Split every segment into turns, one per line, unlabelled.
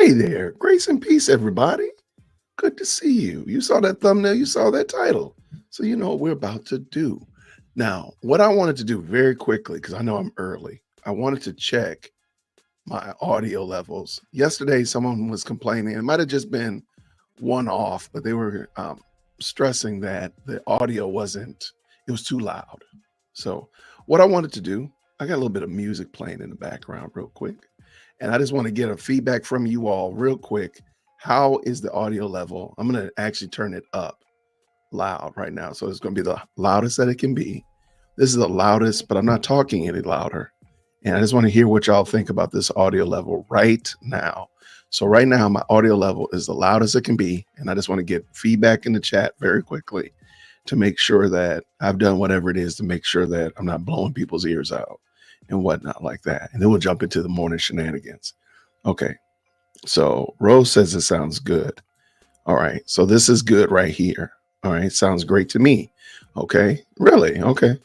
Hey there, grace and peace, everybody. Good to see you. You saw that thumbnail, you saw that title. So you know what we're about to do. Now, what I wanted to do very quickly, because I know I'm early, I wanted to check my audio levels. Yesterday, someone was complaining. It might have just been one off, but they were stressing that the audio it was too loud. So what I wanted to do, I got a little bit of music playing in the background real quick. And I just want to get a feedback from you all real quick. How is the audio level? I'm going to actually turn it up loud right now. So it's going to be the loudest that it can be. This is the loudest, but I'm not talking any louder. And I just want to hear what y'all think about this audio level right now. So right now, my audio level is the loudest it can be. And I just want to get feedback in the chat very quickly to make sure that I've done whatever it is to make sure that I'm not blowing people's ears out and whatnot like that. And then we'll jump into the morning shenanigans. Okay. So Rose says it sounds good. All right. So this is good right here. All right. Sounds great to me. Okay. Really? Okay.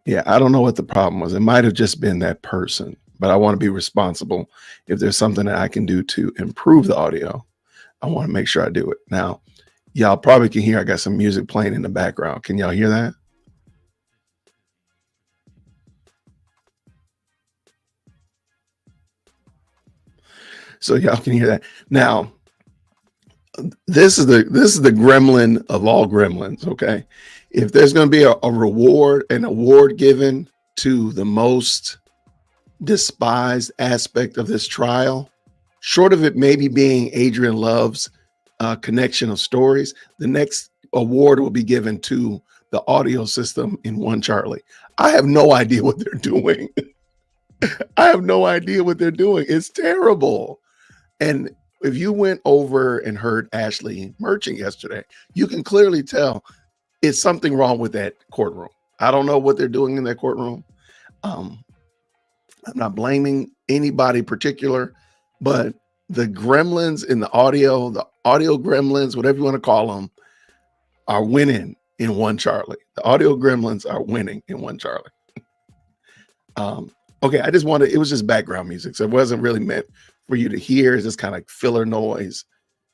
Yeah. I don't know what the problem was. It might have just been that person, but I want to be responsible. If there's something that I can do to improve the audio, I want to make sure I do it. Now, y'all probably can hear I got some music playing in the background. Can y'all hear that? So y'all can hear that. Now, this is the gremlin of all gremlins. Okay, if there's going to be an award given to the most despised aspect of this trial, short of it maybe being Adrian Love's connection of stories, the next award will be given to the audio system in One Charlie. I have no idea what they're doing. I have no idea what they're doing. It's terrible. And if you went over and heard Ashley Merchant yesterday, you can clearly tell it's something wrong with that courtroom. I don't know what they're doing in that courtroom. I'm not blaming anybody particular, but the gremlins in the audio gremlins, whatever you want to call them, are winning in One Charlie. The audio gremlins are winning in One Charlie. Okay, it was just background music. So it wasn't really meant for you to hear. It's just kind of like filler noise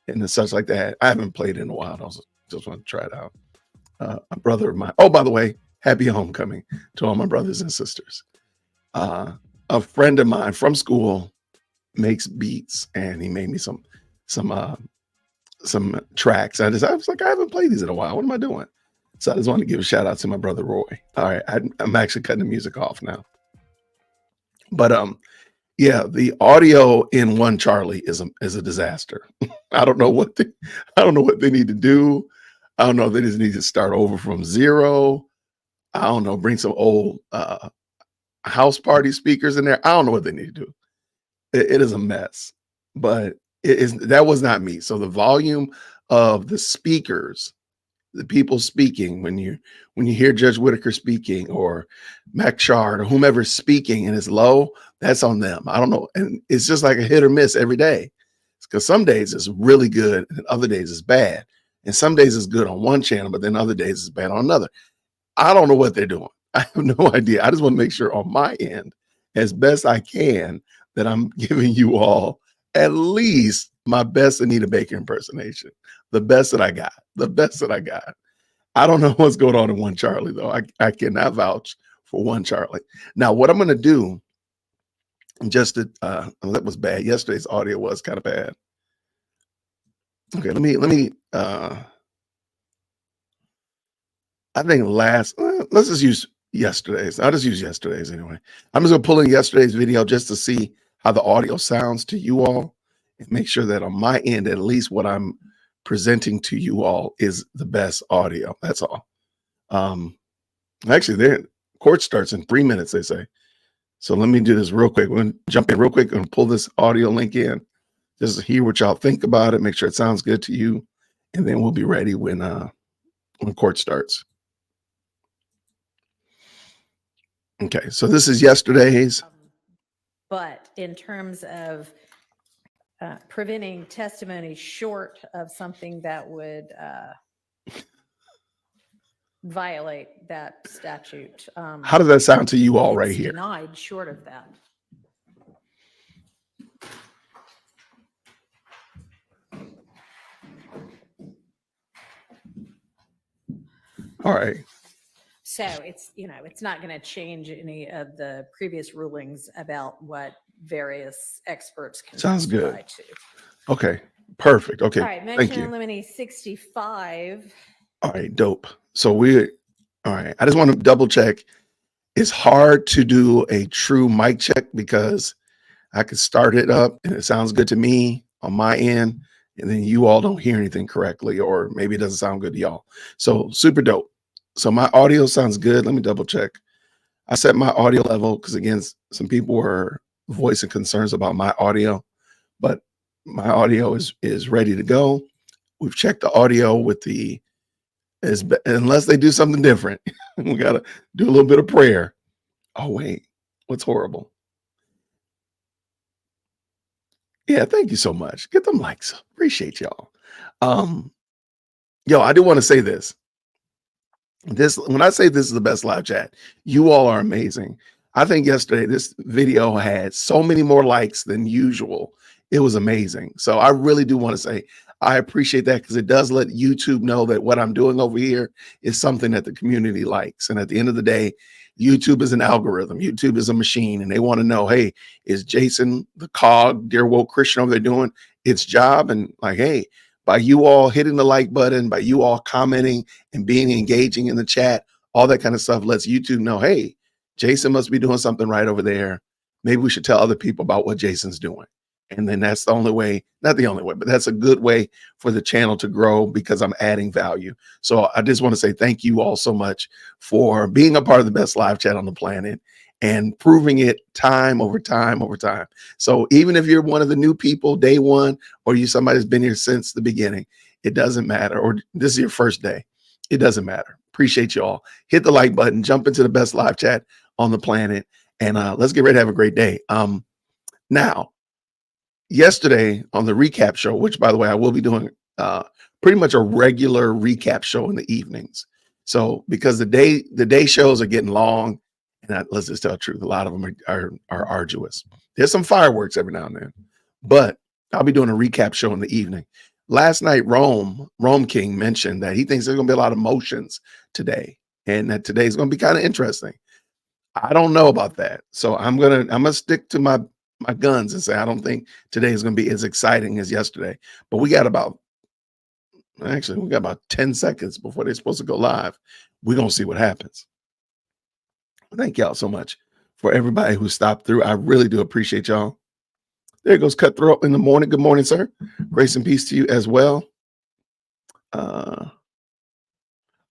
and such like that. I haven't played in a while. I just want to try it out. A brother of mine. Oh, by the way, happy homecoming to all my brothers and sisters. A friend of mine from school makes beats, and he made me some tracks. I was like, I haven't played these in a while. What am I doing? So I just want to give a shout out to my brother Roy. All right, I'm actually cutting the music off now. But yeah, the audio in One Charlie is a disaster. I don't know what they need to do. I don't know if they just need to start over from zero. I don't know, bring some old house party speakers in there. I don't know what they need to do. It is a mess, but that was not me. So the volume of the speakers, the people speaking, when you hear Judge Whitaker speaking or Mac Shard or whomever speaking and it's low, that's on them. I don't know. And it's just like a hit or miss every day. Because some days it's really good and other days it's bad. And some days it's good on one channel, but then other days it's bad on another. I don't know what they're doing. I have no idea. I just want to make sure on my end, as best I can, that I'm giving you all at least my best Anita Baker impersonation. The best that I got. I don't know what's going on in One Charlie, though. I cannot vouch for One Charlie. Now, what I'm going to do, that was bad. Yesterday's audio was kind of bad. Okay, let me I think let's just use yesterday's. I'll just use yesterday's anyway. I'm just going to pull in yesterday's video just to see how the audio sounds to you all and make sure that on my end, at least what I'm presenting to you all is the best audio. That's all. Actually, their court starts in 3 minutes, they say. So let me do this real quick. We're going to jump in real quick and pull this audio link in. Just hear what y'all think about it. Make sure it sounds good to you. And then we'll be ready when court starts. Okay, so this is yesterday's.
But in terms of preventing testimony short of something that would violate that statute.
How does that sound to you all right here?
Denied short of that.
All right.
So it's, it's not going to change any of the previous rulings about what various experts can
Sounds good.
testify to.
Okay. Perfect.
All
Okay.
right,
Thank
motion
you.
in limine 65.
All right. Dope. So all right. I just want to double check. It's hard to do a true mic check because I could start it up and it sounds good to me on my end, and then you all don't hear anything correctly, or maybe it doesn't sound good to y'all. So super dope. So my audio sounds good. Let me double check. I set my audio level because again, some people were voicing concerns about my audio, but my audio is ready to go. We've checked the audio with the unless they do something different. We gotta do a little bit of prayer. Oh wait, what's horrible? Yeah, thank you so much. Get them likes. Appreciate y'all. Um, yo, I do want to say this. This when I say this is the best live chat, you all are amazing. I think yesterday this video had so many more likes than usual. It was amazing. So I really do want to say I appreciate that because it does let YouTube know that what I'm doing over here is something that the community likes. And at the end of the day, YouTube is an algorithm. YouTube is a machine, and they want to know, hey, is Jason the cog, dear woke Christian over there doing its job? And like, hey, by you all hitting the like button, by you all commenting and being engaging in the chat, all that kind of stuff lets YouTube know, hey, Jason must be doing something right over there. Maybe we should tell other people about what Jason's doing. And then that's the only way, not the only way, but that's a good way for the channel to grow because I'm adding value. So I just want to say thank you all so much for being a part of the best live chat on the planet and proving it time over time over time. So even if you're one of the new people, day one, or you somebody that's been here since the beginning, it doesn't matter. Or this is your first day, it doesn't matter. Appreciate you all. Hit the like button, jump into the best live chat on the planet, and let's get ready to have a great day. Now, yesterday on the recap show, which by the way, I will be doing pretty much a regular recap show in the evenings. So because the day shows are getting long, and let's just tell the truth, a lot of them are arduous. There's some fireworks every now and then, but I'll be doing a recap show in the evening. Last night, Rome King mentioned that he thinks there's going to be a lot of motions today, and that today's going to be kind of interesting. I don't know about that. So I'm gonna stick to my guns and say I don't think today is gonna be as exciting as yesterday. But we got about 10 seconds before they're supposed to go live. We're gonna see what happens. Thank y'all so much for everybody who stopped through. I really do appreciate y'all. There goes Cutthroat in the morning. Good morning, sir. Grace and peace to you as well. Uh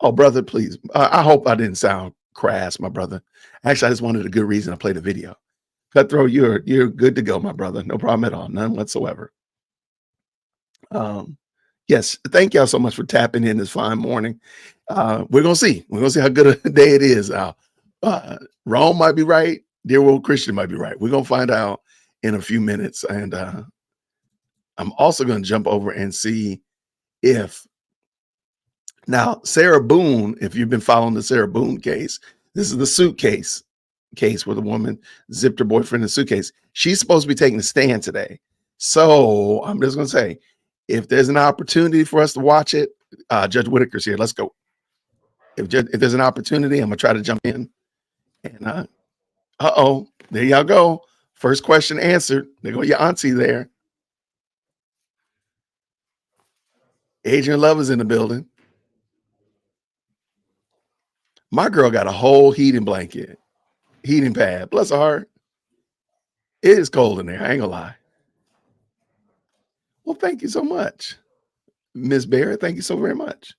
oh, brother, please. I hope I didn't sound crass, my brother. Actually, I just wanted a good reason to play the video. Cutthroat, you're good to go, my brother. No problem at all, none whatsoever. Yes, thank y'all so much for tapping in this fine morning. We're gonna see. We're gonna see how good a day it is. Rome might be right. Dear World Christian might be right. We're gonna find out in a few minutes. And I'm also gonna jump over and see if now Sarah Boone, if you've been following the Sarah Boone case, this is the suitcase case where the woman zipped her boyfriend in a suitcase. She's supposed to be taking a stand today. So I'm just going to say, if there's an opportunity for us to watch it, Judge Whitaker's here. Let's go. If there's an opportunity, I'm going to try to jump in. And there y'all go. First question answered. There go your auntie there. Adrian Love is in the building. My girl got a whole heating blanket, heating pad. Bless her heart. It is cold in there. I ain't gonna lie. Well, thank you so much, Miss Barrett. Thank you so very much.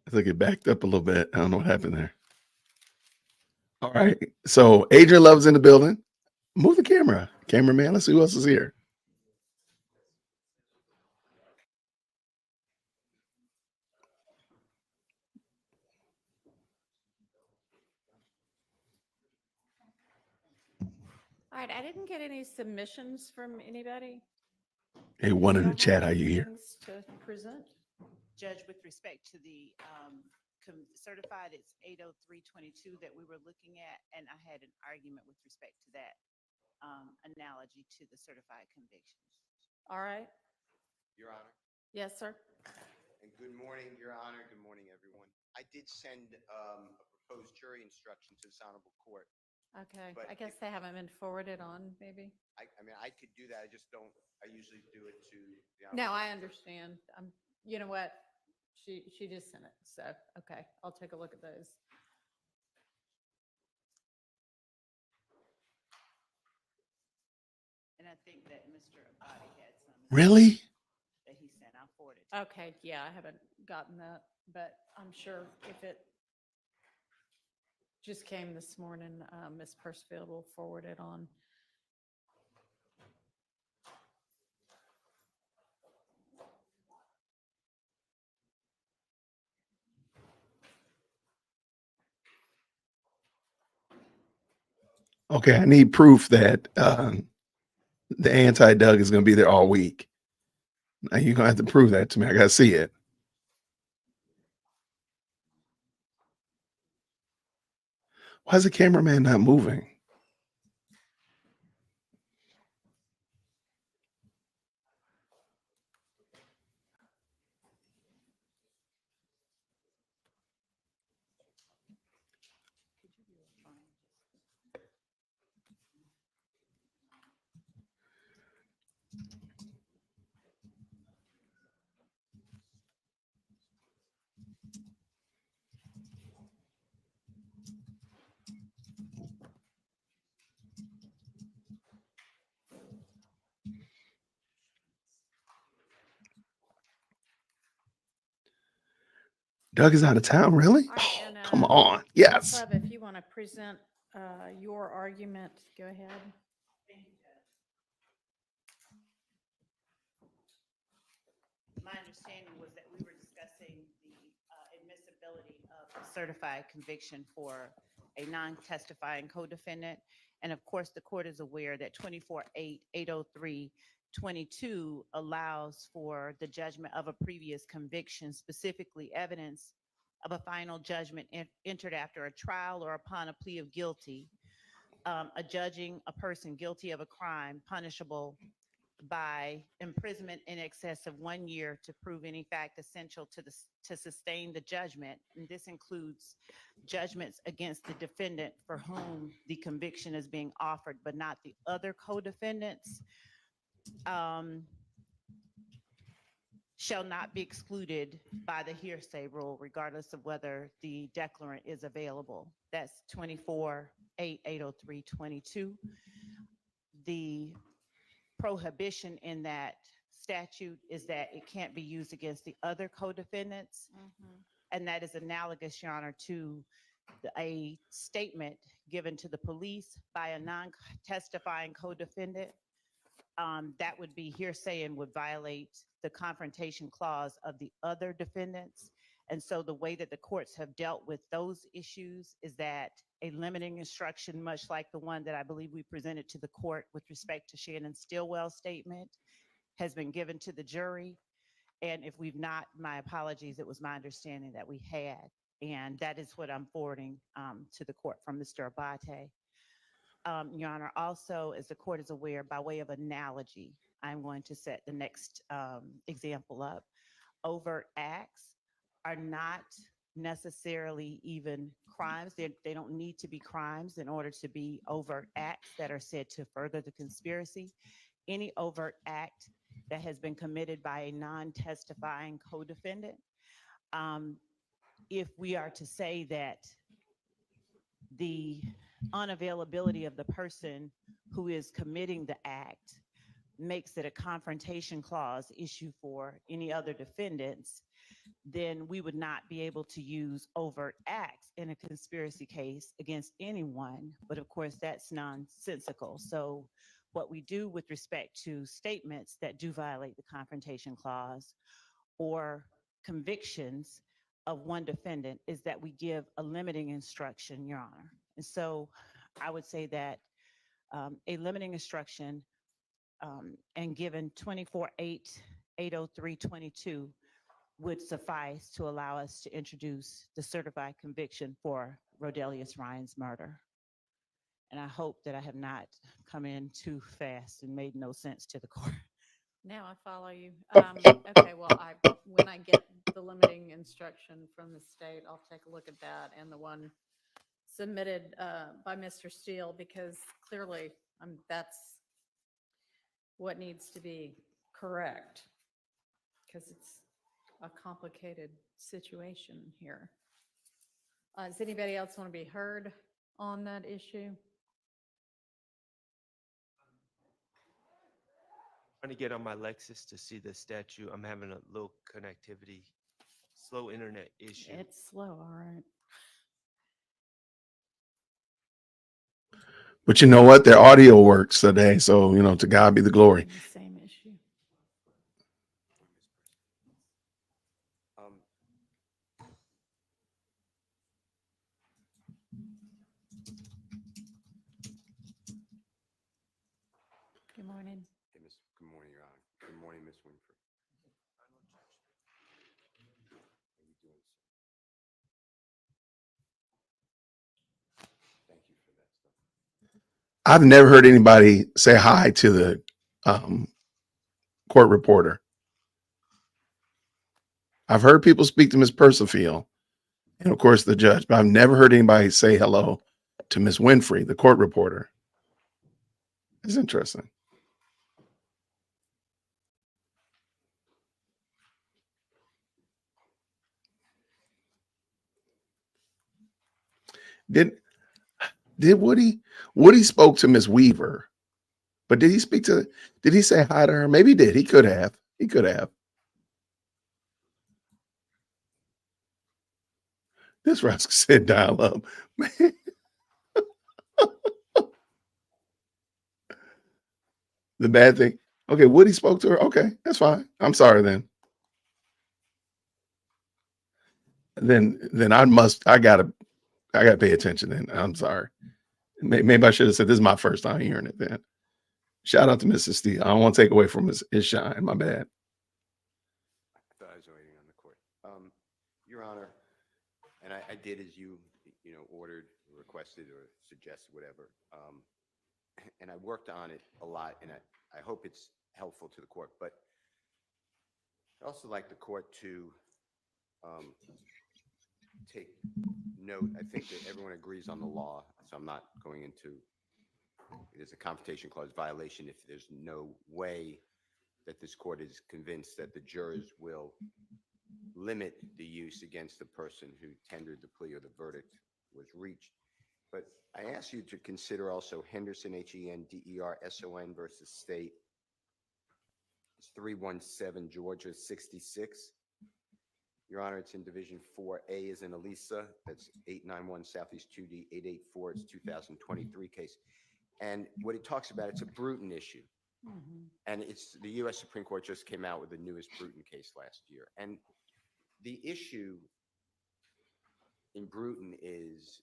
I think it backed up a little bit. I don't know what happened there. All right. So Adrian Love's in the building. Move the camera. Cameraman, let's see who else is here.
All right, I didn't get any submissions from anybody.
Hey, one in
Y'all
the chat,
have
how you here?
things to present?
Judge, with respect to the certified, it's 80322 that we were looking at, and I had an argument with respect to that analogy to the certified convictions.
All right.
Your Honor.
Yes, sir.
And good morning, Your Honor. Good morning, everyone. I did send a proposed jury instruction to this honorable court.
Okay.
But
I guess they haven't been forwarded on, maybe.
I mean, I could do that. I just don't. I usually do it to the
No,
honorable
I
court.
understand. You know what? She just sent it. So, okay, I'll take a look at those.
And I think that Mr. Abadi had some
Really?
that he sent. I'll forward it.
Okay, yeah, I haven't gotten that, but I'm sure if it just came this morning, Ms. Percival will forward it on.
Okay, I need proof that the anti-Doug is going to be there all week. Now you're going to have to prove that to me. I got to see it. Why is the cameraman not moving? Doug is out of town, really?
All right,
Oh,
and,
come on. Yes.
Club, if you want to present your argument, go ahead.
My understanding was that we were discussing the admissibility of certified conviction for a non-testifying co-defendant. And of course, the court is aware that 24-803-22 allows for the judgment of a previous conviction, specifically evidence of a final judgment entered after a trial or upon a plea of guilty, adjudging a person guilty of a crime punishable by imprisonment in excess of 1 year to prove any fact essential to sustain the judgment. And this includes judgments against the defendant for whom the conviction is being offered, but not the other co-defendants, shall not be excluded by the hearsay rule, regardless of whether the declarant is available. That's 24-803-22. The prohibition in that statute is that it can't be used against the other co-defendants. And that is analogous, Your Honor, to a statement given to the police by a non-testifying co-defendant. That would be hearsay and would violate the confrontation clause of the other defendants. And so the way that the courts have dealt with those issues is that a limiting instruction, much like the one that I believe we presented to the court with respect to Shannon Stillwell's statement, has been given to the jury. And if we've not, my apologies, it was my understanding that we had. And that is what I'm forwarding to the court from Mr. Abate. Your Honor, also, as the court is aware, by way of analogy, I'm going to set the next example up. Overt acts are not necessarily even crimes. They don't need to be crimes in order to be overt acts that are said to further the conspiracy. Any overt act that has been committed by a non-testifying co-defendant, if we are to say that the unavailability of the person who is committing the act makes it a confrontation clause issue for any other defendants, then we would not be able to use overt acts in a conspiracy case against anyone. But of course, that's nonsensical. So what we do with respect to statements that do violate the confrontation clause or convictions of one defendant is that we give a limiting instruction, Your Honor. And so I would say that a limiting instruction and given 24-803-22 would suffice to allow us to introduce the certified conviction for Rodelius Ryan's murder. And I hope that I have not come in too fast and made no sense to the court.
Now I follow you. Okay, well, when I get the limiting instruction from the state, I'll take a look at that and the one submitted by Mr. Steele, because clearly that's what needs to be correct, because it's a complicated situation here. Does anybody else want to be heard on that issue?
Trying to get on my Lexus to see the statue. I'm having a little connectivity, slow internet issue.
It's slow, all right.
But you know what? Their audio works today. So, you know, to God be the glory.
The same issue.
Um,
Good morning.
hey, good morning, Your Honor. Good morning, Ms. Winfrey. How you doing, sir? Thank you for that stuff.
I've never heard anybody say hi to the court reporter. I've heard people speak to Ms. Percival and, of course, the judge, but I've never heard anybody say hello to Ms. Winfrey, the court reporter. It's interesting. Did Woody spoke to Ms. Weaver, but did he say hi to her? Maybe he did. He could have. This rascal said dial up. Man. The bad thing. Okay, Woody spoke to her. Okay, that's fine. I'm sorry then. Then I gotta pay attention then. I'm sorry. Maybe I should have said this is my first time hearing it then. Shout out to Mrs. Steele. I don't want to take away from his shine. My bad.
I thought I was waiting on the court. Your Honor, and I did as you ordered, requested, or suggested, whatever. And I worked on it a lot, and I hope it's helpful to the court. But I'd also like the court to take note. I think that everyone agrees on the law, so I'm not going into it is a confrontation clause violation if there's no way that this court is convinced that the jurors will limit the use against the person who tendered the plea or the verdict was reached. But I ask you to consider also Henderson, Henderson versus State. It's 317 Georgia 66. Your Honor, it's in Division 4A is in Elisa. That's 891 Southeast 2D 884. It's 2023 case. And what it talks about, it's a Bruton issue.
Mm-hmm.
And it's the U.S. Supreme Court just came out with the newest Bruton case last year. And the issue in Bruton is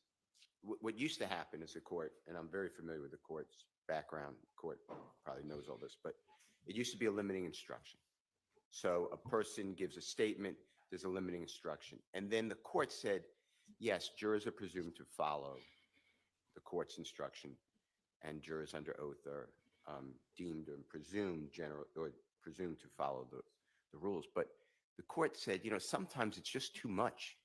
what used to happen as a court, and I'm very familiar with the court's background. The court probably knows all this, but it used to be a limiting instruction. So a person gives a statement, there's a limiting instruction. And then the court said, yes, jurors are presumed to follow the court's instruction, and jurors under oath are deemed and presumed to follow the rules. But the court said, sometimes it's just too much.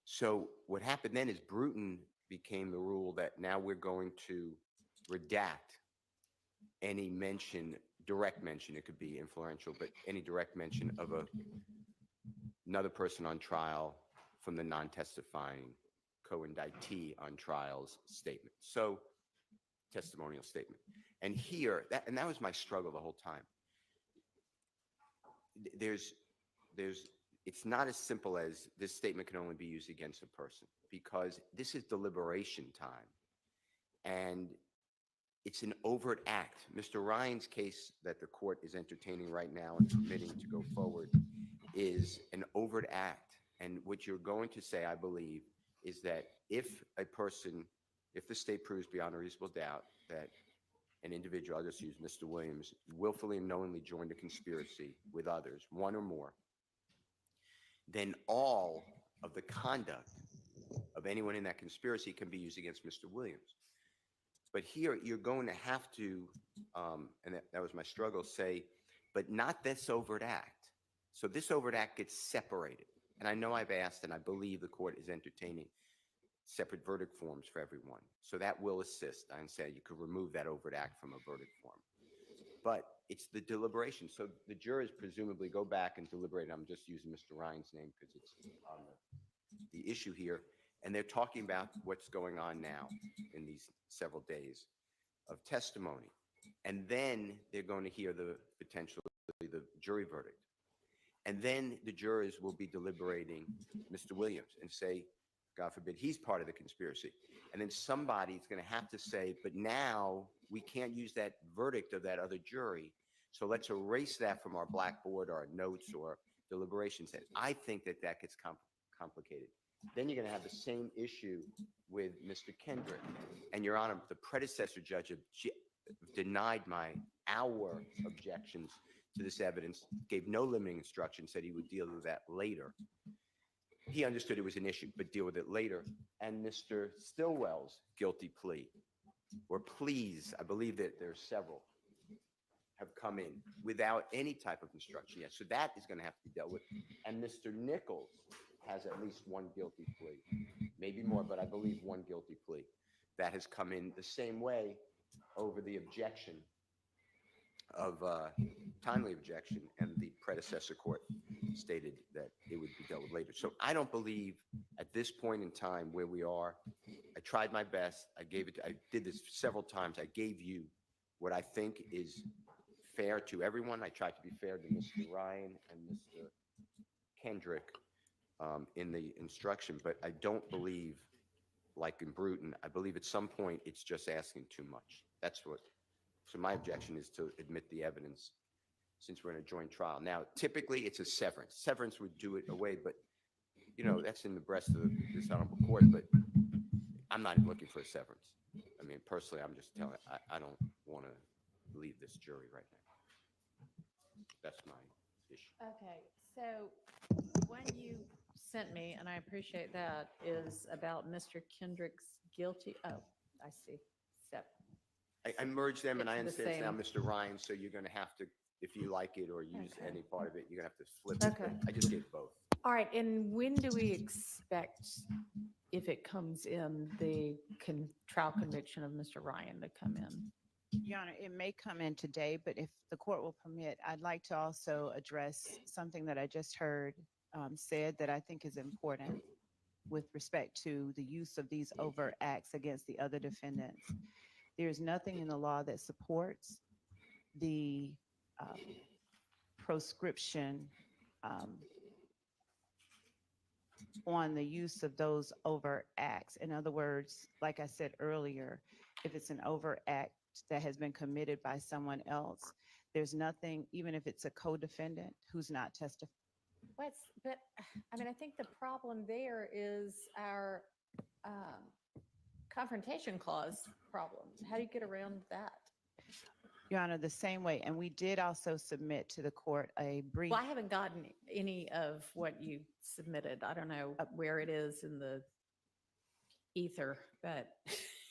So what happened then is Bruton became the rule that now we're going to redact any mention, direct mention, it could be influential, but any direct mention of another person on trial from the non-testifying co-indictee on trial's statement. So testimonial statement. And here, that was my struggle the whole time. It's not as simple as this statement can only be used against a person, because this is deliberation time. And it's an overt act. Mr. Ryan's case that the court is entertaining right now and permitting to go forward is an overt act. And what you're going to say, I believe, is that if the state proves beyond a reasonable doubt that an individual, I'll just use Mr. Williams, willfully and knowingly joined a conspiracy with others, one or more, then all of the conduct of anyone in that conspiracy can be used against Mr. Williams. But here you're going to have to, and that was my struggle, say, but not this overt act. So this overt act gets separated. And I know I've asked, and I believe the court is entertaining separate verdict forms for everyone. So that will assist. I say you could remove that overt act from a verdict form. But it's the deliberation. So the jurors presumably go back and deliberate. I'm just using Mr. Ryan's name because it's on the issue here. And they're talking about what's going on now in these several days of testimony. And then they're going to hear the potentially the jury verdict. And then the jurors will be deliberating Mr. Williams and say, God forbid, he's part of the conspiracy. And then somebody's going to have to say, but now we can't use that verdict of that other jury. So let's erase that from our blackboard or our notes or deliberations. And I think that that gets complicated. Then you're going to have the same issue with Mr. Kendrick. And Your Honor, the predecessor judge denied our objections to this evidence, gave no limiting instruction, said he would deal with that later. He understood it was an issue, but deal with it later. And Mr. Stillwell's guilty plea, or pleas, I believe that there are several, have come in without any type of instruction yet. So that is going to have to be dealt with. And Mr. Nichols has at least one guilty plea, maybe more, but I believe one guilty plea that has come in the same way over the objection of timely objection, and the predecessor court stated that it would be dealt with later. So I don't believe at this point in time where we are, I tried my best. I did this several times. I gave you what I think is fair to everyone. I tried to be fair to Mr. Ryan and Mr. Kendrick in the instruction, but I don't believe, like in Bruton, I believe at some point it's just asking too much. So my objection is to admit the evidence since we're in a joint trial. Now, typically it's a severance. Severance would do it away, but that's in the breast of this honorable court, but I'm not looking for a severance. I mean, personally, I'm just telling, I don't want to leave this jury right now. That's my issue.
Okay, so when you sent me, and I appreciate that, is about Mr. Kendrick's guilty, oh, I see, step.
I merged them, and I
It's the
understand it's now
same.
Mr. Ryan, so you're going to have to, if you like it or use
Okay.
any part of it, you're going to have to flip it.
Okay.
I just gave both.
All right, and when do we expect, if it comes in, the trial conviction of Mr. Ryan to come in?
Your Honor, it may come in today, but if the court will permit, I'd like to also address something that I just heard said that I think is important with respect to the use of these overt acts against the other defendants. There's nothing in the law that supports the proscription on the use of those overt acts. In other words, like I said earlier, if it's an overt act that has been committed by someone else, there's nothing, even if it's a co-defendant who's not testifying.
But, I mean, I think the problem there is our confrontation clause problem. How do you get around that?
Your Honor, the same way, and we did also submit to the court a brief.
Well, I haven't gotten any of what you submitted. I don't know where it is in the ether, but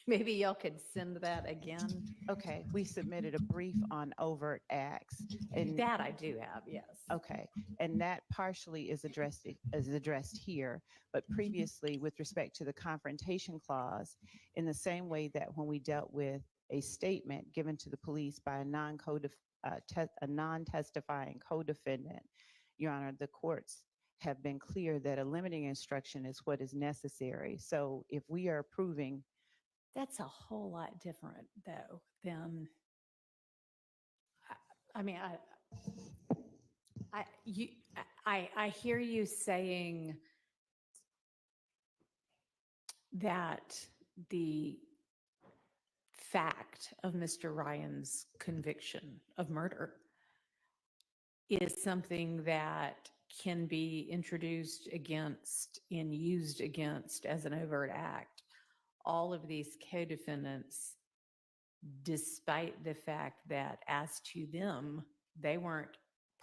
maybe y'all could send that again.
Okay, we submitted a brief on overt acts. And
That I do have, yes.
okay, and that partially is addressed here, but previously with respect to the confrontation clause, in the same way that when we dealt with a statement given to the police by a non-testifying co-defendant, Your Honor, the courts have been clear that a limiting instruction is what is necessary. So if we are approving,
That's a whole lot different, though, than, I mean, I hear you saying that the fact of Mr. Ryan's conviction of murder is something that can be introduced against and used against as an overt act all of these co-defendants, despite the fact that as to them, they weren't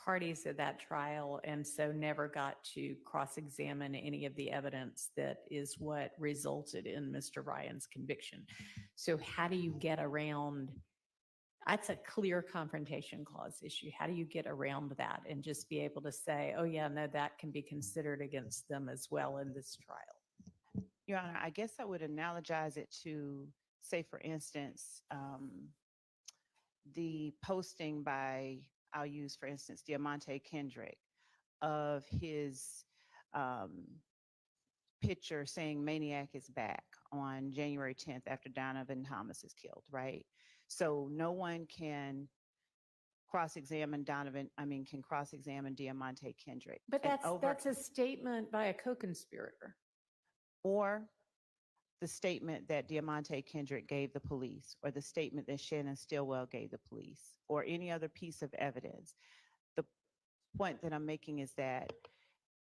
parties at that trial and so never got to cross-examine any of the evidence that is what resulted in Mr. Ryan's conviction. So how do you get around, that's a clear confrontation clause issue. How do you get around that and just be able to say, oh yeah, no, that can be considered against them as well in this trial?
Your Honor, I guess I would analogize it to, say, for instance, the posting by, I'll use, for instance, Diamante Kendrick of his picture saying Maniac is back on January 10th after Donovan Thomas is killed, right? So no one can cross-examine can cross-examine Diamante Kendrick.
But
And
that's a statement by a co-conspirator.
or the statement that Diamante Kendrick gave the police, or the statement that Shannon Stillwell gave the police, or any other piece of evidence. The point that I'm making is that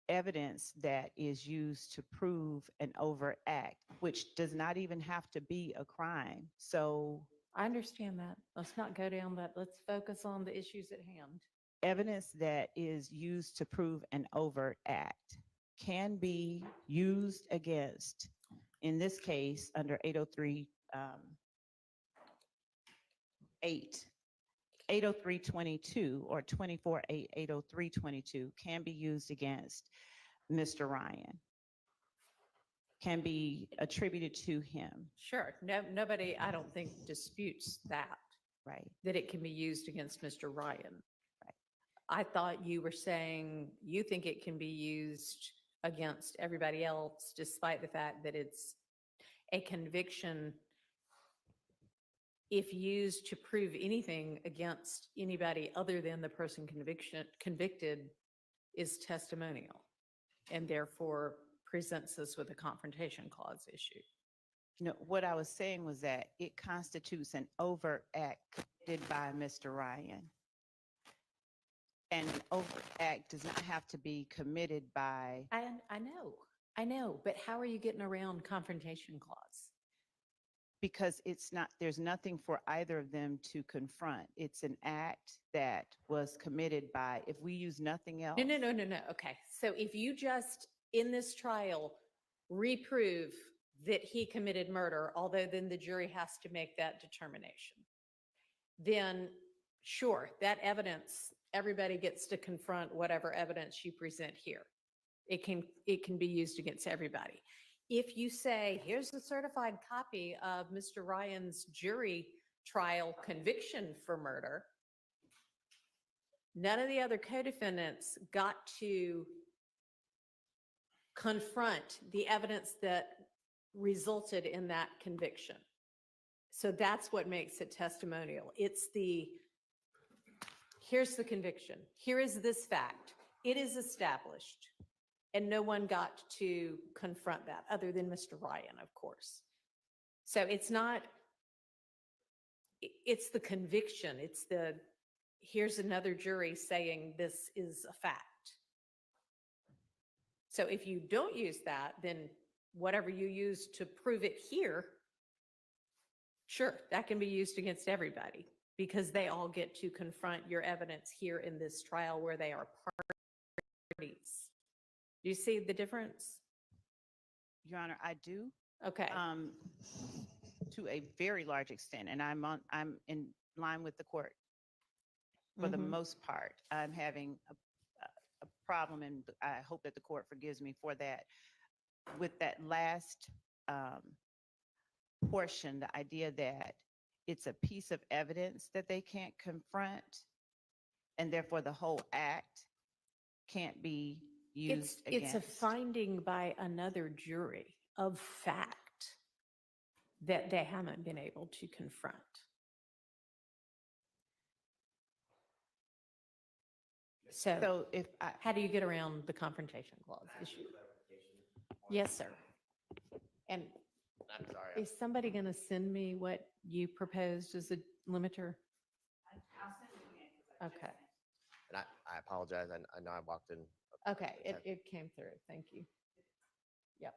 evidence that is used to prove an overt act, which does not even have to be a crime. So
I understand that. Let's not go down that. Let's focus on the issues at hand.
evidence that is used to prove an overt act can be used against, in this case, under 803, 803.22 or 24.803.22 can be used against Mr. Ryan, can be attributed to him,
Sure. No, nobody, I don't think disputes that
right?
it can be used against Mr. Ryan.
Right.
I thought you were saying you think it can be used against everybody else, despite the fact that it's a conviction. If used to prove anything against anybody other than the person convicted, is testimonial, and therefore presents us with a confrontation clause issue.
No, what I was saying was that it constitutes an overt act committed by Mr. Ryan. And an overt act does not have to be committed by,
I know, but how are you getting around confrontation clause?
because it's not, there's nothing for either of them to confront. It's an act that was committed by, if we use nothing else.
No. Okay. So if you just, in this trial, reprove that he committed murder, although then the jury has to make that determination, then sure, that evidence, everybody gets to confront whatever evidence you present here. It can be used against everybody. If you say, here's a certified copy of Mr. Ryan's jury trial conviction for murder, none of the other co-defendants got to confront the evidence that resulted in that conviction. So that's what makes it testimonial. It's here's the conviction. Here is this fact. It is established. And no one got to confront that other than Mr. Ryan, of course. So it's not, it's the conviction. It's here's another jury saying this is a fact. So if you don't use that, then whatever you use to prove it here, sure, that can be used against everybody because they all get to confront your evidence here in this trial where they are parties. Do you see the difference?
Your Honor, I do.
Okay.
To a very large extent, and I'm in line with the court for the most part. I'm having a problem, and I hope that the court forgives me for that. With that last portion, the idea that it's a piece of evidence that they can't confront, and therefore the whole act can't be used against.
It's a finding by another jury of fact that they haven't been able to confront. So
if I,
how do you get around the confrontation clause issue? Yes, sir. And
I'm sorry.
is somebody going to send me what you proposed as a limiter?
I'll send it again.
Okay.
And I apologize. I know I walked in.
Okay, it came through. Thank you. Yep.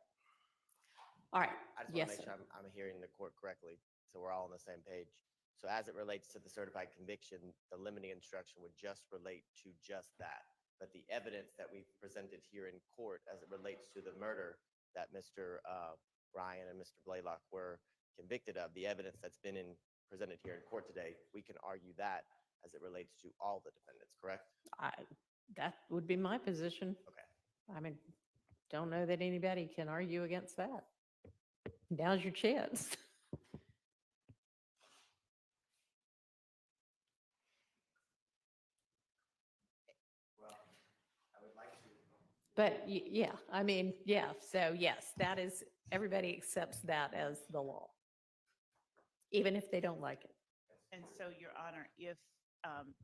All right.
I just want
Yes,
to make
sir.
sure I'm hearing the court correctly, so we're all on the same page. So as it relates to the certified conviction, the limiting instruction would just relate to just that. But the evidence that we presented here in court as it relates to the murder that Mr. Ryan and Mr. Blaylock were convicted of, the evidence that's been presented here in court today, we can argue that as it relates to all the defendants, correct?
That would be my position.
Okay.
I mean, don't know that anybody can argue against that. Now's your chance. But yeah, I mean, yeah, so yes, that is, everybody accepts that as the law, even if they don't like it.
And so, Your Honor, if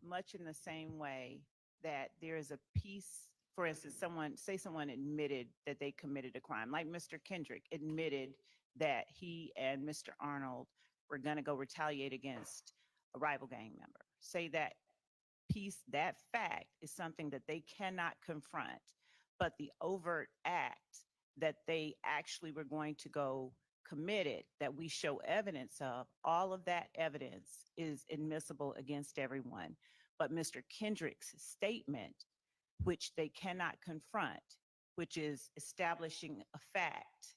much in the same way that there is a piece, for instance, someone admitted that they committed a crime, like Mr. Kendrick admitted that he and Mr. Arnold were going to go retaliate against a rival gang member. Say that piece, that fact is something that they cannot confront, but the overt act that they actually were going to go committed, that we show evidence of, all of that evidence is admissible against everyone. But Mr. Kendrick's statement, which they cannot confront, which is establishing a fact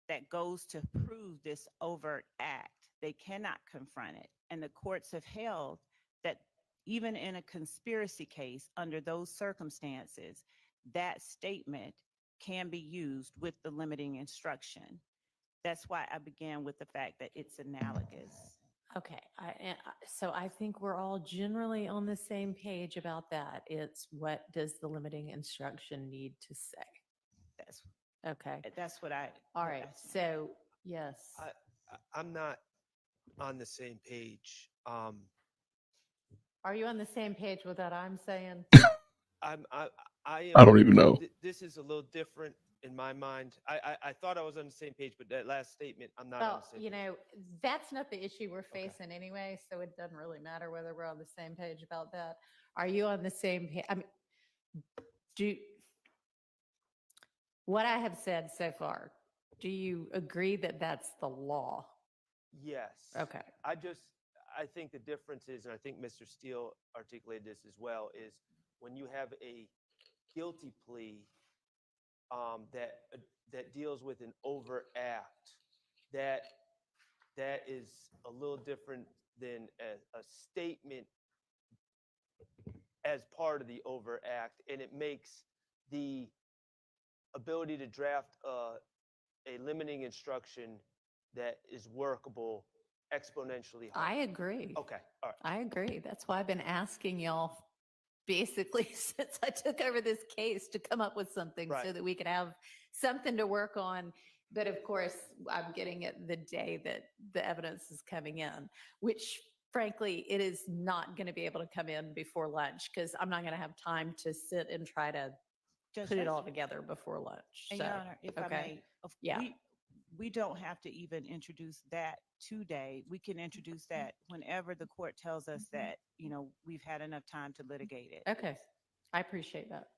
that goes to prove this overt act, they cannot confront it. And the courts have held that even in a conspiracy case, under those circumstances, that statement can be used with the limiting instruction. That's why I began with the fact that it's analogous.
Okay, so I think we're all generally on the same page about that. It's what does the limiting instruction need to say?
That's
Okay,
what I.
all right, so yes.
I'm not on the same page.
Are you on the same page with what I'm saying?
I am.
I don't even know.
This is a little different in my mind. I thought I was on the same page, but that last statement, I'm not on
Well,
the same
you
page.
know, that's not the issue we're
Okay.
facing anyway, so it doesn't really matter whether we're on the same page about that. Are you on the same page? I mean, what I have said so far, do you agree that that's the law?
Yes.
Okay.
I think the difference is, and I think Mr. Steele articulated this as well, is when you have a guilty plea that deals with an overt act, that is a little different than a statement as part of the overt act, and it makes the ability to draft a limiting instruction that is workable exponentially
I
higher.
agree.
Okay, all right.
I agree. That's why I've been asking y'all basically since I took over this case to come up with something
Right.
so that we could have something to work on. But of course, I'm getting it the day that the evidence is coming in, which frankly, it is not going to be able to come in before lunch because I'm not going to have time to sit and try to
Judge,
put it
that's-
all together before lunch.
And
So,
Your Honor, if I
okay.
may,
Yeah.
we don't have to even introduce that today. We can introduce that whenever the court tells us that, we've had enough time to litigate it.
Okay. I appreciate that.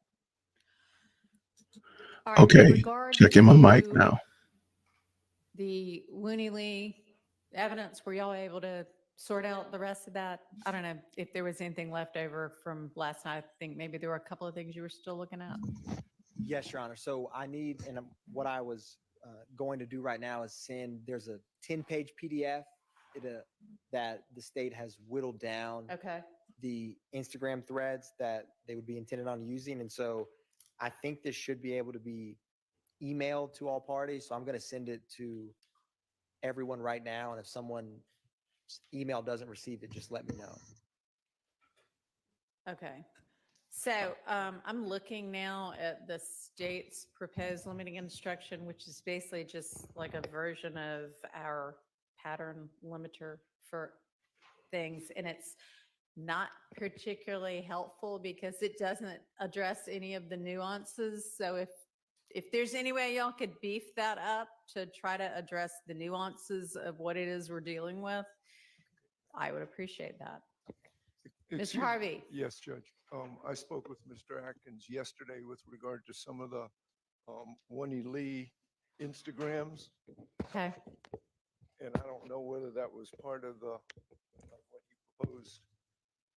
All right, with
Okay,
regard
checking my mic
to
now.
The Wooney Lee evidence, were y'all able to sort out the rest of that? I don't know if there was anything left over from last night. I think maybe there were a couple of things you were still looking at.
Yes, Your Honor. So I need, and what I was going to do right now is there's a 10-page PDF that the state has whittled down
Okay.
the Instagram threads that they would be intended on using. And so I think this should be able to be emailed to all parties. So I'm going to send it to everyone right now. And if someone's email doesn't receive it, just let me know.
Okay. So I'm looking now at the state's proposed limiting instruction, which is basically just like a version of our pattern limiter for things. And it's not particularly helpful because it doesn't address any of the nuances. So if there's any way y'all could beef that up to try to address the nuances of what it is we're dealing with, I would appreciate that. Mr.
Excuse me.
Harvey.
Yes, Judge. I spoke with Mr. Atkins yesterday with regard to some of the Winnie Lee Instagrams,
Okay.
and I don't know whether that was part of what he proposed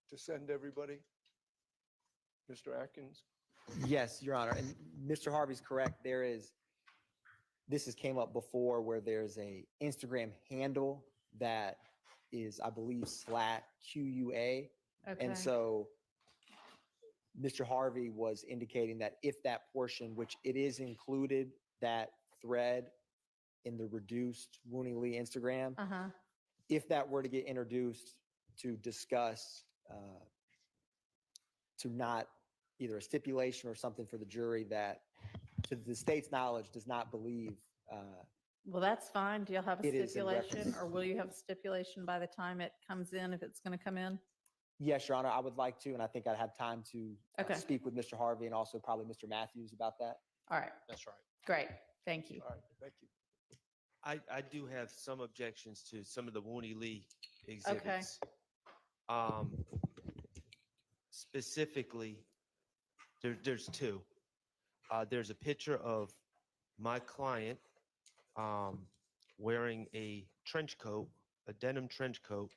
to send everybody? Mr. Atkins?
Yes, Your Honor. And Mr. Harvey's correct. This has came up before where there's a Instagram handle that is, I believe, /QUA.
Okay.
And so Mr. Harvey was indicating that if that portion, which it is included, that thread in the reduced Wooney Lee Instagram,
Uh-huh.
if that were to get introduced to discuss, to not either a stipulation or something for the jury that, to the state's knowledge, does not believe
Well, that's fine. Do you'll have a
It is in
stipulation,
reference-
or will you have a stipulation by the time it comes in, if it's going to come in?
Yes, Your Honor, I would like to, and I think I'd have time to
Okay.
speak with Mr. Harvey and also probably Mr. Matthews about that.
All right,
That's right.
great. Thank you.
All right, thank you.
I do have some objections to some of the Wooney Lee exhibits. Specifically, there's two. There's a picture of my client wearing a trench coat, a denim trench coat,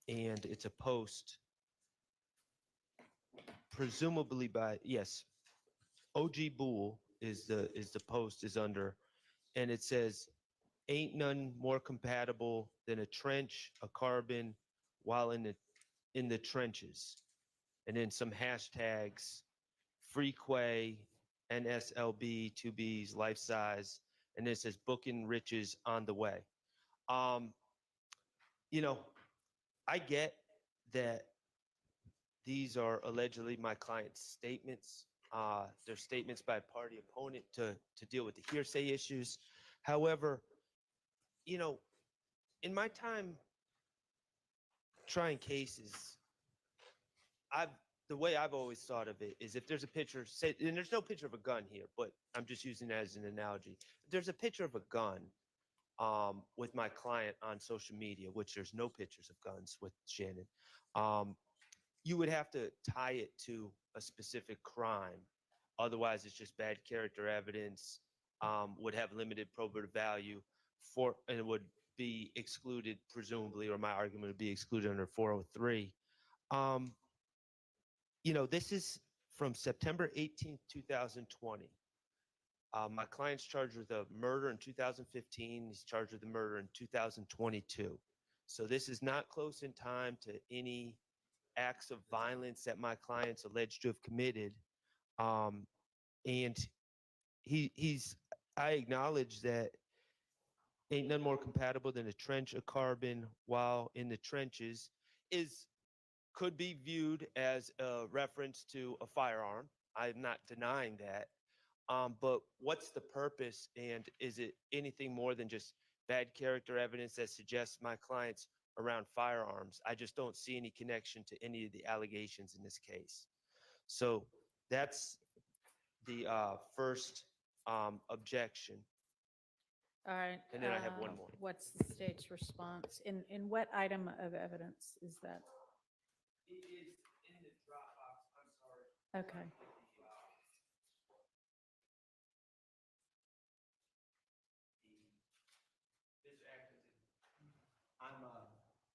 and it's a post, presumably by, yes, OG Bull is the post is under, and it says, "Ain't none more compatible than a trench, a carbon, while in the trenches," and then some hashtags, Freequay, NSLB, 2Bs, life size, and it says booking riches on the way. You know, I get that these are allegedly my client's statements. They're statements by a party opponent to deal with the hearsay issues. However, you know, in my time trying cases, the way I've always thought of it is if there's a picture, say, and there's no picture of a gun here, but I'm just using that as an analogy. If there's a picture of a gun with my client on social media, which there's no pictures of guns with Shannon, you would have to tie it to a specific crime. Otherwise, it's just bad character evidence, would have limited probative value and it would be excluded, presumably, or my argument would be excluded under 403. You know, this is from September 18th, 2020. My client's charged with a murder in 2015. He's charged with a murder in 2022. So this is not close in time to any acts of violence that my client's alleged to have committed. And I acknowledge that ain't none more compatible than a trench, a carbon, while in the trenches could be viewed as a reference to a firearm. I'm not denying that. But what's the purpose, and is it anything more than just bad character evidence that suggests my client's around firearms? I just don't see any connection to any of the allegations in this case. So that's the first objection.
All right.
And then I have one more.
What's the state's response? In what item of evidence is that?
It is in the Dropbox. I'm sorry.
Okay.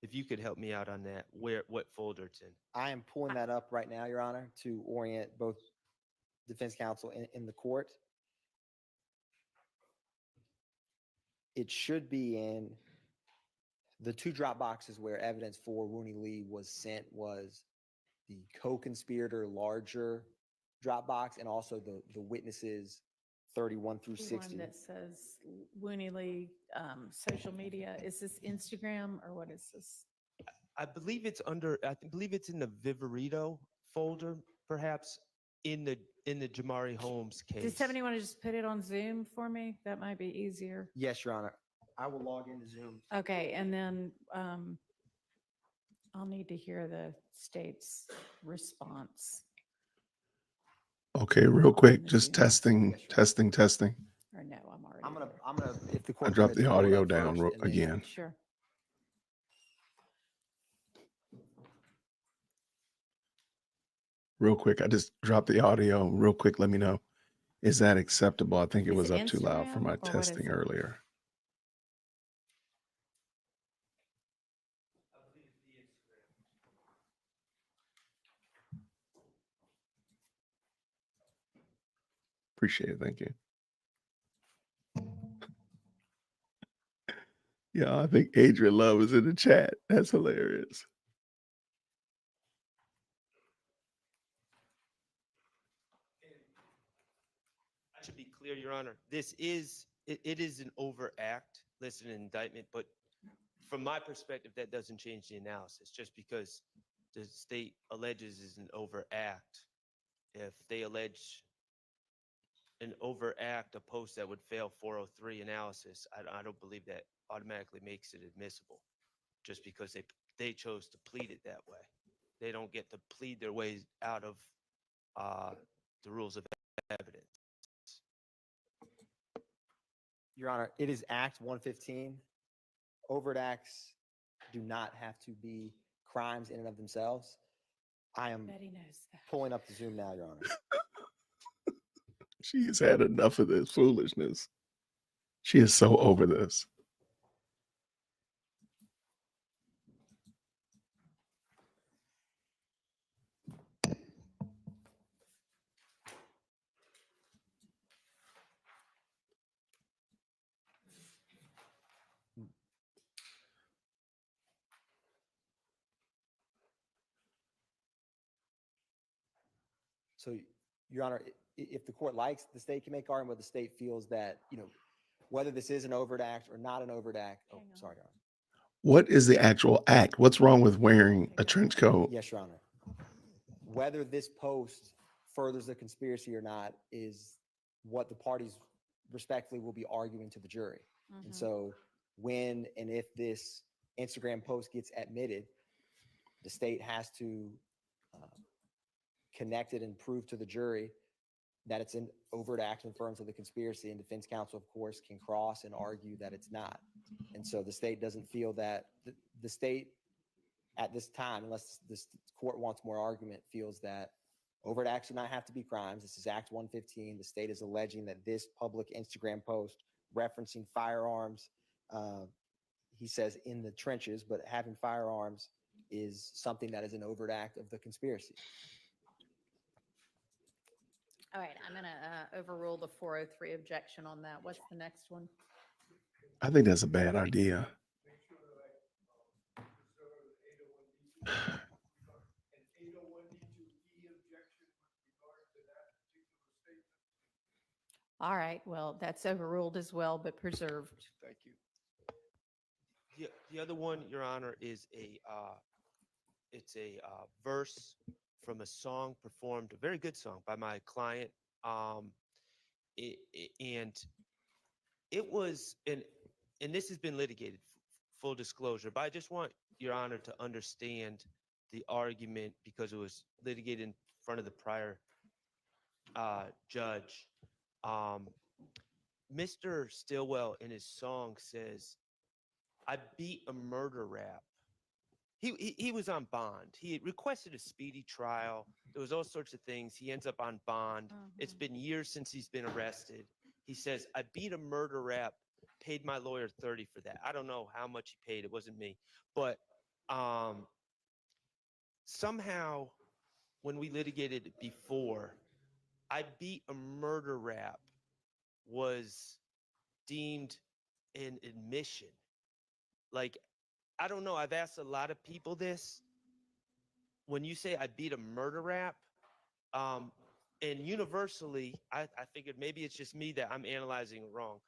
If you could help me out on that, what folder it's in.
I am pulling that up right now, Your Honor, to orient both defense counsel in the court. It should be in the two drop boxes where evidence for Wooney Lee was sent was the co-conspirator larger drop box and also the witnesses 31 through
The
60.
one that says Wooney Lee social media. Is this Instagram or what is this?
I believe it's in the Viverito folder, perhaps in the Jamari Holmes case.
Does somebody want to just put it on Zoom for me? That might be easier.
Yes, Your Honor. I will log into Zoom.
Okay, and then I'll need to hear the state's response.
Okay, real quick, just testing.
Or no, I'm already.
I'm gonna,
there.
if the
I
court.
dropped the
permits, pull it
audio
up
down
first and then-
again.
Sure.
Real quick, I just dropped the audio. Real quick, let me know. Is that acceptable? I think it
Is
was
it
up too loud for
Instagram
my
or what is
testing
it?
earlier. Appreciate it. Thank you. Yeah, I think Adrian Love is in the chat. That's hilarious.
I should be clear, Your Honor. This is it is an overact listed in indictment, but from my perspective, that doesn't change the analysis. Just because the state alleges is an overact, if they allege an overact, a post that would fail 403 analysis, I don't believe that automatically makes it admissible. Just because they chose to plead it that way, they don't get to plead their way out of the rules of evidence.
Your Honor, it is Act 115. Overt acts do not have to be crimes in and of themselves. I am
Betty knows that.
pulling up the Zoom now, Your Honor.
She has had enough of this foolishness. She is so over this.
So, Your Honor, if the court likes, the state can make argument, but the state feels that, whether this is an overt act or not an overt act. Oh,
Hang on.
sorry, Your Honor.
What is the actual act? What's wrong with wearing a trench coat?
Yes, Your Honor. Whether this post furthers the conspiracy or not is what the parties respectfully will be arguing to the jury. And so when and if this Instagram post gets admitted, the state has to connect it and prove to the jury that it's an overt act in terms of the conspiracy, and defense counsel, of course, can cross and argue that it's not. And so the state doesn't feel that the state at this time, unless this court wants more argument, feels that overt acts do not have to be crimes. This is Act 115. The state is alleging that this public Instagram post referencing firearms, he says in the trenches, but having firearms is something that is an overt act of the conspiracy.
All right, I'm gonna overrule the 403 objection on that. What's the next one?
I think that's a bad idea.
All right, well, that's overruled as well, but preserved.
Thank you.
The other one, Your Honor, is it's a verse from a song performed, a very good song by my client. And it was, and this has been litigated, full disclosure, but I just want Your Honor to understand the argument because it was litigated in front of the prior judge. Mr. Stillwell in his song says, I beat a murder rap. He was on bond. He had requested a speedy trial. There was all sorts of things. He ends up on bond. It's been years since he's been arrested. He says, I beat a murder rap, paid my lawyer 30 for that. I don't know how much he paid. It wasn't me. But somehow when we litigated it before, I beat a murder rap was deemed an admission. Like, I don't know. I've asked a lot of people this. When you say I beat a murder rap, and universally, I figured maybe it's just me that I'm analyzing it wrong.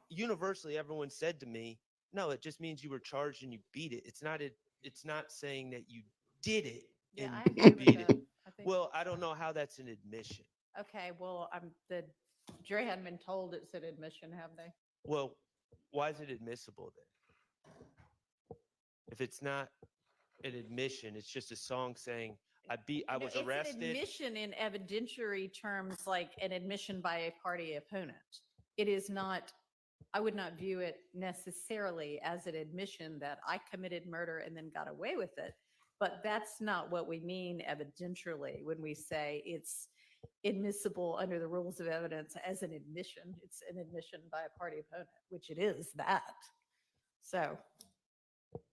Universally, everyone said to me, no, it just means you were charged and you beat it. It's not saying that you did it
Yeah,
and
I agree with
beat
that.
it.
I think,
Well, I don't know how that's an admission.
okay, well, the jury hadn't been told it's an admission, have they?
Well, why is it admissible then? If it's not an admission, it's just a song saying I
No,
was
it's an
arrested.
admission in evidentiary terms, like an admission by a party opponent. It is not, I would not view it necessarily as an admission that I committed murder and then got away with it. But that's not what we mean evidentially when we say it's admissible under the rules of evidence as an admission. It's an admission by a party opponent, which it is that. So,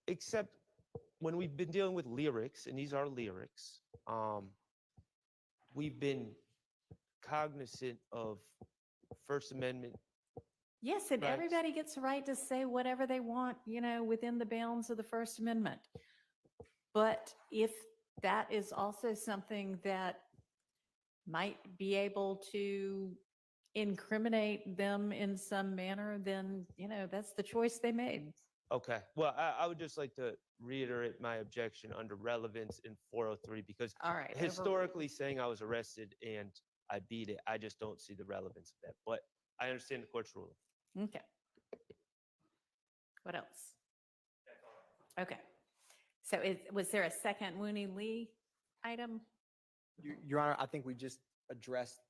Except when we've been dealing with lyrics, and these are lyrics, we've been cognizant of First Amendment.
Yes, and
Right.
everybody gets a right to say whatever they want, within the bounds of the First Amendment. But if that is also something that might be able to incriminate them in some manner, then, that's the choice they made.
Okay. Well, I would just like to reiterate my objection under relevance in 403 because
All right.
historically saying I was arrested and I beat it, I just don't see the relevance of that. But I understand the court's ruling.
Okay. What else? Okay. So was there a second Wooney Lee item?
Your Honor, I think we just addressed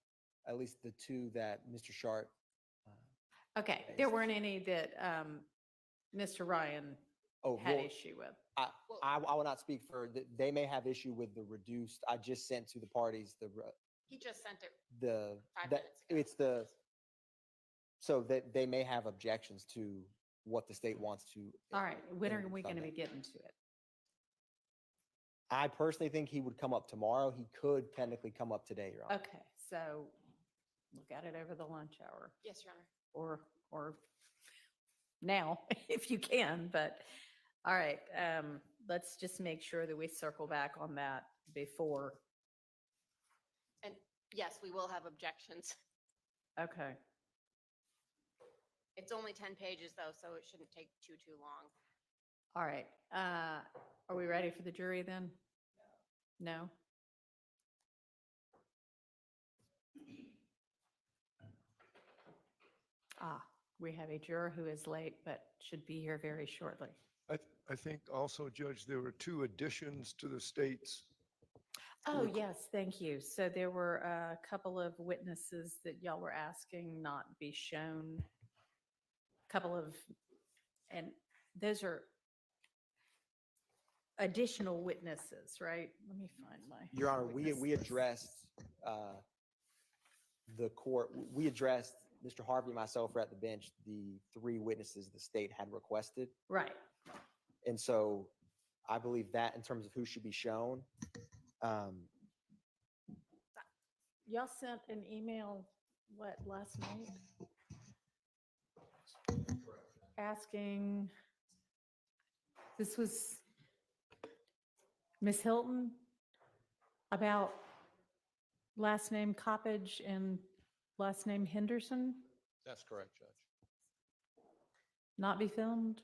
at least the two that Mr. Sharp.
Okay, there weren't any that Mr. Ryan
Oh,
had
well,
issue with.
I will not speak for, they may have issue with the reduced, I just sent to the parties
He just sent it.
the,
5
that,
minutes ago.
it's so that they may have objections to what the state wants to.
All right, when are we
on
going to
that.
be getting to it?
I personally think he would come up tomorrow. He could technically come up today, Your Honor.
Okay, so look at it over the lunch hour. Yes, Your Honor. Or now, if you can, but, all right, let's just make sure that we circle back on that before.
And yes, we will have objections.
Okay,
It's only 10 pages though, so it shouldn't take too long.
all right. Are we ready for the jury then? No? We have a juror who is late, but should be here very shortly.
I think also, Judge, there were two additions to the state's.
Oh, yes, thank you. So there were a couple of witnesses that y'all were asking not be shown. And those are additional witnesses, right? Let me find my.
Your Honor, we
witness list.
addressed, the court, we addressed, Mr. Harvey and myself were at the bench, the three witnesses the state had requested.
Right.
And so I believe that in terms of who should be shown,
Y'all sent an email, last night? Asking, this was Ms. Hilton about last name Coppage and last name Henderson
That's correct, Judge.
not be filmed?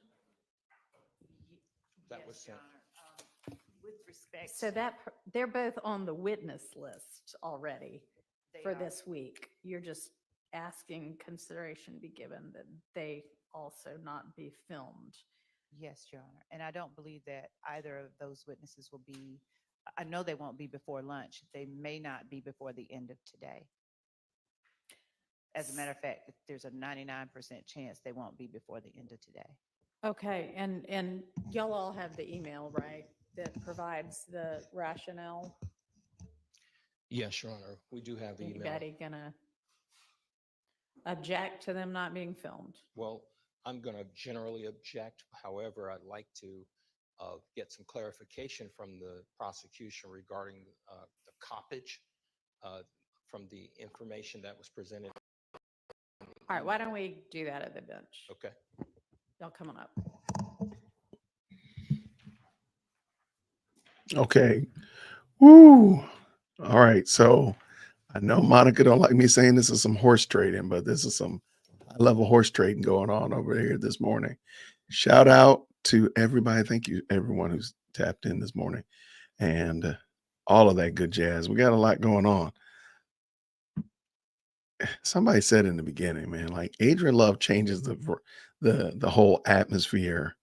That
Yes,
was
Your
sent.
Honor. With respect.
So they're both on the witness list already
they
for
are-
this week. You're just asking consideration be given that they also not be filmed.
Yes, Your Honor. And I don't believe that either of those witnesses will be, I know they won't be before lunch. They may not be before the end of today. As a matter of fact, there's a 99% chance they won't be before the end of today.
Okay, and y'all all have the email, right, that provides the rationale?
Yes, Your Honor, we do have the email.
Anybody gonna object to them not being filmed?
Well, I'm going to generally object. However, I'd like to get some clarification from the prosecution regarding the coppage from the information that was presented.
All right, why don't we do that at the bench?
Okay.
Y'all come on up.
Okay. Woo. All right. So I know Monica don't like me saying this is some horse trading, but this is some high level horse trading going on over here this morning. Shout out to everybody. Thank you, everyone who's tapped in this morning and all of that good jazz. We got a lot going on. Somebody said in the beginning, man, like Adrian Love changes the whole atmosphere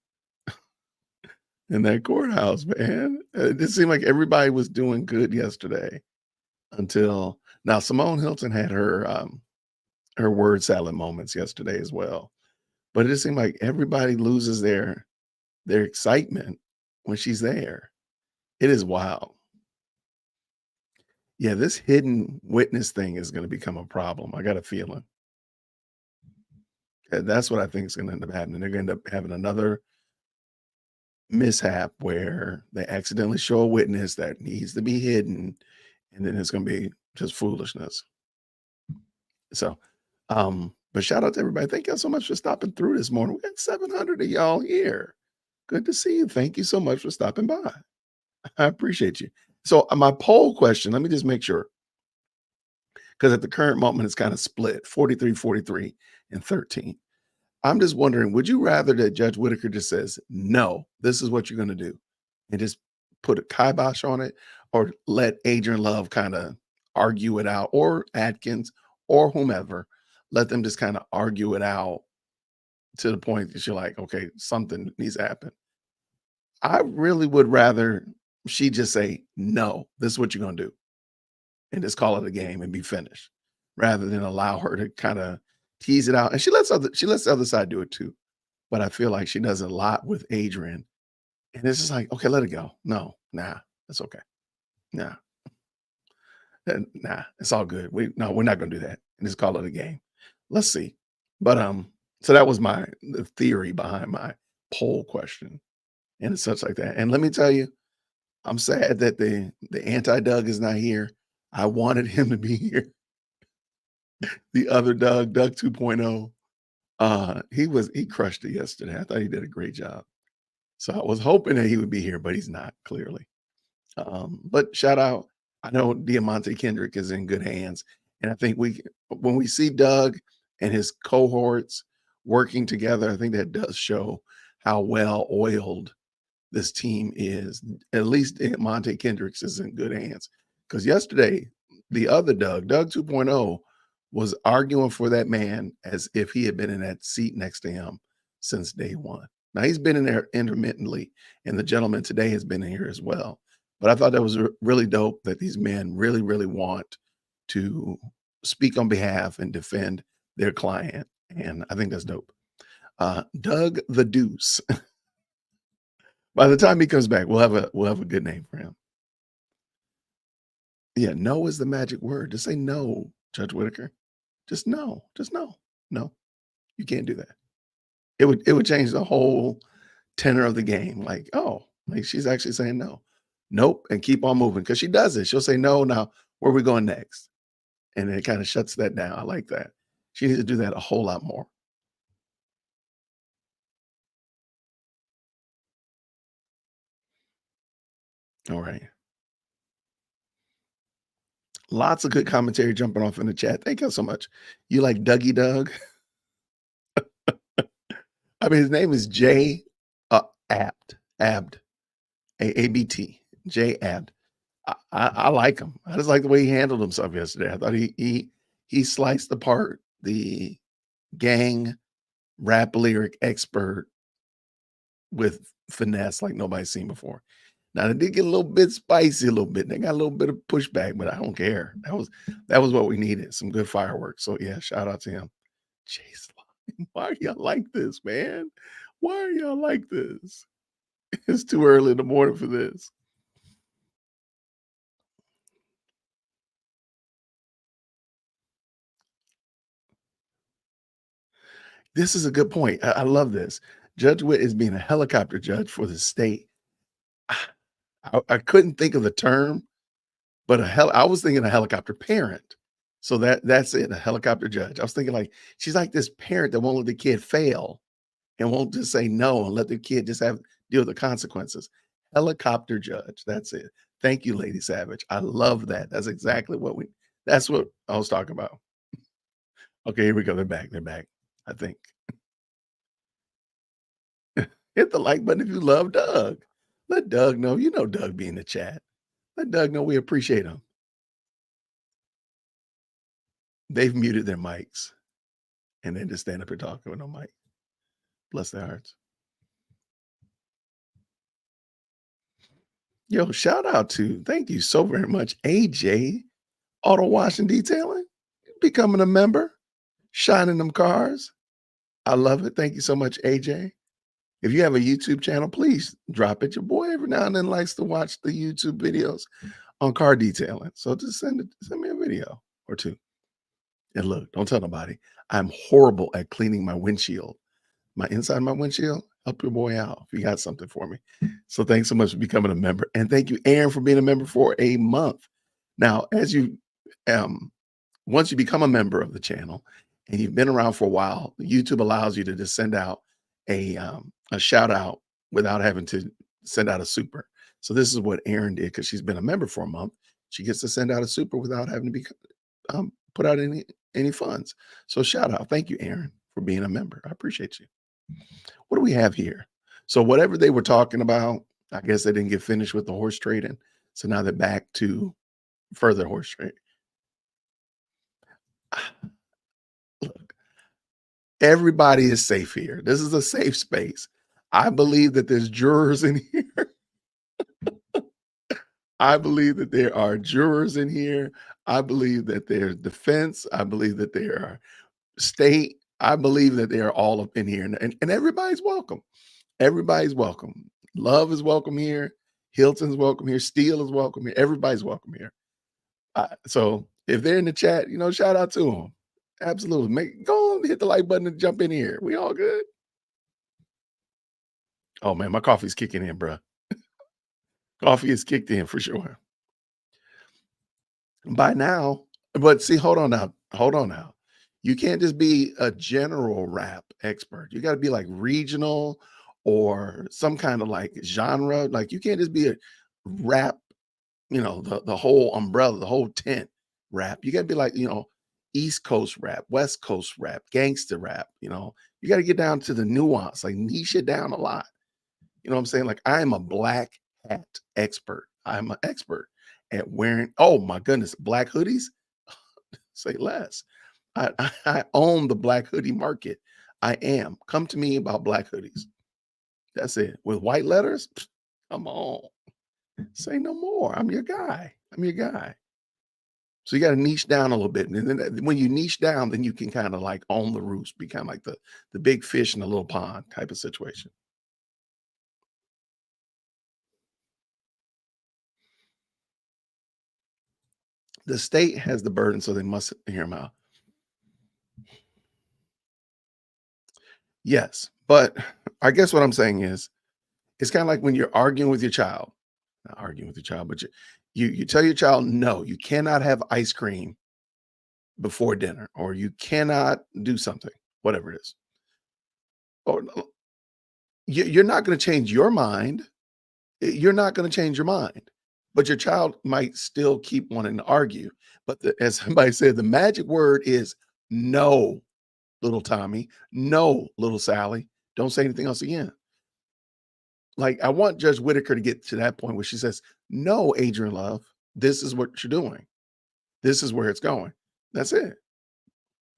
in that courthouse, man. It just seemed like everybody was doing good yesterday until now. Simone Hilton had her word salad moments yesterday as well, but it just seemed like everybody loses their excitement when she's there. It is wild. Yeah, this hidden witness thing is going to become a problem. I got a feeling. That's what I think is going to end up happening. They're going to end up having another mishap where they accidentally show a witness that needs to be hidden, and then it's going to be just foolishness. So, but shout out to everybody. Thank y'all so much for stopping through this morning. We got 700 of y'all here. Good to see you. Thank you so much for stopping by. I appreciate you. So, my poll question, let me just make sure, because at the current moment, it's kind of split 43, 43, and 13. I'm just wondering, would you rather that Judge Whitaker just says, no, this is what you're going to do, and just put a kibosh on it, or let Adrian Love kind of argue it out, or Atkins, or whomever, let them just kind of argue it out to the point that you're like, okay, something needs to happen. I really would rather she just say, no, this is what you're going to do, and just call it a game and be finished, rather than allow her to kind of tease it out. And she lets the other side do it too. But I feel like she does a lot with Adrian. And it's just like, okay, let it go. No, nah, that's okay. Nah, nah, it's all good. We're not gonna do that. And just call it a game. Let's see. But so that was the theory behind my poll question and such like that. And let me tell you, I'm sad that the anti-Doug is not here. I wanted him to be here. The other Doug 2.0. He crushed it yesterday. I thought he did a great job. So I was hoping that he would be here, but he's not, clearly. But shout out. I know Diamante Kendrick is in good hands. And I think when we see Doug and his cohorts working together, I think that does show how well oiled this team is. At least Monte Kendricks is in good hands. Because yesterday, the other Doug 2.0, was arguing for that man as if he had been in that seat next to him since day one. Now, he's been in there intermittently, and the gentleman today has been in here as well. But I thought that was really dope that these men really, really want to speak on behalf and defend their client. And I think that's dope. Doug the Deuce. By the time he comes back, we'll have a good name for him. Yeah, no is the magic word. Just say no, Judge Whitaker. Just no. Just no. No, you can't do that. It would change the whole tenor of the game. Like, oh, like she's actually saying no. Nope, and keep on moving. Because she does it. She'll say no. Now, where are we going next? And it kind of shuts that down. I like that. She needs to do that a whole lot more. All right. Lots of good commentary jumping off in the chat. Thank you so much. You like Dougie Doug? I mean, his name is Jay Abd, ABT, Jay Abd. I like him. I just like the way he handled himself yesterday. I thought he sliced apart the gang rap lyric expert with finesse like nobody's seen before. Now they did get a little bit spicy a little bit. They got a little bit of pushback, but I don't care. That was what we needed. Some good fireworks. So yeah, shout out to him. Chase Line. Why are y'all like this, man? Why are y'all like this? It's too early in the morning for this. This is a good point. I love this. Judge Witt is being a helicopter judge for the state. I couldn't think of the term, but I was thinking a helicopter parent. So that's it, a helicopter judge. I was thinking like she's like this parent that won't let the kid fail and won't just say no and let the kid just deal with the consequences. Helicopter judge. That's it. Thank you, Lady Savage. I love that. That's what I was talking about. Okay, here we go. They're back. They're back, I think. Hit the like button if you love Doug. Let Doug know. You know Doug be in the chat. Let Doug know we appreciate him. They've muted their mics and then just stand up here talking with no mic. Bless their hearts. Yo, shout out to, thank you so very much, AJ Auto Wash and Detailing, becoming a member, shining them cars. I love it. Thank you so much, AJ. If you have a YouTube channel, please drop it. Your boy every now and then likes to watch the YouTube videos on car detailing. So just send me a video or two. And look, don't tell nobody. I'm horrible at cleaning my windshield. My inside of my windshield, help your boy out if you got something for me. So thanks so much for becoming a member. And thank you, Aaron, for being a member for a month. Now, as you once you become a member of the channel and you've been around for a while, YouTube allows you to just send out a shout out without having to send out a super. So this is what Erin did because she's been a member for a month. She gets to send out a super without having to be put out any funds. So shout out, thank you, Erin, for being a member. I appreciate you. What do we have here? So whatever they were talking about, I guess they didn't get finished with the horse trading. So now they're back to further horse trading. Look, everybody is safe here. This is a safe space. I believe that there's jurors in here. I believe that there are jurors in here. I believe that there's defense. I believe that there are state. I believe that they are all up in here. And everybody's welcome. Everybody's welcome. Love is welcome here. Hilton's welcome here. Steele is welcome here. Everybody's welcome here. So if they're in the chat, shout out to them. Absolutely. Go on, hit the like button and jump in here. We all good? Oh man, my coffee's kicking in, bro. Coffee is kicked in for sure. By now, but see, hold on now. Hold on now. You can't just be a general rap expert. You got to be like regional or some kind of like genre. Like you can't just be a rap, the whole umbrella, the whole tent rap. You got to be like, East Coast rap, West Coast rap, gangster rap. You got to get down to the nuance, like niche it down a lot. You know what I'm saying? Like I am a black hat expert. I'm an expert at wearing, oh my goodness, black hoodies. Say less. I own the black hoodie market. I am. Come to me about black hoodies. That's it. With white letters, come on. Say no more. I'm your guy. I'm your guy. So you got to niche down a little bit. And then when you niche down, then you can kind of like own the roost, become like the big fish in a little pond type of situation. The state has the burden, so they must hear them out. Yes, but I guess what I'm saying is, it's kind of like when you're arguing with your child, not arguing with your child, but you tell your child, no, you cannot have ice cream before dinner, or you cannot do something, whatever it is. Or you're not going to change your mind. You're not going to change your mind, but your child might still keep wanting to argue. But as somebody said, the magic word is no, little Tommy. No, little Sally. Don't say anything else again. Like, I want Judge Whitaker to get to that point where she says, no, Adrian Love, this is what you're doing. This is where it's going. That's it.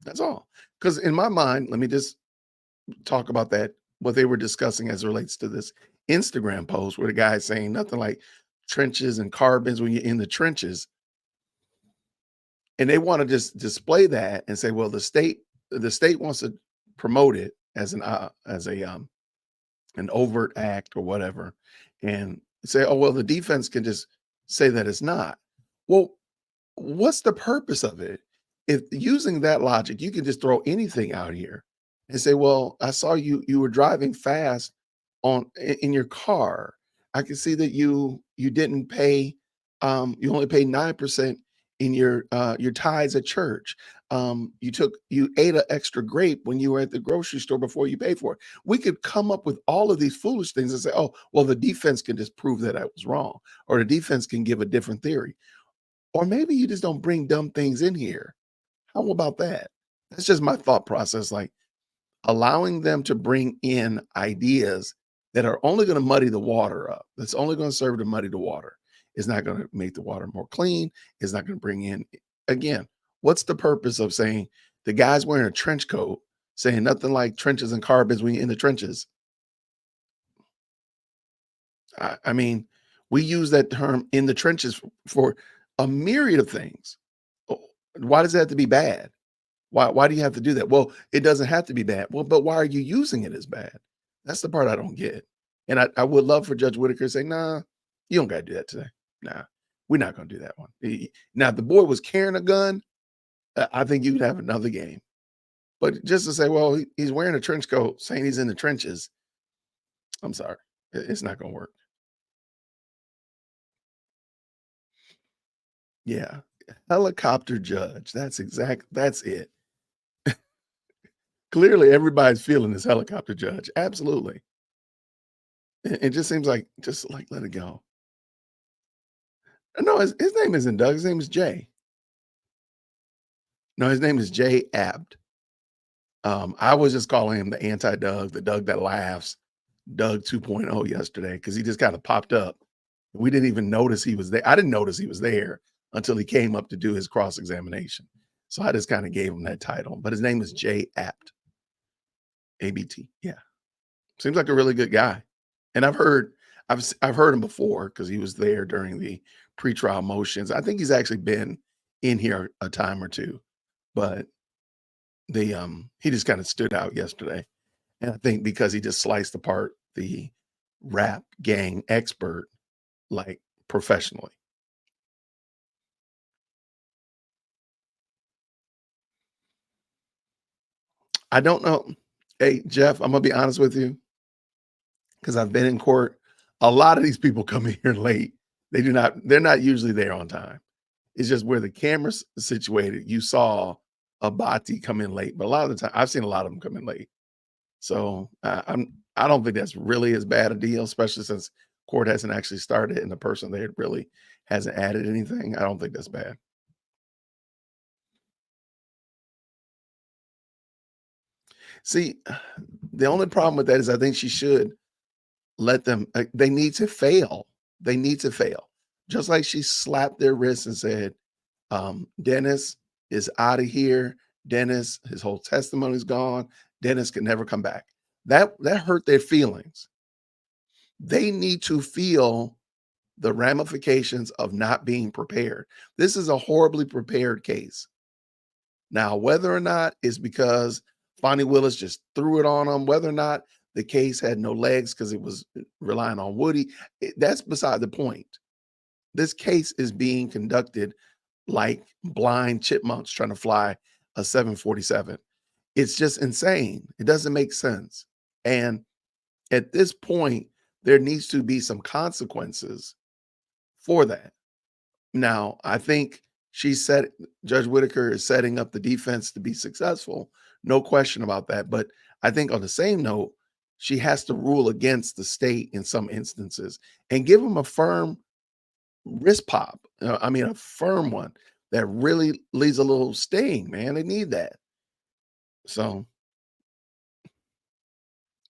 That's all. Because in my mind, let me just talk about that, what they were discussing as it relates to this Instagram post where the guy is saying nothing like trenches and carbons when you're in the trenches. And they want to just display that and say, well, the state wants to promote it as an overt act or whatever, and say, oh, well, the defense can just say that it's not. Well, what's the purpose of it? If using that logic, you can just throw anything out here and say, well, I saw you were driving fast in your car. I can see that you didn't pay, you only paid 9% in your tithes at church. You ate an extra grape when you were at the grocery store before you paid for it. We could come up with all of these foolish things and say, oh, well, the defense can just prove that I was wrong, or the defense can give a different theory. Or maybe you just don't bring dumb things in here. How about that? That's just my thought process. Like allowing them to bring in ideas that are only going to muddy the water up. That's only going to serve to muddy the water. It's not going to make the water more clean. It's not going to bring in, again, what's the purpose of saying the guy's wearing a trench coat, saying nothing like trenches and carbons when you're in the trenches? I mean, we use that term in the trenches for a myriad of things. Why does it have to be bad? Why do you have to do that? Well, it doesn't have to be bad. Well, but why are you using it as bad? That's the part I don't get. And I would love for Judge Whitaker to say, nah, you don't got to do that today. Nah, we're not going to do that one. Now, if the boy was carrying a gun, I think you could have another game. But just to say, well, he's wearing a trench coat saying he's in the trenches, I'm sorry. It's not going to work. Yeah. Helicopter judge. That's it. Clearly, everybody's feeling this helicopter judge. Absolutely. It just seems like, just like, let it go. No, his name isn't Doug. His name is Jay. No, his name is Jay Abd. I was just calling him the anti-Doug, the Doug that laughs, Doug 2.0 yesterday, because he just kind of popped up. We didn't even notice he was there. I didn't notice he was there until he came up to do his cross-examination. So I just kind of gave him that title. But his name is Jay Abt. ABT. Yeah. Seems like a really good guy. And I've heard him before because he was there during the pretrial motions. I think he's actually been in here a time or two, but he just kind of stood out yesterday. And I think because he just sliced apart the rap gang expert like professionally. I don't know. Hey, Jeff, I'm gonna be honest with you, because I've been in court. A lot of these people come in here late. They're not usually there on time. It's just where the camera's situated. You saw a Bati come in late, but a lot of the time I've seen a lot of them come in late. So I don't think that's really as bad a deal, especially since court hasn't actually started and the person there really hasn't added anything. I don't think that's bad. See, the only problem with that is I think she should let them, they need to fail. They need to fail. Just like she slapped their wrists and said, Dennis is out of here. Dennis, his whole testimony is gone. Dennis can never come back. That hurt their feelings. They need to feel the ramifications of not being prepared. This is a horribly prepared case. Now, whether or not it's because Fonnie Willis just threw it on them, whether or not the case had no legs because it was relying on Woody, that's beside the point. This case is being conducted like blind chipmunks trying to fly a 747. It's just insane. It doesn't make sense. And at this point, there needs to be some consequences for that. Now, I think Judge Whitaker is setting up the defense to be successful. No question about that. But I think on the same note, she has to rule against the state in some instances and give them a firm wrist pop. A firm one that really leaves a little sting, man. They need that. So,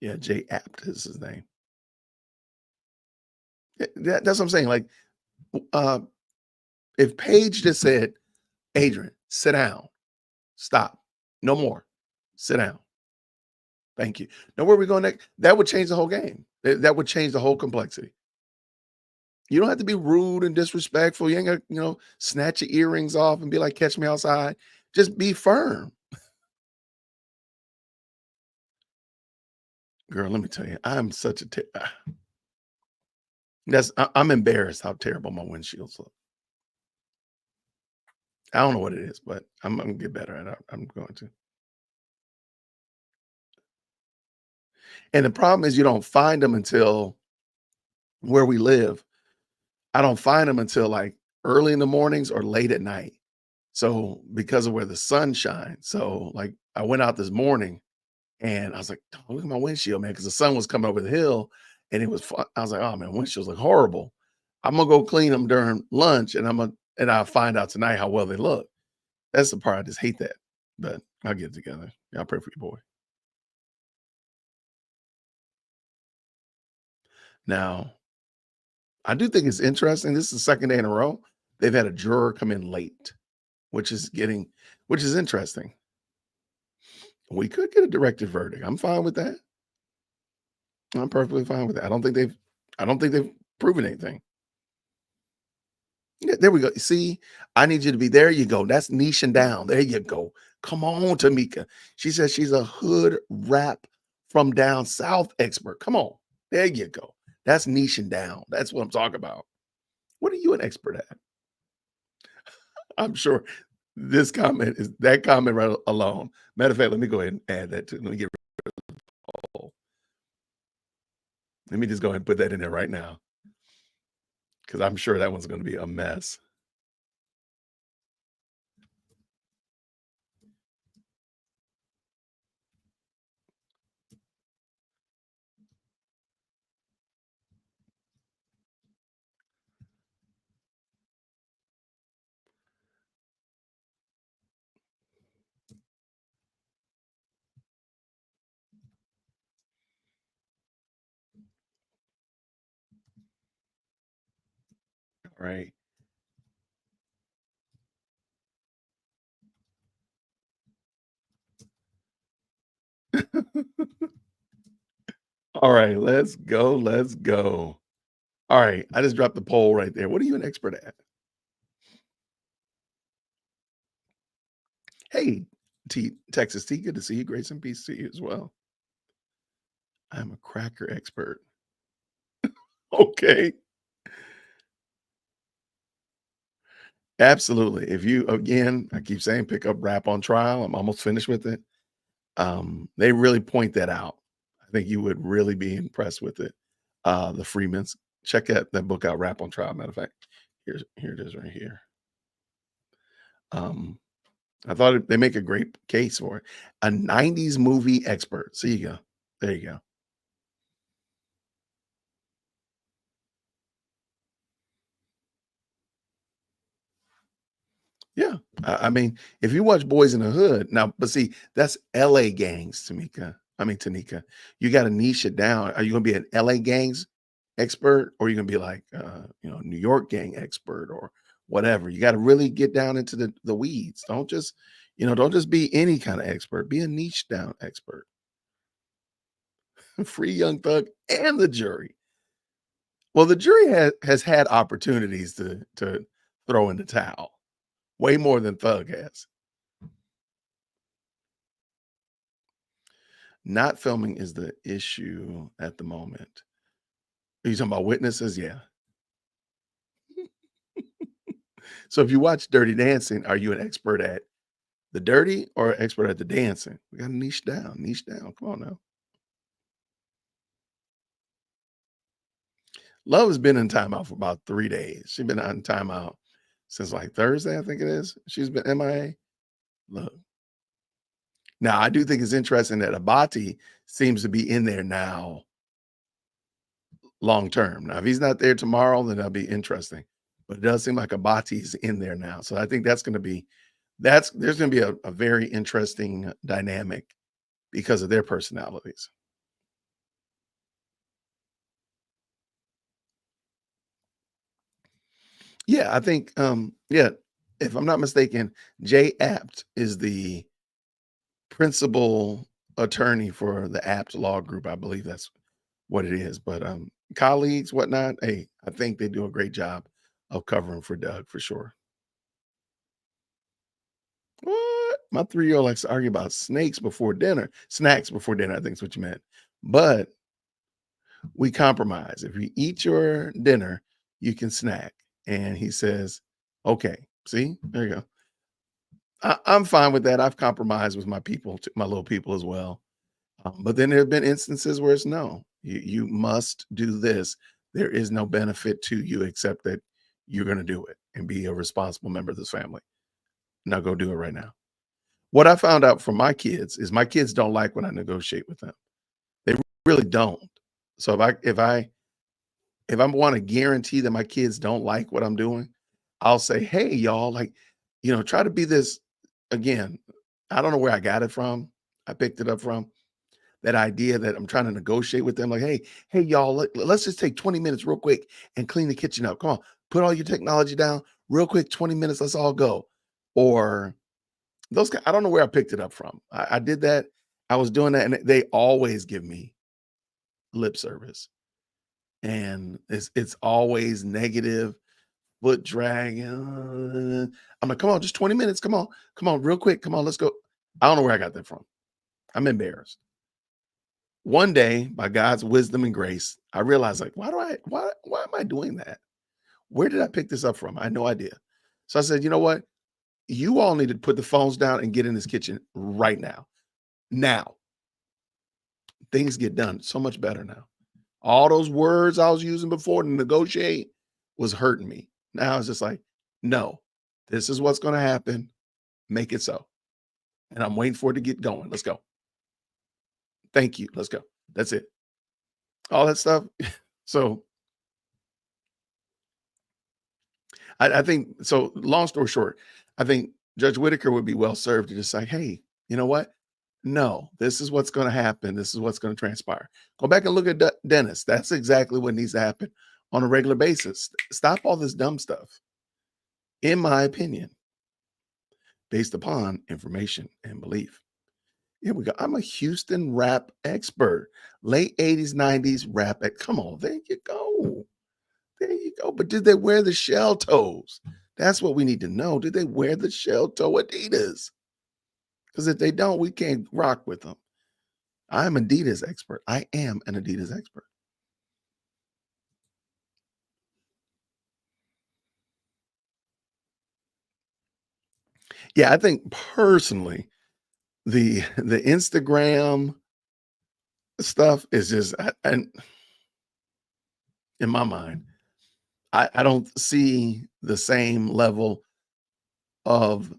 yeah, Jay Apt is his name. That's what I'm saying. Like, if Paige just said, Adrian, sit down, stop, no more, sit down. Thank you. Now, where are we going next? That would change the whole game. That would change the whole complexity. You don't have to be rude and disrespectful. You ain't gonna, snatch your earrings off and be like, catch me outside. Just be firm. Girl, let me tell you, I'm such a I'm embarrassed how terrible my windshields look. I don't know what it is, but I'm gonna get better at it. I'm going to. And the problem is you don't find them until where we live. I don't find them until like early in the mornings or late at night. So because of where the sun shines. So like I went out this morning and I was like, oh, look at my windshield, man, because the sun was coming over the hill and it was fun. I was like, oh man, windshields look horrible. I'm gonna go clean them during lunch and I'll find out tonight how well they look. That's the part I just hate that. But I'll get it together. Y'all pray for your boy. Now, I do think it's interesting. This is the second day in a row they've had a juror come in late, which is interesting. We could get a directed verdict. I'm fine with that. I'm perfectly fine with that. I don't think they've proven anything. Yeah, there we go. See, I need you to be there. You go. That's niching down. There you go. Come on, Tamika. She says she's a hood rap from down south expert. Come on. There you go. That's niching down. That's what I'm talking about. What are you an expert at? I'm sure this comment is that comment right alone. Matter of fact, let me go ahead and add that too. Let me get rid of the poll. Let me just go ahead and put that in there right now, because I'm sure that one's going to be a mess. All right. All right, let's go. Let's go. All right, I just dropped the poll right there. What are you an expert at? Hey, Texas T, good to see you. Grace and peace to you as well. I'm a cracker expert. Okay, absolutely. If you, again, I keep saying pick up Rap on Trial. I'm almost finished with it. They really point that out. I think you would really be impressed with it. The Freemans. Check that book out, Rap on Trial. Matter of fact, here it is right here. I thought they make a great case for it. A 90s movie expert. So you go. There you go. Yeah. I mean, if you watch Boys in the Hood, now, but see, that's LA gangs, Tanika. You got to niche it down. Are you going to be an LA gangs expert, or are you going to be like, New York gang expert or whatever? You got to really get down into the weeds. Don't just be any kind of expert. Be a niche down expert. Free Young Thug and the jury. Well, the jury has had opportunities to throw in the towel, way more than Thug has. Not filming is the issue at the moment. Are you talking about witnesses? Yeah. So if you watch Dirty Dancing, are you an expert at the dirty or expert at the dancing? We got to niche down, niche down. Come on now. Love has been in timeout for about 3 days. She's been on timeout since like Thursday, I think it is. She's been MIA. Look. Now, I do think it's interesting that Abati seems to be in there now long term. Now, if he's not there tomorrow, then that'll be interesting. But it does seem like Abati's in there now. So I think there's going to be a very interesting dynamic because of their personalities. Yeah, I think if I'm not mistaken, Jay Apt is the principal attorney for the Apt Law Group. I believe that's what it is. But colleagues, whatnot, hey, I think they do a great job of covering for Doug for sure. What? My 3-year-old likes to argue about snacks before dinner, I think is what you meant. But we compromise. If you eat your dinner, you can snack. And he says, okay, see, there you go. I'm fine with that. I've compromised with my people, my little people as well. But then there have been instances where it's no, you must do this. There is no benefit to you except that you're going to do it and be a responsible member of this family. Now go do it right now. What I found out from my kids is my kids don't like when I negotiate with them. They really don't. So if I want to guarantee that my kids don't like what I'm doing, I'll say, hey, y'all, try to be this again. I don't know where I got it from. I picked it up from that idea that I'm trying to negotiate with them. Like, hey, y'all, let's just take 20 minutes real quick and clean the kitchen up. Come on, put all your technology down real quick, 20 minutes, let's all go. Or those guys, I don't know where I picked it up from. I did that. I was doing that, and they always give me lip service. And it's always negative, foot drag. I'm like, come on, just 20 minutes. Come on, real quick. Come on, let's go. I don't know where I got that from. I'm embarrassed. One day, by God's wisdom and grace, I realized, like, why am I doing that? Where did I pick this up from? I had no idea. So I said, you know what? You all need to put the phones down and get in this kitchen right now. Now, things get done so much better now. All those words I was using before to negotiate was hurting me. Now it's just like, no, this is what's going to happen. Make it so. And I'm waiting for it to get going. Let's go. Thank you. Let's go. That's it. All that stuff. So I think, so long story short, I think Judge Whitaker would be well served to just say, hey, you know what? No, this is what's going to happen. This is what's going to transpire. Go back and look at Dennis. That's exactly what needs to happen on a regular basis. Stop all this dumb stuff, in my opinion, based upon information and belief. Here we go. I'm a Houston rap expert. Late 80s, 90s rap. Come on, there you go. There you go. But did they wear the shell toes? That's what we need to know. Did they wear the shell toe Adidas? Because if they don't, we can't rock with them. I'm Adidas expert. I am an Adidas expert. Yeah, I think personally, the Instagram stuff is just, and in my mind, I don't see the same level of,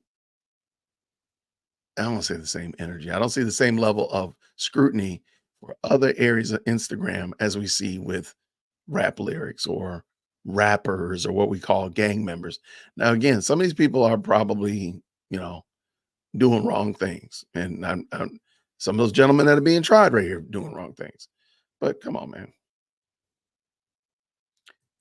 I don't want to say the same energy. I don't see the same level of scrutiny for other areas of Instagram as we see with rap lyrics or rappers or what we call gang members. Now, again, some of these people are probably, you know, doing wrong things. And some of those gentlemen that are being tried right here doing wrong things. But come on, man.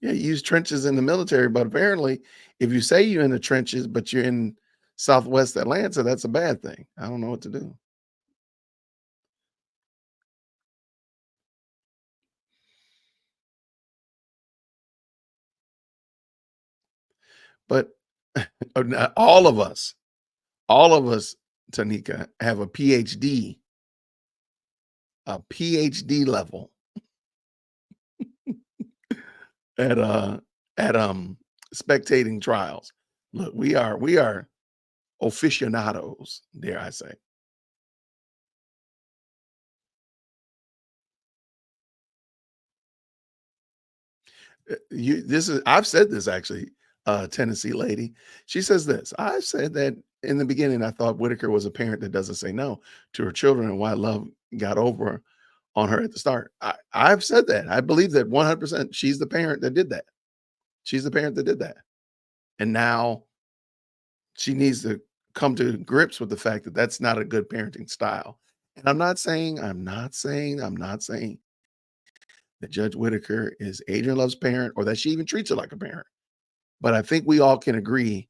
Yeah, you use trenches in the military, but apparently, if you say you're in the trenches, but you're in Southwest Atlanta, that's a bad thing. I don't know what to do. But all of us, Tanika, have a PhD level at at spectating trials. Look, we are aficionados, dare I say. I've said this actually, Tennessee lady. She says this. I said that in the beginning, I thought Whitaker was a parent that doesn't say no to her children and why love got over on her at the start. I've said that. I believe that 100%. She's the parent that did that. She's the parent that did that. And now she needs to come to grips with the fact that that's not a good parenting style. And I'm not saying that Judge Whitaker is Adrian Love's parent or that she even treats her like a parent. But I think we all can agree,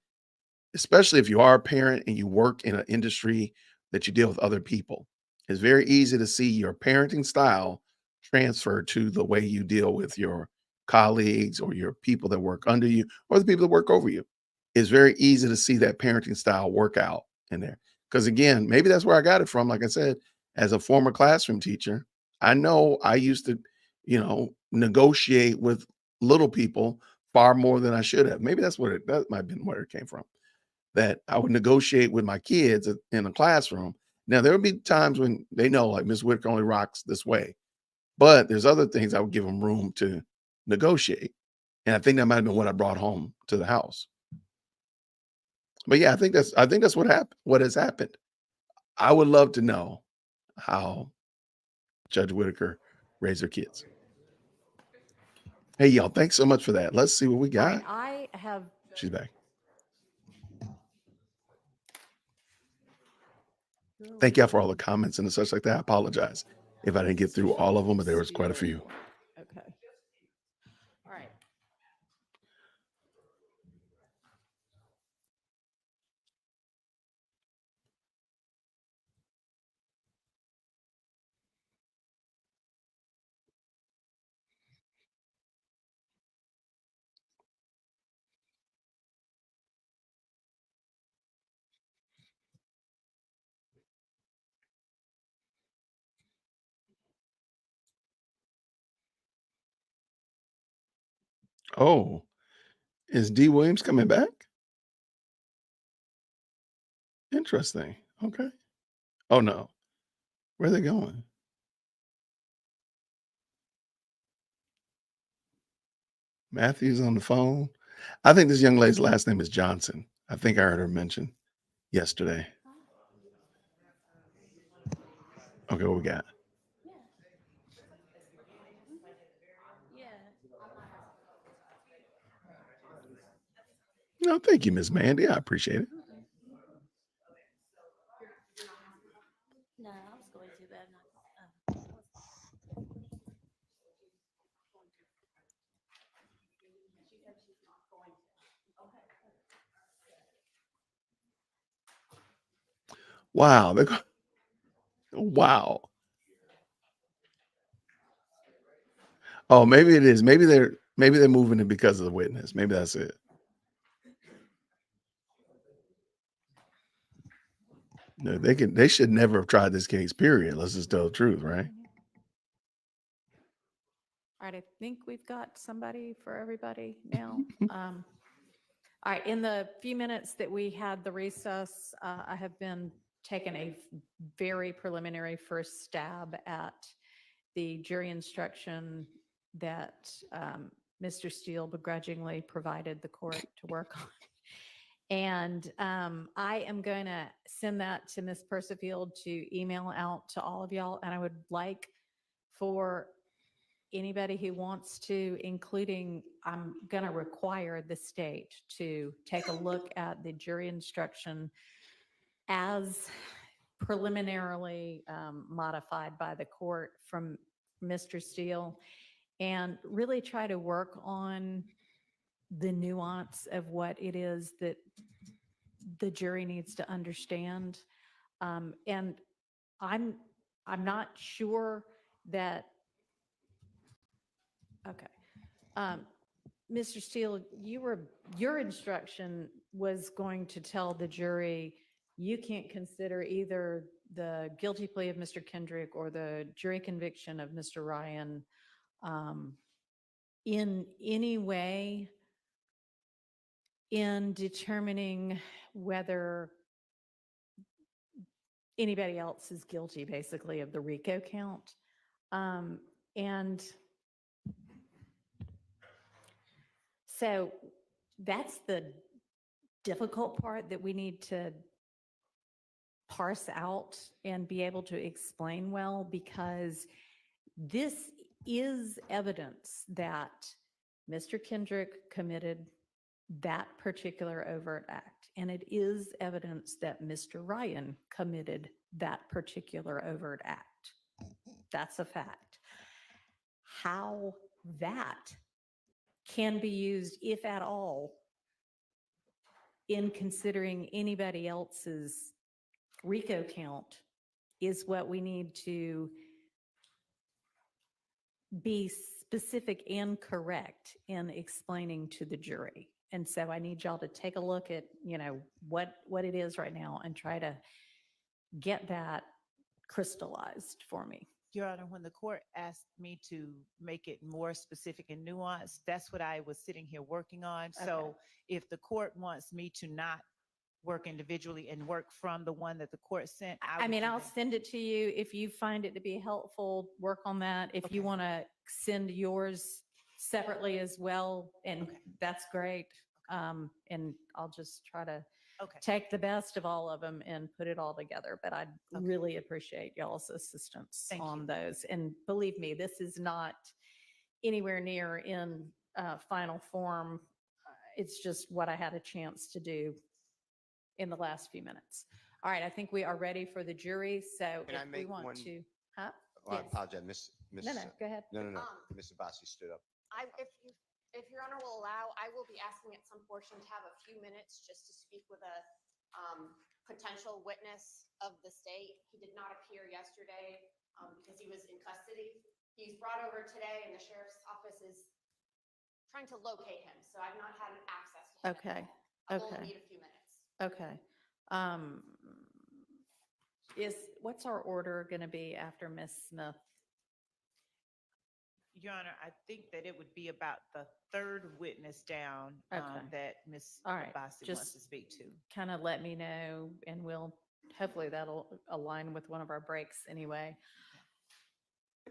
especially if you are a parent and you work in an industry that you deal with other people, it's very easy to see your parenting style transfer to the way you deal with your colleagues or your people that work under you or the people that work over you. It's very easy to see that parenting style work out in there. Because again, maybe that's where I got it from. Like I said, as a former classroom teacher, I know I used to, negotiate with little people far more than I should have. Maybe that might have been where it came from. That I would negotiate with my kids in the classroom. Now there would be times when they know like Miss Whitaker only rocks this way, but there's other things I would give them room to negotiate. And I think that might have been what I brought home to the house. But yeah, I think that's what has happened. I would love to know how Judge Whitaker raised her kids. Hey y'all, thanks so much for that. Let's see what we
All right,
got.
I have
She's back. Thank y'all for all the comments and such like that. I apologize if I didn't get through all of them, but there was quite a few.
Okay. All right.
Oh, is D Williams coming back? Interesting. Okay. Oh no. Where are they going? Matthew's on the phone. I think this young lady's last name is Johnson. I think I heard her mention yesterday. Okay, what we got? No, thank you, Miss Mandy. I appreciate it.
No, I was going to, but I'm not.
Wow. Wow. Oh, maybe it is. Maybe they're moving it because of the witness. Maybe that's it. No, they should never have tried this case, period. Let's just tell the truth, right?
All right, I think we've got somebody for everybody now. All right, in the few minutes that we had the recess, I have been taking a very preliminary first stab at the jury instruction that Mr. Steele begrudgingly provided the court to work on. And I am going to send that to Ms. Persifield to email out to all of y'all. And I would like for anybody who wants to, including, I'm going to require the state to take a look at the jury instruction as preliminarily modified by the court from Mr. Steele and really try to work on the nuance of what it is that the jury needs to understand. And I'm not sure that, okay. Mr. Steele, your instruction was going to tell the jury, you can't consider either the guilty plea of Mr. Kendrick or the jury conviction of Mr. Ryan in any way in determining whether anybody else is guilty, basically, of the RICO count. And so that's the difficult part that we need to parse out and be able to explain well, because this is evidence that Mr. Kendrick committed that particular overt act. And it is evidence that Mr. Ryan committed that particular overt act. That's a fact. How that can be used, if at all, in considering anybody else's RICO count is what we need to be specific and correct in explaining to the jury. And so I need y'all to take a look at, what it is right now and try to get that crystallized for me.
Your Honor, when the court asked me to make it more specific and nuanced, that's what I was sitting here working on. So if the court wants me to not work individually and work from the one that the court sent,
I mean, I'll send it to you. If you find it to be helpful, work on that. If you want to send yours separately as well, and that's great. And I'll just try to take the best of all of them and put it all together. But I'd really appreciate y'all's assistance on those. And believe me, this is not anywhere near in final form. It's just what I had a chance to do in the last few minutes. All right, I think we are ready for the jury. So
Can I
if we
make
want
one-
to, huh?
Oh, I
Yes.
apologize,
No, go ahead.
No, Mr. Bassi stood up.
If Your Honor will allow, I will be asking at some portion to have a few minutes just to speak with a potential witness of the state. He did not appear yesterday because he was in custody. He's brought over today, and the sheriff's office is trying to locate him. So I've not had access to him.
Okay.
I'll only need a few minutes.
Okay. What's our order going to be after Miss Smith?
Your Honor, I think that it would be about the third witness down that Ms.
All right,
Bassi wants to speak to.
Kind of let me know, and hopefully that'll align with one of our breaks anyway.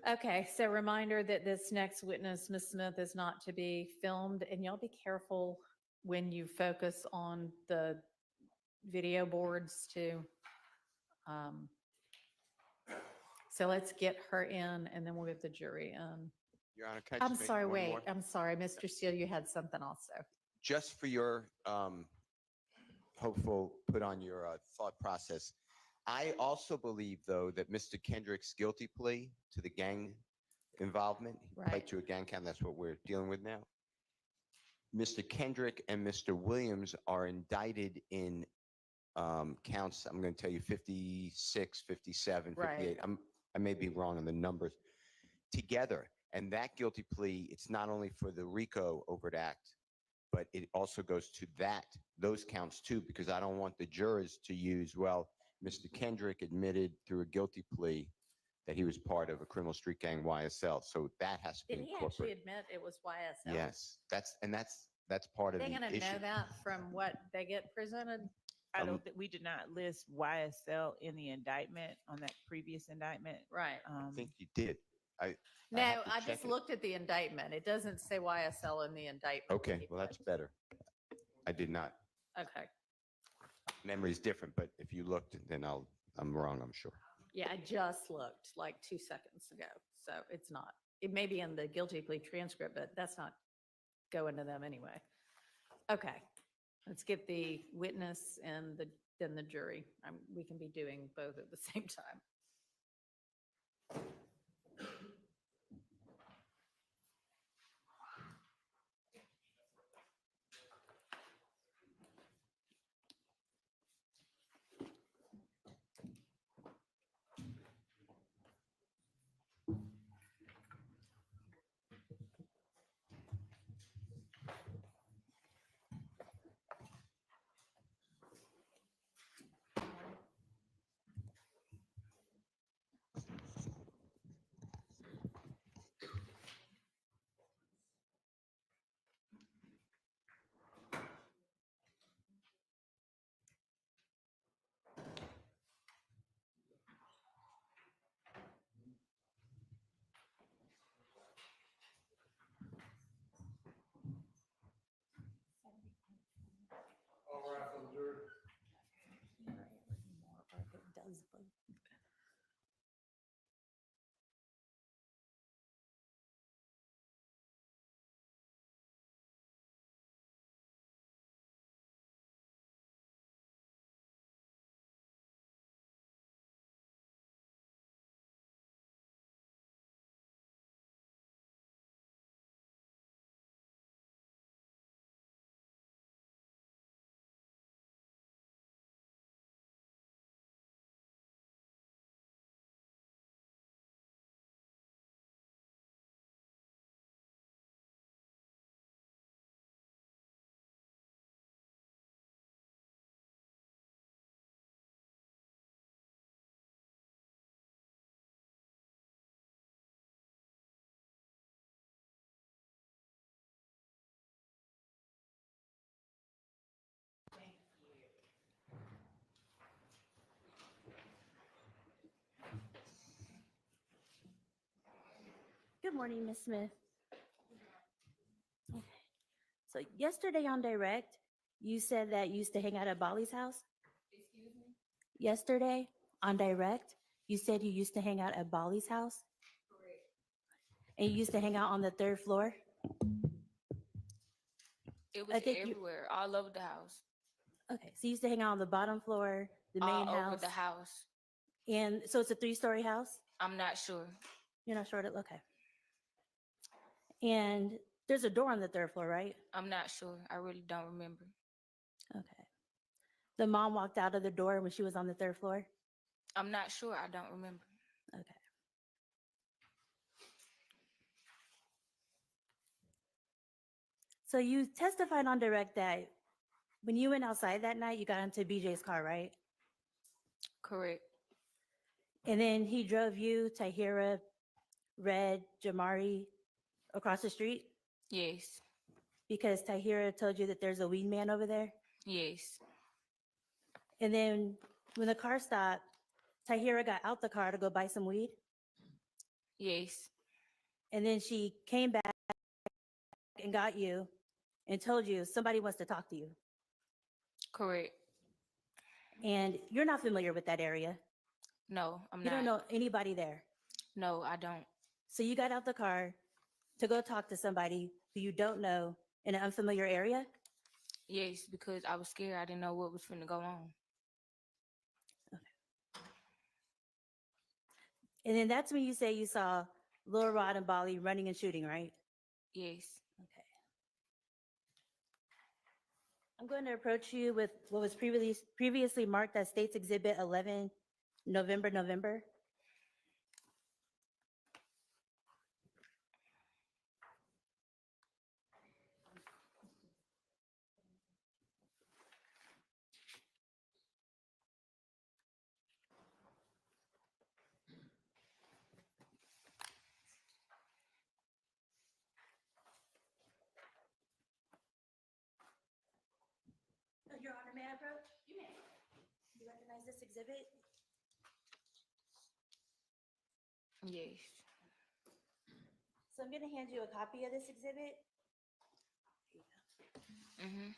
Okay, so reminder that this next witness, Ms. Smith, is not to be filmed, and y'all be careful when you focus on the video boards too. So let's get her in, and then we'll get the jury in.
Your Honor, can I
I'm
just make
sorry,
one
wait,
more?
I'm sorry, Mr. Steele, you had something also.
Just for your hopeful put on your thought process. I also believe, though, that Mr. Kendrick's guilty plea to the gang involvement, he
Right.
pled to a gang count, that's what we're dealing with now. Mr. Kendrick and Mr. Williams are indicted in counts, I'm going to tell you 56, 57, 58.
Right.
I may be wrong on the numbers together. And that guilty plea, it's not only for the RICO overt act, but it also goes to those counts too, because I don't want the jurors to use, well, Mr. Kendrick admitted through a guilty plea that he was part of a criminal street gang YSL. So that has to be
Did he actually
incorporated.
admit it was YSL?
Yes, that's part of
They're
the
gonna
issue.
know that from what they get presented?
I
Um,
don't think, we did not list YSL in the indictment, on that previous indictment.
Right.
I think you did. I
No,
have to
I
check
just
it.
looked at the indictment. It doesn't say YSL in the indictment. that
Okay,
he
well, that's
pled.
better. I did not.
Okay.
Memory is different, but if you looked, then I'm wrong, I'm sure.
Yeah, I just looked like 2 seconds ago. So it's not. It may be in the guilty plea transcript, but that's not going to them anyway. Okay. Let's get the witness and then the jury. We can be doing both at the same time.
Good morning, Ms. Smith. Okay. So yesterday on Direct, you said that you used to hang out at Bolly's house? Excuse me? Yesterday on Direct, you said you used to hang out at Bolly's house? Correct. And you used to hang out on the 3rd floor?
It was everywhere, all over the house.
Okay, so you used to hang out on the bottom floor, the main
All
house?
over the house.
And so it's a 3-story house?
I'm not sure.
You're not sure? Okay. And there's a door on the 3rd floor, right?
I'm not sure. I really don't remember.
Okay. The mom walked out of the door when she was on the 3rd floor?
I'm not sure. I don't remember.
Okay. So you testified on Direct that when you went outside that night, you got into BJ's car, right?
Correct.
And then he drove you, Tahira, Red, Jamari across the street
Yes.
because Tahira told you that there's a weed man over there?
Yes.
And then when the car stopped, Tahira got out the car to go buy some weed?
Yes.
And then she came back and got you and told you somebody wants to talk to you.
Correct.
And you're not familiar with that area.
No, I'm
You
not.
don't know anybody there.
No, I don't.
So you got out the car to go talk to somebody who you don't know in an unfamiliar area?
Yes, because I was scared. I didn't know what was finna go on.
And then that's when you say you saw Lil Rod and Bali running and shooting, right?
Yes.
Okay. I'm going to approach you with what was previously marked as State's Exhibit 11, November. Your Honor, may I approach? You may. Do you recognize this exhibit?
Yes.
So I'm going to hand you a copy of this exhibit,
Mm-hmm.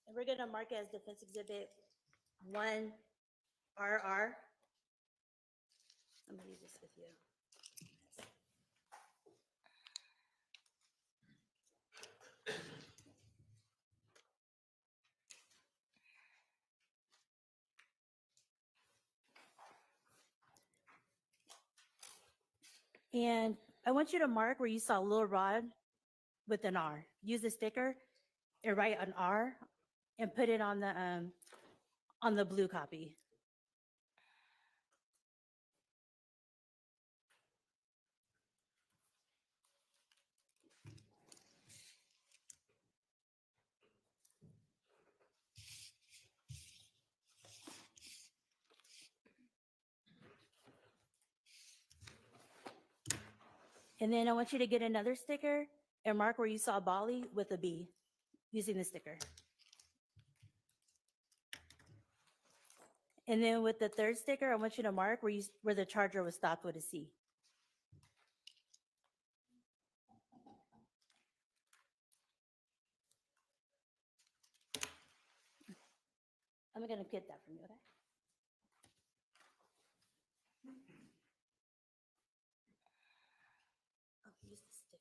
and we're going to mark it as Defense Exhibit 1RR. I'm going to use this with you. And I want you to mark where you saw Lil Rod with an R. Use the sticker and write an R and put it on the blue copy. And then I want you to get another sticker and mark where you saw Bali with a B using the sticker. And then with the third sticker, I want you to mark where the charger was stopped with a C. I'm gonna get that from you, okay? Oh, use the sticker.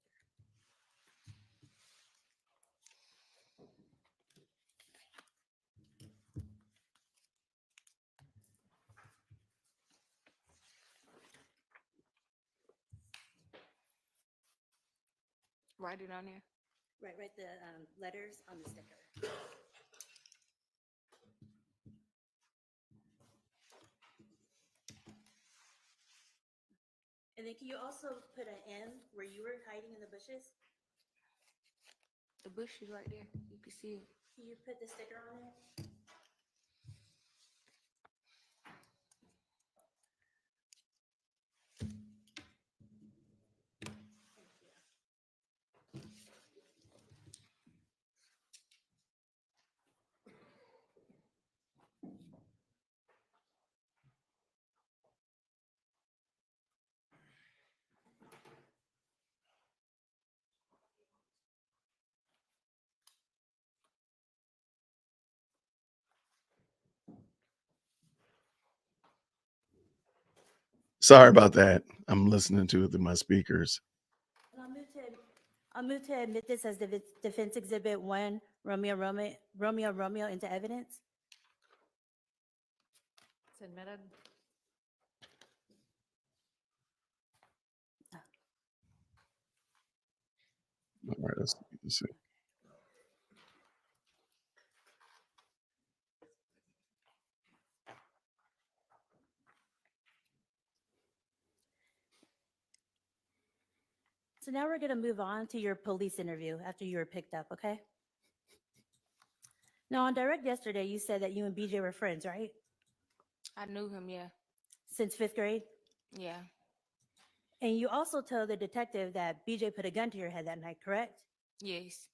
Write it on there.
Right, write the letters on the sticker. And then can you also put an M where you were hiding in the bushes?
The bush is right there. You can see it.
Can you put the sticker on it?
Sorry about that. I'm listening to it through my speakers.
And I'll move to admit this as Defense Exhibit 1, Romeo into evidence.
It's admitted.
All right, let's see.
So now we're gonna move on to your police interview after you were picked up, okay? Now on direct yesterday, you said that you and BJ were friends, right?
I knew him, yeah.
Since 5th grade?
Yeah.
And you also told the detective that BJ put a gun to your head that night, correct?
Yes.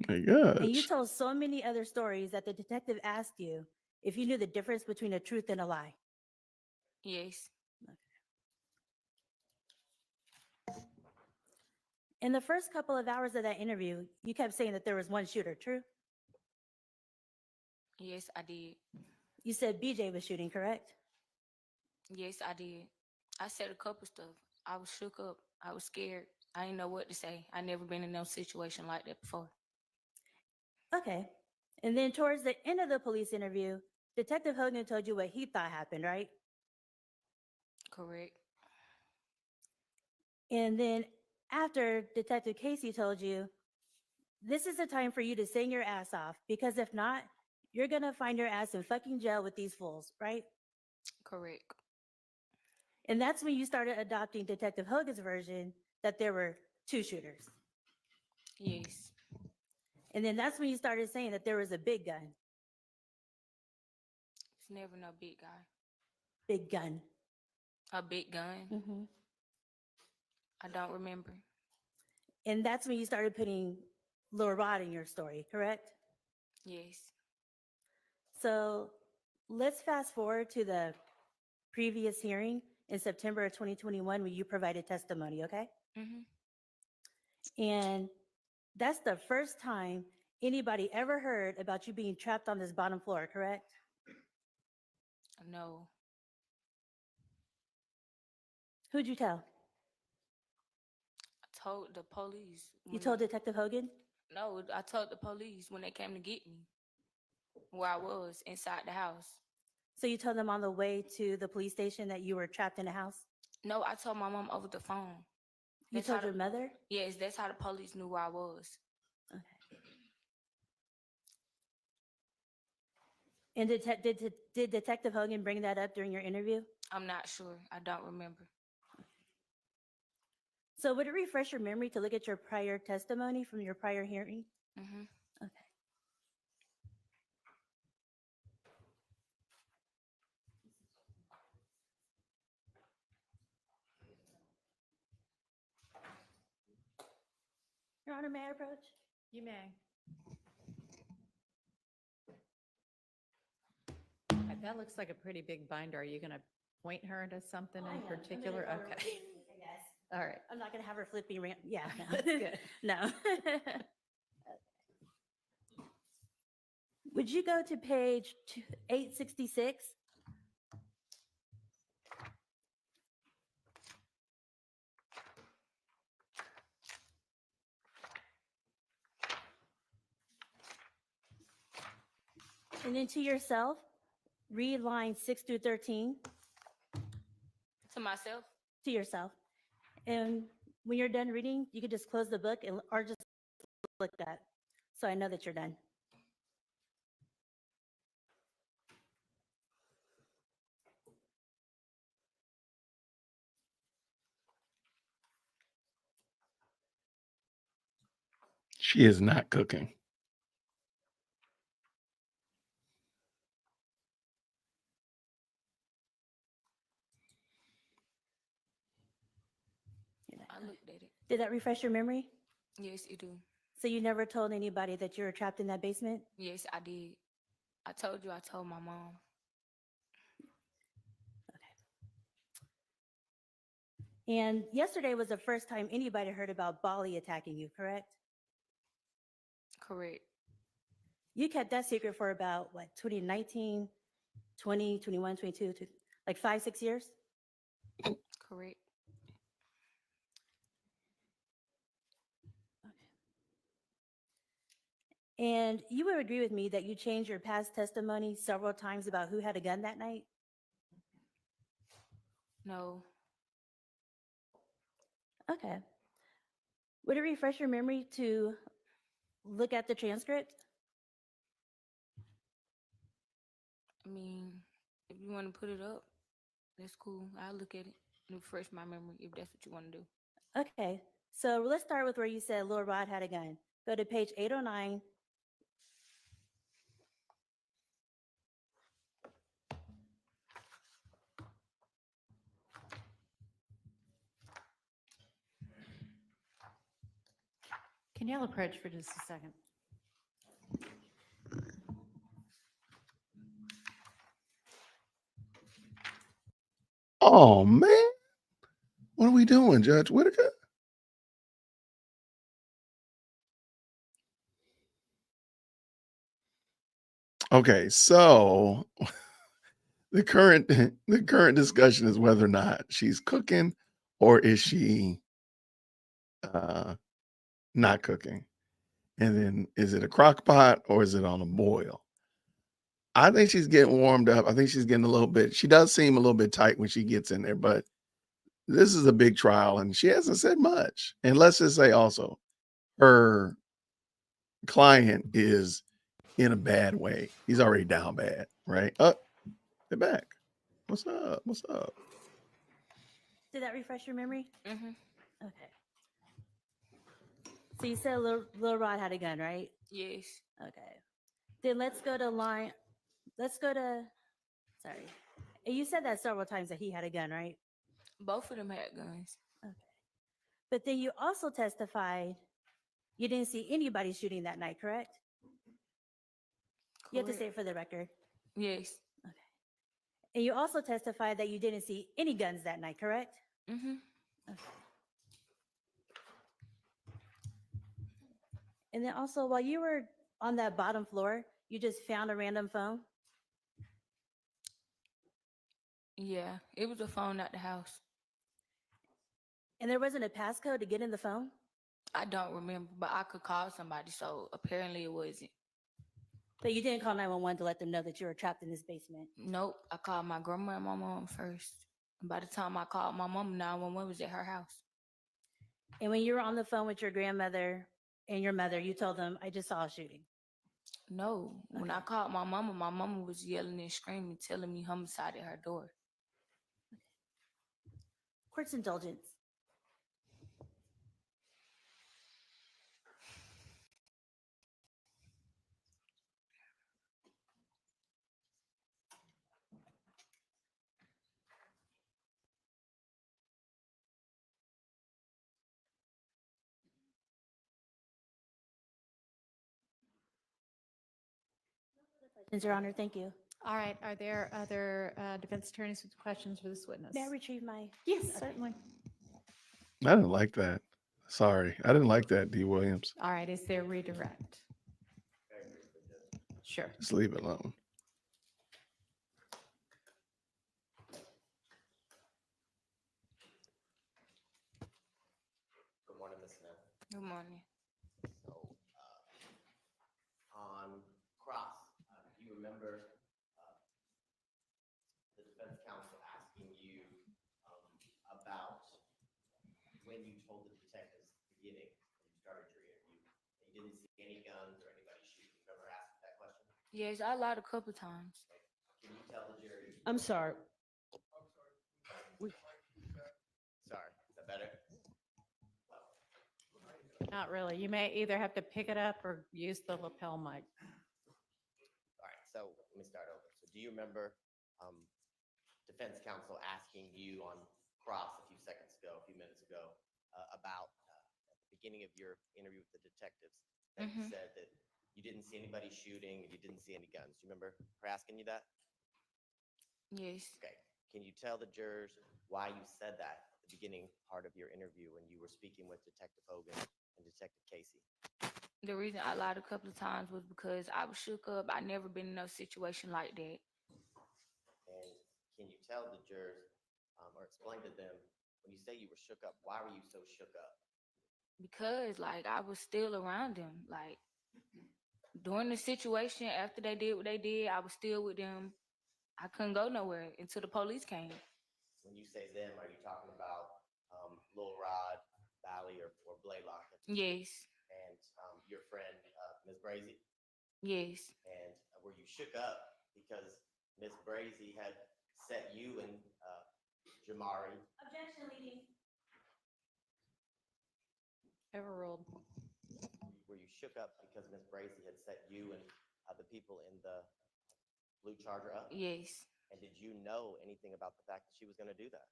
My
And you
gosh.
told so many other stories that the detective asked you if you knew the difference between a truth and a lie.
Yes.
In the first couple of hours of that interview, you kept saying that there was one shooter, true?
Yes, I did.
You said BJ was shooting, correct?
Yes, I did. I said a couple stuff. I was shook up. I was scared. I didn't know what to say. I never been in no situation like that before.
Okay. And then towards the end of the police interview, Detective Hogan told you what he thought happened, right?
Correct.
And then after Detective Casey told you this is the time for you to sing your ass off, because if not, you're going to find your ass in fucking jail with these fools, right?
Correct.
And that's when you started adopting Detective Hogan's version that there were 2 shooters.
Yes.
And then that's when you started saying that there was a big gun.
It's never no big guy.
Big gun.
A big gun.
Mm-hmm.
I don't remember.
And that's when you started putting Lil Rod in your story, correct?
Yes.
So let's fast forward to the previous hearing in September of 2021 when you provided testimony, okay?
Mm-hmm.
And that's the first time anybody ever heard about you being trapped on this bottom floor, correct?
No.
Who'd you tell?
I told the police.
You
when
told
they-
Detective Hogan?
No, I told the police when they came to get me, where I was inside the house.
So you told them on the way to the police station that you were trapped in a house?
No, I told my mom over the phone.
You
That's how
told your
the-
mother?
Yes, that's how the police knew where I was.
Okay. And did Detective Hogan bring that up during your interview?
I'm not sure. I don't remember.
So would it refresh your memory to look at your prior testimony from your prior hearing?
Mm-hmm.
Okay. Your Honor, may I approach?
You may. That looks like a pretty big binder. Are you going to point her to something
Oh, I
in
am. I'm gonna
particular?
tell her what
Okay.
to do, I guess.
All right.
I'm not gonna have her flipping ramp. Yeah,
No, that's good.
No. Would you go to page 866? And then to yourself, read lines 6 through 13
To myself?
to yourself. And when you're done reading, you could just close the book and, or just look at it. So I know that you're done.
She is not cooking.
I looked at it.
Did that refresh your memory?
Yes, it do.
So you never told anybody that you were trapped in that basement?
Yes, I did. I told you I told my mom.
And yesterday was the first time anybody heard about Bali attacking you, correct?
Correct.
You kept that secret for about, what, 2019, 20, 21, 22, like 5, 6 years?
Correct.
And you would agree with me that you changed your past testimony several times about who had a gun that night?
No.
Okay. Would it refresh your memory to look at the transcript?
I mean, if you want to put it up, that's cool. I'll look at it and refresh my memory if that's what you want to do.
Okay. So let's start with where you said Lil Rod had a gun. Go to page 809.
Can y'all approach for just a second?
Oh man, what are we doing, Judge Whitaker? Okay, so the current discussion is whether or not she's cooking or is she not cooking. And then is it a crock pot or is it on a boil? I think she's getting warmed up. I think she's getting a little bit, she does seem a little bit tight when she gets in there, but this is a big trial and she hasn't said much. And let's just say also her client is in a bad way. He's already down bad, right? They're back. What's up? What's up?
Did that refresh your memory?
Mm-hmm.
Okay. So you said Lil Rod had a gun, right?
Yes.
Okay. Then let's go to line. Let's go to. Sorry. And you said that several times that he had a gun, right?
Both of them had guns.
Okay. But then you also testified you didn't see anybody shooting that night, correct? You have to say it
Correct.
for the record.
Yes.
Okay. And you also testified that you didn't see any guns that night, correct?
Mm-hmm.
Okay. And then also, while you were on that bottom floor, you just found a random phone.
Yeah. It was a phone at the house.
And there wasn't a passcode to get in the phone.
I don't remember, but I could call somebody, so apparently it wasn't.
But you didn't call 911 to let them know that you were trapped in this basement.
Nope. I called my grandma and my mom first. And by the time I called my mom, 911 was at her house.
And when you were on the phone with your grandmother and your mother, you told them, I just saw a shooting.
No. When I called my mama was yelling and screaming, telling me homicide at her door.
Court's indulgence. Questions, Your Honor, thank you.
All right, are there other defense attorneys with questions for this witness?
May I retrieve my?
Yes,
Okay.
certainly.
I didn't like that. Sorry, I didn't like that, D. Williams.
All right, is there redirect? Sure.
Just leave it alone.
Good morning, Ms. Smith.
Good morning.
So, on cross, do you remember the defense counsel asking you about when you told the detectives at the beginning when you started your interview that you didn't see any guns or anybody shooting? Remember asking that question?
Yes, I lied a couple times.
Can you tell the jury?
I'm sorry.
Sorry, is that better?
Not really. You may either have to pick it up or use the lapel mic.
All right, so let me start over. So do you remember defense counsel asking you on cross a few seconds ago, a few minutes ago, about at the beginning of your interview with the detectives that you said that you didn't see anybody shooting and you didn't see any guns? Do you remember her asking you that?
Yes.
Okay. Can you tell the jurors why you said that at the beginning part of your interview when you were speaking with Detective Hogan and Detective Casey?
The reason I lied a couple of times was because I was shook up. I never been in no situation like that.
And can you tell the jurors or explain to them when you say you were shook up, why were you so shook up?
Because like I was still around them. Like during the situation, after they did what they did, I was still with them. I couldn't go nowhere until the police came.
When you say them, are you talking about Lil Rod, Valley, or Blaylock?
Yes.
And your friend, Ms. Brazy?
Yes.
And were you shook up because Ms. Brazy had set you and Jamari?
Objection, leading.
Overruled.
Were you shook up because Ms. Brazy had set you and the people in the blue Charger up?
Yes.
And did you know anything about the fact that she was going to do that?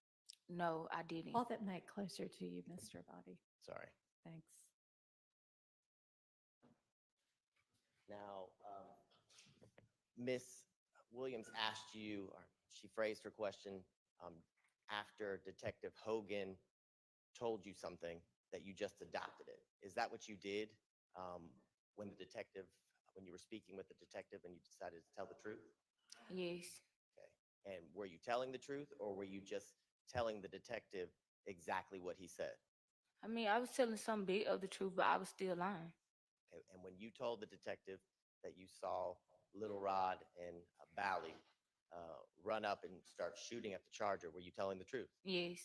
No, I didn't.
Hold that mic closer to you, Mr. Body.
Sorry.
Thanks.
Now, Miss Williams asked you, or she phrased her question after Detective Hogan told you something that you just adopted it. Is that what you did when you were speaking with the detective and you decided to tell the truth?
Yes.
Okay. And were you telling the truth or were you just telling the detective exactly what he said?
I mean, I was telling some bit of the truth, but I was still lying.
Okay. And when you told the detective that you saw Little Rod and Bally run up and start shooting at the Charger, were you telling the truth?
Yes.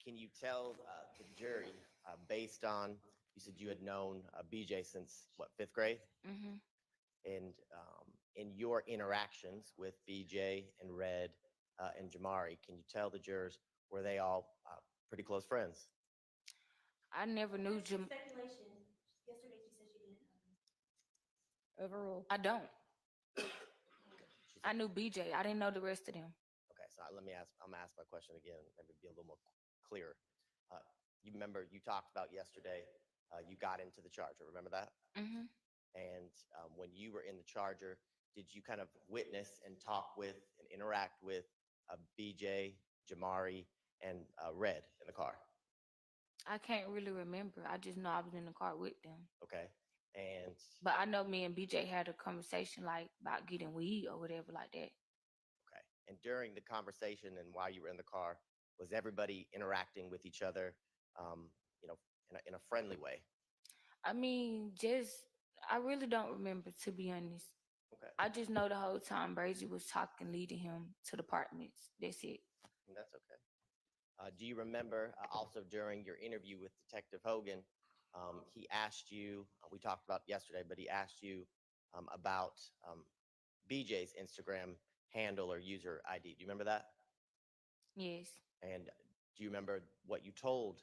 can you tell the jury, based on, you said you had known BJ since, what, 5th grade?
Mm-hmm.
And in your interactions with BJ and Red and Jamari, can you tell the jurors, were they all pretty close friends?
I never knew
Speculation. Yesterday she said she didn't.
Overruled.
I don't. I knew BJ. I didn't know the rest of them.
Okay, so let me ask, I'm gonna ask my question again, maybe be a little more clear. You remember, you talked about yesterday, you got into the Charger, remember that?
Mm-hmm.
And when you were in the Charger, did you kind of witness and talk with and interact with BJ, Jamari, and Red in the car?
I can't really remember. I just know I was in the car with them.
Okay, and
But I know me and BJ had a conversation like about getting weed or whatever like that.
okay, and during the conversation and while you were in the car, was everybody interacting with each other, you know, in a friendly way?
I mean, I really don't remember, to be honest.
Okay,
I just know the whole time Brazy was talking, leading him to the apartments. That's it.
and that's okay. Do you remember also during your interview with Detective Hogan, he asked you, we talked about yesterday, but he asked you about BJ's Instagram handle or user ID. Do you remember that?
Yes.
And do you remember what you told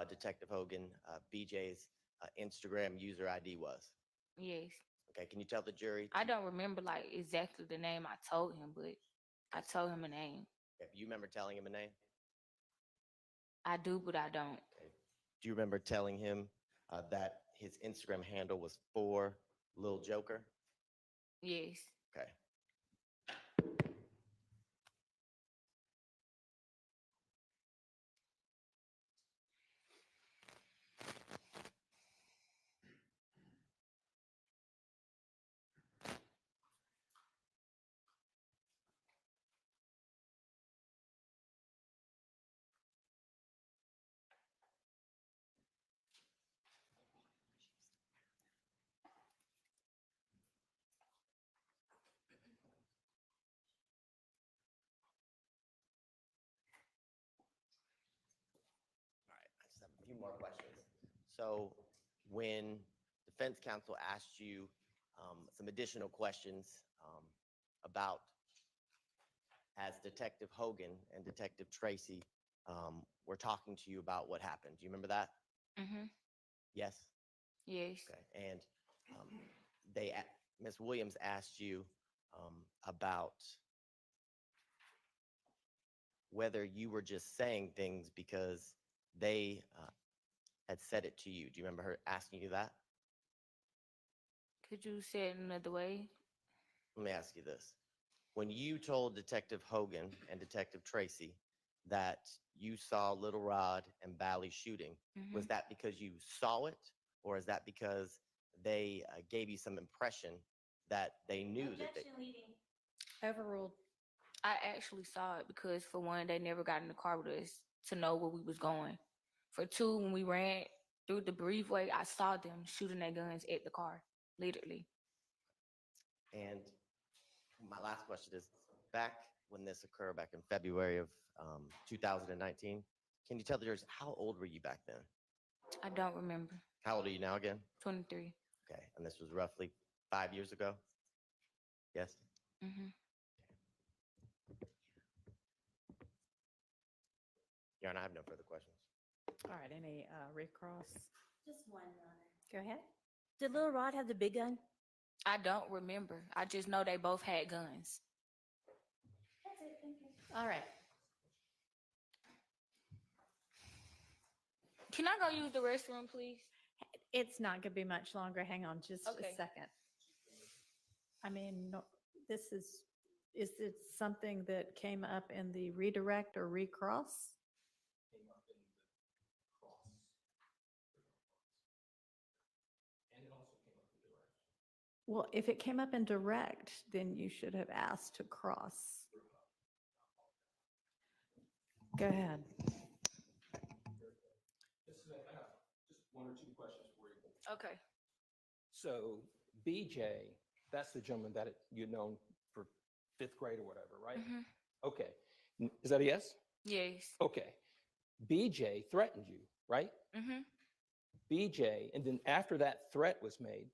Detective Hogan BJ's Instagram user ID was?
Yes.
Okay, can you tell the jury?
I don't remember like exactly the name I told him, but I told him a name.
If you remember telling him a name?
I do, but I don't.
Okay. Do you remember telling him that his Instagram handle was for Lil Joker?
Yes.
Okay. All right, I just have a few more questions. So when defense counsel asked you some additional questions about, as Detective Hogan and Detective Tracy were talking to you about what happened, do you remember that?
Mm-hmm.
Yes?
Yes.
Okay, and Ms. Williams asked you about whether you were just saying things because they had said it to you. Do you remember her asking you that?
Could you say it another way?
Let me ask you this. When you told Detective Hogan and Detective Tracy that you saw Little Rod and Bally shooting, was
Mm-hmm.
that because you saw it, or is that because they gave you some impression that they knew that they...
Objection leading.
Overruled.
I actually saw it because, for one, they never got in the car with us to know where we was going. For two, when we ran through the breezeway, I saw them shooting their guns at the car, literally.
And my last question is, back when this occurred, back in February of 2019, can you tell the jurors, how old were you back then?
I don't remember.
How old are you now again?
23.
Okay, and this was roughly 5 years ago? Yes?
Mm-hmm.
Your Honor, I have no further questions.
All right, any recross?
Just one, Your Honor.
Go ahead.
Did Lil Rod have the big gun?
I don't remember. I just know they both had guns.
That's it, thank you.
All right.
Can I go use the restroom, please?
It's not going to be much longer. Hang on just
Okay.
a second. I mean, this is it something that came up in the redirect or recross?
Came up in the cross. And it also came up in direct.
Well, if it came up in direct, then you should have asked to cross. Go ahead.
I have just one or two questions for you.
Okay.
So BJ, that's the gentleman that you've known for 5th grade or whatever, right?
Mm-hmm.
Okay. Is that a yes?
Yes.
Okay. BJ threatened you, right?
Mm-hmm.
BJ, and then after that threat was made,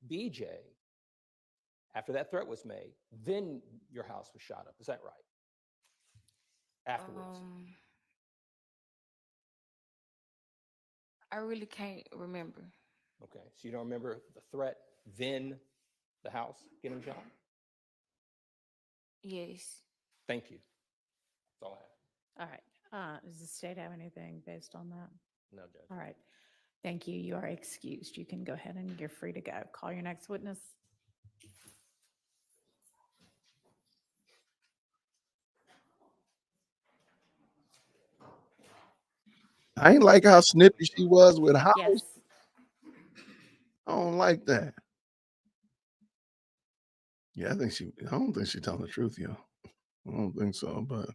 then your house was shot up. Is that right? Afterwards.
I really can't remember.
Okay. So you don't remember the threat, then the house getting shot?
Yes.
Thank you. That's all I have.
All right. Does the state have anything based on that?
No, Judge.
All right. Thank you. You are excused. You can go ahead and you're free to go. Call your next witness.
I ain't like how snippy she was with House.
Yes.
I don't like that. Yeah, I don't think she's telling the truth, yo. I don't think so, but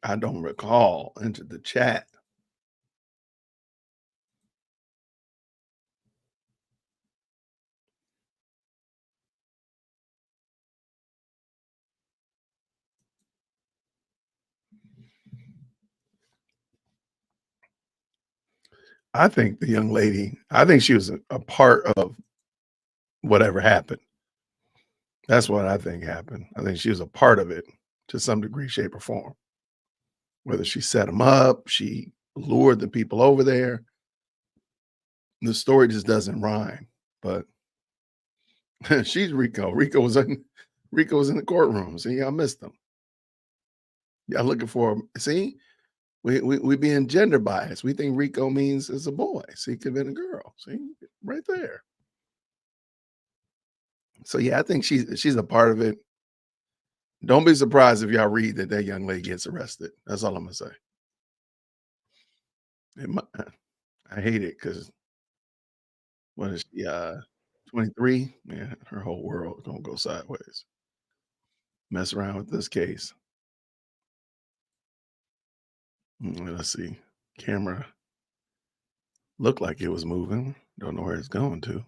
I don't recall into the chat. I think the young lady, I think she was a part of whatever happened. That's what I think happened. I think she was a part of it to some degree, shape, or form. Whether she set them up, she lured the people over there. The story just doesn't rhyme. But she's Rico. Rico was in the courtroom. See, I missed them. Y'all looking for him. See, we being gender biased. We think Rico means it's a boy. See, it could have been a girl. See, right there. So yeah, I think she's a part of it. Don't be surprised if y'all read that young lady gets arrested. That's all I'm gonna say. I hate it because what is she? 23? Man, her whole world gonna go sideways. Mess around with this case. Let's see. Camera looked like it was moving. Don't know where it's going to.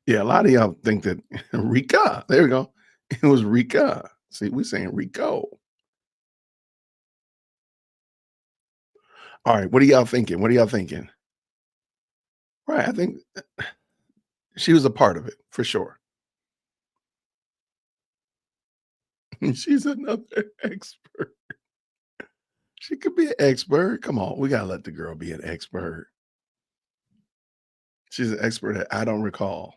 Yeah, a lot of y'all think that Rika. There we go. It was Rika. See, we're saying Rico. All right, what are y'all thinking? What are y'all thinking? Right, I think she was a part of it for sure. She's another expert. She could be an expert. Come on, we gotta let the girl be an expert. She's an expert at I don't recall.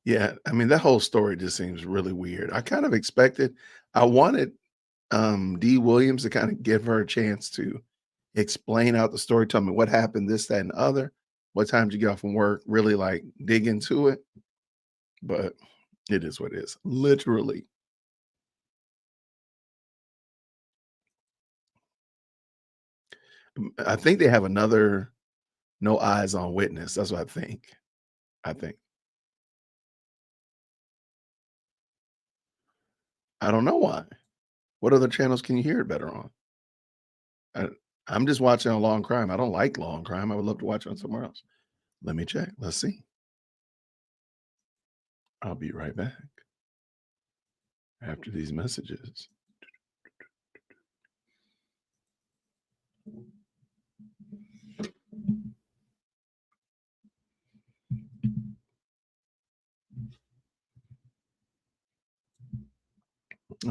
Yeah, I mean that whole story just seems really weird. I kind of expected. I wanted D. Williams to kind of give her a chance to explain out the story, tell me what happened, this, that, and the other. What time did you get off from work? Really like dig into it. But it is what it is. Literally. I think they have another no eyes on witness. That's what I think. I think. I don't know why. What other channels can you hear it better on? I, I'm just watching a long crime. I don't like long crime. I would love to watch it on somewhere else. Let me check. Let's see. I'll be right back after these messages.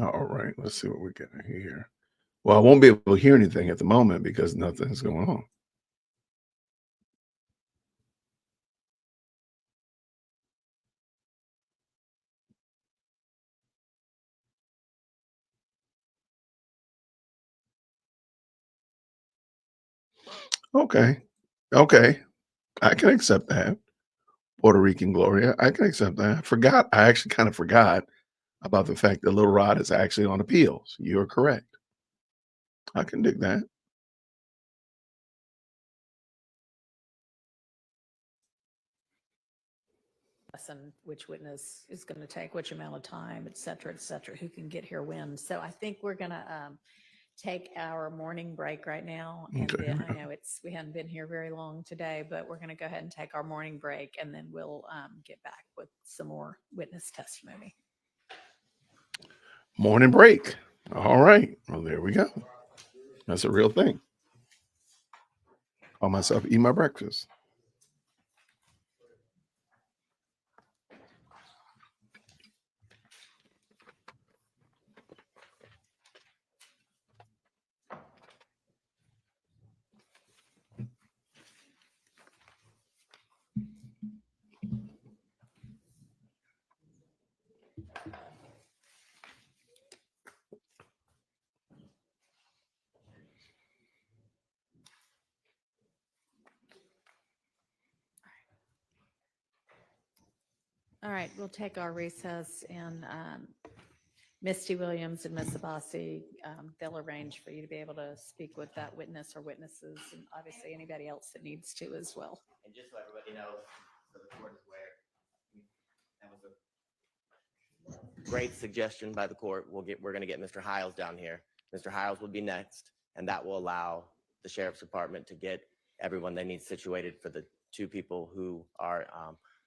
All right, let's see what we're getting here. Well, I won't be able to hear anything at the moment because nothing's going on. Okay. Okay. I can accept that. Puerto Rican Gloria. I can accept that. I actually kind of forgot about the fact that Little Rod is actually on appeals. You're correct. I can dig that.
and which witness is going to take which amount of time, et cetera, who can get here when. So I think we're going to take our morning break right now. And
Okay.
then I know we hadn't been here very long today, but we're going to go ahead and take our morning break, and then we'll get back with some more witness testimony.
Morning break. All right. Well, there we go. That's a real thing. Call myself eat my breakfast.
All right, we'll take our recess, and Misty Williams and Miss Abbasi, they'll arrange for you to be able to speak with that witness or witnesses, and obviously anybody else that needs to as well.
And just so everybody knows, so the court is aware, that was a great suggestion by the court. We're going to get Mr. Hiles down here. Mr. Hiles will be next, and that will allow the sheriff's department to get everyone they need situated for the two people who are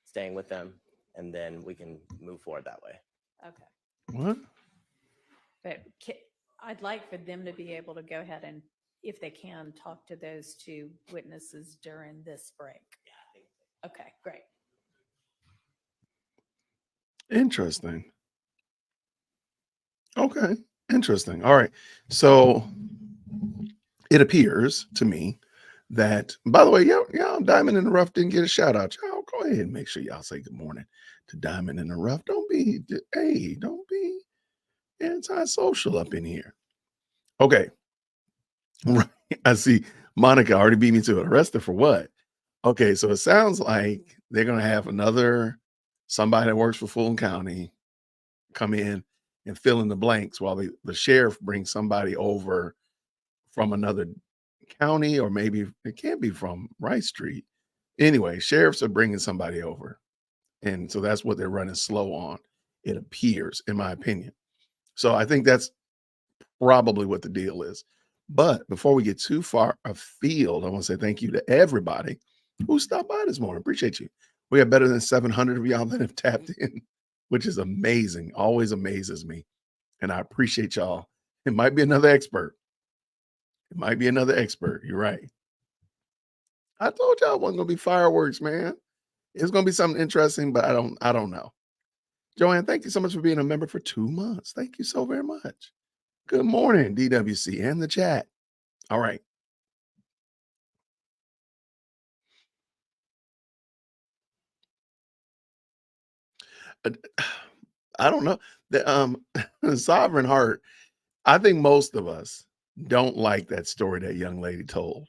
staying with them, and then we can move forward that way.
Okay.
What?
But I'd like for them to be able to go ahead and, if they can, talk to those two witnesses during this break. Okay, great.
Interesting. Okay. Interesting. All right. So it appears to me that, by the way, y'all Diamond in the Rough didn't get a shout out. Y'all go ahead and make sure y'all say good morning to Diamond in the Rough. Don't be antisocial up in here. Okay. Right. I see Monica already beat me to it. Arrested for what? Okay. So it sounds like they're going to have somebody that works for Fulton County come in and fill in the blanks while the sheriff brings somebody over from another county, or maybe it can't be from Rice Street. Anyway, sheriffs are bringing somebody over. And so that's what they're running slow on, it appears, in my opinion. So I think that's probably what the deal is. But before we get too far afield, I want to say thank you to everybody who stopped by this morning. Appreciate you. We have better than 700 of y'all that have tapped in, which is amazing. Always amazes me. And I appreciate y'all. It might be another expert. You're right. I told y'all it wasn't gonna be fireworks, man. It's gonna be something interesting, but I don't know. Joanne, thank you so much for being a member for 2 months. Thank you so very much. Good morning, DWC and the chat. All right. I don't know. The Sovereign Heart, I think most of us don't like that story that young lady told.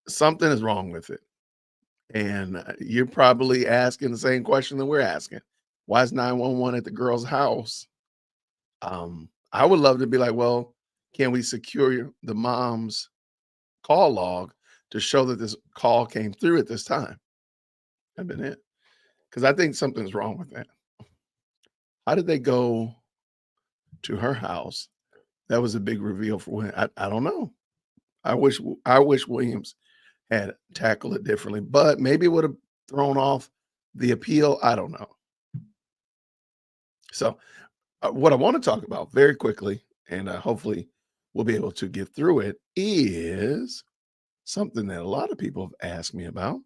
Something is wrong with it. And you're probably asking the same question that we're asking. Why is 911 at the girl's house? I would love to be like, well, can we secure the mom's call log to show that this call came through at this time? That'd been it. Because I think something's wrong with that. How did they go to her house? That was a big reveal for Williams. I don't know. I wish Williams had tackled it differently, but maybe it would have thrown off the appeal. I don't know. So what I want to talk about very quickly, and hopefully we'll be able to get through it, is something that a lot of people have asked me about.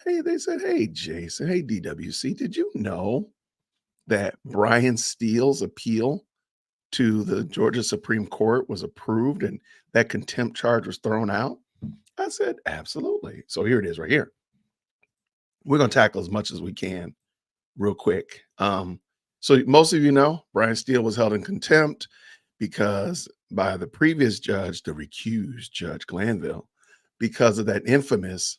Hey, they said, hey, Jason, hey, DWC, did you know that Brian Steele's appeal to the Georgia Supreme Court was approved and that contempt charge was thrown out? I said, absolutely. So here it is right here. We're going to tackle as much as we can real quick. So most of you know, Brian Steele was held in contempt because by the previous judge, the recused Judge Glanville, because of that infamous,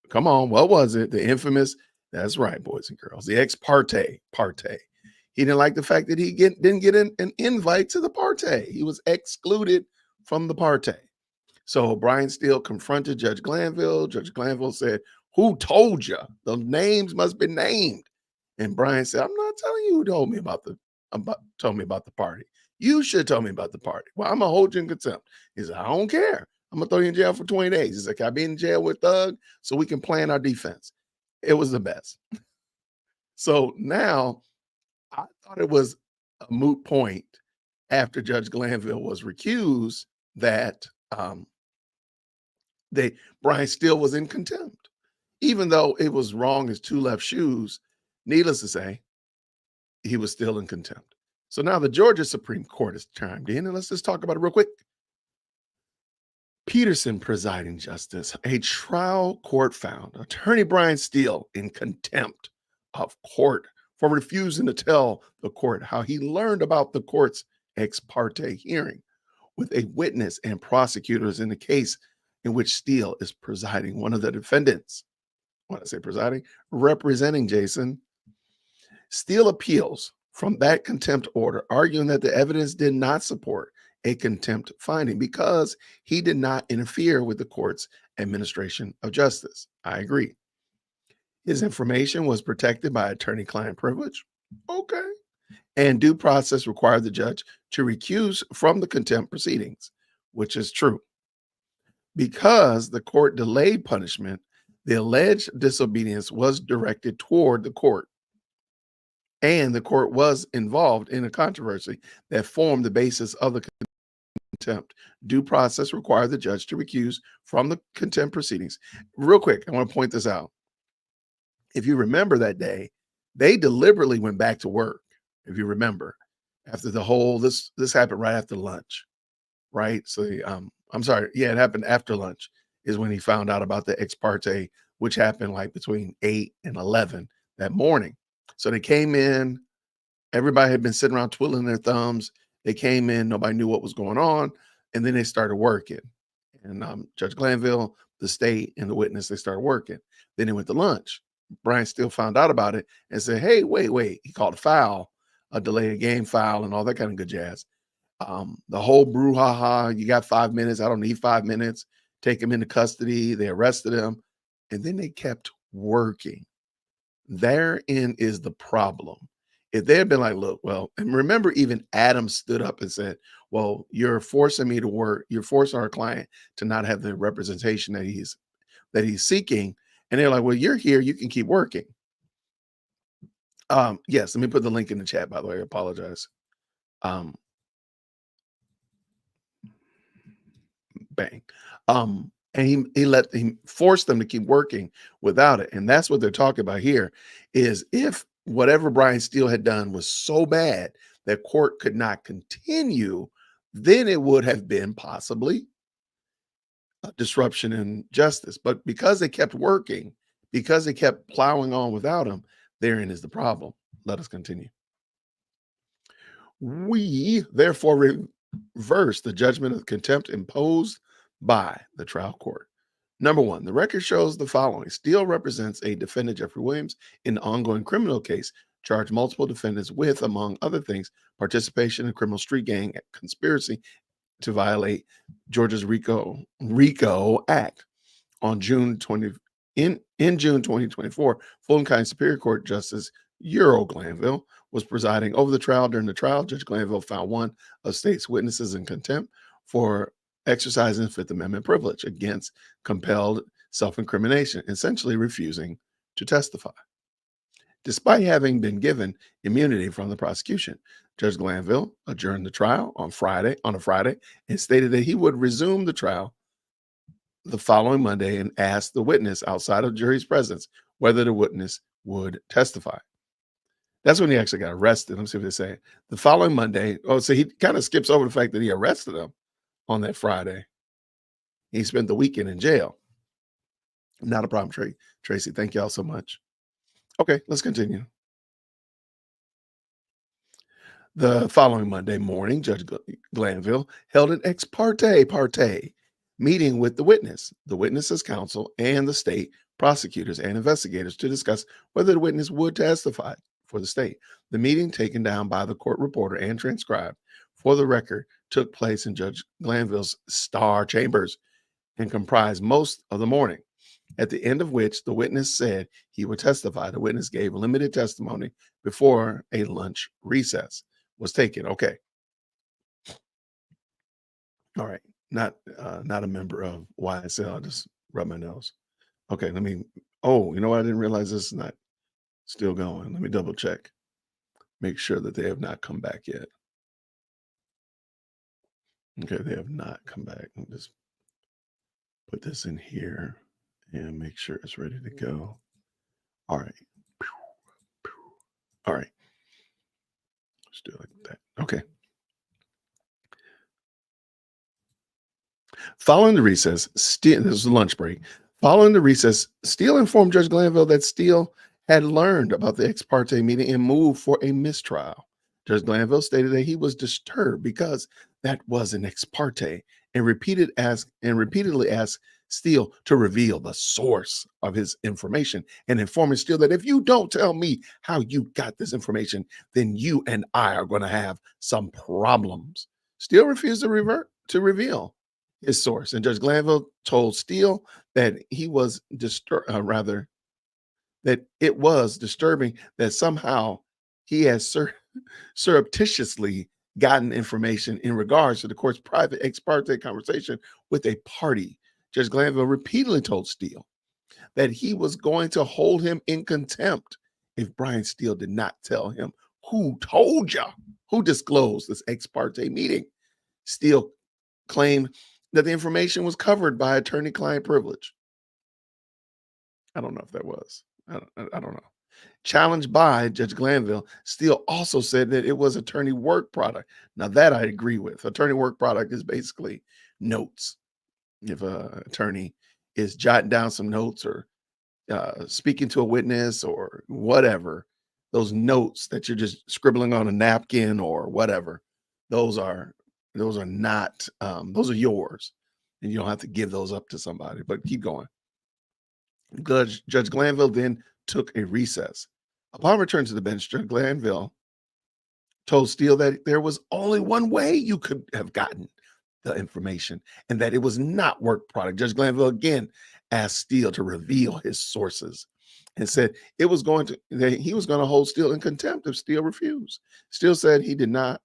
come on, what was it? The infamous, that's right, boys and girls, the ex parte. He didn't like the fact that he didn't get an invite to the parte. He was excluded from the parte. So Brian Steele confronted Judge Glanville. Judge Glanville said, Who told you? The names must be named. And Brian said, I'm not telling you who told me about the party. You should tell me about the party. Well, I'm gonna hold you in contempt. He said, I don't care. I'm gonna throw you in jail for 20 days. He said, can I be in jail with Thug so we can plan our defense? It was the best. So now I thought it was a moot point after Judge Glanville was recused that Brian Steele was in contempt, even though it was wrong as two left shoes. Needless to say, he was still in contempt. So now the Georgia Supreme Court has chimed in, and let's just talk about it real quick. Peterson presiding justice, a trial court found attorney Brian Steele in contempt of court for refusing to tell the court how he learned about the court's ex parte hearing with a witness and prosecutors in the case in which Steele is presiding, one of the defendants. When I say presiding, representing Jason. Steele appeals from that contempt order, arguing that the evidence did not support a contempt finding because he did not interfere with the court's administration of justice. I agree. His information was protected by attorney-client privilege. Okay. And due process required the judge to recuse from the contempt proceedings, which is true. Because the court delayed punishment, the alleged disobedience was directed toward the court. And the court was involved in a controversy that formed the basis of the contempt. Due process required the judge to recuse from the contempt proceedings. Real quick, I want to point this out. If you remember that day, they deliberately went back to work. If you remember, after the whole this happened right after lunch, right? So I'm sorry, yeah, it happened after lunch is when he found out about the ex parte, which happened like between 8 and 11 that morning. So they came in, everybody had been sitting around twiddling their thumbs. They came in, nobody knew what was going on, and then they started working. And Judge Glanville, the state, and the witness, they started working. Then they went to lunch. Brian Steele found out about it and said, hey, wait. He called a foul, a delay of game foul, and all that kind of good jazz. The whole brouhaha, you got 5 minutes. I don't need 5 minutes. Take him into custody. They arrested him. And then they kept working. Therein is the problem. If they had been like, look, well, and remember, even Adam stood up and said, well, you're forcing me to work. You're forcing our client to not have the representation that he's seeking. And they're like, well, you're here. You can keep working. Yes, let me put the link in the chat, by the way. I apologize. Bang. And he forced them to keep working without it. And that's what they're talking about here is if whatever Brian Steele had done was so bad that court could not continue, then it would have been possibly a disruption in justice. But because they kept working, because they kept plowing on without him, therein is the problem. Let us continue. We therefore reverse the judgment of contempt imposed by the trial court. Number one, the record shows the following. Steele represents a defendant, Jeffrey Williams, in an ongoing criminal case, charged multiple defendants with, among other things, participation in criminal street gang conspiracy to violate Georgia's RICO Act. On June 20, in June 2024, Fulton County Superior Court Justice Euro Glanville was presiding over the trial. During the trial, Judge Glanville found one of state's witnesses in contempt for exercising Fifth Amendment privilege against compelled self-incrimination, essentially refusing to testify. Despite having been given immunity from the prosecution, Judge Glanville adjourned the trial on a Friday, and stated that he would resume the trial the following Monday and asked the witness outside of jury's presence whether the witness would testify. That's when he actually got arrested. Let me see what they say. The following Monday, so he kind of skips over the fact that he arrested him on that Friday. He spent the weekend in jail. Not a problem, Tracy. Thank y'all so much. Okay, let's continue. The following Monday morning, Judge Glanville held an ex parte meeting with the witness's counsel, and the state prosecutors and investigators to discuss whether the witness would testify for the state. The meeting, taken down by the court reporter and transcribed for the record, took place in Judge Glanville's star chambers and comprised most of the morning. at the end of which the witness said he would testify. The witness gave limited testimony before a lunch recess was taken. Okay. All right. Not a member of YSL. I just rub my nose. Okay, let me. Oh, you know what? I didn't realize this is not still going. Let me double check. Make sure that they have not come back yet. Okay, they have not come back. Let me just put this in here and make sure it's ready to go. All right. All right. Let's do it like that. Okay. Following the recess, Steele, this was a lunch break. Following the recess, Steele informed Judge Glanville that Steele had learned about the ex parte meeting and moved for a mistrial. Judge Glanville stated that he was disturbed because that was an ex parte and repeatedly asked Steele to reveal the source of his information and informing Steele that if you don't tell me how you got this information, then you and I are going to have some problems. Steele refused to reveal his source, and Judge Glanville told Steele that he was that it was disturbing that somehow he has surreptitiously gotten information in regards to the court's private ex parte conversation with a party. Judge Glanville repeatedly told Steele that he was going to hold him in contempt if Brian Steele did not tell him who told you, who disclosed this ex parte meeting. Steele claimed that the information was covered by attorney-client privilege. I don't know if that was. I don't know. Challenged by Judge Glanville, Steele also said that it was attorney work product. Now that I agree with. Attorney work product is basically notes. If an attorney is jotting down some notes or speaking to a witness or whatever, those notes that you're just scribbling on a napkin or whatever, those are not those are yours, and you don't have to give those up to somebody. But keep going. Judge Glanville then took a recess. Upon return to the bench, Judge Glanville told Steele that there was only one way you could have gotten the information and that it was not work product. Judge Glanville again asked Steele to reveal his sources and said he was going to hold Steele in contempt if Steele refused. Steele said he did not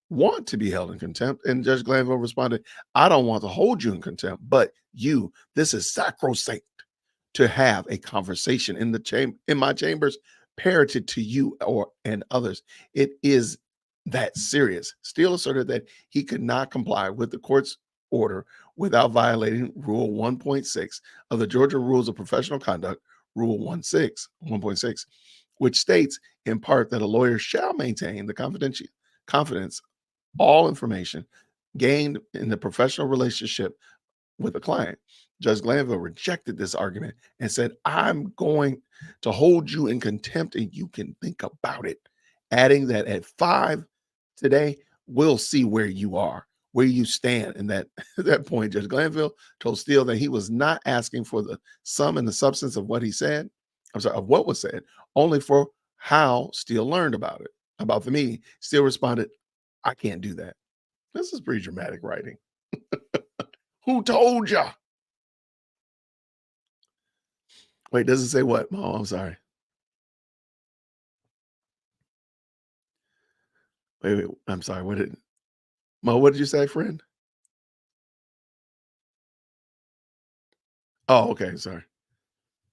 want to be held in contempt, and Judge Glanville responded, "I don't want to hold you in contempt, but this is sacrosanct to have a conversation in my chambers parroted to you and others. It is that serious." Steele asserted that he could not comply with the court's order without violating Rule 1.6 of the Georgia Rules of Professional Conduct, Rule 1.6, which states in part that a lawyer shall maintain the confidence all information gained in the professional relationship with a client. Judge Glanville rejected this argument and said, "I'm going to hold you in contempt and you can think about it," adding that at 5 today, we'll see where you are, where you stand. And at that point, Judge Glanville told Steele that he was not asking for the sum and the substance of what he said, of what was said, only for how Steele learned about it, about the meeting. Steele responded, "I can't do that." This is pretty dramatic writing. Who told you? Wait, does it say what? Oh, I'm sorry. Wait, I'm sorry. What did you say, friend? Oh, okay, sorry.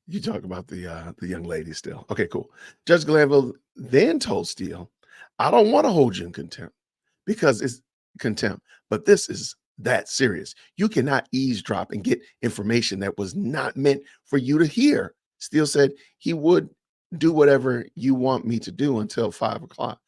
You talk about the young lady still. Okay, cool. Judge Glanville then told Steele, "I don't want to hold you in contempt because it's contempt, but this is that serious. You cannot eavesdrop and get information that was not meant for you to hear." Steele said he would do whatever you want me to do until 5 o'clock,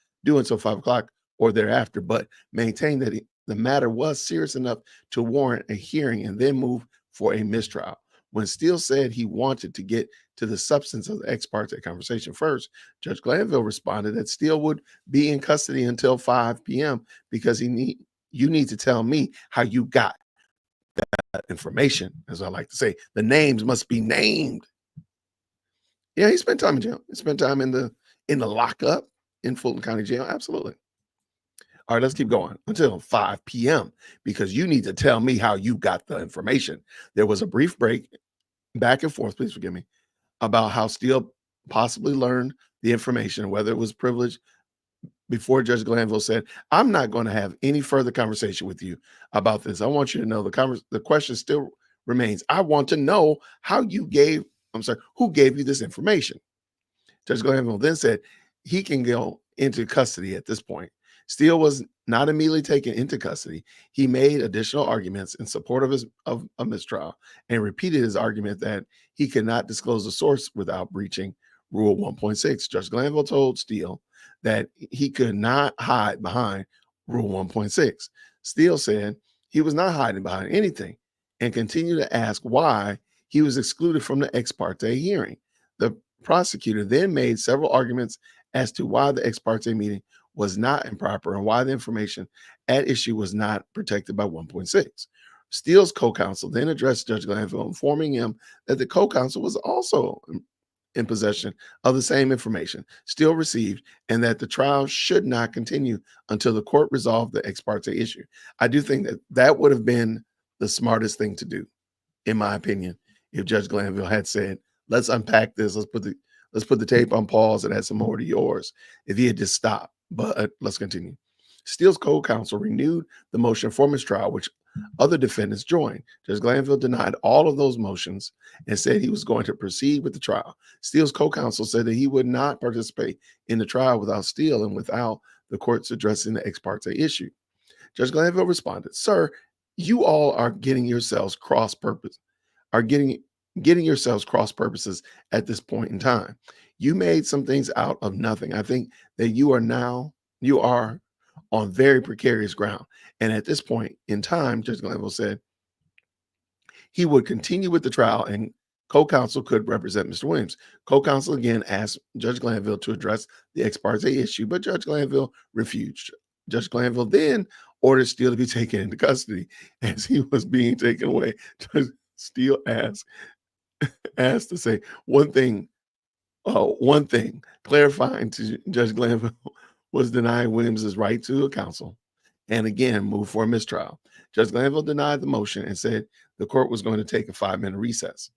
or thereafter, but maintain that the matter was serious enough to warrant a hearing and then move for a mistrial. When Steele said he wanted to get to the substance of the ex parte conversation first, Judge Glanville responded that Steele would be in custody until 5 p.m. because you need to tell me how you got that information, as I like to say. The names must be named. Yeah, he spent time in jail. He spent time in the lockup in Fulton County Jail. Absolutely. All right, let's keep going until 5 p.m. because you need to tell me how you got the information. There was a brief break back and forth, please forgive me, about how Steele possibly learned the information, whether it was privileged, before Judge Glanville said, I'm not going to have any further conversation with you about this. I want you to know the question still remains. I want to know who gave you this information? Judge Glanville then said he can go into custody at this point. Steele was not immediately taken into custody. He made additional arguments in support of a mistrial and repeated his argument that he could not disclose the source without breaching Rule 1.6. Judge Glanville told Steele that he could not hide behind Rule 1.6. Steele said he was not hiding behind anything and continued to ask why he was excluded from the ex parte hearing. The prosecutor then made several arguments as to why the ex parte meeting was not improper and why the information at issue was not protected by 1.6. Steele's co-counsel then addressed Judge Glanville, informing him that the co-counsel was also in possession of the same information Steele received and that the trial should not continue until the court resolved the ex parte issue. I do think that would have been the smartest thing to do, in my opinion, if Judge Glanville had said, let's unpack this, let's put the tape on pause and add some more to yours, if he had just stopped. But let's continue. Steele's co-counsel renewed the motion for mistrial, which other defendants joined. Judge Glanville denied all of those motions and said he was going to proceed with the trial. Steele's co-counsel said that he would not participate in the trial without Steele and without the courts addressing the ex parte issue. Judge Glanville responded, sir, you all are getting yourselves cross purposes at this point in time. You made some things out of nothing. I think that you are on very precarious ground. And at this point in time, Judge Glanville said he would continue with the trial and co-counsel could represent Mr. Williams. Co-counsel again asked Judge Glanville to address the ex parte issue, but Judge Glanville refused. Judge Glanville then ordered Steele to be taken into custody. As he was being taken away, Judge Steele asked to say one thing, clarifying to Judge Glanville was denying Williams's right to a counsel and again moved for a mistrial. Judge Glanville denied the motion and said the court was going to take a 5-minute recess.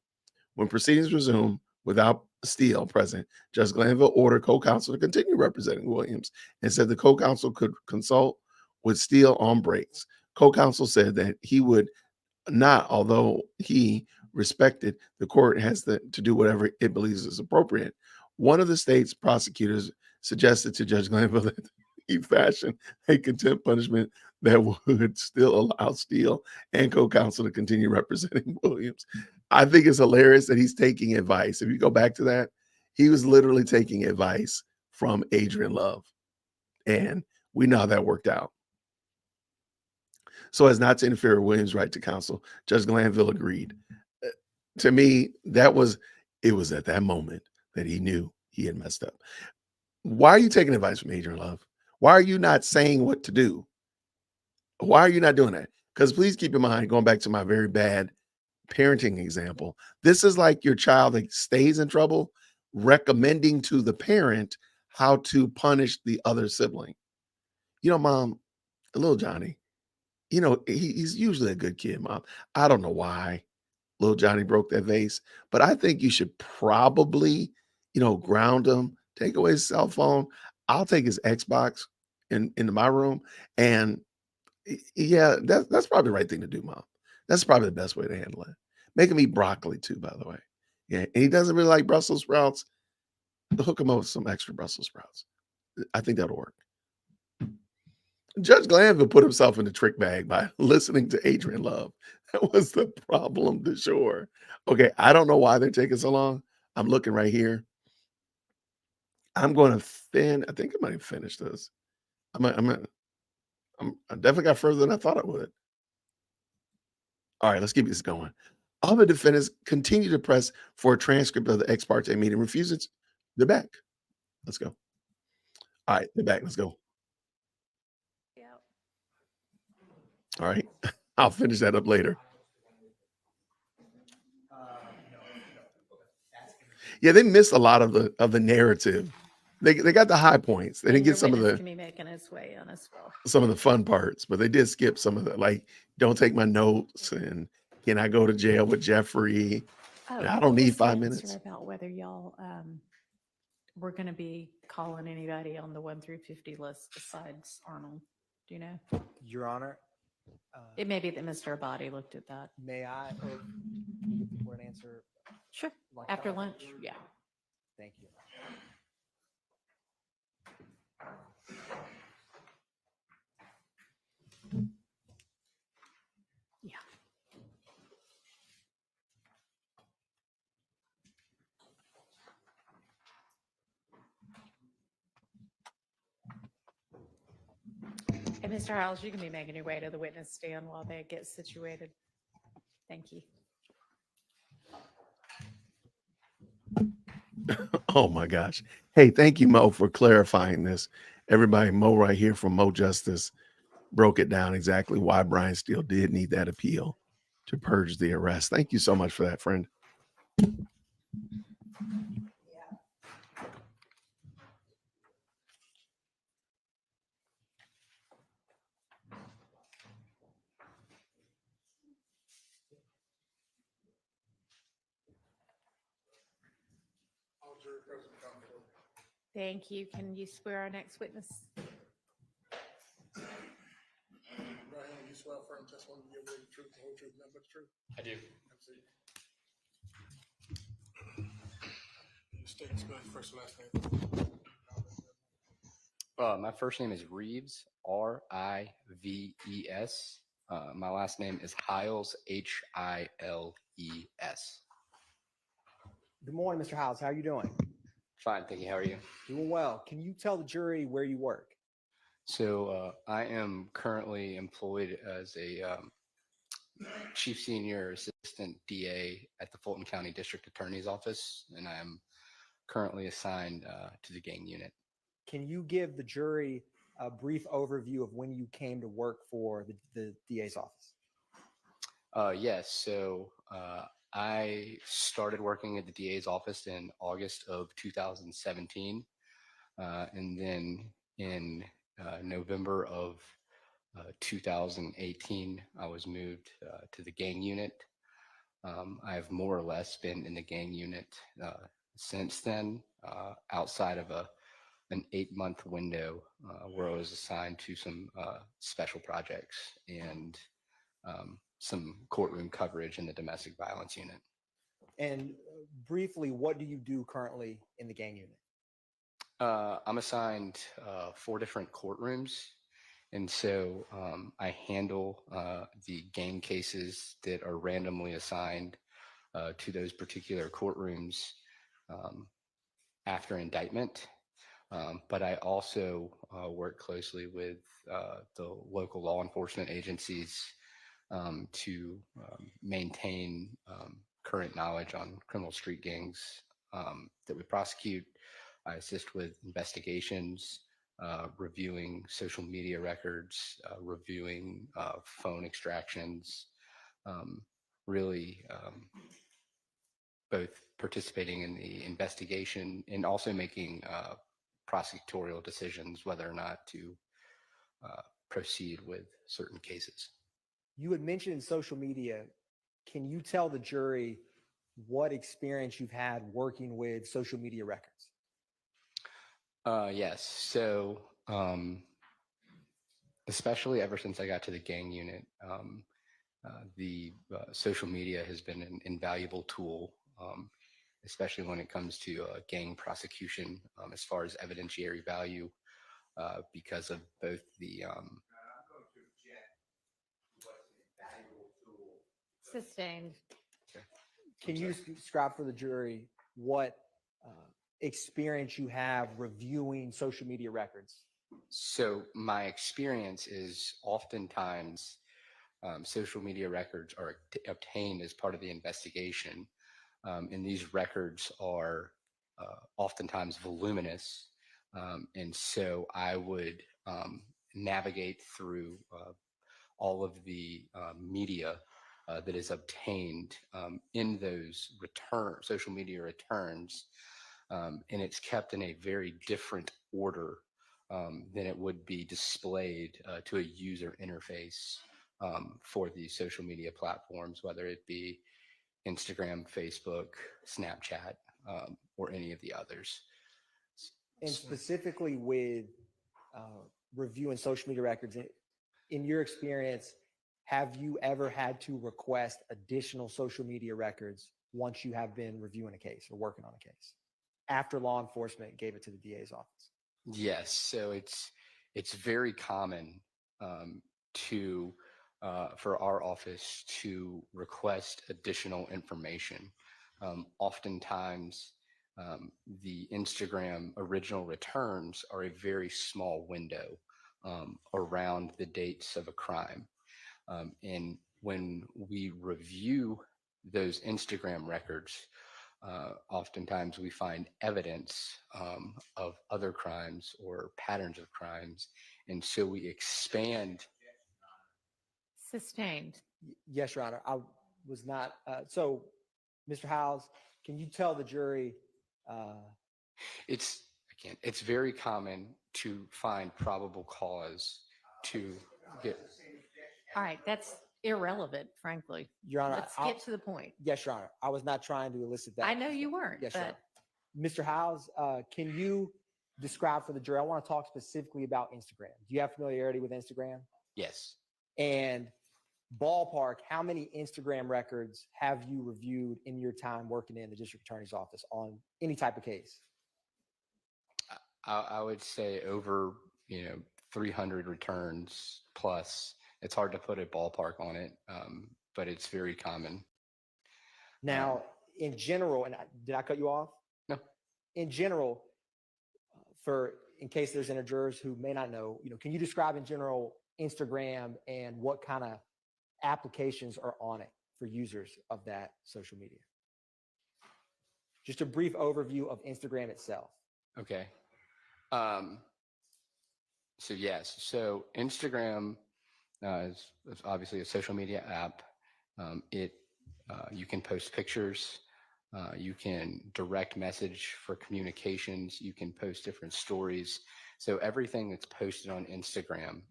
When proceedings resumed without Steele present, Judge Glanville ordered co-counsel to continue representing Williams and said the co-counsel could consult with Steele on breaks. Co-counsel said that he would not, although he respected the court has to do whatever it believes is appropriate. One of the state's prosecutors suggested to Judge Glanville that he fashion a contempt punishment that would still allow Steele and co-counsel to continue representing Williams. I think it's hilarious that he's taking advice. If you go back to that, he was literally taking advice from Adrian Love. And we know how that worked out. So as not to interfere with Williams' right to counsel, Judge Glanville agreed. To me, it was at that moment that he knew he had messed up. Why are you taking advice from Adrian Love? Why are you not saying what to do? Why are you not doing that? Because please keep in mind, going back to my very bad parenting example, this is like your child that stays in trouble, recommending to the parent how to punish the other sibling. Mom, little Johnny, he's usually a good kid, Mom. I don't know why little Johnny broke that vase, but I think you should probably, ground him, take away his cell phone. I'll take his Xbox into my room. And yeah, that's probably the right thing to do, Mom. That's probably the best way to handle it. Make him eat broccoli too, by the way. Yeah, and he doesn't really like Brussels sprouts. Hook him up with some extra Brussels sprouts. I think that'll work. Judge Glanville put himself in the trick bag by listening to Adrian Love. That was the problem du jour. Okay, I don't know why they're taking so long. I'm looking right here. I'm going to I think I might have finished this. I definitely got further than I thought I would. All right, let's keep this going. Other defendants continue to press for a transcript of the ex parte meeting, refuses. They're back. Let's go. All right, they're back. Let's go. All right. I'll finish that up later. Yeah, they missed a lot of the narrative. They got the high points. They didn't get some of the
can be making his way on as well.
some of the fun parts, but they did skip some of the, like, don't take my notes and can I go to jail with Jeffrey? I don't
what
need
was the
5
answer
minutes.
about whether y'all were going to be calling anybody on the 1 through 50 list besides Arnold? Do you know?
Your Honor,
It may be that Mr. Abadi looked at that.
may I, or can you give the court an answer?
Sure.
Like
After
that?
lunch? Yeah.
Thank you.
Yeah. Hey, Mr. Howells, you can be making your way to the witness stand while they get situated. Thank you.
Oh my gosh. Hey, thank you, Mo, for clarifying this. Everybody, Mo right here from Mo Justice broke it down exactly why Brian Steele did need that appeal to purge the arrest. Thank you so much for that, friend.
Thank you. Can you swear our next witness?
Brian, you swear affirm testimony to give the truth, the whole truth, nothing but the truth?
I do.
Absolutely. You state and spell your first and last name.
My first name is Reeves, Rives. My last name is Hiles, Hiles.
Good morning, Mr. Howes. How are you doing?
Fine, thank you. How are you?
Doing well. Can you tell the jury where you work?
So I am currently employed as a chief senior assistant DA at the Fulton County District Attorney's Office, and I am currently assigned to the gang unit.
Can you give the jury a brief overview of when you came to work for the DA's office?
Yes. So I started working at the DA's office in August of 2017. And then in November of 2018, I was moved to the gang unit. I've more or less been in the gang unit since then, outside of an 8-month window where I was assigned to some special projects and some courtroom coverage in the domestic violence unit.
And briefly, what do you do currently in the gang unit?
I'm assigned 4 different courtrooms. And so I handle the gang cases that are randomly assigned to those particular courtrooms after indictment. But I also work closely with the local law enforcement agencies to maintain current knowledge on criminal street gangs that we prosecute. I assist with investigations, reviewing social media records, reviewing phone extractions, really both participating in the investigation and also making prosecutorial decisions whether or not to proceed with certain cases.
You had mentioned in social media. Can you tell the jury what experience you've had working with social media records?
Yes. So, especially ever since I got to the gang unit, the social media has been an invaluable tool, especially when it comes to gang prosecution, as far as evidentiary value, because of both the
Sustained.
Can you describe for the jury what experience you have reviewing social media records?
So my experience is oftentimes social media records are obtained as part of the investigation, and these records are oftentimes voluminous, and so I would navigate through all of the media that is obtained in those social media returns, and it's kept in a very different order than it would be displayed to a user interface for these social media platforms, whether it be Instagram, Facebook, Snapchat, or any of the others.
And specifically with reviewing social media records, in your experience, have you ever had to request additional social media records once you have been reviewing a case or working on a case after law enforcement gave it to the DA's office?
Yes, so it's very common to for our office to request additional information. Oftentimes, the Instagram original returns are a very small window around the dates of a crime. And when we review those Instagram records, oftentimes we find evidence of other crimes or patterns of crimes. And so we expand.
Sustained.
Yes, Your Honor. I was not. So, Mr. Howes, can you tell the jury?
It's very common to find probable cause to get.
All right, that's irrelevant, frankly.
Your Honor,
Let's get to the point.
Yes, Your Honor. I was not trying to elicit that.
I know you weren't,
Yes, Your
but
Honor. Mr. Howes, can you describe for the jury? I want to talk specifically about Instagram. Do you have familiarity with Instagram?
Yes.
And ballpark, how many Instagram records have you reviewed in your time working in the district attorney's office on any type of case?
I would say over 300 returns plus. It's hard to put a ballpark on it, but it's very common.
Now, in general, and did I cut you off?
No.
In general, in case there's any jurors who may not know, can you describe in general Instagram and what kind of applications are on it for users of that social media? Just a brief overview of Instagram itself.
Okay. So yes, so Instagram is obviously a social media app. You can post pictures, you can direct message for communications, you can post different stories. So everything that's posted on Instagram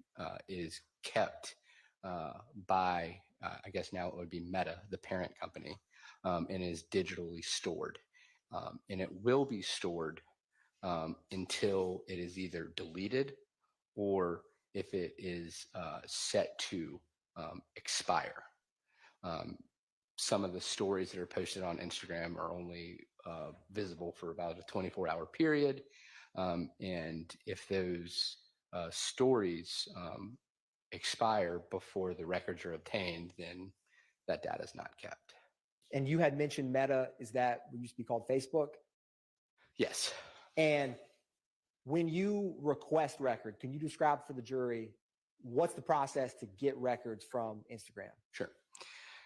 is kept by, I guess now it would be Meta, the parent company, and is digitally stored. And it will be stored until it is either deleted or if it is set to expire. Some of the stories that are posted on Instagram are only visible for about a 24-hour period. And if those stories expire before the records are obtained, then that data is not kept.
And you had mentioned Meta, is that what used to be called Facebook?
Yes.
And when you request record, can you describe for the jury what's the process to get records from Instagram?
Sure.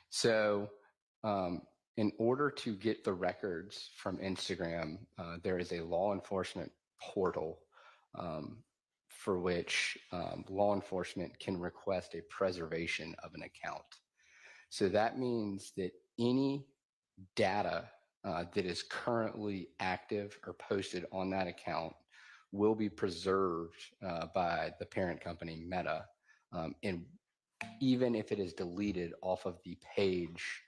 So in order to get the records from Instagram, there is a law enforcement portal for which law enforcement can request a preservation of an account. So that means that any data that is currently active or posted on that account will be preserved by the parent company Meta. And even if it is deleted off of the page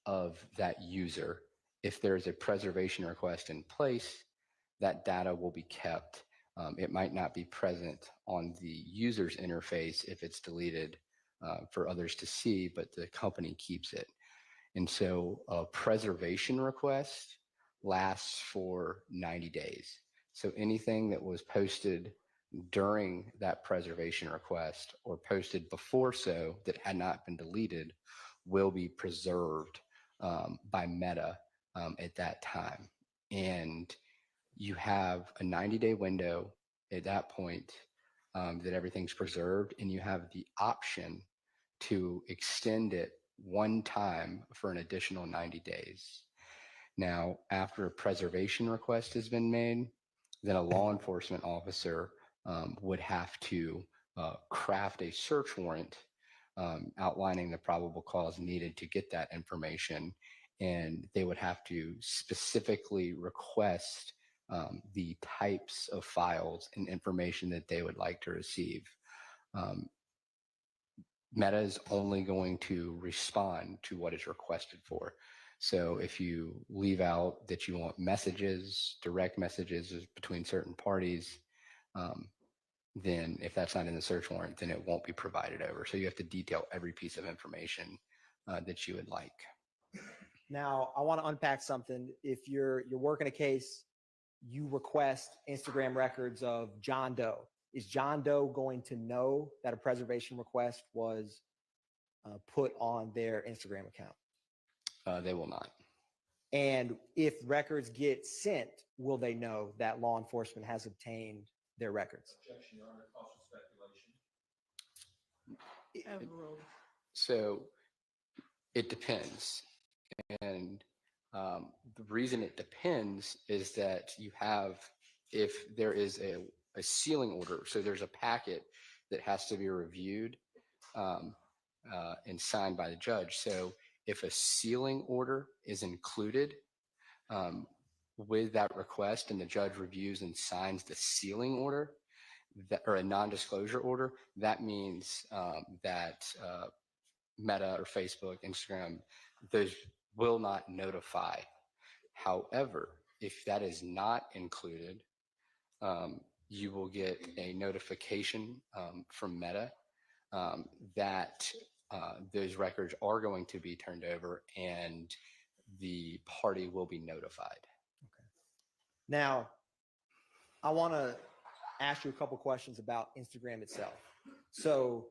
of that user, if there's a preservation request in place, that data will be kept. It might not be present on the user's interface if it's deleted for others to see, but the company keeps it. And so a preservation request lasts for 90 days. So anything that was posted during that preservation request or posted before so that had not been deleted will be preserved by Meta at that time. And you have a 90-day window at that point that everything's preserved, and you have the option to extend it one time for an additional 90 days. Now, after a preservation request has been made, then a law enforcement officer would have to craft a search warrant outlining the probable cause needed to get that information. And they would have to specifically request the types of files and information that they would like to receive. Meta is only going to respond to what is requested for. So if you leave out that you want messages, direct messages between certain parties, then if that's not in the search warrant, then it won't be provided over. So you have to detail every piece of information that you would like.
Now, I want to unpack something. If you're working a case, you request Instagram records of John Doe. Is John Doe going to know that a preservation request was put on their Instagram account?
They will not.
And if records get sent, will they know that law enforcement has obtained their records?
Objection, Your Honor, causes speculation.
Overruled.
So it depends. And the reason it depends is that you have, if there is a sealing order, so there's a packet that has to be reviewed and signed by the judge. So if a sealing order is included with that request and the judge reviews and signs the sealing order, or a non-disclosure order, that means that Meta or Facebook, Instagram, those will not notify. However, if that is not included, you will get a notification from Meta that those records are going to be turned over and the party will be notified.
Now, I want to ask you a couple questions about Instagram itself. So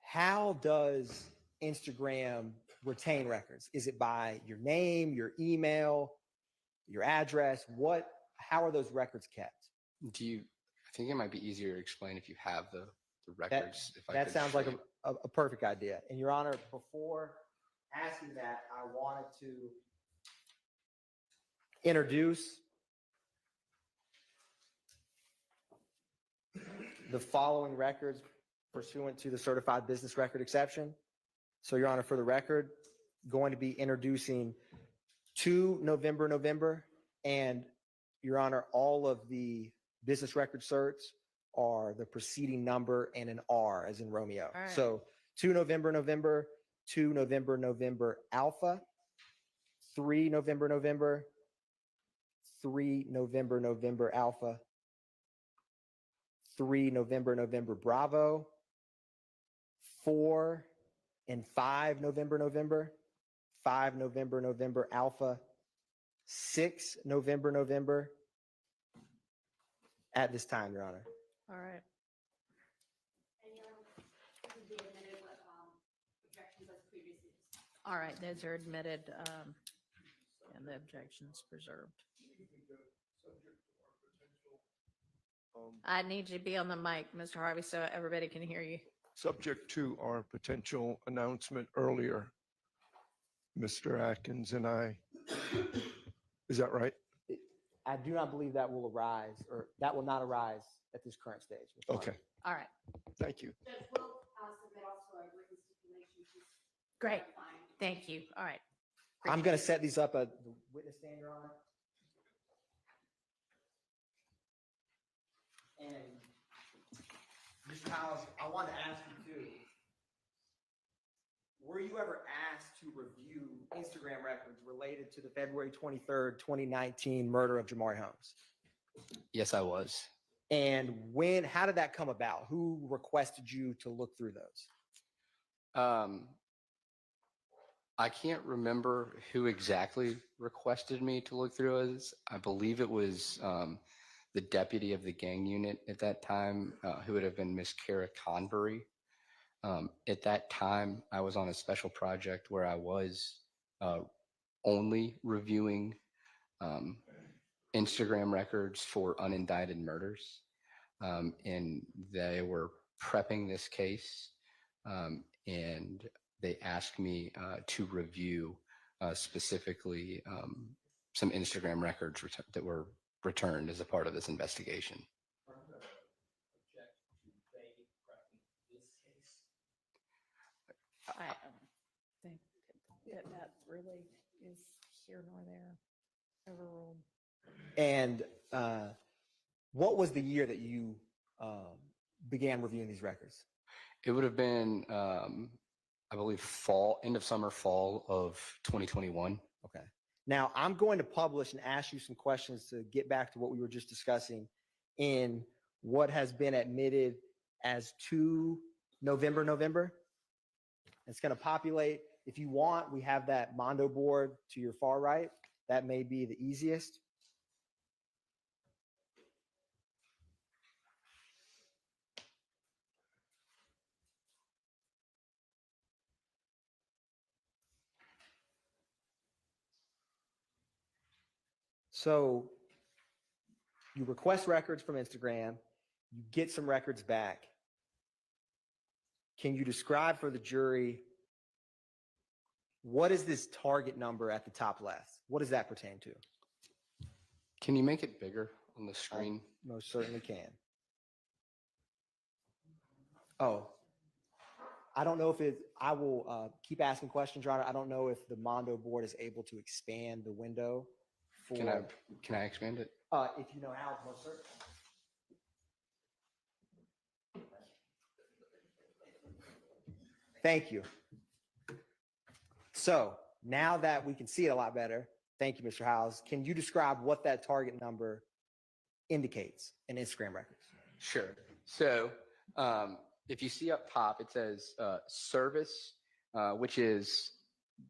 how does Instagram retain records? Is it by your name, your email, your address? How are those records kept?
I think it might be easier to explain if you have the records.
That sounds like a perfect idea. And Your Honor, before asking that, I wanted to introduce the following records pursuant to the certified business record exception. So Your Honor, for the record, going to be introducing 2 November, and Your Honor, all of the business record certs are the preceding number and an R as in Romeo.
All right.
So 2 November, 2 November Alpha, 3 November, 3 November Alpha, 3 November Bravo, 4 and 5 November, 5 November Alpha, 6 November at this time, Your Honor.
All right. All right, those are admitted, and the objections preserved. I need you to be on the mic, Mr. Harvey, so everybody can hear you.
Subject to our potential announcement earlier, Mr. Atkins and I, is that right?
I do not believe that will arise, or that will not arise at this current stage. Mr.
Okay,
All right,
thank you.
Judge will submit also a written stipulation.
great. Thank you. All right.
I'm going to set these up at the witness stand, Your Honor. And Mr. Howes, I want to ask you too, were you ever asked to review Instagram records related to the February 23rd, 2019 murder of Jamari Holmes?
Yes, I was.
And how did that come about? Who requested you to look through those?
I can't remember who exactly requested me to look through those. I believe it was the deputy of the gang unit at that time, who would have been Miss Kara Convery. At that time, I was on a special project where I was only reviewing Instagram records for unindicted murders. And they were prepping this case, and they asked me to review specifically some Instagram records that were returned as a part of this investigation.
I think that really is here nor there. Overruled.
And what was the year that you began reviewing these records?
It would have been, I believe, end of summer, fall of 2021.
Okay. Now I'm going to publish and ask you some questions to get back to what we were just discussing in what has been admitted as 2 November. It's going to populate. If you want, we have that Mondo board to your far right. That may be the easiest. So you request records from Instagram, you get some records back. Can you describe for the jury what is this target number at the top left? What does that pertain to?
Can you make it bigger on the screen?
Most certainly can. Oh, I don't know if I will keep asking questions, Your Honor. I don't know if the Mondo board is able to expand the window for.
Can I expand it?
If you know how, most certainly. Thank you. So now that we can see it a lot better, thank you, Mr. Howes. Can you describe what that target number indicates in Instagram records?
Sure. So if you see up top, it says service, which is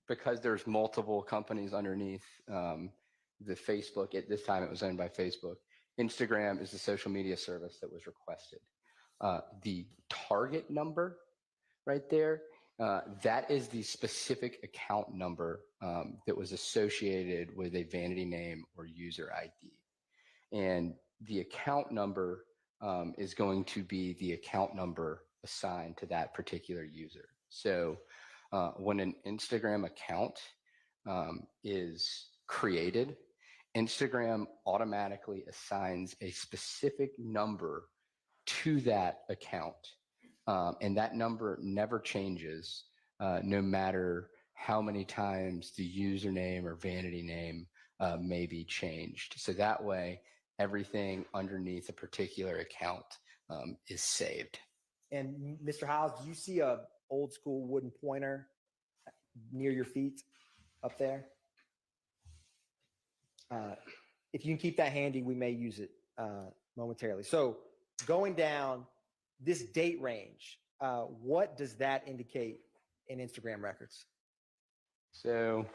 because there's multiple companies underneath the Facebook. At this time, it was owned by Facebook. Instagram is the social media service that was requested. The target number right there, that is the specific account number that was associated with a vanity name or user ID. And the account number is going to be the account number assigned to that particular user. So when an Instagram account is created, Instagram automatically assigns a specific number to that account. And that number never changes, no matter how many times the username or vanity name may be changed. So that way, everything underneath a particular account is saved.
And Mr. Howes, do you see a old school wooden pointer near your feet up there? If you can keep that handy, we may use it momentarily. So going down this date range, what does that indicate in Instagram records?
So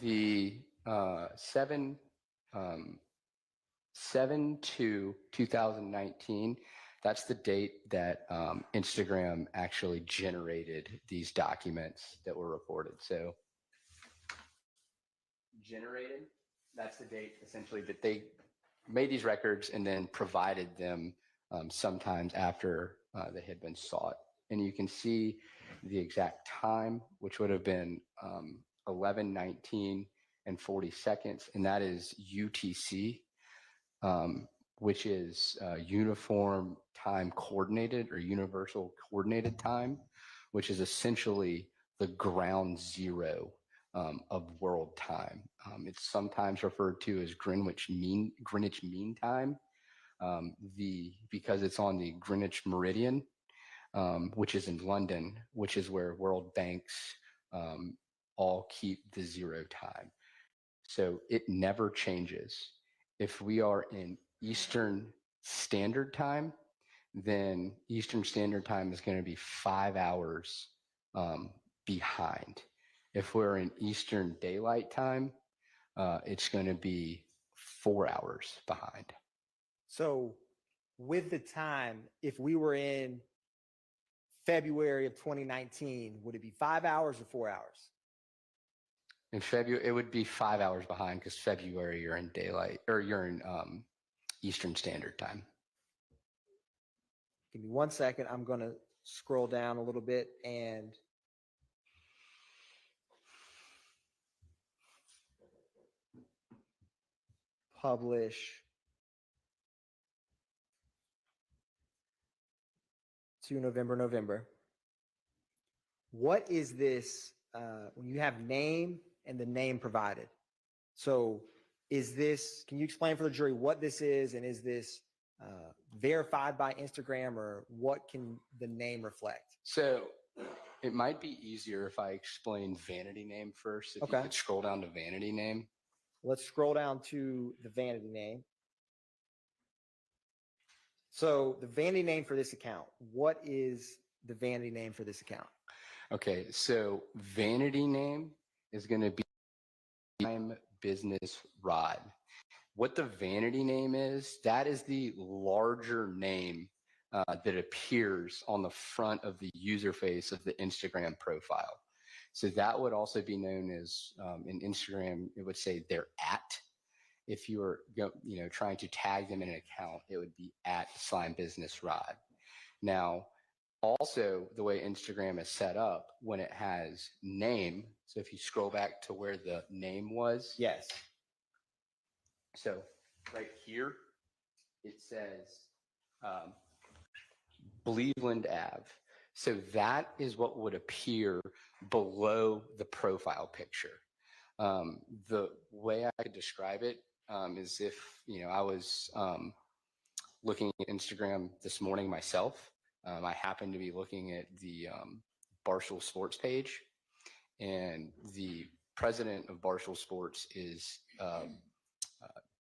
the 7/2/2019, that's the date that Instagram actually generated these documents that were reported. So generated, that's the date essentially that they made these records and then provided them sometimes after they had been sought. And you can see the exact time, which would have been 11:19 and 40 seconds, and that is UTC, which is Uniform Time Coordinated or Universal Coordinated Time, which is essentially the ground zero of world time. It's sometimes referred to as Greenwich Mean Time, because it's on the Greenwich Meridian, which is in London, which is where world banks all keep the zero time. So it never changes. If we are in Eastern Standard Time, then Eastern Standard Time is going to be 5 hours behind. If we're in Eastern Daylight Time, it's going to be 4 hours behind.
So with the time, if we were in February of 2019, would it be 5 hours or 4 hours?
In February, it would be 5 hours behind because February you're in daylight or you're in Eastern Standard Time.
Give me 1 second. I'm going to scroll down a little bit and publish to November. What is this when you have name and the name provided? So is this, can you explain for the jury what this is, and is this verified by Instagram, or what can the name reflect?
So it might be easier if I explain vanity name first. If you
Okay.
could scroll down to vanity name.
Let's scroll down to the vanity name. So the vanity name for this account, what is the vanity name for this account?
Okay, so vanity name is going to be Slime Business Rod. What the vanity name is, that is the larger name that appears on the front of the user face of the Instagram profile. So that would also be known as, in Instagram, it would say they're at. If you were trying to tag them in an account, it would be at Slime Business Rod. Now, also the way Instagram is set up, when it has name, so if you scroll back to where the name was.
Yes.
So right here, it says Cleveland Ave. So that is what would appear below the profile picture. The way I could describe it is if I was looking at Instagram this morning myself. I happened to be looking at the Barstool Sports page, and the president of Barstool Sports is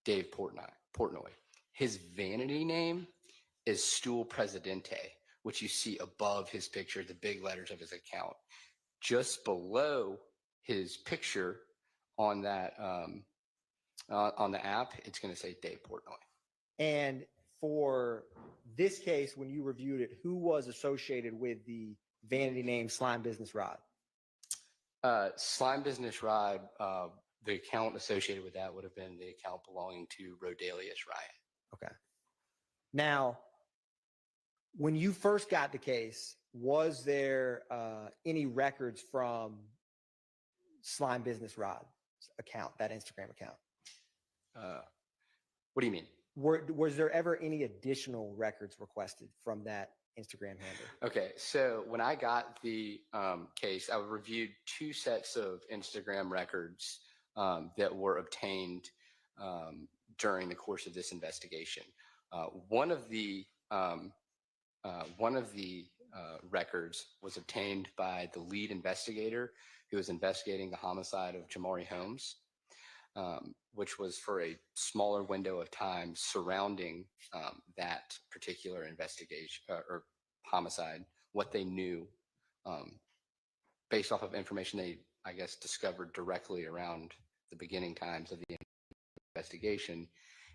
Dave Portnoy. His vanity name is Stool Presidente, which you see above his picture, the big letters of his account. Just below his picture on that on the app, it's going to say Dave Portnoy.
And for this case, when you reviewed it, who was associated with the vanity name Slime Business Rod?
Slime Business Rod, the account associated with that would have been the account belonging to Rodelius Ryan.
Okay. Now, when you first got the case, was there any records from Slime Business Rod's account, that Instagram account?
What do you mean?
Was there ever any additional records requested from that Instagram handle?
Okay, so when I got the case, I reviewed two sets of Instagram records that were obtained during the course of this investigation. One of the records was obtained by the lead investigator who was investigating the homicide of Jamari Holmes, which was for a smaller window of time surrounding that particular investigation or homicide, what they knew based off of information they, I guess, discovered directly around the beginning times of the investigation.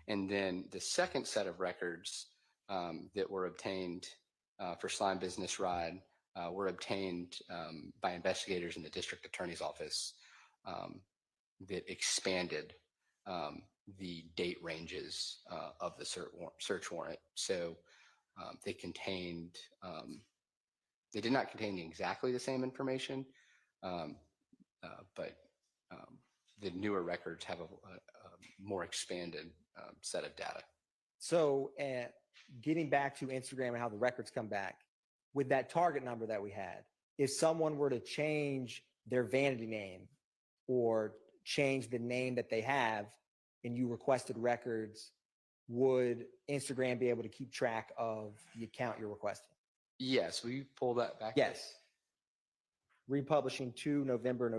And then the second set of records that were obtained for Slime Business Rod were obtained by investigators in the district attorney's office that expanded the date ranges of the search warrant. So they contained, they did not contain exactly the same information, but the newer records have a more expanded set of data.
So getting back to Instagram and how the records come back, with that target number that we had, if someone were to change their vanity name or change the name that they have and you requested records, would Instagram be able to keep track of the account you're requesting?
Yes, will you pull that back?
Yes. Republishing to November.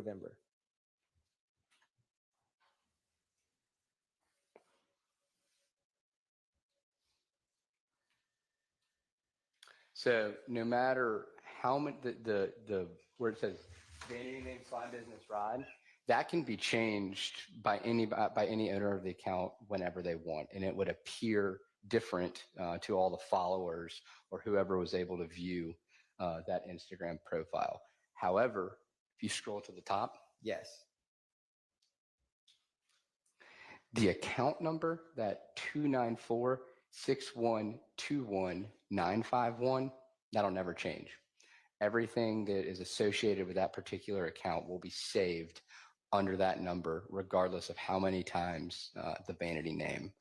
So no matter how much the where it says vanity name Slime Business Rod, that can be changed by any owner of the account whenever they want, and it would appear different to all the followers or whoever was able to view that Instagram profile. However, if you scroll to the top,
yes,
the account number, that 294-6121951, that'll never change. Everything that is associated with that particular account will be saved under that number, regardless of how many times the vanity name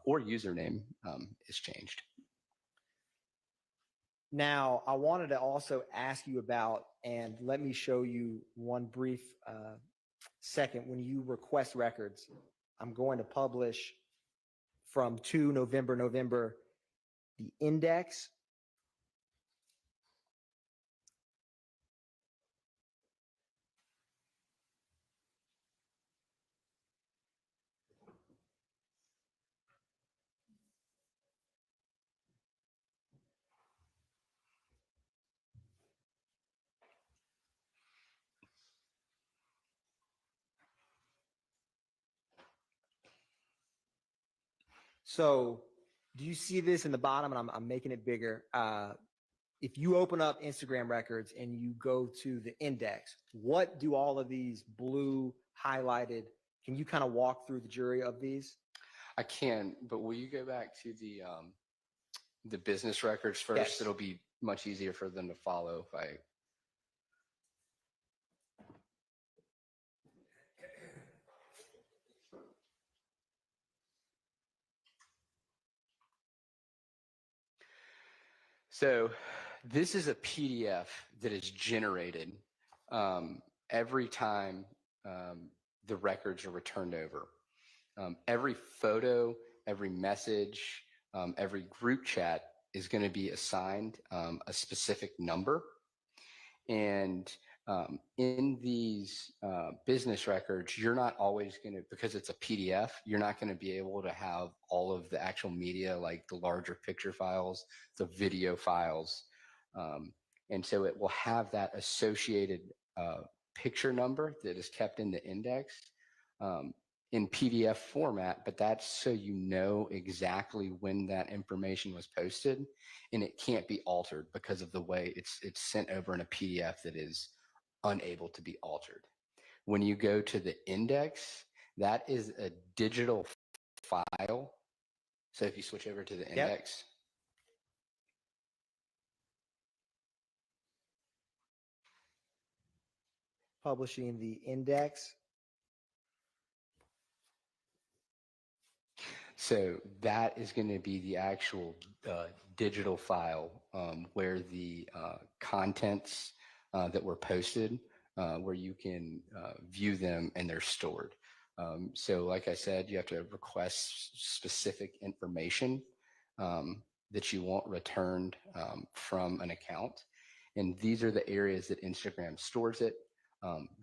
or username is changed.
Now, I wanted to also ask you about, and let me show you one brief second. When you request records, I'm going to publish from 2 November. the index. So do you see this in the bottom? And I'm making it bigger. If you open up Instagram records and you go to the index, what do all of these blue highlighted? Can you kind of walk through the jury of these?
I can, but will you go back to the business records first?
Yes.
It'll be much easier for them to follow if I. So this is a PDF that is generated every time the records are returned over. Every photo, every message, every group chat is going to be assigned a specific number. And in these business records, you're not always going to, because it's a PDF, you're not going to be able to have all of the actual media, like the larger picture files, the video files. And so it will have that associated picture number that is kept in the index in PDF format, but that's so you know exactly when that information was posted, and it can't be altered because of the way it's sent over in a PDF that is unable to be altered. When you go to the index, that is a digital file. So if you switch over to the index,
Publishing the index.
so that is going to be the actual digital file where the contents that were posted, where you can view them and they're stored. So like I said, you have to request specific information that you want returned from an account. And these are the areas that Instagram stores it.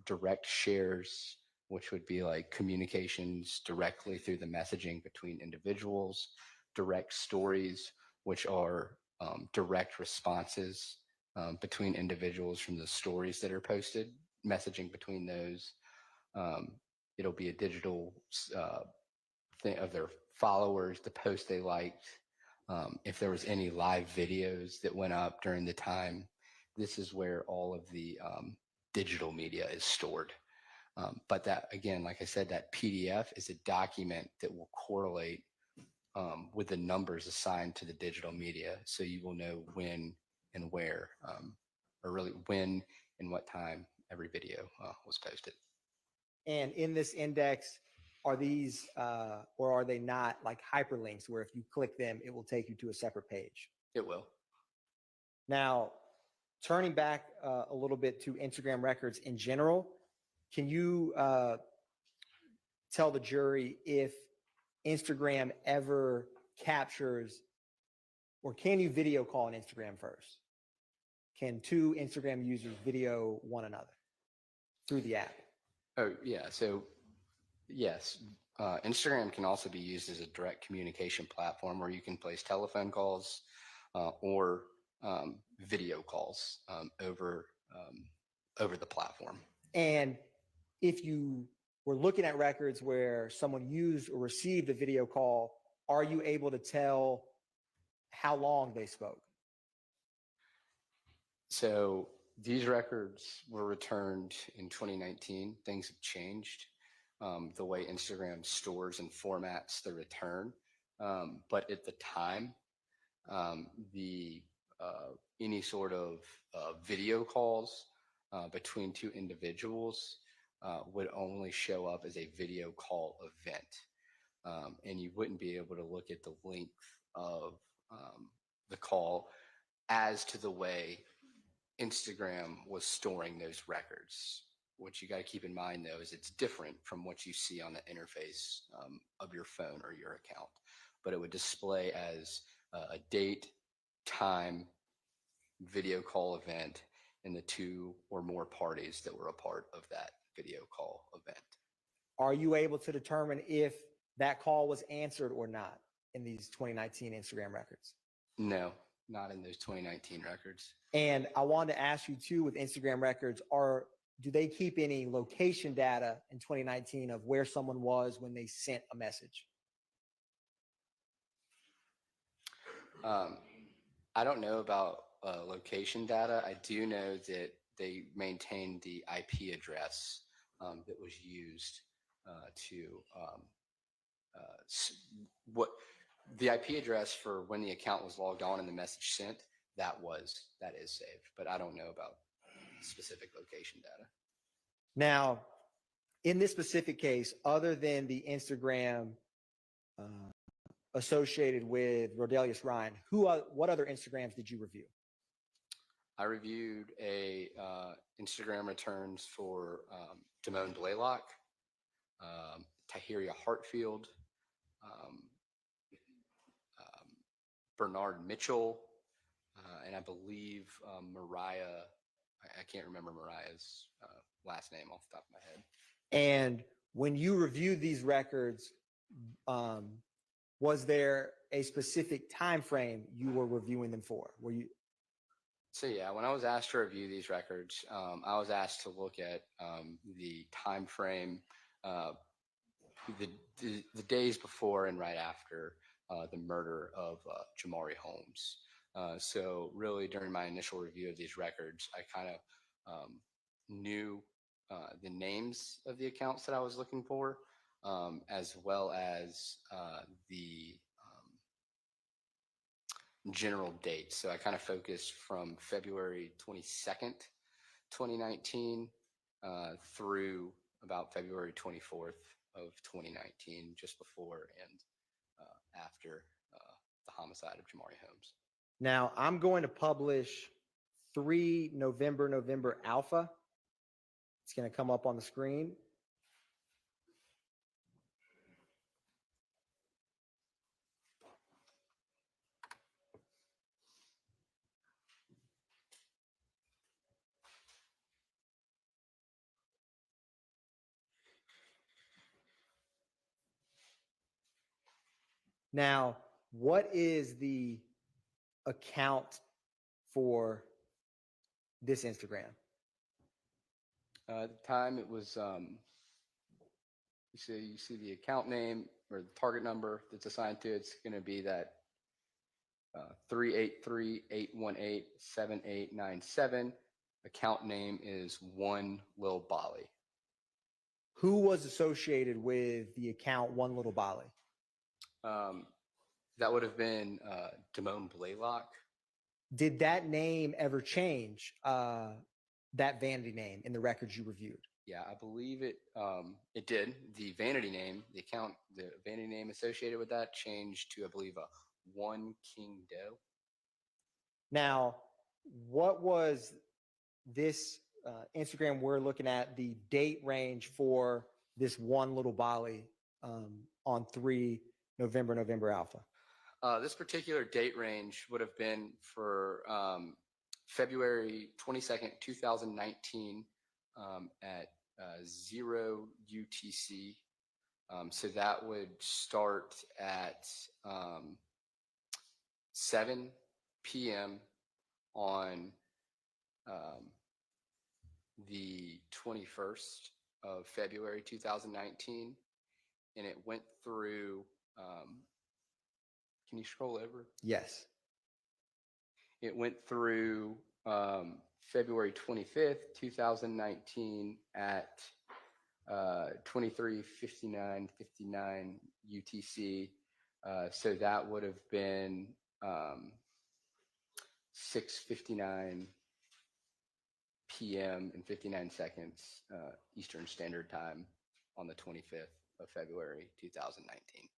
Direct shares, which would be like communications directly through the messaging between individuals, direct stories, which are direct responses between individuals from the stories that are posted, messaging between those. It'll be a digital thing of their followers, the post they liked. If there was any live videos that went up during the time, this is where all of the digital media is stored. But that, again, like I said, that PDF is a document that will correlate with the numbers assigned to the digital media. So you will know when and where, or really when and what time every video was posted.
And in this index, are these, or are they not like hyperlinks where if you click them, it will take you to a separate page?
It will.
Now, turning back a little bit to Instagram records in general, can you tell the jury if Instagram ever captures, or can you video call an Instagram first? Can two Instagram users video one another through the app?
Oh, yeah. So, yes, Instagram can also be used as a direct communication platform where you can place telephone calls or video calls over the platform.
And if you were looking at records where someone used or received a video call, are you able to tell how long they spoke?
So these records were returned in 2019. Things have changed, the way Instagram stores and formats the return. But at the time, any sort of video calls between two individuals would only show up as a video call event. And you wouldn't be able to look at the length of the call as to the way Instagram was storing those records. What you got to keep in mind, though, is it's different from what you see on the interface of your phone or your account. But it would display as a date, time, video call event, and the 2 or more parties that were a part of that video call event.
Are you able to determine if that call was answered or not in these 2019 Instagram records?
No, not in those 2019 records.
And I wanted to ask you too, with Instagram records, do they keep any location data in 2019 of where someone was when they sent a message?
I don't know about location data. I do know that they maintained the IP address that was used to what the IP address for when the account was logged on and the message sent. That is saved, but I don't know about specific location data.
Now, in this specific case, other than the Instagram associated with Rodelius Ryan, what other Instagrams did you review?
I reviewed Instagram returns for Damone Blaylock, Tahiria Hartfield, Bernard Mitchell, and I believe Mariah. I can't remember Mariah's last name off the top of my head.
And when you reviewed these records, was there a specific time frame you were reviewing them for?
So yeah, when I was asked to review these records, I was asked to look at the time frame, the days before and right after the murder of Jamari Holmes. So really, during my initial review of these records, I kind of knew the names of the accounts that I was looking for, as well as the general dates. So I kind of focused from February 22nd, 2019 through about February 24th of 2019, just before and after the homicide of Jamari Holmes.
Now, I'm going to publish 3 November alpha. It's going to come up on the screen. Now, what is the account for this Instagram?
At the time, it was you see the account name or the target number that's assigned to it. It's going to be that 383-818-7897. Account name is One Lil Bali.
Who was associated with the account One Little Bali?
That would have been Damone Blaylock.
Did that name ever change, that vanity name in the records you reviewed?
Yeah, I believe it did. The vanity name, the vanity name associated with that changed to, I believe, a One King Doe.
Now, what was this Instagram we're looking at, the date range for this One Little Bali on 3 November alpha?
This particular date range would have been for February 22nd, 2019 at 0 UTC. So that would start at 7 p.m. on the 21st of February 2019. And it went through, can you scroll over?
Yes.
It went through February 25th, 2019 at 23:59:59 UTC. So that would have been 6:59 p.m. and 59 seconds Eastern Standard Time on the 25th of February 2019.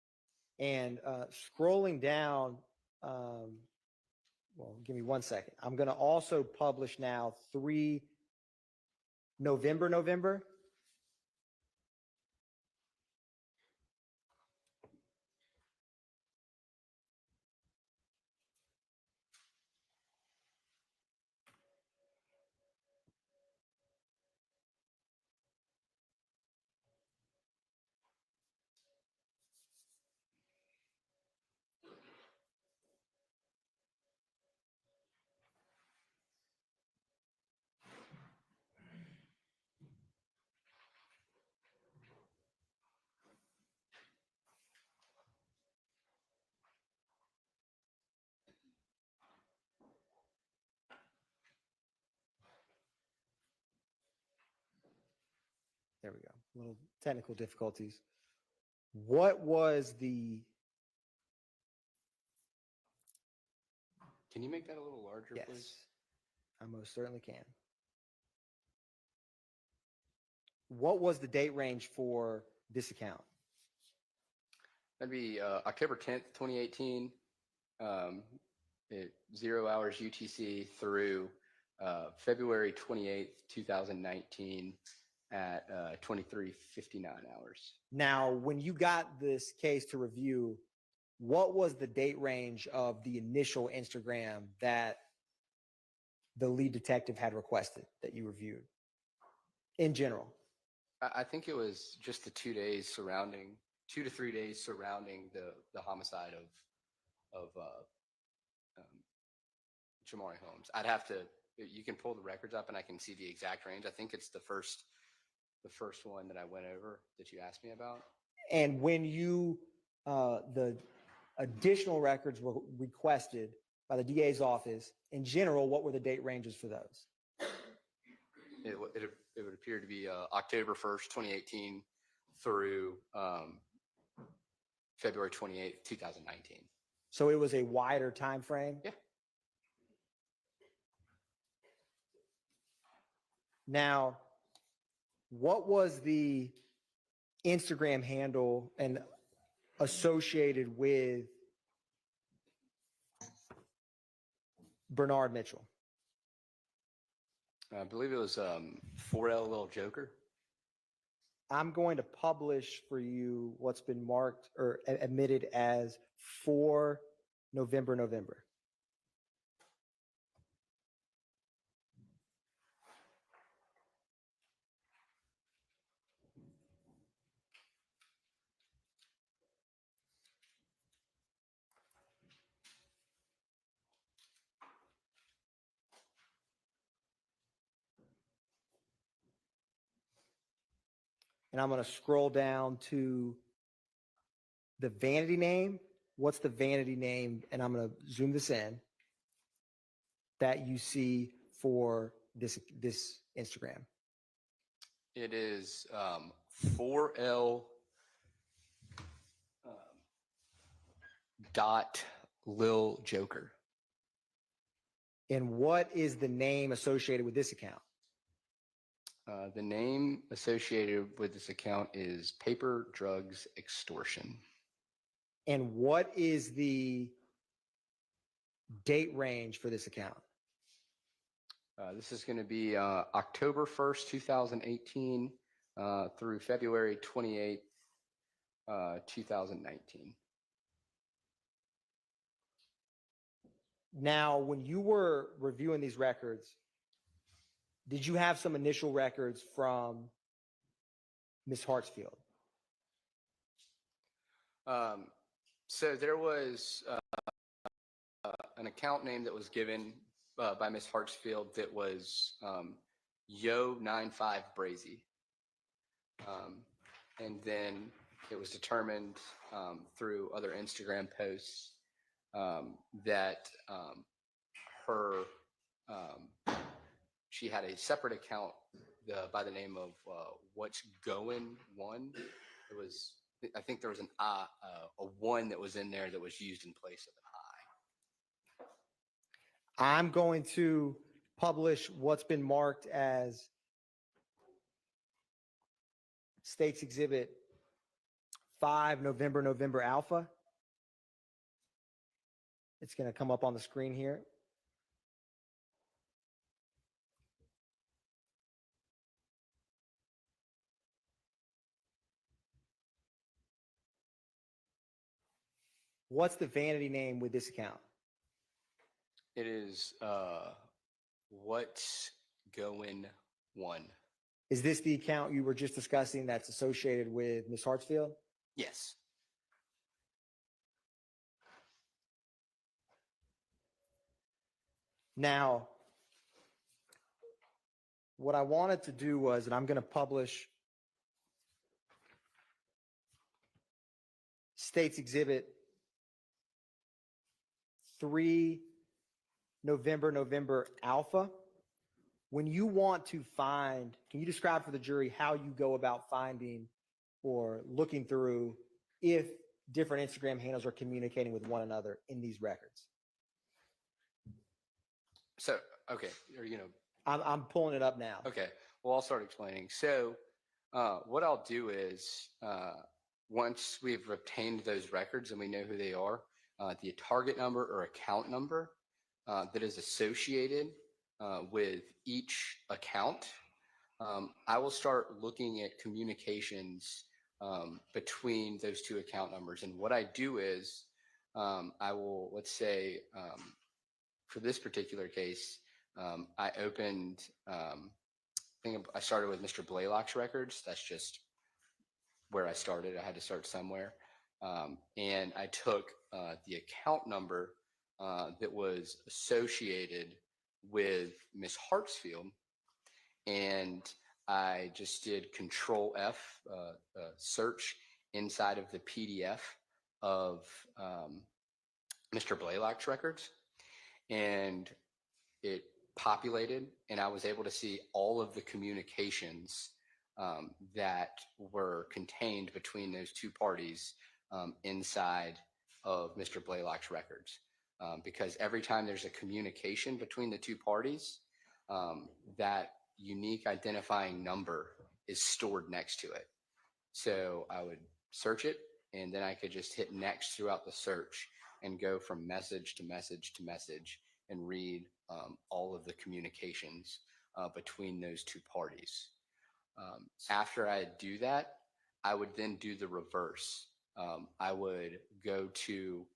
And scrolling down, well, give me 1 second. I'm going to also publish now 3 November. There we go. Little technical difficulties. What was the,
Can you make that a little larger,
yes,
please?
I most certainly can. What was the date range for this account?
That'd be October 10th, 2018, at 0 hours UTC through February 28th, 2019 at 23:59 hours.
Now, when you got this case to review, what was the date range of the initial Instagram that the lead detective had requested that you reviewed in general?
I think it was just the 2 days surrounding, 2 to 3 days surrounding the homicide of Jamari Holmes. I'd have to. You can pull the records up and I can see the exact range. I think it's the first one that I went over that you asked me about.
And when you, the additional records were requested by the DA's office, in general, what were the date ranges for those?
It would appear to be October 1st, 2018 through February 28th, 2019.
So it was a wider time frame?
Yeah.
Now, what was the Instagram handle and associated with Bernard Mitchell?
I believe it was 4L Little Joker.
I'm going to publish for you what's been marked or admitted as 4 November. And I'm going to scroll down to the vanity name. What's the vanity name? And I'm going to zoom this in that you see for this Instagram.
It is 4L dot Lil Joker.
And what is the name associated with this account?
The name associated with this account is Paper Drugs Extortion.
And what is the date range for this account?
This is going to be October 1st, 2018 through February 28th, 2019.
Now, when you were reviewing these records, did you have some initial records from Ms. Hartsfield?
So there was an account name that was given by Ms. Hartsfield that was Yo95Brazy. And then it was determined through other Instagram posts that she had a separate account by the name of What's Going One. It was, I think there was a one that was in there that was used in place of an I.
I'm going to publish what's been marked as State's Exhibit 5 November Alpha. It's going to come up on the screen here. What's the vanity name with this account?
It is What's Going One.
Is this the account you were just discussing that's associated with Ms. Hartsfield?
Yes.
Now, what I wanted to do was, and I'm going to publish State's Exhibit 3 November Alpha. when you want to find, can you describe for the jury how you go about finding or looking through if different Instagram handles are communicating with one another in these records?
So, okay, or, you know,
I'm pulling it up now.
okay, well, I'll start explaining. So, what I'll do is, once we've obtained those records and we know who they are, the target number or account number that is associated with each account, I will start looking at communications between those two account numbers. And what I do is, I will, let's say, for this particular case, I opened, I think I started with Mr. Blaylock's records. That's just where I started. I had to start somewhere. And I took the account number that was associated with Miss Hartsfield, and I just did Control F, search inside of the PDF of Mr. Blaylock's records, and it populated, and I was able to see all of the communications that were contained between those two parties inside of Mr. Blaylock's records. Because every time there's a communication between the two parties, that unique identifying number is stored next to it. So I would search it, and then I could just hit next throughout the search and go from message to message to message and read all of the communications between those two parties. After I do that, I would then do the reverse. I would go to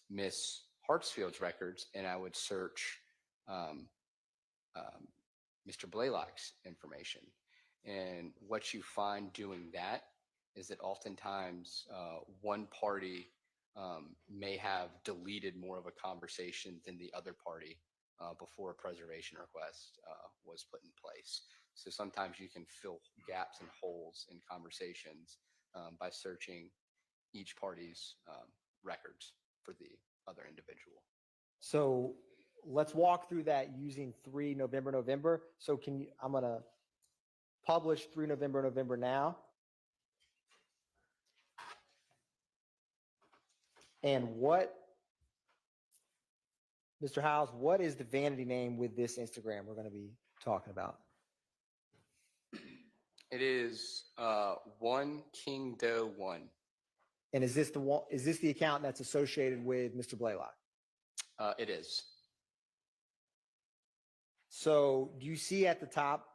Miss Hartsfield's records, and I would search Mr. Blaylock's information. And what you find doing that is that oftentimes one party may have deleted more of a conversation than the other party before a preservation request was put in place. So sometimes you can fill gaps and holes in conversations by searching each party's records for the other individual.
So let's walk through that using 3 November. So can you, I'm going to publish 3 November now. And what, Mr. Howes, what is the vanity name with this Instagram we're going to be talking about?
It is One King Doe One.
And is this the one? Is this the account that's associated with Mr. Blaylock?
It is.
So do you see at the top,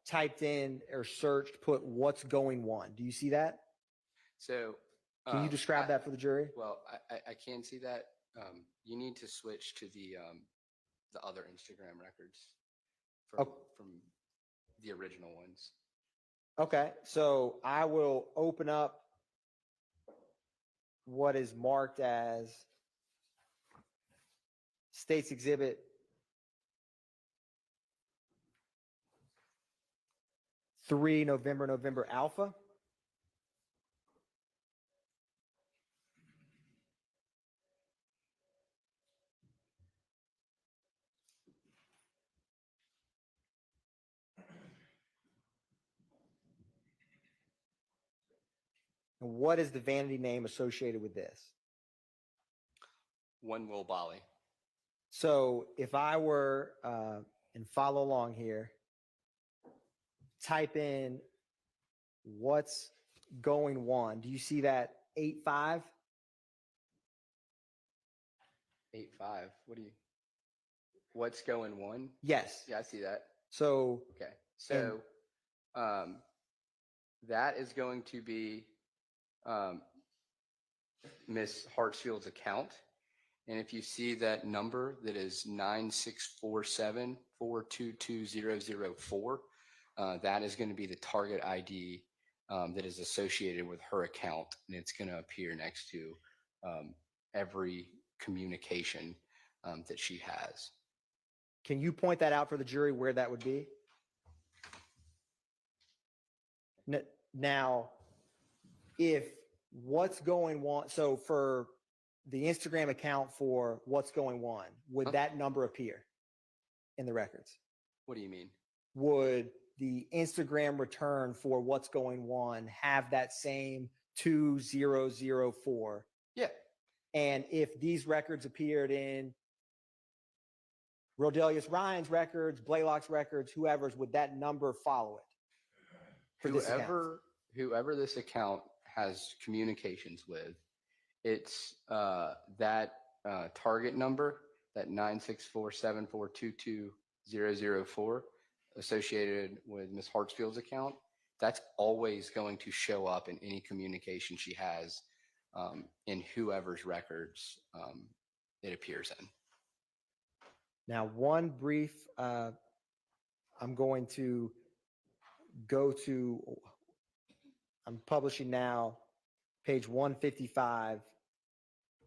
typed in or searched, put what's going on? Do you see that?
So
can you describe that for the jury?
Well, I can see that. You need to switch to the other Instagram records from the original ones.
Okay, so I will open up what is marked as States Exhibit 3 November Alpha. And what is the vanity name associated with this?
One Will Bali.
So if I were, and follow along here, type in what's going on. Do you see that 85?
85. What's going on?
Yes.
Yeah, I see that.
So,
okay. So, that is going to be Miss Hartsfield's account. And if you see that number that is 9647422004, that is going to be the target ID that is associated with her account. And it's going to appear next to every communication that she has.
Can you point that out for the jury where that would be? Now, if what's going on, so for the Instagram account for what's going on, would that number appear? in the records?
What do you mean?
Would the Instagram return for what's going on have that same 2004?
Yeah.
And if these records appeared in Rodelius Ryan's records, Blaylock's records, whoever's, would that number follow it? For this account?
Whoever this account has communications with, it's that target number, that 96474220004, associated with Ms. Hartsfield's account. That's always going to show up in any communication she has in whoever's records it appears in.
Now, one brief, I'm going to go to, I'm publishing now page 155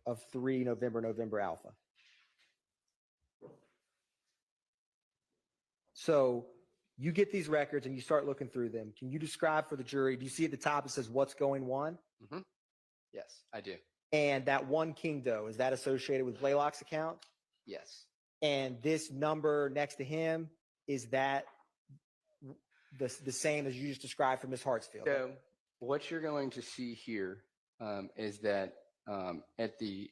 of 3 November Alpha. So you get these records and you start looking through them. Can you describe for the jury, do you see at the top it says what's going on?
Mm-hmm. Yes, I do.
And that one King Doe, is that associated with Blaylock's account?
Yes.
And this number next to him, is that the same as you just described for Ms. Hartsfield?
So what you're going to see here is that at the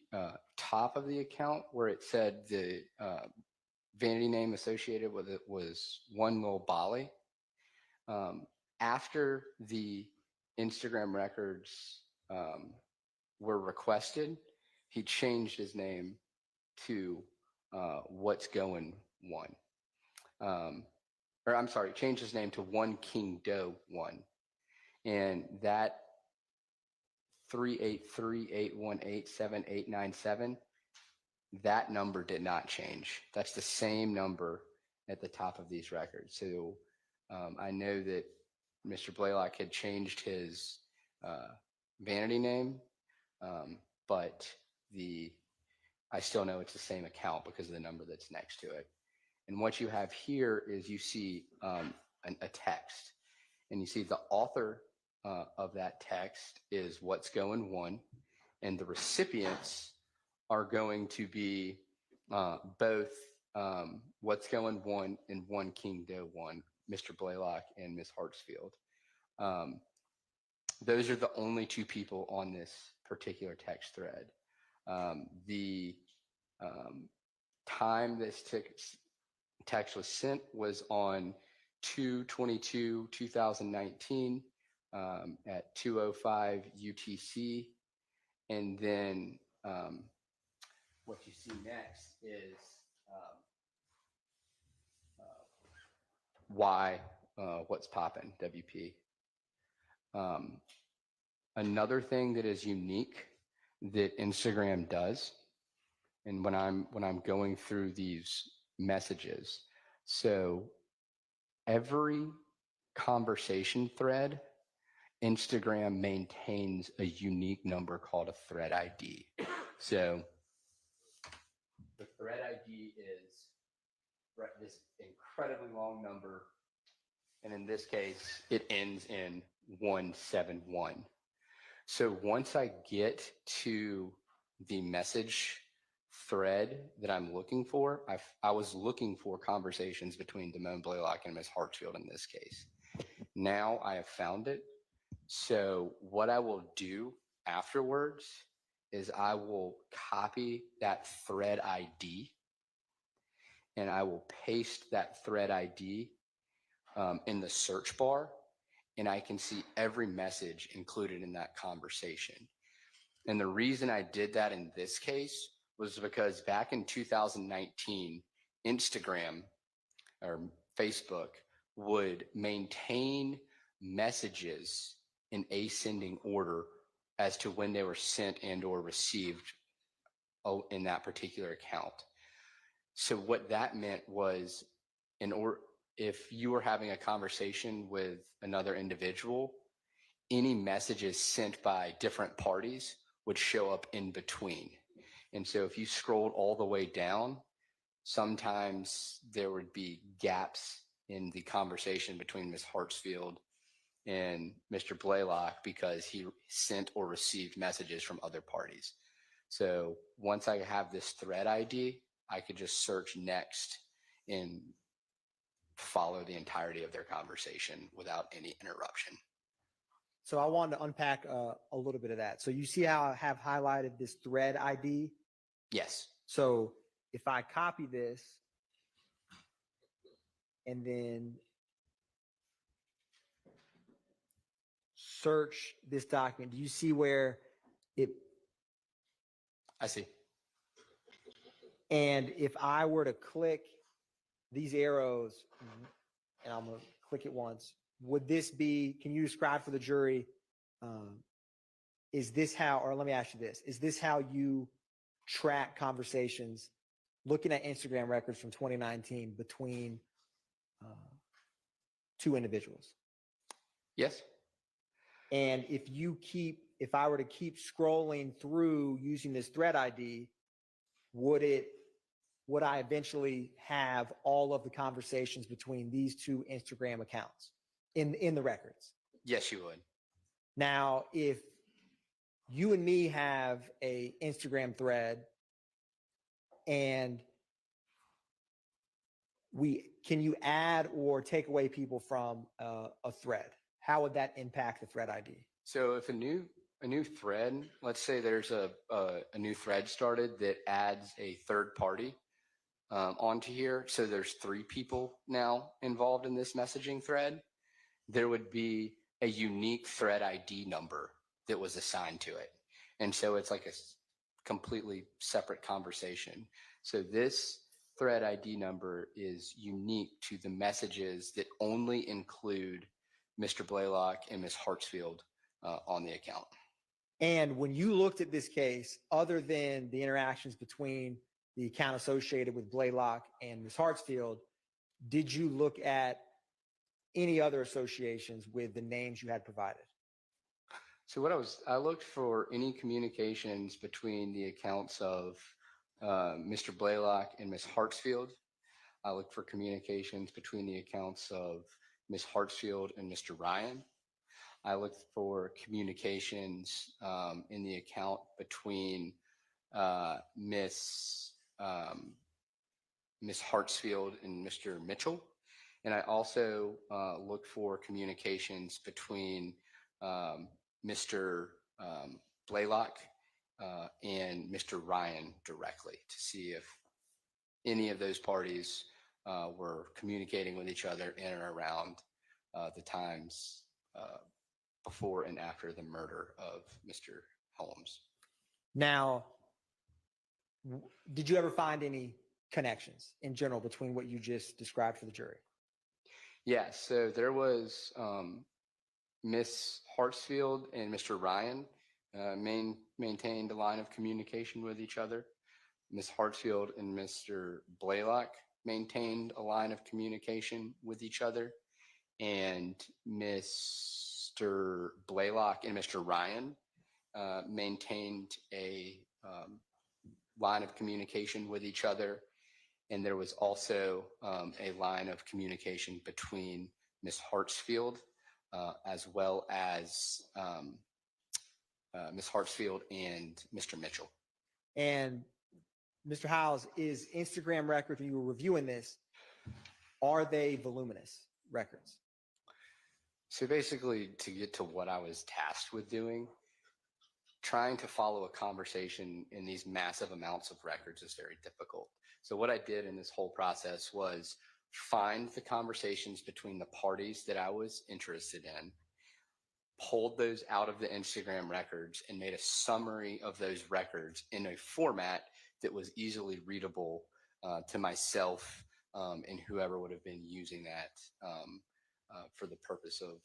top of the account where it said the vanity name associated with it was One Lil Bali, after the Instagram records were requested, he changed his name to What's Going One. Or I'm sorry, changed his name to One King Doe One. And that 383-818-7897, that number did not change. That's the same number at the top of these records. So I know that Mr. Blaylock had changed his vanity name, but I still know it's the same account because of the number that's next to it. And what you have here is you see a text, and you see the author of that text is What's Going One, and the recipients are going to be both What's Going One and One King Doe One, Mr. Blaylock and Ms. Hartsfield. Those are the only two people on this particular text thread. The time this text was sent was on 2/22/2019 at 2:05 UTC. And then what you see next is What's Poppin', WP. Another thing that is unique that Instagram does, and when I'm going through these messages, so every conversation thread, Instagram maintains a unique number called a thread ID. So the thread ID is this incredibly long number, and in this case, it ends in 171. So once I get to the message thread that I'm looking for, I was looking for conversations between Damone Blaylock and Ms. Hartsfield in this case. Now I have found it. So what I will do afterwards is I will copy that thread ID, and I will paste that thread ID in the search bar, and I can see every message included in that conversation. And the reason I did that in this case was because back in 2019, Instagram or Facebook would maintain messages in ascending order as to when they were sent and or received in that particular account. So what that meant was, if you were having a conversation with another individual, any messages sent by different parties would show up in between. And so if you scrolled all the way down, sometimes there would be gaps in the conversation between Ms. Hartsfield and Mr. Blaylock because he sent or received messages from other parties. So once I have this thread ID, I could just search next and follow the entirety of their conversation without any interruption.
So I wanted to unpack a little bit of that. So you see how I have highlighted this thread ID?
Yes.
So if I copy this and then search this document, do you see where it,
I see.
and if I were to click these arrows and I'm gonna click it once, would this be, can you describe for the jury, is this how, or let me ask you this, is this how you track conversations looking at Instagram records from 2019 between two individuals? Yes. And if I were to keep scrolling through using this thread ID, would I eventually have all of the conversations between these two Instagram accounts in the records?
Yes, you would.
Now, if you and me have a Instagram thread and can you add or take away people from a thread? How would that impact the thread ID?
So if a new thread, let's say there's a new thread started that adds a third party onto here. So there's 3 people now involved in this messaging thread. There would be a unique thread ID number that was assigned to it. And so it's like a completely separate conversation. So this thread ID number is unique to the messages that only include Mr. Blaylock and Ms. Hartsfield on the account.
And when you looked at this case, other than the interactions between the account associated with Blaylock and Ms. Hartsfield, did you look at any other associations with the names you had provided?
So I looked for any communications between the accounts of Mr. Blaylock and Ms. Hartsfield. I looked for communications between the accounts of Ms. Hartsfield and Mr. Ryan. I looked for communications in the account between Ms. Hartsfield and Mr. Mitchell. And I also looked for communications between Mr. Blaylock and Mr. Ryan directly to see if any of those parties were communicating with each other in and around the times before and after the murder of Mr. Holmes.
Now, did you ever find any connections in general between what you just described for the jury?
Yeah, so there was Miss Hartsfield and Mr. Ryan maintained a line of communication with each other. Miss Hartsfield and Mr. Blaylock maintained a line of communication with each other. And Mr. Blaylock and Mr. Ryan maintained a line of communication with each other. And there was also a line of communication between Miss Hartsfield as well as Miss Hartsfield and Mr. Mitchell.
And Mr. Howes, is Instagram records, when you were reviewing this, are they voluminous records?
So basically, to get to what I was tasked with doing, trying to follow a conversation in these massive amounts of records is very difficult. So what I did in this whole process was find the conversations between the parties that I was interested in, pulled those out of the Instagram records, and made a summary of those records in a format that was easily readable to myself and whoever would have been using that for the purpose of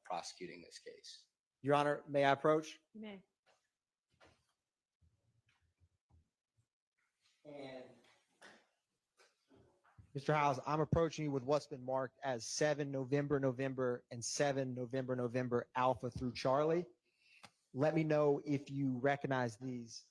prosecuting this case.
Your Honor, may I approach?
You may.
And Mr. Howes, I'm approaching you with what's been marked as 7 November, November, and 7 November, November, Alpha through Charlie. Let me know if you recognize these.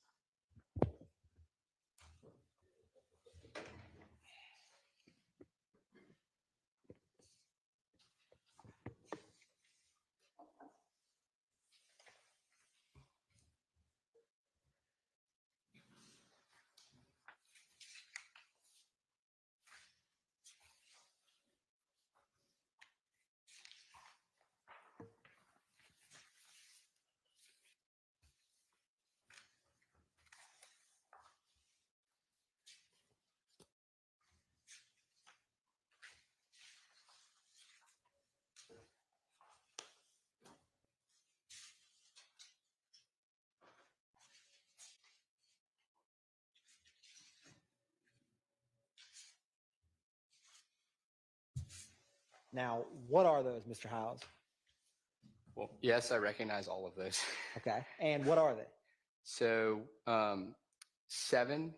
Now, what are those, Mr. Howes?
Well, yes, I recognize all of those.
Okay. And what are they?
So 7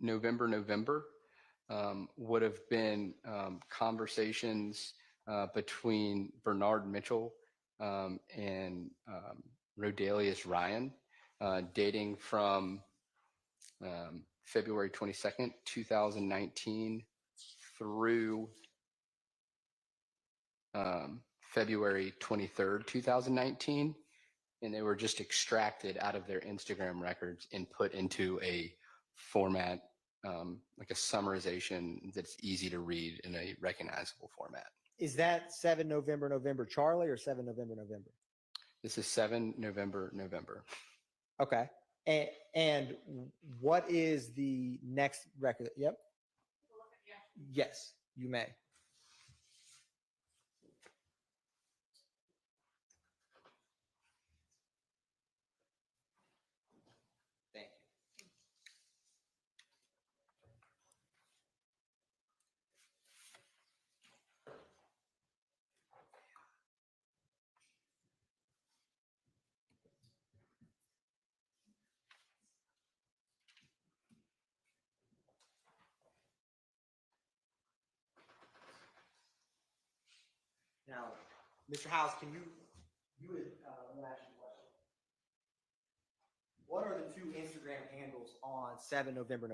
November would have been conversations between Bernard Mitchell and Rodelius Ryan, dating from February 22nd, 2019 through February 23rd, 2019. And they were just extracted out of their Instagram records and put into a format, like a summarization that's easy to read in a recognizable format.
Is that 7 November Charlie or 7 November?
This is 7 November.
Okay. And what is the next record? Yep. Yes, you may. Thank you. Now, Mr. House, can you let me ask you a question. What are the two Instagram handles on 7 November?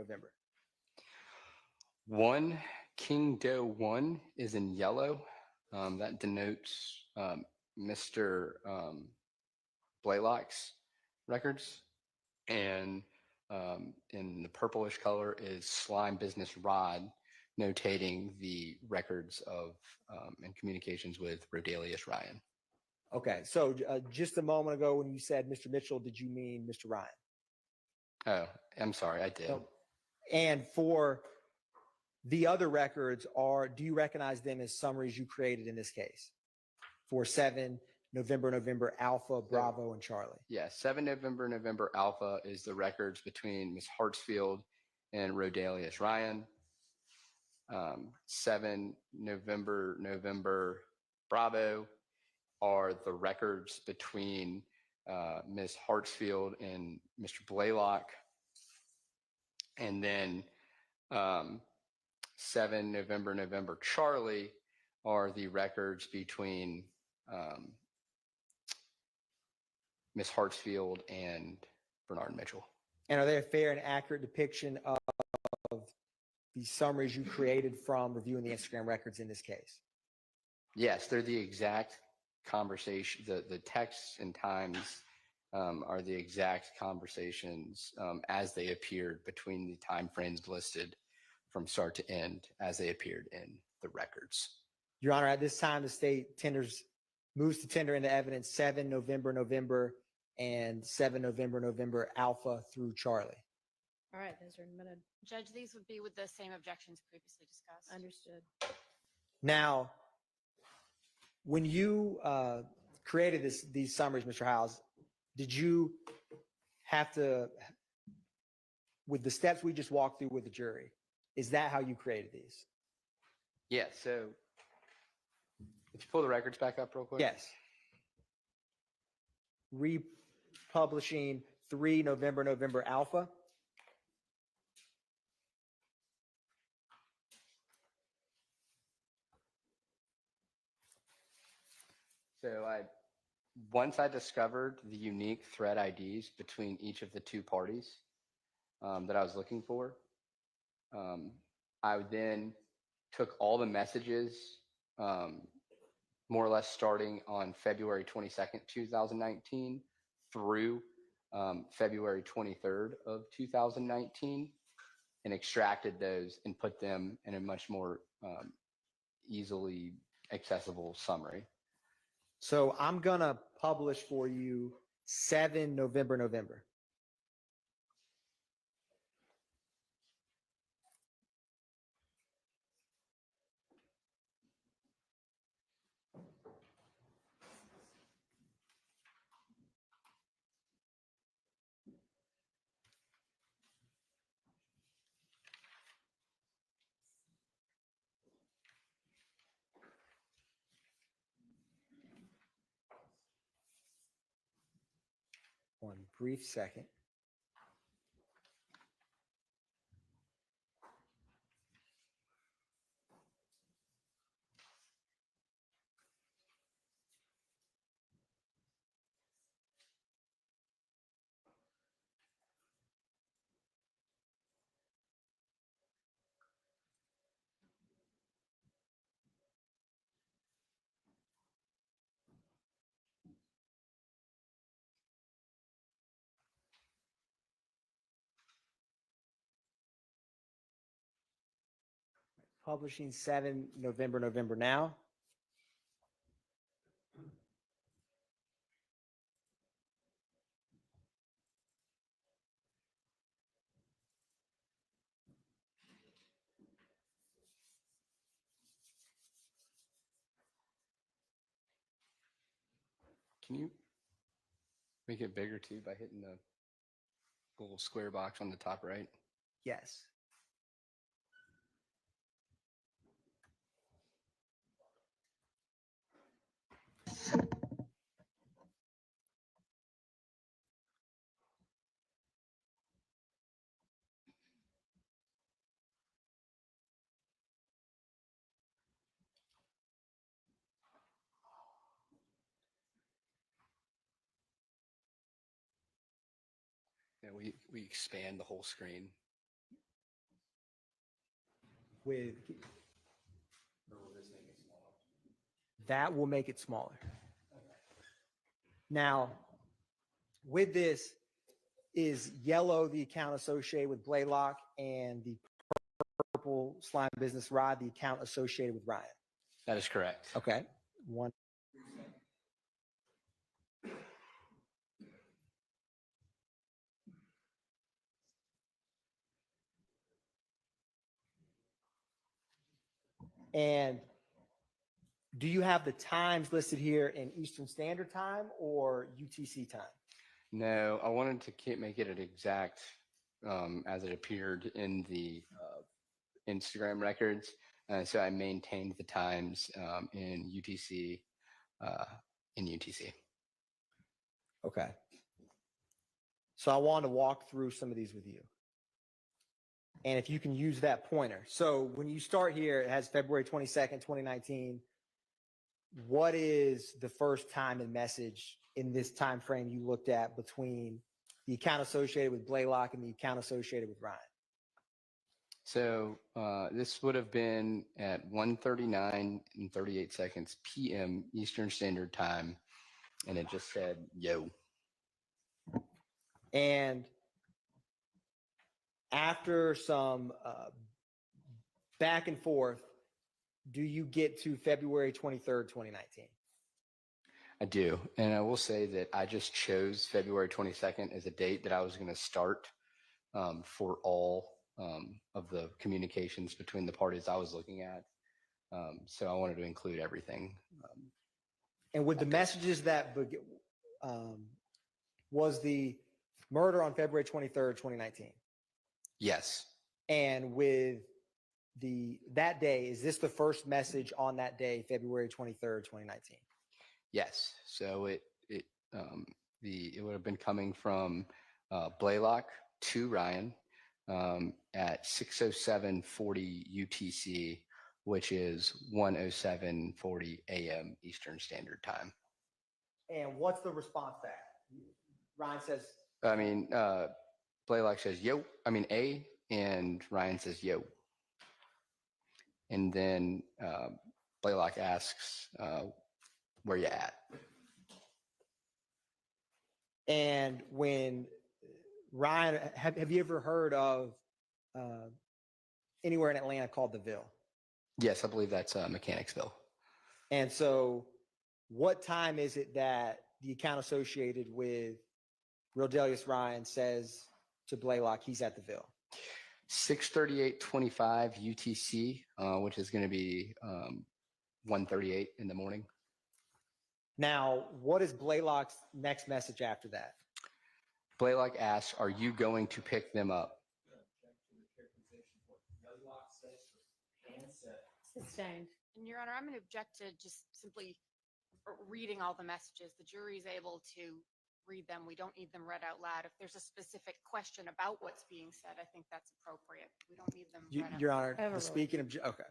One, King Doe 1 is in yellow. That denotes Mr. Blaylock's records. And in the purplish color is Slime Business Rod, notating the records of and communications with Rodelius Ryan.
Okay, so just a moment ago when you said Mr. Mitchell, did you mean Mr. Ryan?
Oh, I'm sorry, I did.
No. And for the other records, do you recognize them as summaries you created in this case? For 7 November, Alpha, Bravo, and Charlie.
Yeah, 7 November Alpha is the records between Ms. Hartsfield and Rodelius Ryan. 7 November Bravo are the records between Ms. Hartsfield and Mr. Blaylock. And then 7 November Charlie are the records between Ms. Hartsfield and Bernard Mitchell.
And are they a fair and accurate depiction of the summaries you created from reviewing the Instagram records in this case?
Yes, they're the exact conversation. The texts and times are the exact conversations as they appeared between the time frames listed from start to end as they appeared in the records.
Your Honor, at this time, the state moves to tender into evidence 7 November and 7 November Alpha through Charlie.
All right, those are admitted.
Judge, these would be with the same objections previously discussed.
Understood.
Now, when you created these summaries, Mr. Howes, did you have to, with the steps we just walked through with the jury, is that how you created these?
Yeah, so if you pull the records back up real quick.
Yes. Republishing 3 November Alpha.
So once I discovered the unique thread IDs between each of the two parties that I was looking for, I then took all the messages, more or less starting on February 22nd, 2019 through February 23rd of 2019, and extracted those and put them in a much more easily accessible summary.
So I'm going to publish for you 7 November. brief second. Publishing 7 November now.
Can you make it bigger too by hitting the little square box on the top right?
Yes.
Yeah, we expand the whole screen.
With that will make it smaller. Now, with this, is yellow the account associated with Blaylock, and the purple Slime Business Rod the account associated with Ryan?
That is correct.
Okay. One. And do you have the times listed here in Eastern Standard Time or UTC time?
No, I wanted to make it an exact as it appeared in the Instagram records. So I maintained the times in UTC. In UTC.
Okay. So I wanted to walk through some of these with you. And if you can use that pointer. So when you start here, it has February 22nd, 2019. What is the first time and message in this time frame you looked at between the account associated with Blaylock and the account associated with Ryan?
So this would have been at 1:39 and 38 seconds p.m. Eastern Standard Time, and it just said "yo."
And after some back and forth, do you get to February 23rd, 2019?
I do, and I will say that I just chose February 22nd as a date that I was going to start for all of the communications between the parties I was looking at. So I wanted to include everything.
And with the messages that was the murder on February 23rd, 2019?
Yes.
And with that day, is this the first message on that day, February 23rd, 2019?
Yes. So it would have been coming from Blaylock to Ryan at 6:07:40 UTC, which is 1:07:40 a.m. Eastern Standard Time.
And what's the response to that? Ryan says,
I mean, Blaylock says yo. I mean A, and Ryan says yo. And then Blaylock asks, "Where you at?"
And when Ryan, have you ever heard of anywhere in Atlanta called the Ville?
Yes, I believe that's Mechanicsville.
And so what time is it that the account associated with Rodelius Ryan says to Blaylock he's at the Ville?
6:38:25 UTC, which is going to be 1:38 in the morning.
Now, what is Blaylock's next message after that?
Blaylock asks, "Are you going to pick them up?"
Sustained.
And Your Honor, I'm going to object to just simply reading all the messages. The jury is able to read them. We don't need them read out loud. If there's a specific question about what's being said, I think that's appropriate. We don't need them read out.
Your Honor,
Overruled.
speaking of, okay.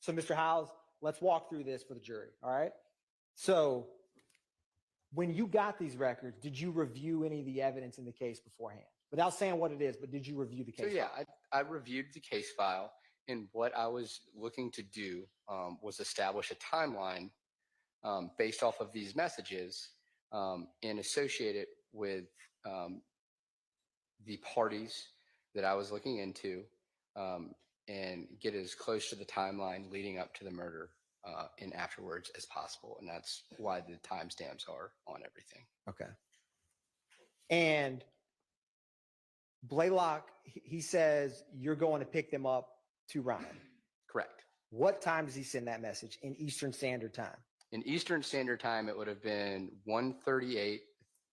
So Mr. Howes, let's walk through this for the jury, all right? So when you got these records, did you review any of the evidence in the case beforehand? Without saying what it is, but did you review the
So
case?
yeah,
file?
I reviewed the case file, and what I was looking to do was establish a timeline based off of these messages and associate it with the parties that I was looking into and get as close to the timeline leading up to the murder and afterwards as possible. And that's why the timestamps are on everything.
Okay. And Blaylock, he says you're going to pick them up to Ryan.
Correct.
What time does he send that message in Eastern Standard Time?
In Eastern Standard Time, it would have been 1:38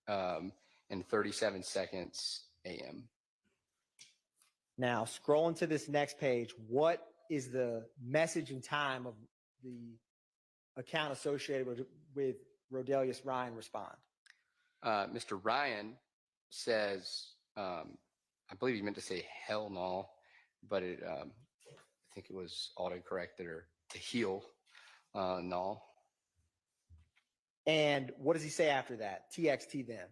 and 37 seconds a.m.
Now, scrolling to this next page, what is the message and time of the account associated with Rodelius Ryan respond?
Mr. Ryan says, I believe he meant to say hell no, but I think it was autocorrected or to heal no.
And what does he say after that? TXT them.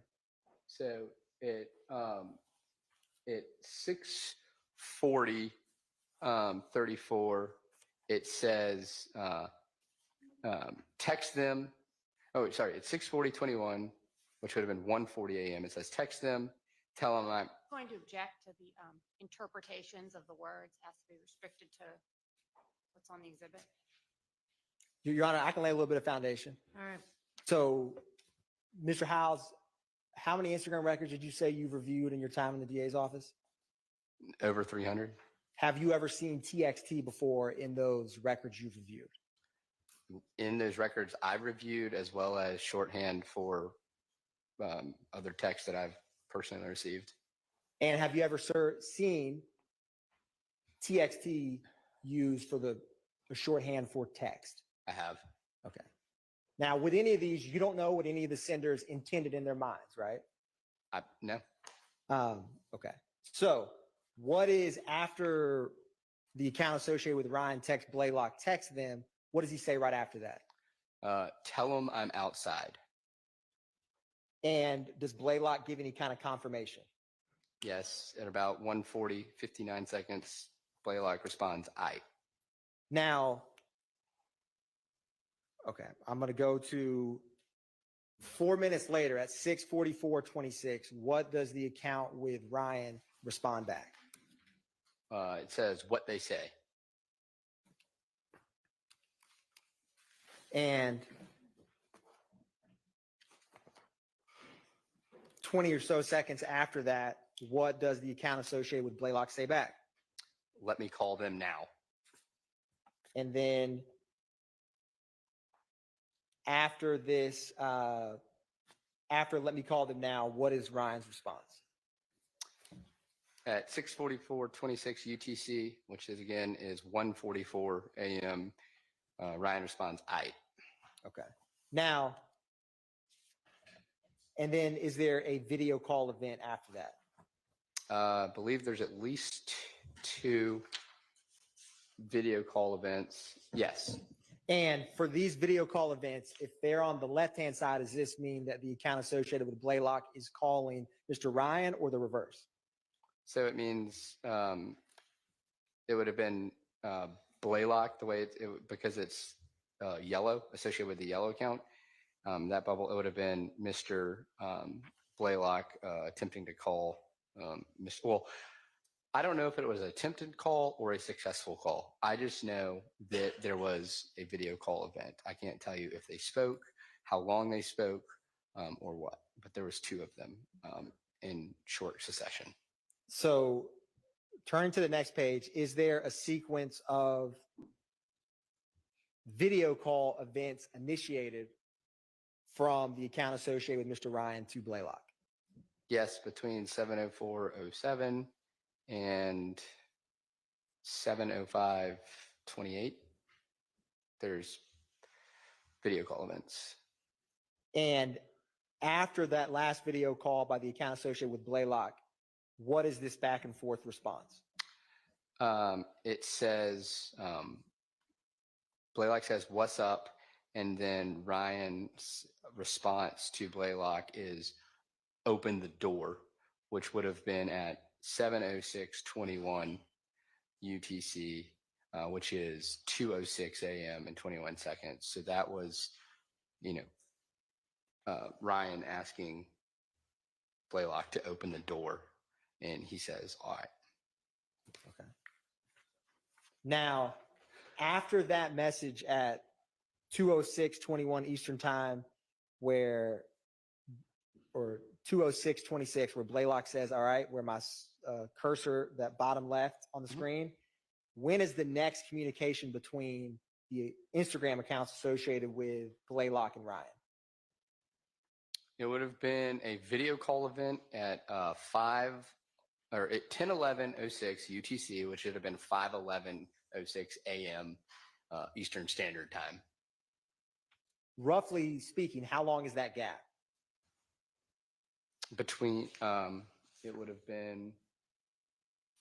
So at 6:40, 34, it says text them. Oh, sorry, it's 6:40:21, which would have been 1:40 a.m. It says text them, tell them I'm
Going to object to the interpretations of the words has to be restricted to what's on the exhibit.
Your Honor, I can lay a little bit of foundation.
All right.
So, Mr. Howes, how many Instagram records did you say you've reviewed in your time in the DA's office?
over 300.
Have you ever seen TXT before in those records you've reviewed?
In those records I've reviewed, as well as shorthand for other texts that I've personally received.
And have you ever seen TXT used for the shorthand for text?
I have.
Okay. Now, with any of these, you don't know what any of the senders intended in their minds, right?
No.
Okay. So, what is after the account associated with Ryan text Blaylock text them? What does he say right after that?
Tell them I'm outside.
And does Blaylock give any kind of confirmation?
Yes. At about 1:40, 59 seconds, Blaylock responds, "I."
Now, okay, I'm going to go to 4 minutes later at 6:44:26. What does the account with Ryan respond back?
It says what they say.
And 20 or so seconds after that, what does the account associated with Blaylock say back?
Let me call them now.
And then after this, after let me call them now, what is Ryan's response?
At 6:44:26 UTC, which is again is 1:44 a.m., Ryan responds, "I."
Okay. Now, and then is there a video call event after that?
I believe there's at least 2 video call events. Yes.
And for these video call events, if they're on the left-hand side, does this mean that the account associated with Blaylock is calling Mr. Ryan or the reverse?
So it means it would have been Blaylock the way because it's yellow, associated with the yellow account. That bubble, it would have been Mr. Blaylock attempting to call well, I don't know if it was an attempted call or a successful call. I just know that there was a video call event. I can't tell you if they spoke, how long they spoke, or what, but there was 2 of them in short succession.
So turning to the next page, is there a sequence of video call events initiated from the account associated with Mr. Ryan to Blaylock?
Yes, between 7:04:07 and 7:05:28, there's video call events.
And after that last video call by the account associated with Blaylock, what is this back and forth response?
It says, Blaylock says, "What's up?" And then Ryan's response to Blaylock is, "Open the door," which would have been at 7:06:21 UTC, which is 2:06 a.m. and 21 seconds. So that was, Ryan asking Blaylock to open the door, and he says, "All right."
Okay. Now, after that message at 2:06:21 Eastern Time, or 2:06:26, where Blaylock says, "All right," where my cursor, that bottom left on the screen, when is the next communication between the Instagram accounts associated with Blaylock and Ryan?
It would have been a video call event at 10:11:06 UTC, which would have been 5:11:06 a.m. Eastern Standard Time.
Roughly speaking, how long is that gap?
Between, it would have been,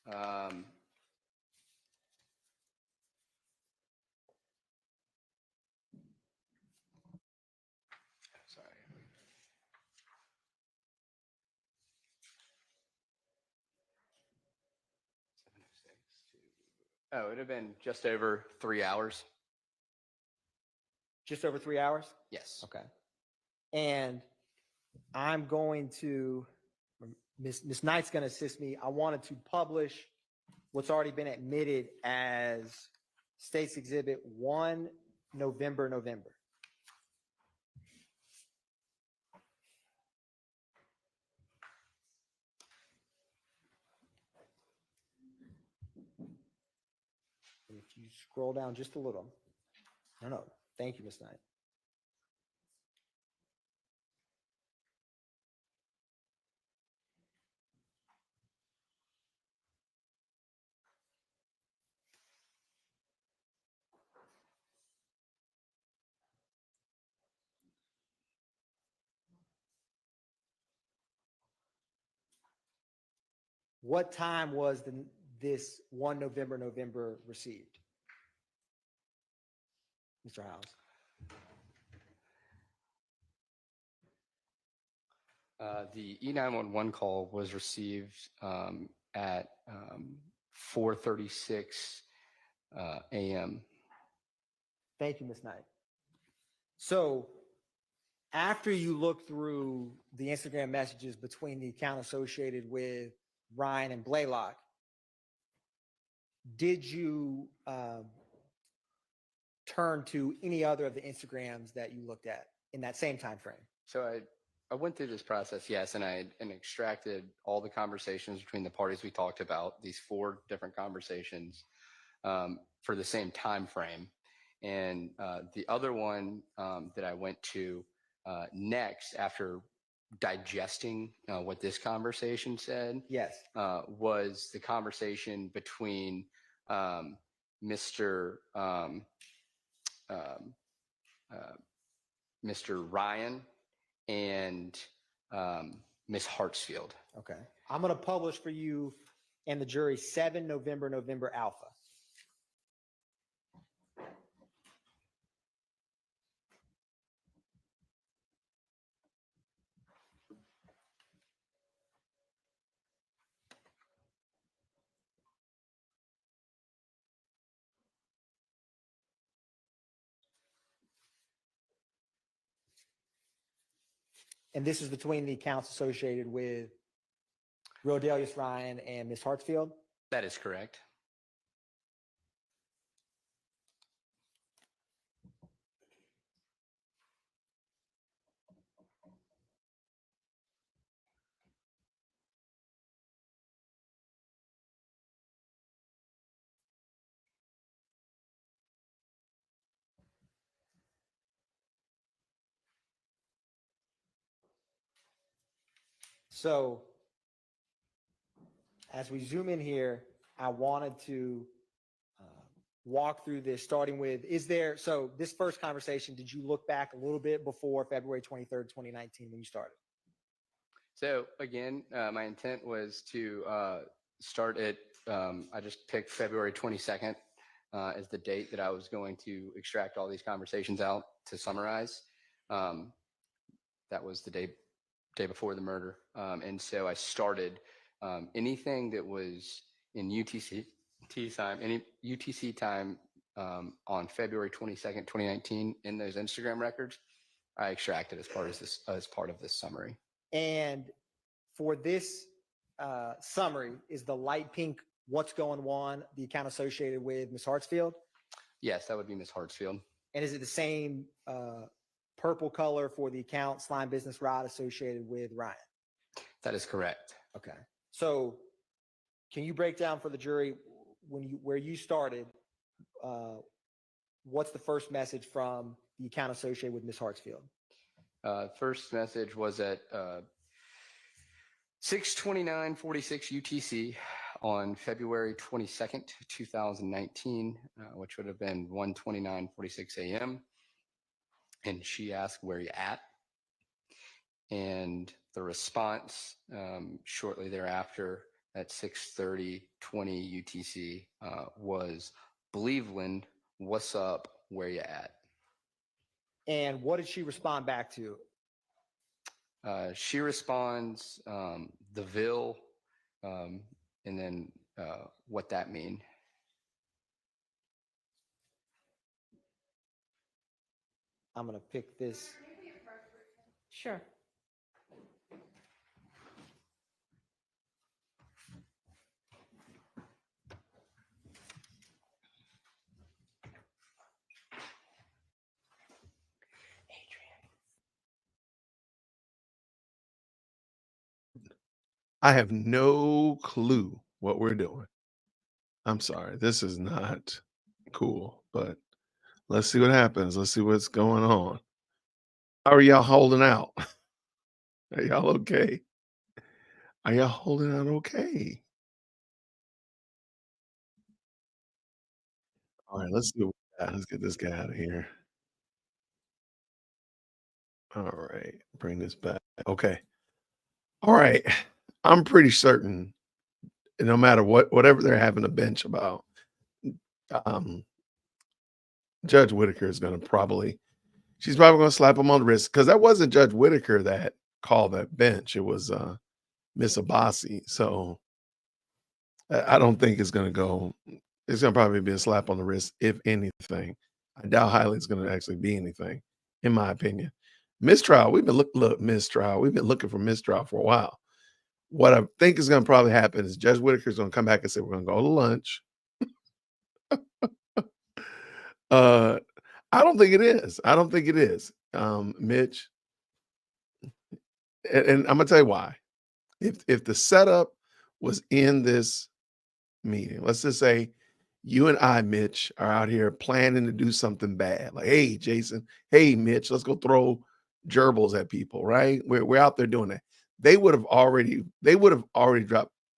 sorry. Oh, it would have been just over 3 hours.
Just over 3 hours?
Yes.
Okay. And I'm going to, Ms. Knight's going to assist me. I wanted to publish what's already been admitted as State's Exhibit 1, November. If you scroll down just a little. No. Thank you, Ms. Knight. What time was this 1 November received? Mr. Howes.
The E911 call was received at 4:36 a.m.
Thank you, Ms. Knight. So after you look through the Instagram messages between the account associated with Ryan and Blaylock, did you turn to any other of the Instagrams that you looked at in that same time frame?
So I went through this process, yes, and I extracted all the conversations between the parties we talked about, these 4 different conversations, for the same time frame. And the other one that I went to next, after digesting what this conversation said,
yes,
was the conversation between Mr. Ryan and Miss Hartsfield.
Okay. I'm going to publish for you and the jury 7 November Alpha. And this is between the accounts associated with Rodelius Ryan and Miss Hartsfield?
That is correct.
So as we zoom in here, I wanted to walk through this, starting with, so this first conversation, did you look back a little bit before February 23rd, 2019 when you started?
So again, my intent was to start at, I just picked February 22nd as the date that I was going to extract all these conversations out to summarize. That was the day before the murder. And so I started anything that was in UTC time, any UTC time on February 22nd, 2019 in those Instagram records, I extracted as part of this summary.
And for this summary, is the light pink what's going on the account associated with Ms. Hartsfield?
Yes, that would be Ms. Hartsfield.
And is it the same purple color for the account Slime Business Ride associated with Ryan?
That is correct.
Okay. So can you break down for the jury where you started, what's the first message from the account associated with Ms. Hartsfield?
First message was at 6:29:46 UTC on February 22nd, 2019, which would have been 1:29:46 a.m. And she asked, "Where you at?" And the response shortly thereafter at 6:30:20 UTC was, "Believeland, what's up? Where you at?"
And what did she respond back to?
She responds, "The Ville," and then what that mean.
I'm going to pick this.
Sure.
I have no clue what we're doing. I'm sorry. This is not cool, but let's see what happens. Let's see what's going on. How are y'all holding out? Are y'all okay? Are y'all holding out okay? All right, let's see what we got. Let's get this guy out of here. All right, bring this back. Okay. All right. I'm pretty certain no matter whatever they're having a bench about, um, Judge Whitaker is going to she's probably going to slap him on the wrist because that wasn't Judge Whitaker that called that bench. It was Miss Abbasi. So I don't think it's going to go. It's going to probably be a slap on the wrist, if anything. I doubt highly it's going to actually be anything, in my opinion. Mistrial, we've been mistrial. We've been looking for mistrial for a while. What I think is going to probably happen is Judge Whitaker is going to come back and say, we're going to go to lunch. I don't think it is. I don't think it is, Mitch. And I'm going to tell you why. If the setup was in this meeting, let's just say you and I, Mitch, are out here planning to do something bad. Like, hey, Jason, hey, Mitch, let's go throw gerbils at people, right? We're out there doing that. They would have already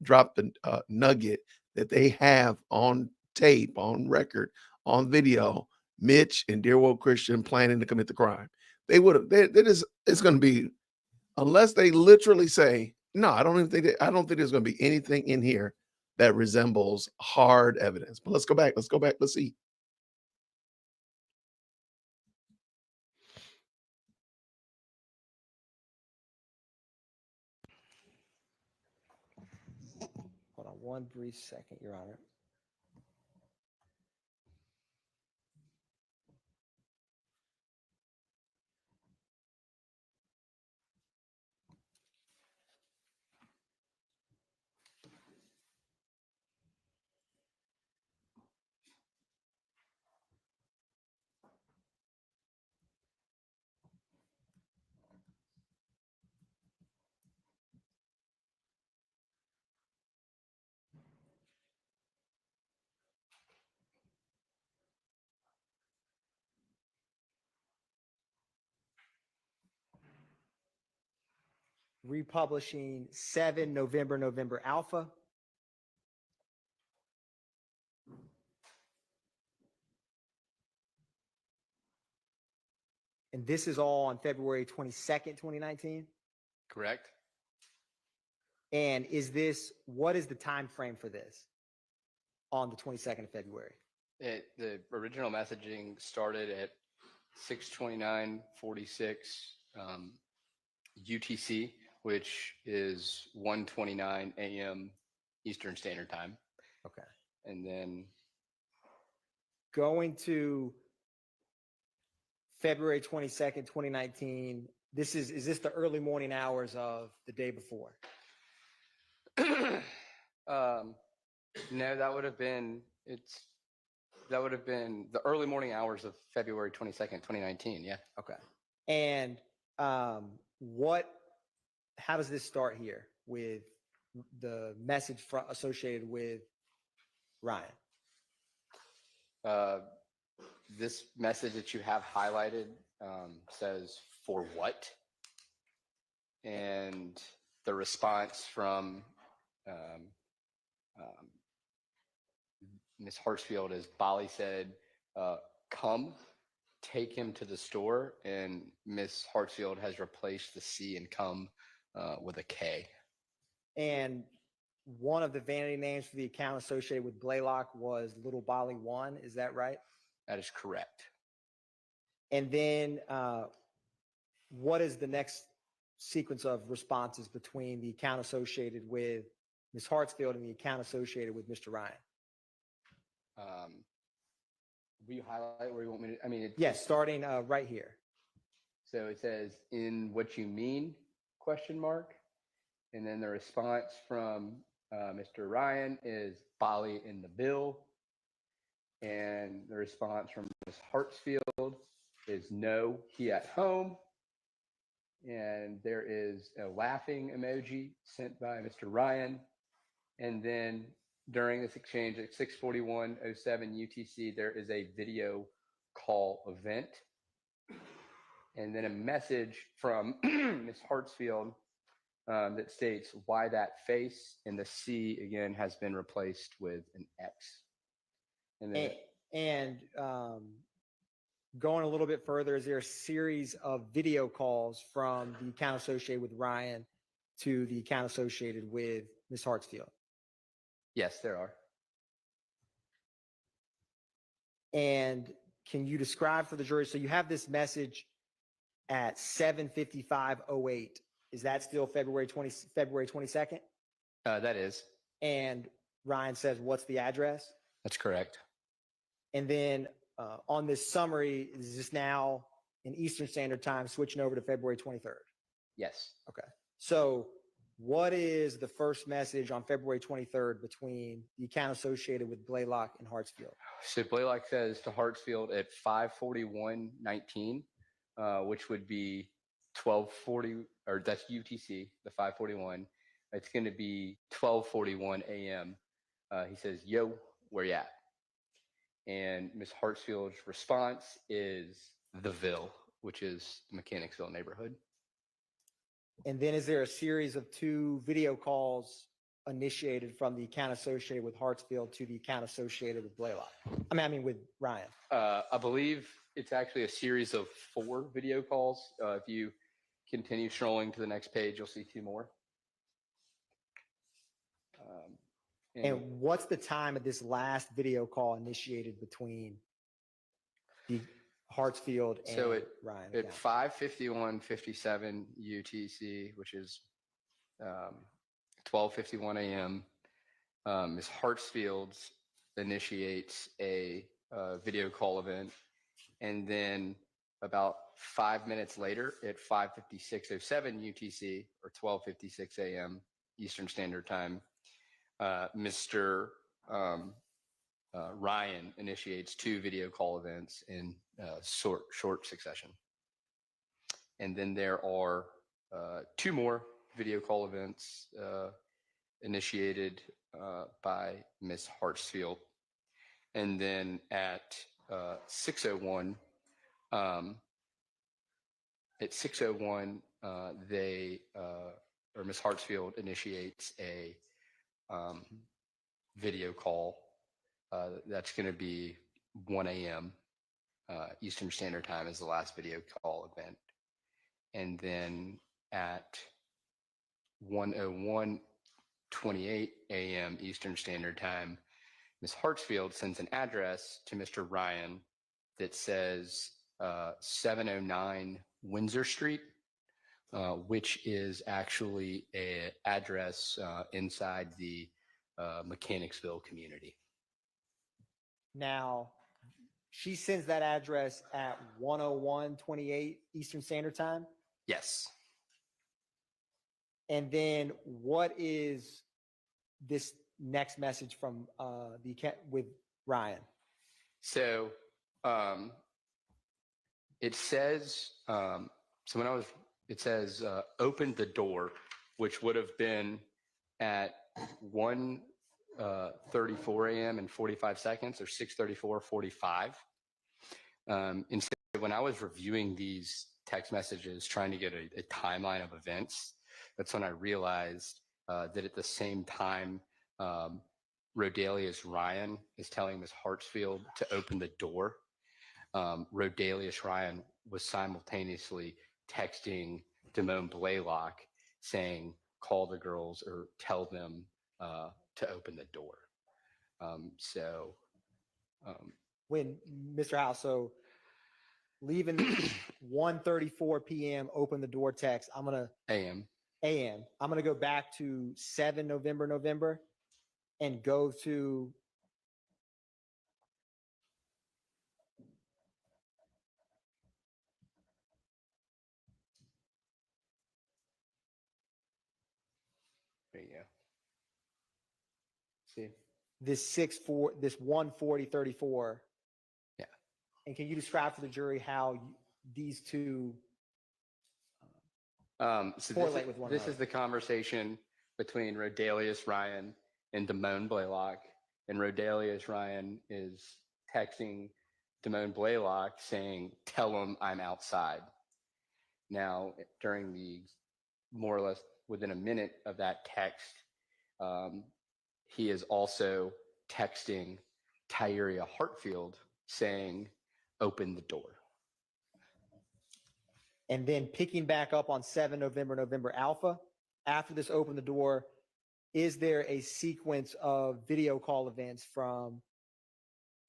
dropped the nugget that they have on tape, on record, on video. Mitch and Dear Woke Christian planning to commit the crime. They would have. It's going to be, unless they literally say, no, I don't think there's going to be anything in here that resembles hard evidence. But let's go back. Let's see.
Hold on one brief second, Your Honor. Republishing 7 November Alpha. And this is all on February 22nd, 2019?
Correct.
And what is the time frame for this on the 22nd of February?
The original messaging started at 6:29:46 UTC, which is 1:29 a.m. Eastern Standard Time.
Okay.
And then
Going to February 22nd, 2019, is this the early morning hours of the day before?
no, that would have been the early morning hours of February 22nd, 2019. Yeah.
Okay. And how does this start here with the message associated with Ryan?
This message that you have highlighted says, "For what?" And the response from Ms. Hartsfield is, Bali said, "Come, take him to the store," and Ms. Hartsfield has replaced the C and come with a K.
And one of the vanity names for the account associated with Blaylock was Little Bali One. Is that right?
That is correct.
And then what is the next sequence of responses between the account associated with Ms. Hartsfield and the account associated with Mr. Ryan?
Will you highlight where you want me to? I mean,
Yes, starting right here.
So it says, "In what you mean?" ? And then the response from Mr. Ryan is, "Bali in the bill." And the response from Ms. Hartsfield is, "No, he at home." And there is a laughing emoji sent by Mr. Ryan. And then during this exchange at 6:41:07 UTC, there is a video call event. And then a message from Ms. Hartsfield that states, "Why that face?" And the C again has been replaced with an X. And then
going a little bit further, is there a series of video calls from the account associated with Ryan to the account associated with Ms. Hartsfield?
yes, there are.
And can you describe for the jury? So you have this message at 7:55:08. Is that still February 22nd?
That is.
And Ryan says, "What's the address?"
That's correct.
And then on this summary, is this now in Eastern Standard Time switching over to February 23rd?
Yes.
Okay. So what is the first message on February 23rd between the account associated with Blaylock and Hartsfield?
So Blaylock says to Hartsfield at 5:41:19, which would be 12:40, or that's UTC, the 5:41. It's going to be 12:41 a.m. He says, "Yo, where you at?" And Miss Hartsfield's response is the Ville, which is the Mechanicsville neighborhood.
And then is there a series of 2 video calls initiated from the account associated with Hartsfield to the account associated with Blaylock? I mean with Ryan.
I believe it's actually a series of 4 video calls. If you continue scrolling to the next page, you'll see 2 more.
And what's the time of this last video call initiated between the Hartsfield and Ryan?
At 5:51:57 UTC, which is 12:51 a.m., Ms. Hartsfield initiates a video call event. And then about 5 minutes later at 5:56:07 UTC, or 12:56 a.m. Eastern Standard Time, Mr. Ryan initiates 2 video call events in short succession. And then there are 2 more video call events initiated by Ms. Hartsfield. And then at 6:01, Ms. Hartsfield initiates a video call that's going to be 1 a.m. Eastern Standard Time as the last video call event. And then at 1:01:28 a.m. Eastern Standard Time, Ms. Hartsfield sends an address to Mr. Ryan that says 709 Windsor Street, which is actually an address inside the Mechanicsville community.
Now, she sends that address at 1:01:28 Eastern Standard Time.
Yes.
And then what is this next message from the account with Ryan?
So it says, it says open the door, which would have been at 1:34 a.m. and 45 seconds, or 6:34:45. And so when I was reviewing these text messages, trying to get a timeline of events, that's when I realized that at the same time, Rodalius Ryan is telling Ms. Hartsfield to open the door. Rodalius Ryan was simultaneously texting Damone Blaylock saying, call the girls or tell them to open the door.
When Mr. House, so leaving 1:34 p.m. open the door text, I'm gonna
AM.
I'm gonna go back to 7 November and go to
There you go. See?
this 1:40:34.
Yeah.
And can you describe for the jury how these two
So
correlate with one
this
another?
is the conversation between Rodalius Ryan and Damone Blaylock. And Rodalius Ryan is texting Damone Blaylock saying, tell him I'm outside. Now, during the more or less within a minute of that text, he is also texting Tyria Hartfield saying, open the door.
And then picking back up on 7 November Alpha, after this open the door, is there a sequence of video call events from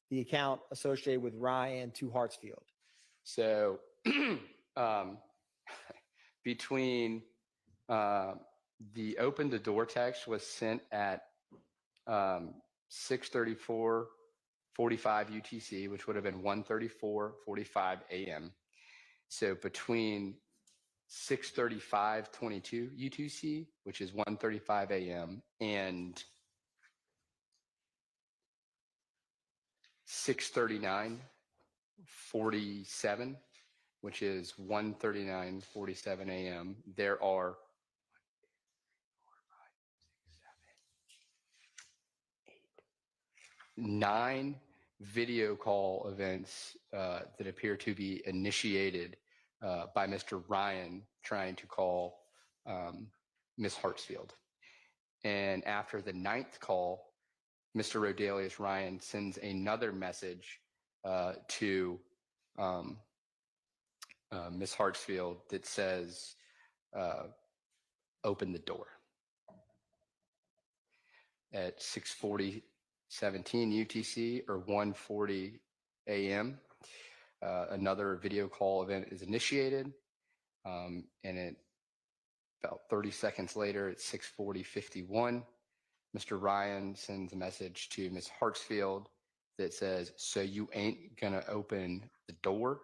the account associated with Ryan to Hartsfield?
So between the open the door text was sent at 6:34:45 UTC, which would have been 1:34:45 a.m. So between 6:35:22 UTC, which is 1:35 a.m., and 6:39:47, which is 1:39:47 a.m., there are 9 video call events that appear to be initiated by Mr. Ryan trying to call Ms. Hartsfield. And after the 9th call, Mr. Rodalius Ryan sends another message to Ms. Hartsfield that says, open the door. At 6:17 UTC, or 1:40 a.m., another video call event is initiated. And about 30 seconds later, at 6:40:51, Mr. Ryan sends a message to Ms. Hartsfield that says, so you ain't gonna open the door?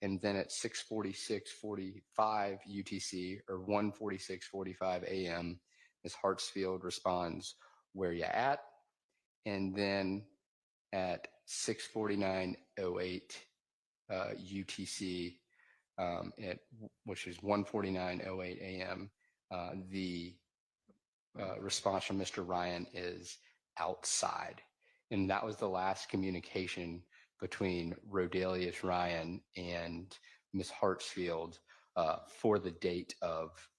And then at 6:46:45 UTC, or 1:46:45 a.m., Ms. Hartsfield responds, where you at? And then at 6:49:08 UTC, which is 1:49:08 a.m., the response from Mr. Ryan is outside. And that was the last communication between Rodalius Ryan and Ms. Hartsfield for the date of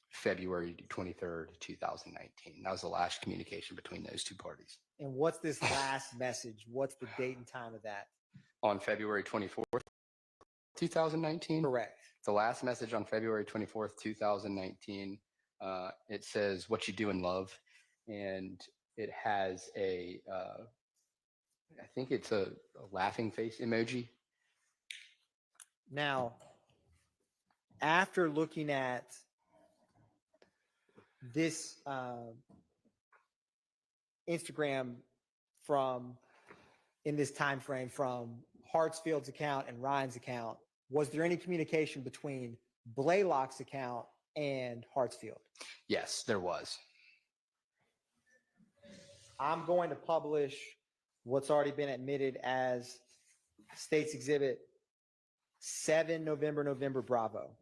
February 23rd, 2019. That was the last communication between those two parties.
And what's this last message? What's the date and time of that?
on February 24th, 2019.
Correct.
The last message on February 24th, 2019, it says, "What you do in love," and it has I think it's a laughing face emoji.
Now, after looking at this Instagram from in this time frame from Hartsfield's account and Ryan's account, was there any communication between Blaylock's account and Hartsfield?
Yes, there was.
I'm going to publish what's already been admitted as State's Exhibit 7 November Bravo.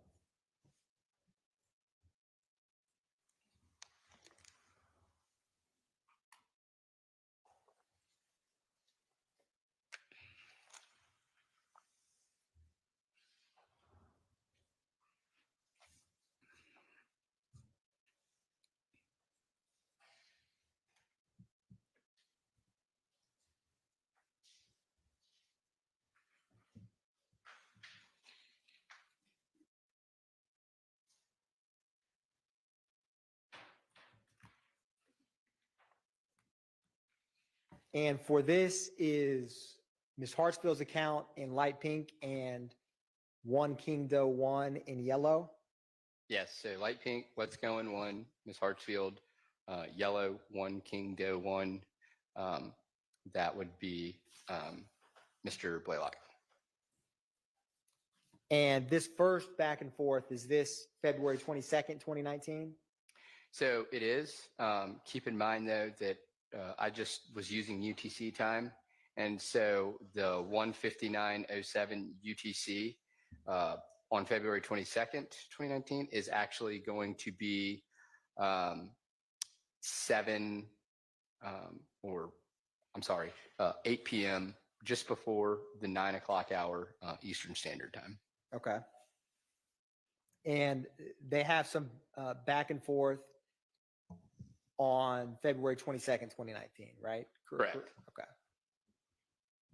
And for this is Ms. Hartsfield's account in light pink and one King Doe 1 in yellow.
Yes, so light pink, Let's Go in 1, Miss Hartsfield. Yellow, 1 King Doe 1. That would be Mr. Blaylock.
And this first back and forth, is this February 22nd, 2019?
So it is. Keep in mind, though, that I just was using UTC time. And so the 1:59:07 UTC on February 22nd, 2019 is actually going to be 8 p.m., just before the 9 o'clock hour Eastern Standard Time.
Okay. And they have some back and forth on February 22nd, 2019, right?
Correct.
Okay.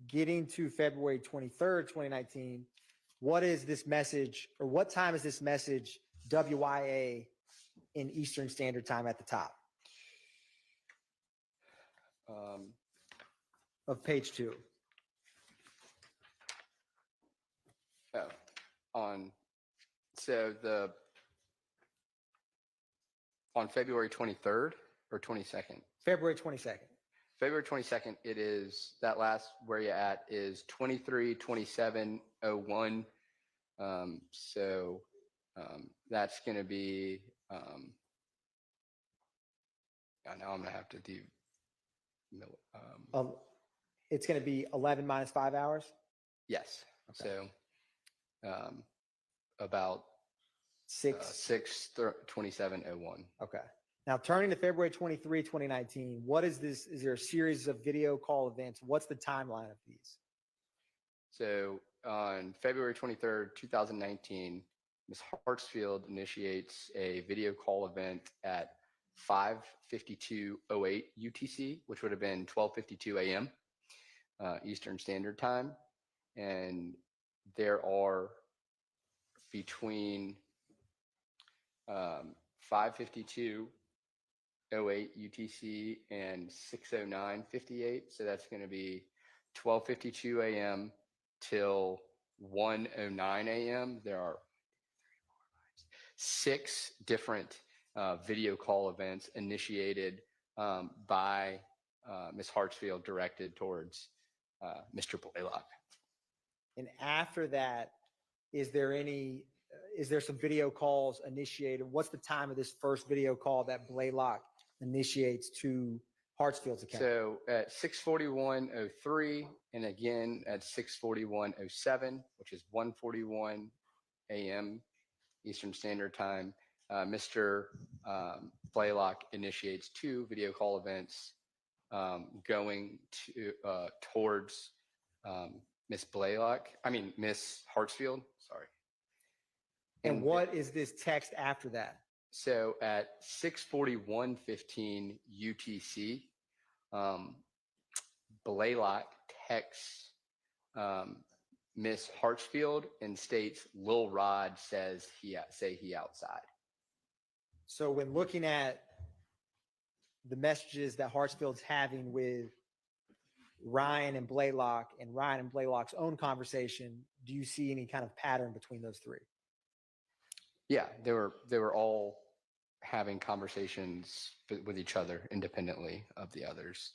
Getting to February 23rd, 2019, what is this message, or what time is this message WYA in Eastern Standard Time at the top of page 2?
On February 23rd or 22nd?
February 22nd.
February 22nd, it is, that last where you at is 23:27:01. That's going to be, now I'm going to have to do,
It's going to be 11 minus 5 hours?
yes.
Okay.
So about 6:27:01.
Okay. Now, turning to February 23, 2019, what is this? Is there a series of video call events? What's the timeline of these?
So on February 23rd, 2019, Ms. Hartsfield initiates a video call event at 5:52:08 UTC, which would have been 12:52 a.m. Eastern Standard Time. And there are between 5:52:08 UTC and 6:09:58. So that's going to be 12:52 a.m. till 1:09 a.m. There are 6 different video call events initiated by Ms. Hartsfield, directed towards Mr. Blaylock.
And after that, is there some video calls initiated? What's the time of this first video call that Blaylock initiates to Hartsfield's account?
So at 6:41:03 and again at 6:41:07, which is 1:41 a.m. Eastern Standard Time, Mr. Blaylock initiates 2 video call events going to towards Miss Hartsfield. Sorry.
And what is this text after that?
So at 6:41:15 UTC, Blaylock texts Miss Hartsfield and states Lil Rod says he outside.
So when looking at the messages that Hartsfield's having with Ryan and Blaylock and Ryan and Blaylock's own conversation, do you see any kind of pattern between those three?
Yeah, they were all having conversations with each other independently of the others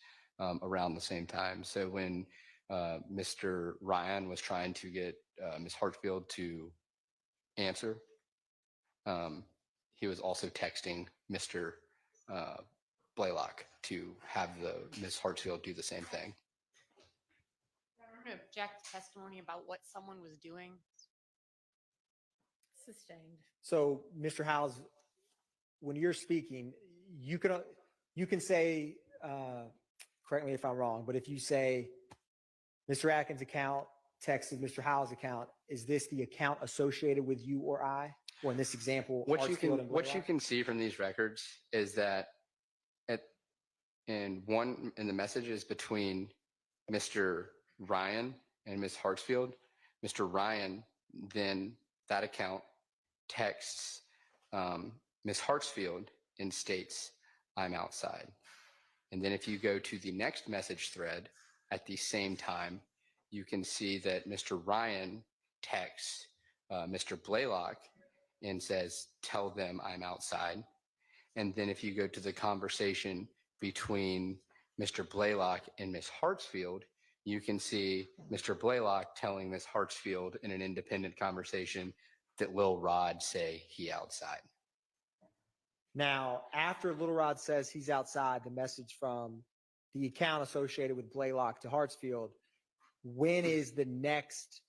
around the same time. So when Mr. Ryan was trying to get Ms. Hartsfield to answer, he was also texting Mr. Blaylock to have Ms. Hartsfield do the same thing.
I'm going to object to testimony about what someone was doing.
Sustained.
So, Mr. Howes, when you're speaking, you can say, correct me if I'm wrong, but if you say Mr. Atkins' account texted Mr. Howes' account, is this the account associated with you or I? Or in this example,
What you
Hartsfield and
can see from these records is that in the messages between Mr. Ryan and Ms. Hartsfield, Mr. Ryan then that account texts Ms. Hartsfield and states, "I'm outside." And then if you go to the next message thread at the same time, you can see that Mr. Ryan texts Mr. Blaylock and says, "Tell them I'm outside." And then if you go to the conversation between Mr. Blaylock and Ms. Hartsfield, you can see Mr. Blaylock telling Ms. Hartsfield in an independent conversation that Lil Rod say he outside.
Now, after Little Rod says he's outside, the message from the account associated with Blaylock to Hartsfield, when is the next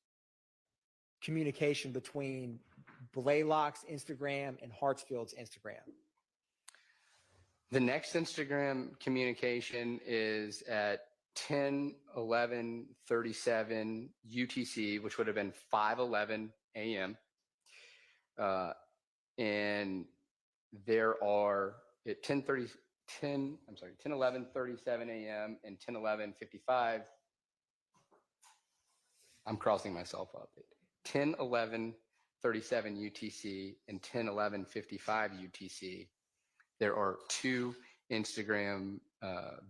communication between Blaylock's Instagram and Hartsfield's Instagram?
The next Instagram communication is at 10:11:37 UTC, which would have been 5:11 a.m. And there are at 10:11:37 a.m. and 10:11:55. I'm crossing myself up. 10:11:37 UTC and 10:11:55 UTC. There are two Instagram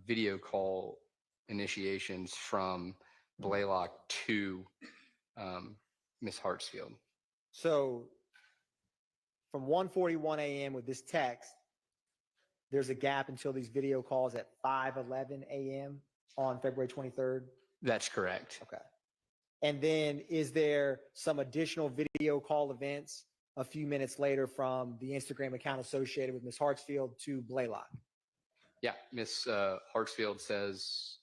video call initiations from Blaylock to Miss Hartsfield.
So from 1:41 a.m. with this text, there's a gap until these video calls at 5:11 a.m. on February 23rd?
That's correct.
Okay. And then is there some additional video call events a few minutes later from the Instagram account associated with Ms. Hartsfield to Blaylock?
Yeah, Miss Hartsfield says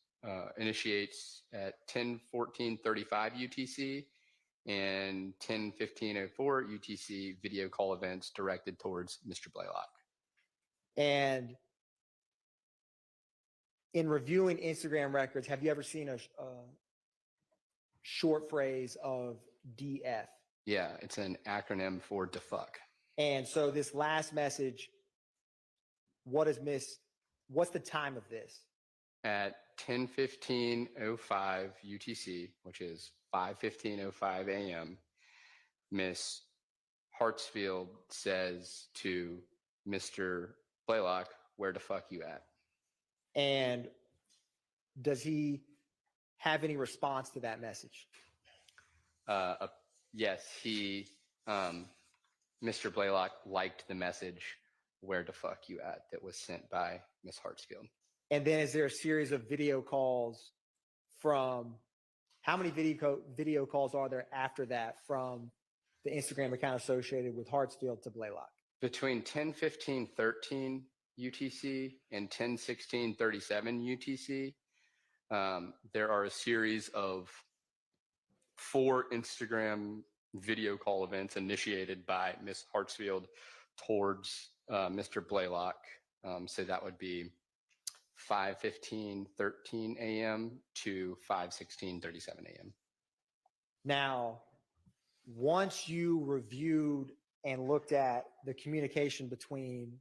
initiates at 10:14:35 UTC and 10:15:04 UTC video call events directed towards Mr. Blaylock.
And in reviewing Instagram records, have you ever seen a short phrase of DF?
Yeah, it's an acronym for defuck.
And so this last message, what's the time of this?
At 10:15:05 UTC, which is 5:15:05 a.m., Miss Hartsfield says to Mr. Blaylock, "Where the fuck you at?"
And does he have any response to that message?
Yes, Mr. Blaylock liked the message, "Where the fuck you at?" that was sent by Miss Hartsfield.
And then is there a series of video calls from, how many video calls are there after that from the Instagram account associated with Hartsfield to Blaylock?
Between 10:15:13 UTC and 10:16:37 UTC, there are a series of 4 Instagram video call events initiated by Miss Hartsfield towards Mr. Blaylock. So that would be 5:15:13 a.m. to 5:16:37 a.m.
Now, once you reviewed and looked at the communication between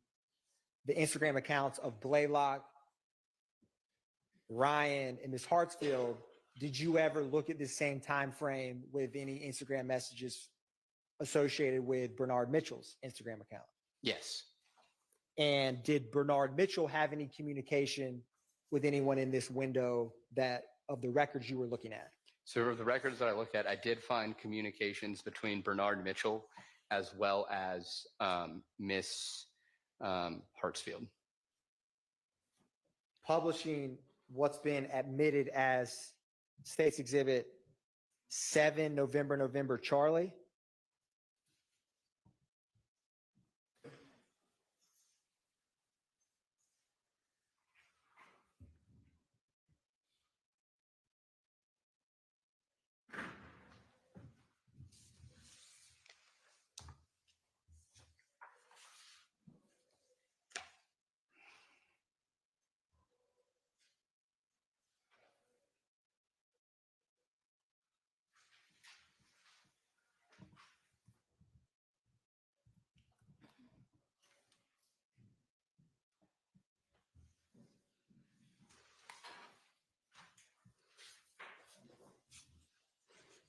the Instagram accounts of Blaylock, Ryan, and Ms. Hartsfield, did you ever look at this same time frame with any Instagram messages associated with Bernard Mitchell's Instagram account?
Yes.
And did Bernard Mitchell have any communication with anyone in this window that of the records you were looking at?
So the records that I looked at, I did find communications between Bernard Mitchell as well as Miss Hartsfield.
Publishing what's been admitted as State's Exhibit 7, November, Charlie.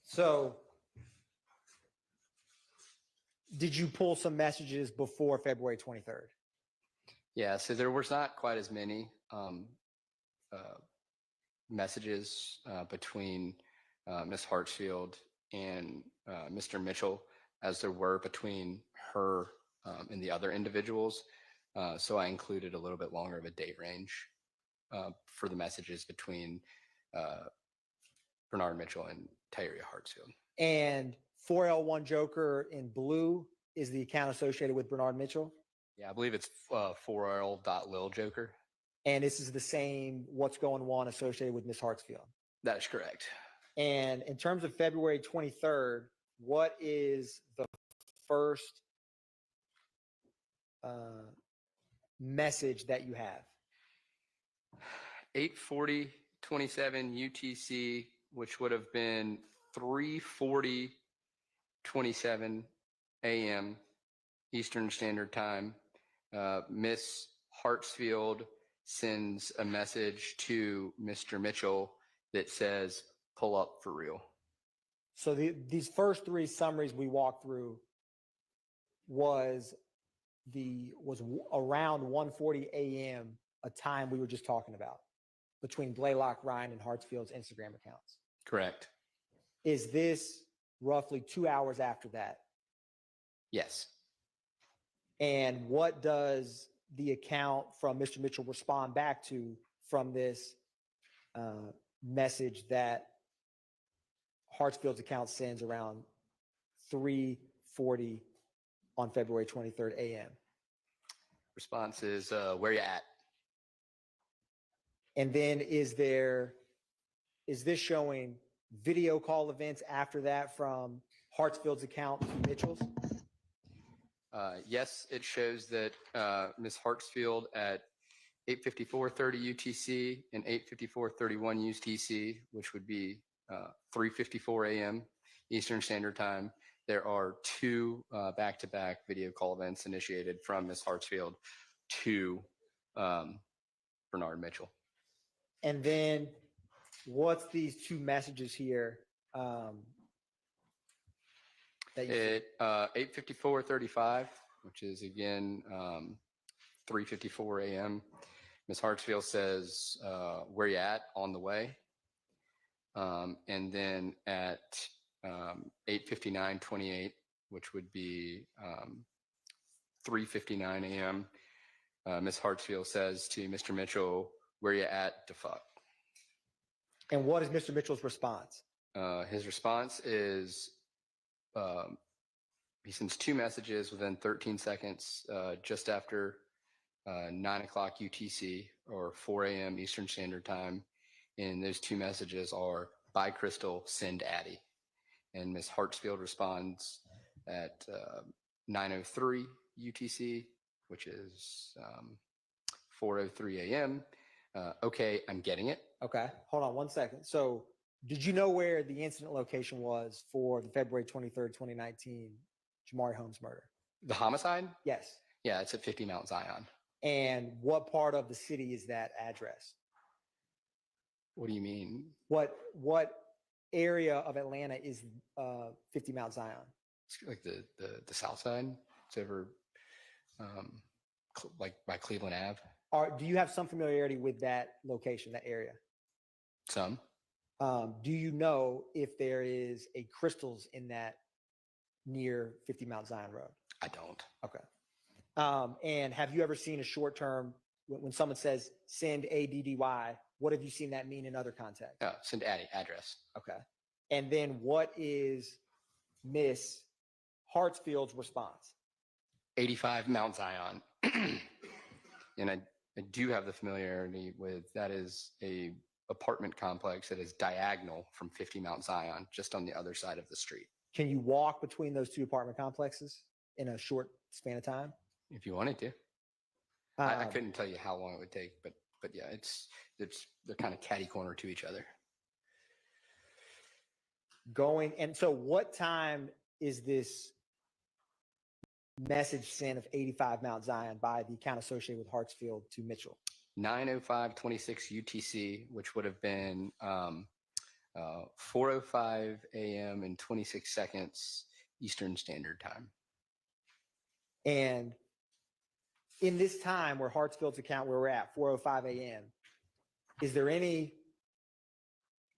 So did you pull some messages before February 23rd?
Yeah, so there was not quite as many messages between Miss Hartsfield and Mr. Mitchell as there were between her and the other individuals. So I included a little bit longer of a date range for the messages between Bernard Mitchell and Tyria Hartsfield.
And 4L1 Joker in blue is the account associated with Bernard Mitchell.
Yeah, I believe it's 4L.Lil Joker.
And this is the same What's Going On associated with Miss Hartsfield.
That is correct.
And in terms of February 23rd, what is the first message that you have?
8:40:27 UTC, which would have been 3:40:27 a.m. Eastern Standard Time. Miss Hartsfield sends a message to Mr. Mitchell that says, "Pull up for real."
So these first three summaries we walked through was around 1:40 a.m., a time we were just talking about, between Blaylock, Ryan, and Hartsfield's Instagram accounts.
Correct.
Is this roughly 2 hours after that?
Yes.
And what does the account from Mr. Mitchell respond back to from this message that Hartsfield's account sends around 3:40 on February 23rd a.m.?
Response is, where you at?
And then is this showing video call events after that from Hartsfield's account to Mitchell's?
Yes, it shows that Ms. Hartsfield at 8:54:30 UTC and 8:54:31 UTC, which would be 3:54 a.m. Eastern Standard Time. There are two back-to-back video call events initiated from Ms. Hartsfield to Bernard Mitchell.
And then what's these two messages here? That you
At 8:54:35, which is again 3:54 a.m., Ms. Hartsfield says, where you at? On the way. And then at 8:59:28, which would be 3:59 a.m., Ms. Hartsfield says to Mr. Mitchell, where you at to fuck?
And what is Mr. Mitchell's response?
His response is he sends two messages within 13 seconds just after 9 o'clock UTC or 4 a.m. Eastern Standard Time. And those two messages are, bye Crystal, send Addie. And Ms. Hartsfield responds at 9:03 UTC, which is 4:03 a.m. Okay, I'm getting it.
Okay, hold on one second. So did you know where the incident location was for the February 23rd, 2019 Jamari Holmes murder?
The homicide?
Yes.
Yeah, it's at 50 Mount Zion.
And what part of the city is that address?
What do you mean?
What area of Atlanta is 50 Mount Zion?
It's like the south side. It's over like by Cleveland Ave.
Do you have some familiarity with that location, that area?
Some.
Do you know if there is a Crystals in that near 50 Mount Zion Road?
I don't.
Okay. And have you ever seen a short term when someone says send ADDY? What have you seen that mean in other contexts?
Send address.
Okay. And then what is Miss Hartsfield's response?
85 Mount Zion. And I do have the familiarity with that is a apartment complex that is diagonal from 50 Mount Zion, just on the other side of the street.
Can you walk between those two apartment complexes in a short span of time?
If you wanted to. I couldn't tell you how long it would take, but yeah, they're kind of catty corner to each other.
And so what time is this message sent of 85 Mount Zion by the account associated with Hartsfield to Mitchell?
9:05:26 UTC, which would have been 4:05 a.m. and 26 seconds Eastern Standard Time.
And in this time where Hartsfield's account, where we're at, 4:05 a.m., is there any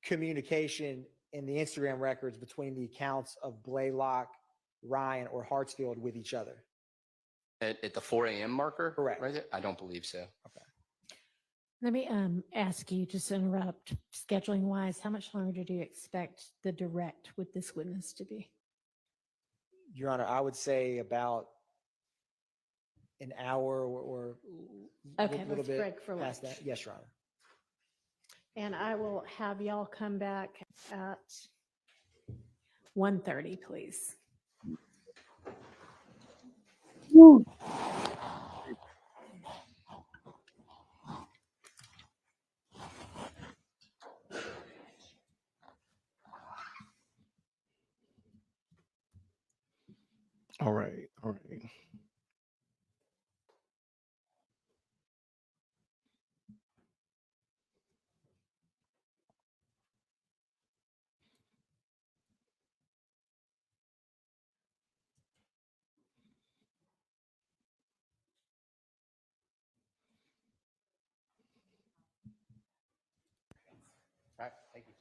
communication in the Instagram records between the accounts of Blaylock, Ryan, or Hartsfield with each other?
At the 4 a.m. marker?
Correct.
Right there? I don't believe so.
Okay.
Let me ask you, just to interrupt, scheduling wise, how much longer do you expect the direct with this witness to be?
Your Honor, I would say about an hour or
Okay,
a little
let's
bit
break for
past
lunch.
that. Yes, Your Honor.
And I will have y'all come back at 1:30, please.
All right. All right.
All right. Thank you.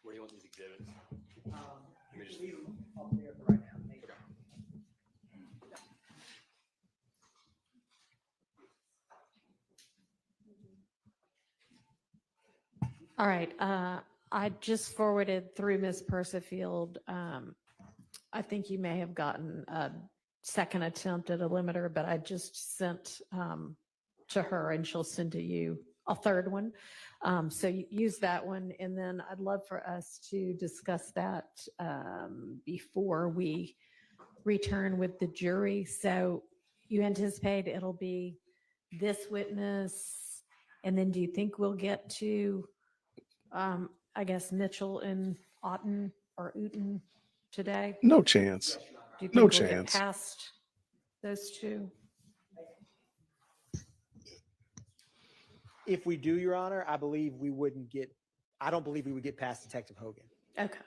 Where do you want these exhibits? Let me just
leave them up there for right now. Thank you.
All right. I just forwarded through Ms. Persifield. I think you may have gotten a second attempt at a limiter, but I just sent to her and she'll send to you a third one. So you use that one. And then I'd love for us to discuss that before we return with the jury. So you anticipate it'll be this witness, and then do you think we'll get to, I guess, Mitchell and Otten or Uten today?
No chance.
Do you think
No
we'll get
chance.
past those two?
If we do, Your Honor, I don't believe we would get past Detective Hogan,
Okay,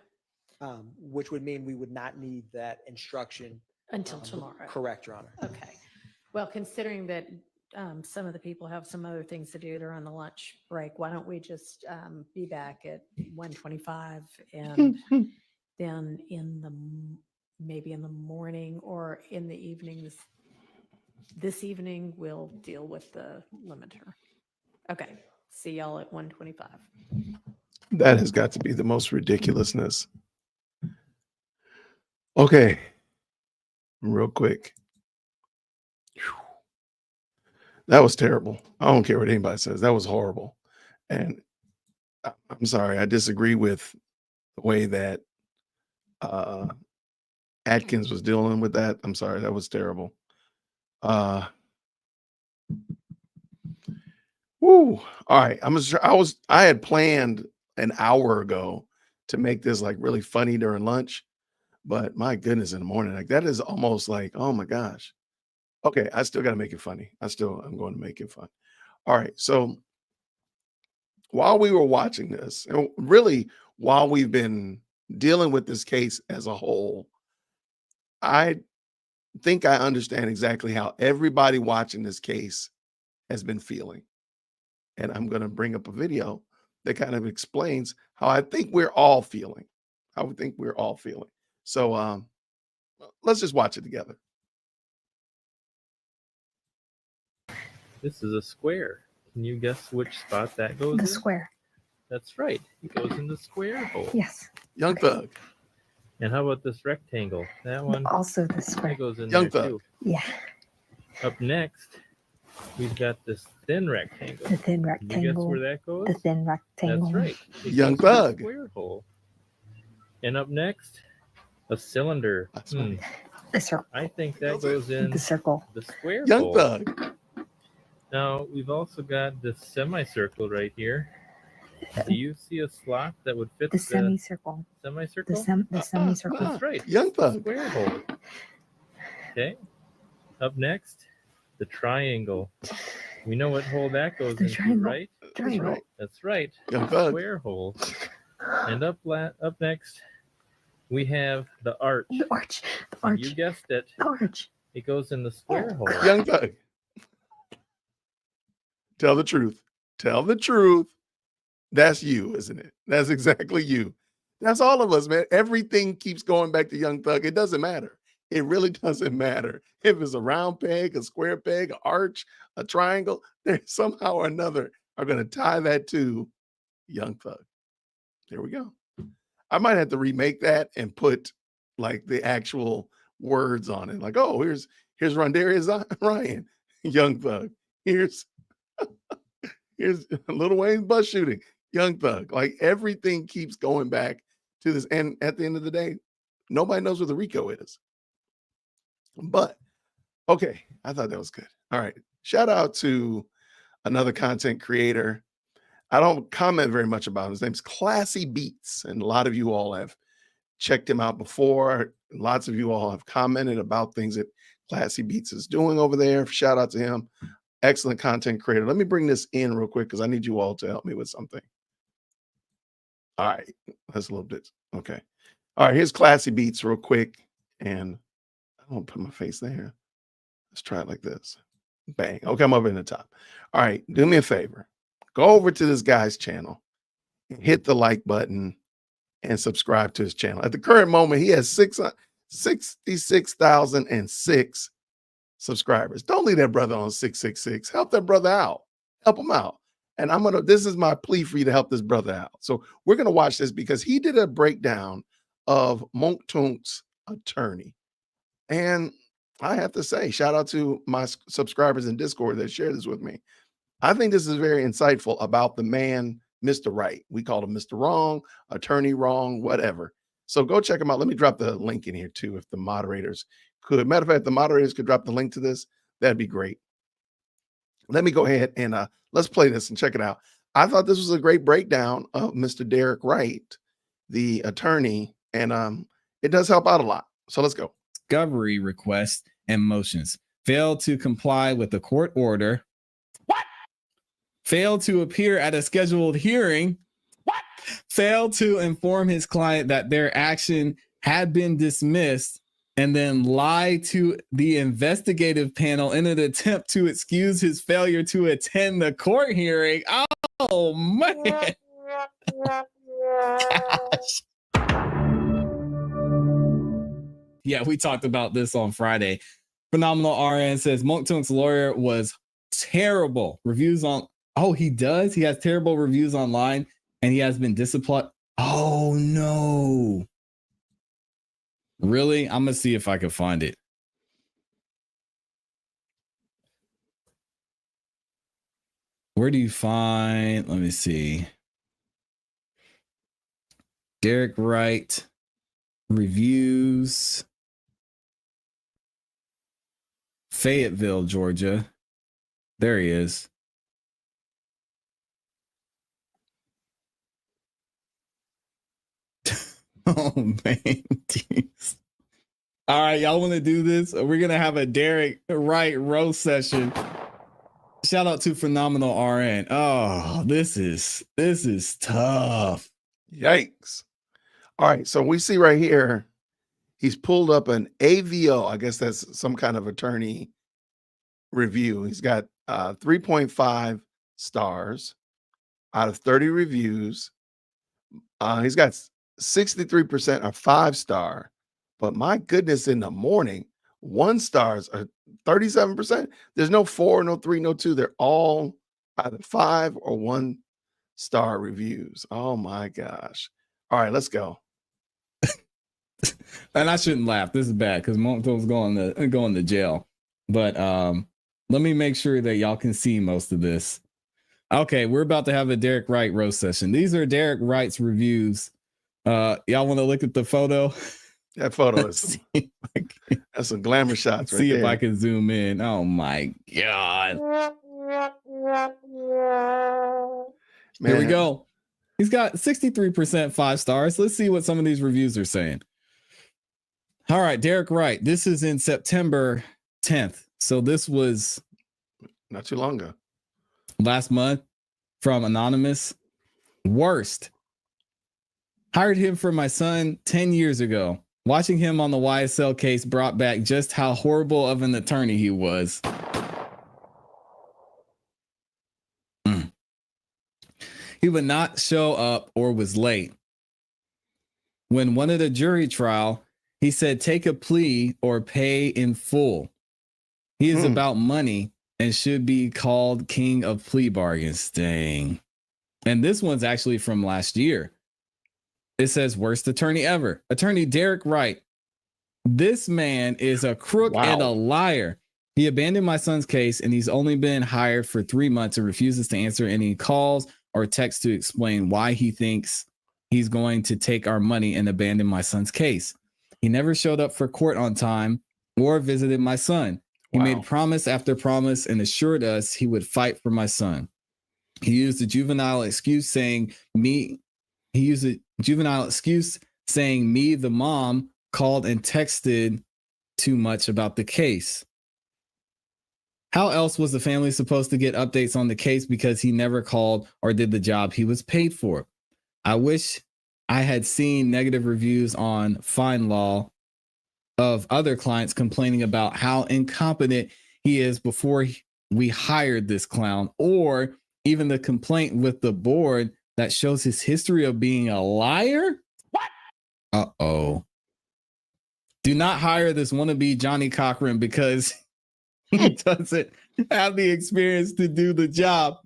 which would mean we would not need that instruction.
until tomorrow.
Correct, Your Honor.
Okay. Well, considering that some of the people have some other things to do, they're on the lunch break, why don't we just be back at 1:25 and then maybe in the morning or in the evening, this evening, we'll deal with the limiter. Okay, see y'all at 1:25.
That has got to be the most ridiculousness. Okay. Real quick. Whew. That was terrible. I don't care what anybody says. That was horrible. And I'm sorry, I disagree with the way that Atkins was dealing with that. I'm sorry, that was terrible. Woo. All right. I had planned an hour ago to make this like really funny during lunch, But my goodness, in the morning, like that is almost like, oh my gosh. Okay, I still got to make it funny. I'm going to make it fun. All right. So while we were watching this, and really while we've been dealing with this case as a whole, I think I understand exactly how everybody watching this case has been feeling. And I'm going to bring up a video that kind of explains how I think we're all feeling. How we think we're all feeling. So let's just watch it together.
This is a square. Can you guess which spot that goes in?
The square.
That's right. It goes in the square hole.
Yes.
Young Thug.
And how about this rectangle? That one
Also the square.
that goes in
Young
there
Thug.
too.
Yeah.
Up next, we've got this thin rectangle.
The thin
Can you guess
rectangle.
where that goes?
The thin rectangle.
That's right. It
Young
goes in the
Thug.
square hole. And up next, a cylinder.
The circle.
I think that goes in
The circle.
the square
Young
hole.
Thug.
Now, we've also got this semicircle right here. Do you see a slot that would fit
The semicircle.
semicircle?
The semicircle.
That's right.
Young Thug.
Square hole. Okay. Up next, the triangle. We know what hole that goes
The
into,
triangle.
right?
Triangle.
That's right.
Young Thug.
Square hole. And up next, we have the arch.
The arch. The
And
arch.
you guessed it.
The arch.
It goes in the square hole.
Young Thug. Tell the truth. Tell the truth. That's you, isn't it? That's exactly you. That's all of us, man. Everything keeps going back to Young Thug. It doesn't matter. It really doesn't matter. If it's a round peg, a square peg, an arch, a triangle, they somehow or another are going to tie that to Young Thug. There we go. I might have to remake that and put like the actual words on it. Like, oh, here's Rondarius Ryan, Young Thug. Here's Lil Wayne's bus shooting, Young Thug. Like everything keeps going back to this. And at the end of the day, nobody knows what the RICO is. But okay, I thought that was good. All right. Shout out to another content creator. I don't comment very much about him. His name's Classy Beats. And a lot of you all have checked him out before. Lots of you all have commented about things that Classy Beats is doing over there. Shout out to him. Excellent content creator. Let me bring this in real quick because I need you all to help me with something. All right. That's a little bit. Okay. All right. Here's Classy Beats real quick. And I don't put my face there. Let's try it like this. Bang. Okay. I'm up in the top. All right. Do me a favor. Go over to this guy's channel, hit the like button, and subscribe to his channel. At the current moment, he has 66,006 subscribers. Don't leave that brother on 666. Help that brother out. Help him out. And this is my plea for you to help this brother out. So we're going to watch this because he did a breakdown of Monk Tunk's attorney. And I have to say, shout out to my subscribers in Discord that share this with me. I think this is very insightful about the man, Mr. Right. We call him Mr. Wrong, attorney wrong, whatever. So go check him out. Let me drop the link in here too, if the moderators could. Matter of fact, the moderators could drop the link to this. That'd be great. Let me go ahead and let's play this and check it out. I thought this was a great breakdown of Mr. Derek Wright, the attorney, and it does help out a lot. So let's go.
Discovery requests and motions. Failed to comply with the court order. What? Failed to appear at a scheduled hearing. What? Failed to inform his client that their action had been dismissed, and then lied to the investigative panel in an attempt to excuse his failure to attend the court hearing. Oh, man. Gosh. Yeah, we talked about this on Friday. Phenomenal RN says Monk Tunk's lawyer was terrible. Reviews on, oh, he does? He has terrible reviews online and he has been disciplined. Oh, no. Really? I'm going to see if I can find it. Where do you find, let me see. Derek Wright reviews. Fayetteville, Georgia. There he is. Oh man. Jeez. All right, y'all want to do this? We're gonna have a Derek Wright roast session. Shout out to Phenomenal RN. Oh, this is tough.
Yikes. All right. So we see right here, he's pulled up an AVO. I guess that's some kind of attorney review. He's got 3.5 stars out of 30 reviews. He's got 63% are 5-star, but my goodness, in the morning, 1 stars are 37%. There's no 4, no 3, no 2. They're all either 5 or 1-star reviews. Oh my gosh. All right, let's go.
And I shouldn't laugh. This is bad because Monto's going to jail. But let me make sure that y'all can see most of this. Okay, we're about to have a Derek Wright roast session. These are Derek Wright's reviews. Y'all want to look at the photo?
That photo is that's some glamour shots right
See
there.
if I can zoom in. Oh my God.
Man.
Here we go. He's got 63% 5 stars. Let's see what some of these reviews are saying. All right, Derek Wright. This is in September 10th. So this was
not too long ago.
Last month from Anonymous. Worst. Hired him for my son 10 years ago. Watching him on the YSL case brought back just how horrible of an attorney he was. He would not show up or was late. When wanted a jury trial, he said, take a plea or pay in full. He is about money and should be called king of plea bargains. Dang. And this one's actually from last year. It says worst attorney ever. Attorney Derek Wright. This man is a crook and a liar. He abandoned my son's case and he's only been hired for 3 months and refuses to answer any calls or texts to explain why he thinks he's going to take our money and abandon my son's case. He never showed up for court on time or visited my son. He made promise after promise and assured us he would fight for my son. He used a juvenile excuse saying me, the mom, called and texted too much about the case. How else was the family supposed to get updates on the case because he never called or did the job he was paid for? I wish I had seen negative reviews on FindLaw of other clients complaining about how incompetent he is before we hired this clown, or even the complaint with the board that shows his history of being a liar. What? Uh-oh. Do not hire this wannabe Johnny Cochran because he doesn't have the experience to do the job.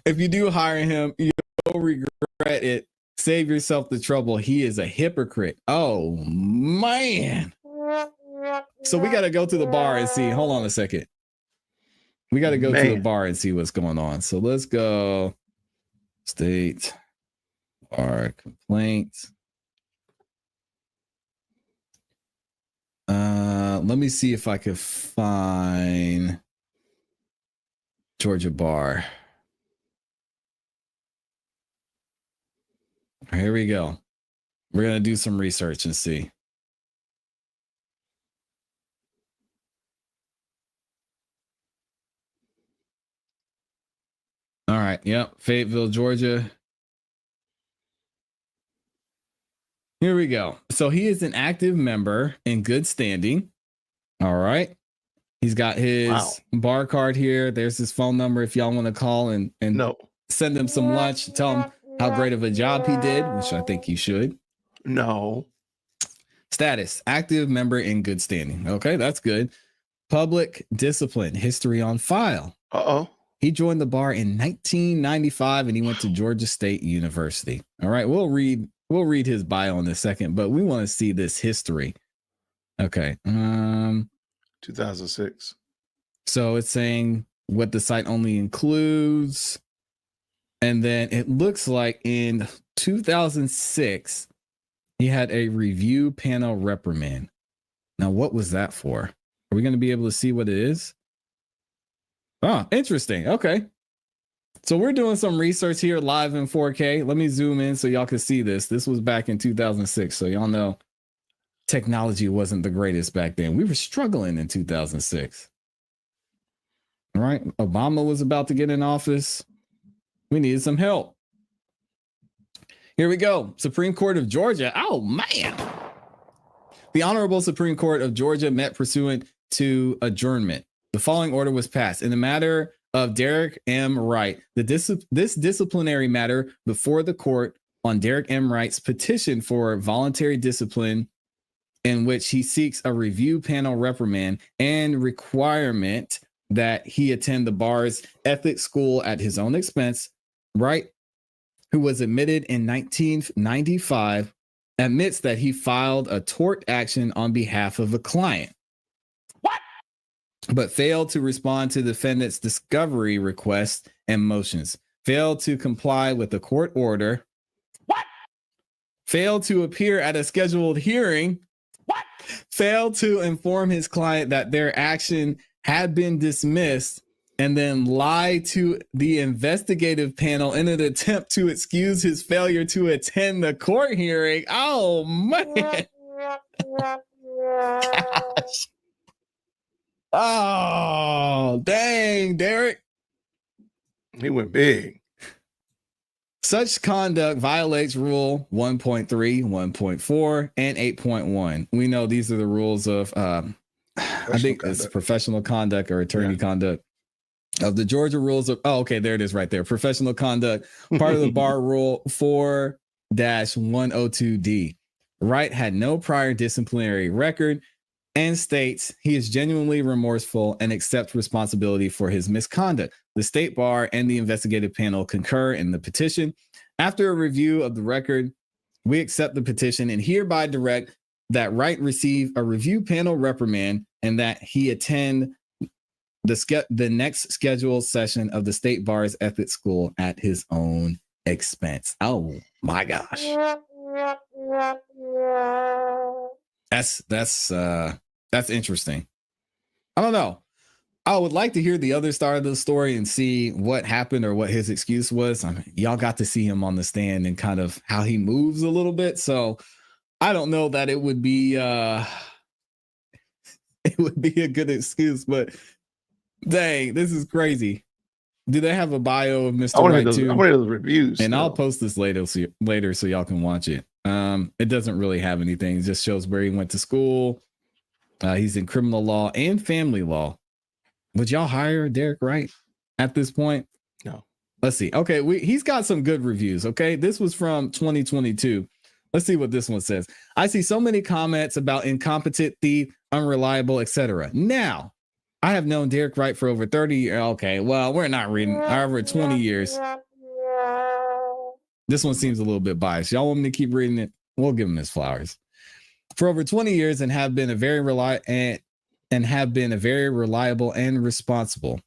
If you do hire him, you'll regret it. Save yourself the trouble. He is a hypocrite. Oh, man. So we got to go to the bar and see. Hold on a second. We got to go to the bar and see what's going on. So let's go. State bar complaints. Let me see if I could find Georgia bar. Here we go. We're going to do some research and see. All right. Yep. Fayetteville, Georgia. Here we go. So he is an active member in good standing. All right. He's got his bar card here. There's his phone number if y'all want to call and send him some lunch. Tell him how great of a job he did, which I think you should.
No.
Status, active member in good standing. Okay, that's good. Public discipline, history on file.
Uh-oh.
He joined the bar in 1995 and he went to Georgia State University. All right, we'll read his bio in a second, but we want to see this history. Okay.
2006.
So it's saying what the site only includes. And then it looks like in 2006, he had a review panel reprimand. Now, what was that for? Are we going to be able to see what it is? Oh, interesting. Okay. So we're doing some research here live in 4K. Let me zoom in so y'all can see this. This was back in 2006. So y'all know technology wasn't the greatest back then. We were struggling in 2006. All right. Obama was about to get in office. We needed some help. Here we go. Supreme Court of Georgia. Oh, man. The Honorable Supreme Court of Georgia met pursuant to adjournment. The following order was passed. In the matter of Derek M. Wright, this disciplinary matter before the court on Derek M. Wright's petition for voluntary discipline, in which he seeks a review panel reprimand and requirement that he attend the bar's ethics school at his own expense. Wright, who was admitted in 1995, admits that he filed a tort action on behalf of a client. What? But failed to respond to the defendant's discovery requests and motions. Failed to comply with the court order. What? Failed to appear at a scheduled hearing. What? Failed to inform his client that their action had been dismissed, and then lied to the investigative panel in an attempt to excuse his failure to attend the court hearing. Oh, man. Gosh. Oh, dang, Derek.
He went big.
Such conduct violates Rule 1.3, 1.4, and 8.1. We know these are the rules of, I think it's professional conduct or attorney conduct of the Georgia rules of, oh, okay, there it is right there. Professional conduct, part of the bar rule 4-102D. Wright had no prior disciplinary record and states he is genuinely remorseful and accepts responsibility for his misconduct. The state bar and the investigative panel concur in the petition. After a review of the record, we accept the petition and hereby direct that Wright receive a review panel reprimand and that he attend the next scheduled session of the state bar's ethics school at his own expense. Oh my gosh. That's interesting. I don't know. I would like to hear the other side of the story and see what happened or what his excuse was. I mean, y'all got to see him on the stand and kind of how he moves a little bit. So I don't know that it would be a good excuse, but dang, this is crazy. Do they have a bio of Mr. Wright too?
I wanted those reviews.
And I'll post this later so y'all can watch it. It doesn't really have anything. It just shows where he went to school. He's in criminal law and family law. Would y'all hire Derek Wright at this point?
No.
Let's see. Okay, he's got some good reviews. Okay, this was from 2022. Let's see what this one says. I see so many comments about incompetent, thief, unreliable, etc. Now, I have known Derek Wright for over 30 years. Okay, well, we're not reading over 20 years. This one seems a little bit biased. Y'all want me to keep reading it? We'll give him his flowers. For over 20 years and have been a very reliable and responsible.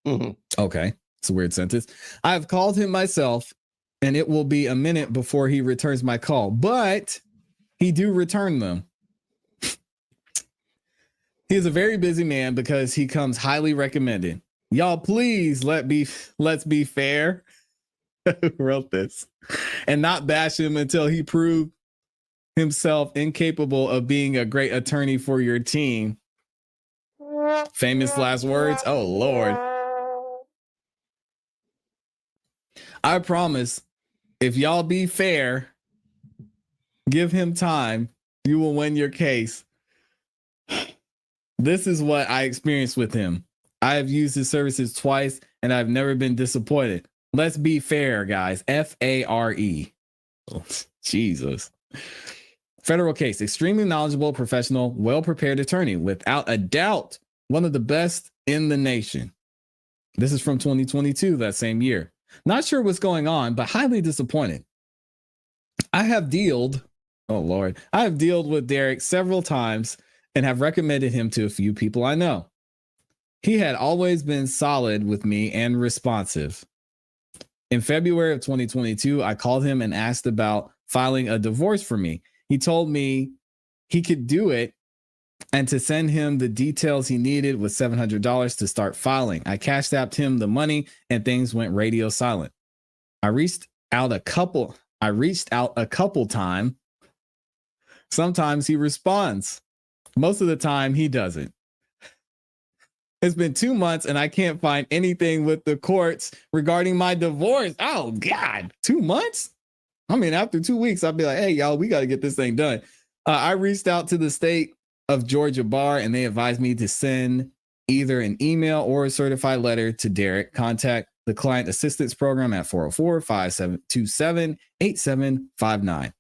Mm-hmm.
Okay, it's a weird sentence. I've called him myself, and it will be a minute before he returns my call, but he do return them. He is a very busy man because he comes highly recommended. Y'all, please let's be fair. Who wrote this? And not bash him until he proved himself incapable of being a great attorney for your team. Famous last words. Oh, Lord. I promise, if y'all be fair, give him time, you will win your case. This is what I experienced with him. I have used his services twice and I've never been disappointed. Let's be fair, guys. F-A-R-E. Oh, Jesus. Federal case. Extremely knowledgeable, professional, well-prepared attorney. Without a doubt, one of the best in the nation. This is from 2022, that same year. Not sure what's going on, but highly disappointed. I have dealt with Derek several times and have recommended him to a few people I know. He had always been solid with me and responsive. In February of 2022, I called him and asked about filing a divorce for me. He told me he could do it and to send him the details he needed with $700 to start filing. I cashed out him the money and things went radio silent. I reached out a couple times. Sometimes he responds. Most of the time he doesn't. It's been 2 months and I can't find anything with the courts regarding my divorce. Oh God, 2 months? I mean, after 2 weeks, I'll be like, hey, y'all, we got to get this thing done. I reached out to the state of Georgia Bar and they advised me to send either an email or a certified letter to Derek. Contact the Client Assistance Program at 404-527-8759.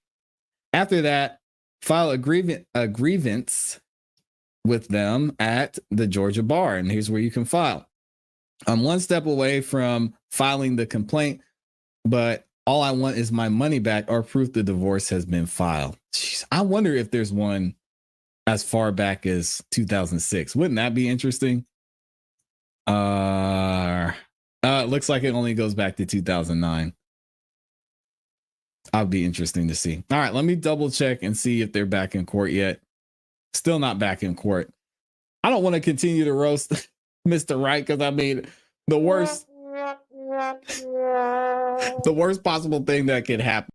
After that, file a grievance with them at the Georgia Bar. And here's where you can file. I'm one step away from filing the complaint, but all I want is my money back or proof the divorce has been filed. Jeez, I wonder if there's one as far back as 2006. Wouldn't that be interesting? It looks like it only goes back to 2009. I'll be interesting to see. All right, let me double check and see if they're back in court yet. Still not back in court. I don't want to continue to roast Mr. Wright because I mean the worst possible thing that could happen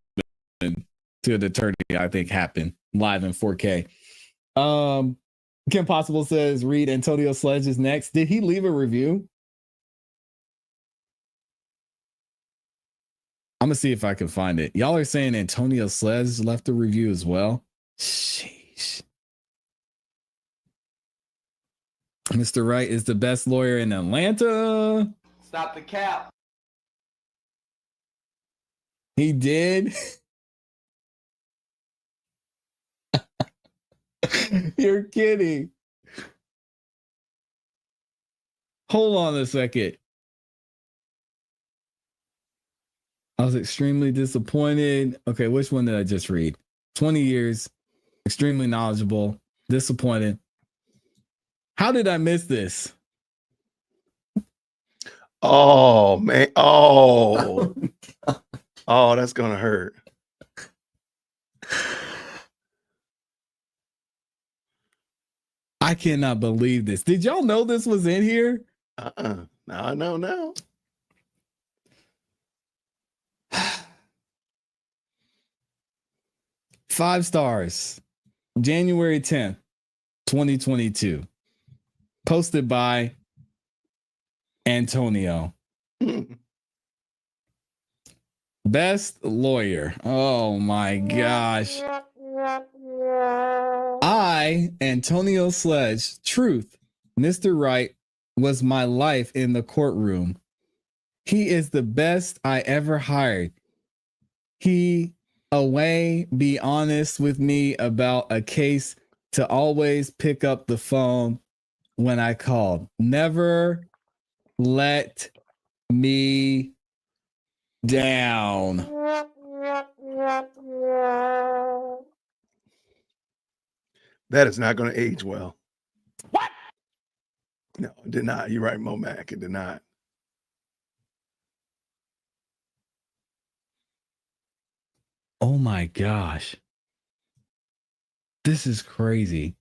to an attorney, I think, happened live in 4K. Kim Possible says read Antonio Sledge is next. Did he leave a review? I'm gonna see if I can find it. Y'all are saying Antonio Sledge left a review as well. Sheesh. Mr. Wright is the best lawyer in Atlanta.
Stop the cap.
He did. You're kidding. Hold on a second. I was extremely disappointed. Okay, which one did I just read? 20 years, extremely knowledgeable, disappointed. How did I miss this?
Oh, man. Oh. Oh, that's going to hurt.
I cannot believe this. Did y'all know this was in here?
Now I know now.
Five stars. January 10th, 2022. Posted by Antonio. Best lawyer. Oh my gosh. I, Antonio Sledge, truth, Mr. Wright was my life in the courtroom. He is the best I ever hired. He be honest with me about a case, to always pick up the phone when I called. Never let me down.
That is not going to age well. What? No, it did not. You're right, Mo Mac. It did not.
Oh my gosh. This is crazy.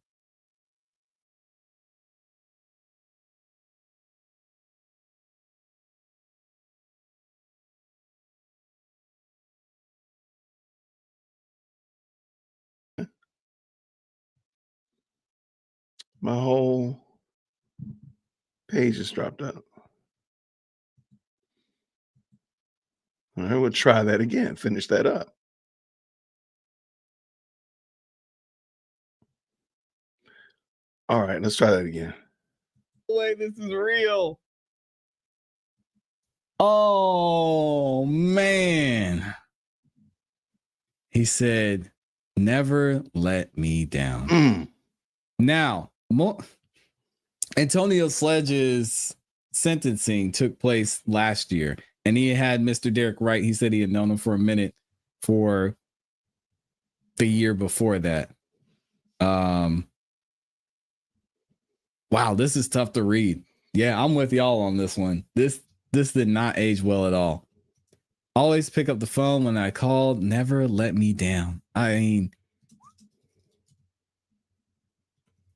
My whole page just dropped out. All right, we'll try that again. Finish that up. All right, let's try that again.
Wait, this is real. Oh, man. He said, never let me down. Now, Antonio Sledge's sentencing took place last year, and he had Mr. Derek Wright. He said he had known him for a minute for the year before that. Wow, this is tough to read. Yeah, I'm with y'all on this one. This did not age well at all. Always pick up the phone when I called. Never let me down. I mean,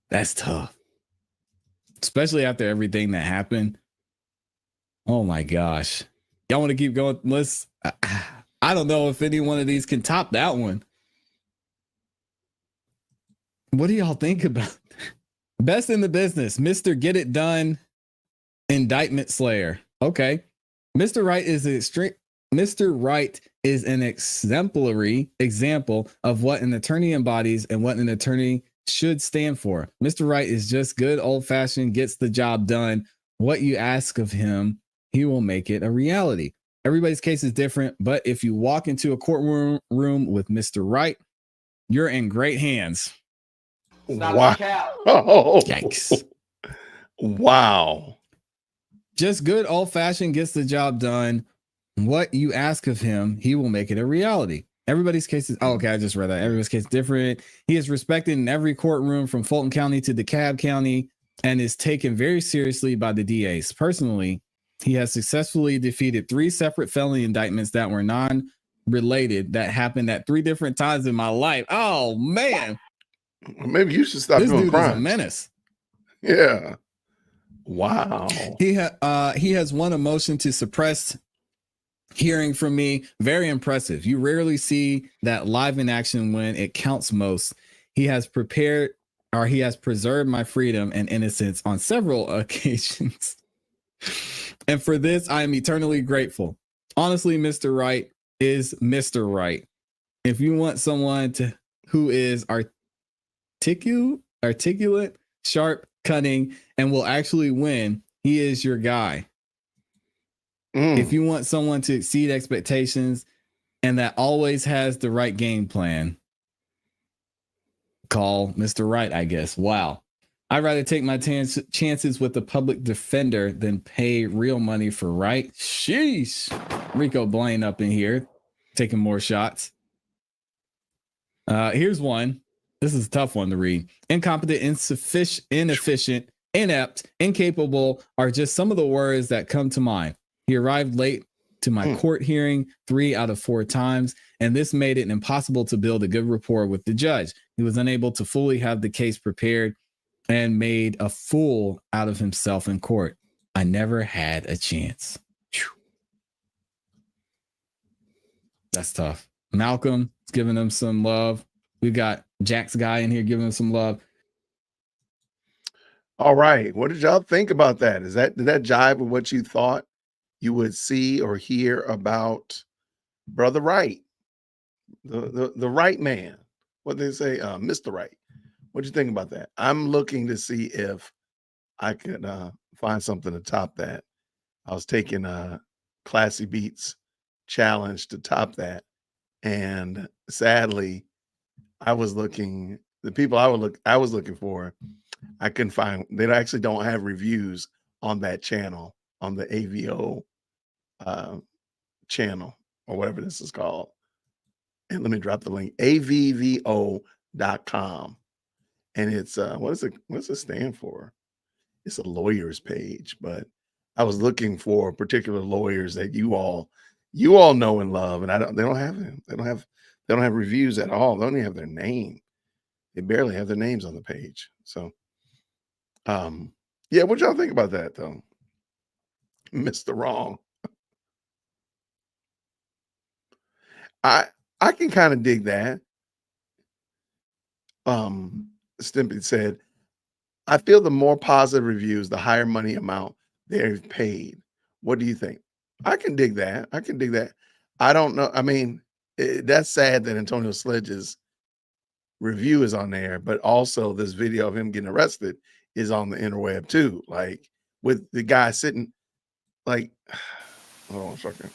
That's tough. Especially after everything that happened. Oh my gosh. Y'all want to keep going? I don't know if any one of these can top that one. What do y'all think about best in the business? Mr. Get It Done Indictment Slayer. Okay. Mr. Wright is an exemplary example of what an attorney embodies and what an attorney should stand for. Mr. Wright is just good old-fashioned, gets the job done. What you ask of him, he will make it a reality. Everybody's case is different, but if you walk into a courtroom with Mr. Wright, you're in great hands.
Wow.
Yikes.
Wow.
Just good old-fashioned, gets the job done. What you ask of him, he will make it a reality. Everybody's case is, okay, I just read that. Everybody's case is different. He is respected in every courtroom from Fulton County to DeKalb County and is taken very seriously by the DAs. Personally, he has successfully defeated 3 separate felony indictments that were non-related that happened at 3 different times in my life. Oh, man.
Maybe you should stop
This
doing
dude
crimes.
is a menace.
Yeah. Wow.
He has won a motion to suppress hearing from me. Very impressive. You rarely see that live in action when it counts most. He has preserved my freedom and innocence on several occasions. And for this, I am eternally grateful. Honestly, Mr. Wright is Mr. Wright. If you want someone who is articulate, sharp, cunning, and will actually win, he is your guy. If you want someone to exceed expectations and that always has the right game plan, call Mr. Wright, I guess. Wow. I'd rather take my chances with the public defender than pay real money for Wright. Sheesh. Rico Blaine up in here taking more shots. Here's one. This is a tough one to read. Incompetent, insufficient, inefficient, inept, incapable are just some of the words that come to mind. He arrived late to my court hearing 3 out of 4 times, and this made it impossible to build a good rapport with the judge. He was unable to fully have the case prepared and made a fool out of himself in court. I never had a chance. Whew. That's tough. Malcolm is giving him some love. We got Jack's guy in here giving him some love.
All right. What did y'all think about that? Did that jive with what you thought you would see or hear about Brother Wright? The right man. What they say, Mr. Wright. What do you think about that? I'm looking to see if I could find something to top that. I was taking a Classy Beats challenge to top that. And sadly, I was looking, the people I was looking for, I couldn't find. They actually don't have reviews on that channel, on the AVO channel or whatever this is called. And let me drop the link, avvo.com. And it's what does it stand for? It's a lawyer's page, but I was looking for particular lawyers that you all know and love, and they don't have them. They don't have reviews at all. They only have their name. They barely have their names on the page. So yeah, what y'all think about that though? Mr. Wrong. I can kind of dig that. Stimpy said, I feel the more positive reviews, the higher money amount they've paid. What do you think? I can dig that. I don't know. I mean, that's sad that Antonio Sledge's review is on there, but also this video of him getting arrested is on the interweb too. Like with the guy sitting, like, hold on a second.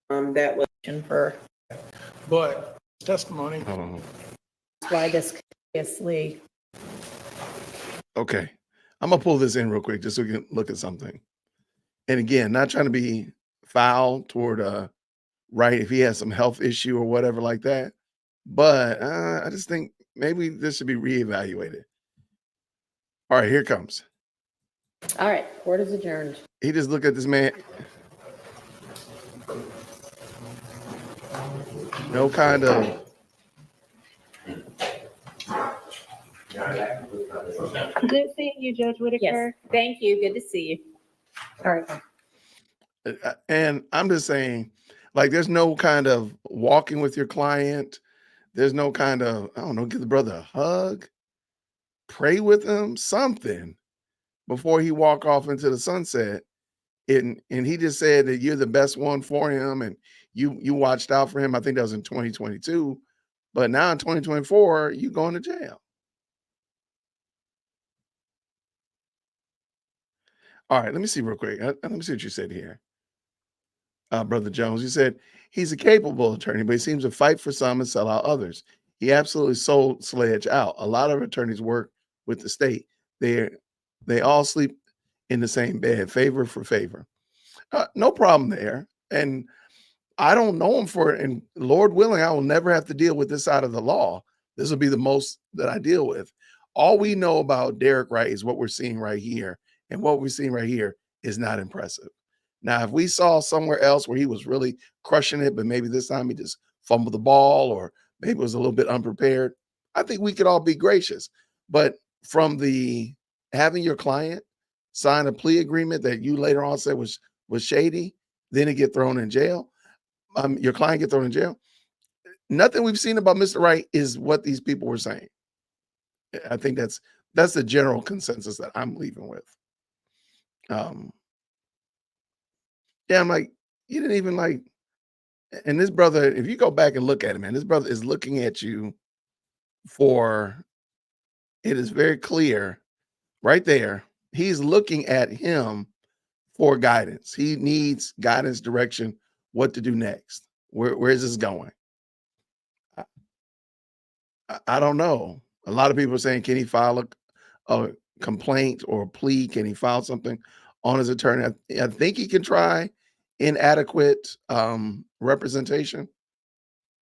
That was for.
But testimony.
Why this obviously.
Okay. I'm gonna pull this in real quick just so we can look at something. And again, not trying to be foul toward Wright if he has some health issue or whatever like that. But I just think maybe this should be reevaluated. All right, here it comes.
All right, court is adjourned.
He just looked at this man. No kind of
Good seeing you, Judge Whitaker.
Thank you. Good to see you.
All right.
And I'm just saying, like, there's no kind of walking with your client. There's no kind of, I don't know, give the brother a hug, pray with him, something before he walk off into the sunset. And he just said that you're the best one for him and you watched out for him. I think that was in 2022. But now in 2024, you going to jail. All right, let me see real quick. Let me see what you said here. Brother Jones, you said he's a capable attorney, but he seems to fight for some and sell out others. He absolutely sold Sledge out. A lot of attorneys work with the state. They all sleep in the same bed, favor for favor. No problem there. And I don't know him for it. And Lord willing, I will never have to deal with this side of the law. This will be the most that I deal with. All we know about Derek Wright is what we're seeing right here. And what we're seeing right here is not impressive. Now, if we saw somewhere else where he was really crushing it, but maybe this time he just fumbled the ball or maybe was a little bit unprepared, I think we could all be gracious. But from the having your client sign a plea agreement that you later on said was shady, then it get thrown in jail, your client get thrown in jail. Nothing we've seen about Mr. Wright is what these people were saying. I think that's the general consensus that I'm leaving with. Yeah, I'm like, you didn't even like, and this brother, if you go back and look at him, man, this brother is looking at you for, it is very clear right there. He's looking at him for guidance. He needs guidance, direction, what to do next. Where is this going? I don't know. A lot of people are saying, can he file a complaint or a plea? Can he file something on his attorney? I think he can try inadequate representation,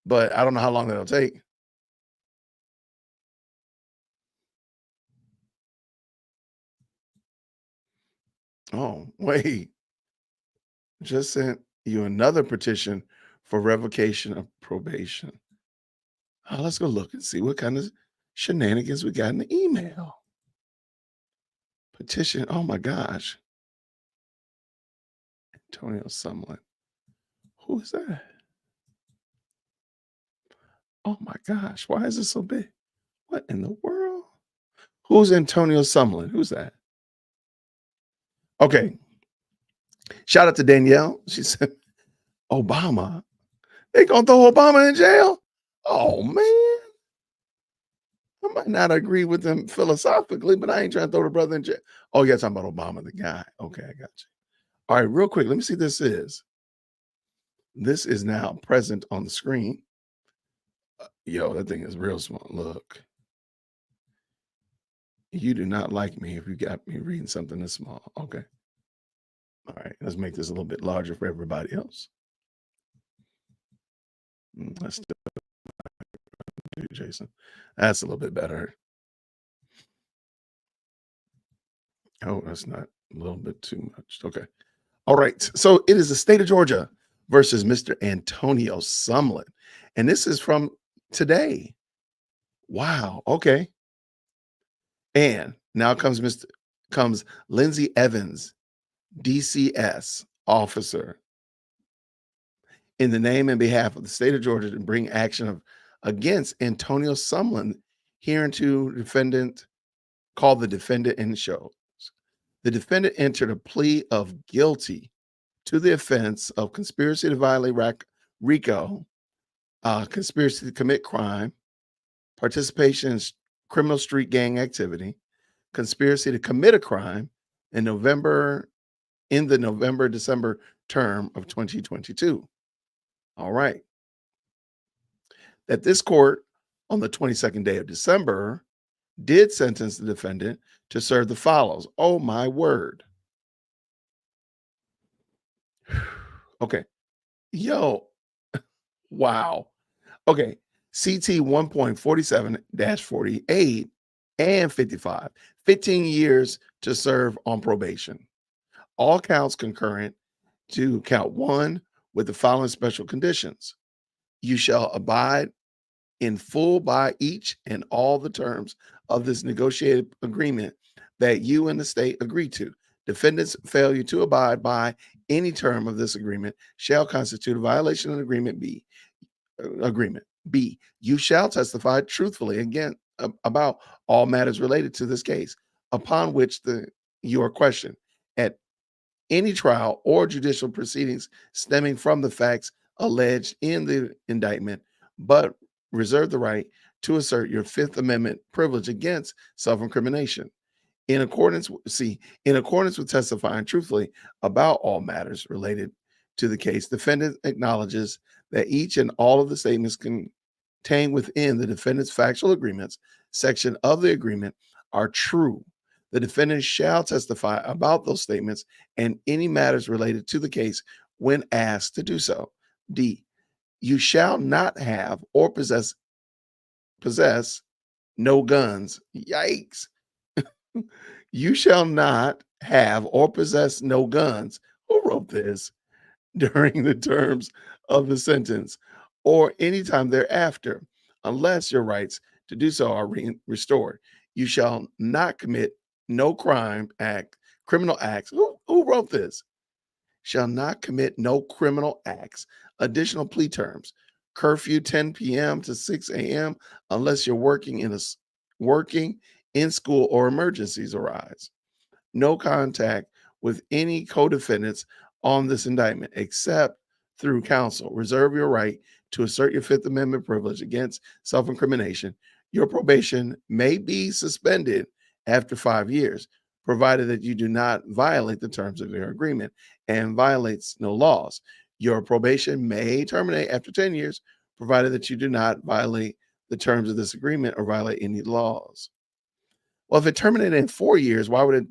but I don't know how long that'll take. Oh, wait. Just sent you another petition for revocation of probation. Let's go look and see what kind of shenanigans we got in the email. Petition. Oh my gosh. Antonio Sumlin. Who is that? Oh my gosh. Why is it so big? What in the world? Who's Antonio Sumlin? Who's that? Okay. Shout out to Danielle. She said, Obama. They gonna throw Obama in jail? Oh man. I might not agree with them philosophically, but I ain't trying to throw the brother in jail. Oh, yeah, talking about Obama, the guy. Okay, I got you. All right, real quick, let me see this is. This is now present on the screen. Yo, that thing is real small. Look. You do not like me if you got me reading something this small. Okay. All right, let's make this a little bit larger for everybody else. Let's do Jason. That's a little bit better. Oh, that's not a little bit too much. Okay. All right. So it is the state of Georgia versus Mr. Antonio Sumlin. And this is from today. Wow. Okay. And now comes Lindsay Evans, DCS officer, in the name and behalf of the state of Georgia to bring action against Antonio Sumlin, hereunto defendant called the defendant in shows. The defendant entered a plea of guilty to the offense of conspiracy to violate RICO, conspiracy to commit crime, participation in criminal street gang activity, conspiracy to commit a crime in the November-December term of 2022. All right. That this court on the 22nd day of December did sentence the defendant to serve the follows. Oh my word. Okay. Yo. Wow. Okay. CT 1.47-48 and 55. 15 years to serve on probation. All counts concurrent to count 1 with the following special conditions. You shall abide in full by each and all the terms of this negotiated agreement that you and the state agree to. Defendant's failure to abide by any term of this agreement shall constitute a violation of agreement B. Agreement B. You shall testify truthfully again about all matters related to this case, upon which you are questioned at any trial or judicial proceedings stemming from the facts alleged in the indictment, but reserve the right to assert your Fifth Amendment privilege against self-incrimination. In accordance with testifying truthfully about all matters related to the case, defendant acknowledges that each and all of the statements contained within the defendant's factual agreements section of the agreement are true. The defendant shall testify about those statements and any matters related to the case when asked to do so. D. You shall not have or possess no guns. Yikes. You shall not have or possess no guns. Who wrote this? During the terms of the sentence or anytime thereafter, unless your rights to do so are restored. You shall not commit no criminal acts. Who wrote this? Shall not commit no criminal acts. Additional plea terms. Curfew 10 p.m. to 6 a.m. unless you're working in school or emergencies arise. No contact with any co-defendants on this indictment except through counsel. Reserve your right to assert your Fifth Amendment privilege against self-incrimination. Your probation may be suspended after 5 years, provided that you do not violate the terms of your agreement and violates no laws. Your probation may terminate after 10 years, provided that you do not violate the terms of this agreement or violate any laws. Well, if it terminated in 4 years, why would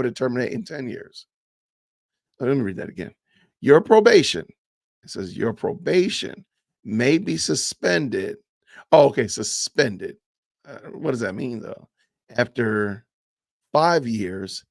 it terminate in 10 years? Let me read that again. Your probation, it says your probation may be suspended. Oh, okay, suspended. What does that mean though? After 5 years,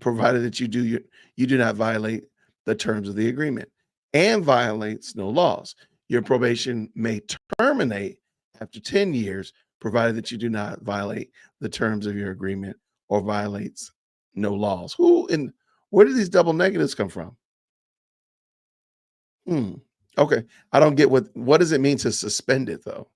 provided that you do not violate the terms of the agreement and violates no laws. Your probation may terminate after 10 years, provided that you do not violate the terms of your agreement or violates no laws. Where do these double negatives come from? Okay. I don't get what does it mean to suspend it though?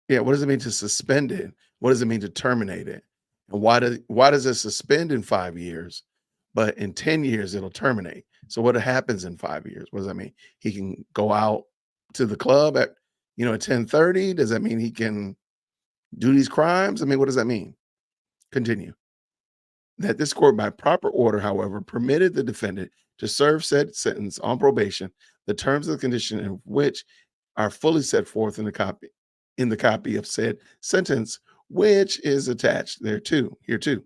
Yeah, what does it mean to suspend it? What does it mean to terminate it? And why does it suspend in 5 years, but in 10 years it'll terminate? So what happens in 5 years? What does that mean? He can go out to the club at 10:30? Does that mean he can do these crimes? I mean, what does that mean? Continue. That this court, by proper order, however, permitted the defendant to serve said sentence on probation, the terms of the condition in which are fully set forth in the copy of said sentence, which is attached thereto, here too,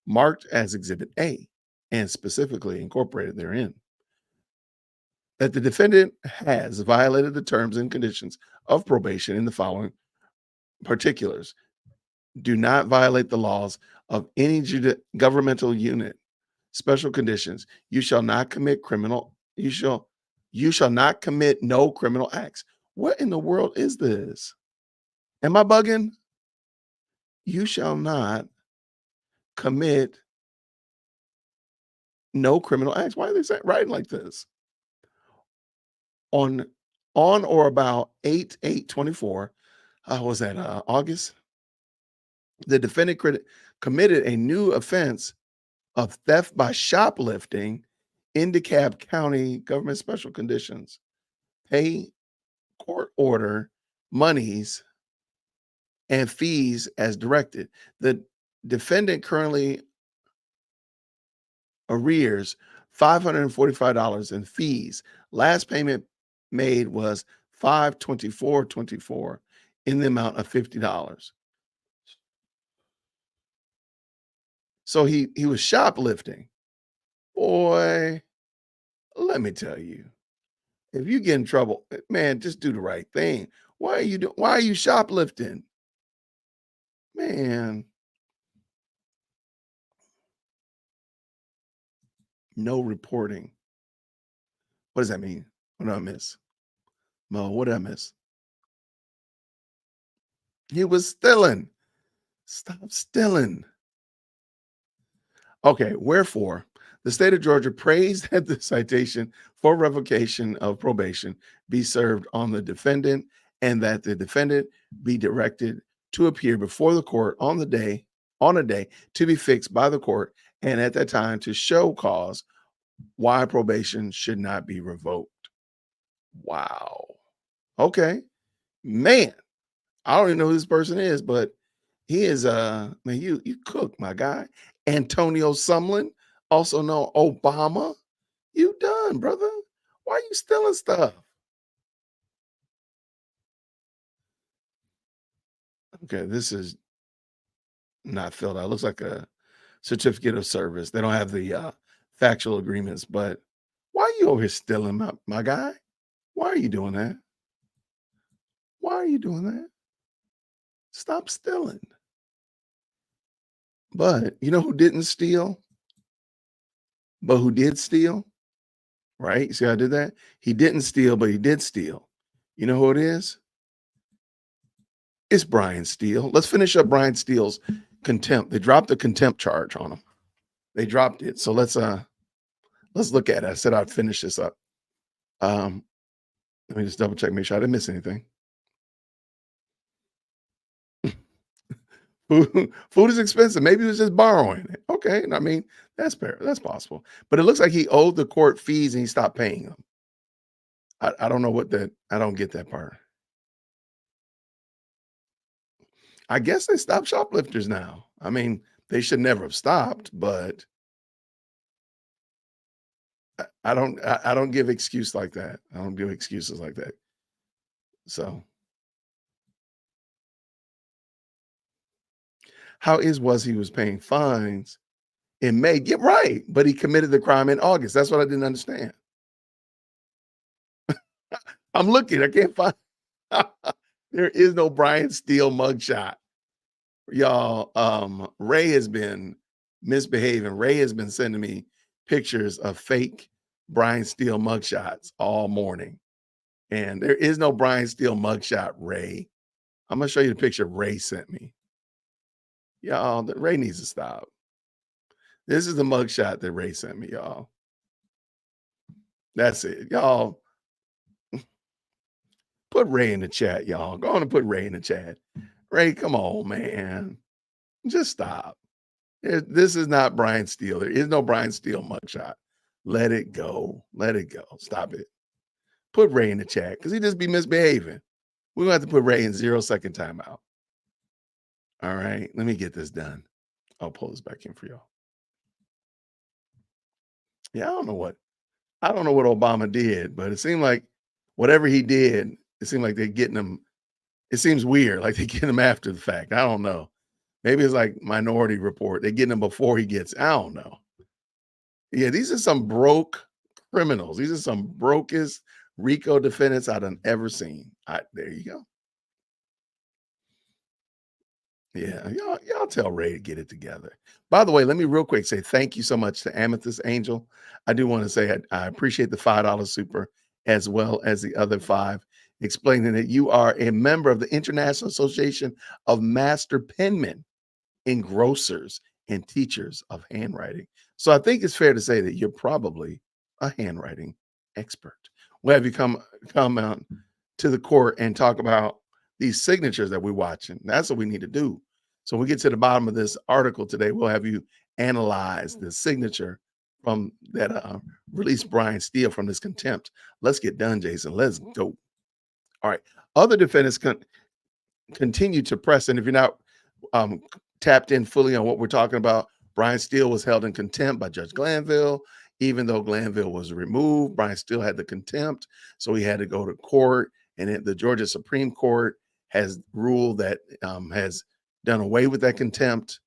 marked as Exhibit A, and specifically incorporated therein. That the defendant has violated the terms and conditions of probation in the following particulars: do not violate the laws of any governmental unit. Special conditions: you shall not commit no criminal acts. What in the world is this? Am I bugging? You shall not commit no criminal acts. Why are they writing like this? On or about 8/8/24, was that August? The defendant committed a new offense of theft by shoplifting in DeKalb County government special conditions. Pay court order monies and fees as directed. The defendant currently arrears $545 in fees. Last payment made was $524.24 in the amount of $50. So he was shoplifting. Boy, let me tell you, if you get in trouble, man, just do the right thing. Why are you shoplifting? Man. No reporting. What does that mean? What did I miss? Mo, what did I miss? He was stealing. Stop stealing. Okay, wherefore, the state of Georgia prays that the citation for revocation of probation be served on the defendant and that the defendant be directed to appear before the court on a day to be fixed by the court, and at that time to show cause why probation should not be revoked. Wow. Okay. Man, I don't even know who this person is, but he is man, you cook, my guy. Antonio Sumlin, also known Obama. You done, brother. Why are you stealing stuff? Okay, this is not filled out. It looks like a certificate of service. They don't have the factual agreements, but why are you over here stealing my guy? Why are you doing that? Why are you doing that? Stop stealing. But you know who didn't steal? But who did steal? Right? See how I did that? He didn't steal, but he did steal. You know who it is? It's Brian Steele. Let's finish up Brian Steele's contempt. They dropped the contempt charge on him. They dropped it. So let's look at it. I said I'd finish this up. Let me just double check, make sure I didn't miss anything. Food is expensive. Maybe he was just borrowing it. Okay. I mean, that's fair. That's possible. But it looks like he owed the court fees and he stopped paying them. I don't know what that, I don't get that part. I guess they stopped shoplifters now. I mean, they should never have stopped, but I don't give excuse like that. I don't give excuses like that. So was he was paying fines in May? Get right, but he committed the crime in August. That's what I didn't understand. I'm looking, I can't find there is no Brian Steele mugshot. Y'all, Ray has been misbehaving. Ray has been sending me pictures of fake Brian Steele mugshots all morning. And there is no Brian Steele mugshot, Ray. I'm gonna show you the picture Ray sent me. Y'all, Ray needs to stop. This is the mugshot that Ray sent me, y'all. That's it. Y'all, put Ray in the chat, y'all. Go on and put Ray in the chat. Ray, come on, man. Just stop. This is not Brian Steele. There is no Brian Steele mugshot. Let it go. Let it go. Stop it. Put Ray in the chat because he just be misbehaving. We're going to have to put Ray in 0-second timeout. All right. Let me get this done. I'll pull this back in for y'all. Yeah, I don't know what Obama did, but it seemed like whatever he did, it seemed like they're getting him. It seems weird, like they're getting him after the fact. I don't know. Maybe it's like Minority Report. They're getting him before he gets. I don't know. Yeah, these are some broke criminals. These are some brokest RICO defendants I've ever seen. There you go. Yeah, y'all tell Ray to get it together. By the way, let me real quick say thank you so much to Amethyst Angel. I do want to say I appreciate the $5 super as well as the other 5, explaining that you are a member of the International Association of Master Penmen, Engrossers, and Teachers of Handwriting. So I think it's fair to say that you're probably a handwriting expert. We'll have you come out to the court and talk about these signatures that we're watching. That's what we need to do. So when we get to the bottom of this article today, we'll have you analyze the signature from that released Brian Steele from this contempt. Let's get done, Jason. Let's go. All right. Other defendants continue to press, and if you're not tapped in fully on what we're talking about, Brian Steele was held in contempt by Judge Glanville. Even though Glanville was removed, Brian Steele had the contempt, so he had to go to court. And the Georgia Supreme Court has ruled that has done away with that contempt,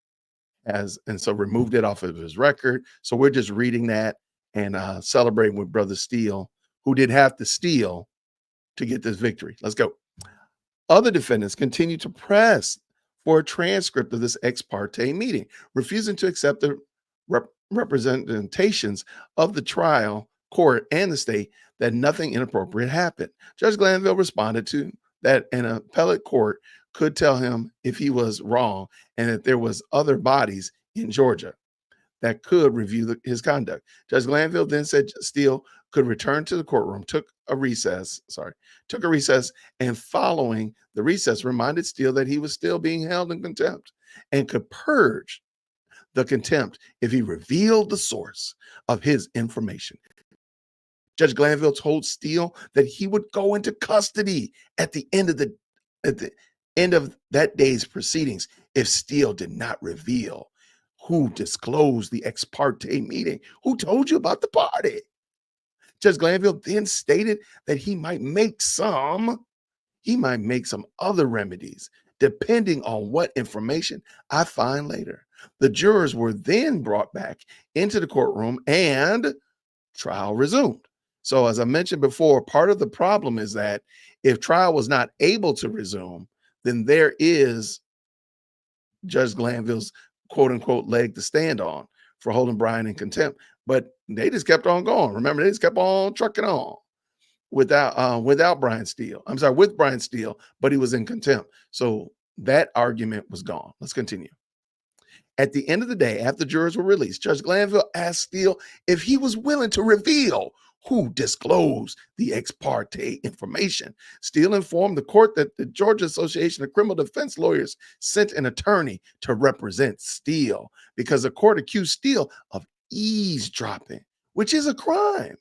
and so removed it off of his record. So we're just reading that and celebrating with Brother Steele, who did have to steal to get this victory. Let's go. Other defendants continue to press for a transcript of this ex parte meeting, refusing to accept the representations of the trial court and the state that nothing inappropriate happened. Judge Glanville responded to that an appellate court could tell him if he was wrong and that there was other bodies in Georgia that could review his conduct. Judge Glanville then said Steele could return to the courtroom, took a recess, and following the recess reminded Steele that he was still being held in contempt and could purge the contempt if he revealed the source of his information. Judge Glanville told Steele that he would go into custody at the end of that day's proceedings if Steele did not reveal who disclosed the ex parte meeting. Who told you about the party? Judge Glanville then stated that he might make some other remedies depending on what information I find later. The jurors were then brought back into the courtroom and trial resumed. So as I mentioned before, part of the problem is that if trial was not able to resume, then there is Judge Glanville's quote unquote leg to stand on for holding Brian in contempt. But they just kept on going. Remember, they just kept on trucking on without Brian Steele. I'm sorry, with Brian Steele, but he was in contempt. So that argument was gone. Let's continue. At the end of the day, after jurors were released, Judge Glanville asked Steele if he was willing to reveal who disclosed the ex parte information. Steele informed the court that the Georgia Association of Criminal Defense Lawyers sent an attorney to represent Steele because the court accused Steele of eavesdropping, which is a crime.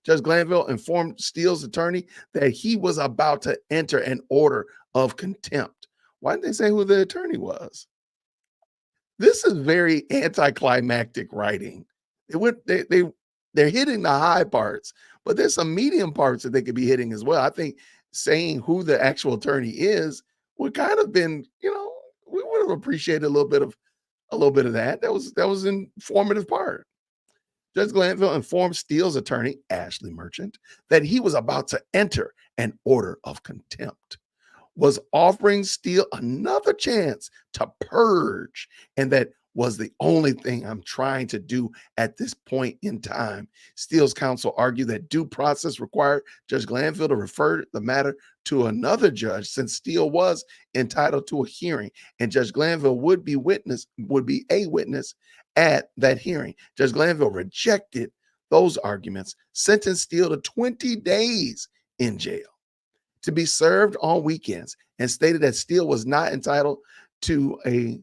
Judge Glanville informed Steele's attorney that he was about to enter an order of contempt. Why didn't they say who the attorney was? This is very anticlimactic writing. They're hitting the high parts, but there's some medium parts that they could be hitting as well. I think saying who the actual attorney is would kind of been, we would have appreciated a little bit of that. That was an informative part. Judge Glanville informed Steele's attorney, Ashley Merchant, that he was about to enter an order of contempt, was offering Steele another chance to purge, and that was the only thing I'm trying to do at this point in time. Steele's counsel argued that due process required Judge Glanville to refer the matter to another judge since Steele was entitled to a hearing, and Judge Glanville would be a witness at that hearing. Judge Glanville rejected those arguments, sentenced Steele to 20 days in jail to be served on weekends, and stated that Steele was not entitled to a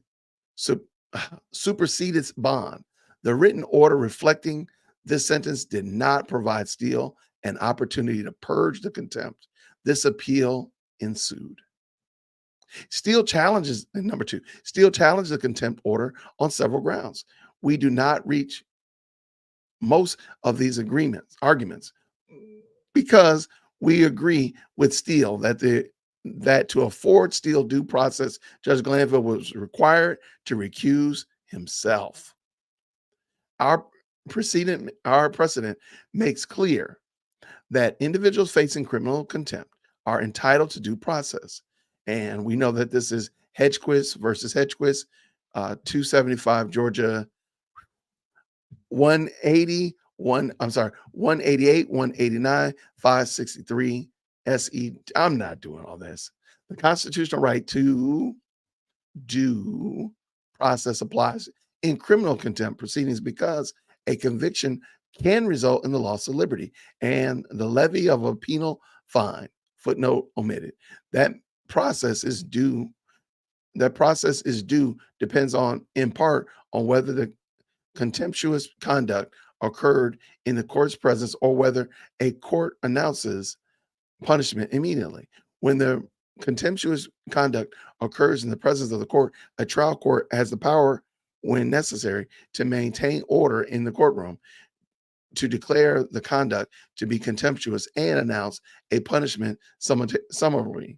superseded bond. The written order reflecting this sentence did not provide Steele an opportunity to purge the contempt. This appeal ensued. Steele challenges, and number two, Steele challenged the contempt order on several grounds. We do not reach most of these arguments because we agree with Steele that to afford Steele due process, Judge Glanville was required to recuse himself. Our precedent makes clear that individuals facing criminal contempt are entitled to due process. And we know that this is Hedgequist versus Hedgequist, 275 Georgia 188, 189, 563 SE. I'm not doing all this. The constitutional right to due process applies in criminal contempt proceedings because a conviction can result in the loss of liberty and the levy of a penal fine. Footnote omitted. That process is due depends on, in part, on whether the contemptuous conduct occurred in the court's presence or whether a court announces punishment immediately. When the contemptuous conduct occurs in the presence of the court, a trial court has the power, when necessary, to maintain order in the courtroom, to declare the conduct to be contemptuous and announce a punishment summarily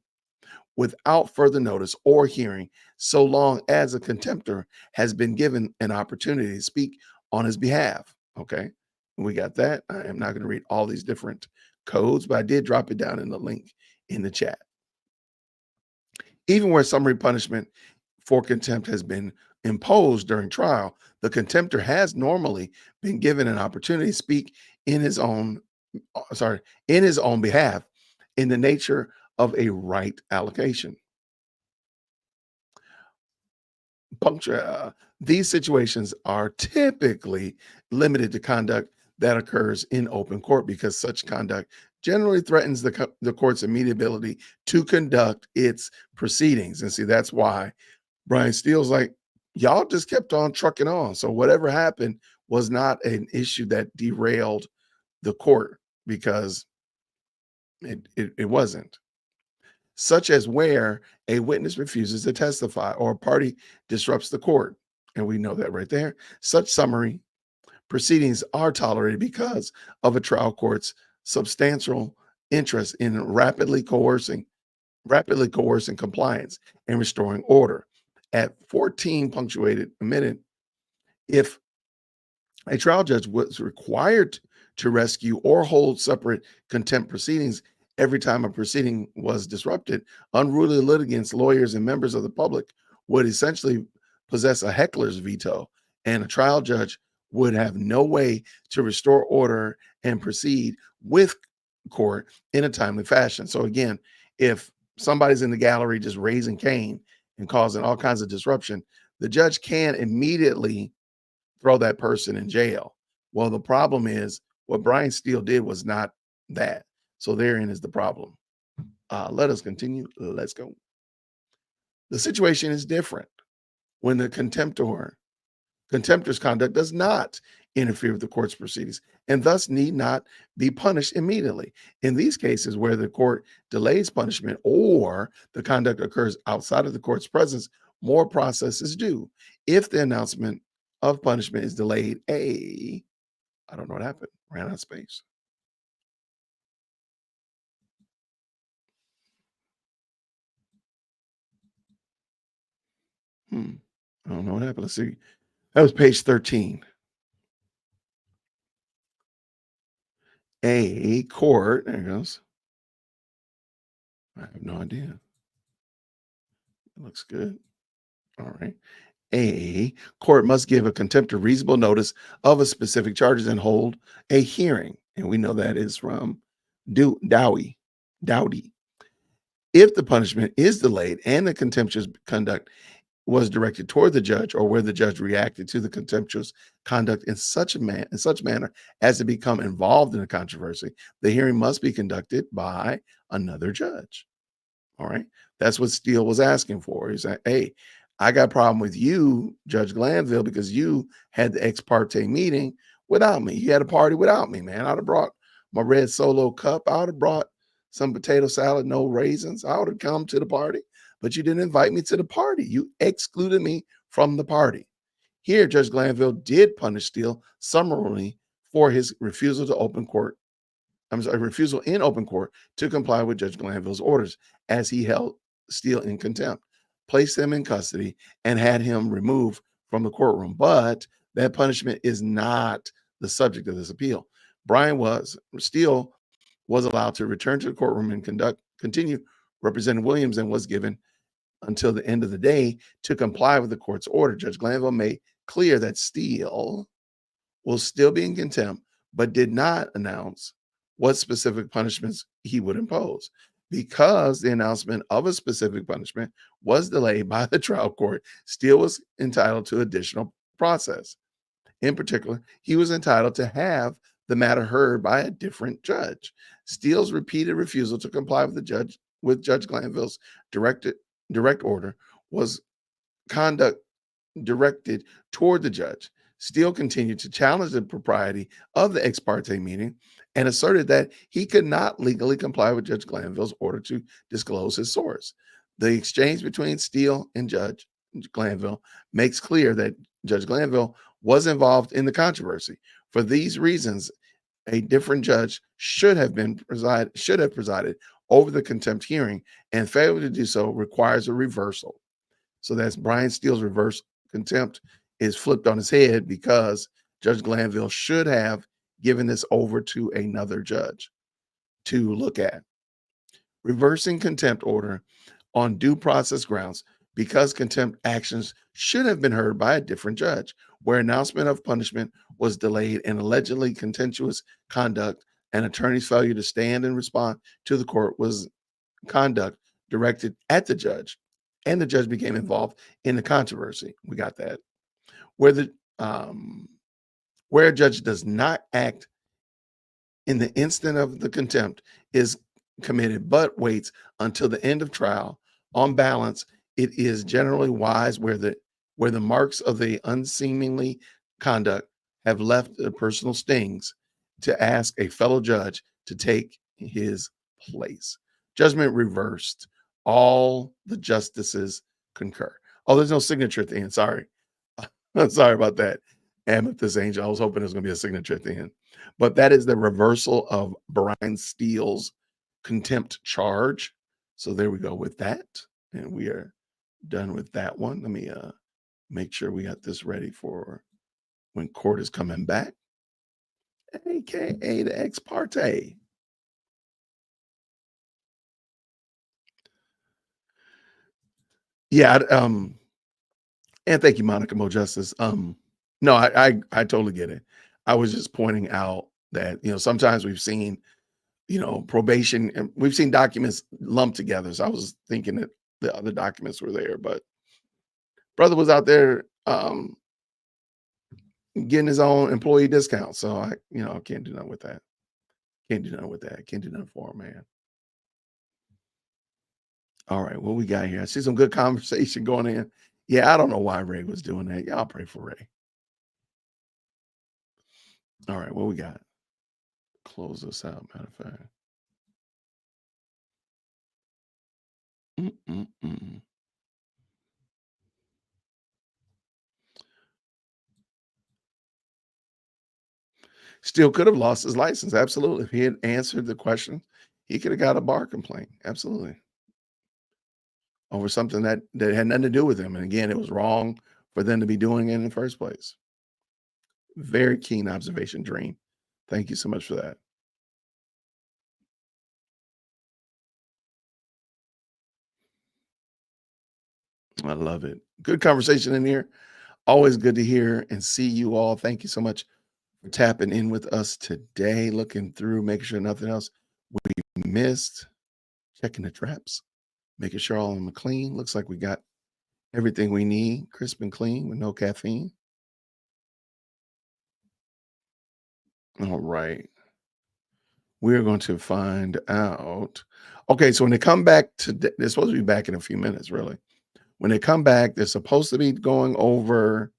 without further notice or hearing, so long as a contemptor has been given an opportunity to speak on his behalf. Okay, we got that. I am not going to read all these different codes, but I did drop it down in the link in the chat. Even where summary punishment for contempt has been imposed during trial, the contemptor has normally been given an opportunity to speak in his own sorry, in his own behalf in the nature of a right allocation. These situations are typically limited to conduct that occurs in open court because such conduct generally threatens the court's immediate ability to conduct its proceedings. And see, that's why Brian Steele's like, y'all just kept on trucking on. So whatever happened was not an issue that derailed the court because it wasn't. Such as where a witness refuses to testify or a party disrupts the court. And we know that right there. Such summary proceedings are tolerated because of a trial court's substantial interest in rapidly coercing compliance and restoring order. At 14 punctuated a minute, if a trial judge was required to rescue or hold separate contempt proceedings every time a proceeding was disrupted, unruly litigants, lawyers, and members of the public would essentially possess a heckler's veto, and a trial judge would have no way to restore order and proceed with court in a timely fashion. So again, if somebody's in the gallery just raising Cain and causing all kinds of disruption, the judge can immediately throw that person in jail. Well, the problem is what Brian Steele did was not that. So therein is the problem. Let us continue. Let's go. The situation is different when the contemptor's conduct does not interfere with the court's proceedings and thus need not be punished immediately. In these cases where the court delays punishment or the conduct occurs outside of the court's presence, more process is due. If the announcement of punishment is delayed, I don't know what happened, ran out of space. I don't know what happened. Let's see. That was page 13. A court, there it goes. I have no idea. It looks good. All right. A court must give a contempt of reasonable notice of a specific charges and hold a hearing. And we know that is from Dowdy. If the punishment is delayed and the contemptuous conduct was directed toward the judge or where the judge reacted to the contemptuous conduct in such manner as to become involved in a controversy, the hearing must be conducted by another judge. All right. That's what Steele was asking for. He's like, hey, I got a problem with you, Judge Glanville, because you had the ex parte meeting without me. You had a party without me, man. I'd have brought my red Solo cup. I would have brought some potato salad, no raisins. I would have come to the party, but you didn't invite me to the party. You excluded me from the party. Here, Judge Glanville did punish Steele summarily for his refusal in open court to comply with Judge Glanville's orders as he held Steele in contempt, placed him in custody, and had him removed from the courtroom. But that punishment is not the subject of this appeal. Steele was allowed to return to the courtroom and continue representing Williams and was given until the end of the day to comply with the court's order. Judge Glanville made clear that Steele will still be in contempt, but did not announce what specific punishments he would impose. Because the announcement of a specific punishment was delayed by the trial court, Steele was entitled to additional process. In particular, he was entitled to have the matter heard by a different judge. Steele's repeated refusal to comply with Judge Glanville's direct order was conduct directed toward the judge. Steele continued to challenge the propriety of the ex parte meeting and asserted that he could not legally comply with Judge Glanville's order to disclose his source. The exchange between Steele and Judge Glanville makes clear that Judge Glanville was involved in the controversy. For these reasons, a different judge should have presided over the contempt hearing, and failure to do so requires a reversal. So that's Brian Steele's reverse contempt is flipped on his head because Judge Glanville should have given this over to another judge to look at. Reversing contempt order on due process grounds because contempt actions should have been heard by a different judge, where announcement of punishment was delayed and allegedly contentious conduct An attorney's failure to stand and respond to the court was conduct directed at the judge, and the judge became involved in the controversy. We got that. Where a judge does not act in the instant of the contempt is committed, but waits until the end of trial. On balance, it is generally wise where the marks of the unseemly conduct have left the personal stings to ask a fellow judge to take his place. Judgment reversed. All the justices concur. Oh, there's no signature at the end. Sorry. Sorry about that. Amethyst Angel. I was hoping there's going to be a signature at the end. But that is the reversal of Brian Steele's contempt charge. So there we go with that. And we are done with that one. Let me make sure we got this ready for when court is coming back, aka the ex parte. Yeah, and thank you, Monica Mo Justice. No, I totally get it. I was just pointing out that sometimes we've seen probation, and we've seen documents lumped together. So I was thinking that the other documents were there, but brother was out there getting his own employee discount. So I can't do nothing with that. Can't do nothing with that. Can't do nothing for him, man. All right, what we got here? I see some good conversation going in. Yeah, I don't know why Ray was doing that. Y'all pray for Ray. All right, what we got? Close this out, matter of fact. Still could have lost his license. Absolutely. If he had answered the question, he could have got a bar complaint. Absolutely. Over something that had nothing to do with him. And again, it was wrong for them to be doing it in the first place. Very keen observation, Dream. Thank you so much for that. I love it. Good conversation in here. Always good to hear and see you all. Thank you so much for tapping in with us today, looking through, making sure nothing else we missed, checking the traps, making sure all of them are clean. Looks like we got everything we need, crisp and clean with no caffeine. All right. We're going to find out. Okay, so when they come back today, they're supposed to be back in a few minutes, really. When they come back, they're supposed to be going over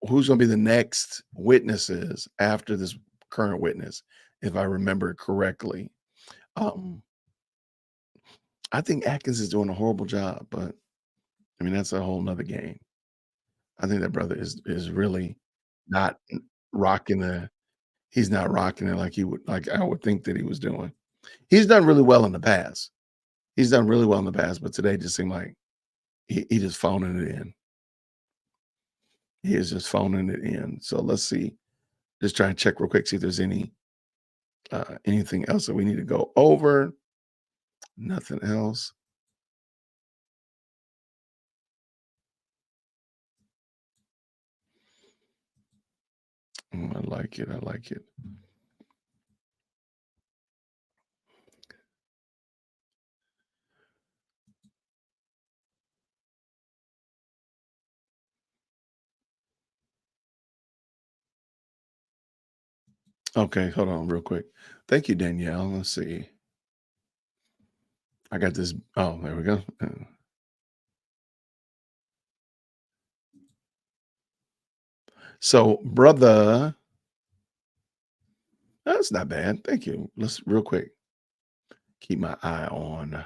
who's going to be the next witnesses after this current witness, if I remember correctly. I think Atkins is doing a horrible job, but I mean, that's a whole nother game. I think that brother is really not rocking he's not rocking it like I would think that he was doing. He's done really well in the past. But today just seemed like he just phoning it in. He is just phoning it in. So let's see. Just try and check real quick, see if there's anything else that we need to go over. Nothing else. I like it. I like it. Okay, hold on real quick. Thank you, Danielle. Let's see. I got this. Oh, there we go. So, brother, that's not bad. Thank you. Let's real quick keep my eye on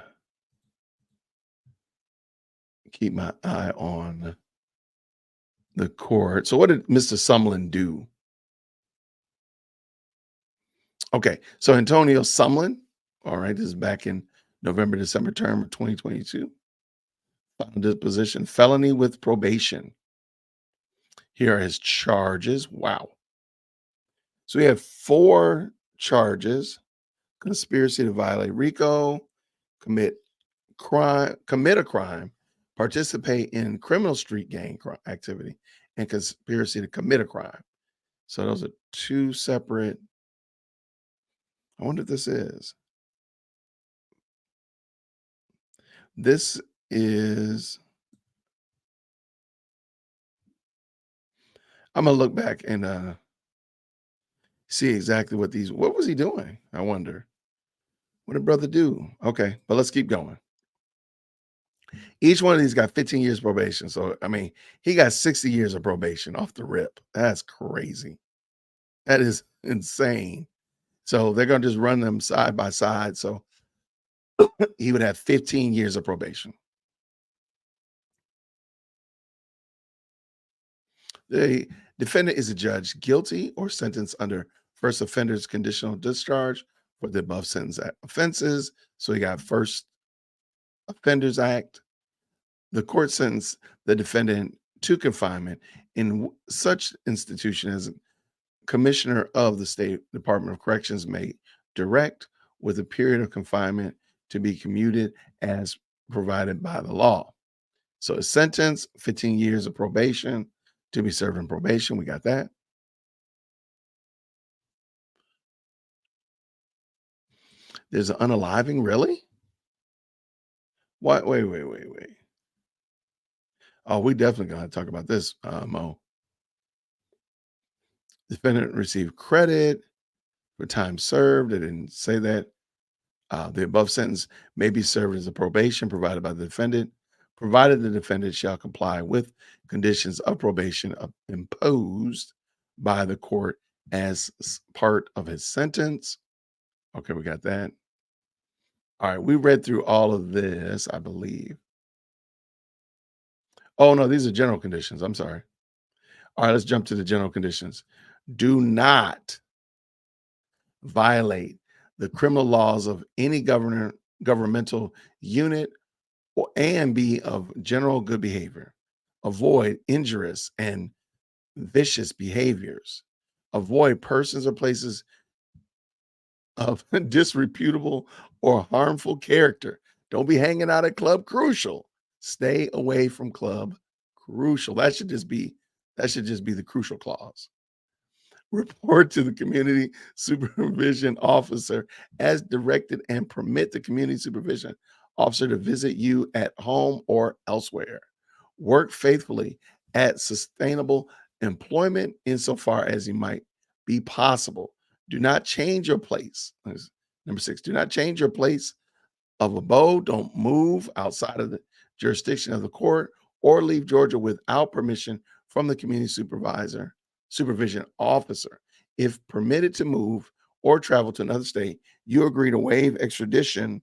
the court. So, what did Mr. Sumlin do? Okay, so Antonio Sumlin, all right, this is back in November, December term of 2022. Found his position, felony with probation. Here are his charges. Wow. So we have 4 charges: conspiracy to violate RICO, commit a crime, participate in criminal street gang activity, and conspiracy to commit a crime. So those are 2 separate I wonder if this is. This is. I'm gonna look back and see exactly what was he doing? I wonder. What did brother do? Okay, but let's keep going. Each one of these got 15 years probation. So I mean, he got 60 years of probation off the rip. That's crazy. That is insane. So they're gonna just run them side by side. So he would have 15 years of probation. The defendant is adjudged guilty or sentenced under first offender's conditional discharge for the above sentence offenses. So he got First Offenders Act. The court sentenced the defendant to confinement in such institution as commissioner of the State Department of Corrections may direct, with a period of confinement to be commuted as provided by the law. So a sentence, 15 years of probation to be served in probation. We got that. There's an unaliving, really? What? Wait. Oh, we definitely gonna talk about this, Mo. Defendant received credit for time served. They didn't say that. The above sentence may be served as a probation provided by the defendant, provided the defendant shall comply with conditions of probation imposed by the court as part of his sentence. Okay, we got that. All right, we read through all of this, I believe. Oh, no, these are general conditions. I'm sorry. All right, let's jump to the general conditions. Do not violate the criminal laws of any governmental unit and be of general good behavior. Avoid injurious and vicious behaviors. Avoid persons or places of disreputable or harmful character. Don't be hanging out at Club Crucial. Stay away from Club Crucial. That should just be the crucial clause. Report to the community supervision officer as directed and permit the community supervision officer to visit you at home or elsewhere. Work faithfully at sustainable employment insofar as it might be possible. Do not change your place. Number 6, do not change your place of abode. Don't move outside of the jurisdiction of the court or leave Georgia without permission from the community supervision officer. If permitted to move or travel to another state, you agree to waive extradition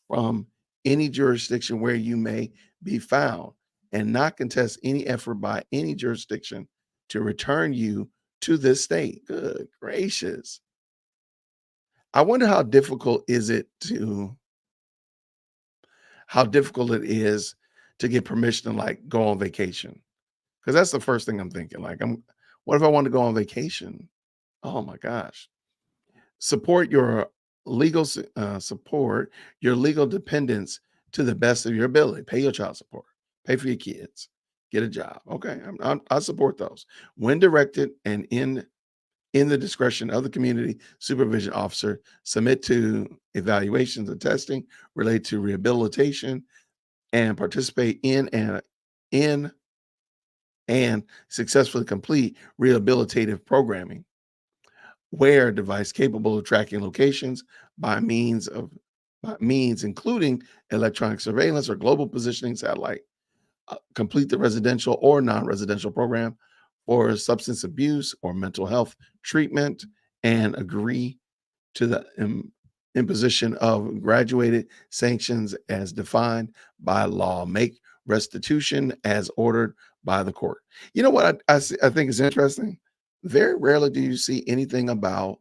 from any jurisdiction where you may be found and not contest any effort by any jurisdiction to return you to this state. Good gracious. I wonder how difficult it is to get permission to like go on vacation. Because that's the first thing I'm thinking. Like, what if I want to go on vacation? Oh my gosh. Support your legal dependents to the best of your ability. Pay your child support. Pay for your kids. Get a job. Okay, I support those when directed and in the discretion of the community supervision officer. Submit to evaluations and testing related to rehabilitation and participate in and successfully complete rehabilitative programming. Wear a device capable of tracking locations by means including electronic surveillance or global positioning satellite. Complete the residential or non-residential program for substance abuse or mental health treatment and agree to the imposition of graduated sanctions as defined by law. Make restitution as ordered by the court. You know what I think is interesting? Very rarely do you see anything about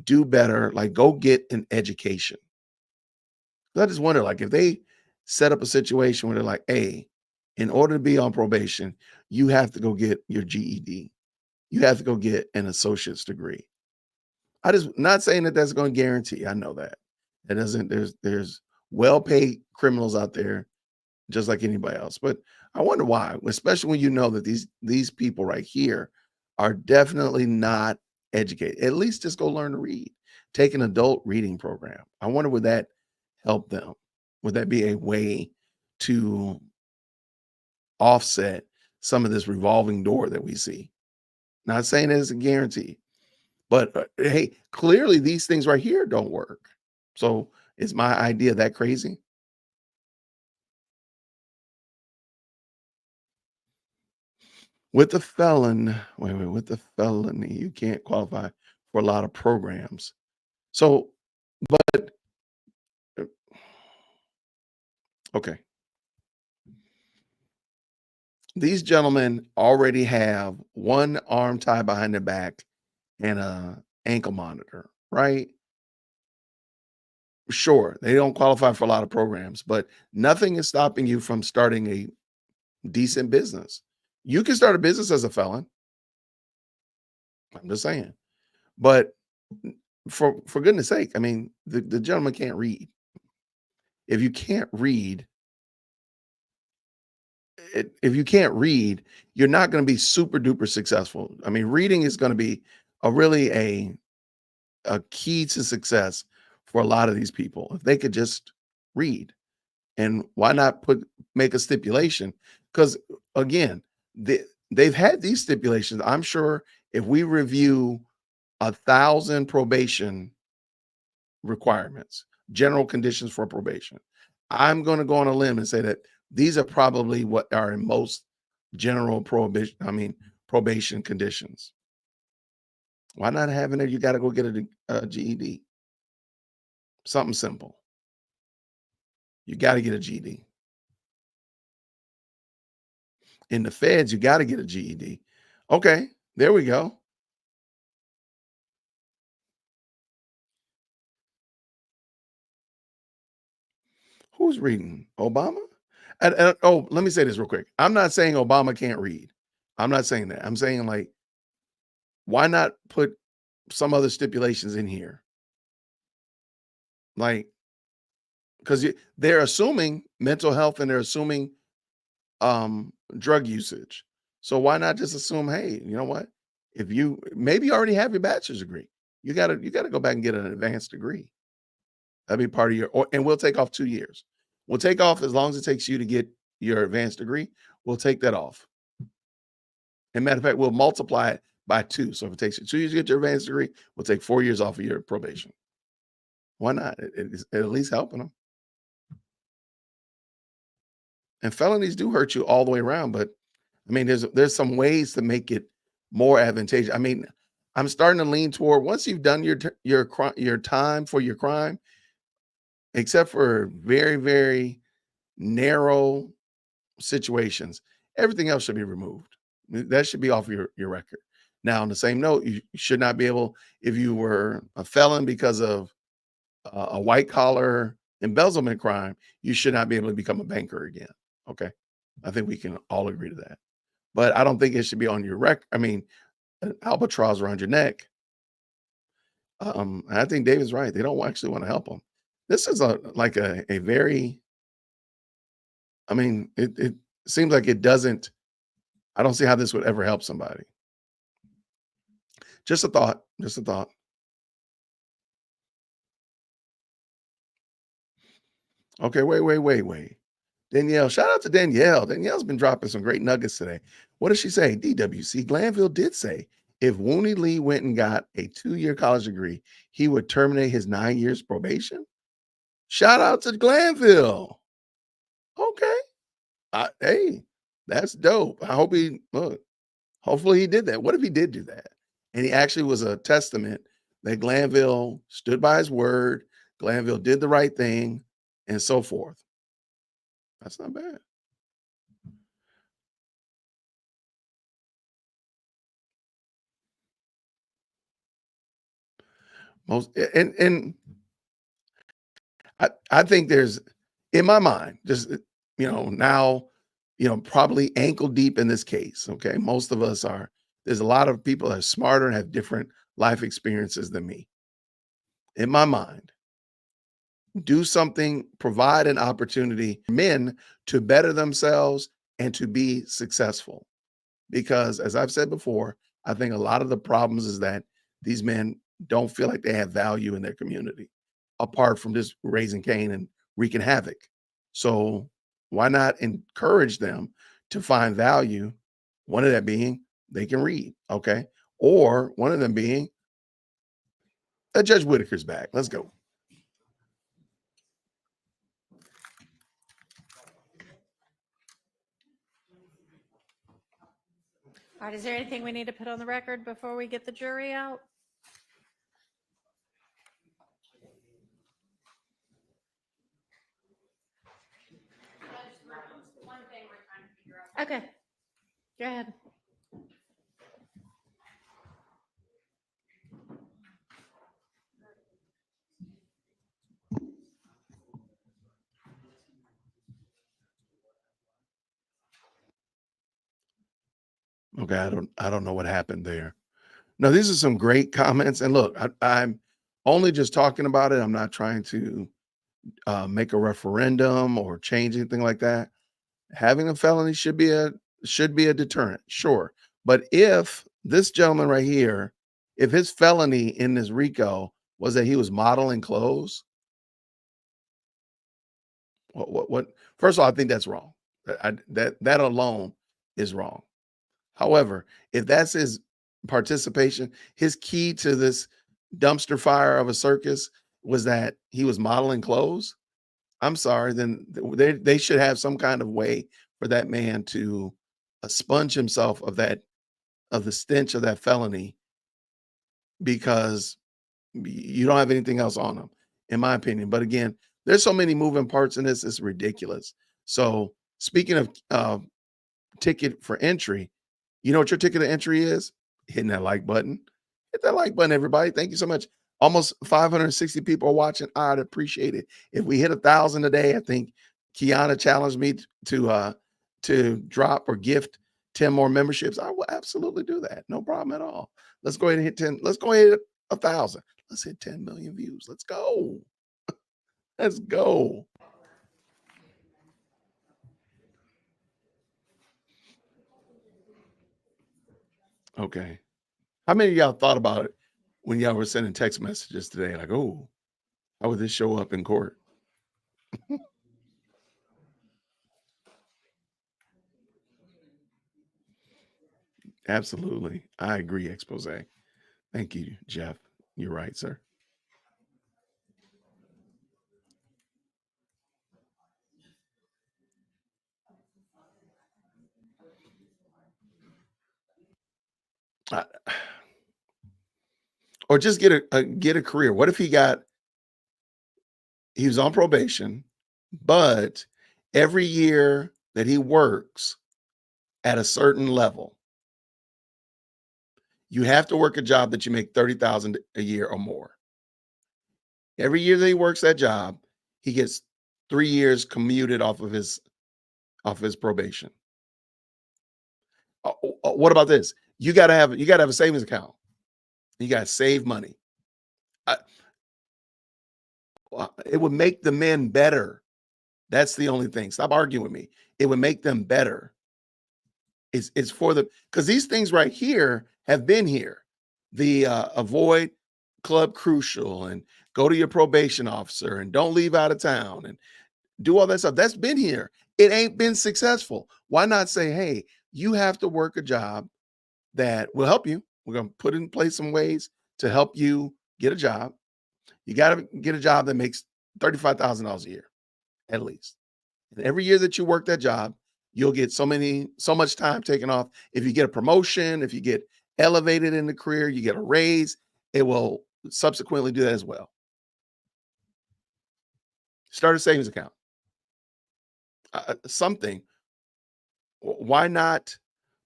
do better, like go get an education. I just wonder, like, if they set up a situation where they're like, hey, in order to be on probation, you have to go get your GED. You have to go get an associate's degree. Not saying that that's going to guarantee. I know that. It doesn't, there's well-paid criminals out there just like anybody else. But I wonder why, especially when you know that these people right here are definitely not educated. At least just go learn to read. take an adult reading program. I wonder, would that help them? Would that be a way to offset some of this revolving door that we see? Not saying it's a guarantee, but hey, clearly these things right here don't work. So is my idea that crazy? With the felon, with the felony, you can't qualify for a lot of programs. So, but okay, these gentlemen already have one arm tied behind their back and a ankle monitor, right? Sure, they don't qualify for a lot of programs, but nothing is stopping you from starting a decent business. You can start a business as a felon. I'm just saying. But for goodness sake, I mean, the gentleman can't read. If you can't read, if you can't read, you're not going to be super duper successful. I mean, reading is going to be really a key to success for a lot of these people. If they could just read, and why not make a stipulation? Because again, they've had these stipulations. I'm sure if we review 1,000 probation requirements, general conditions for probation, I'm going to go on a limb and say that these are probably what are in most general probation conditions. Why not having it? You got to go get a GED. Something simple. You got to get a GED. In the feds, you got to get a GED. Okay, there we go. Who's reading? Obama? Oh, let me say this real quick. I'm not saying Obama can't read. I'm not saying that. I'm saying, like, why not put some other stipulations in here? Like, because they're assuming mental health and they're assuming drug usage. So why not just assume, hey, you know what? If you maybe you already have your bachelor's degree, you gotta go back and get an advanced degree. That'd be part of and we'll take off 2 years. We'll take off as long as it takes you to get your advanced degree. We'll take that off. And matter of fact, we'll multiply it by 2. So if it takes you 2 years to get your advanced degree, we'll take 4 years off of your probation. Why not? It's at least helping them. And felonies do hurt you all the way around, but I mean, there's some ways to make it more advantageous. I mean, I'm starting to lean toward once you've done your time for your crime, except for very, very narrow situations, everything else should be removed. That should be off your record. Now, on the same note, you should not be able, if you were a felon because of a white collar embezzlement crime, you should not be able to become a banker again. Okay. I think we can all agree to that. But I don't think it should be on your record. I mean, an albatross around your neck. I think David's right. They don't actually want to help them. This is like a very, I mean, it seems like it doesn't, I don't see how this would ever help somebody. Just a thought. Just a thought. Okay, wait. Danielle, shout out to Danielle. Danielle's been dropping some great nuggets today. What does she say? DWC Glanville did say if Wooney Lee went and got a 2-year college degree, he would terminate his 9 years probation. Shout out to Glanville. Okay. Hey, that's dope. I hope hopefully he did that. What if he did do that? And he actually was a testament that Glanville stood by his word, Glanville did the right thing, and so forth. That's not bad. And I think there's, in my mind, just now, probably ankle deep in this case. Okay. Most of us are, there's a lot of people that are smarter and have different life experiences than me. In my mind, do something, provide an opportunity for men to better themselves and to be successful. Because as I've said before, I think a lot of the problems is that these men don't feel like they have value in their community, apart from just raising Cain and wreaking havoc. So why not encourage them to find value? One of that being they can read, okay? Or one of them being Judge Whitaker's back. Let's go.
All right, is there anything we need to put on the record before we get the jury out? Okay, go ahead.
Okay, I don't know what happened there. No, these are some great comments. And look, I'm only just talking about it. I'm not trying to make a referendum or change anything like that. Having a felony should be a deterrent, sure. But if this gentleman right here, if his felony in this RICO was that he was modeling clothes, what first of all, I think that's wrong. That alone is wrong. However, if that's his participation, his key to this dumpster fire of a circus was that he was modeling clothes, I'm sorry, then they should have some kind of way for that man to sponge himself of the stench of that felony, because you don't have anything else on him, in my opinion. But again, there's so many moving parts in this, it's ridiculous. So speaking of ticket for entry, you know what your ticket of entry is? Hitting that like button. Hit that like button, everybody. Thank you so much. Almost 560 people are watching. I'd appreciate it. If we hit 1,000 a day, I think Kiana challenged me to drop or gift 10 more memberships. I will absolutely do that. No problem at all. Let's go ahead and hit 10. Let's go ahead and hit 1,000. Let's hit 10 million views. Let's go. Let's go. Okay. How many of y'all thought about it when y'all were sending text messages today? Like, oh, how would this show up in court? Absolutely. I agree, expose. Thank you, Jeff. You're right, sir. I- Or just get a career. What if he was on probation, but every year that he works at a certain level, you have to work a job that you make 30,000 a year or more. Every year that he works that job, he gets 3 years commuted off of his probation. What about this? You got to have a savings account. You got to save money. It would make the men better. That's the only thing. Stop arguing with me. It would make them better. It's for the, because these things right here have been here. The avoid Club Crucial and go to your probation officer and don't leave out of town and do all that stuff. That's been here. It ain't been successful. Why not say, hey, you have to work a job that will help you. We're going to put in place some ways to help you get a job. You got to get a job that makes $35,000 a year, at least. And every year that you work that job, you'll get so much time taken off. If you get a promotion, if you get elevated in the career, you get a raise, it will subsequently do that as well. Start a savings account. Something. Why not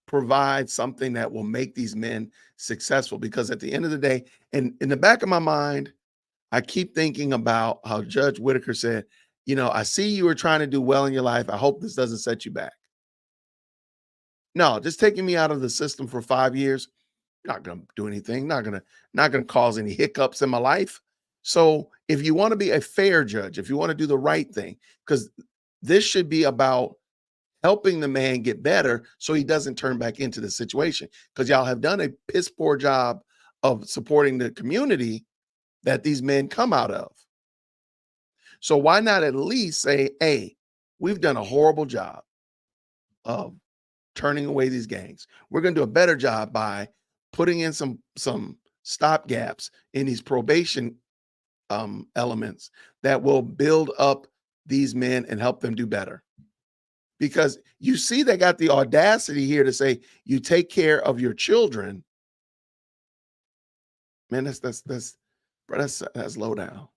provide something that will make these men successful? Because at the end of the day, and in the back of my mind, I keep thinking about how Judge Whitaker said, I see you were trying to do well in your life. I hope this doesn't set you back. No, just taking me out of the system for 5 years, not going to do anything, not going to cause any hiccups in my life. So if you want to be a fair judge, if you want to do the right thing, because this should be about helping the man get better so he doesn't turn back into the situation, because y'all have done a piss poor job of supporting the community that these men come out of. So why not at least say, hey, we've done a horrible job of turning away these gangs. We're going to do a better job by putting in some stop gaps in these probation elements that will build up these men and help them do better. Because you see, they got the audacity here to say, you take care of your children. Man, that's low down.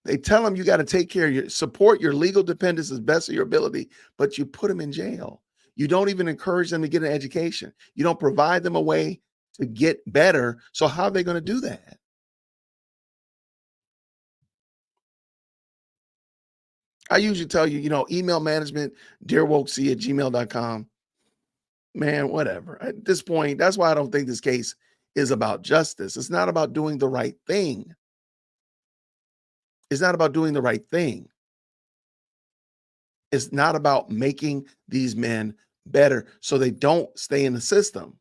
They tell them you got to take care of support your legal dependents as best of your ability, but you put them in jail. You don't even encourage them to get an education. You don't provide them a way to get better. So how are they going to do that? I usually tell you, email management, dearwokec@gmail.com. Man, whatever. At this point, that's why I don't think this case is about justice. It's not about doing the right thing. It's not about doing the right thing. It's not about making these men better so they don't stay in the system.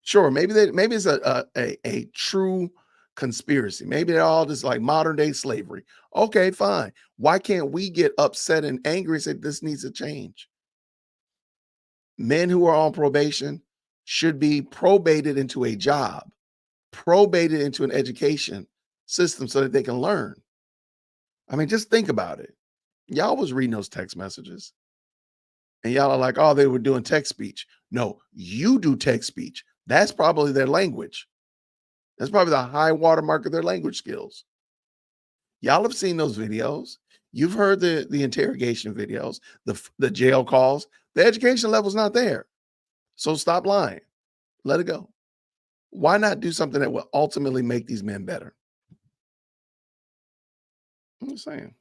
Sure, maybe it's a true conspiracy. Maybe they're all just like modern day slavery. Okay, fine. Why can't we get upset and angry and say this needs to change? Men who are on probation should be probated into a job, probated into an education system so that they can learn. I mean, just think about it. Y'all was reading those text messages and y'all are like, oh, they were doing text speech. No, you do text speech. That's probably their language. That's probably the high watermark of their language skills. Y'all have seen those videos. You've heard the interrogation videos, the jail calls. The education level's not there. So stop lying. Let it go. Why not do something that will ultimately make these men better? I'm just saying.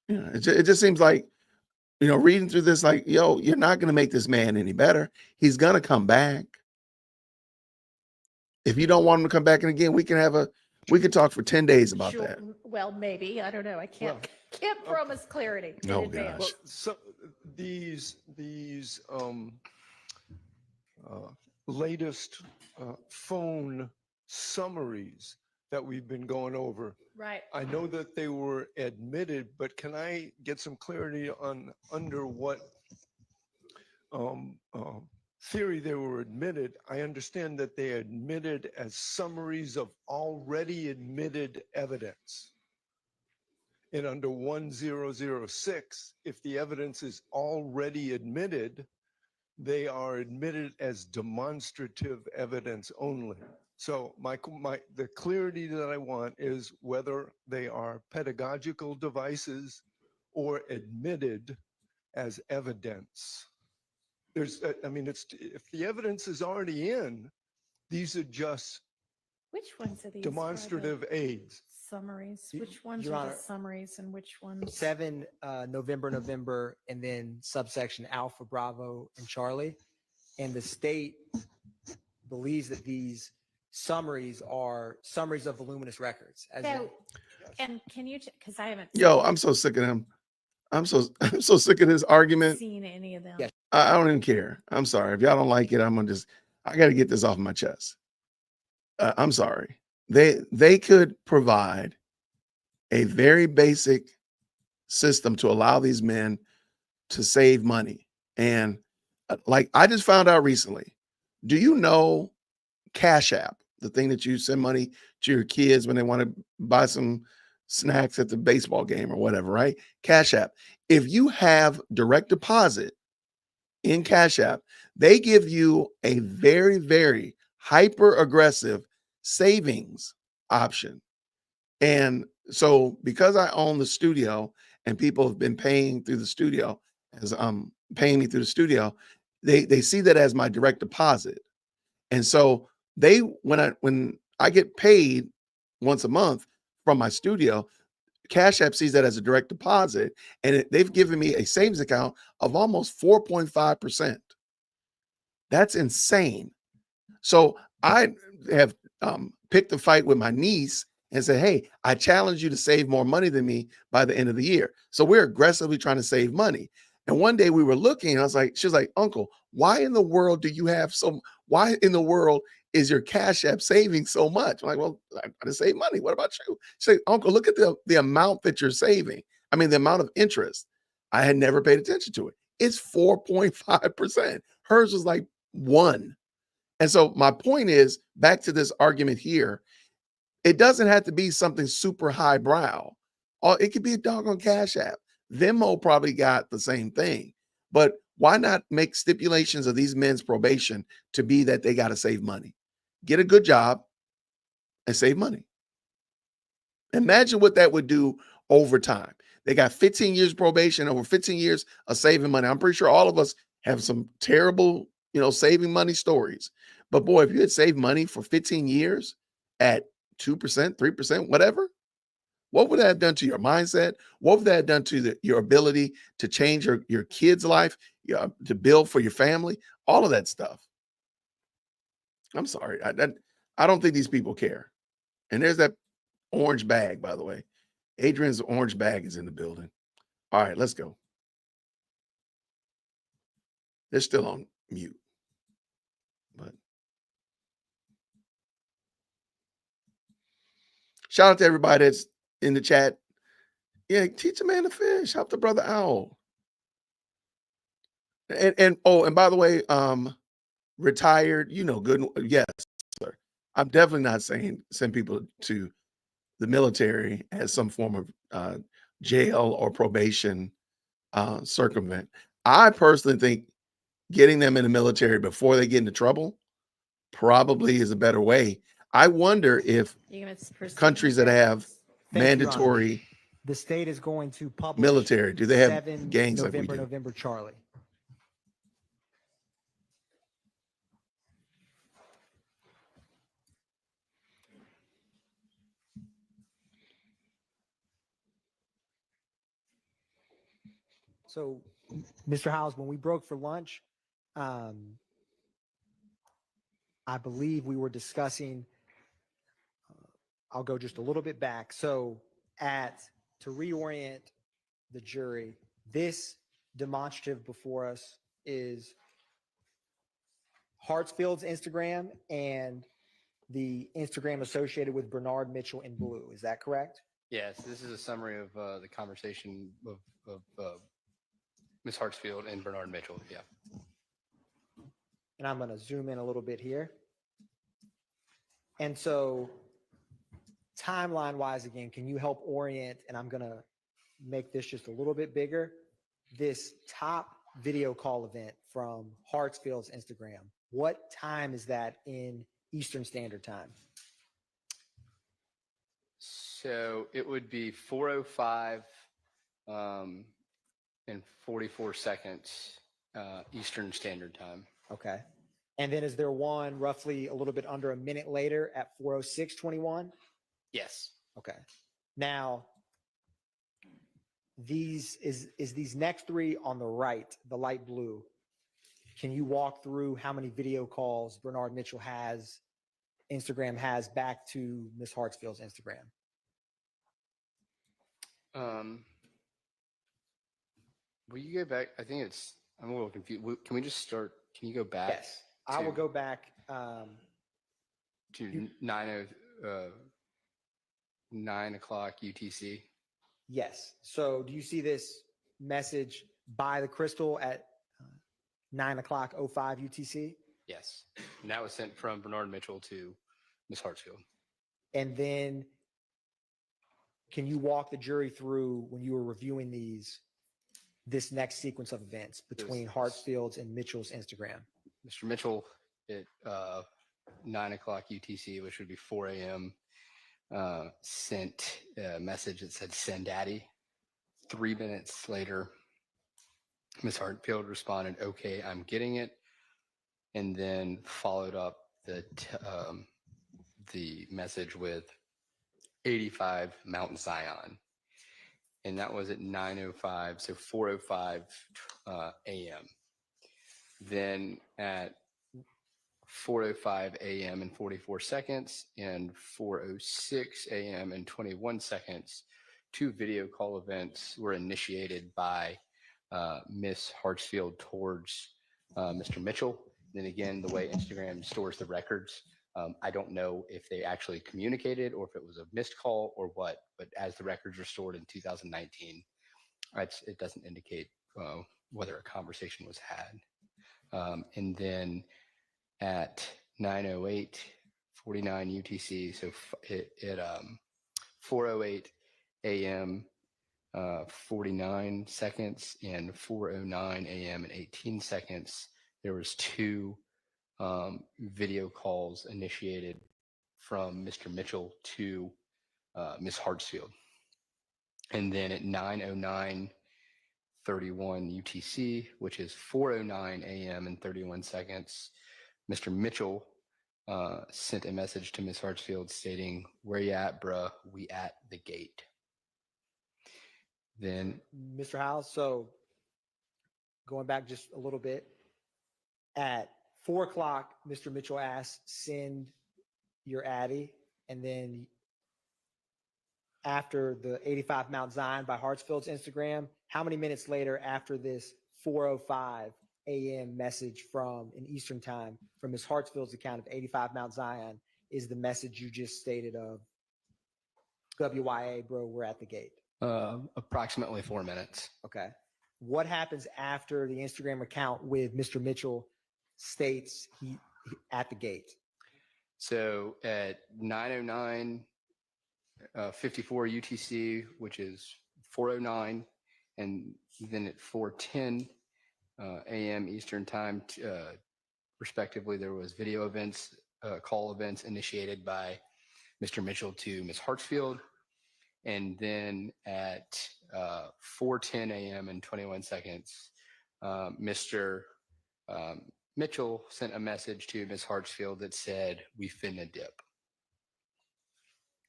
Yeah, it just seems like, reading through this, like, yo, you're not going to make this man any better. He's going to come back. If you don't want him to come back, and again, we can talk for 10 days about
Sure.
that.
Well, maybe. I don't know. I can't promise clarity in
Oh,
advance.
gosh.
So these latest phone summaries that we've been going over.
Right.
I know that they were admitted, but can I get some clarity on under what theory they were admitted? I understand that they admitted as summaries of already admitted evidence. And under 1006, if the evidence is already admitted, they are admitted as demonstrative evidence only. So the clarity that I want is whether they are pedagogical devices or admitted as evidence. If the evidence is already in, these are just
Which ones are these?
demonstrative aids.
Summaries. Which ones
Your
are
Honor,
the summaries and which ones?
7 November, and then subsection Alpha, Bravo, and Charlie. And the state believes that these summaries are summaries of voluminous records.
So, and can you, because I haven't
Yo, I'm so sick of him. I'm so sick of this argument.
seen any of them.
Yes.
I don't even care. I'm sorry. If y'all don't like it, I got to get this off my chest. I'm sorry. They could provide a very basic system to allow these men to save money. And like I just found out recently, do you know Cash App, the thing that you send money to your kids when they want to buy some snacks at the baseball game or whatever, right? Cash App. If you have direct deposit in Cash App, they give you a very, very hyper aggressive savings option. And so because I own the studio and people have been paying through the studio as paying me through the studio, they see that as my direct deposit. And so when I get paid once a month from my studio, Cash App sees that as a direct deposit, and they've given me a savings account of almost 4.5%. That's insane. So I have picked a fight with my niece and said, hey, I challenge you to save more money than me by the end of the year. So we're aggressively trying to save money. And one day we were looking, and I was like, she was like, Uncle, why in the world do you have why in the world is your Cash App saving so much? I'm like, well, I gotta save money. What about you? She said, Uncle, look at the amount that you're saving. I mean, the amount of interest. I had never paid attention to it. It's 4.5%. Hers was like 1. And so my point is, back to this argument here, it doesn't have to be something super highbrow. Or it could be a doggone Cash App. Venmo probably got the same thing. But why not make stipulations of these men's probation to be that they got to save money? Get a good job and save money. Imagine what that would do over time. They got 15 years probation, over 15 years of saving money. I'm pretty sure all of us have some terrible, saving money stories. But boy, if you had saved money for 15 years at 2%, 3%, whatever, what would that have done to your mindset? What would that have done to your ability to change your kid's life, to build for your family, all of that stuff? I'm sorry. I don't think these people care. And there's that orange bag, by the way. Adrian's orange bag is in the building. All right, let's go. They're still on mute. But shout out to everybody that's in the chat. Yeah, teach a man to fish. Help the brother out. And by the way, retired, good. Yes, sir. I'm definitely not saying send people to the military as some form of jail or probation circumvent. I personally think getting them in the military before they get into trouble probably is a better way. I wonder if countries that have
Thank you, Your Honor.
mandatory
The state is going to publish
military, do they have
7
gangs like we
November,
do?
November Charlie. So, Mr. Howes, when we broke for lunch, I believe we were discussing, I'll go just a little bit back. So to reorient the jury, this demonstrative before us is Hartsfield's Instagram and the Instagram associated with Bernard Mitchell in blue. Is that correct?
Yes, this is a summary of the conversation of Ms. Hartsfield and Bernard Mitchell. Yeah.
And I'm going to zoom in a little bit here. And so timeline wise, again, can you help orient? And I'm going to make this just a little bit bigger. This top video call event from Hartsfield's Instagram. What time is that in Eastern Standard Time?
So it would be 4:05 and 44 seconds Eastern Standard Time.
Okay. And then is there one roughly a little bit under a minute later at 4:06:21?
Yes.
Okay. Now, these next 3 on the right, the light blue. Can you walk through how many video calls Bernard Mitchell Instagram has back to Ms. Hartsfield's Instagram?
Will you go back? I think I'm a little confused. Can we just start? Can you go back?
Yes. I will go back
to 9 o'clock UTC.
Yes. So do you see this message by the crystal at 9:05 UTC?
This. And that was sent from Bernard Mitchell to Ms. Hartsfield.
And then can you walk the jury through when you were reviewing this next sequence of events between Hartsfield's and Mitchell's Instagram?
Mr. Mitchell at 9 o'clock UTC, which would be 4 a.m., sent a message that said, "Send Daddy." 3 minutes later, Ms. Hartfield responded, "Okay, I'm getting it," and then followed up the message with 85 Mount Zion. And that was at 9:05, so 4:05 a.m. Then at 4:05 a.m. and 44 seconds and 4:06 a.m. and 21 seconds, 2 video call events were initiated by Miss Hartsfield towards Mr. Mitchell. Then again, the way Instagram stores the records, I don't know if they actually communicated or if it was a missed call or what, but as the records were stored in 2019, it doesn't indicate whether a conversation was had. And then at 9:08:49 UTC, so at 4:08 a.m. 49 seconds and 4:09 a.m. and 18 seconds, there was two video calls initiated from Mr. Mitchell to Ms. Hartsfield. And then at 9:09:31 UTC, which is 4:09 a.m. and 31 seconds, Mr. Mitchell sent a message to Ms. Hartsfield stating, "Where you at, bruh? We at the gate." Then,
Mr. Howes, so going back just a little bit, at 4 o'clock, Mr. Mitchell asked, send your Addy. And then after the 85 Mount Zion by Hartsfield's Instagram, how many minutes later after this 4:05 a.m. message from in Eastern time from Ms. Hartsfield's account of 85 Mount Zion is the message you just stated of WYA, bro, we're at the gate?
approximately 4 minutes.
Okay. What happens after the Instagram account with Mr. Mitchell states he at the gate?
So at 9:09:54 UTC, which is 4:09, and then at 4:10 a.m. Eastern time, respectively, there was video events, call events initiated by Mr. Mitchell to Ms. Hartsfield. And then at 4:10 a.m. and 21 seconds, Mr. Mitchell sent a message to Ms. Hartsfield that said, "We finna dip."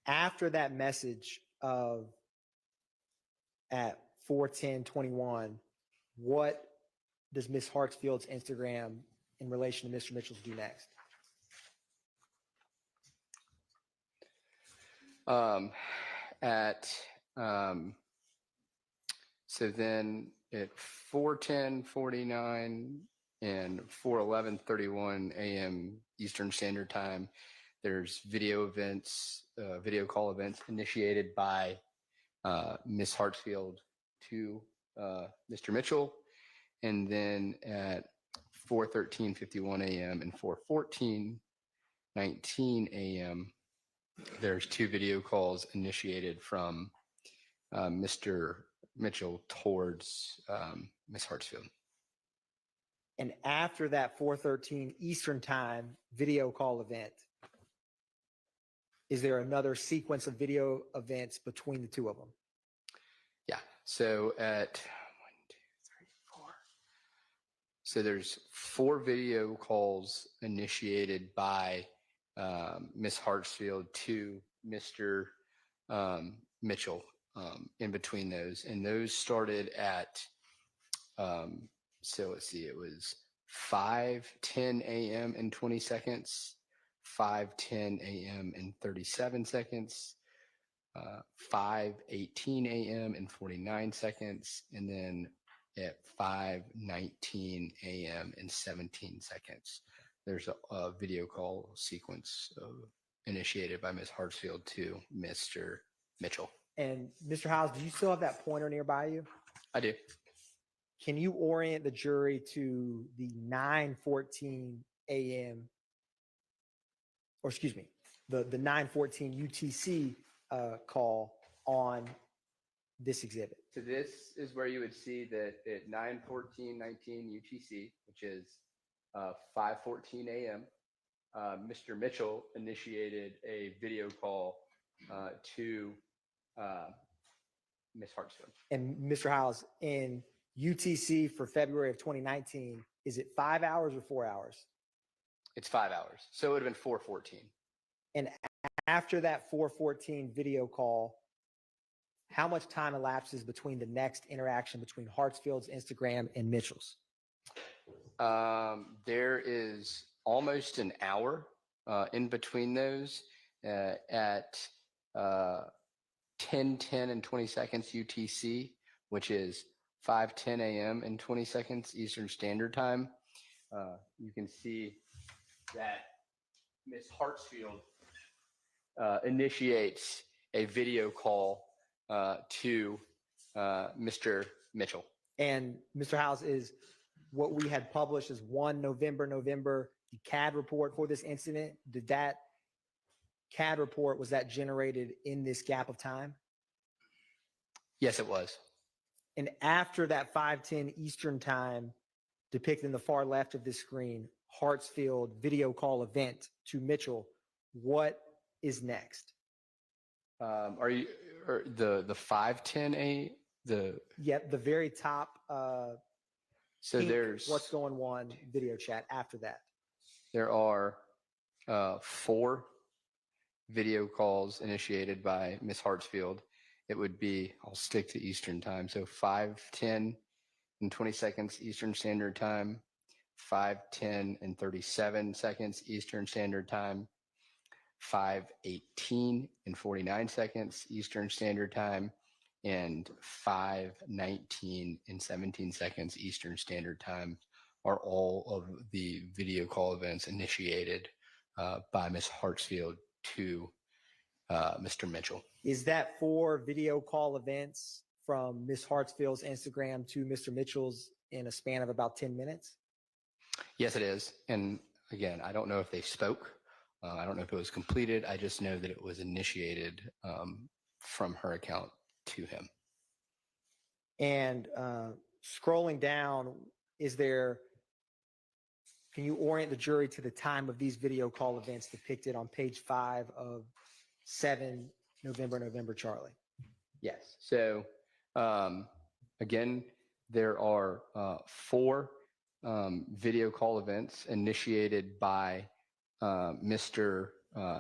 After that message of at 4:10:21, what does Ms. Hartsfield's Instagram in relation to Mr. Mitchell's do next?
So then at 4:10:49 and 4:11:31 a.m. Eastern Standard Time, there's video call events initiated by Ms. Hartsfield to Mr. Mitchell. And then at 4:13:51 a.m. and 4:14:19 a.m., there's two video calls initiated from Mr. Mitchell towards Ms. Hartsfield.
And after that 4:13 Eastern time video call event, is there another sequence of video events between the two of them?
Yeah. So at 1, 2, 3, 4. So there's 4 video calls initiated by Ms. Hartsfield to Mr. Mitchell in between those. And those started at, so let's see, it was 5:10 a.m. and 20 seconds, 5:10 a.m. and 37 seconds, 5:18 a.m. and 49 seconds, and then at 5:19 a.m. and 17 seconds. There's a video call sequence initiated by Ms. Hartsfield to Mr. Mitchell.
And Mr. Howes, do you still have that pointer nearby you?
I do.
Can you orient the jury to the 9:14 a.m. or excuse me, the 9:14 UTC call on this exhibit?
So this is where you would see that at 9:14:19 UTC, which is 5:14 a.m., Mr. Mitchell initiated a video call to Ms. Hartsfield.
And Mr. Howes, in UTC for February of 2019, is it 5 hours or 4 hours?
It's 5 hours. So it would have been 4:14.
And after that 4:14 video call, how much time elapses between the next interaction between Hartsfield's Instagram and Mitchell's?
There is almost an hour in between those at 10:10 and 20 seconds UTC, which is 5:10 a.m. and 20 seconds Eastern Standard Time. You can see that Miss Hartsfield initiates a video call to Mr. Mitchell.
And Mr. House, is what we had published as November, the CAD report for this incident. Did that CAD report, was that generated in this gap of time?
Yes, it was.
And after that 5:10 Eastern time, depicted in the far left of this screen, Hartsfield video call event to Mitchell, what is next?
Are you the 5:10 the
Yep, the very top
so
pink
there's
what's going on video chat after that.
there are 4 video calls initiated by Miss Hartsfield. It would be, I'll stick to Eastern time, so 5:10 and 20 seconds Eastern Standard Time, 5:10 and 37 seconds Eastern Standard Time, 5:18 and 49 seconds Eastern Standard Time, and 5:19 and 17 seconds Eastern Standard Time are all of the video call events initiated by Ms. Hartsfield to Mr. Mitchell.
Is that 4 video call events from Miss Hartsfield's Instagram to Mr. Mitchell's in a span of about 10 minutes?
Yes, it is. And again, I don't know if they spoke. I don't know if it was completed. I just know that it was initiated from her account to him.
And scrolling down, can you orient the jury to the time of these video call events depicted on page 5 of 7 November, Charlie?
Yes. So again, there are 4 video call events initiated by Mr.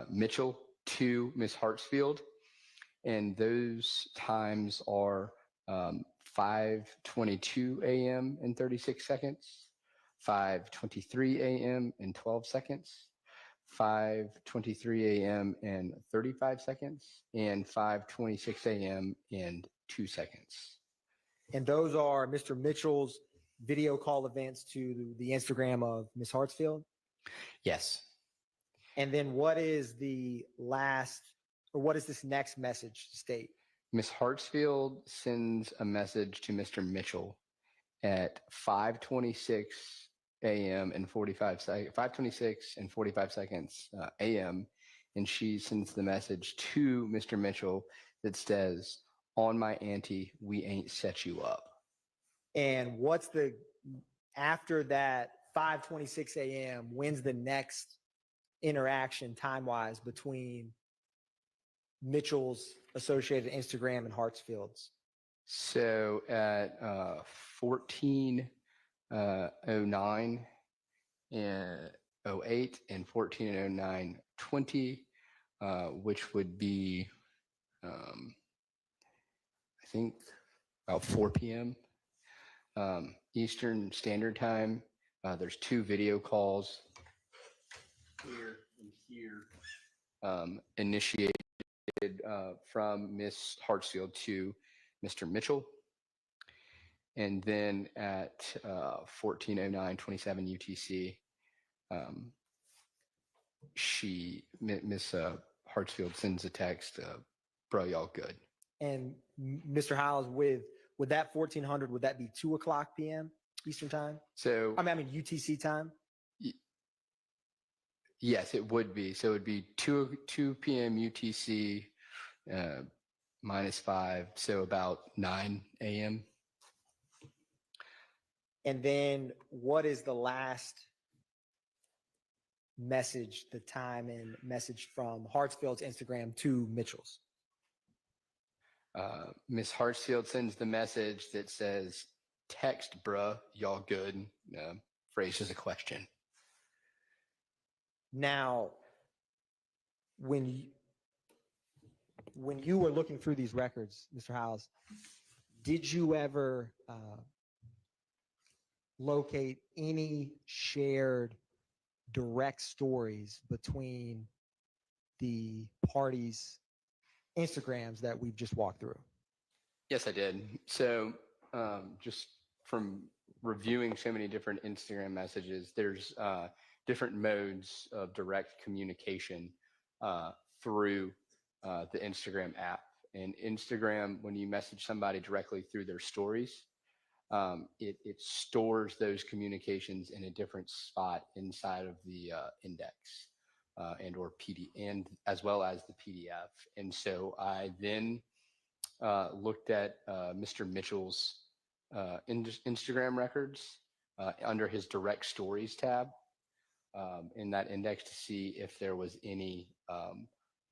Mitchell to Ms. Hartsfield. And those times are 5:22 a.m. and 36 seconds, 5:23 a.m. and 12 seconds, 5:23 a.m. and 35 seconds, and 5:26 a.m. and 2 seconds.
And those are Mr. Mitchell's video call events to the Instagram of Ms. Hartsfield?
Yes.
And then what is the last, or what does this next message state?
Ms. Hartsfield sends a message to Mr. Mitchell at 5:26 a.m. and 5:26 and 45 seconds a.m. And she sends the message to Mr. Mitchell that says, "On my auntie, we ain't set you up."
And what's after that 5:26 a.m., when's the next interaction time-wise between Mitchell's associated Instagram and Hartsfield's?
So at 14:09 and 08 and 14:09:20, which would be, I think, about 4 p.m. Eastern Standard Time. There's 2 video calls here and here initiated from Miss Hartsfield to Mr. Mitchell. And then at 14:09:27 UTC, Miss Hartsfield sends a text, "Bro, y'all good."
And Mr. Howes, with that 1400, would that be 2:00 p.m. Eastern time?
So
I mean UTC time?
Yes, it would be. So it would be 2 p.m. UTC -5, so about 9 a.m.
And then what is the last message, the time and message from Hartsfield's Instagram to Mitchell's?
Miss Hartsfield sends the message that says, "Text, bruh, y'all good?" Phrased as a question.
Now, when you were looking through these records, Mr. Howes, did you ever locate any shared direct stories between the parties' Instagrams that we've just walked through?
Yes, I did. So just from reviewing so many different Instagram messages, there's different modes of direct communication through the Instagram app. And Instagram, when you message somebody directly through their stories, it stores those communications in a different spot inside of the index and or PD and as well as the PDF. And so I then looked at Mr. Mitchell's Instagram records under his direct stories tab in that index to see if there was any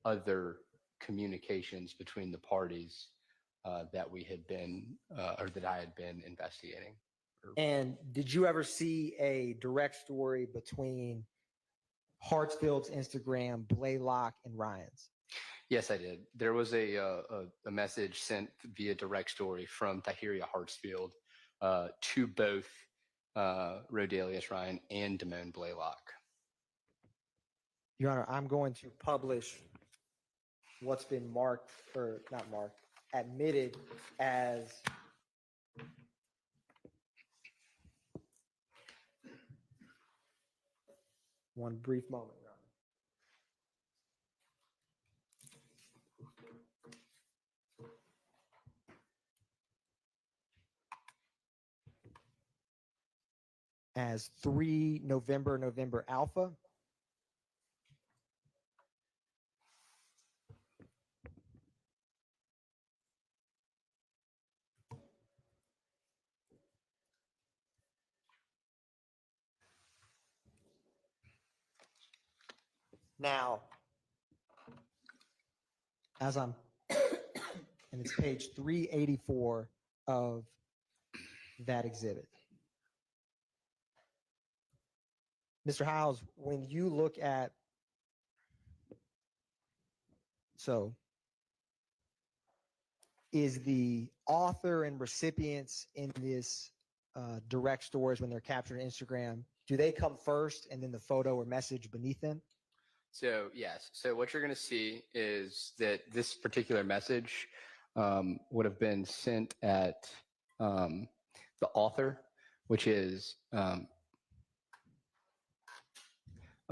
other communications between the parties that we had been or that I had been investigating.
And did you ever see a direct story between Hartsfield's Instagram, Blaylock, and Ryan's?
Yes, I did. There was a message sent via direct story from Tahiria Hartsfield to both Rodelius Ryan and Damone Blaylock.
Your Honor, I'm going to publish what's been marked, or not marked, admitted as one brief moment, Your Honor. As 3 November Alpha. Now, as I'm, and it's page 384 of that exhibit. Mr. Howes, when you look at, so is the author and recipients in this direct stories when they're captured on Instagram, do they come first and then the photo or message beneath them?
So yes. So what you're going to see is that this particular message would have been sent at the author, which is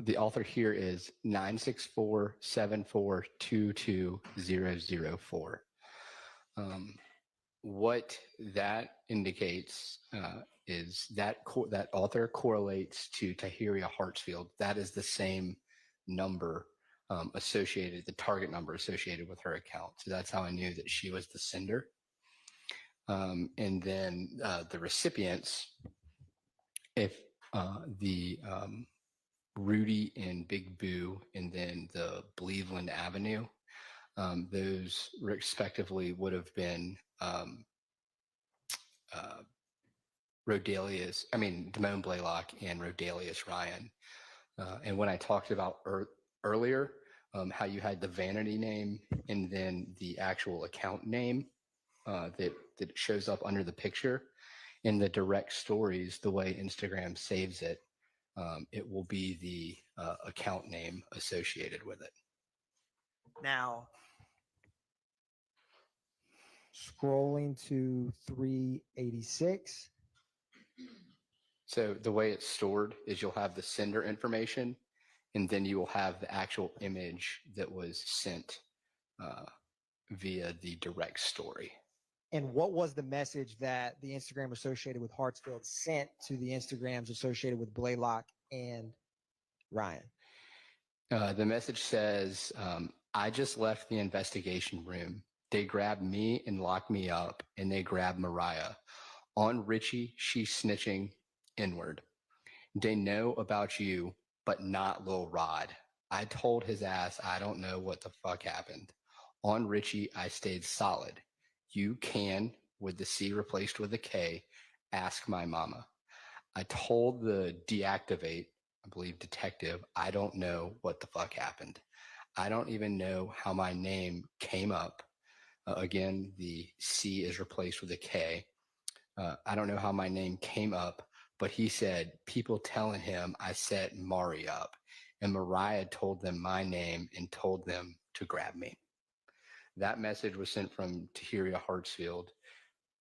the author here is 96474220004. What that indicates is that that author correlates to Tahiria Hartsfield. That is the same number associated, the target number associated with her account. So that's how I knew that she was the sender. And then the recipients, if the Rudy and Big Boo, and then the Cleveland Avenue, those respectively would have been Damone Blaylock and Rodelius Ryan. And when I talked about earlier, how you had the vanity name and then the actual account name that shows up under the picture in the direct stories, the way Instagram saves it, it will be the account name associated with it.
Now, scrolling to 386.
So the way it's stored is you'll have the sender information, and then you will have the actual image that was sent via the direct story.
And what was the message that the Instagram associated with Hartsfield sent to the Instagrams associated with Blaylock and Ryan?
The message says, I just left the investigation room. They grabbed me and locked me up, and they grabbed Mariah. On Richie, she's snitching inward. They know about you, but not Lil Rod. I told his ass I don't know what the fuck happened. On Richie, I stayed solid. You can, with the C replaced with a K, ask my mama. I told the deactivate, I believe detective, I don't know what the fuck happened. I don't even know how my name came up. Again, the C is replaced with a K. I don't know how my name came up, but he said people telling him I set Mari up, and Mariah told them my name and told them to grab me. That message was sent from Tahiria Hartsfield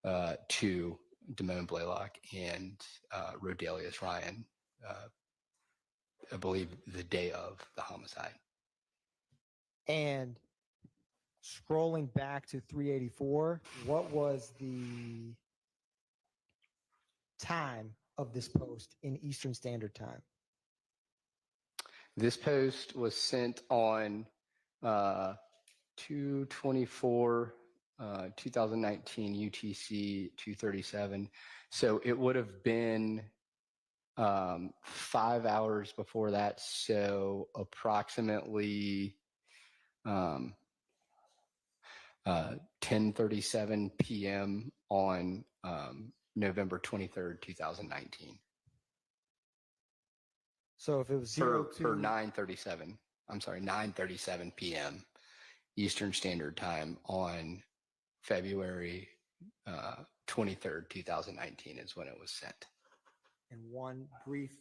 to Damone Blaylock and Rodelius Ryan, I believe the day of the homicide.
And scrolling back to 384, what was the time of this post in Eastern Standard Time?
This post was sent on 2/24, 2019 UTC 2:37. So it would have been 5 hours before that. So approximately 10:37 p.m. on November 23rd, 2019.
So if it was 0
For
to
9:37, I'm sorry, 9:37 p.m. Eastern Standard Time on February 23rd, 2019 is when it was sent.
and one brief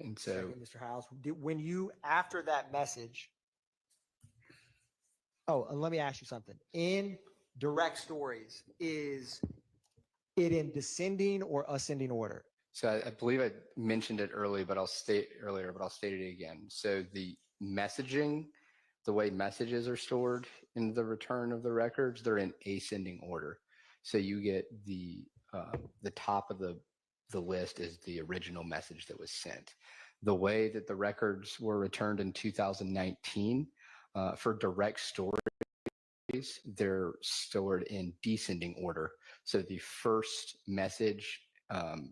And so,
second, Mr. House, when you after that message. Oh, and let me ask you something. In direct stories, is it in descending or ascending order?
so I believe I mentioned it earlier, but I'll state it again. So the messaging, the way messages are stored in the return of the records, they're in ascending order. So you get the top of the list is the original message that was sent. The way that the records were returned in 2019 for direct stories, they're stored in descending order. So the first message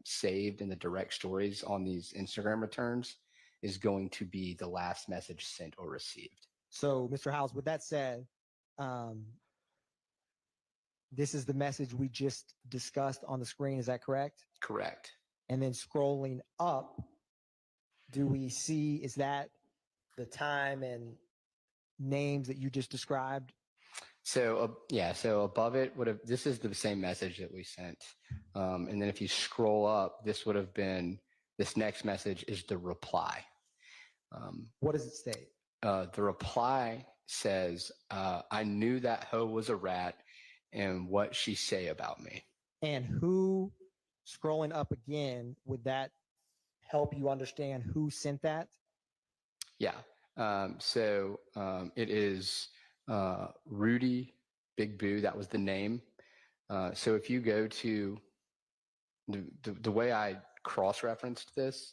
saved in the direct stories on these Instagram returns is going to be the last message sent or received.
So, Mr. House, with that said, this is the message we just discussed on the screen. Is that correct?
Correct.
And then scrolling up, do we see, is that the time and names that you just described?
So so above it this is the same message that we sent. And then if you scroll up, this next message is the reply.
What does it state?
The reply says, I knew that hoe was a rat and what she say about me.
And who, scrolling up again, would that help you understand who sent that?
Yeah. It is Rudy Big Boo. That was the name. So if you go to the way I cross-referenced this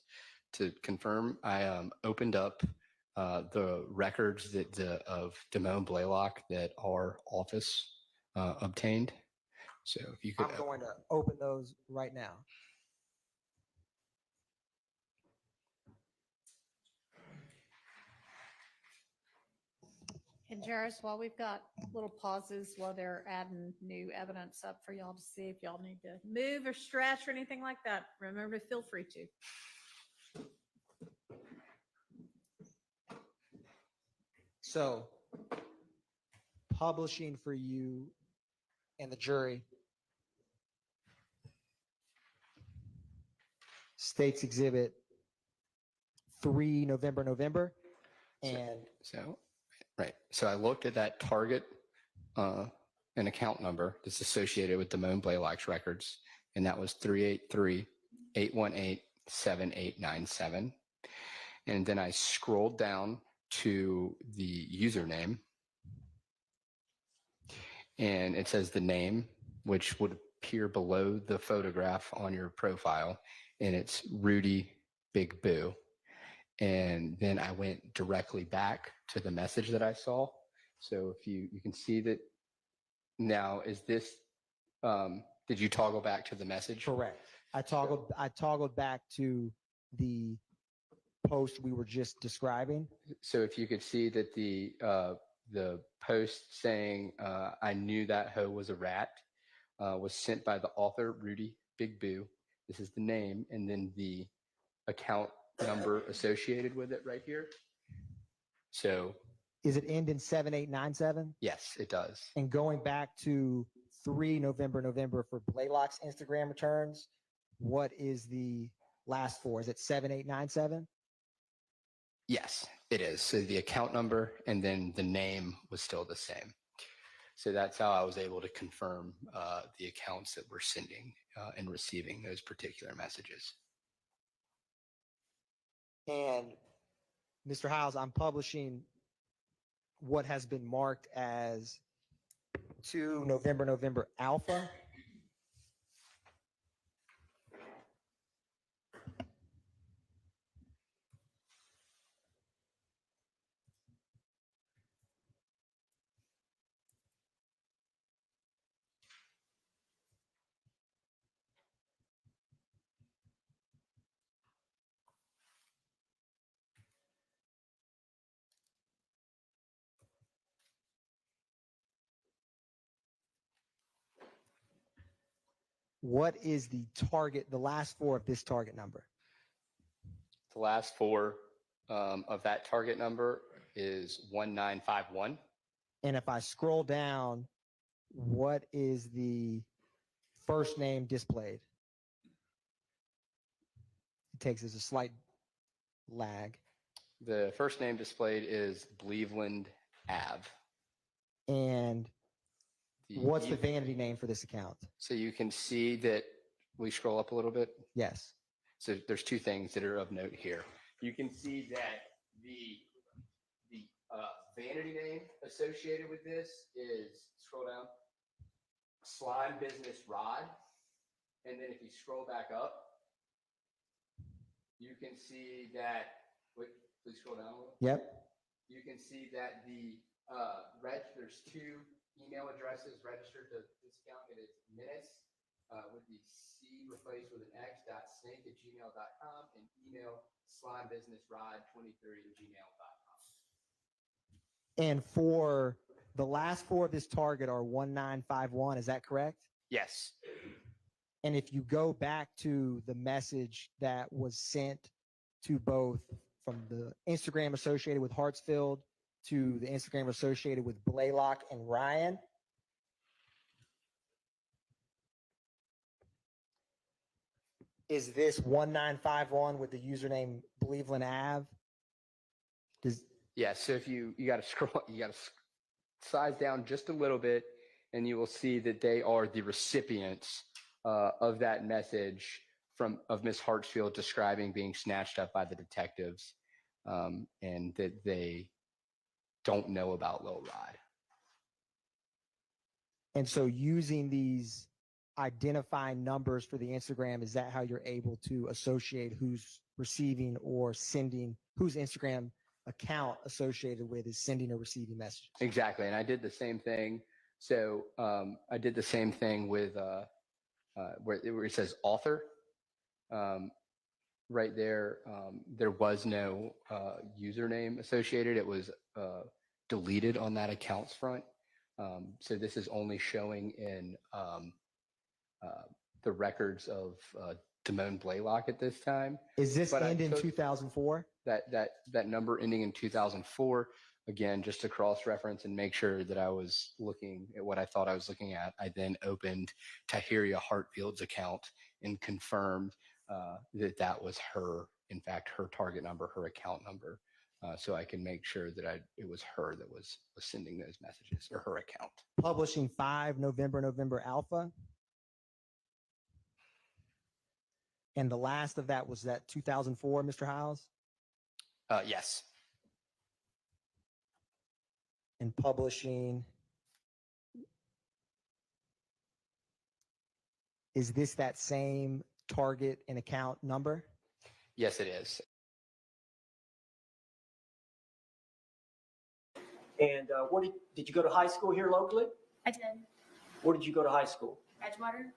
to confirm, I opened up the records of Damone Blaylock that our office obtained. So if you could,
I'm going to open those right now.
And Jairus, while we've got little pauses while they're adding new evidence up for y'all to see, if y'all need to move or stretch or anything like that, remember to feel free to.
So, publishing for you and the jury, State's Exhibit 3 November, and
right. So I looked at that target an account number that's associated with Damone Blaylock's records, and that was 383-818-7897. And then I scrolled down to the username, and it says the name, which would appear below the photograph on your profile, and it's Rudy Big Boo. And then I went directly back to the message that I saw. So if you can see that now, is this, did you toggle back to the message?
Correct. I toggled back to the post we were just describing.
So if you could see that the post saying, I knew that hoe was a rat, was sent by the author, Rudy Big Boo. This is the name, and then the account number associated with it right here. So
is it end in 7897?
Yes, it does.
And going back to 3 November for Blaylock's Instagram returns, what is the last four? Is it 7897?
Yes, it is. So the account number and then the name was still the same. So that's how I was able to confirm the accounts that were sending and receiving those particular messages.
And Mr. Hiles, I'm publishing what has been marked as 2 November Alpha. What is the target, the last 4 of this target number?
The last 4 of that target number is 1951.
And if I scroll down, what is the first name displayed? It takes us a slight lag.
The first name displayed is Cleveland Ave.
And what's the vanity name for this account?
So you can see that we scroll up a little bit.
Yes.
So there's 2 things that are of note here. You can see that the vanity name associated with this is, scroll down, Slime Business Rod. And then if you scroll back up, you can see that, wait, please scroll down a little.
Yep.
You can see that the there's 2 email addresses registered to this account. It is minutes with the C replaced with an x.snake@gmail.com and email slimebusinessrod23@gmail.com.
And for the last 4 of this target are 1951, is that correct?
Yes.
And if you go back to the message that was sent to both from the Instagram associated with Hartsfield to the Instagram associated with Blaylock and Ryan, is this 1951 with the username Cleveland Ave?
Yeah, so if you got to scroll, you got to size down just a little bit, and you will see that they are the recipients of that message of Miss Hartsfield describing being snatched up by the detectives, and that they don't know about Lil Rod.
And so using these identifying numbers for the Instagram, is that how you're able to associate who's receiving or sending, whose Instagram account associated with is sending or receiving messages?
Exactly, and I did the same thing. So I did the same thing with where it says author. Right there, there was no username associated. It was deleted on that account's front. So this is only showing in the records of Damone Blaylock at this time.
Is this end in 2004?
That number ending in 2004, again, just to cross-reference and make sure that I was looking at what I thought I was looking at, I then opened Tahiria Hartfield's account and confirmed that was her, in fact, her target number, her account number, so I can make sure that it was her that was sending those messages, or her account.
Publishing 5 November Alpha. And the last of that was that 2004, Mr. Hiles?
Yes.
And publishing. Is this that same target and account number?
Yes, it is.
And what did you go to high school here locally?
I did.
Where did you go to high school?
Edgewater.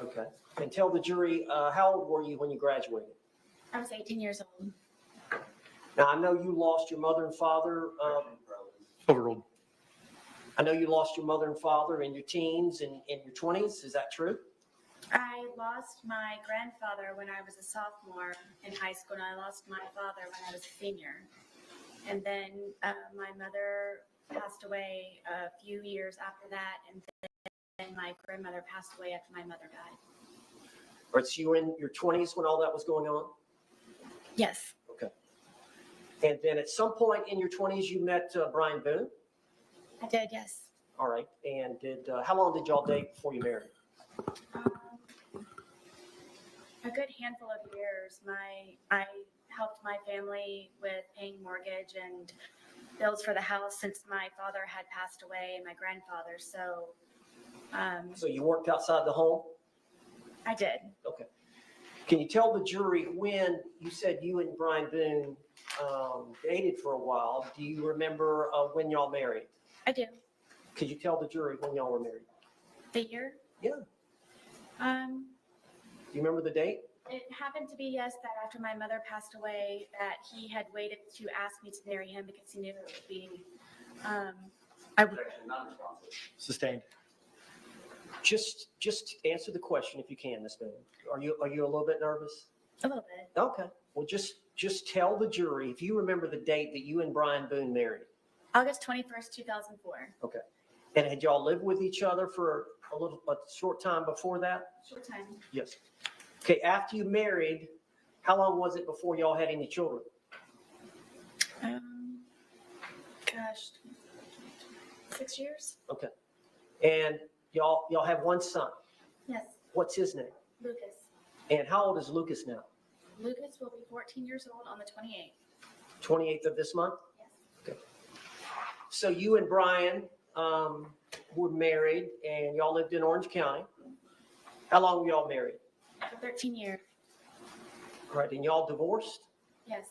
Okay. And tell the jury, how old were you when you graduated?
I was 18 years old.
Now, I know you lost your mother and father.
Overruled.
I know you lost your mother and father in your teens and in your 20s. Is that true?
I lost my grandfather when I was a sophomore in high school, and I lost my father when I was a senior. And then my mother passed away a few years after that, and then my grandmother passed away after my mother died.
All right, so you were in your 20s when all that was going on?
Yes.
Okay. And then at some point in your 20s, you met Brian Boone?
I did, yes.
All right. And how long did y'all date before you married?
A good handful of years. I helped my family with paying mortgage and bills for the house since my father had passed away and my grandfather. So
So you worked outside the home?
I did.
Okay. Can you tell the jury when you said you and Brian Boone dated for a while? Do you remember when y'all married?
I do.
Could you tell the jury when y'all were married?
The year?
Yeah.
Um,
Do you remember the date?
it happened to be, yes, that after my mother passed away, that he had waited to ask me to marry him because he knew it would be, I would.
Sustained. Just answer the question if you can, Ms. Boone. Are you a little bit nervous?
A little bit.
Okay. Well, just tell the jury if you remember the date that you and Brian Boone married.
August 21st, 2004.
Okay. And had y'all lived with each other for a short time before that?
Short time.
Yes. Okay. After you married, how long was it before y'all had any children?
Gosh, 6 years?
Okay. And y'all have one son.
Yes.
What's his name?
Lucas.
And how old is Lucas now?
Lucas will be 14 years old on the 28th.
28th of this month?
Yes.
Okay. So you and Brian were married and y'all lived in Orange County. How long were y'all married?
For 13 years.
All right. And y'all divorced?
Yes.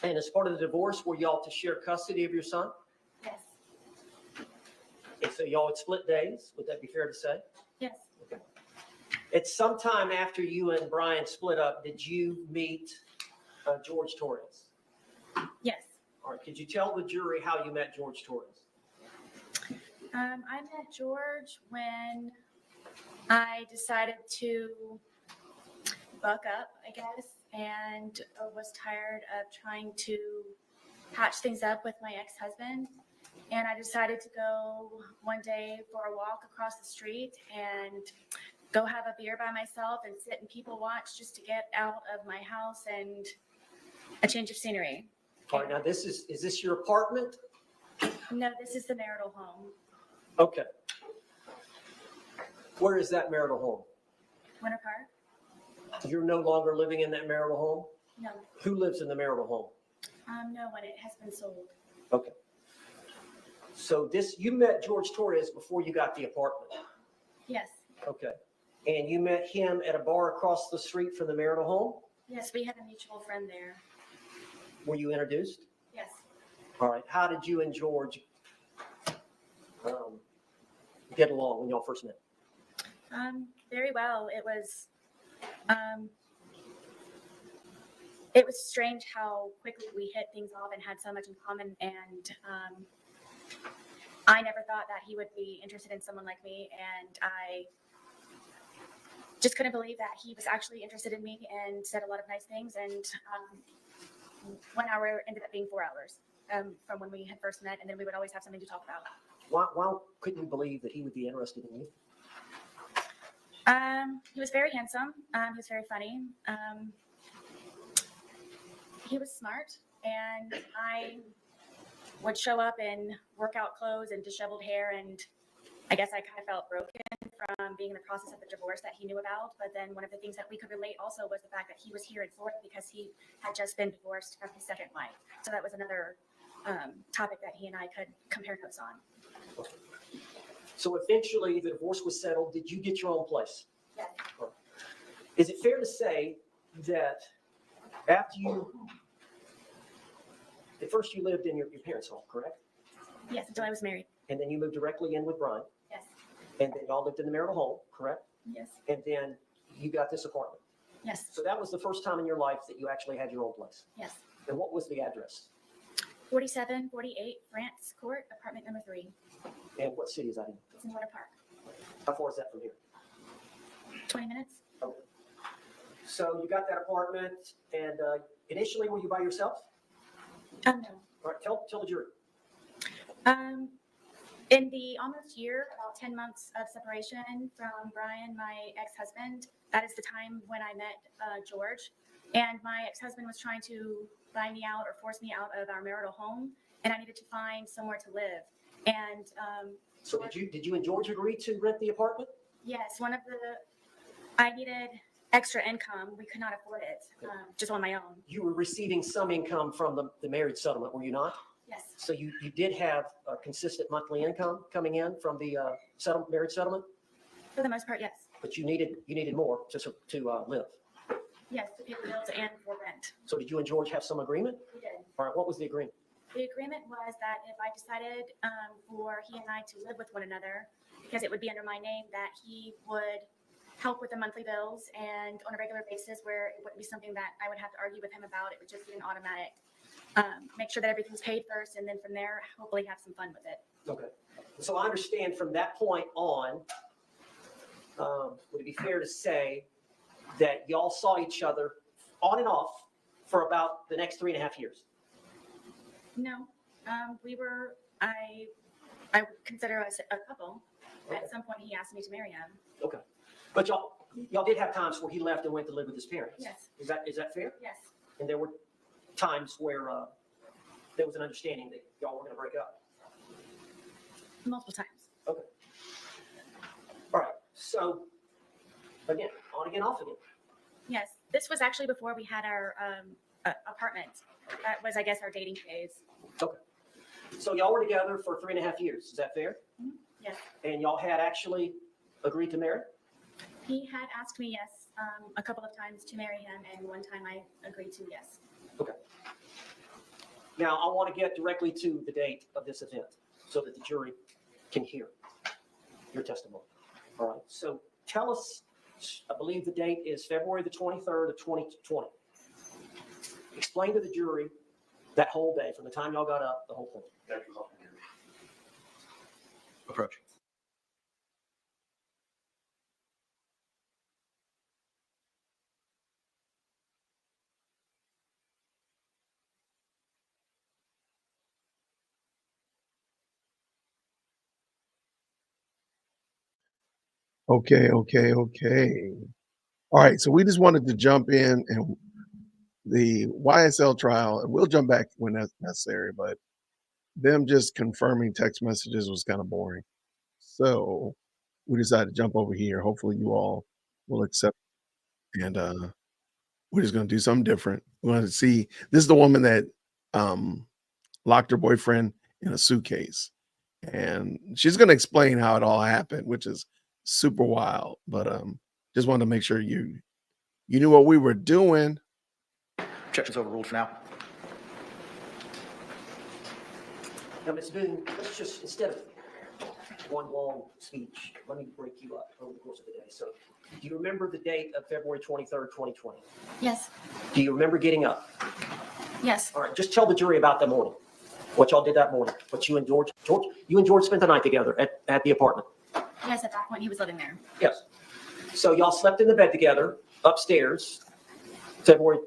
And as part of the divorce, were y'all to share custody of your son?
Yes.
And so y'all would split days? Would that be fair to say?
Yes.
Okay. At some time after you and Brian split up, did you meet George Torres?
Yes.
All right. Could you tell the jury how you met George Torres?
I met George when I decided to buck up, I guess, and was tired of trying to patch things up with my ex-husband. And I decided to go one day for a walk across the street and go have a beer by myself and sit and people watch just to get out of my house and a change of scenery.
All right. Now, is this your apartment?
No, this is the marital home.
Okay. Where is that marital home?
Winter Park?
You're no longer living in that marital home?
No.
Who lives in the marital home?
No one. It has been sold.
Okay. So you met George Torres before you got the apartment?
Yes.
Okay. And you met him at a bar across the street from the marital home?
Yes, we had a mutual friend there.
Were you introduced?
Yes.
All right. How did you and George get along when y'all first met?
Very well. It was strange how quickly we hit things off and had so much in common. And I never thought that he would be interested in someone like me. And I just couldn't believe that he was actually interested in me and said a lot of nice things. And 1 hour ended up being 4 hours from when we had first met. And then we would always have something to talk about.
Why couldn't you believe that he would be interested in you?
He was very handsome. He was very funny. He was smart, and I would show up in workout clothes and disheveled hair, and I guess I kind of felt broken from being in the process of the divorce that he knew about. But then one of the things that we could relate also was the fact that he was here in Florida because he had just been divorced from his second wife. So that was another topic that he and I could compare notes on.
So eventually the divorce was settled. Did you get your own place?
Yes.
Is it fair to say that after at first you lived in your parents' home, correct?
Yes, until I was married.
And then you moved directly in with Brian?
Yes.
And then y'all lived in the marital home, correct?
Yes.
And then you got this apartment?
Yes.
So that was the first time in your life that you actually had your own place?
Yes.
And what was the address?
4748 France Court, apartment number 3.
And what city is that in?
It's in Winter Park.
How far is that from here?
20 minutes.
Okay. So you got that apartment, and initially were you by yourself?
No.
All right, tell the jury.
In the almost year, about 10 months of separation from Brian, my ex-husband, that is the time when I met George. And my ex-husband was trying to buy me out or force me out of our marital home, and I needed to find somewhere to live.
And
So did you and George agree to rent the apartment?
yes, I needed extra income. We could not afford it, just on my own.
You were receiving some income from the marriage settlement, were you not?
Yes,
So you did have a consistent monthly income coming in from the marriage settlement,
for the most part, yes.
but you needed more to live.
Yes, to pay the bills and for rent.
So did you and George have some agreement?
We did.
All right, what was the agreement?
The agreement was that if I decided for he and I to live with one another, because it would be under my name, that he would help with the monthly bills and on a regular basis, where it wouldn't be something that I would have to argue with him about. It would just be an automatic. Make sure that everything's paid first, and then from there, hopefully have some fun with it.
Okay. So I understand from that point on, would it be fair to say that y'all saw each other on and off for about the next 3.5 years?
No, I would consider us a couple.
Okay.
At some point, he asked me to marry him.
Okay. But y'all did have times where he left and went to live with his parents?
Yes.
Is that fair?
Yes.
And there were times where there was an understanding that y'all were going to break up?
Multiple times.
Okay. All right. So, again, on again, off again.
Yes, this was actually before we had our apartment. That was, I guess, our dating phase.
Okay. So y'all were together for 3.5 years. Is that fair?
Yes.
And y'all had actually agreed to marry?
He had asked me, yes, a couple of times to marry him, and one time I agreed to yes.
Okay. Now, I want to get directly to the date of this event so that the jury can hear your testimony. All right. So tell us, I believe the date is February the 23rd of 2020. Explain to the jury that whole day, from the time y'all got up, the whole thing.
Approach.
Okay. All right. So we just wanted to jump in and the YSL trial, and we'll jump back when that's necessary, but them just confirming text messages was kind of boring. So we decided to jump over here. Hopefully you all will accept. And we're just going to do something different. We want to see, this is the woman that locked her boyfriend in a suitcase. And she's going to explain how it all happened, which is super wild. But just wanted to make sure you knew what we were doing.
Objection's overruled for now.
Now, Ms. Boone, let's just, instead of one long speech, let me break you up over the course of the day. So, do you remember the date of February 23rd, 2020?
Yes.
Do you remember getting up?
Yes.
All right, just tell the jury about that morning. What y'all did that morning. What you and George spent the night together at the apartment.
Yes, at that point, he was living there.
Yes. So y'all slept in the bed together upstairs, February.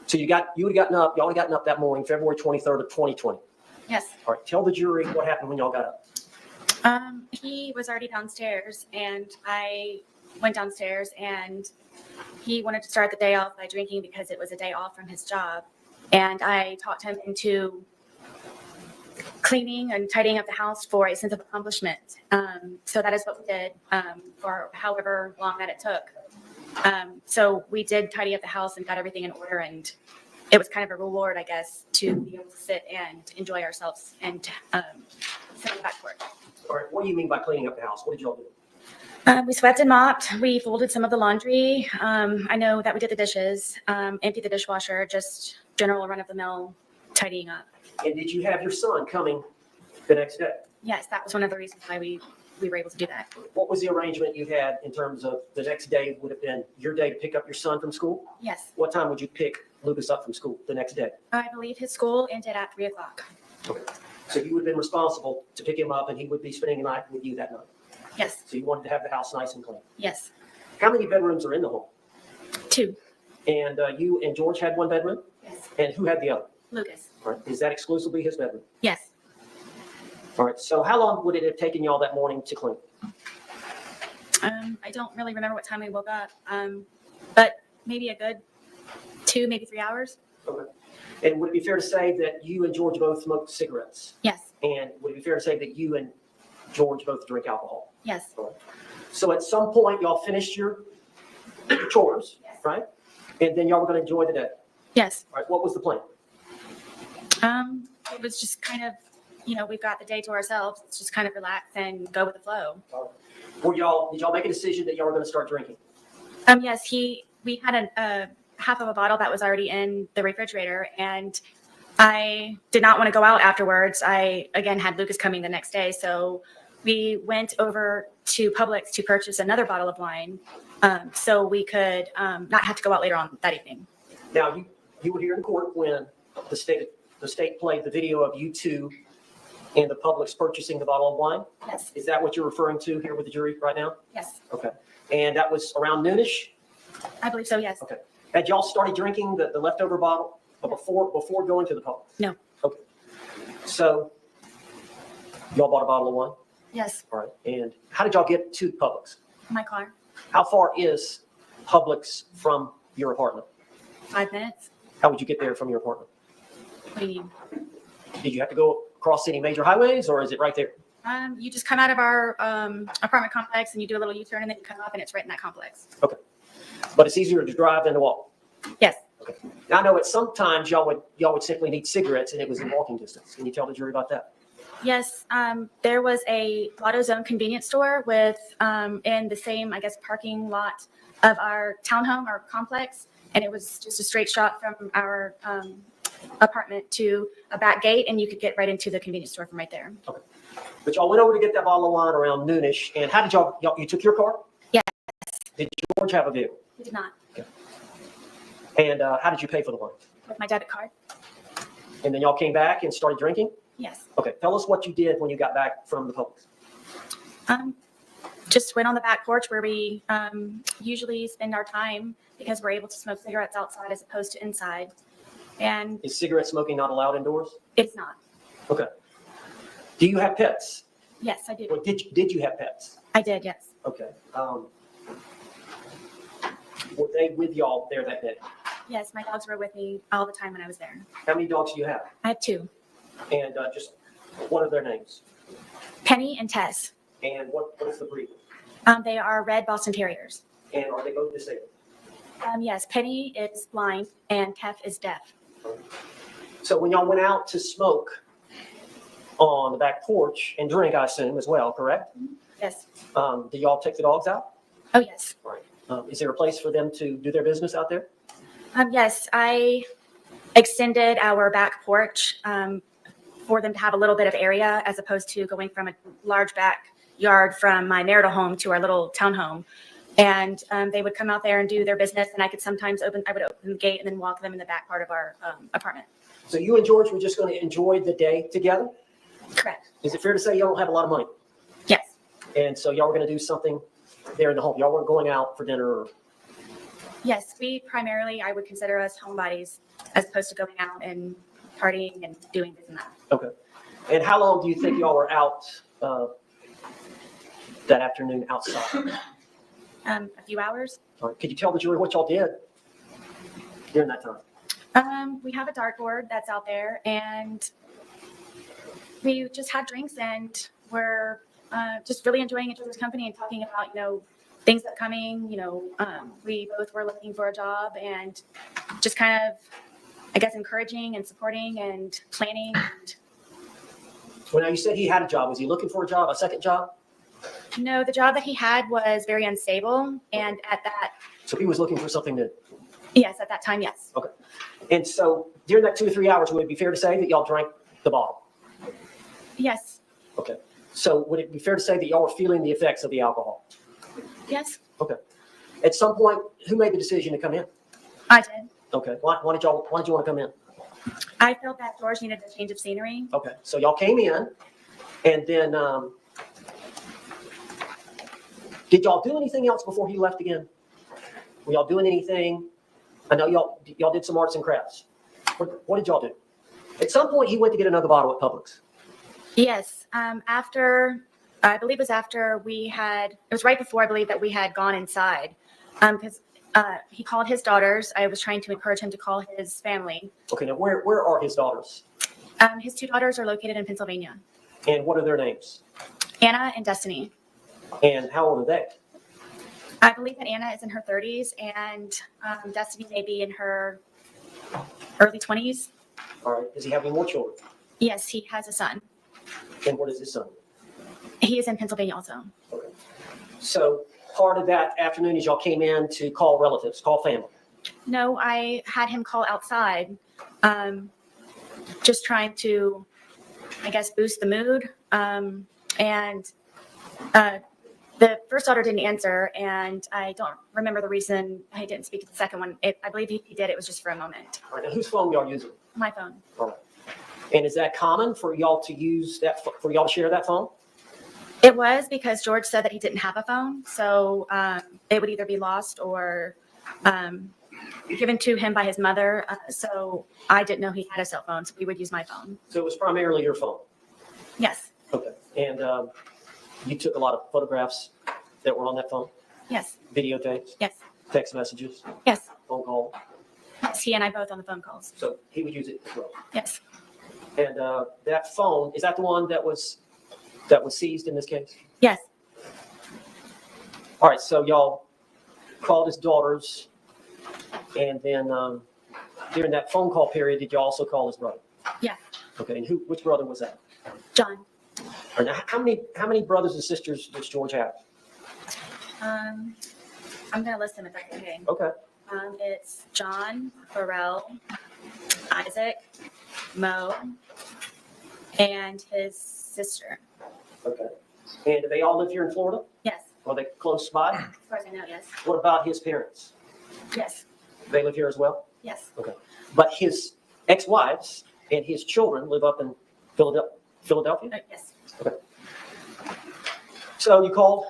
So y'all had gotten up that morning, February 23rd of 2020.
Yes.
All right, tell the jury what happened when y'all got up.
He was already downstairs, and I went downstairs, and he wanted to start the day off by drinking because it was a day off from his job. And I talked him into cleaning and tidying up the house for a sense of accomplishment. So that is what we did for however long that it took. So we did tidy up the house and got everything in order, and it was kind of a reward, I guess, to be able to sit and enjoy ourselves and send back to work.
All right, what do you mean by cleaning up the house? What did y'all do?
We swept and mopped. We folded some of the laundry. I know that we did the dishes, emptied the dishwasher, just general run-of-the-mill tidying up.
And did you have your son coming the next day?
Yes, that was one of the reasons why we were able to do that.
What was the arrangement you had in terms of the next day would have been your day to pick up your son from school?
Yes.
What time would you pick Lucas up from school the next day?
I believe his school ended at 3 o'clock.
Okay. So you would have been responsible to pick him up, and he would be spending the night with you that night?
Yes.
So you wanted to have the house nice and clean?
Yes.
How many bedrooms are in the home?
2.
And you and George had one bedroom?
Yes.
And who had the other?
Lucas.
All right. Is that exclusively his bedroom?
Yes.
All right. So how long would it have taken y'all that morning to clean?
I don't really remember what time we woke up, but maybe a good 2, maybe 3 hours.
Okay. And would it be fair to say that you and George both smoked cigarettes?
Yes.
And would it be fair to say that you and George both drink alcohol?
Yes.
So at some point, y'all finished your chores, right? And then y'all were going to enjoy the day.
Yes.
All right, what was the plan?
It was just kind of, we've got the day to ourselves. Let's just kind of relax and go with the flow.
Did y'all make a decision that y'all were going to start drinking?
Yes, we had a half of a bottle that was already in the refrigerator, and I did not want to go out afterwards. I, again, had Lucas coming the next day, so we went over to Publix to purchase another bottle of wine so we could not have to go out later on that evening.
Now, you were here in court when the state played the video of you two and the Publix purchasing the bottle of wine?
Yes.
Is that what you're referring to here with the jury right now?
Yes.
Okay. And that was around noonish?
I believe so, yes.
Okay. Had y'all started drinking the leftover bottle before going to the Publix?
No.
Okay. So y'all bought a bottle of wine?
Yes.
All right. And how did y'all get to Publix?
My car.
How far is Publix from your apartment?
5 minutes.
How would you get there from your apartment?
What do you mean?
Did you have to go across any major highways, or is it right there?
You just come out of our apartment complex and you do a little U-turn and then you come up and it's right in that complex.
Okay. But it's easier to drive than to walk?
Yes.
Okay. Now, I know at sometimes y'all would simply need cigarettes and it was in walking distance. Can you tell the jury about that?
Yes, there was a AutoZone convenience store with in the same, I guess, parking lot of our townhome, our complex, and it was just a straight shot from our apartment to a back gate, and you could get right into the convenience store from right there.
Okay. But y'all went over to get that bottle of wine around noonish, and how did you took your car?
Yes.
Did George have a vehicle?
We did not.
Okay. And how did you pay for the wine?
With my debit card.
And then y'all came back and started drinking?
Yes.
Okay, tell us what you did when you got back from the Publix.
Just went on the back porch where we usually spend our time because we're able to smoke cigarettes outside as opposed to inside. And
Is cigarette smoking not allowed indoors?
it's not.
Okay. Do you have pets?
Yes, I do.
Well, did you have pets?
I did, yes.
Okay. Were they with y'all there that day?
Yes, my dogs were with me all the time when I was there.
How many dogs do you have?
I have 2.
And just what are their names?
Penny and Tess.
And what is the breed?
They are red Boston Terriers.
And are they both disabled?
Yes, Penny is blind and Tef is deaf.
So when y'all went out to smoke on the back porch and drink, I assume, as well, correct?
Yes.
Do y'all take the dogs out?
Oh, yes.
Right. Is there a place for them to do their business out there?
Yes, I extended our back porch for them to have a little bit of area as opposed to going from a large backyard from my marital home to our little townhome. And they would come out there and do their business, and I would open the gate and then walk them in the back part of our apartment.
So you and George were just going to enjoy the day together?
Correct.
Is it fair to say y'all don't have a lot of money?
Yes.
And so y'all were going to do something there in the home? Y'all weren't going out for dinner? Or...
Yes, I would consider us homebodies as opposed to going out and partying and doing this and that.
Okay. And how long do you think y'all were out that afternoon outside?
A few hours.
All right. Could you tell the jury what y'all did during that time?
We have a dartboard that's out there, and we just had drinks, and we're just really enjoying each other's company and talking about, things upcoming. We both were looking for a job and just kind of, I guess, encouraging and supporting and planning.
Well, now you said he had a job. Was he looking for a job, a second job?
No, the job that he had was very unstable, and at that.
So he was looking for something new?
Yes, at that time, yes.
Okay. And so during that 2 or 3 hours, would it be fair to say that y'all drank the bottle?
Yes.
Okay. So would it be fair to say that y'all were feeling the effects of the alcohol?
Yes.
Okay. At some point, who made the decision to come in?
I did.
Okay. Why did you want to come in?
I felt that George needed a change of scenery.
Okay. So y'all came in, and then did y'all do anything else before he left again? Were y'all doing anything? I know y'all did some arts and crafts. What did y'all do? At some point, he went to get another bottle at Publix.
Yes. I believe it was after it was right before, I believe, that we had gone inside. Because he called his daughters. I was trying to encourage him to call his family.
Okay. Now, where are his daughters?
His two daughters are located in Pennsylvania,
And what are their names?
Anna and Destiny.
And how old are they?
I believe that Anna is in her 30s and Destiny may be in her early 20s.
All right. Does he have any more children?
Yes, he has a son.
And what is his son?
He is in Pennsylvania also.
So part of that afternoon is y'all came in to call relatives, call family.
No, I had him call outside, just trying to, I guess, boost the mood. The first daughter didn't answer, and I don't remember the reason he didn't speak to the second one. I believe he did. It was just for a moment.
All right. Now, whose phone y'all using?
My phone.
All right. And is that common for y'all to use that, for y'all to share that phone?
It was because George said that he didn't have a phone, so it would either be lost or given to him by his mother. So I didn't know he had a cell phone, so we would use my phone.
So it was primarily your phone?
Yes.
Okay. And you took a lot of photographs that were on that phone?
Yes.
Videotapes?
Yes.
Text messages?
Yes.
Phone call?
Yes. He and I both on the phone calls.
So he would use it as well?
Yes.
And that phone, is that the one that was seized in this case?
Yes.
All right, so y'all called his daughters, and then during that phone call period, did you also call his brother?
Yeah.
Okay, and which brother was that?
John.
All right, now, how many brothers and sisters does George have?
I'm gonna list them if that's okay.
Okay.
It's John, Pharrell, Isaac, Mo, and his sister.
Okay. And do they all live here in Florida?
Yes.
Are they close by?
As far as I know, yes.
What about his parents?
Yes.
They live here as well?
Yes.
Okay. But his ex-wives and his children live up in Philadelphia?
Yes.
Okay. So you called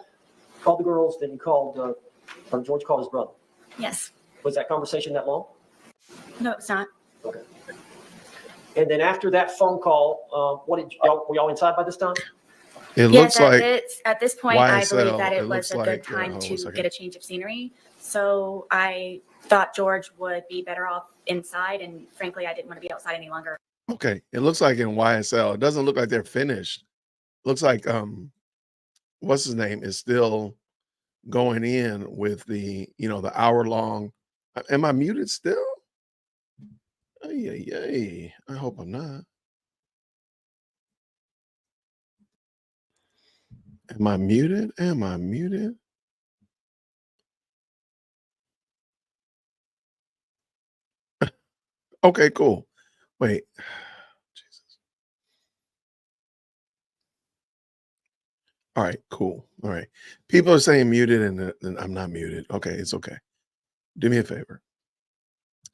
the girls, then you called, or George called his brother.
Yes.
Was that conversation that long?
No, it's not.
Okay. And then after that phone call, were y'all inside by this time?
It
Yes,
looks like
at this point, I believe
YSL,
that
it
it was
looks
a good
like,
time
hold on a
to
second.
get a change of scenery. So I thought George would be better off inside, and frankly, I didn't want to be outside any longer.
Okay, it looks like in YSL, it doesn't look like they're finished. Looks like what's his name is still going in with the the hour long. Am I muted still? Ay. I hope I'm not. Am I muted? Am I muted? Okay, cool. Wait. Jesus. All right, cool. All right. People are saying muted and I'm not muted. Okay, it's okay. Do me a favor.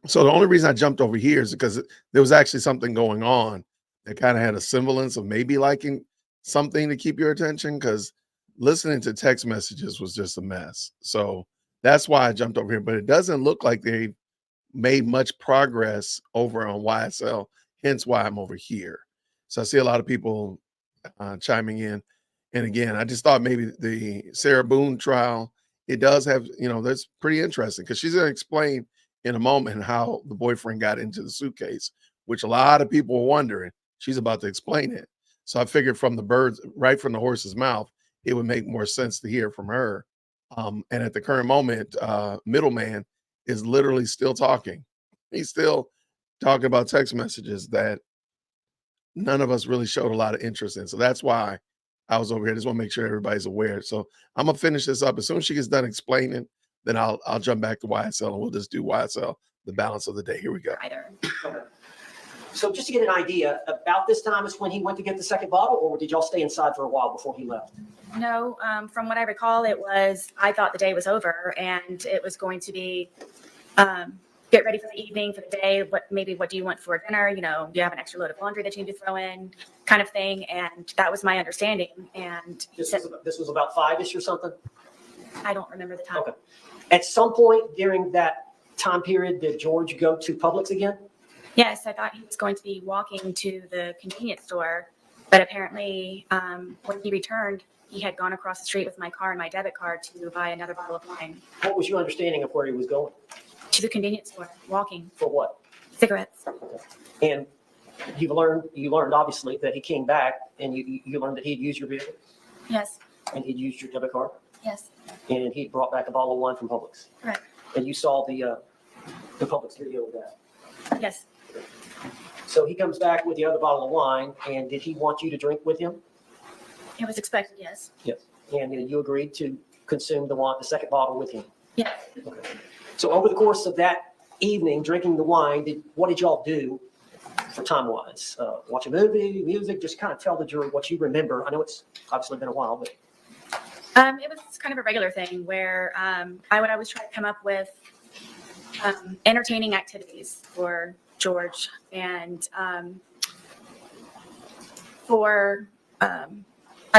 So the only reason I jumped over here is because there was actually something going on that kind of had a semblance of maybe liking something to keep your attention, because listening to text messages was just a mess. So that's why I jumped over here. But it doesn't look like they made much progress over on YSL, hence why I'm over here. So I see a lot of people chiming in. And again, I just thought maybe the Sarah Boone trial, it does have, that's pretty interesting, because she's going to explain in a moment how the boyfriend got into the suitcase, which a lot of people were wondering. She's about to explain it. So I figured from the birds, right from the horse's mouth, it would make more sense to hear from her. And at the current moment, middleman is literally still talking. He's still talking about text messages that none of us really showed a lot of interest in. So that's why I was over here. I just want to make sure everybody's aware. So I'm gonna finish this up. As soon as she gets done explaining, then I'll jump back to YSL and we'll just do YSL the balance of the day. Here we go.
Either.
Okay. So just to get an idea, about this time is when he went to get the second bottle, or did y'all stay inside for a while before he left?
No, from what I recall, I thought the day was over and it was going to be get ready for the evening, for the day. What do you want for dinner? Do you have an extra load of laundry that you need to throw in, kind of thing. And that was my understanding. And
This was about 5-ish or something?
I don't remember the time.
Okay. At some point during that time period, did George go to Publix again?
Yes, I thought he was going to be walking to the convenience store, but apparently when he returned, he had gone across the street with my car and my debit card to buy another bottle of wine.
What was your understanding of where he was going?
To the convenience store, walking.
For what?
Cigarettes.
And you learned obviously that he came back and you learned that he'd used your vehicle
Yes,
and he'd used your debit card
yes,
and he'd brought back a bottle of wine from Publix.
correct,
And you saw the Publix video of that.
yes.
So he comes back with the other bottle of wine, and did he want you to drink with him?
It was expected, yes.
Yes. And you agreed to consume the second bottle with him?
Yes.
Okay. So over the course of that evening, drinking the wine, what did y'all do for time-wise? Watch a movie, music, just kind of tell the jury what you remember. I know it's obviously been a while, but.
It was kind of a regular thing where I would always try to come up with entertaining activities for George. And I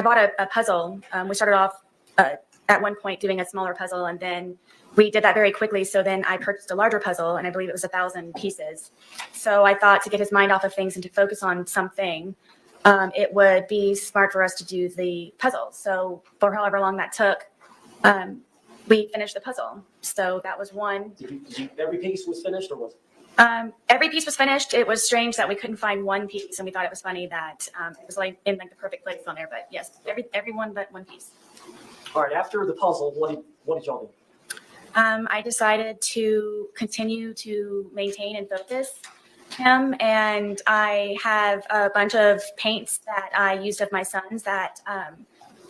bought a puzzle. We started off at one point doing a smaller puzzle, and then we did that very quickly. So then I purchased a larger puzzle, and I believe it was 1,000 pieces. So I thought to get his mind off of things and to focus on something, it would be smart for us to do the puzzle. So for however long that took, we finished the puzzle. So that was one.
Every piece was finished, or was it?
Every piece was finished. It was strange that we couldn't find one piece, and we thought it was funny that it was like in like the perfect place on there. But yes, every one but one piece.
All right. After the puzzle, what did y'all do?
I decided to continue to maintain and focus him, and I have a bunch of paints that I used of my son's that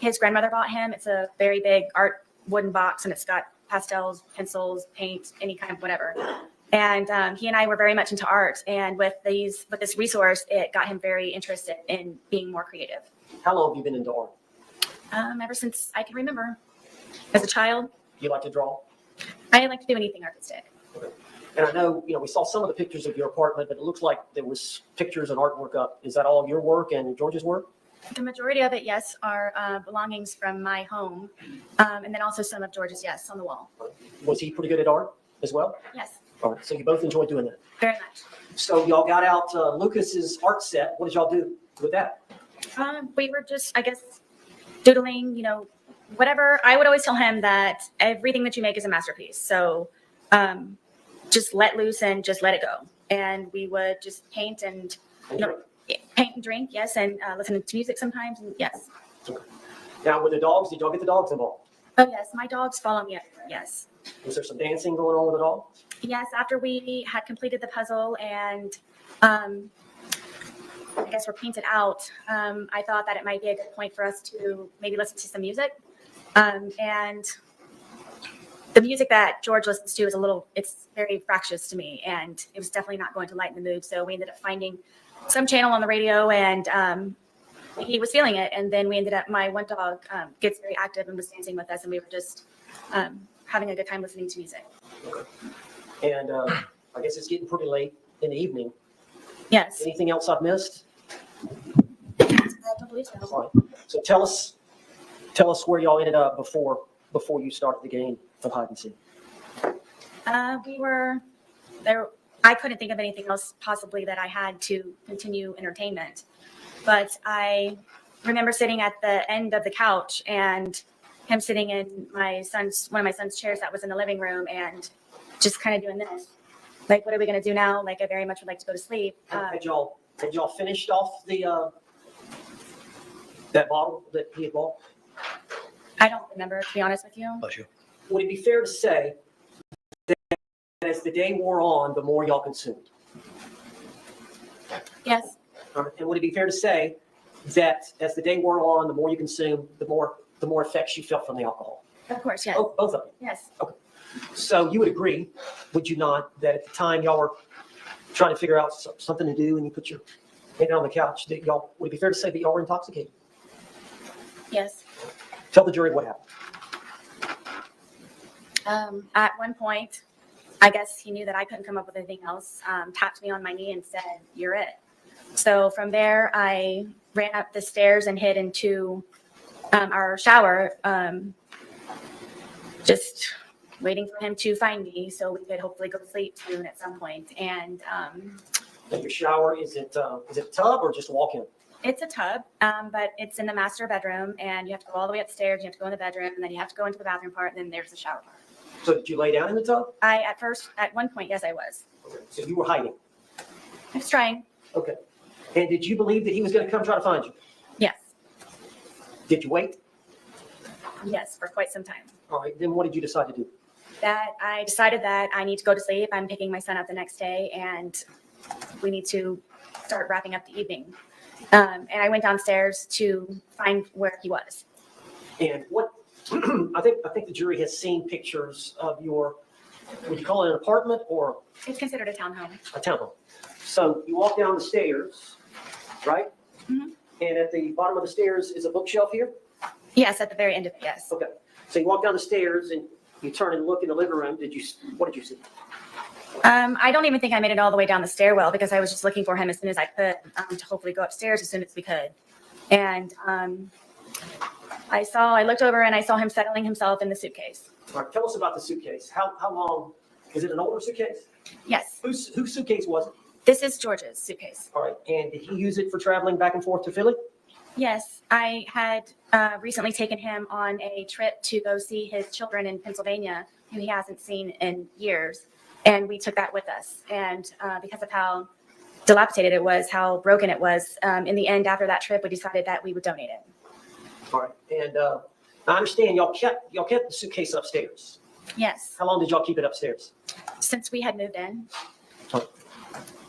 his grandmother bought him. It's a very big art wooden box, and it's got pastels, pencils, paint, any kind of whatever. And he and I were very much into art, and with this resource, it got him very interested in being more creative.
How long have you been into art?
Ever since I can remember. As a child,
You like to draw?
I like to do anything artistic.
And I know, we saw some of the pictures of your apartment, but it looks like there was pictures and artwork up. Is that all your work and George's work?
The majority of it, yes, are belongings from my home, and then also some of George's, yes, on the wall.
Was he pretty good at art as well?
Yes,
All right, so you both enjoyed doing that.
very much.
So y'all got out Lucas's art set. What did y'all do with that?
We were just, I guess, doodling, whatever. I would always tell him that everything that you make is a masterpiece. So just let loose and just let it go. And we would just paint and paint and drink, yes, and listen to music sometimes, and yes.
Now with the dogs, did y'all get the dogs involved?
Oh yes, my dogs follow me everywhere, yes.
Was there some dancing going on with the dog?
Yes, after we had completed the puzzle and I guess we're painted out, I thought that it might be a good point for us to maybe listen to some music. And the music that George listens to is it's very fractious to me, and it was definitely not going to lighten the mood. So we ended up finding some channel on the radio, and he was feeling it. And then we ended up, my one dog gets very active and was dancing with us, and we were just having a good time listening to music.
And I guess it's getting pretty late in the evening.
Yes.
Anything else I've missed?
I don't believe so.
All right. So tell us where y'all ended up before you started the game of hide and seek.
We were there. I couldn't think of anything else possibly that I had to continue entertainment. But I remember sitting at the end of the couch and him sitting in one of my son's chairs that was in the living room and just kind of doing this. Like, what are we going to do now? Like, I very much would like to go to sleep.
Had y'all finished off that bottle that he had bought?
I don't remember, to be honest with you.
Bless you. Would it be fair to say that as the day wore on, the more y'all consumed?
Yes.
And would it be fair to say that as the day wore on, the more you consumed, the more effects you felt from the alcohol?
Of course, yes.
Oh, both of them?
Yes.
Okay. So you would agree, would you not, that at the time y'all were trying to figure out something to do and you put your head on the couch, that would it be fair to say that y'all were intoxicated?
Yes.
Tell the jury what happened.
At one point, I guess he knew that I couldn't come up with anything else, tapped me on my knee and said, "You're it." So from there, I ran up the stairs and hid into our shower, just waiting for him to find me so we could hopefully go to sleep soon at some point. And
Your shower, is it a tub or just walk-in?
it's a tub, but it's in the master bedroom, and you have to go all the way upstairs. You have to go in the bedroom, and then you have to go into the bathroom part, and then there's the shower part.
So did you lay down in the tub?
At one point, yes, I was.
So you were hiding?
I was trying.
Okay. And did you believe that he was going to come try to find you?
Yes,
Did you wait?
yes, for quite some time.
All right, then what did you decide to do?
That I decided that I need to go to sleep. I'm picking my son up the next day, and we need to start wrapping up the evening. And I went downstairs to find where he was.
And what, I think the jury has seen pictures of your, would you call it an apartment or
It's considered a townhome.
a townhome? So you walk down the stairs, right?
Mhm.
And at the bottom of the stairs is a bookshelf here?
Yes, at the very end of it, yes.
Okay. So you walk down the stairs and you turn and look in the living room. What did you see?
I don't even think I made it all the way down the stairwell because I was just looking for him as soon as I could to hopefully go upstairs as soon as we could. And I looked over and I saw him settling himself in the suitcase.
All right, tell us about the suitcase. How long, is it an older suitcase?
Yes,
Whose suitcase was it?
this is George's suitcase.
All right, and did he use it for traveling back and forth to Philly?
Yes, I had recently taken him on a trip to go see his children in Pennsylvania, who he hasn't seen in years. And we took that with us. And because of how dilapidated it was, how broken it was, in the end, after that trip, we decided that we would donate it.
All right, and I understand y'all kept the suitcase upstairs.
Yes,
How long did y'all keep it upstairs?
since we had moved in.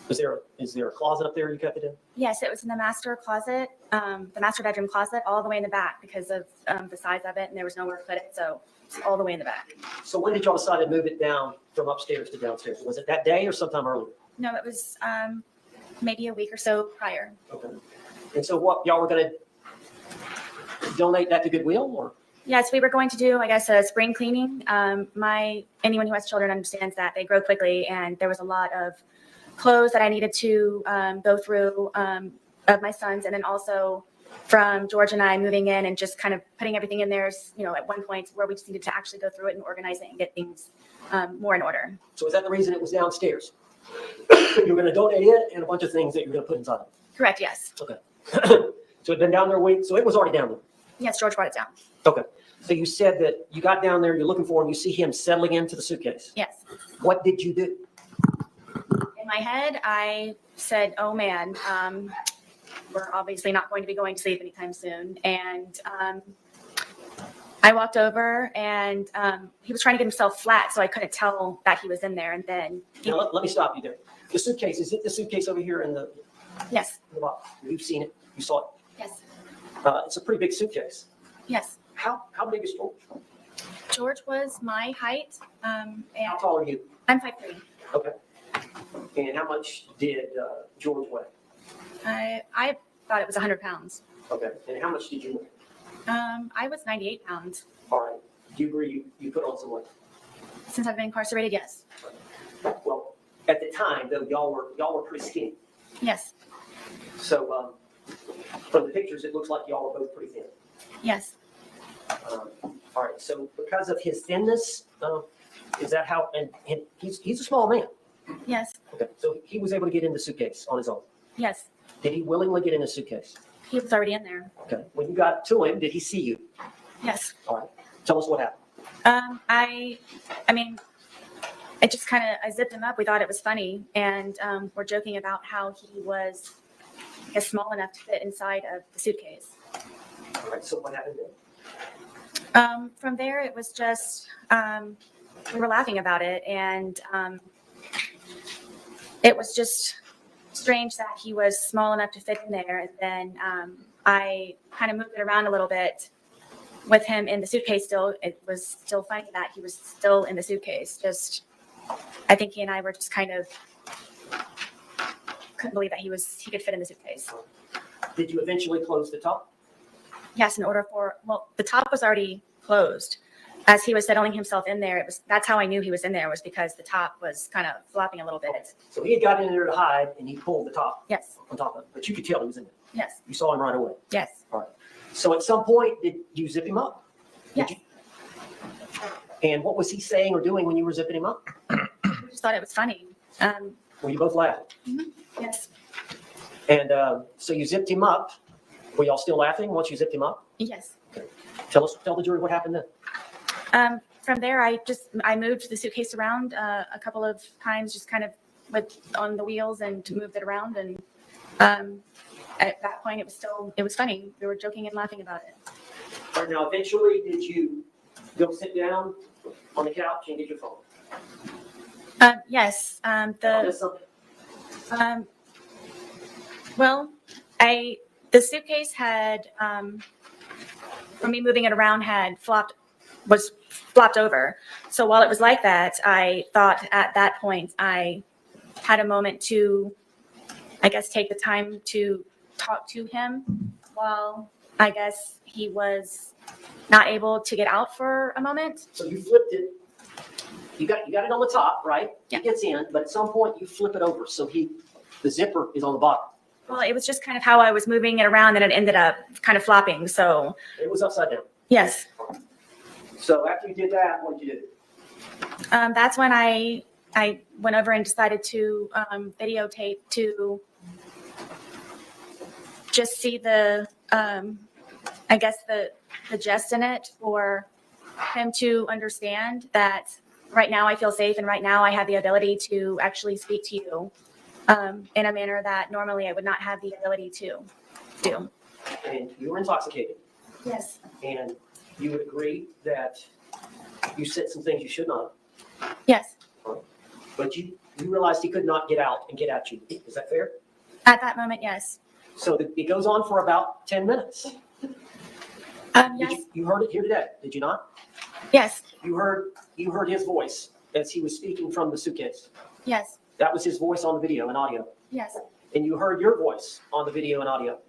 Is there a closet up there you kept it in?
Yes, it was in the master closet, the master bedroom closet, all the way in the back because of the size of it, and there was nowhere to put it, so it's all the way in the back.
So when did y'all decide to move it down from upstairs to downstairs? Was it that day or sometime earlier?
No, it was maybe a week or so prior.
Okay. And so what, y'all were gonna donate that to Goodwill or?
Yes, we were going to do, I guess, a spring cleaning. Anyone who has children understands that they grow quickly, and there was a lot of clothes that I needed to go through of my sons, and then also from George and I moving in and just kind of putting everything in there, at one point where we just needed to actually go through it and organize it and get things more in order.
So is that the reason it was downstairs? You were gonna donate it and a bunch of things that you were gonna put inside it?
Correct, yes.
Okay. So it'd been down there a week, so it was already down there?
Yes, George brought it down.
Okay. So you said that you got down there, you're looking for him, you see him settling into the suitcase.
Yes.
What did you do?
In my head, I said, oh man, we're obviously not going to be going to sleep anytime soon. And I walked over and he was trying to get himself flat, so I couldn't tell that he was in there. And then
Now, let me stop you there. The suitcase, is it the suitcase over here in the
yes,
box? You've seen it, you saw it.
yes,
It's a pretty big suitcase.
yes.
How big is George?
George was my height,
How
Oh.
and
tall are you?
I'm 5'3".
Okay. And how much did George weigh?
I thought it was 100 pounds.
Okay. And how much did you weigh?
I was 98 pounds.
All right. Do you agree you put on some weight?
Since I've been incarcerated, yes.
Well, at the time, though, y'all were pretty skinny.
Yes,
So from the pictures, it looks like y'all were both pretty thin.
yes,
All right. So because of his thinness, is that how? And he's a small man.
yes,
Okay. So he was able to get in the suitcase on his own.
yes.
Did he willingly get in the suitcase?
He was already in there.
Okay. When you got to him, did he see you?
Yes.
All right. Tell us what happened.
I mean, I just kind of, I zipped him up. We thought it was funny. And we're joking about how he was, I guess, small enough to fit inside of the suitcase.
All right. So what happened then?
From there, it was just, we were laughing about it. And it was just strange that he was small enough to fit in there. And then I kind of moved it around a little bit with him in the suitcase still. It was still funny that he was still in the suitcase. Just, I think he and I were just kind of, couldn't believe that he could fit in the suitcase.
Did you eventually close the top?
Yes, in order for, well, the top was already closed. As he was settling himself in there, that's how I knew he was in there, was because the top was kind of flopping a little bit.
So he had got in there to hide, and he pulled the top.
Yes.
On top of it, but you could tell he was in there.
Yes.
You saw him right away.
Yes.
All right. So at some point, did you zip him up?
Yes.
And what was he saying or doing when you were zipping him up?
We just thought it was funny.
Were you both laughing?
Yes.
And so you zipped him up. Were y'all still laughing once you zipped him up?
Yes.
Tell the jury what happened then.
From there, I moved the suitcase around a couple of times, just kind of on the wheels and moved it around. And At that point, it was funny. We were joking and laughing about it.
All right, now eventually, did you go sit down on the couch and get your phone?
Yes,
That's something.
well, the suitcase had, from me moving it around, was flopped over. So while it was like that, I thought at that point I had a moment to, I guess, take the time to talk to him while I guess he was not able to get out for a moment.
So you flipped it. You got it on the top, right? Yeah. It gets in, but at some point you flip it over, so the zipper is on the bottom.
Well, it was just kind of how I was moving it around, and it ended up kind of flopping. So
it was upside down.
Yes.
So after you did that, what did you do?
That's when I went over and decided to videotape to just see the, I guess the jest in it for him to understand that right now I feel safe and right now I have the ability to actually speak to you in a manner that normally I would not have the ability to do.
And you were intoxicated.
Yes.
And you would agree that you said some things you should not.
Yes.
But you realized he could not get out and get at you. Is that fair?
At that moment, yes.
So it goes on for about 10 minutes.
Yes.
You heard it here today, did you not?
Yes.
You heard his voice as he was speaking from the suitcase.
Yes.
That was his voice on the video and audio.
Yes.
And you heard your voice on the video and audio.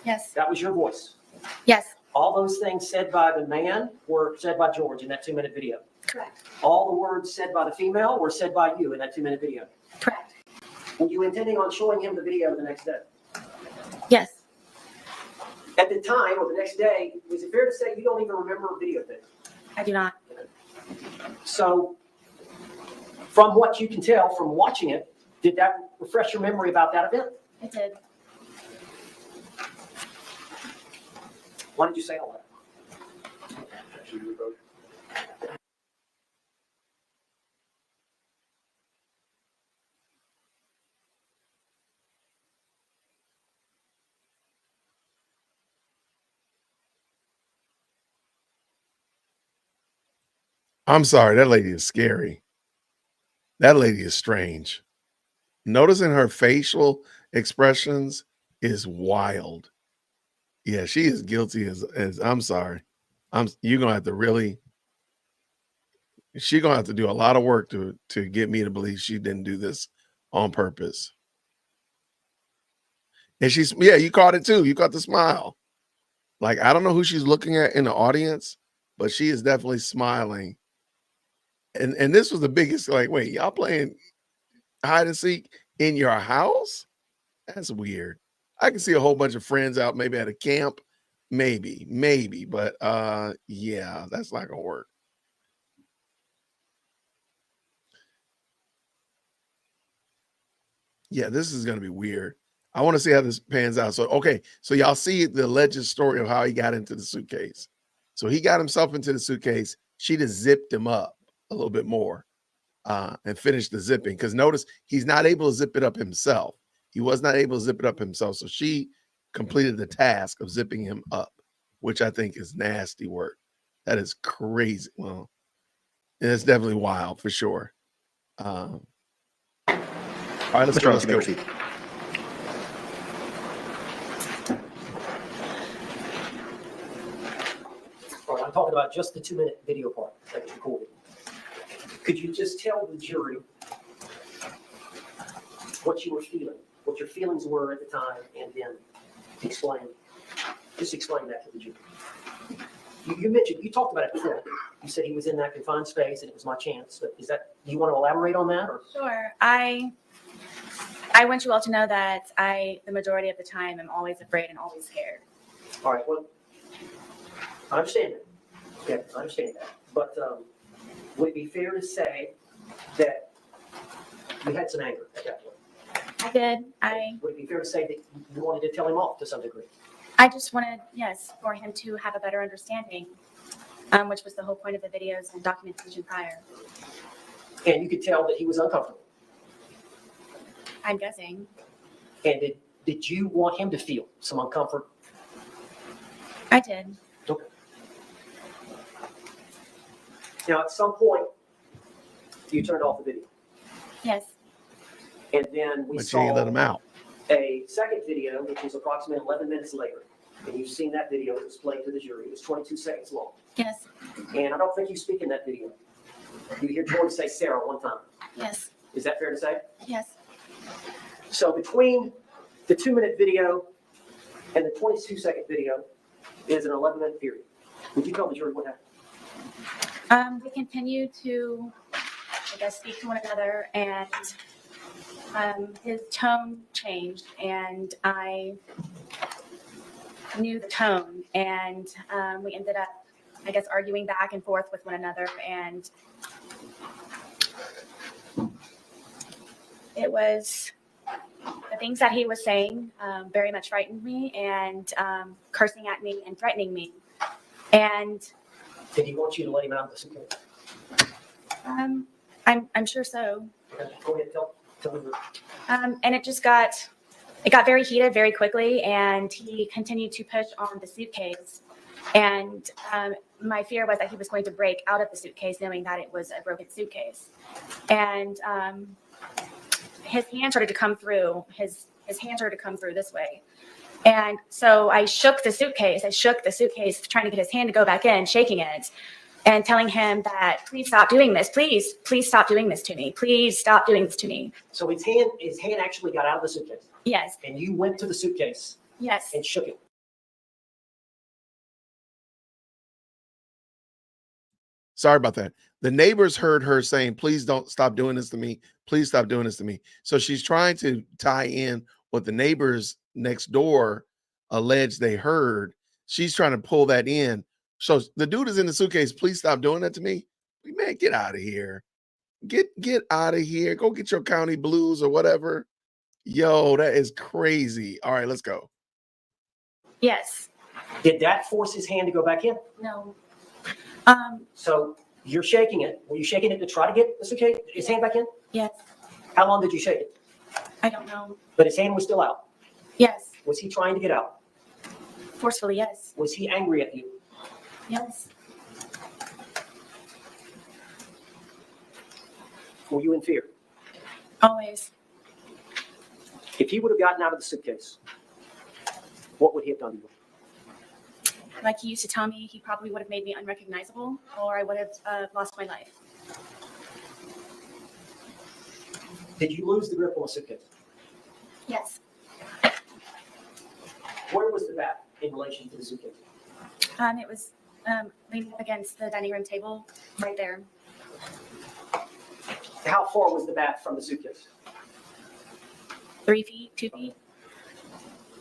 Yes.
That was your voice.
Yes.
All those things said by the man were said by George in that 2-minute video.
Correct.
All the words said by the female were said by you in that 2-minute video.
Correct.
Were you intending on showing him the video the next day?
Yes.
At the time or the next day, is it fair to say you don't even remember a video thing?
I do not.
So from what you can tell from watching it, did that refresh your memory about that event?
It did.
Why did you say all that?
I'm sorry, that lady is scary. That lady is strange. Noticing her facial expressions is wild. Yeah, she is guilty as I'm sorry. You're gonna have to really, she's gonna have to do a lot of work to get me to believe she didn't do this on purpose. And yeah, you caught it too. You caught the smile. Like, I don't know who she's looking at in the audience, but she is definitely smiling. And this was the biggest, like, wait, y'all playing hide and seek in your house? That's weird. I can see a whole bunch of friends out maybe at a camp. Maybe, but yeah, that's not gonna work. Yeah, this is gonna be weird. I want to see how this pans out. So, okay, so y'all see the alleged story of how he got into the suitcase. So he got himself into the suitcase. She just zipped him up a little bit more and finished the zipping. Because notice he's not able to zip it up himself. He was not able to zip it up himself. So she completed the task of zipping him up, which I think is nasty work. That is crazy. Well, it's definitely wild for sure. All right, let's go.
All right, I'm talking about just the 2-minute video part that was recorded. Could you just tell the jury what you were feeling, what your feelings were at the time, and then explain that to the jury? You mentioned, you talked about it before. You said he was in that confined space and it was my chance. But do you want to elaborate on that? Or?
Sure. I want you all to know that the majority of the time, am always afraid and always scared.
All right. Well, I understand that. Okay, I understand that. But would it be fair to say that you had some anger at that point?
I did.
Would it be fair to say that you wanted to tell him off to some degree?
I just wanted, yes, for him to have a better understanding, which was the whole point of the videos and documentation prior.
And you could tell that he was uncomfortable.
I'm guessing.
And Did you want him to feel some uncomfort?
I did.
Okay. Now, at some point, you turned off the video.
Yes.
And then we
But you ain't let
saw
him out.
a second video, which was approximately 11 minutes later. And you've seen that video. It was played to the jury. It was 22 seconds long.
Yes.
And I don't think you speak in that video. You hear Jordan say Sarah one time.
Yes.
Is that fair to say?
Yes.
So between the 2-minute video and the 22-second video is an 11-minute period. Would you tell the jury what happened?
We continue to, I guess, speak to one another, and his tone changed, and I knew the tone, and we ended up, I guess, arguing back and forth with one another, and it was the things that he was saying very much frightened me, and cursing at me and threatening me. And
did he want you to let him out of the suitcase?
I'm sure so.
Go ahead, tell me.
And it got very heated very quickly, and he continued to push on the suitcase. And my fear was that he was going to break out of the suitcase, knowing that it was a broken suitcase. And his hand started to come through. His hand started to come through this way. And so I shook the suitcase. Trying to get his hand to go back in, shaking it, and telling him that, please stop doing this. Please stop doing this to me. Please stop doing this to me.
So his hand actually got out of the suitcase?
Yes.
And you went to the suitcase?
Yes.
And shook it?
Sorry about that. The neighbors heard her saying, please don't stop doing this to me. Please stop doing this to me. So she's trying to tie in what the neighbors next door alleged they heard. She's trying to pull that in. So the dude is in the suitcase. Please stop doing that to me. Man, get out of here. Get out of here. Go get your county blues or whatever. Yo, that is crazy. All right, let's go.
Yes.
Did that force his hand to go back in?
No.
So you're shaking it. Were you shaking it to try to get the suitcase, his hand back in?
Yes.
How long did you shake it?
I don't know.
But his hand was still out.
Yes.
Was he trying to get out?
Forcefully, yes.
Was he angry at you?
Yes.
Were you in fear?
Always.
If he would have gotten out of the suitcase, what would he have done to you?
Like he used to tell me, he probably would have made me unrecognizable, or I would have lost my life.
Did you lose the grip on the suitcase?
Yes.
Where was the bat in relation to the suitcase?
It was leaning up against the dining room table, right there.
How far was the bat from the suitcase?
3 feet, 2 feet.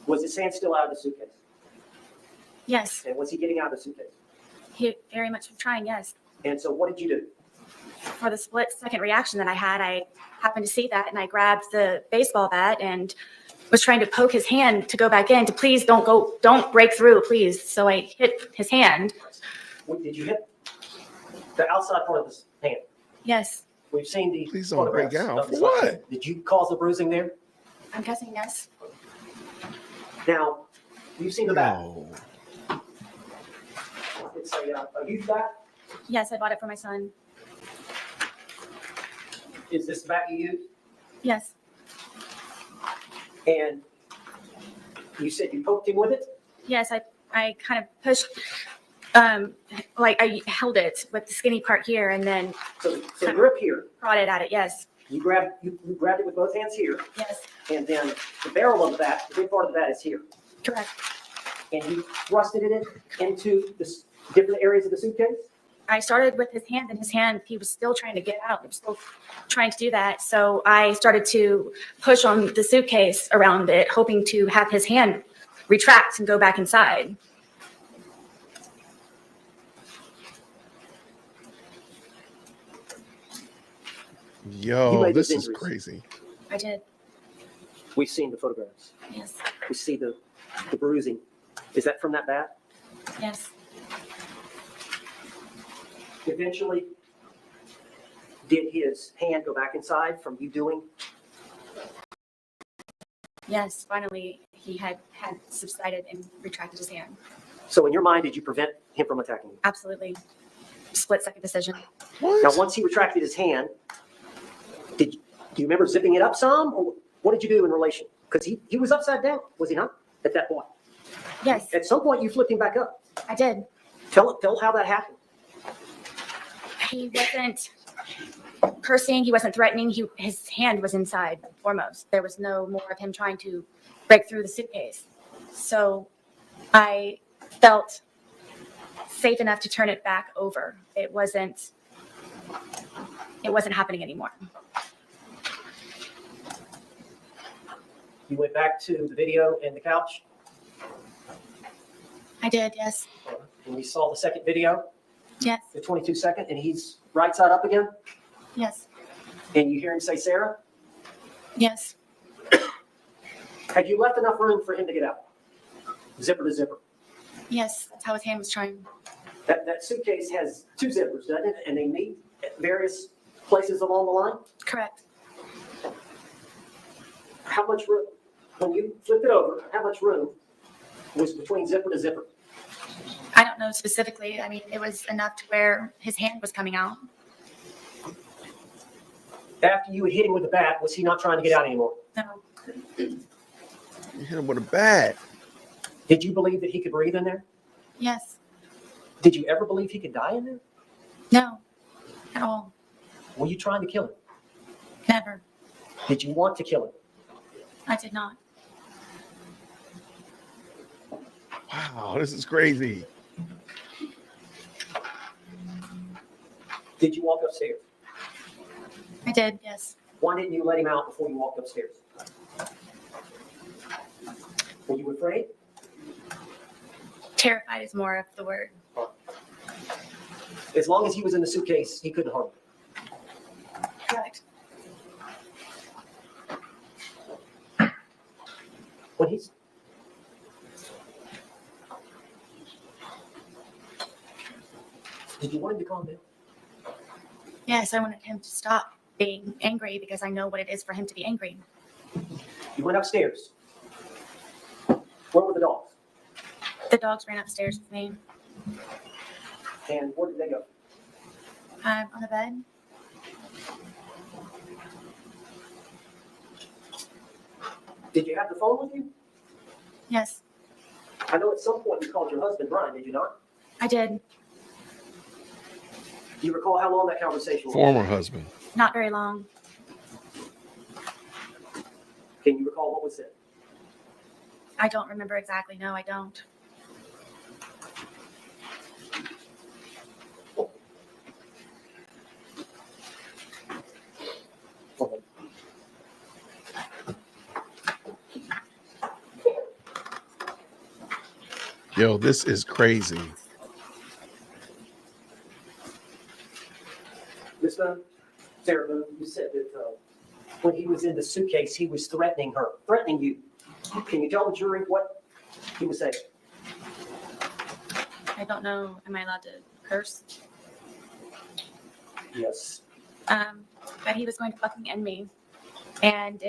Was his hand still out of the suitcase?
Yes.
And was he getting out of the suitcase?
He very much was trying, yes.
And so what did you do?
For the split-second reaction that I had, I happened to see that, and I grabbed the baseball bat and was trying to poke his hand to go back in, to please don't break through, please. So I hit his hand.
Did you hit the outside part of his hand?
Yes.
We've seen the
Please don't break
photographs
out.
of the
For what?
suitcase. Did you cause the bruising there?
I'm guessing yes.
Now, you've seen the bat.
No.
It's a youth bat.
Yes, I bought it for my son.
Is this the bat you used?
Yes.
And you said you poked him with it?
Yes, I kind of pushed, like I held it with the skinny part here, and then
So the grip here,
prodded at it. Yes.
you grabbed it with both hands here,
Yes.
and then the barrel of the bat, the big part of the bat is here.
Correct.
And you thrusted it into the different areas of the suitcase?
I started with his hand, and his hand, he was still trying to get out. He was still trying to do that. So I started to push on the suitcase around it, hoping to have his hand retract and go back inside.
You
Yo,
made
this
those
is
injuries.
crazy.
I did.
We've seen the photographs.
Yes.
We see the bruising. Is that from that bat?
Yes.
Eventually, did his hand go back inside from you doing?
Yes, finally, he had subsided and retracted his hand.
So in your mind, did you prevent him from attacking you?
Absolutely. Split-second decision.
Now, once he retracted his hand, do you remember zipping it up some, or what did you do in relation? Because he was upside down, was he not, at that point?
Yes.
At some point, you flipped him back up.
I did.
Tell how that happened.
He wasn't cursing. He wasn't threatening. His hand was inside foremost. There was no more of him trying to break through the suitcase. So I felt safe enough to turn it back over. It wasn't happening anymore.
You went back to the video and the couch,
I did, yes.
and we saw the second video,
Yes,
the 22-second, and he's right side up again,
yes,
and you hear him say, Sarah,
yes.
had you left enough room for him to get out? Zipper to zipper.
Yes, that's how his hand was trying.
That suitcase has two zippers, doesn't it? And they meet at various places along the line?
Correct.
How much room, when you flipped it over, how much room was between zipper to zipper?
I don't know specifically. I mean, it was enough to where his hand was coming out.
After you had hit him with the bat, was he not trying to get out anymore?
No.
You hit him with a bat.
Did you believe that he could breathe in there?
Yes.
Did you ever believe he could die in there?
No. At all.
Were you trying to kill him?
Never.
Did you want to kill him?
I did not.
Wow, this is crazy.
Did you walk upstairs?
I did, yes.
Why didn't you let him out before you walked upstairs? Were you afraid?
Terrified is more of the word.
As long as he was in the suitcase, he couldn't harm you.
Correct.
When he's did you want him to calm down?
Yes, I wanted him to stop being angry because I know what it is for him to be angry.
You went upstairs. Where were the dogs?
The dogs ran upstairs with me.
And where did they go?
On the bed.
Did you have the phone with you?
Yes,
I know at some point you called your husband, Brian, did you not?
I did.
Do you recall how long that conversation was?
Former husband.
Not very long.
Can you recall what was said?
I don't remember exactly. No, I don't.
Yo, this is crazy.
Miss Moon, Sarah Moon, you said that when he was in the suitcase, he was threatening you. Can you tell the jury what he was saying?
I don't know. Am I allowed to curse?
Yes.
But he was going to fucking end me. And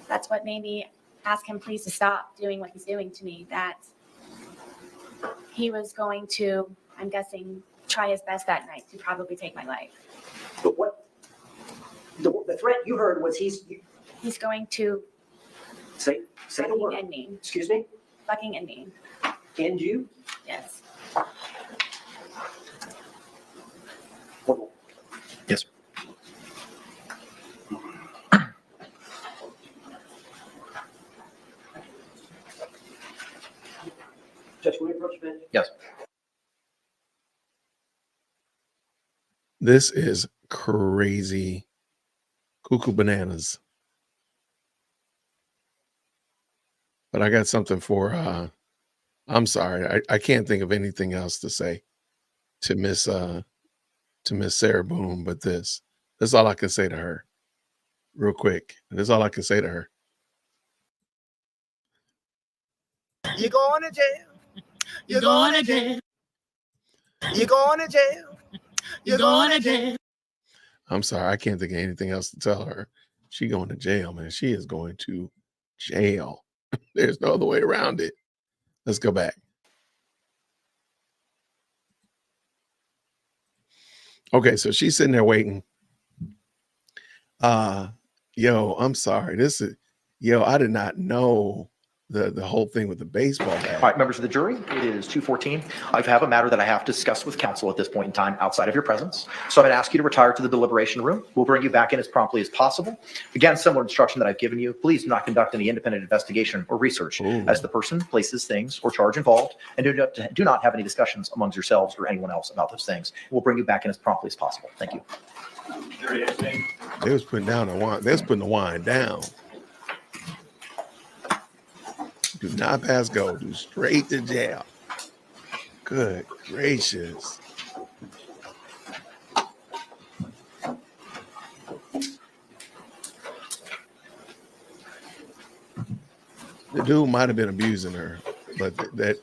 that's what made me ask him please to stop doing what he's doing to me. That he was going to, I'm guessing, try his best that night to probably take my life.
But what the threat you heard was he's
going to
say the
fucking
word.
end me.
Excuse me?
Fucking end me.
End you?
Yes.
Yes.
Judge, will you approach the bench?
Yes.
This is crazy. Cuckoo bananas. But I got something for I'm sorry. I can't think of anything else to say to Miss Sarah Boom, but this. That's all I can say to her. Real quick. That's all I can say to her.
You're going to jail. You're going to jail. You're going to jail. You're going to jail.
I'm sorry. I can't think of anything else to tell her. She going to jail, man. She is going to jail. There's no other way around it. Let's go back. Okay, so she's sitting there waiting. Yo, I'm sorry. I did not know the whole thing with the baseball bat.
All right, members of the jury, it is 2:14. I have a matter that I have to discuss with counsel at this point in time outside of your presence. So I'm going to ask you to retire to the deliberation room. We'll bring you back in as promptly as possible. Again, similar instruction that I've given you. Please do not conduct any independent investigation or research as the person, places, things, or charge involved, and do not have any discussions amongst yourselves or anyone else about those things. We'll bring you back in as promptly as possible. Thank you.
They was putting down the wine. They was putting the wine down. Do not pass go. Do straight to jail. Good gracious. The dude might have been abusing her, but that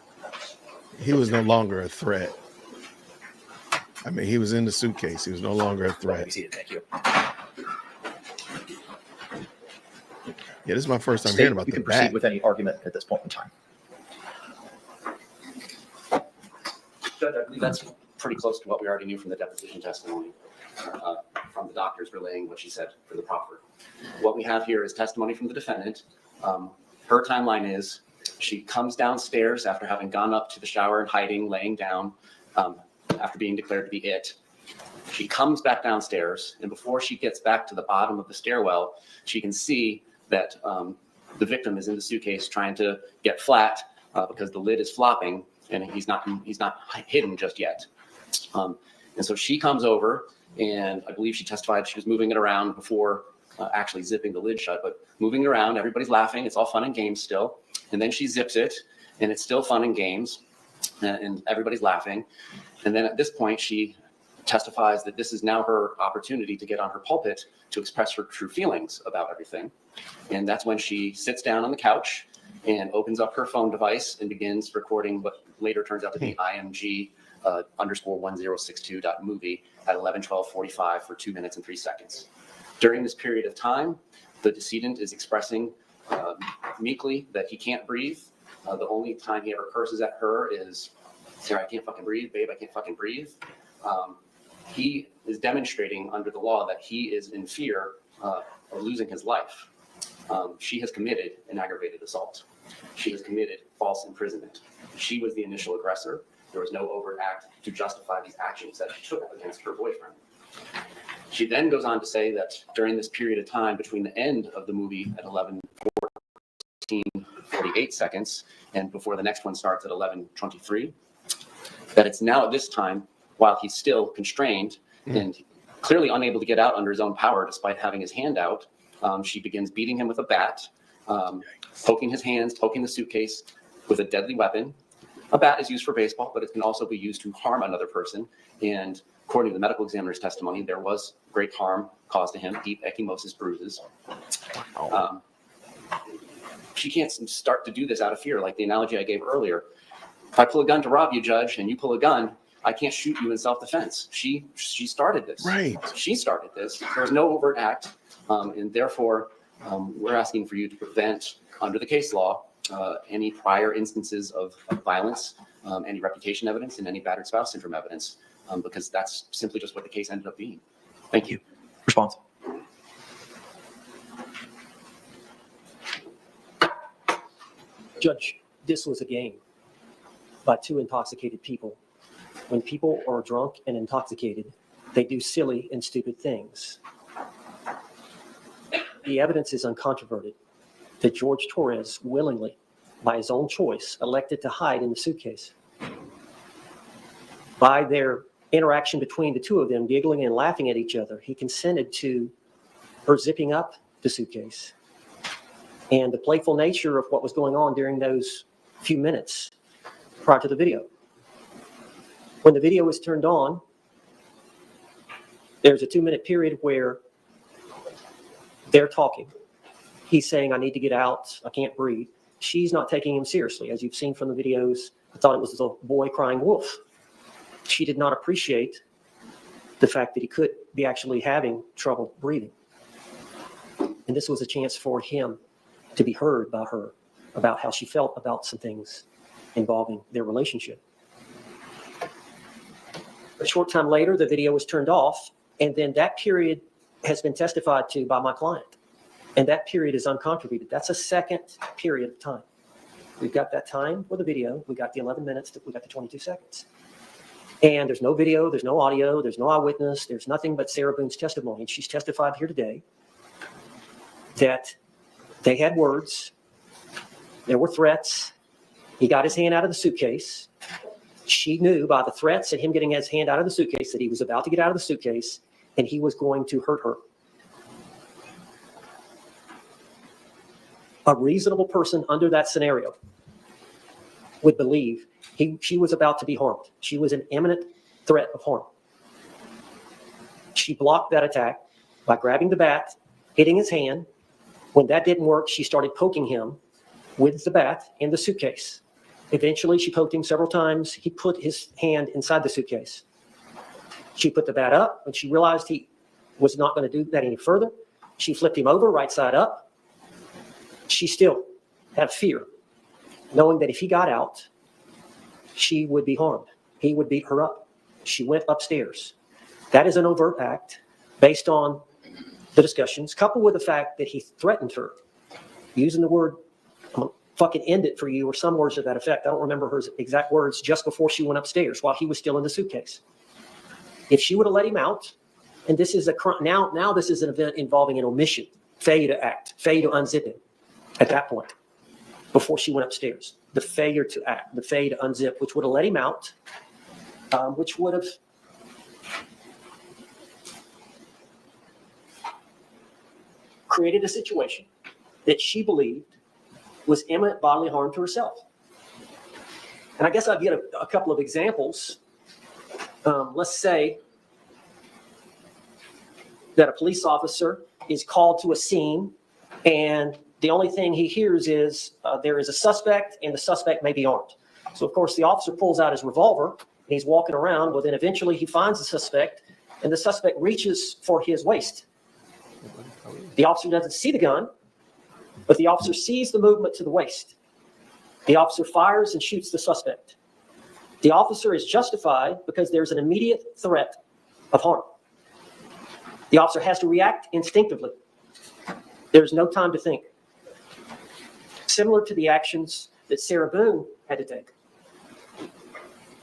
he was no longer a threat. I mean, he was in the suitcase. He was no longer a threat.
Thank you.
Yeah, this is my first time
State,
hearing about
you
the
can proceed
bat.
with any argument at this point in time.
Judge, I believe that's pretty close to what we already knew from the deposition testimony, from the doctors relaying what she said for the proffer. What we have here is testimony from the defendant. Her timeline is she comes downstairs after having gone up to the shower and hiding, laying down, after being declared to be it. She comes back downstairs, and before she gets back to the bottom of the stairwell, she can see that the victim is in the suitcase trying to get flat because the lid is flopping and he's not hidden just yet. And so she comes over, and I believe she testified she was moving it around before actually zipping the lid shut, but moving it around, everybody's laughing, it's all fun and games still. And then she zips it, and it's still fun and games, and everybody's laughing. And then at this point, she testifies that this is now her opportunity to get on her pulpit to express her true feelings about everything. And that's when she sits down on the couch and opens up her phone device and begins recording what later turns out to be IMG _1062.movie at 11:12:45 for 2 minutes and 3 seconds. During this period of time, the decedent is expressing meekly that he can't breathe. The only time he ever curses at her is, Sarah, I can't fucking breathe, babe, I can't fucking breathe. He is demonstrating under the law that he is in fear of losing his life. She has committed an aggravated assault. She has committed false imprisonment. She was the initial aggressor. There was no overt act to justify these actions that she took against her boyfriend. She then goes on to say that during this period of time between the end of the movie at 11:14:48 seconds and before the next one starts at 11:23, that it's now at this time, while he's still constrained and clearly unable to get out under his own power despite having his hand out, she begins beating him with a bat, poking his hands, poking the suitcase with a deadly weapon. A bat is used for baseball, but it can also be used to harm another person. And according to the medical examiner's testimony, there was great harm caused to him, deep ecchymosis bruises. She can't start to do this out of fear, like the analogy I gave earlier. If I pull a gun to rob you, Judge, and you pull a gun, I can't shoot you in self-defense. She started this.
Right.
She started this. There was no overt act, and therefore we're asking for you to prevent, under the case law, any prior instances of violence, any reputation evidence, and any battered spouse syndrome evidence, because that's simply just what the case ended up being. Thank you.
Response.
Judge, this was a game by two intoxicated people. When people are drunk and intoxicated, they do silly and stupid things. The evidence is uncontroverted that George Torres willingly, by his own choice, elected to hide in the suitcase. By their interaction between the two of them, giggling and laughing at each other, he consented to her zipping up the suitcase. And the playful nature of what was going on during those few minutes prior to the video. When the video was turned on, there's a 2-minute period where they're talking. He's saying, I need to get out, I can't breathe. She's not taking him seriously. As you've seen from the videos, I thought it was a boy crying wolf. She did not appreciate the fact that he could be actually having trouble breathing. And this was a chance for him to be heard by her about how she felt about some things involving their relationship. A short time later, the video was turned off, and then that period has been testified to by my client. And that period is uncontributed. That's a second period of time. We've got that time for the video. We got the 11 minutes. We got the 22 seconds. And there's no video, there's no audio, there's no eyewitness, there's nothing but Sarah Boone's testimony. And she's testified here today that they had words, there were threats. He got his hand out of the suitcase. She knew by the threats and him getting his hand out of the suitcase that he was about to get out of the suitcase and he was going to hurt her. A reasonable person under that scenario would believe she was about to be harmed. She was an imminent threat of harm. She blocked that attack by grabbing the bat, hitting his hand. When that didn't work, she started poking him with the bat in the suitcase. Eventually, she poked him several times. He put his hand inside the suitcase. She put the bat up. When she realized he was not going to do that any further, she flipped him over right side up. She still had fear, knowing that if he got out, she would be harmed. He would beat her up. She went upstairs. That is an overt act based on the discussions, coupled with the fact that he threatened her, using the word, "I'm gonna fucking end it for you," or some words to that effect. I don't remember her exact words, just before she went upstairs while he was still in the suitcase. If she would have let him out, and this is now this is an event involving an omission, failure to act, failure to unzip it at that point, before she went upstairs. The failure to act, the failure to unzip, which would have let him out, which would have created a situation that she believed was imminent bodily harm to herself. And I guess I'd get a couple of examples. Let's say that a police officer is called to a scene and the only thing he hears is there is a suspect and the suspect may be armed. So, of course, the officer pulls out his revolver and he's walking around. Well, then eventually he finds the suspect and the suspect reaches for his waist. The officer doesn't see the gun, but the officer sees the movement to the waist. The officer fires and shoots the suspect. The officer is justified because there's an immediate threat of harm. The officer has to react instinctively. There's no time to think. Similar to the actions that Sarah Boone had to take.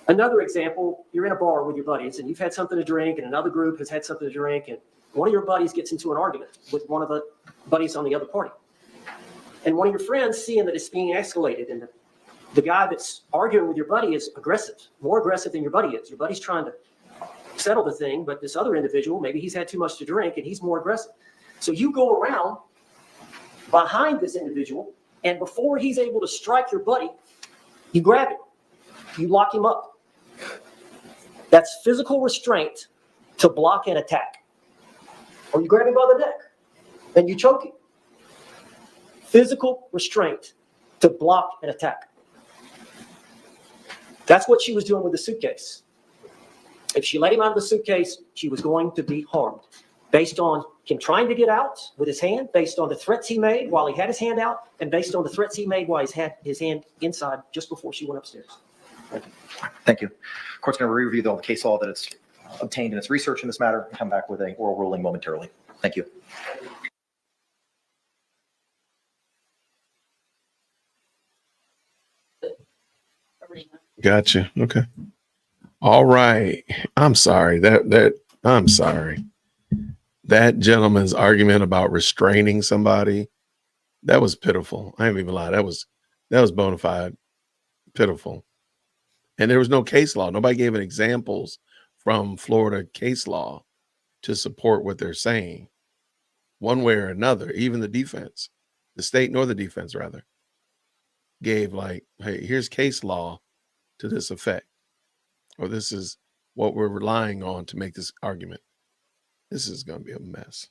Another example, you're in a bar with your buddies and you've had something to drink and another group has had something to drink and one of your buddies gets into an argument with one of the buddies on the other party. And one of your friends, seeing that it's being escalated and the guy that's arguing with your buddy is aggressive, more aggressive than your buddy is. Your buddy's trying to settle the thing, but this other individual, maybe he's had too much to drink and he's more aggressive. So you go around behind this individual, and before he's able to strike your buddy, you grab him, you lock him up. That's physical restraint to block an attack. Or you grab him by the neck and you choke him. Physical restraint to block an attack. That's what she was doing with the suitcase. If she let him out of the suitcase, she was going to be harmed. Based on him trying to get out with his hand, based on the threats he made while he had his hand out, and based on the threats he made while he had his hand inside just before she went upstairs.
Thank you. Court's going to review all the case law that it's obtained in its research in this matter and come back with an oral ruling momentarily. Thank you.
Gotcha. Okay. All right. I'm sorry. I'm sorry. That gentleman's argument about restraining somebody, that was pitiful. I ain't even lie. That was bona fide pitiful. And there was no case law. Nobody gave an examples from Florida case law to support what they're saying one way or another. Even the defense, the state nor the defense rather, gave like, hey, here's case law to this effect, or this is what we're relying on to make this argument. This is going to be a mess.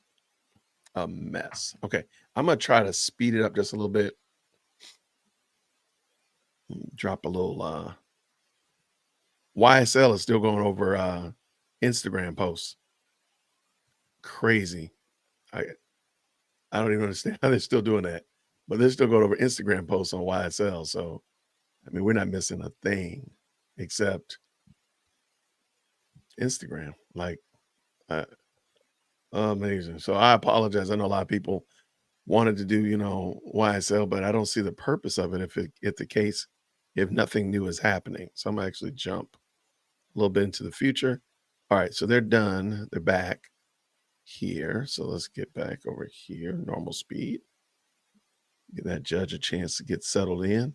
A mess. Okay. I'm going to try to speed it up just a little bit. Drop a little, YSL is still going over Instagram posts. Crazy. I don't even understand how they're still doing that, but they're still going over Instagram posts on YSL. So, I mean, we're not missing a thing except Instagram. Like, amazing. So I apologize. I know a lot of people wanted to do, YSL, but I don't see the purpose of it if the case, if nothing new is happening. So I'm gonna actually jump a little bit into the future. All right, so they're done. They're back here. So let's get back over here, normal speed. Give that judge a chance to get settled in.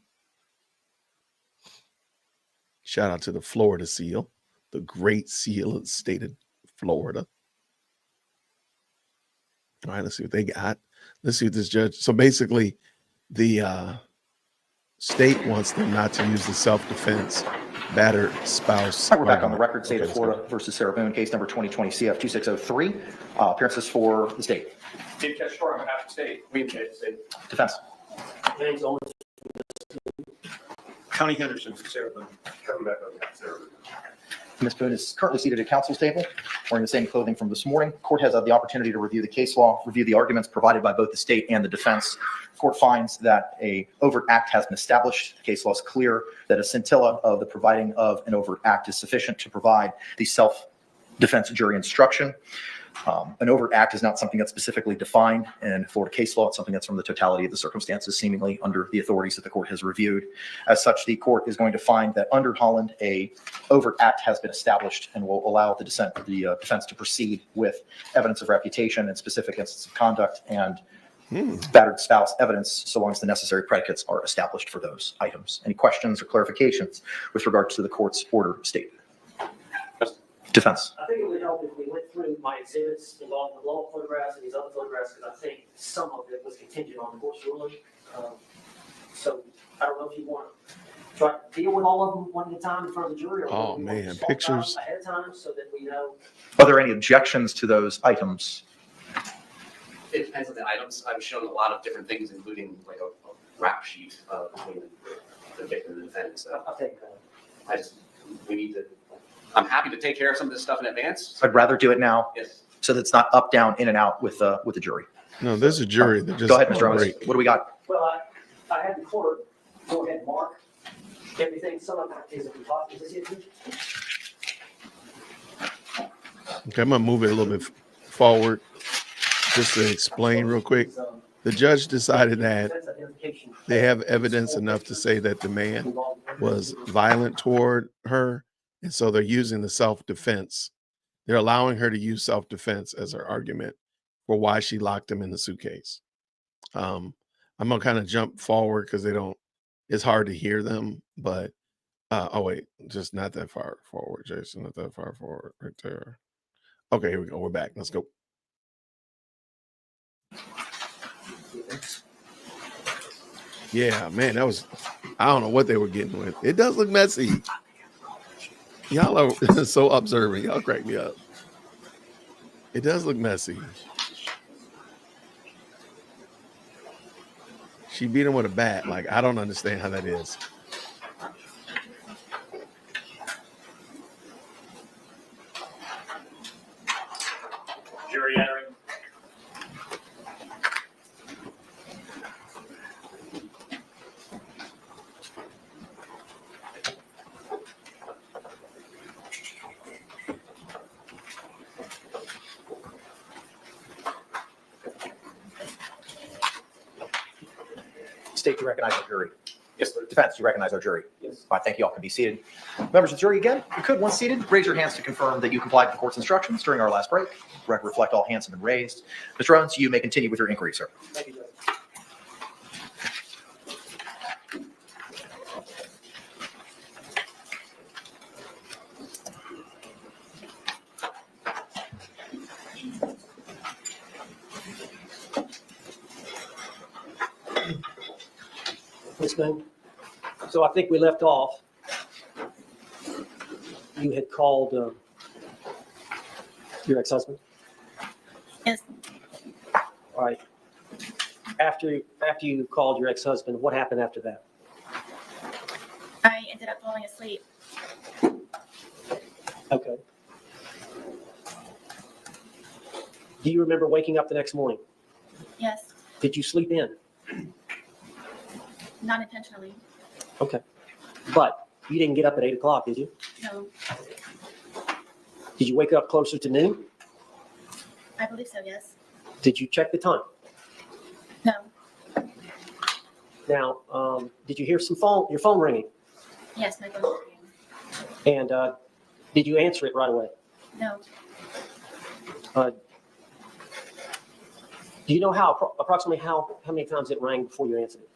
Shout out to the Florida seal, the great seal of the state of Florida. All right, let's see what they got. Let's see what this judge. So basically, the state wants them not to use the self-defense battered spouse.
All right, we're back on the
argument.
record. State
Okay,
of Florida versus Sarah Boone, case number 2020 CF 2603. Appearances for the state.
Dave Kestor on behalf of the state. William J. State.
Defense.
James Owens.
Connie Henderson, Sarah Boone. Kevin Beck on behalf of Sarah Boone.
Ms. Boone is currently seated at counsel's table, wearing the same clothing from this morning. Court has had the opportunity to review the case law, review the arguments provided by both the state and the defense. Court finds that a overt act has been established. The case law is clear that a scintilla of the providing of an overt act is sufficient to provide the self-defense jury instruction. An overt act is not something that's specifically defined in Florida case law. It's something that's from the totality of the circumstances, seemingly under the authorities that the court has reviewed. As such, the court is going to find that under Holland, a overt act has been established and will allow the defense to proceed with evidence of reputation and specific instances of conduct and battered spouse evidence, so long as the necessary predicates are established for those items. Any questions or clarifications with regard to the court's order stated? Defense.
I think it would help if we went through my exhibits involving the law photographs and these other photographs, because I think some of it was contingent on the court's ruling. So I don't know if you want to try to deal with all of them one at a time in front of the jury. Or
Oh,
whether you want to
man,
talk about
pictures.
them ahead of time so that we know.
Are there any objections to those items?
It depends on the items. I've shown a lot of different things, including like a rap sheet between the victim and the defendant. So
I'll take that.
I'm happy to take care of some of this stuff in advance.
I'd rather do it now
Yes.
so that it's not up, down, in and out with the jury.
No, there's a jury that just
Go ahead, Mr. Owens.
break.
What do we got?
Well, I had the court go ahead and mark everything. Some of that is it.
Okay, I'm gonna move it a little bit forward just to explain real quick. The judge decided that they have evidence enough to say that the man was violent toward her, and so they're using the self-defense. They're allowing her to use self-defense as her argument for why she locked him in the suitcase. I'm gonna kind of jump forward because it's hard to hear them, but oh wait, just not that far forward, Jason, not that far forward right there. Okay, here we go. We're back. Let's go. Yeah, man, I don't know what they were getting with. It does look messy. Y'all are so observant. Y'all crack me up. It does look messy. She beat him with a bat. Like, I don't understand how that is.
Jury entering.
State, you recognize our jury.
Yes, sir.
Defense, you recognize our jury.
Yes.
All right, thank you. All can be seated. Members of the jury, again, you could, once seated, raise your hands to confirm that you complied with the court's instructions during our last break. Record reflect all hands have been raised. Mr. Owens, you may continue with your inquiry, sir.
Thank you, Judge. Ms. Boone, so I think we left off. You had called your ex-husband?
Yes.
All right. After you called your ex-husband, what happened after that?
I ended up falling asleep.
Okay. Do you remember waking up the next morning?
Yes,
Did you sleep in?
not intentionally.
Okay. But you didn't get up at 8 o'clock, did you?
No,
Did you wake up closer to noon?
I believe so, yes.
Did you check the time?
No,
Now, did you hear your phone ringing?
yes, my phone was ringing.
And did you answer it right away?
No,
Do you know approximately how many times it rang before you answered it?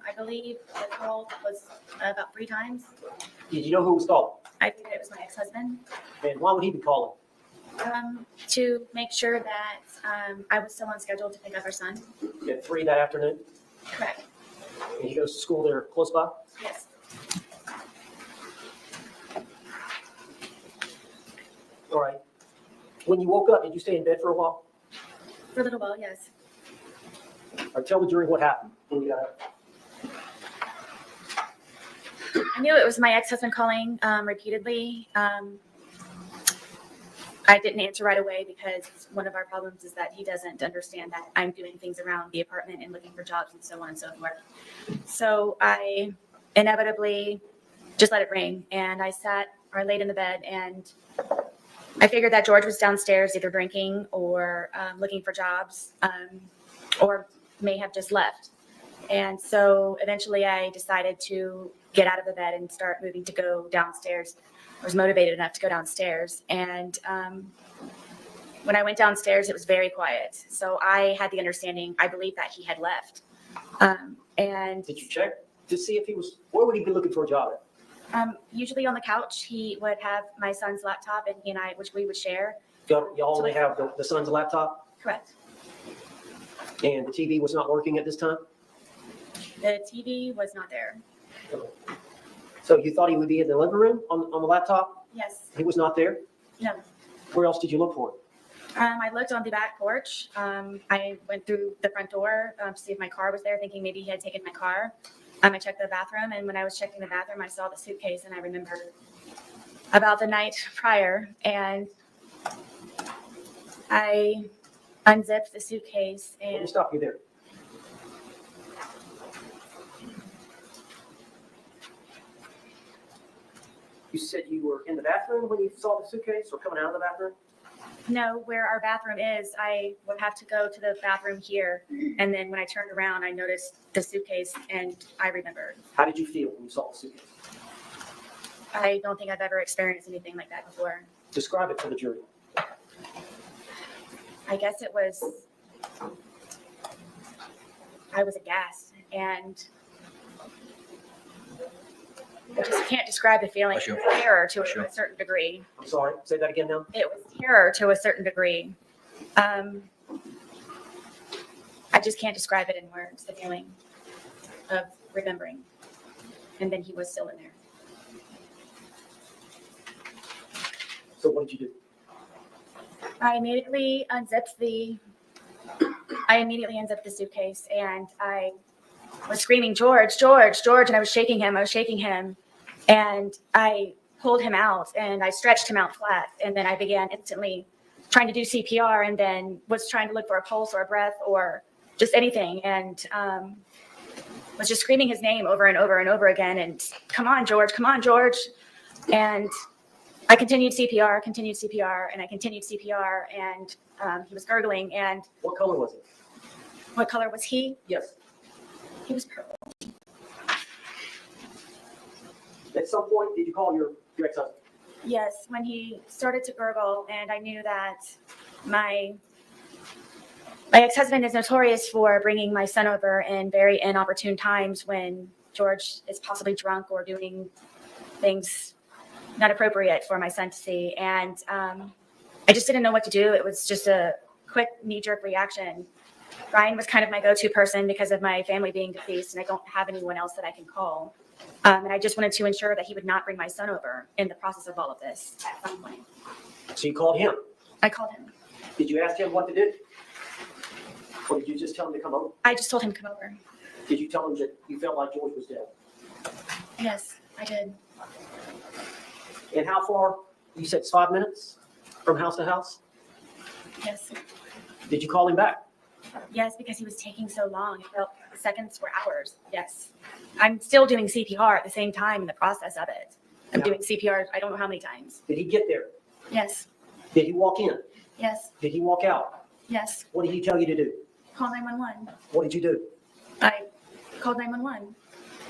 I believe the call was about 3 times.
Did you know who was calling?
I think it was my ex-husband.
And why would he be calling?
To make sure that I was still on schedule to pick up our son.
At 3 that afternoon?
Correct.
And he goes to school there close by?
Yes.
All right. When you woke up, did you stay in bed for a while?
For a little while, yes.
Or tell the jury what happened when you got up.
I knew it was my ex-husband calling repeatedly. I didn't answer right away because one of our problems is that he doesn't understand that I'm doing things around the apartment and looking for jobs and so on and so forth. So I inevitably just let it ring, and I laid in the bed, and I figured that George was downstairs either drinking or looking for jobs, or may have just left. And so eventually I decided to get out of the bed and start moving to go downstairs. I was motivated enough to go downstairs. And when I went downstairs, it was very quiet. So I had the understanding, I believe that he had left. And
Did you check to see if where would he be looking for a job at?
Usually on the couch, he would have my son's laptop, and he and I, which we would share.
Y'all only have the son's laptop?
Correct.
And the TV was not working at this time?
The TV was not there.
So you thought he would be in the living room on the laptop?
Yes.
He was not there?
No.
Where else did you look for him?
I looked on the back porch. I went through the front door to see if my car was there, thinking maybe he had taken my car. I checked the bathroom, and when I was checking the bathroom, I saw the suitcase, and I remembered about the night prior, and I unzipped the suitcase.
Let me
And
stop you there. You said you were in the bathroom when you saw the suitcase, or coming out of the bathroom?
no, where our bathroom is, I would have to go to the bathroom here, and then when I turned around, I noticed the suitcase, and I remembered.
How did you feel when you saw the suitcase?
I don't think I've ever experienced anything like that before.
Describe it to the jury.
I guess it was, I was aghast, and I just can't describe the feeling. It was terror to a certain degree.
I'm sorry, say that again now.
It was terror to a certain degree. I just can't describe it in words, the feeling of remembering. And then he was still in there.
So what did you do?
I immediately unzipped the suitcase, and I was screaming, George, George, George, and I was shaking him, and I pulled him out, and I stretched him out flat, and then I began instantly trying to do CPR, and then was trying to look for a pulse or a breath or just anything, and was just screaming his name over and over and over again, and come on, George, and I continued CPR, and I continued CPR, and he was gurgling. And
what color was he?
What color was he?
Yes.
He was purple.
At some point, did you call your ex-husband?
Yes, when he started to gurgle, and I knew that my ex-husband is notorious for bringing my son over in very inopportune times when George is possibly drunk or doing things not appropriate for my son to see. And I just didn't know what to do. It was just a quick knee-jerk reaction. Ryan was kind of my go-to person because of my family being deceased, and I don't have anyone else that I can call. And I just wanted to ensure that he would not bring my son over in the process of all of this at some point.
So you called him?
I called him.
Did you ask him what to do? Or did you just tell him to come over?
I just told him to come over.
Did you tell him that you felt like George was dead?
Yes, I did.
And how far? You said it's 5 minutes from house to house?
Yes.
Did you call him back?
Yes, because he was taking so long. It felt seconds were hours. Yes. I'm still doing CPR at the same time in the process of it. I'm
Yeah.
doing CPR, I don't know how many times.
Did he get there?
Yes.
Did he walk in?
Yes.
Did he walk out?
Yes.
What did he tell you to do?
Call 911.
What did you do?
I called 911.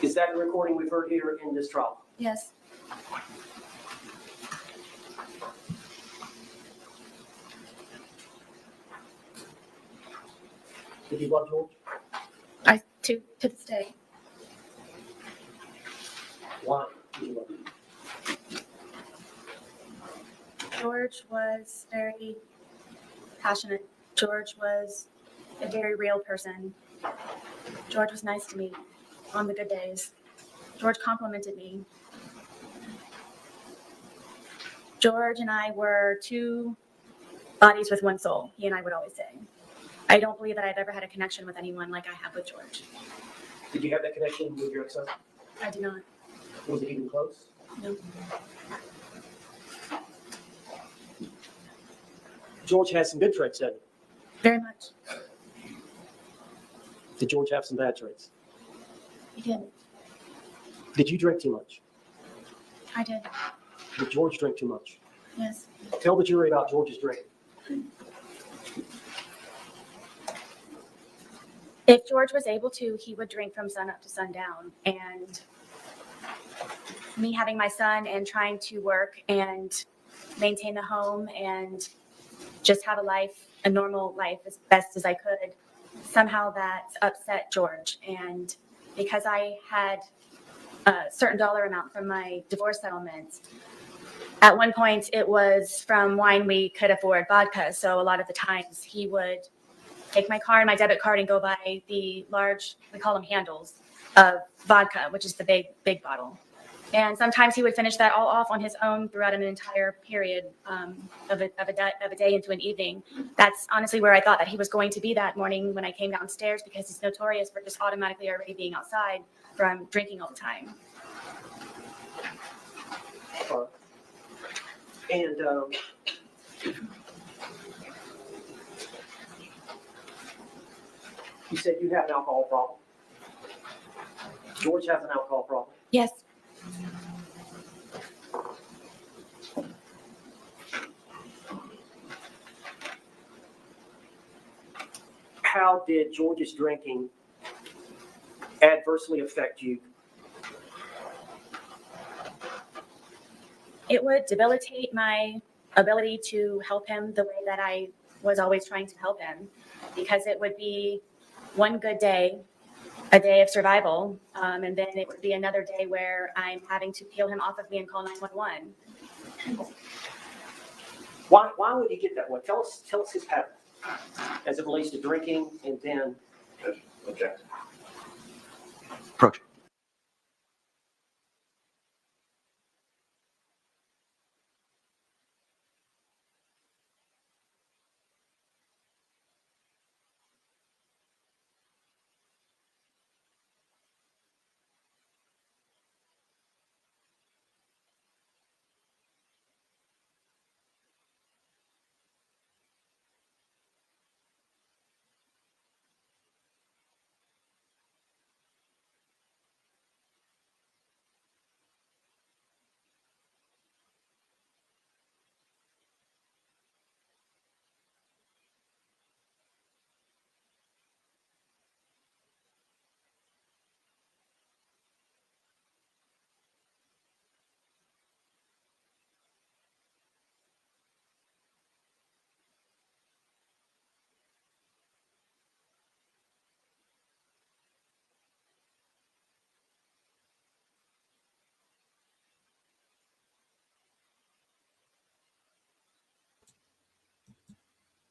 Is that the recording we've heard here in this trial?
Yes.
Did you love George?
To this day.
Why did you love him?
George was very passionate. George was a very real person. George was nice to me on the good days. George complimented me. George and I were two bodies with one soul, he and I would always say. I don't believe that I've ever had a connection with anyone like I have with George.
Did you have that connection with your ex-husband?
I do not.
Was it even close?
No.
George has some good traits, doesn't
Very much.
he? Did George have some bad traits?
He did.
Did you drink too much?
I did.
Did George drink too much?
Yes.
Tell the jury about George's drink.
If George was able to, he would drink from sun up to sundown. And me having my son and trying to work and maintain the home and just have a normal life as best as I could, somehow that upset George. And because I had a certain dollar amount from my divorce settlement, at one point it was from wine we could afford vodka. So a lot of the times he would take my card, my debit card, and go buy the large, we call them handles, of vodka, which is the big bottle. And sometimes he would finish that all off on his own throughout an entire period of a day into an evening. That's honestly where I thought that he was going to be that morning when I came downstairs, because he's notorious for just automatically already being outside from drinking all the time.
And you said you have an alcohol problem. George has an alcohol problem.
Yes.
How did George's drinking adversely affect you?
It would debilitate my ability to help him the way that I was always trying to help him, because it would be one good day, a day of survival, and then it would be another day where I'm having to peel him off of me and call 911.
Why would he get that way? Tell us his pattern as it relates to drinking and then object.
Approach.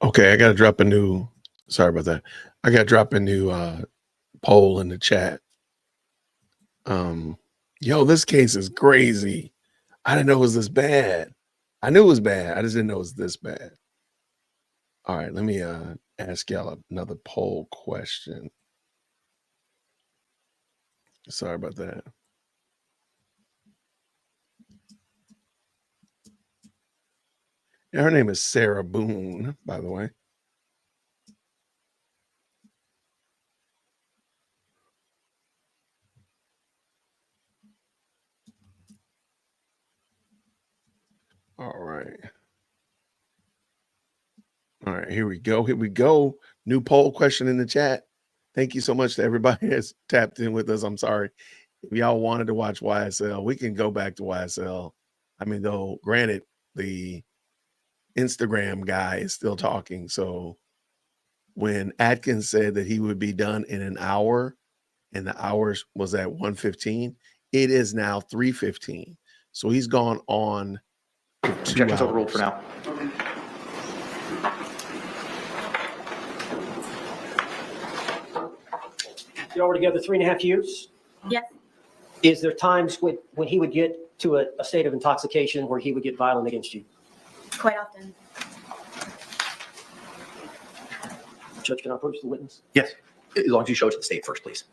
Okay, I gotta drop a new. Sorry about that. I gotta drop a new poll in the chat. Yo, this case is crazy. I didn't know it was this bad. I knew it was bad. I just didn't know it was this bad. All right, let me ask y'all another poll question. Sorry about that. Yeah, her name is Sarah Boone, by the way. All right, here we go. Here we go. New poll question in the chat. Thank you so much to everybody that's tapped in with us. I'm sorry. If y'all wanted to watch YSL, we can go back to YSL. I mean, though, granted, the Instagram guy is still talking. So when Atkins said that he would be done in an hour and the hours was at 1:15, it is now 3:15. So he's gone on for 2
Objections
hours.
overruled for now.
You're all together 3.5 years?
Yes,
Is there times when he would get to a state of intoxication where he would get violent against you?
quite often.
Judge, can I approach the witness?
Yes, as long as you show it to the state first, please.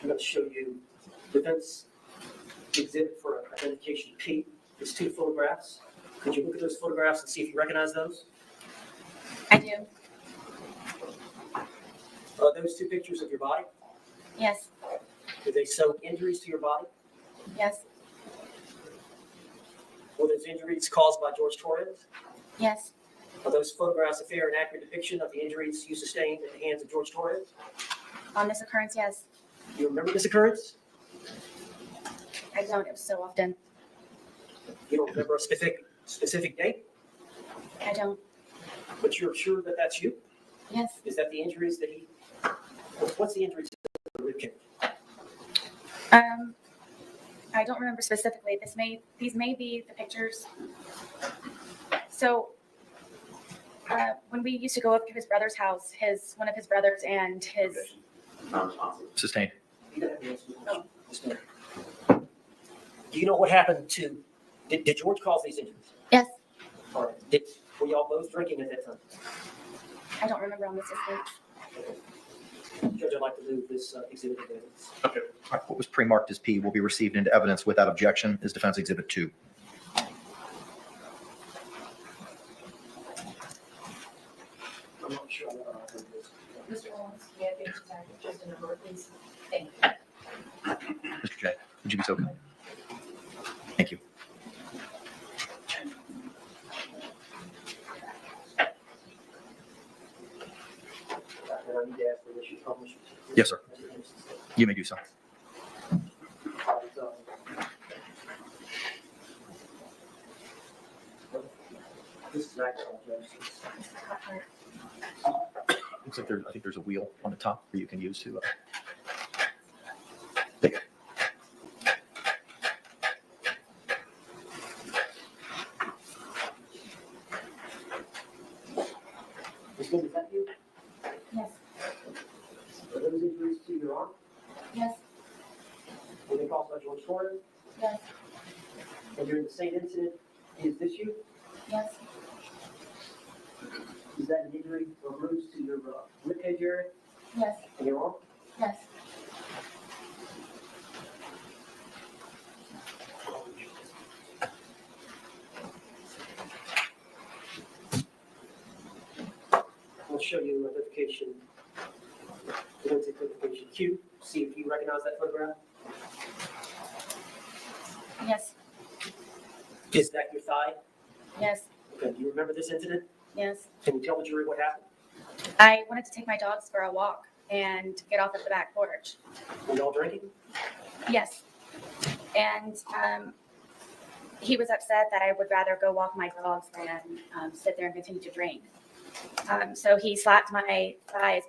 I'm going to show you defense exhibit for identification P. There's 2 photographs. Could you look at those photographs and see if you recognize those?
I do.
Are those 2 pictures of your body?
Yes,
Do they show injuries to your body?
yes,
Were those injuries caused by George Torres?
yes,
Are those photographs a fair and accurate depiction of the injuries you sustained at the hands of George Torres?
on this occurrence, yes.
Do you remember this occurrence?
I don't, it was so often.
You don't remember a specific date,
I don't.
but you're sure that that's you?
Yes,
Is that the injuries that he, what's the injuries to the rib cage?
I don't remember specifically. These may be the pictures. So, when we used to go up to his brother's house, one of his brothers and his,
Sustained.
oh,
Do you know what happened to, did George cause these injuries?
yes,
All right. Were y'all both drinking at that time?
I don't remember on this instance.
Judge, I'd like to move this exhibit to evidence.
Okay. All right, what was pre-marked as P will be received into evidence without objection is Defense Exhibit 2.
I'm not sure.
Mr. Owens, may I get just a number, please? Thank you.
Mr. J, would you be so kind? Thank you.
I need to ask permission to publish.
Yes, sir. You may do so.
This is accurate, Judge.
Looks like I think there's a wheel on the top where you can use to.
Ms. Gould, is that you?
Yes,
Are those injuries to your arm?
yes,
Were they caused by George Torres?
yes,
And during the same incident, is this you?
yes,
Is that an injury or bruise to your rib cage area
yes,
and your arm?
yes.
I'll show you identification, identification Q, see if you recognize that photograph.
Yes,
Is that your thigh?
yes,
Okay, do you remember this incident?
yes.
Can you tell the jury what happened?
I wanted to take my dogs for a walk and get off at the back porch.
Were y'all drinking?
Yes. And he was upset that I would rather go walk my dogs than sit there and continue to drink. So he slapped my thigh as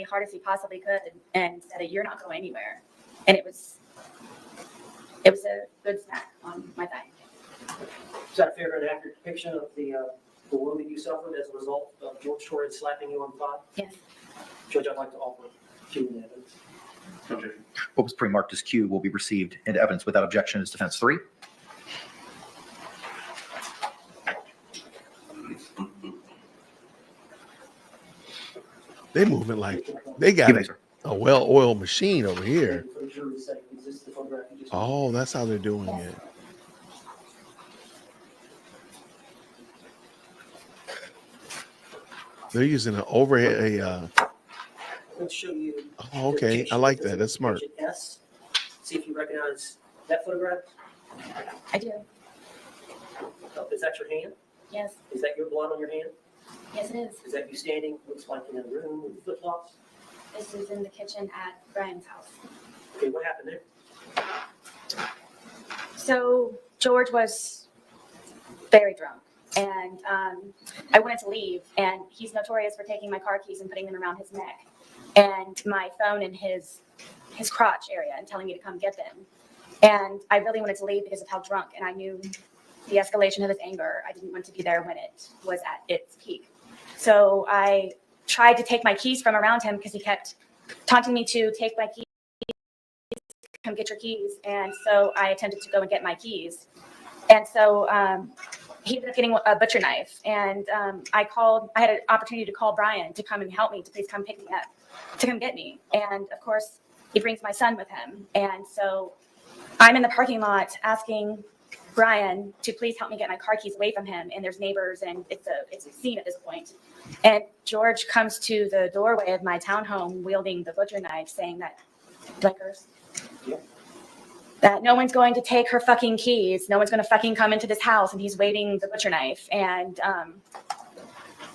hard as he possibly could and said, "You're not going anywhere." And it was a good smack on my thigh.
Is that a fair and accurate depiction of the wound that you suffered as a result of George Torres slapping you on the thigh?
Yes.
Judge, I'd like to offer Q in evidence.
What was pre-marked as Q will be received into evidence without objection as Defense 3.
They moving like they got a well-oiled machine over here.
For the jury's sake, is this the photograph you just?
Oh, that's how they're doing it. They're using an overhead.
Let's show you.
Oh, okay. I like that. That's smart.
Identification S. See if you recognize that photograph.
I do.
Oh, is that your hand?
Yes.
Is that your blood on your hand?
Yes, it is.
Is that you standing, looks like in a room with flip flops?
This is in the kitchen at Brian's house.
Okay, what happened there?
So George was very drunk, and I wanted to leave, and he's notorious for taking my car keys and putting them around his neck and my phone in his crotch area and telling me to come get them. And I really wanted to leave because of how drunk, and I knew the escalation of his anger. I didn't want to be there when it was at its peak. So I tried to take my keys from around him because he kept taunting me to take my keys, come get your keys. And so I attempted to go and get my keys. And so he ended up getting a butcher knife. And I had an opportunity to call Brian to come and help me, to please come pick me up, to come get me. And of course, he brings my son with him. And so I'm in the parking lot asking Brian to please help me get my car keys away from him. And there's neighbors, and it's a scene at this point. And George comes to the doorway of my townhome wielding the butcher knife, saying that, Blinkers, that no one's going to take her fucking keys. No one's going to fucking come into this house. And he's waving the butcher knife. And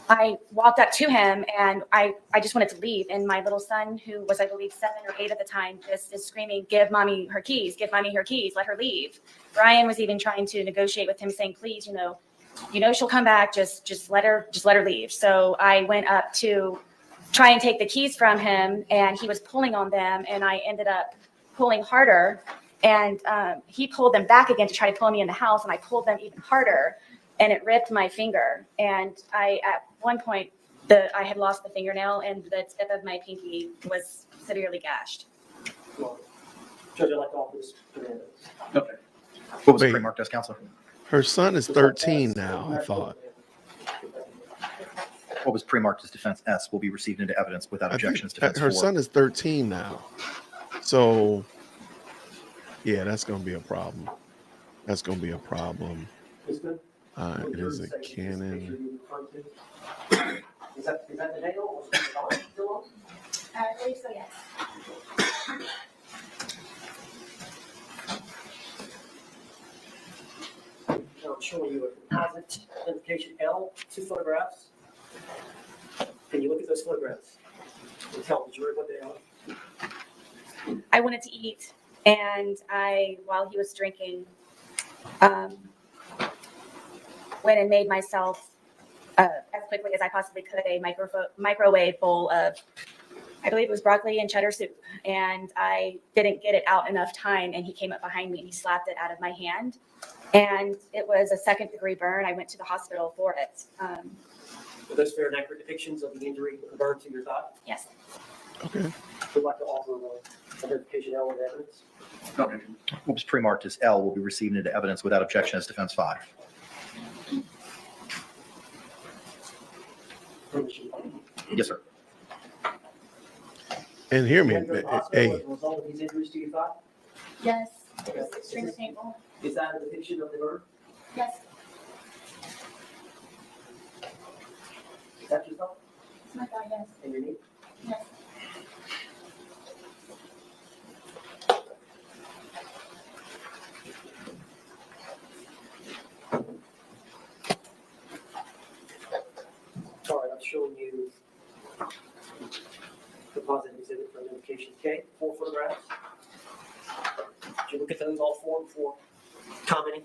I walked up to him, and I just wanted to leave. And my little son, who was, I believe, 7 or 8 at the time, just is screaming, give mommy her keys, let her leave. Brian was even trying to negotiate with him, saying, please, you know she'll come back, just let her leave. So I went up to try and take the keys from him, and he was pulling on them, and I ended up pulling harder, and he pulled them back again to try to pull me in the house, and I pulled them even harder, and it ripped my finger. And at one point, I had lost the fingernail, and the tip of my pinky was severely gashed.
Well, Judge, I'd like to offer this.
Okay. What was
Wait.
pre-marked as, Counselor?
Her son is 13 now, I thought.
What was pre-marked as defense S will be received into evidence without objection as defense
Her
4.
son is 13 now. So, yeah, that's going to be a problem. That's going to be a problem. It is a Canon.
Is that the nail, or is it on? Still on?
I believe so, yes.
Now I'm showing you a composite identification L, 2 photographs. Can you look at those photographs and tell the jury what they are?
I wanted to eat, and while he was drinking, went and made myself, as quickly as I possibly could, a microwave bowl of, I believe it was broccoli and cheddar soup. And I didn't get it out enough time, and he came up behind me and he slapped it out of my hand. And it was a 2nd-degree burn. I went to the hospital for it.
Were those fair and accurate depictions of the injury burn to your thigh?
Yes.
Okay.
Would like to offer identification L with evidence.
Okay. What was pre-marked as L will be received into evidence without objection as defense 5. Yes, sir.
And hear me,
Did you go to the hospital
hey,
as a result of these injuries to your thigh?
Yes. It was extremely painful.
Is that a depiction of the burn?
Yes.
Is that yourself?
It's my thigh, yes.
And your knee?
Yes.
All right, I'm showing you the positive exhibit for identification K, 4 photographs. Did you look at those all 4 before commenting?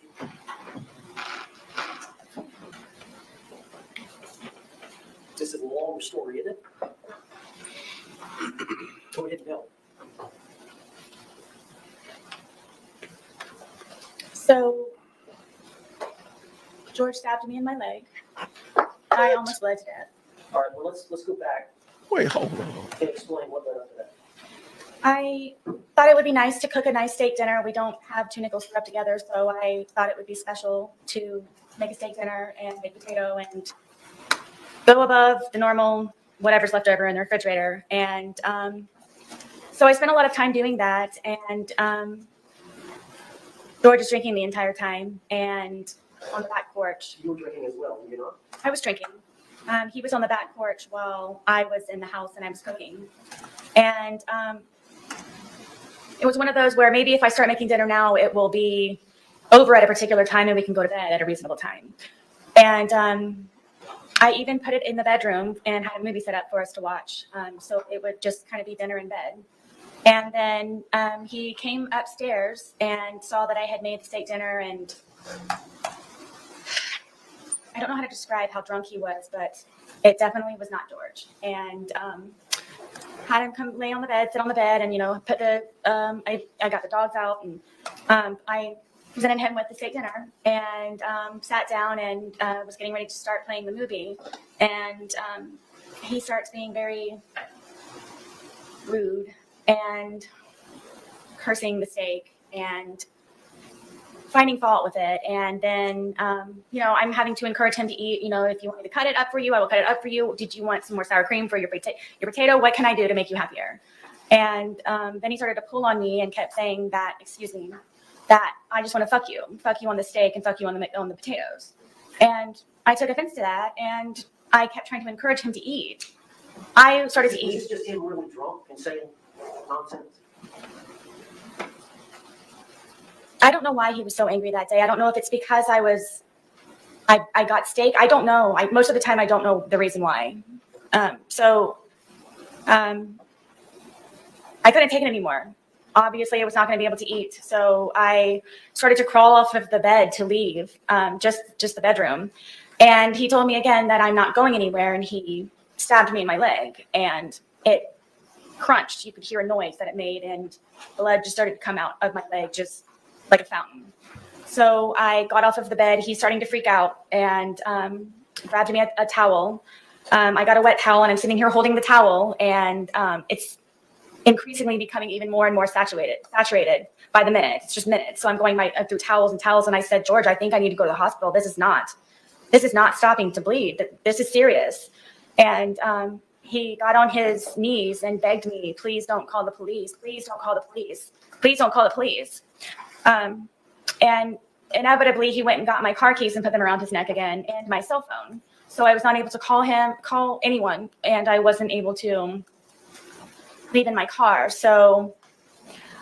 This is a longer story, isn't it? Go ahead and tell.
So George stabbed me in my leg. I almost bled to death.
All right, well, let's go back
wait, hold on.
and explain what led up to that.
I thought it would be nice to cook a nice steak dinner. We don't have 2 nickels to rub together, so I thought it would be special to make a steak dinner and make potato and go above the normal whatever's left over in the refrigerator. And so I spent a lot of time doing that, and George is drinking the entire time and on the back porch.
You were drinking as well, were you not?
I was drinking. He was on the back porch while I was in the house and I was cooking. And it was one of those where maybe if I start making dinner now, it will be over at a particular time and we can go to bed at a reasonable time. And I even put it in the bedroom and had a movie set up for us to watch. So it would just kind of be dinner in bed. And then he came upstairs and saw that I had made the steak dinner, and I don't know how to describe how drunk he was, but it definitely was not George. And had him come lay on the bed, sit on the bed, and, you know, put the, I got the dogs out, and I presented him with the steak dinner and sat down and was getting ready to start playing the movie. And he starts being very rude and cursing the steak and finding fault with it. And then, you know, I'm having to encourage him to eat. You know, if you want me to cut it up for you, I will cut it up for you. Did you want some more sour cream for your potato? What can I do to make you happier? And then he started to pull on me and kept saying that, excuse me, that I just want to fuck you on the steak and fuck you on the potatoes. And I took offense to that, and I kept trying to encourage him to eat. I started to eat.
Was this just him really drunk and saying nonsense?
I don't know why he was so angry that day. I don't know if it's because I got steak. I don't know. Most of the time I don't know the reason why. I couldn't take it anymore. Obviously I was not going to be able to eat. So I started to crawl off of the bed to leave, just the bedroom. And he told me again that I'm not going anywhere, and he stabbed me in my leg, and it crunched. You could hear a noise that it made, and blood just started to come out of my leg, just like a fountain. So I got off of the bed. He's starting to freak out, and grabbed me a towel. I got a wet towel, and I'm sitting here holding the towel, and it's increasingly becoming even more and more saturated by the minute. It's just minutes. So I'm going through towels, and I said, George, I think I need to go to the hospital. This is not stopping to bleed. This is serious. And he got on his knees and begged me, please don't call the police. Please don't call the police. Please don't call the police. And inevitably he went and got my car keys and put them around his neck again, and my cell phone. So I was not able to call anyone, and I wasn't able to leave in my car. So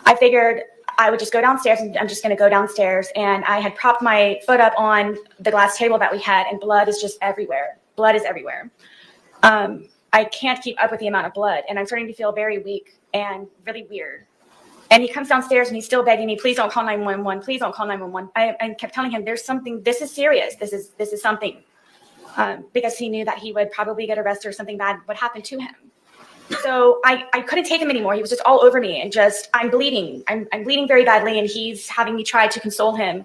I figured I would just go downstairs, and I'm just going to go downstairs. And I had propped my foot up on the glass table that we had, and blood is just everywhere. Blood is everywhere. I can't keep up with the amount of blood, and I'm starting to feel very weak and really weird. And he comes downstairs and he's still begging me, please don't call 911. Please don't call 911. I kept telling him, there's something, this is serious. This is something, because he knew that he would probably get arrested or something bad would happen to him. So I couldn't take him anymore. He was just all over me, and I'm bleeding. I'm bleeding very badly, and he's having me try to console him.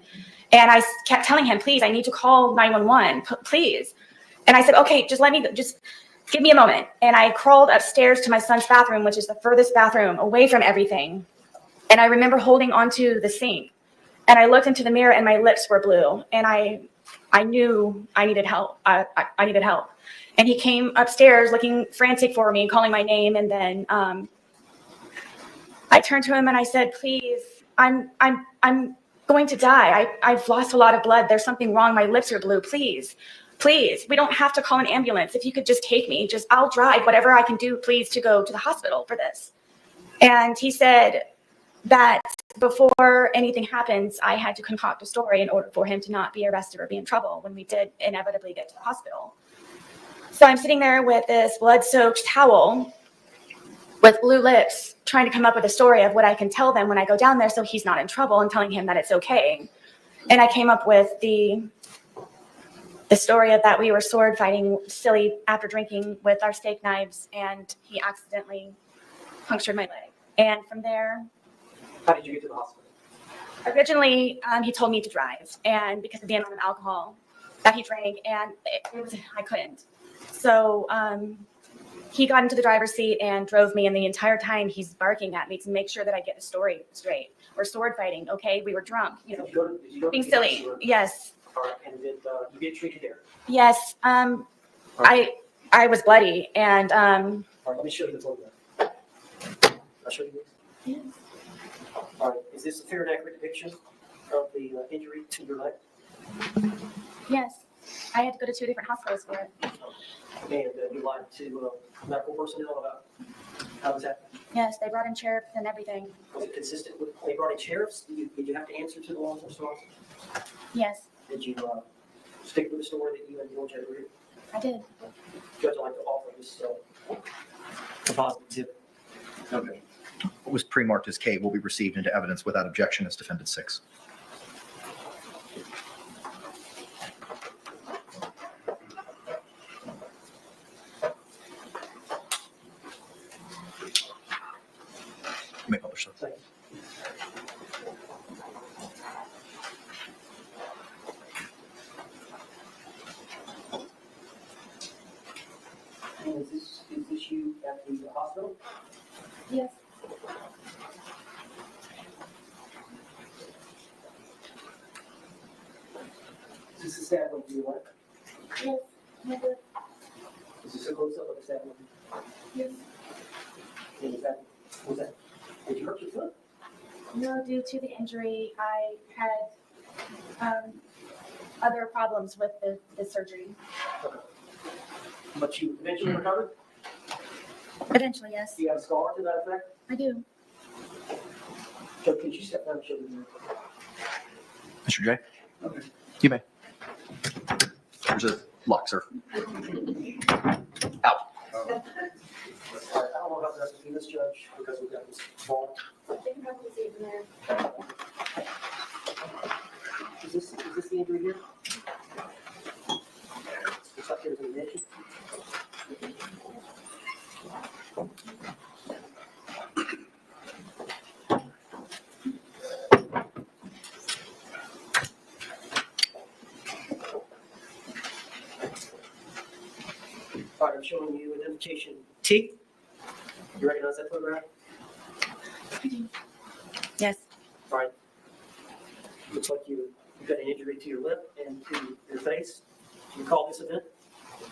And I kept telling him, please, I need to call 911, please. And I said, okay, just give me a moment. And I crawled upstairs to my son's bathroom, which is the furthest bathroom away from everything. And I remember holding onto the sink, and I looked into the mirror, and my lips were blue, and I knew I needed help. I needed help. And he came upstairs looking frantic for me, calling my name. And then I turned to him and I said, please, I'm going to die. I've lost a lot of blood. There's something wrong. My lips are blue. Please, we don't have to call an ambulance. If you could just take me, I'll drive whatever I can do, please, to go to the hospital for this. And he said that before anything happens, I had to concoct a story in order for him to not be arrested or be in trouble when we did inevitably get to the hospital. So I'm sitting there with this blood-soaked towel with blue lips, trying to come up with a story of what I can tell them when I go down there so he's not in trouble, and telling him that it's okay. And I came up with the story of that we were sword fighting silly after drinking with our steak knives, and he accidentally punctured my leg. And from there,
how did you get to the hospital?
Originally, he told me to drive, and because of the amount of alcohol that he drank, and I couldn't. So he got into the driver's seat and drove me, and the entire time he's barking at me to make sure that I get the story straight. We're sword fighting, okay? We were drunk,
Did you go to
being
the
silly.
hospital?
Yes.
All right, and did you get treated there?
Yes. I was bloody, and
All right, let me show you the photograph. I'll show you this.
Yes.
All right, is this a fair and accurate depiction of the injury to your leg?
Yes. I had to go to 2 different hospitals for it.
And you lied to medical personnel about how was that?
Yes, they brought in sheriffs and everything.
Was it consistent with, they brought in sheriffs? Did you have to answer to the law enforcement officers?
Yes,
Did you stick with the story that you and George had agreed?
I did.
Judge, I'd like to offer this a positive exhibit.
Okay. What was pre-marked as K will be received into evidence without objection as Defendant 6. You may publish, sir.
And is this you at the hospital?
Yes.
Is this the stab wound you like?
Yes. Never.
Is this a close up of the stab wound?
Yes.
And was that, did you hurt your foot?
No, due to the injury, I had other problems with the surgery.
Okay. But you eventually recovered?
Eventually, yes.
Do you have a scar to that effect?
I do.
So could you step down and show me?
Mr. J,
Okay.
you may. There's a lock, sir. Out.
All right, I don't know about the rest of you, this judge, because we've got this ball. Is this the injury here? Looks like there's an admission. All right, I'm showing you identification T. You recognize that photograph?
Yes.
All right. Looks like you've got an injury to your lip and to your face. Do you recall this event?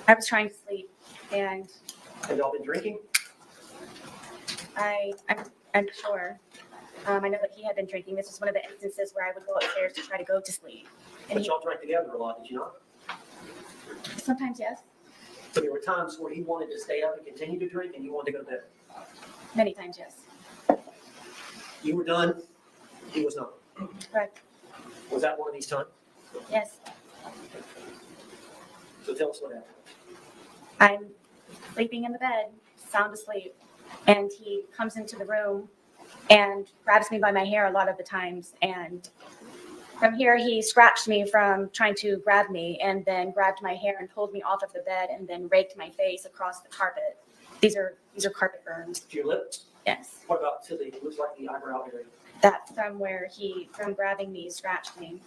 I was trying to sleep, and
Have y'all been drinking?
I'm sure. I know that he had been drinking. This was one of the instances where I would go upstairs to try to go to sleep. And
But y'all drank together a lot, did you not?
sometimes, yes.
So there were times where he wanted to stay up and continue to drink and you wanted to go to bed.
Many times, yes.
You were done, he was not.
Correct.
Was that one of these times?
Yes.
So tell us what happened.
I'm sleeping in the bed, sound asleep, and he comes into the room and grabs me by my hair a lot of the times. And from here, he scratched me from trying to grab me, and then grabbed my hair and pulled me off of the bed, and then raked my face across the carpet. These are carpet burns.
To your lip?
Yes.
What about to the, looks like the eyebrow area?
That's from where from grabbing me, scratched me,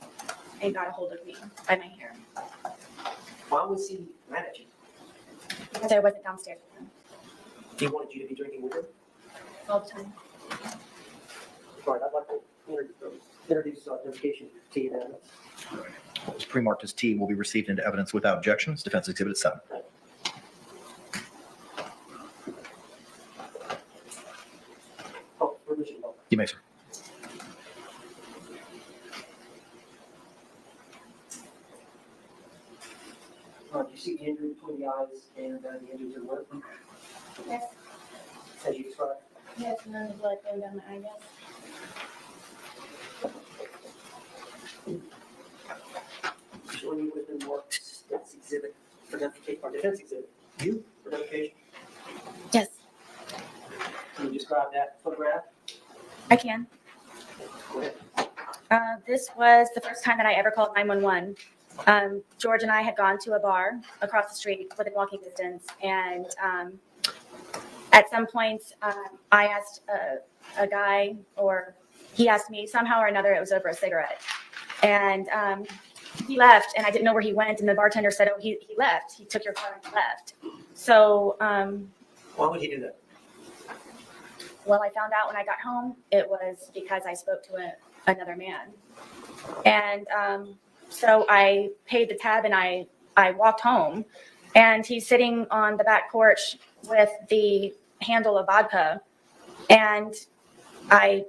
and got a hold of me by my hair.
Why was he mad at you?
Because I wasn't downstairs with him
He wanted you to be drinking with him?
all the time.
All right, I'd like to introduce identification to you now.
What was pre-marked as T will be received into evidence without objection as Defense Exhibit 7.
Oh, permission.
You may, sir.
Do you see the injury between the eyes and the injury to the lip?
Yes.
As you described?
Yes, and then the blood going down my eye, yes.
Showing you with the marked that's exhibit for identification, or defense exhibit. You for identification?
Yes,
Can you describe that photograph?
I can.
Go ahead.
This was the first time that I ever called 911. George and I had gone to a bar across the street within walking distance, and at some points, I asked a guy, or he asked me, somehow or another, it was over a cigarette. And he left, and I didn't know where he went, and the bartender said, oh, he left. He took your car and left. So,
Why would he do that?
well, I found out when I got home, it was because I spoke to another man. And so I paid the tab, and I walked home, and he's sitting on the back porch with the handle of vodka. And I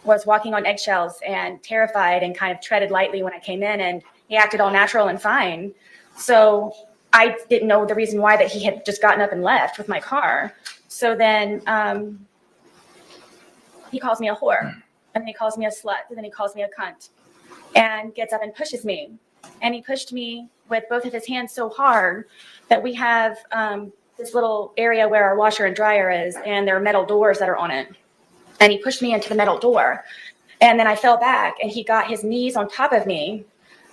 was walking on eggshells and terrified and kind of treaded lightly when I came in, and he acted all natural and fine. So I didn't know the reason why that he had just gotten up and left with my car. So then he calls me a whore, and then he calls me a slut, and then he calls me a cunt, and gets up and pushes me. And he pushed me with both of his hands so hard that we have this little area where our washer and dryer is, and there are metal doors that are on it. And he pushed me into the metal door. And then I fell back, and he got his knees on top of me,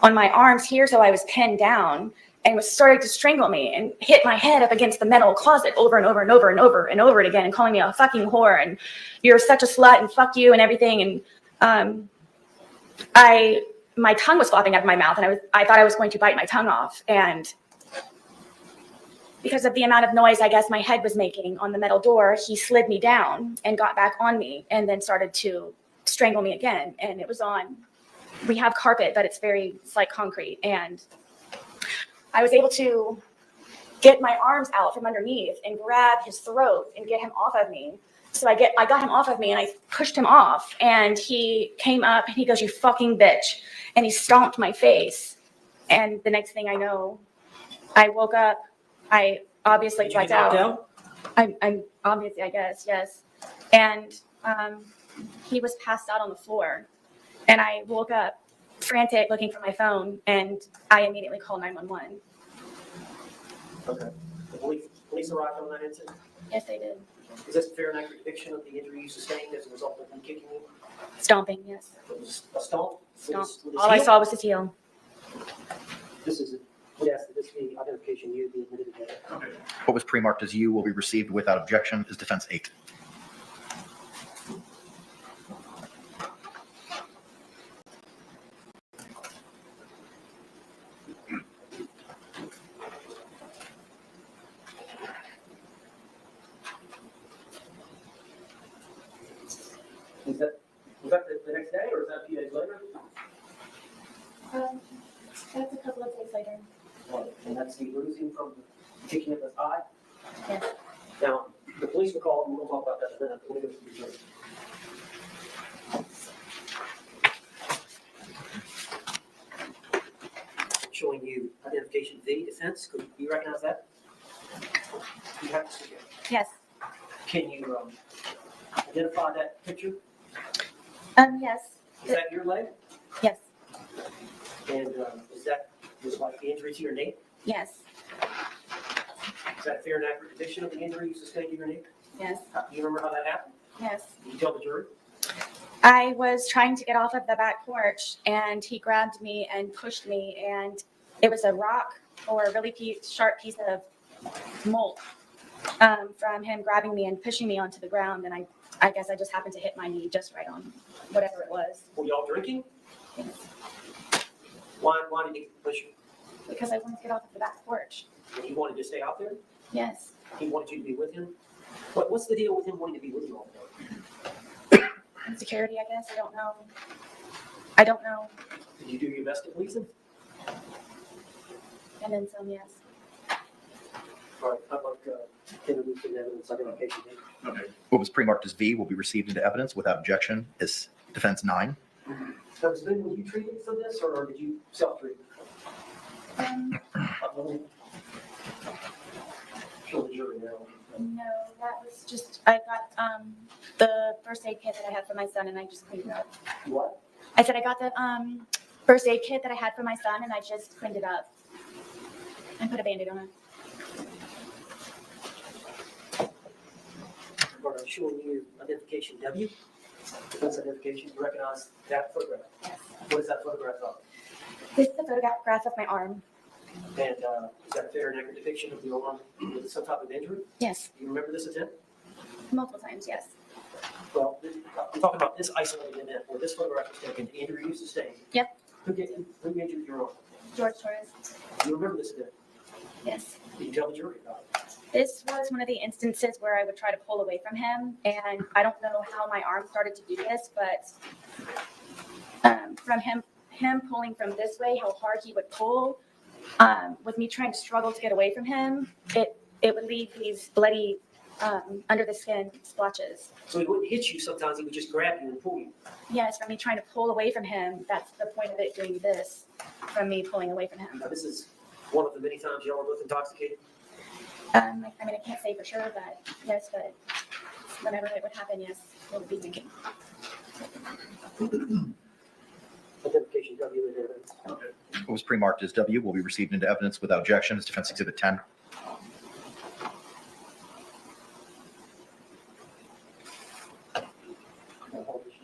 on my arms here, so I was pinned down, and was starting to strangle me and hit my head up against the metal closet over and over and over and over and over again, and calling me a fucking whore, and you're such a slut, and fuck you, and everything. And my tongue was flopping out of my mouth, and I thought I was going to bite my tongue off. And because of the amount of noise I guess my head was making on the metal door, he slid me down and got back on me, and then started to strangle me again. And it was on, we have carpet, but it's like concrete. And I was able to get my arms out from underneath and grab his throat and get him off of me. So I got him off of me, and I pushed him off, and he came up and he goes, "You fucking bitch." And he stomped my face. And the next thing I know, I woke up. I obviously blacked out. I'm obviously, I guess, yes. And he was passed out on the floor. And I woke up frantic looking for my phone, and I immediately called 911.
Okay. The police arrived on that incident?
Yes, they did.
Is this a fair and accurate depiction of the injury you sustained as a result of him kicking you?
Stomping, yes.
It was a stomp?
Stomp.
With his
All I
heel?
saw was his heel.
We ask that this be identification you be admitted today.
What was pre-marked as you will be received without objection is defense 8.
Was that the next day, or is that a few days later?
That's a couple of days later.
And that's the bruising from the kicking of the thigh?
Yes.
Now, the police were called, and we'll talk about that in a minute. Let me go to the jury. Showing you identification V, defense. Could you recognize that? You have to see it.
Yes.
Can you identify that picture?
Yes.
Is that your leg?
Yes.
And is that just like the injury to your knee?
Yes.
Is that a fair and accurate depiction of the injury you sustained to your knee?
Yes.
Do you remember how that happened?
Yes.
Can you tell the jury?
I was trying to get off of the back porch, and he grabbed me and pushed me, and it was a rock or a really sharp piece of mold from him grabbing me and pushing me onto the ground. And I guess I just happened to hit my knee just right on whatever it was.
Were y'all drinking?
Yes.
Why did he push you?
Because I wanted to get off of the back porch.
And he wanted to stay out there?
Yes.
He wanted you to be with him? What's the deal with him wanting to be with you all the time?
Insecurity, I guess. I don't know. I don't know.
Did you do your best to please him?
And then some, yes.
All right, how about introducing evidence identification?
Okay. What was pre-marked as V will be received into evidence without objection is defense 9.
Now, was you treated for this, or did you self-treat? Show the jury now.
No, that was just, I got the first aid kit that I had for my son, and I just cleaned it up.
What?
I said I got the first aid kit that I had for my son, and I just cleaned it up and put a Band-Aid on it.
All right, showing you identification W. Defense identification. You recognize that photograph?
Yes.
What is that photograph of?
This is a photograph of my arm.
And is that a fair and accurate depiction of your arm with some type of injury?
Yes.
Do you remember this event?
Multiple times, yes.
Well, we're talking about this isolated event where this photograph was taken, the injury you sustained.
Yep.
Who injured your arm?
George Torres.
Do you remember this event?
Yes.
Did you tell the jury about it?
This was one of the instances where I would try to pull away from him, and I don't know how my arm started to do this, but from him pulling from this way, how hard he would pull, with me trying to struggle to get away from him, it would leave these bloody under the skin splotches.
So he wouldn't hit you sometimes, he would just grab you and pull you.
Yes, from me trying to pull away from him, that's the point of it doing this, from me pulling away from him.
Now this is One of the many times y'all were both intoxicated?
I mean, I can't say for sure, but yes, but whenever it would happen, yes, it would be drinking.
Identification W in evidence.
What was pre-marked as W will be received into evidence without objection as Defense Exhibit 10.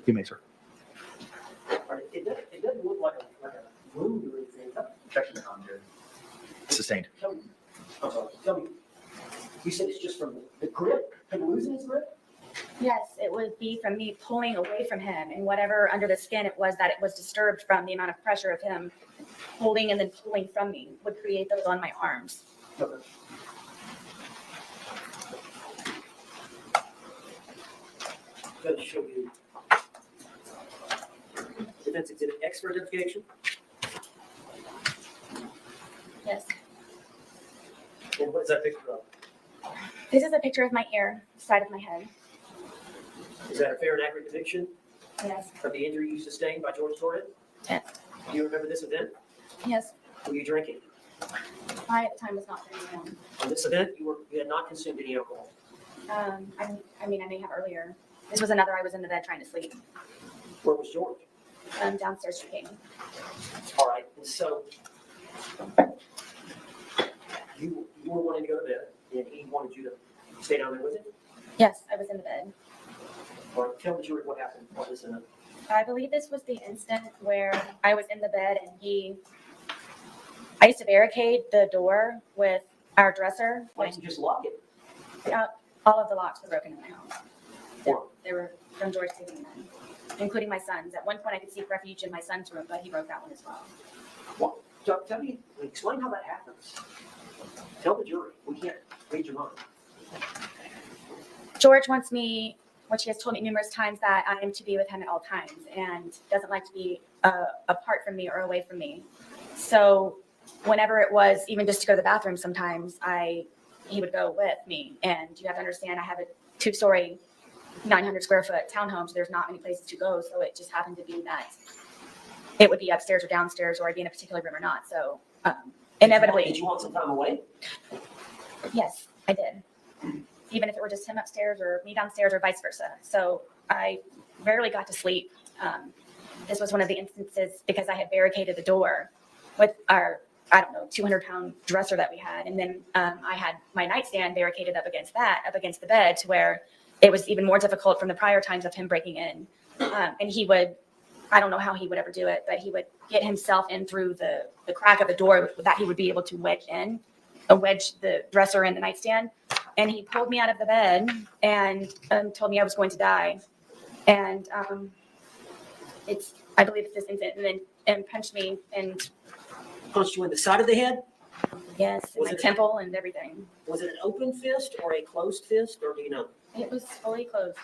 You may, sir.
All right, it doesn't look like a wound or anything.
Objection, Your Honor. Sustained.
Tell me, you said it's just from the grip, him losing his grip?
Yes, it would be from me pulling away from him, and whatever under the skin it was that it was disturbed from the amount of pressure of him holding and then pulling from me would create those on my arms.
Okay. Going to show you Defense Exhibit X for identification.
Yes.
And what is that picture of?
This is a picture of my ear, side of my head.
Is that a fair and accurate depiction
Yes.
of the injury you sustained by George Torres?
Yes.
Do you remember this event?
Yes.
Were you drinking?
I at the time was not very young.
On this event, you had not consumed any alcohol.
I mean, I may have earlier. This was another, I was in the bed trying to sleep.
Where was George?
Downstairs drinking.
All right, and so you were wanting to go to bed, and he wanted you to stay down there with him?
Yes, I was in the bed.
All right, tell the jury what happened on this event.
I believe this was the instant where I was in the bed and I used to barricade the door with our dresser.
Why didn't you just lock it?
All of the locks were broken in my house.
Or
They were from George taking them in, including my son's. At one point, I could seek refuge in my son's room, but he broke that one as well.
what? Tell me, explain how that happens. Tell the jury. We can't read your mind.
George wants me, which he has told me numerous times, that I am to be with him at all times and doesn't like to be apart from me or away from me. So whenever it was, even just to go to the bathroom sometimes, he would go with me. And you have to understand, I have a 2-story, 900 square foot townhome, so there's not many places to go. So it just happened to be that it would be upstairs or downstairs, or I'd be in a particular room or not. So inevitably.
Did you want some time away?
Yes, I did. Even if it were just him upstairs or me downstairs or vice versa. So I rarely got to sleep. This was one of the instances because I had barricaded the door with our, 200-pound dresser that we had. And then I had my nightstand barricaded up against the bed, to where it was even more difficult from the prior times of him breaking in. And he would, I don't know how he would ever do it, but he would get himself in through the crack of the door that he would be able to wedge the dresser in the nightstand. And he pulled me out of the bed and told me I was going to die. And I believe it's this incident, and punched me and
Punched you in the side of the head?
yes, in
Was
my
it-
temple and everything.
Was it an open fist or a closed fist, or do you know?
It was fully closed.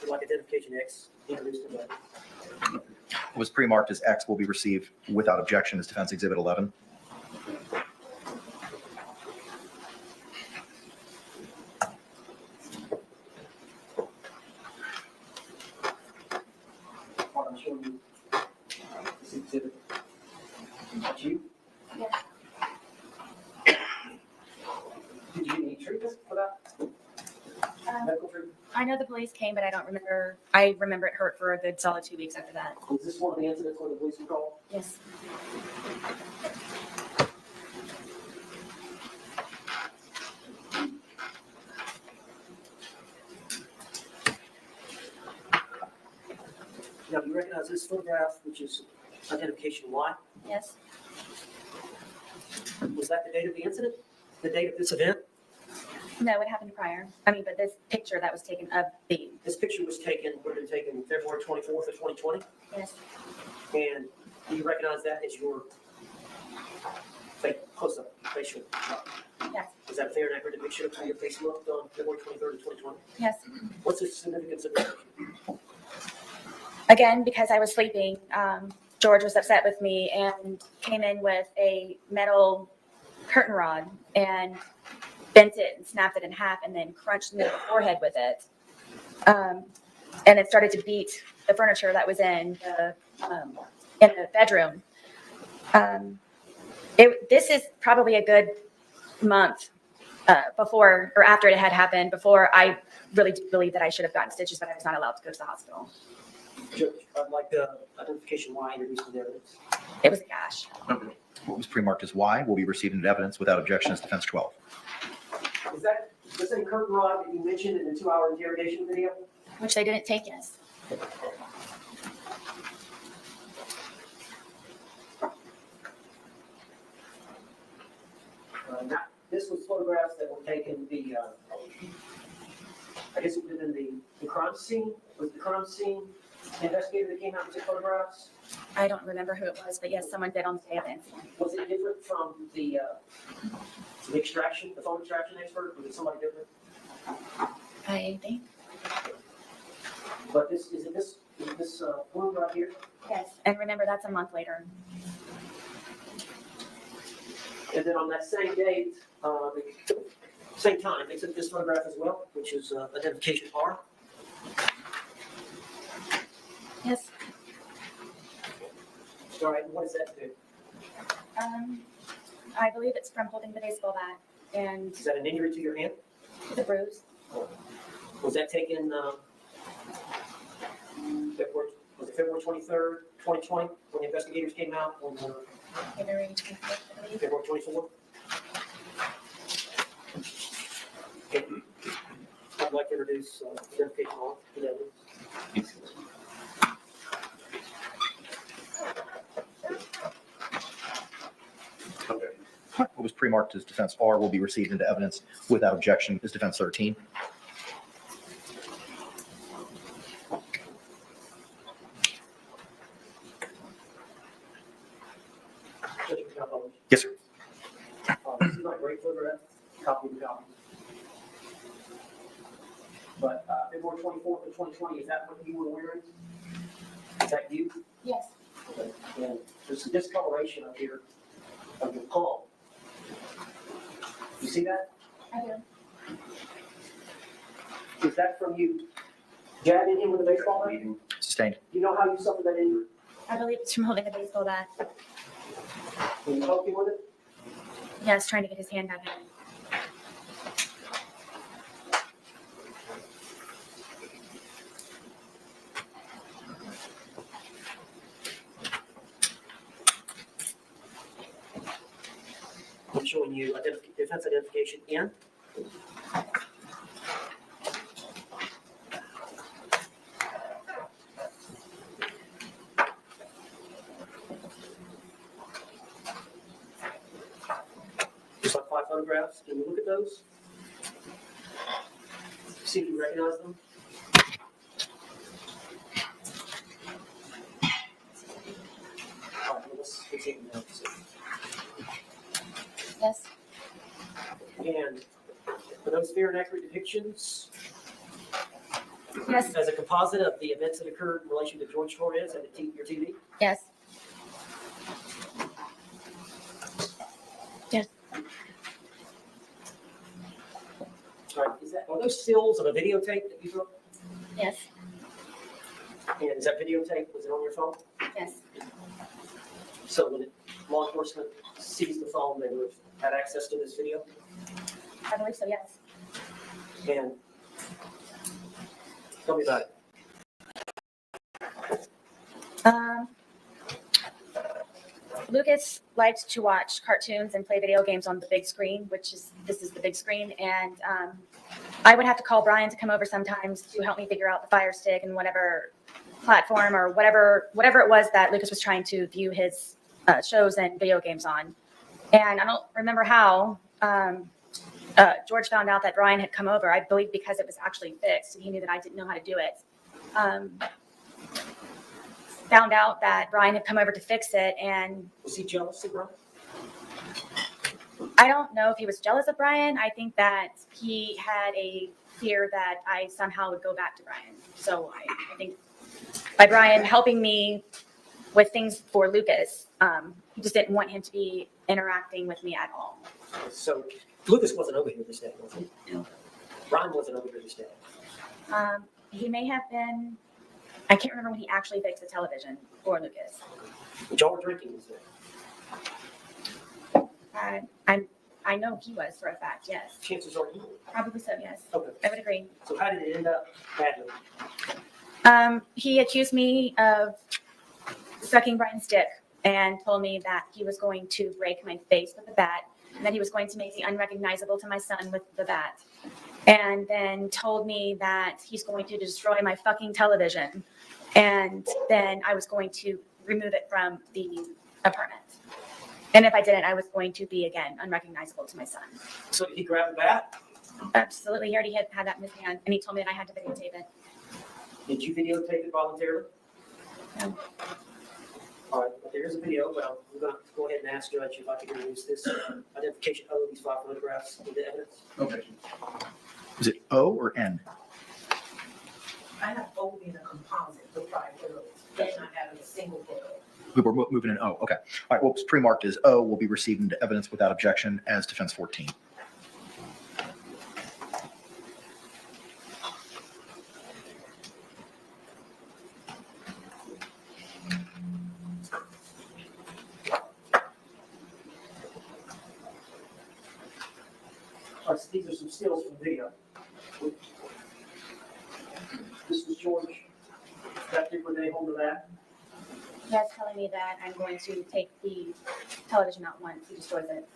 Like identification X introduced in that.
What was pre-marked as X will be received without objection as Defense Exhibit 11.
I'm showing you this exhibit. That's you?
Yes.
Did you need treatment for that? Medical treatment?
I know the police came, but I don't remember. I remember it hurt for a good solid 2 weeks after that.
Was this one of the incidents where the police were called?
Yes.
Now, do you recognize this photograph, which is identification Y?
Yes.
Was that the date of the incident? The date of this event?
No, it happened prior. But this picture that was taken of the.
This picture was taken, would have been taken February 24th of 2020?
Yes.
And do you recognize that as your close-up facial?
Yes.
Is that a fair and accurate depiction of how your face looked on February 23rd of 2020?
Yes.
What's the significance of this picture?
Again, because I was sleeping, George was upset with me and came in with a metal curtain rod and bent it and snapped it in half and then crunched me in the forehead with it. And it started to beat the furniture that was in the bedroom. This is probably a good month before or after it had happened, before I really do believe that I should have gotten stitches, but I was not allowed to go to the hospital.
Judge, I'd like the identification why introduced the evidence.
It was a gash.
What was pre-marked as Y will be received into evidence without objection as defense 12.
Is that the same curtain rod that you mentioned in the 2-hour interrogation video?
Which they didn't take, yes.
Now, this was photographs that were taken I guess it would have been the crime scene. Was the crime scene investigator that came out and took photographs?
I don't remember who it was, but yes, someone did on the day of the incident.
Was it different from the extraction, the phone extraction expert? Was it somebody different?
I think.
But is this room right here?
Yes, and remember, that's a month later.
And then on that same date, same time, they took this photograph as well, which is identification R.
Yes.
All right, what does that do?
I believe it's from holding the baseball bat, and
Is that an injury to your hand?
it's a bruise.
Was that taken, was it February 23rd, 2020, when the investigators came out on
February 25th, I believe.
February 24th? Okay. I'd like to introduce identification on to the evidence.
What was pre-marked as defense R will be received into evidence without objection as defense 13. Yes, sir.
This is not a great photograph, copy of the copy. But February 24th of 2020, is that what you were wearing? Is that you?
Yes.
Okay. And there's some discoloration up here of your palm. You see that?
I do.
Is that from you jabbing him with a baseball bat?
Sustained.
Do you know how you suffered that injury?
I believe it's from holding the baseball bat.
Were you poking with it?
Yes, trying to get his hand back in.
I'm showing you defense identification in. Just like 5 photographs. Can you look at those? See if you recognize them. All right, let's continue now.
Yes.
And are those fair and accurate depictions?
Yes.
As a composite of the events that occurred in relation to George Torres and your TV?
Yes. Yes.
All right, are those stills of a videotape that you took?
Yes.
And is that videotape, was it on your phone?
Yes.
So when law enforcement seized the phone, they would have had access to this video?
I believe so, yes.
And tell me about it.
Lucas liked to watch cartoons and play video games on the big screen, this is the big screen. And I would have to call Brian to come over sometimes to help me figure out the Fire Stick and whatever platform or whatever it was that Lucas was trying to view his shows and video games on. And I don't remember how George found out that Brian had come over. I believe because it was actually fixed and he knew that I didn't know how to do it. Found out that Brian had come over to fix it, and
was he jealous of Brian?
I don't know if he was jealous of Brian. I think that he had a fear that I somehow would go back to Brian. So I think by Brian helping me with things for Lucas, he just didn't want him to be interacting with me at all.
So Lucas wasn't over here this day, was he?
No.
Brian wasn't over here this day.
He may have been I can't remember when he actually fixed the television for Lucas.
But y'all were drinking, you said.
I know he was for a fact, yes.
Chances are you.
Probably so, yes.
Okay.
I would agree.
So how did it end up badly?
He accused me of sucking Brian's dick and told me that he was going to break my face with a bat, and that he was going to make me unrecognizable to my son with the bat. And then told me that he's going to destroy my fucking television. And then I was going to remove it from the apartment. And if I didn't, I was going to be, again, unrecognizable to my son.
So did he grab the bat?
Absolutely. He already had that in his hand, and he told me that I had to videotape it.
Did you videotape it voluntarily?
No.
All right, but there's a video, but I'm going to go ahead and ask Judge if I can use this identification of these 5 photographs into evidence.
Okay. Is it O or N?
I have O being a composite, the 5 photos, and not having a single photo.
We're moving in O. Okay. All right. What's pre-marked as O will be received into evidence without objection as defense 14.
All right, so these are some stills from the video. This was George. Back there when they hold the bat.
That's telling me that I'm going to take the television out once he destroys it.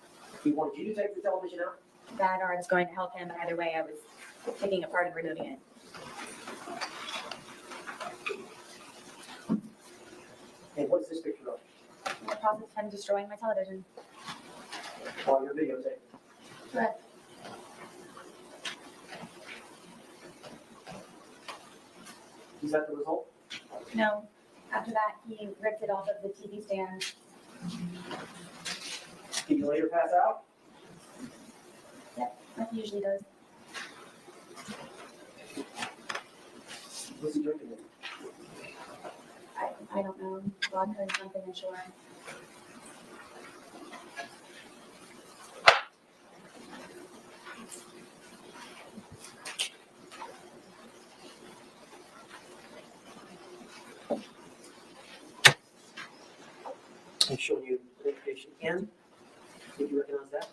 He wanted you to take the television out?
That or I was going to help him, but either way, I was taking it apart and removing it.
And what's this picture of?
In the process of him destroying my television.
While you're videotaping?
Correct.
Is that the result?
No. After that, he ripped it off of the TV stand.
Did you later pass out?
Yep, like he usually does.
What's he drinking?
I don't know. Vodka and something, I'm sure.
I'm showing you identification N. Did you recognize that?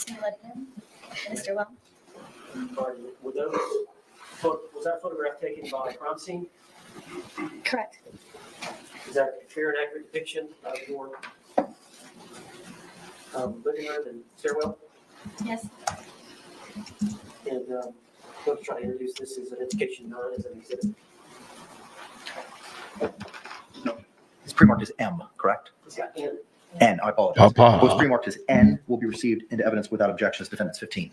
Can I let him? Mr. Well?
Were those, was that photograph taken by a crime scene?
Correct.
Is that a fair and accurate depiction of your living room and stairwell?
Yes.
And I'm going to try to introduce this as identification 9 as an exhibit.
No. It's pre-marked as M, correct?
It's got N.
N, I apologize.
Papa.
What's pre-marked as N will be received into evidence without objection as defendants 15.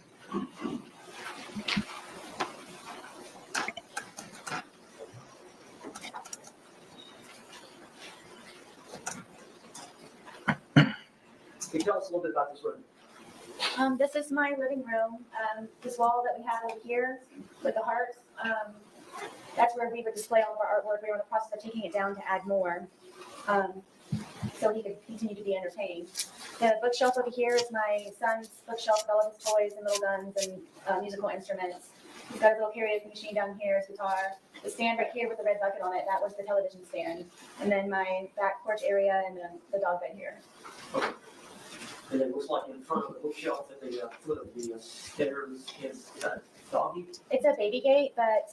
Can you tell us a little bit about this room?
This is my living room. This wall that we have over here with the hearts, that's where we would display all of our artwork. We were in the process of taking it down to add more, so he could continue to be entertained. The bookshelf over here is my son's bookshelf with all of his toys and little guns and musical instruments. He's got a little karaoke machine down here, his guitar. The stand right here with the red bucket on it, that was the television stand. And then my back porch area and then the dog bed here.
And it looks like in front of the bookshelf at the foot of the stairs is doggy.
It's a baby gate, but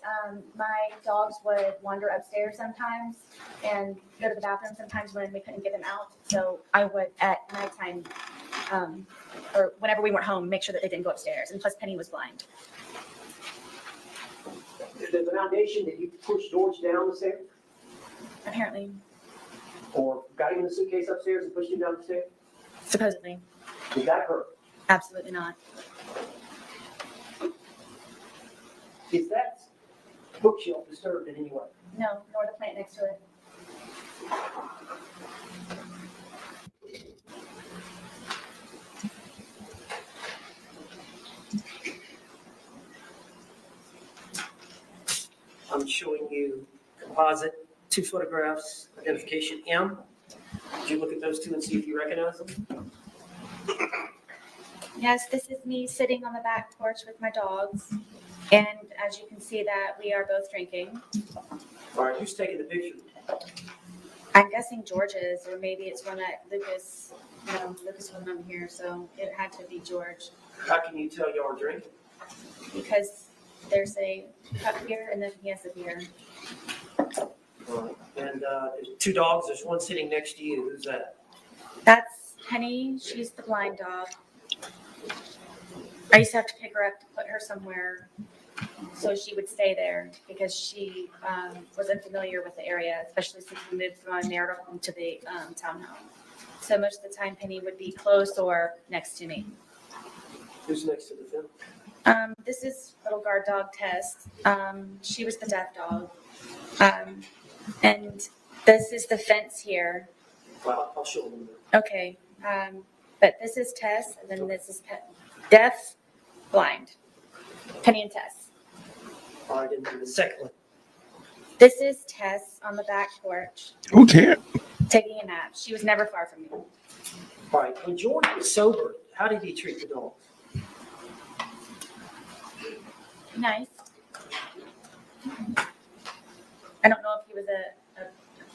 my dogs would wander upstairs sometimes and go to the bathroom sometimes when we couldn't get them out. So I would at nighttime or whenever we weren't home, make sure that they didn't go upstairs. And plus Penny was blind.
The foundation that you push George down the stairs?
Apparently.
Or got him in a suitcase upstairs and pushed him down the stairs?
Supposedly.
Did that hurt?
Absolutely not.
Is that bookshelf disturbed in any way?
No, nor the plant next to it.
I'm showing you composite, 2 photographs, identification M. Did you look at those 2 and see if you recognize them?
Yes, this is me sitting on the back porch with my dogs. And as you can see that we are both drinking.
All right, who's taking the picture?
I'm guessing George's, or maybe it's one that Lucas, no, Lucas wasn't on here, so it had to be George.
How can you tell y'all are drinking?
Because there's a cup here and then he has a beer.
And there's two dogs, there's one sitting next to you, who's that?
That's Penny, she's the blind dog. I used to have to pick her up to put her somewhere so she would stay there because she was unfamiliar with the area, especially since we moved from my marital home to the townhome. So most of the time Penny would be close or next to me.
Who's next to the film?
This is little guard dog Tess. She was the deaf dog. And this is the fence here.
Well, I'll show them.
Okay. But this is Tess, and then this is deaf, blind. Penny and Tess.
All right, and then the second one.
This is Tess on the back porch.
Who cares?
Taking a nap. She was never far from me.
All right, when George was sober, how did he treat the dogs?
Nice. I don't know if he was a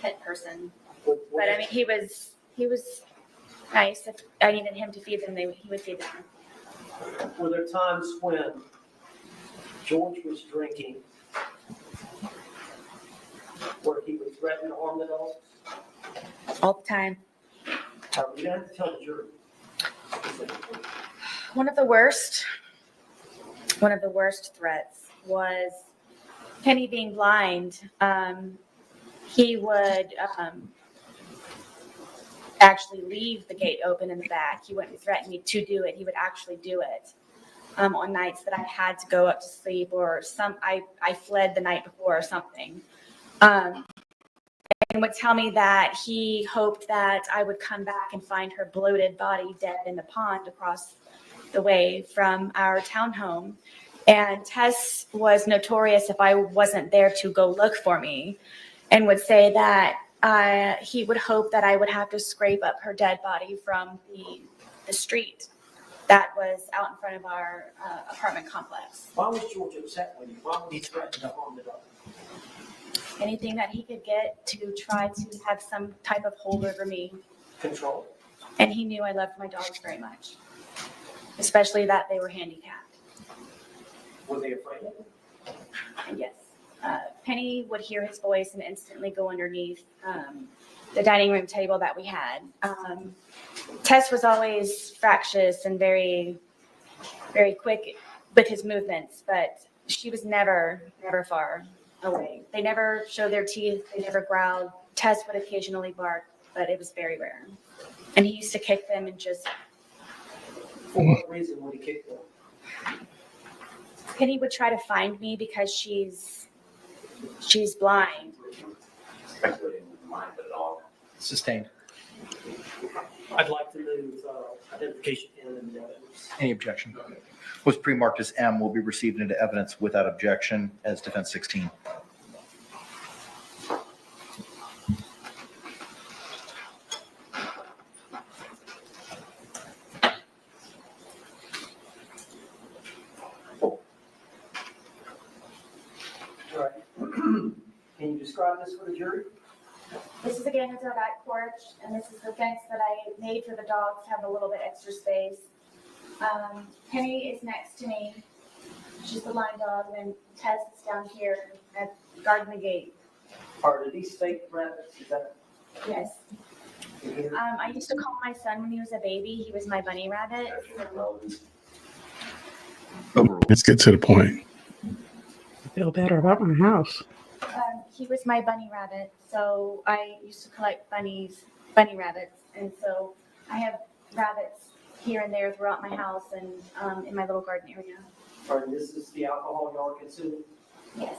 pet person, but I mean, he was nice. If I needed him to feed them, he would feed them.
Were there times when George was drinking where he would threaten to harm the dogs?
All the time.
You don't have to tell the jury.
One of the worst threats was Penny being blind. He would actually leave the gate open in the back. He wouldn't threaten me to do it. He would actually do it on nights that I had to go up to sleep or I fled the night before or something. And would tell me that he hoped that I would come back and find her bloated body dead in the pond across the way from our townhome. And Tess was notorious if I wasn't there to go look for me, and would say that he would hope that I would have to scrape up her dead body from the street that was out in front of our apartment complex.
Why was George upset with you? Why would he threaten to harm the dog?
Anything that he could get to try to have some type of hold over me.
Control.
And he knew I loved my dogs very much, especially that they were handicapped.
Were they afraid of him?
And yes. Penny would hear his voice and instantly go underneath the dining room table that we had. Tess was always fractious and very, very quick with his movements, but she was never far away. They never showed their teeth. They never growled. Tess would occasionally bark, but it was very rare. And he used to kick them and just...
For what reason would he kick them?
Penny would try to find me because she's blind.
Speculating with the mind of the dog.
Sustained.
I'd like to move identification and evidence.
Any objection? Was pre-marked as M will be received into evidence without objection as defense 16.
All right. Can you describe this for the jury?
This is again is our back porch, and this is the fence that I made for the dogs to have a little bit extra space. Penny is next to me. She's the line dog, and then Tess is down here at guarding the gate.
Are these fake rabbits? Is that?
Yes. I used to call my son when he was a baby. He was my bunny rabbit.
Let's get to the point.
I feel better about my house.
He was my bunny rabbit, so I used to collect bunny rabbits, and so I have rabbits here and there throughout my house and in my little garden area.
All right, this is the alcohol y'all are consuming?
Yes.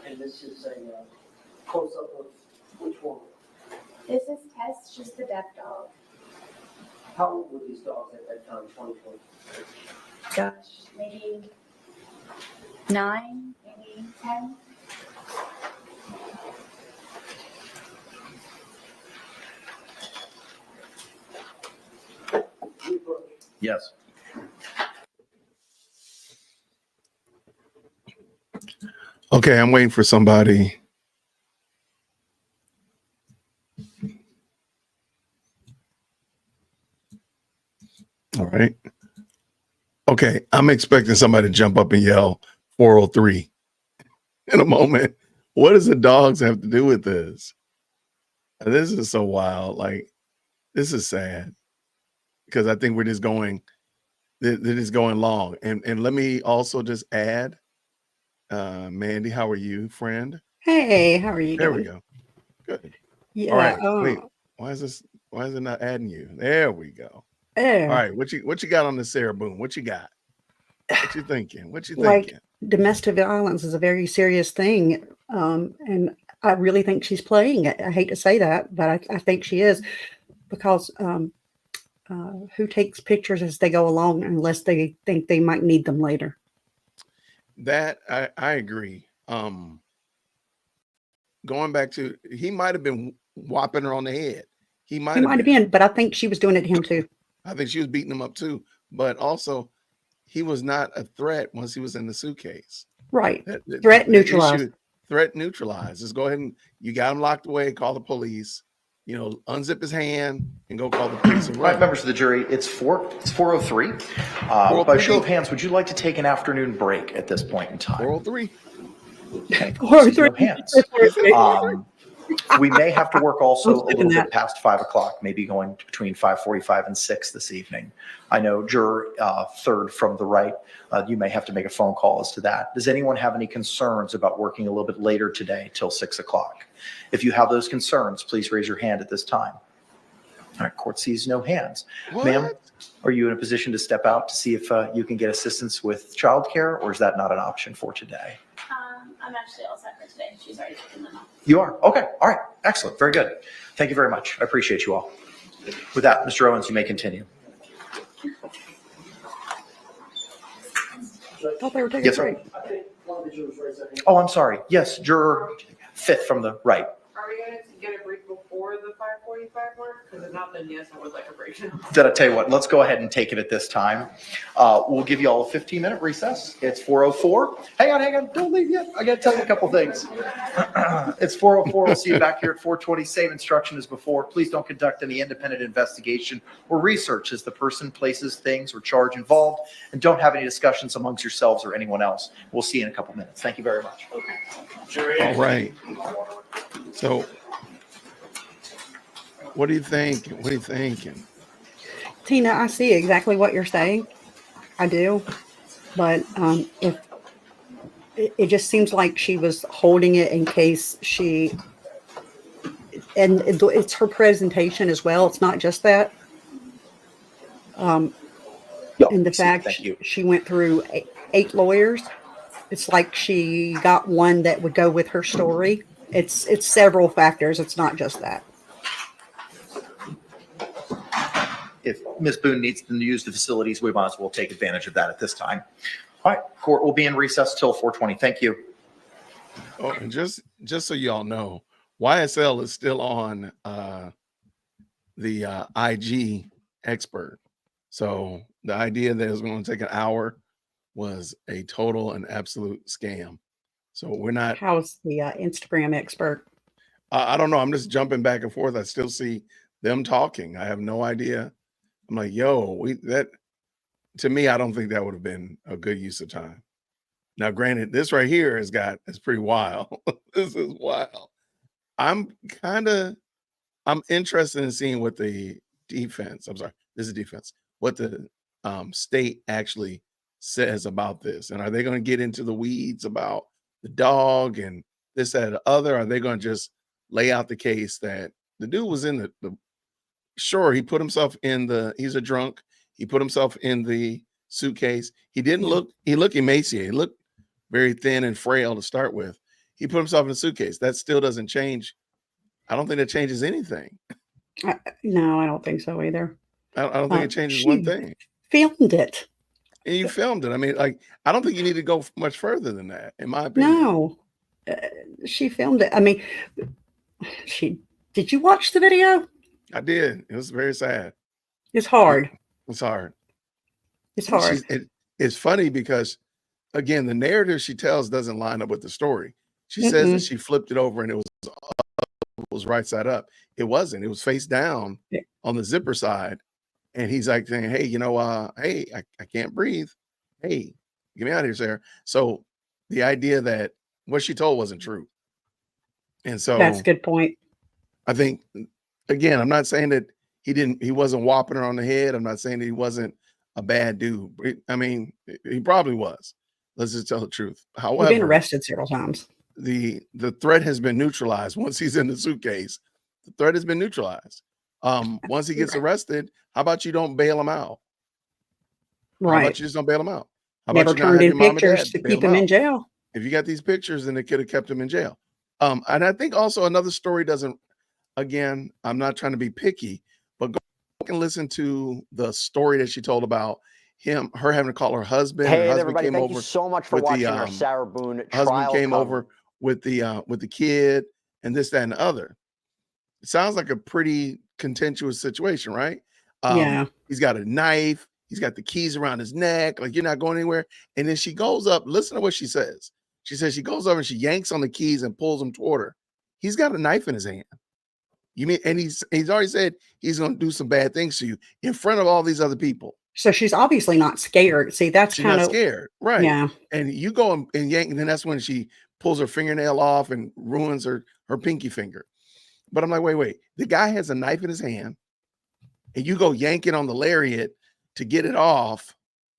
And this is a close-up of which one?
This is Tess. She's the deaf dog.
How old were these dogs at that time, 2020?
Gosh, maybe 9, maybe 10.
Yes.
Okay, I'm waiting for somebody. All right. Okay, I'm expecting somebody to jump up and yell 403 in a moment. What does the dogs have to do with this? This is so wild. Like, this is sad because I think we're just going, that is going long. And let me also just add, Mandy, how are you, friend?
Hey, how are you
There we
doing?
go. Good. All
Yeah.
right. Wait, why is it not adding you? There we go. All
Yeah.
right. What you got on the Sarah Boone? What you got? What you thinking? What you
Like
thinking?
domestic violence is a very serious thing. And I really think she's playing it. I hate to say that, but I think she is because who takes pictures as they go along unless they think they might need them later?
That I agree. Going back to, he might have been whopping her on the head. He
He
might have
might have
been.
been, but I think she was doing it to him too.
I think she was beating him up too. But also, he was not a threat once he was in the suitcase.
Right.
That
Threat neutralized.
threat neutralized. Just go ahead and you got him locked away, call the police, unzip his hand and go call the police and
All right,
run.
members of the jury, it's 4:03. By show of hands, would you like to take an afternoon break at this point in time?
403.
Okay, sees no hands. We may have to work also a little bit past 5 o'clock, maybe going between 5:45 and 6 this evening. I know juror third from the right, you may have to make a phone call as to that. Does anyone have any concerns about working a little bit later today till 6 o'clock? If you have those concerns, please raise your hand at this time. All right, court sees no hands. Ma'am, are you in a position to step out to see if you can get assistance with childcare, or is that not an option for today?
I'm actually all set for today. She's already taken them off.
You are? Okay. All right. Excellent. Very good. Thank you very much. I appreciate you all. With that, Mr. Owens, you may continue.
I thought they were taking
Yes,
a
sir.
break.
I think one of the jurors raised their hand.
Oh, I'm sorry. Yes, juror fifth from the right.
Are we going to get a break before the 5:45 mark? Because if not, then yes, I would like a break now.
Then I tell you what, let's go ahead and take it at this time. We'll give you all a 15-minute recess. It's 4:04. Hang on. Don't leave yet. I got to tell you a couple things. It's 4:04. We'll see you back here at 4:20. Same instruction as before. Please don't conduct any independent investigation or research as the person, places, things, or charge involved, and don't have any discussions amongst yourselves or anyone else. We'll see you in a couple minutes. Thank you very much.
All right. So, what do you think? What are you thinking?
Tina, I see exactly what you're saying. I do. But if it just seems like she was holding it in case and it's her presentation as well. It's not just that. And the fact she went through eight lawyers, it's like she got one that would go with her story. It's several factors. It's not just that.
If Ms. Boone needs to use the facilities, we might as well take advantage of that at this time. All right, court will be in recess till 4:20. Thank you.
Oh, and just so y'all know, YSL is still on the IG expert. So the idea that it was going to take an hour was a total and absolute scam. So we're not.
How's the Instagram expert?
I don't know. I'm just jumping back and forth. I still see them talking. I have no idea. I'm like, to me, I don't think that would have been a good use of time. Now, granted, this right here is pretty wild. This is wild. I'm interested in seeing what the defense, what the state actually says about this. And are they going to get into the weeds about the dog and this, that, and the other? Are they going to just lay out the case that the dude was in sure, he put himself he's a drunk. He put himself in the suitcase. He looked emaciated. He looked very thin and frail to start with. He put himself in a suitcase. That still doesn't change. I don't think that changes anything.
No, I don't think so either.
I don't think it changes one thing.
Filmed it.
And you filmed it. I mean, I don't think you need to go much further than that, in my opinion.
No, she filmed it. I mean, did you watch the video?
I did. It was very sad.
It's hard.
It's hard.
It's hard.
It's funny because again, the narrative she tells doesn't line up with the story. She says that she flipped it over and it was right side up. It wasn't. It was face down on the zipper side. And he's like saying, hey, hey, I can't breathe. Hey, get me out of here, Sarah. So the idea that what she told wasn't true. And so
That's a good point.
I think, again, I'm not saying that he wasn't whopping her on the head. I'm not saying that he wasn't a bad dude. I mean, he probably was. Let's just tell the truth.
He's been
However,
arrested several times.
the threat has been neutralized once he's in the suitcase. The threat has been neutralized. Once he gets arrested, how about you don't bail him out? How about
Right.
you just don't bail him out? How
Never
about you not
turned
have
in
your mom and
pictures
dad
to
bail
keep him in
out?
jail.
If you got these pictures, then it could have kept him in jail. And I think also another story doesn't, again, I'm not trying to be picky, but go and listen to the story that she told about her having to call her husband.
Hey
Her husband
everybody,
came
thank
over
you so much for
with
watching our Sarah Boone
husband
trial
came
cover.
over with the kid and this, that, and the other. It sounds like a pretty contentious situation, right?
Yeah.
He's got a knife. He's got the keys around his neck. Like, you're not going anywhere. And then she goes up. Listen to what she says. She says she goes over and she yanks on the keys and pulls them toward her. He's got a knife in his hand. You mean, and he's already said he's going to do some bad things to you in front of all these other people.
So she's obviously not scared. See, that's
She's
kind
not
of
scared, right?
Yeah.
And you go and yank, and then that's when she pulls her fingernail off and ruins her pinky finger. But I'm like, wait. The guy has a knife in his hand, and you go yanking on the lariat to get it off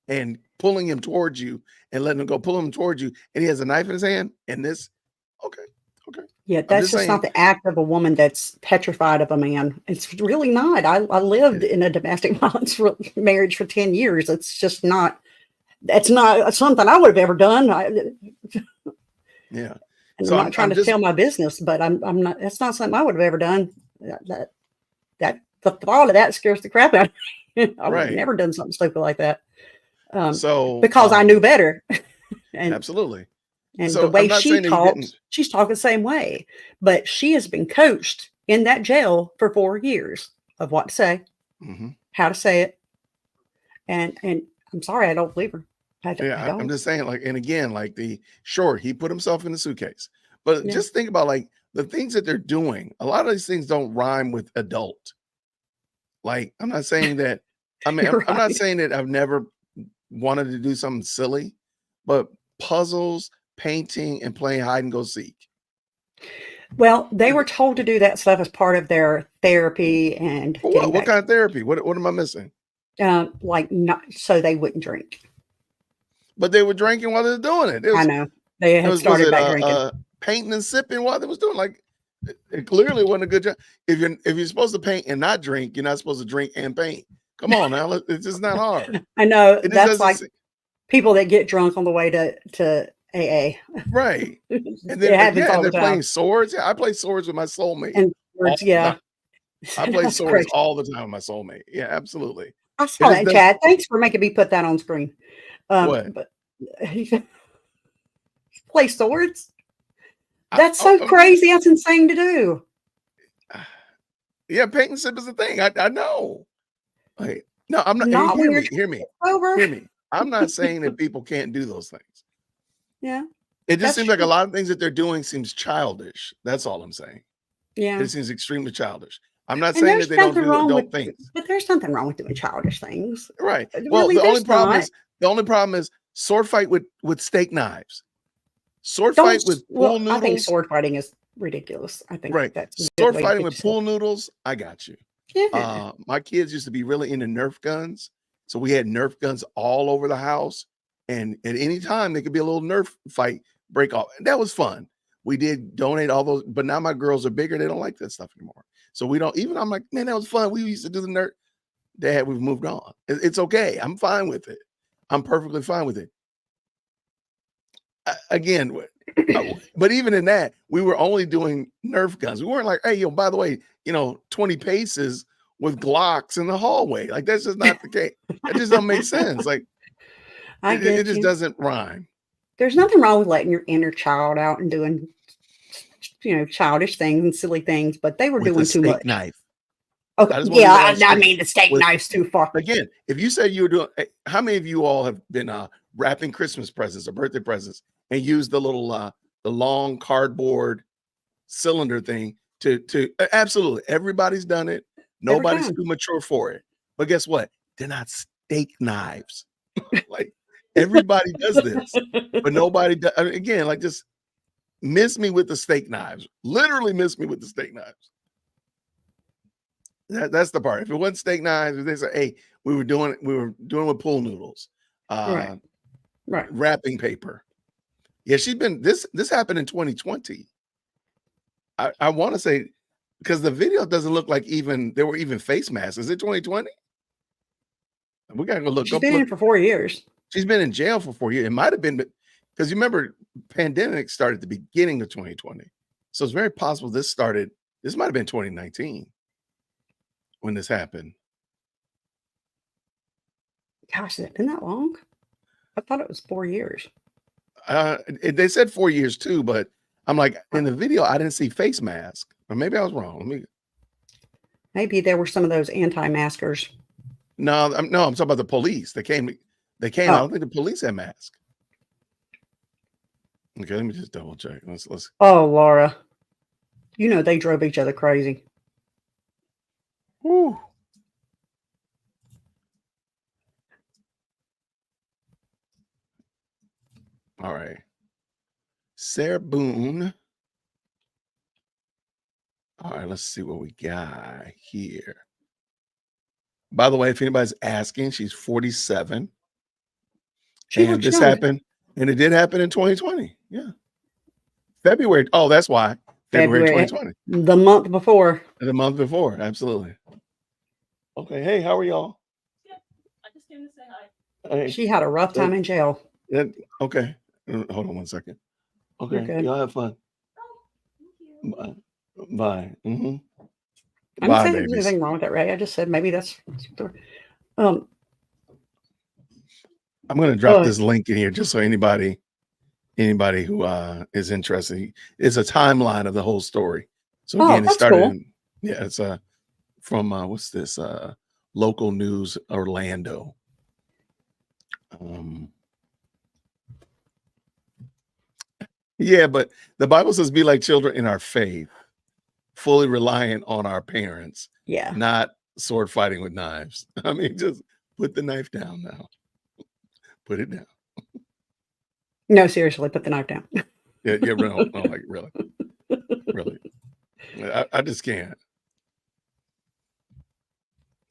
and pulling him towards you and letting him go, pulling him towards you, and he has a knife in his hand. And this, okay.
Yeah, that's just not the act of a woman that's petrified of a man. It's really not. I lived in a domestic violence marriage for 10 years. It's just not, that's not something I would have ever done.
Yeah.
And
So
I'm not trying to tell my business, but I'm not, that's not something I would have ever done. The thought of that scares the crap out of me. I would have
Right.
never done something stupid like that.
So
Because I knew better. And
absolutely.
And
So
the way
I'm not
she
saying that he
talks,
didn't.
she's talking the same way. But she has been coached in that jail for 4 years of what to say, how to say it. And I'm sorry, I don't believe her. I don't.
I'm just saying, like, and again, like sure, he put himself in the suitcase, but just think about like the things that they're doing. A lot of these things don't rhyme with adult. Like, I'm not saying that. I mean, I'm not saying that I've never wanted to do something silly, but puzzles, painting, and playing hide and go seek.
Well, they were told to do that stuff as part of their therapy and
What kind of therapy? What am I missing?
like not so they wouldn't drink.
But they were drinking while they were doing it.
I know they had started back drinking,
painting and sipping while they was doing. Like, it clearly wasn't a good job. If you're supposed to paint and not drink, you're not supposed to drink and paint. Come on now, it's just not hard.
I know
It just
that's
doesn't
like people that get drunk on the way to AA.
Right. And
It
then
happens all
and
the
they're playing
time.
swords. Yeah, I play swords with my soulmate.
And
all the time. I play
That's
swords
crazy.
all the time with my soulmate. Yeah, absolutely.
I saw
It just
that, Chad. Thanks for making me put that on screen.
What?
But play swords? That's so crazy. That's insane to do.
Yeah, paint and sip is a thing. I know. Like, no, I'm not.
Not when
Hear
you're
me.
sober.
Hear me. I'm not saying that people can't do those things.
Yeah.
It just
That's
seems like a
true.
lot of things that they're doing seems childish. That's all I'm saying.
Yeah.
It seems extremely childish. I'm not
And
saying
there's
that they don't
nothing
do
wrong
adult
with,
things.
but there's nothing wrong with doing childish things.
Right. Well,
Really,
the only
there's
problem
not.
is sword fight with steak knives. Sword fight with pool
I think
noodles.
sword fighting is ridiculous. I think
Right.
that's a good
Sword
way to
fighting
put
with
yourself.
pool noodles. I got you.
Yeah.
My kids used to be really into Nerf guns. So we had Nerf guns all over the house. And at any time, there could be a little Nerf fight break off. And that was fun. We did donate all those, but now my girls are bigger. They don't like that stuff anymore. So we don't even, I'm like, man, that was fun. We used to do the Nerf. Dad, we've moved on. It's okay. I'm fine with it. I'm perfectly fine with it. Again, but even in that, we were only doing Nerf guns. We weren't like, hey, by the way, 20 paces with Glocks in the hallway. Like, that's just not the case. That just doesn't make sense. Like,
I
it
get
just
you.
doesn't rhyme.
There's nothing wrong with letting your inner child out and doing, childish things and silly things, but they were
With a
doing too
steak
much.
knife.
Okay.
I just wanted
Yeah,
to ask
I
you,
mean, the steak
was-
knife's too far.
again, if you said you were doing, how many of you all have been wrapping Christmas presents or birthday presents and used the little the long cardboard cylinder thing to absolutely everybody's done it. Nobody's
time.
too mature for it. But guess what? They're not steak knives. Like everybody does this, but nobody does. I mean, again, like just miss me with the steak knives. Literally miss me with the steak knives. That's the part. If it wasn't steak knives, if they say, "Hey, we were doing with pool noodles,
Right.
wrapping paper." Yeah, she's been this happened in 2020. I want to say because the video doesn't look like there were even face masks. Is it 2020? We gotta go look.
She's been in for 4 years.
She's been in jail for 4 years. It might have been because you remember pandemic started at the beginning of 2020. So it's very possible this might have been 2019 when this happened.
Gosh, has it been that long? I thought it was 4 years.
They said 4 years too, but I'm like in the video, I didn't see face mask, or maybe I was wrong.
Maybe there were some of those anti-maskers.
No, I'm talking about the police. They came. I don't think the police had masks. Okay, let me just double check. Let's.
Oh, Laura, you know they drove each other crazy.
Woo. All right. Sarah Boone. All right, let's see what we got here. By the way, if anybody's asking, she's 47. And this happened, and it did happen in 2020. Yeah. February. Oh, that's why. February 2020.
The month before.
The month before, absolutely. Okay. Hey, how are y'all?
Yeah, I just came to say hi.
Hey.
She had a rough time in jail.
Okay. Hold on one second. Okay.
Okay.
Y'all have fun. Bye. Bye.
I'm
Bye,
not saying there's
babies.
anything wrong with that, Ray. I just said maybe that's
I'm going to drop this link in here just so anybody who is interested. It's a timeline of the whole story. So again, it started
cool.
yeah, it's from what's this? Local News Orlando. Yeah, but the Bible says be like children in our faith, fully reliant on our parents.
Yeah.
Not sword fighting with knives. I mean, just put the knife down now. Put it down.
No, seriously, put the knife down.
Yeah, no, like really. Really. I just can't.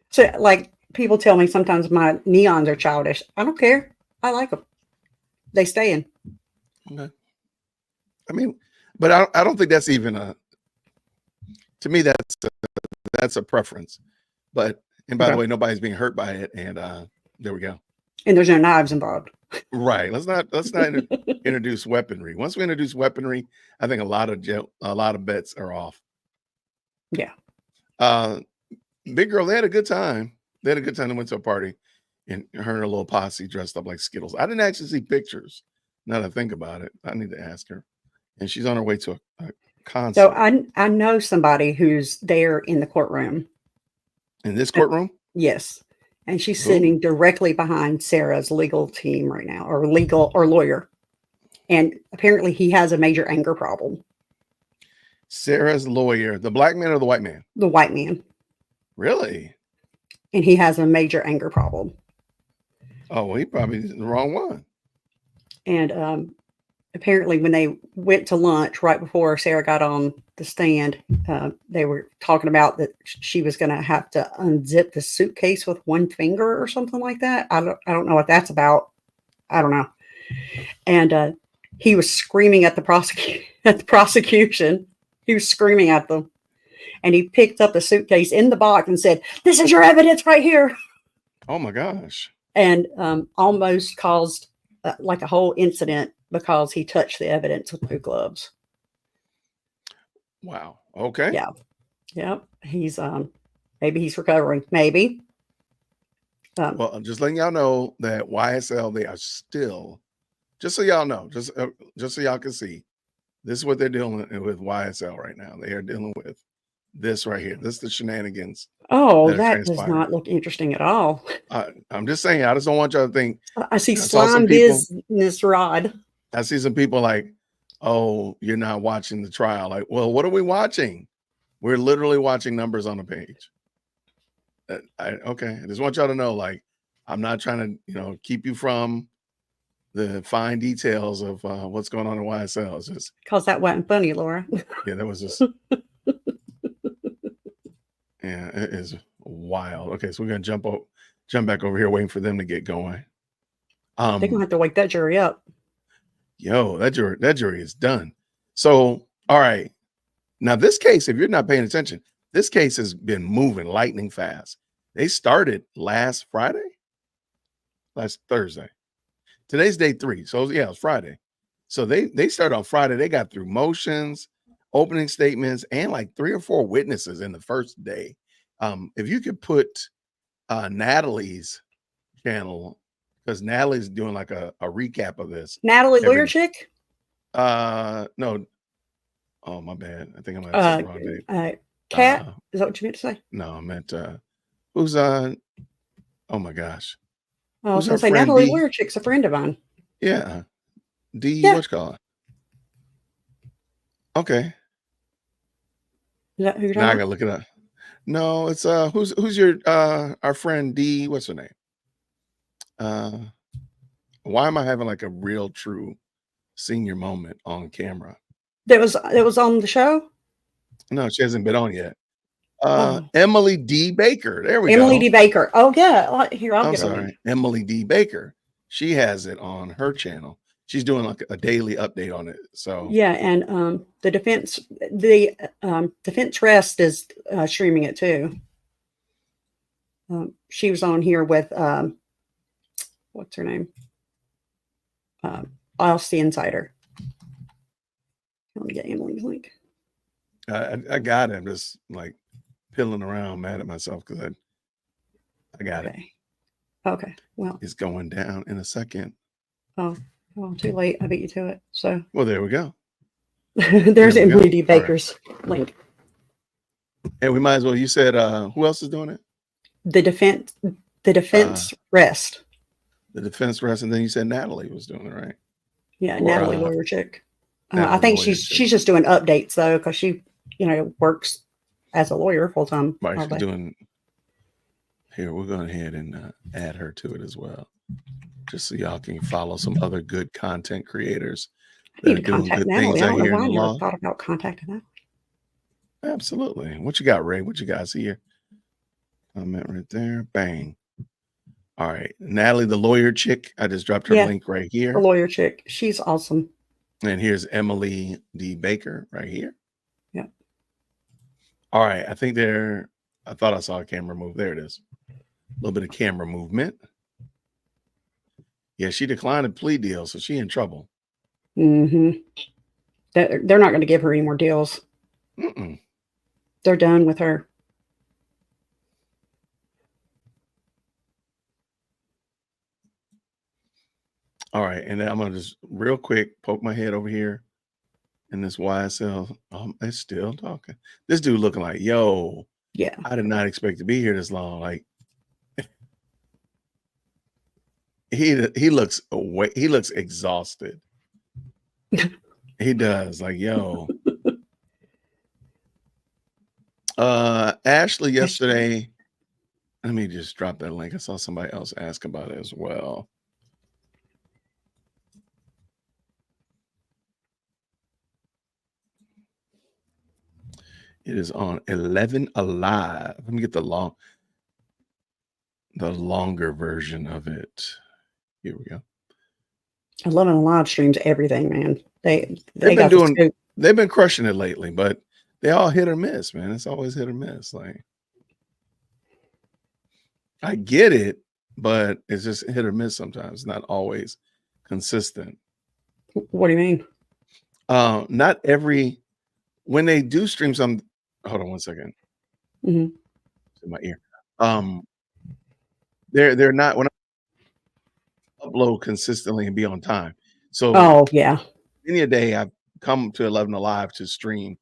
So, like, people tell me sometimes my neons are childish. I don't care. I like them. They stay in.
Okay. I mean, but I don't think that's even to me, that's a preference. But, and by the way, nobody's being hurt by it. And there we go.
And there's no knives involved.
Right. Let's not introduce weaponry. Once we introduce weaponry, I think a lot of bets are off.
Yeah.
Big girl, they had a good time. They went to a party, and her and her little posse dressed up like Skittles. I didn't actually see pictures. Now that I think about it, I need to ask her. And she's on her way to a concert.
So I know somebody who's there in the courtroom.
In this courtroom?
Yes. And she's sitting directly behind Sarah's legal team right now, or lawyer. And apparently he has a major anger problem.
Sarah's lawyer, the black man or the white man?
The white man.
Really?
And he has a major anger problem.
Oh, well, he probably is the wrong one.
And apparently when they went to lunch right before Sarah got on the stand, they were talking about that she was going to have to unzip the suitcase with one finger or something like that. I don't know what that's about. I don't know. And he was screaming at the prosecution. He was screaming at them. And he picked up the suitcase in the box and said, "This is your evidence right here."
Oh my gosh.
And almost caused like a whole incident because he touched the evidence with no gloves.
Wow. Okay.
Yeah. Yep. He's maybe he's recovering. Maybe.
Well, I'm just letting y'all know that YSL, they are still, just so y'all know, just so y'all can see, this is what they're dealing with YSL right now. They are dealing with this right here. This is the shenanigans
Oh,
that have
that does
transpired.
not look interesting at all.
I'm just saying, I just don't want y'all to think.
I see
I saw some
slime
people.
business rod.
I see some people like, oh, you're not watching the trial. Like, well, what are we watching? We're literally watching numbers on a page. Okay, I just want y'all to know, like, I'm not trying to, keep you from the fine details of what's going on in YSL. It's just,
Because that wasn't funny, Laura.
yeah, that was just, yeah, it is wild. Okay, so we're gonna jump back over here, waiting for them to get going.
They're gonna have to wake that jury up.
Yo, that jury is done. So, all right. Now, this case, if you're not paying attention, this case has been moving lightning fast. They started last Thursday. Today's day 3. So yeah, it's Friday. So they started on Friday. They got through motions, opening statements, and like 3 or 4 witnesses in the first day. If you could put Natalie's channel, because Natalie's doing like a recap of this.
Natalie Lawyer Chick?
No. Oh, my bad. I think I might have said the wrong name.
Kat? Is that what you meant to say?
No, I meant who's oh my gosh.
I was
Who's
gonna
our
say
friend
Natalie
D?
Lawyer Chick's a friend of mine.
Yeah. D,
Yeah.
what's called? Okay.
Is that who you're
Now I
talking
gotta look it up. No, it's who's your our friend D, what's her name? Why am I having like a real true senior moment on camera?
That was on the show?
No, she hasn't been on yet.
Oh.
Emily D. Baker. There we
Emily
go.
D. Baker. Oh yeah. Here, I'll
I'm
get her.
sorry. Emily D. Baker. She has it on her channel. She's doing like a daily update on it. So
Yeah, and the defense rest is streaming it too. She was on here with what's her name? Austin Insider. Let me get Emily's link.
I got it. I'm just like pilling around, mad at myself because I got it.
Okay. Well,
It's going down in a second.
oh, well, too late. I beat you to it. So
Well, there we go.
there's
There we go.
Emily D.
All right.
Baker's link.
And we might as well. You said who else is doing it?
The defense rest.
The defense rest, and then you said Natalie was doing it, right?
Yeah,
Or,
Natalie Lawyer Chick. I
Natalie
think
Lawyer
she's just doing updates though, because she, works as a lawyer full time.
Right, she's doing. Here, we're going ahead and add her to it as well, just so y'all can follow some other good content creators
I need
that are
to
doing
contact
good
Natalie.
things
I
out
don't know
here
why I
in the
never
law.
thought about contacting her.
Absolutely. What you got, Ray? What you guys here? Comment right there. Bang. All right, Natalie, the lawyer chick. I just dropped her
Yeah,
link right
The
here,
lawyer chick. She's awesome.
and here's Emily D. Baker right here.
Yeah.
All right, I think there. I thought I saw a camera move. There it is. A little bit of camera movement. Yeah, she declined a plea deal, so she in trouble.
Mm-hmm. They're not going to give her any more deals.
Mm-mm.
They're done with her.
All right, and then I'm gonna just real quick poke my head over here in this YSL. It's still talking. This dude looking like, yo,
Yeah.
I did not expect to be here this long. Like he looks away. He looks exhausted. He does. Like, yo. Ashley yesterday. Let me just drop that link. I saw somebody else ask about it as well. It is on 11 Alive. Let me get the longer version of it. Here we go.
11 live streams everything, man. They
They've been
got the
doing.
scoop.
They've been crushing it lately, but they all hit or miss, man. It's always hit or miss. Like I get it, but it's just hit or miss sometimes. Not always consistent.
What do you mean?
Not every when they do stream some. Hold on one second.
Mm-hmm.
In my ear. They're not when I upload consistently and be on time. So
Oh yeah.
many a day I've come to 11 Alive to stream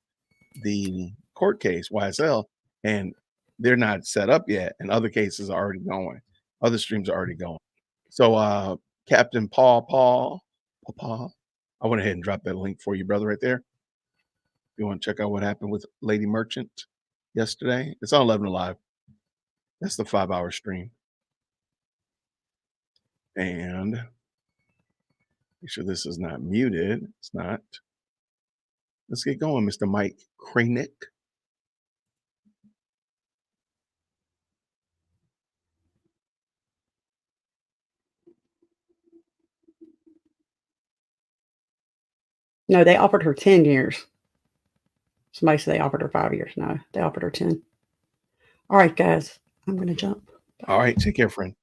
the court case YSL, and they're not set up yet, and other cases are already going. Other streams are already going. So, Captain Paul, I went ahead and dropped that link for you, brother, right there. You want to check out what happened with Lady Merchant yesterday? It's on 11 Alive. That's the 5-hour stream. And make sure this is not muted. It's not. Let's get going, Mr. Mike Kranick.
No, they offered her 10 years. Somebody said they offered her 5 years. No, they offered her 10. All right, guys, I'm going to jump.
All right, take care, friend.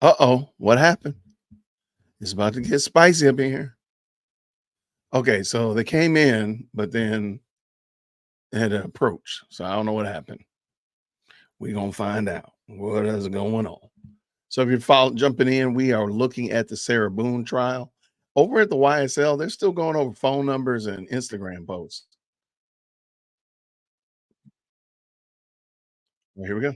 Uh-oh, what happened? It's about to get spicy up in here. Okay, so they came in, but then they had to approach. So I don't know what happened. We're going to find out what is going on. So if you're jumping in, we are looking at the Sarah Boone trial. Over at the YSL, they're still going over phone numbers and Instagram posts. Well, here we go.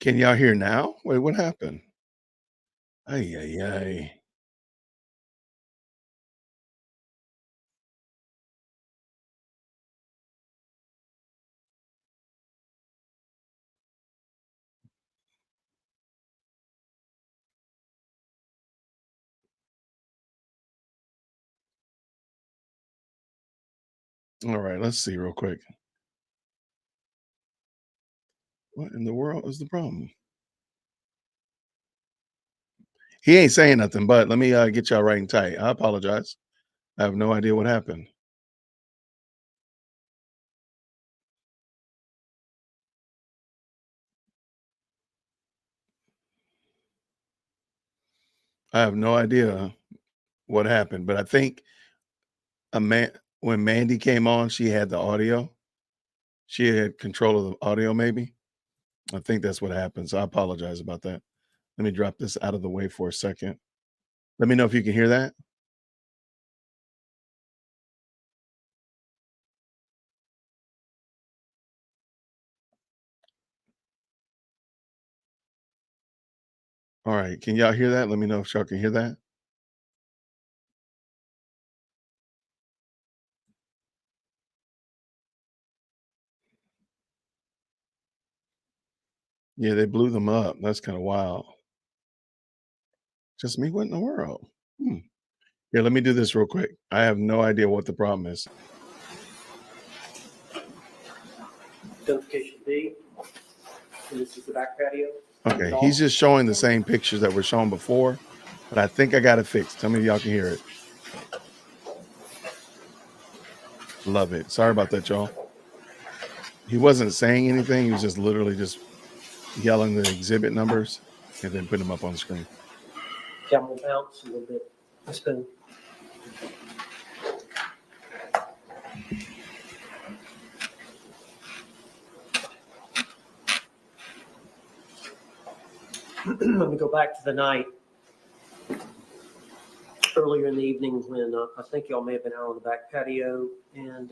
Can y'all hear now? Wait, what happened? Ay, ay, ay. All right, let's see real quick. What in the world is the problem? He ain't saying nothing, but let me get y'all right and tight. I apologize. I have no idea what happened. I have no idea what happened, but I think when Mandy came on, she had the audio. She had control of the audio, maybe. I think that's what happened. So I apologize about that. Let me drop this out of the way for a second. Let me know if you can hear that. All right. Can y'all hear that? Let me know if y'all can hear that. Yeah, they blew them up. That's kind of wild. Just me? What in the world? Here, let me do this real quick. I have no idea what the problem is.
Identification B. And this is the back patio.
Okay, he's just showing the same pictures that were shown before, but I think I got it fixed. Tell me if y'all can hear it. Love it. Sorry about that, y'all. He wasn't saying anything. He was just literally just yelling the exhibit numbers and then putting them up on the screen.
Camel bounce a little bit. Spin. Let me go back to the night earlier in the evening when I think y'all may have been out on the back patio and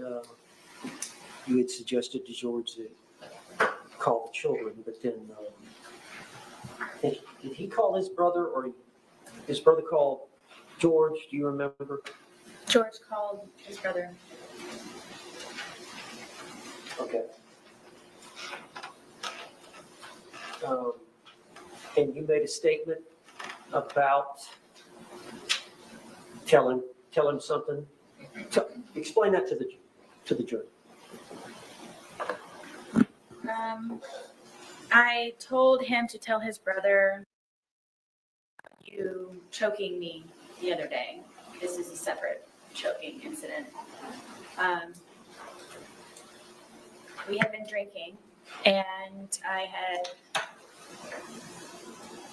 you had suggested to George to call the children, but then did he call his brother or his brother called George? Do you remember?
George called his brother.
Okay. And you made a statement about tell him something. Explain that to the jury.
I told him to tell his brother you choking me the other day. This is a separate choking incident. We had been drinking, and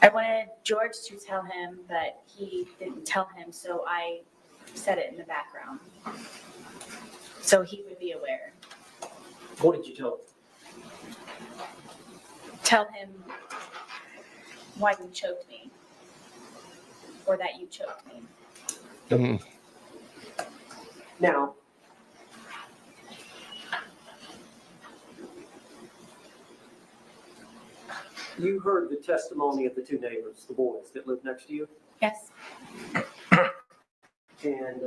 I wanted George to tell him, but he didn't tell him, so I said it in the background, so he would be aware.
What did you tell him?
Tell him why you choked me, or that you choked me.
Now, you heard the testimony of the two neighbors, the boys that lived next to you,
Yes.
and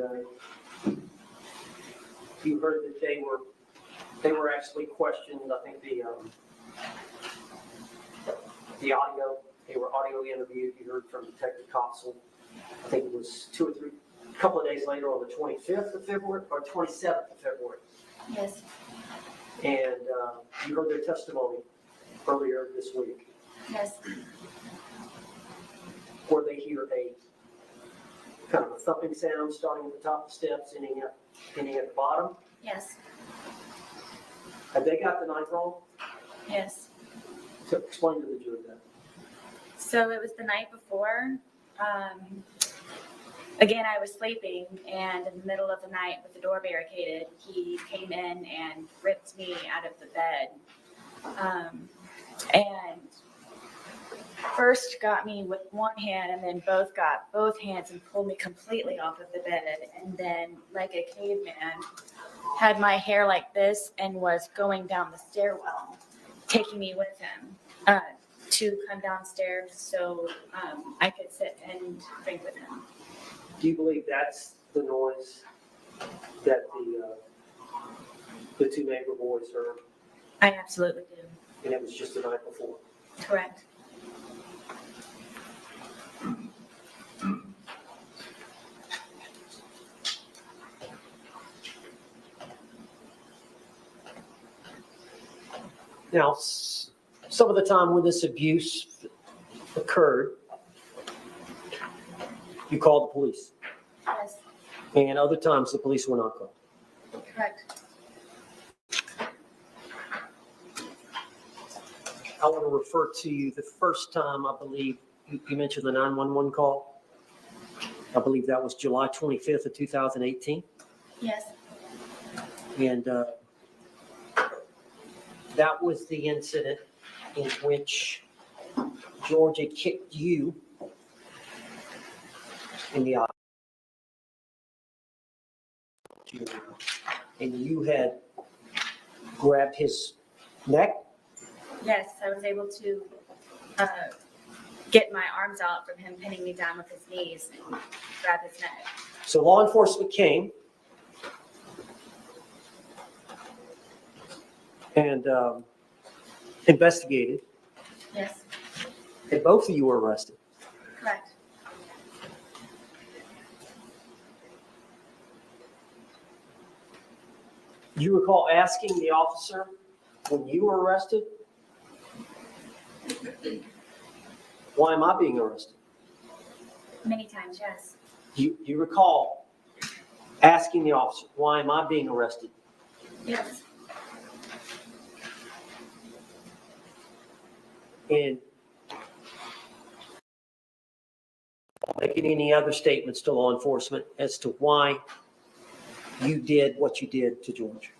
you heard that they were actually questioned. I think the audio, they were audio interviewed. You heard from Detective Coxell. I think it was a couple of days later on the 25th of February or 27th of February.
Yes.
And you heard their testimony earlier this week.
Yes.
Where they hear a kind of a thumping sound starting at the top of the steps, ending at the bottom.
Yes.
Have they got the night wrong?
Yes.
So explain to the jury that.
So it was the night before. Again, I was sleeping, and in the middle of the night with the door barricaded, he came in and ripped me out of the bed. And first got me with one hand, and then got both hands and pulled me completely off of the bed. And then, like a caveman, had my hair like this and was going down the stairwell, taking me with him to come downstairs so I could sit and drink with him.
Do you believe that's the noise that the two neighbor boys heard?
I absolutely do.
And it was just the night before?
Correct.
Now, some of the time when this abuse occurred, you called the police,
Yes,
and other times the police were not called.
correct.
I want to refer to you the first time, I believe, you mentioned the 911 call. I believe that was July 25th of 2018.
Yes,
And that was the incident in which Georgia kicked you in the eye. And you had grabbed his neck.
yes, I was able to get my arms out from him pinning me down with his knees and grab his neck.
So law enforcement came and investigated,
Yes,
and both of you were arrested.
correct.
Do you recall asking the officer when you were arrested, why am I being arrested?
Many times, yes.
Do you recall asking the officer, why am I being arrested?
Yes,
And making any other statements to law enforcement as to why you did what you did to George?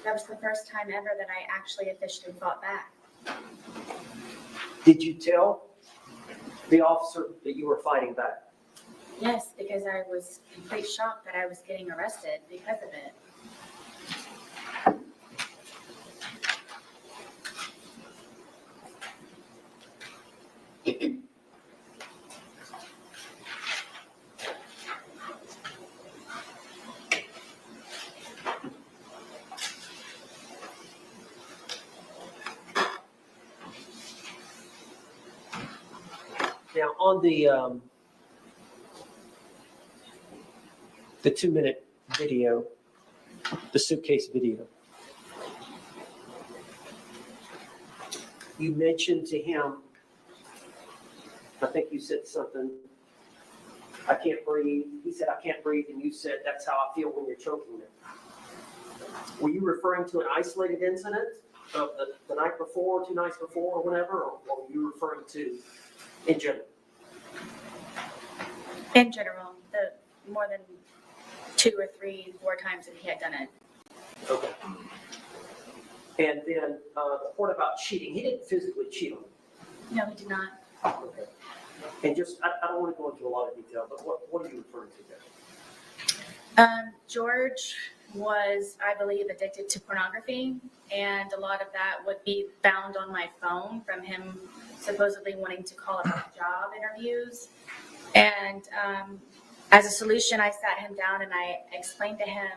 that was the first time ever that I actually officially fought back.
Did you tell the officer that you were fighting back?
Yes, because I was complete shocked that I was getting arrested because of it.
Now, on the 2-minute video, the suitcase video, you mentioned to him, I think you said something, I can't breathe. He said, I can't breathe. And you said, that's how I feel when you're choking me. Were you referring to an isolated incident of the night before, 2 nights before, or whatever? Or were you referring to in general?
In general, the more than 2 or 3, 4 times that he had done it.
Okay. And then the point about cheating, he didn't physically cheat on you.
No, he did not.
Okay. And just, I don't want to go into a lot of detail, but what are you referring to there?
George was, I believe, addicted to pornography, and a lot of that would be found on my phone from him supposedly wanting to call about job interviews. And as a solution, I sat him down and I explained to him,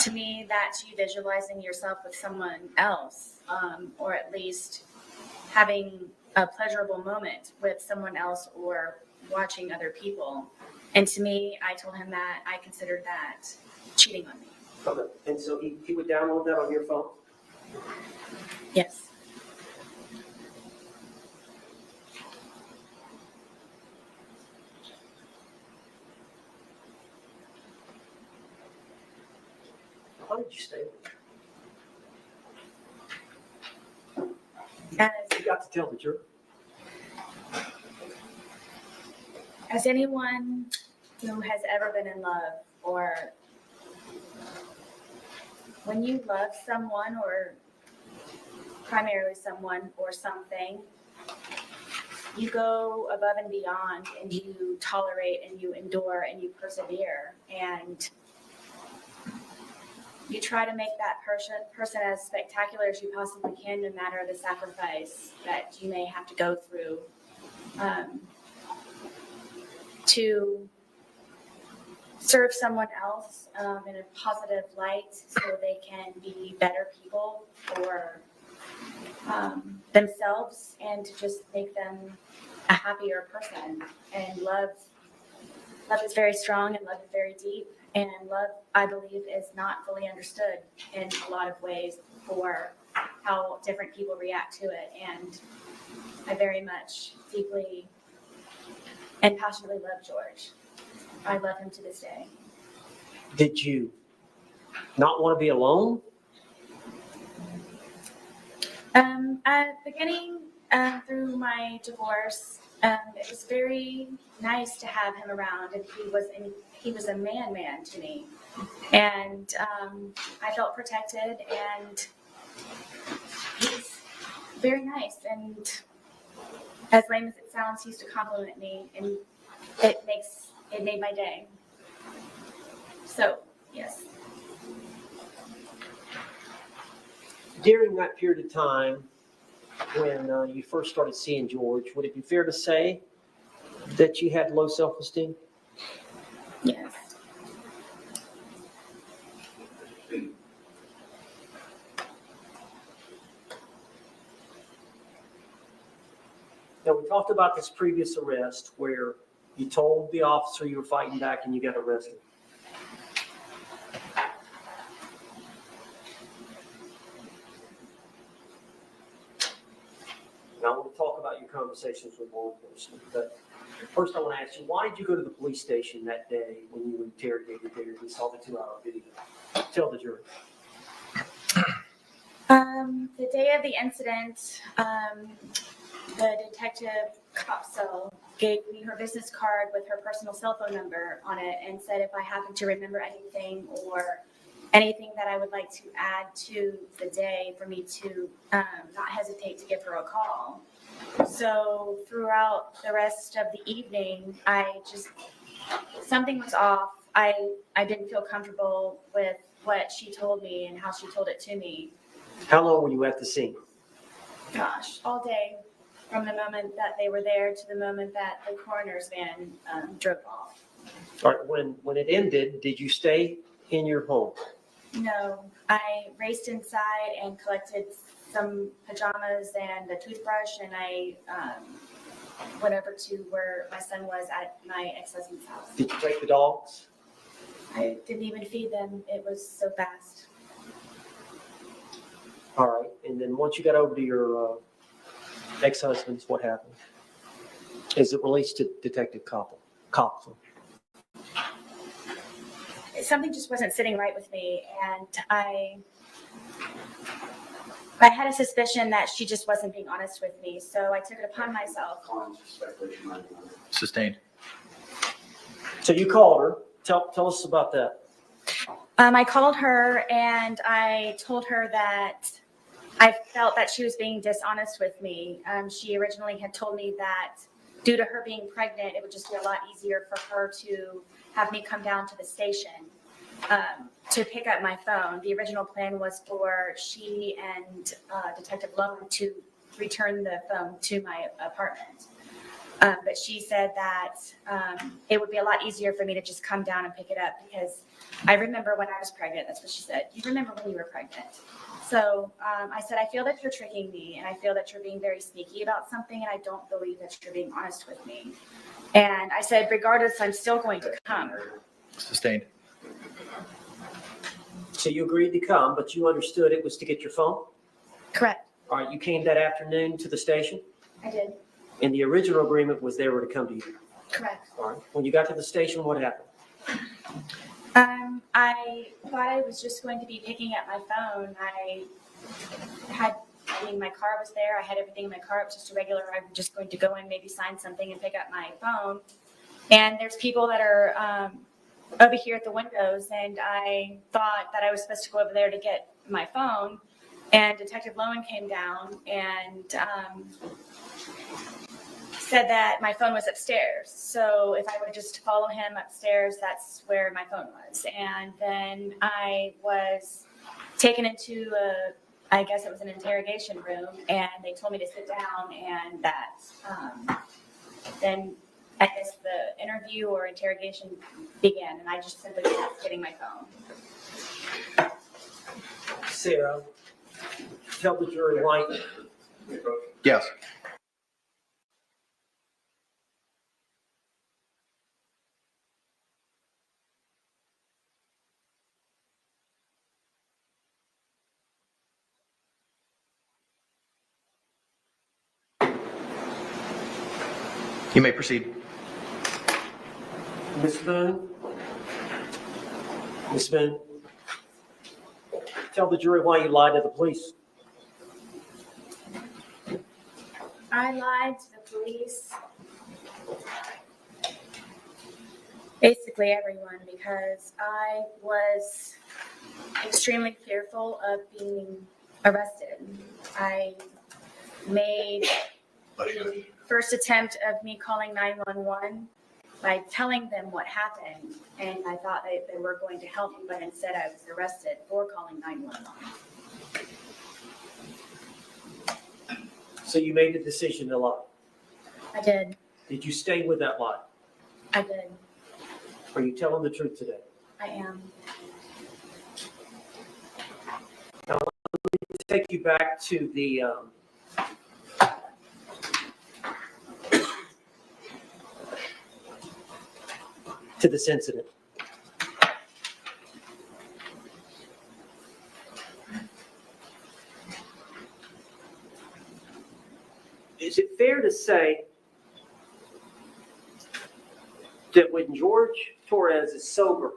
to me, that's you visualizing yourself with someone else, or at least having a pleasurable moment with someone else or watching other people. And to me, I told him that I considered that cheating on me.
Okay. And so he would download that on your phone?
Yes.
How did you stay with you got to tell the jury.
As anyone who has ever been in love, or when you love someone, or primarily someone or something, you go above and beyond, and you tolerate and you endure and you persevere, and you try to make that person as spectacular as you possibly can, no matter the sacrifice that you may have to go through, to serve someone else in a positive light so they can be better people for themselves, and to just make them a happier person. And love is very strong, and love is very deep. And love, I believe, is not fully understood in a lot of ways for how different people react to it. And I very much, deeply, and passionately love George. I love him to this day.
Did you not want to be alone?
At the beginning, through my divorce, it was very nice to have him around, and he was a man to me, and I felt protected, and he's very nice, and as lame as it sounds, he used to compliment me, and it made my day. So yes.
During that period of time when you first started seeing George, would it be fair to say that you had low self-esteem?
Yes.
Now, we talked about this previous arrest where you told the officer you were fighting back and you got arrested. Now, I want to talk about your conversations with law enforcement, but first I want to ask you, why did you go to the police station that day when you were interrogated there and saw the 2-hour video? Tell the jury.
The day of the incident, the detective Copsell gave me her business card with her personal cell phone number on it and said if I happened to remember anything or anything that I would like to add to the day for me to not hesitate to give her a call. So throughout the rest of the evening, something was off. I didn't feel comfortable with what she told me and how she told it to me.
How long were you at the scene?
Gosh, all day, from the moment that they were there to the moment that the coroner's van drove off.
All right, when it ended, did you stay in your home?
No, I raced inside and collected some pajamas and a toothbrush, and I went over to where my son was at my ex-husband's house.
Did you take the dogs?
I didn't even feed them. It was so fast.
All right, and then once you got over to your ex-husband's, what happened? Is it released to Detective Copsell?
Something just wasn't sitting right with me, and I had a suspicion that she just wasn't being honest with me, so I took it upon myself.
Sustained.
So you called her. Tell us about that.
I called her and I told her that I felt that she was being dishonest with me. She originally had told me that due to her being pregnant, it would just be a lot easier for her to have me come down to the station to pick up my phone. The original plan was for she and Detective Lowen to return the phone to my apartment. But she said that it would be a lot easier for me to just come down and pick it up because I remember when I was pregnant. That's what she said. You remember when you were pregnant. So I said, I feel that you're tricking me and I feel that you're being very sneaky about something and I don't believe that you're being honest with me. And I said, regardless, I'm still going to come.
Sustained.
So you agreed to come, but you understood it was to get your phone?
Correct.
All right, you came that afternoon to the station?
I did.
And the original agreement was they were to come to you?
Correct.
All right. When you got to the station, what happened?
I thought I was just going to be picking up my phone. My car was there. I had everything in my car. It was just a regular, I'm just going to go and maybe sign something and pick up my phone. And there's people that are over here at the windows, and I thought that I was supposed to go over there to get my phone. And Detective Lowen came down and said that my phone was upstairs. So if I would just follow him upstairs, that's where my phone was. And then I was taken into I guess it was an interrogation room, and they told me to sit down, and that then I guess the interview or interrogation began, and I just simply kept getting my phone.
Sarah, tell the jury why.
Yes. You may proceed.
Ms. Boone? Ms. Boone? Tell the jury why you lied to the police.
I lied to the police. Basically everyone, because I was extremely fearful of being arrested. I made the first attempt of me calling 911 by telling them what happened, and I thought they were going to help me, but instead I was arrested for calling 911.
So you made the decision to lie.
I did.
Did you stay with that lie?
I did.
Are you telling the truth today?
I am.
Now, let me take you back to the this incident. Is it fair to say that when George Torres is sober,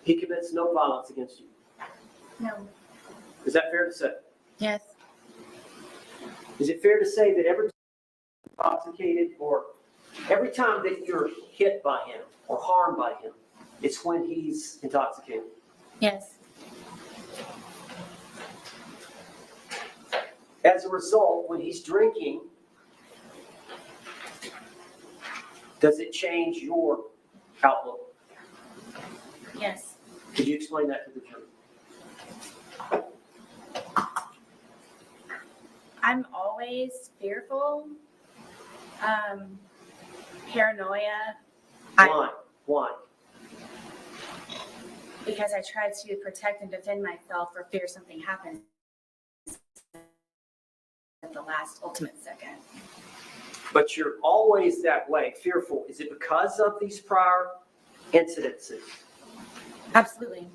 he commits no violence against you?
No.
Is that fair to say?
Yes.
Is it fair to say that every time you're intoxicated or every time that you're hit by him or harmed by him, it's when he's intoxicated?
Yes.
As a result, when he's drinking, does it change your outlook?
Yes.
Could you explain that to the jury?
I'm always fearful, paranoia.
Why?
Because I try to protect and defend myself for fear something happens at the last ultimate second.
But you're always that way, fearful. Is it because of these prior incidences?
Absolutely.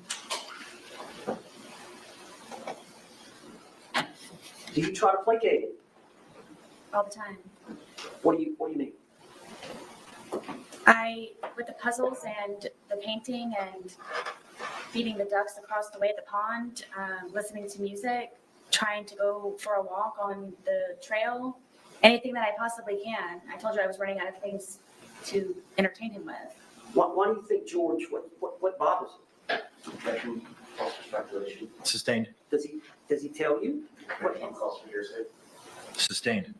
Do you try to placate him?
All the time.
What do you mean?
With the puzzles and the painting and feeding the ducks across the way at the pond, listening to music, trying to go for a walk on the trail, anything that I possibly can. I told you I was running out of things to entertain him with.
Why do you think George, what bothers him?
Objection, false speculation.
Sustained.
Does he tell you?
Objection, calls for hearsay.
Sustained.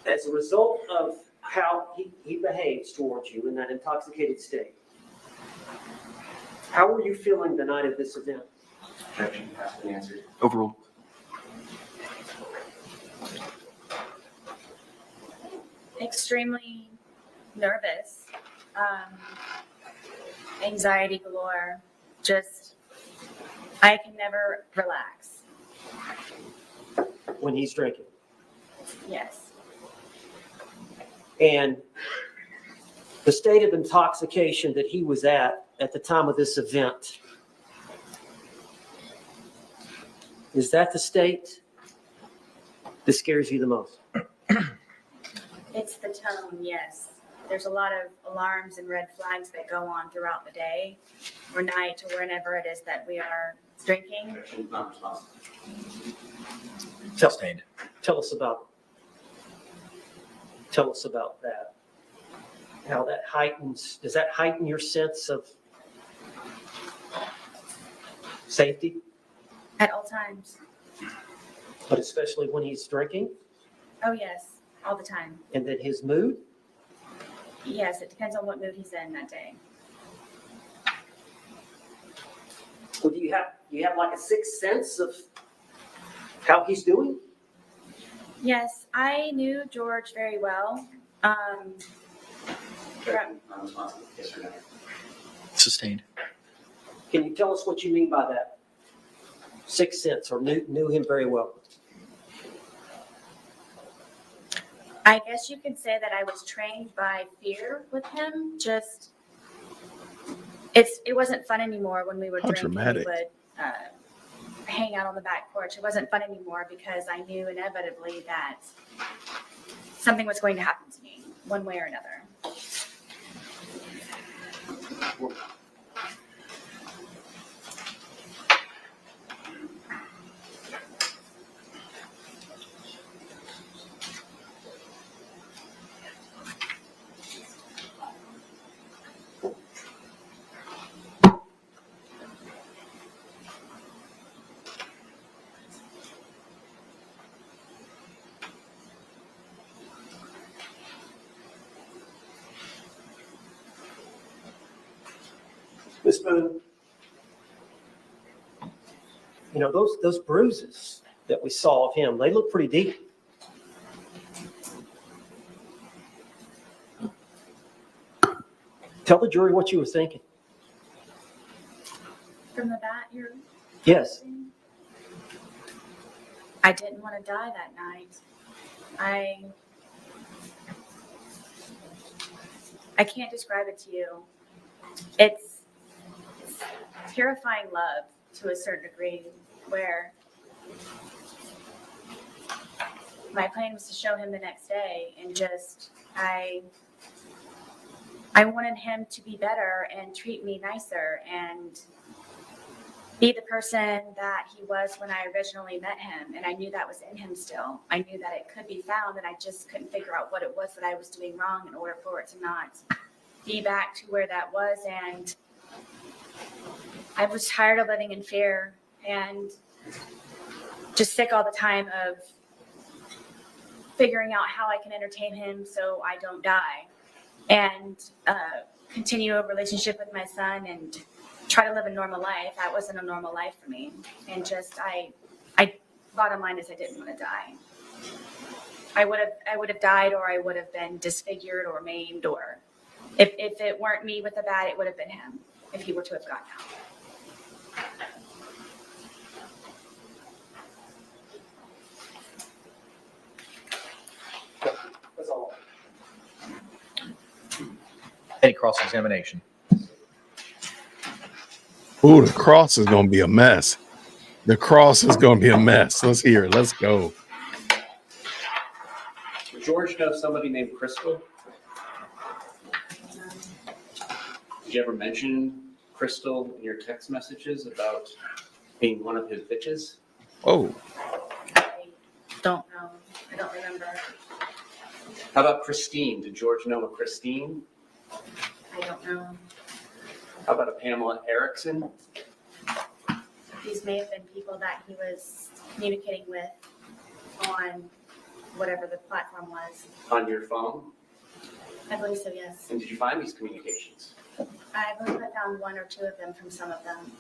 As a result of how he behaves towards you in that intoxicated state, how were you feeling the night of this event?
Objection has been answered.
Overruled.
Extremely nervous, anxiety galore, just, I can never relax.
When he's drinking.
Yes.
And the state of intoxication that he was at the time of this event, is that the state that scares you the most?
It's the tone, yes. There's a lot of alarms and red flags that go on throughout the day or night or whenever it is that we are drinking.
Objection, not responsive.
Sustained.
Tell us about that. How that heightens, does that heighten your sense of safety?
At all times.
But especially when he's drinking?
Oh, yes, all the time.
And then his mood?
Yes, it depends on what mood he's in that day.
Well, do you have like a sixth sense of how he's doing?
Yes, I knew George very well.
Objection, not responsive. Yes or no?
Sustained.
Can you tell us what you mean by that? Sixth sense, or knew him very well?
I guess you could say that I was trained by fear with him. Just, it wasn't fun anymore when we were
How
drinking.
dramatic.
We would hang out on the back porch. It wasn't fun anymore because I knew inevitably that something was going to happen to me one way or another.
Miss Boone, you know, those bruises that we saw of him, they look pretty deep. Tell the jury what you were thinking.
From the bat, you're
Yes.
I didn't want to die that night. I can't describe it to you. It's terrifying love to a certain degree, where my plan was to show him the next day, and just I wanted him to be better and treat me nicer and be the person that he was when I originally met him. And I knew that was in him still. I knew that it could be found, and I just couldn't figure out what it was that I was doing wrong in order for it to not be back to where that was. And I was tired of living in fear and just sick all the time of figuring out how I can entertain him so I don't die, and continue a relationship with my son and try to live a normal life. That wasn't a normal life for me. And just, I bottom line is I didn't want to die. I would have died, or I would have been disfigured or maimed, or if it weren't me with the bat, it would have been him if he were to have gotten out.
That's all.
Any cross-examination?
Ooh, the cross is going to be a mess. The cross is going to be a mess. Let's hear it. Let's go.
Did George know somebody named Crystal? Did you ever mention Crystal in your text messages about being one of his bitches?
Oh.
I don't know. I don't remember.
How about Christine? Did George know a Christine?
I don't know.
How about a Pamela Erickson?
These may have been people that he was communicating with on whatever the platform was.
On your phone?
I believe so, yes.
And did you find these communications?
I believe I found one or two of them from some of them.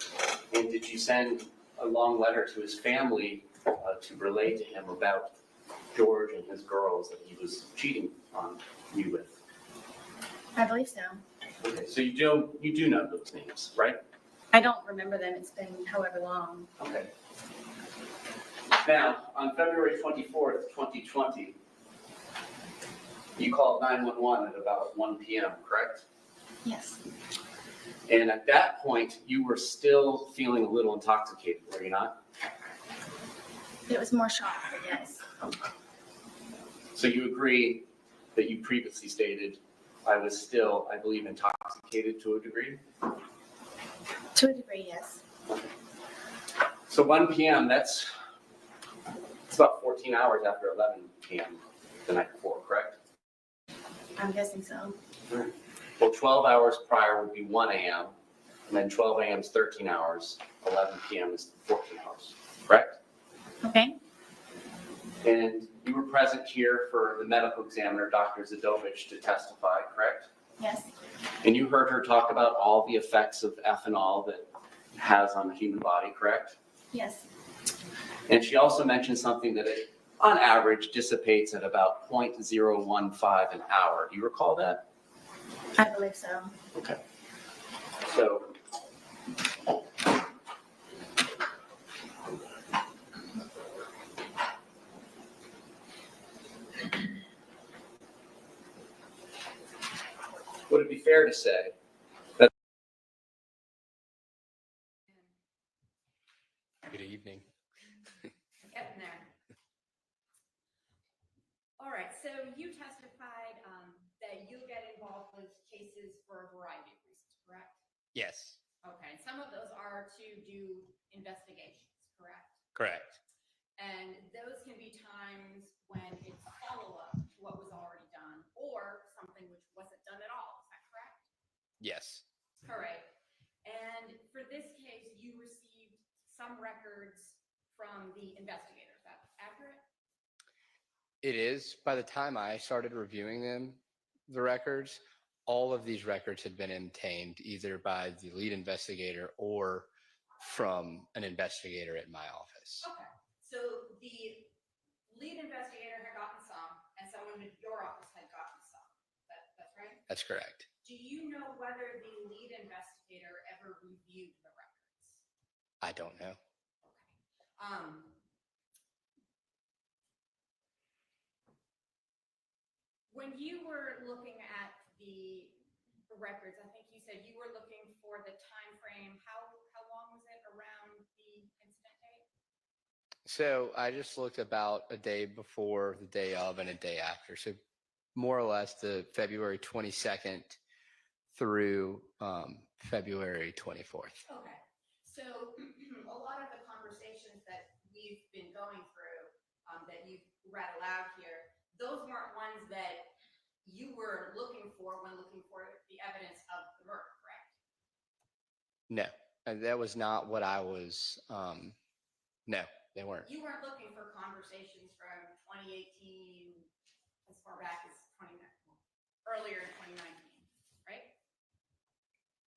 And did you send a long letter to his family to relay to him about George and his girls that he was cheating on you with?
I believe so.
Okay, so you do know those names, right?
I don't remember them. It's been however long.
Okay. Now, on February 24th, 2020, you called 911 at about 1 p.m., correct?
Yes.
And at that point, you were still feeling a little intoxicated, were you not?
It was more shock, but yes.
So you agree that you previously stated, I was still, I believe, intoxicated to a degree?
To a degree, yes.
So 1 p.m., it's about 14 hours after 11 p.m. the night before, correct?
I'm guessing so.
Well, 12 hours prior would be 1 a.m., and then 12 a.m. is 13 hours, 11 p.m. is 14 hours, correct?
Okay.
And you were present here for the medical examiner, Dr. Zadovich, to testify, correct?
Yes.
And you heard her talk about all the effects of ethanol that it has on the human body, correct?
Yes.
And she also mentioned something that it, on average, dissipates at about 0.015 an hour. Do you recall that?
I believe so.
Okay. So, would it be fair to say that
Good evening.
so you testified that you get involved with cases for a variety of reasons, correct?
Yes,
Okay, some of those are to do investigations, correct?
correct.
And those can be times when it's follow-up to what was already done or something which wasn't done at all. Is that correct?
Yes,
Correct. And for this case, you received some records from the investigator. Is that accurate?
it is. By the time I started reviewing the records, all of these records had been obtained either by the lead investigator or from an investigator at my office.
Okay. So the lead investigator had gotten some, and someone in your office had gotten some. That's right?
That's correct.
Do you know whether the lead investigator ever reviewed the records?
I don't know.
When you were looking at the records, I think you said you were looking for the time frame. How long was it around the incident date?
So I just looked about a day before, the day of, and a day after. So more or less the February 22nd through February 24th.
Okay. So a lot of the conversations that we've been going through that you've read aloud here, those weren't ones that you were looking for when looking for the evidence of the murder, correct?
No, and that was not what I was. No, they weren't.
You weren't looking for conversations from 2018 as far back as earlier in 2019, right?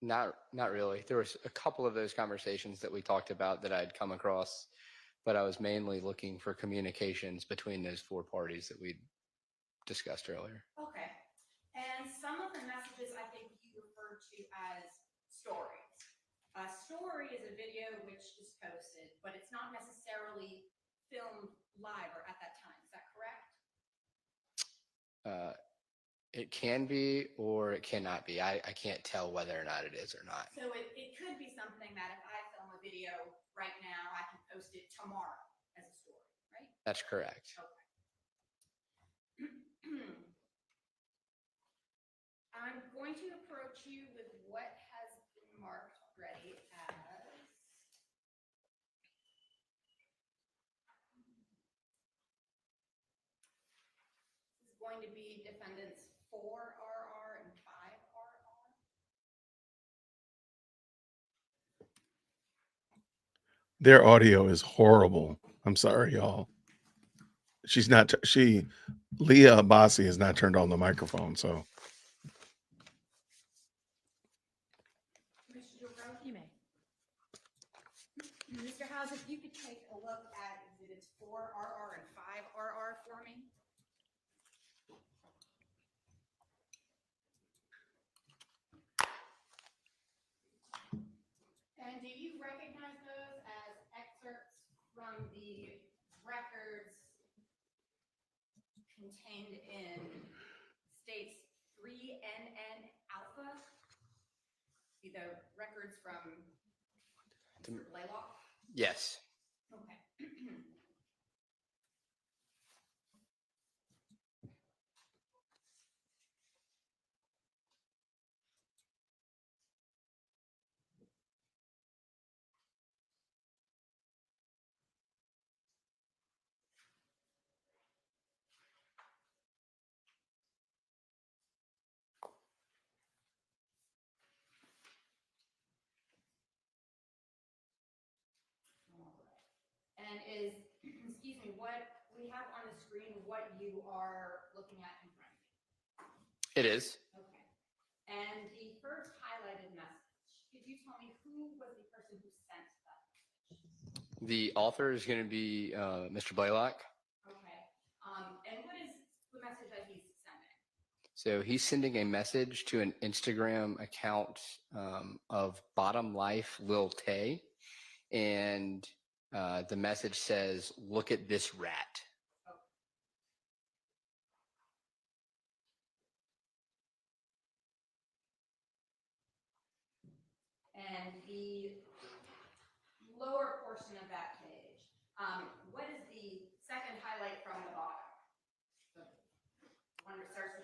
Not really. There was a couple of those conversations that we talked about that I'd come across, but I was mainly looking for communications between those four parties that we discussed earlier.
Okay. And some of the messages I think you referred to as stories. A story is a video which is posted, but it's not necessarily filmed live or at that time. Is that correct?
It can be or it cannot be. I can't tell whether or not it is or not.
So it could be something that if I film a video right now, I can post it tomorrow as a story, right?
That's correct.
Okay. I'm going to approach you with what has been marked already as this is going to be defendants 4RR and 5RR.
Their audio is horrible. I'm sorry, y'all. She's not. Leah Abbasi has not turned on the microphone, so.
You may. Mr. House, if you could take a look at exhibits 4RR and 5RR for me. And do you recognize those as excerpts from the records contained in states 3NN alpha? See the records from Mr. Blaylock?
Yes.
Okay. And is, excuse me, what we have on the screen, what you are looking at in front of you?
It is.
Okay. And the first highlighted message, could you tell me who was the person who sent that message?
The author is going to be Mr. Blaylock.
Okay. And what is the message that he's sending?
So he's sending a message to an Instagram account of Bottom Life Lil Tay. And the message says, "Look at this rat."
And the lower portion of that page, what is the second highlight from the bottom?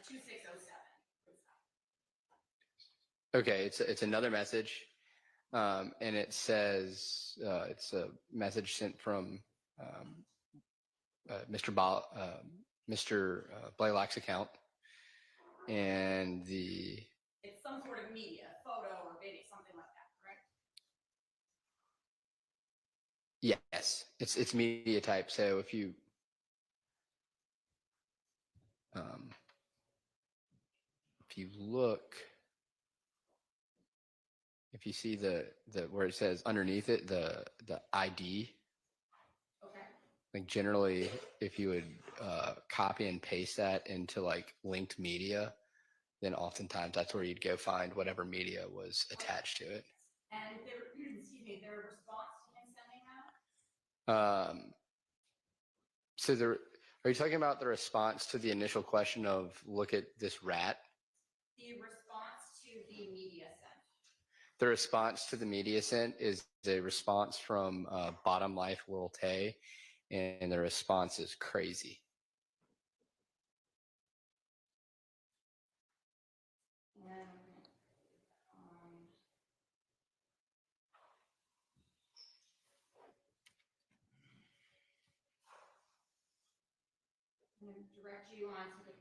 2607.
Okay, it's another message, and it says it's a message sent from Mr. Blaylock's account, and
It's some sort of media, photo or video, something like that, correct?
yes, it's media type. So if you look, if you see the where it says underneath it the ID,
Okay.
like generally if you would copy and paste that into like linked media, then oftentimes that's where you'd go find whatever media was attached to it.
And their response to him sending that?
So are you talking about the response to the initial question of look at this rat?
The response to the media sent.
The response to the media sent is a response from Bottom Life Lil Tay, and the response is crazy.
I'm going to direct you on to the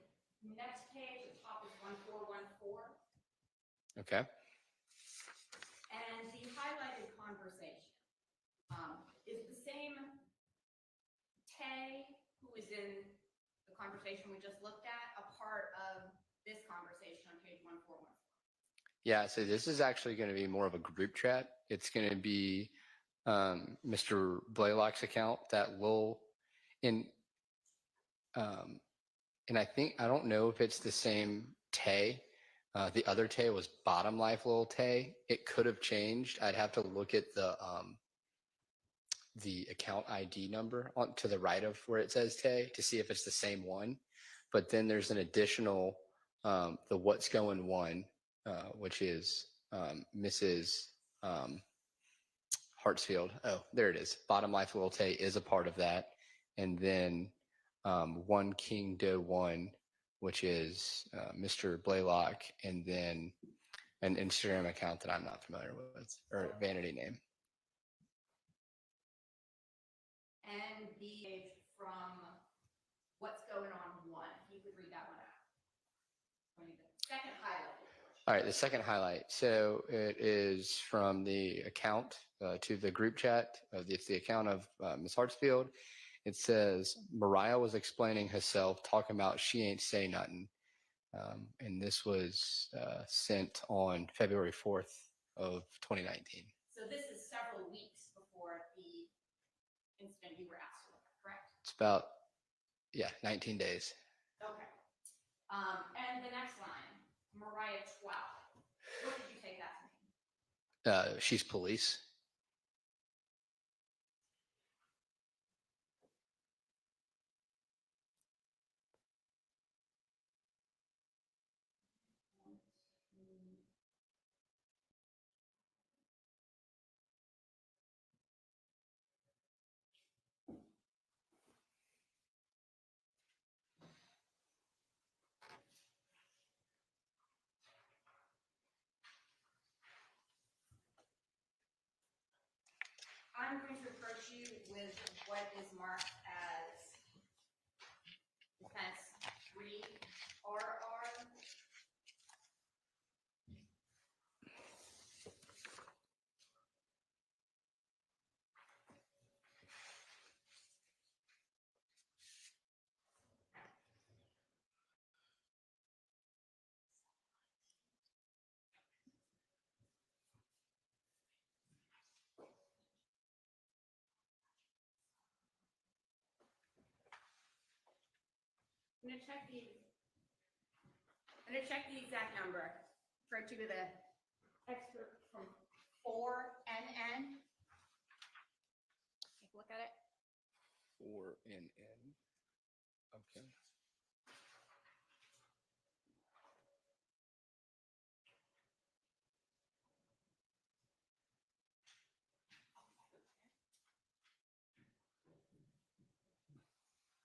next page. The top is 1414.
Okay.
And the highlighted conversation is the same Tay who is in the conversation we just looked at, a part of this conversation on page 1414.
Yeah, so this is actually going to be more of a group chat. It's going to be Mr. Blaylock's account that will, and I don't know if it's the same Tay. The other Tay was Bottom Life Lil Tay. It could have changed. I'd have to look at the account ID number on to the right of where it says Tay to see if it's the same one. But then there's an additional the What's Going one, which is Mrs. Hartsfield. Oh, there it is. Bottom Life Lil Tay is a part of that, and then One King Doe One, which is Mr. Blaylock, and then an Instagram account that I'm not familiar with or vanity name.
And the page from What's Going On 1. If you could read that one out. The second highlight.
All right, the second highlight. So it is from the account to the group chat. It's the account of Ms. Hartsfield. It says, Mariah was explaining herself, talking about she ain't say nothing. And this was sent on February 4th of 2019.
So this is several weeks before the incident you were asked to look at, correct?
It's about, 19 days.
Okay. And the next line, Mariah 12. What did you take that to mean?
She's police.
I'm going to approach you with what is marked as defense 3RR. I'm going to check the exact number. Refer to the excerpt from 4NN. Take a look at it.
4NN. Okay.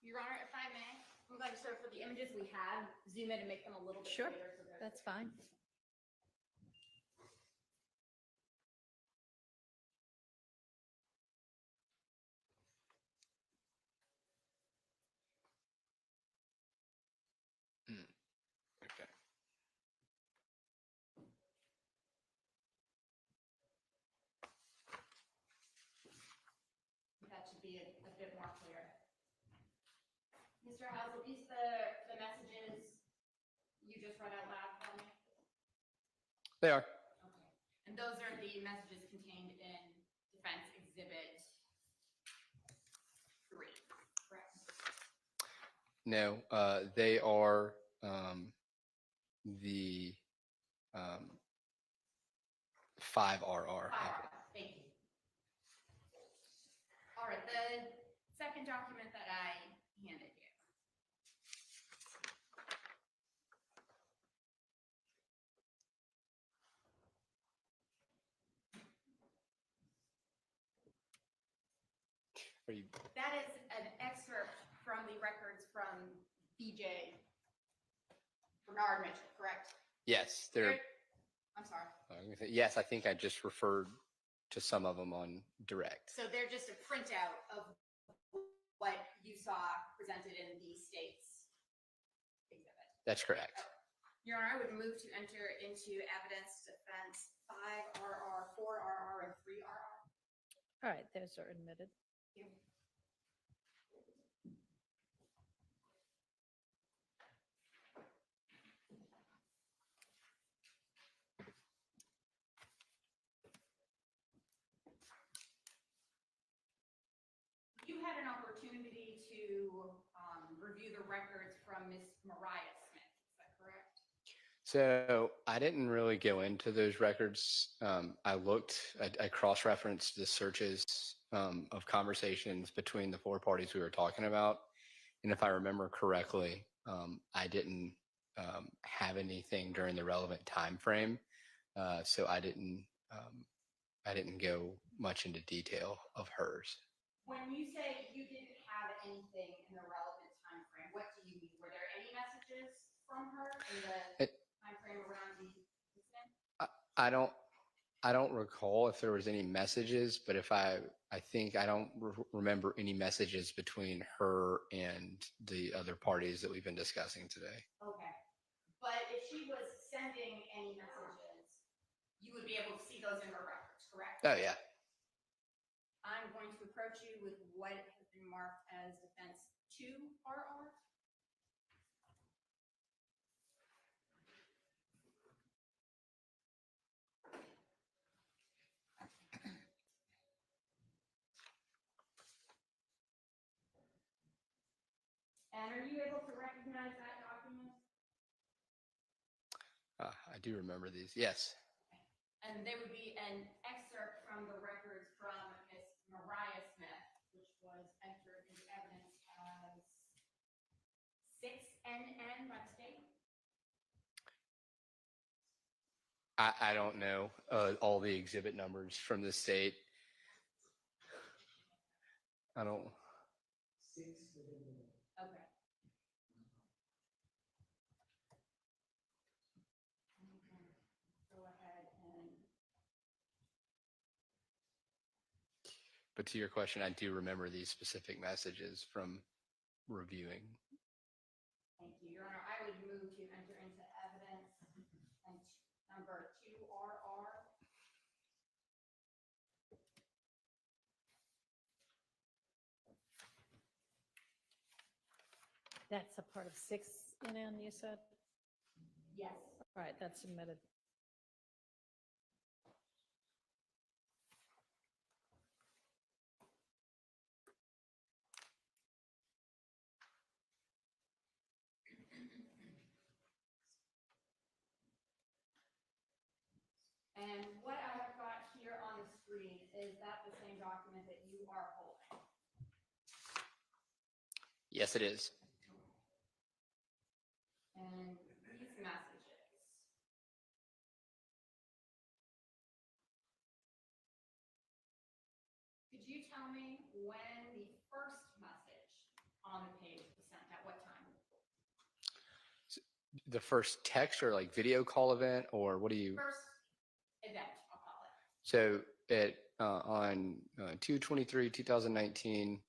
Your Honor, if I may, I'm
so for the images we have, zoom in and make them a little bit
Sure,
bigger. So they're-
that's fine.
Okay.
That should be a bit more clear. Mr. House, are these the messages you just read out loud for me?
They are.
And those are the messages contained in Defense Exhibit 3, correct?
No, they are the 5RR.
Thank you. All right, the second document that I handed you.
Are you?
That is an excerpt from the records from BJ Bernard Mitchell, correct?
Yes, they're.
I'm sorry.
Yes, I think I just referred to some of them on direct.
So they're just a printout of what you saw presented in the state's exhibit.
That's correct.
Your Honor, I would move to enter into evidence defense 5RR, 4RR, and 3RR.
All right, those are admitted.
You had an opportunity to review the records from Miss Mariah Smith, is that correct?
So I didn't really go into those records. I cross-referenced the searches of conversations between the four parties we were talking about. And if I remember correctly, I didn't have anything during the relevant time frame. So I didn't go much into detail of hers.
When you say you didn't have anything in the relevant time frame, what do you mean? Were there any messages from her in the time frame around the incident?
I don't recall if there was any messages, but if I think I don't remember any messages between her and the other parties that we've been discussing today.
Okay. But if she was sending any messages, you would be able to see those in her records, correct?
Oh, yeah.
I'm going to approach you with what has been marked as defense 2RR. And are you able to recognize that document?
I do remember these. Yes.
And there would be an excerpt from the records from Miss Mariah Smith, which was entered into evidence as 6NN by the state.
I don't know all the exhibit numbers from the state. I don't.
Okay. Go ahead and.
But to your question, I do remember these specific messages from reviewing.
Thank you, Your Honor. I would move to enter into evidence and number 2RR.
That's a part of 6NN, you said?
Yes.
All right, that's submitted.
And what I have got here on the screen, is that the same document that you are holding?
Yes, it is.
And these messages. Could you tell me when the first message on the page was sent, at what time?
The first text or like video call event, or what do you?
First event, I'll call it.
So on 2/23/2019,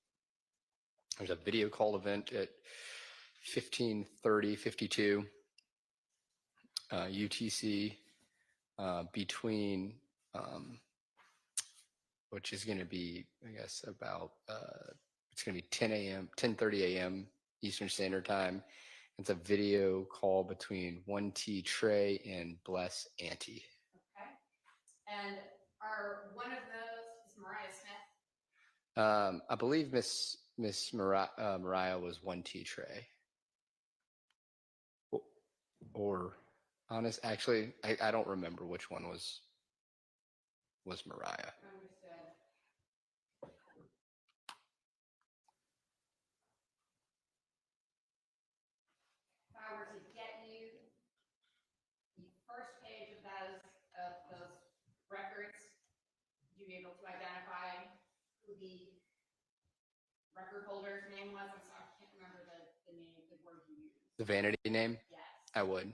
there's a video call event at 15:30:52 UTC between which is going to be, I guess, about it's going to be 10 a.m., 10:30 a.m. Eastern Standard Time. It's a video call between 1T Trey and Bless Auntie.
Okay. And are one of those is Mariah Smith?
I believe Miss Mariah was 1T Trey. Or honest, actually, I don't remember which one was Mariah.
Understood. If I were to get you the first page of those records, would you be able to identify who the record holder's name was? I'm sorry, I can't remember the name, the word you used.
The vanity name?
Yes.
I would.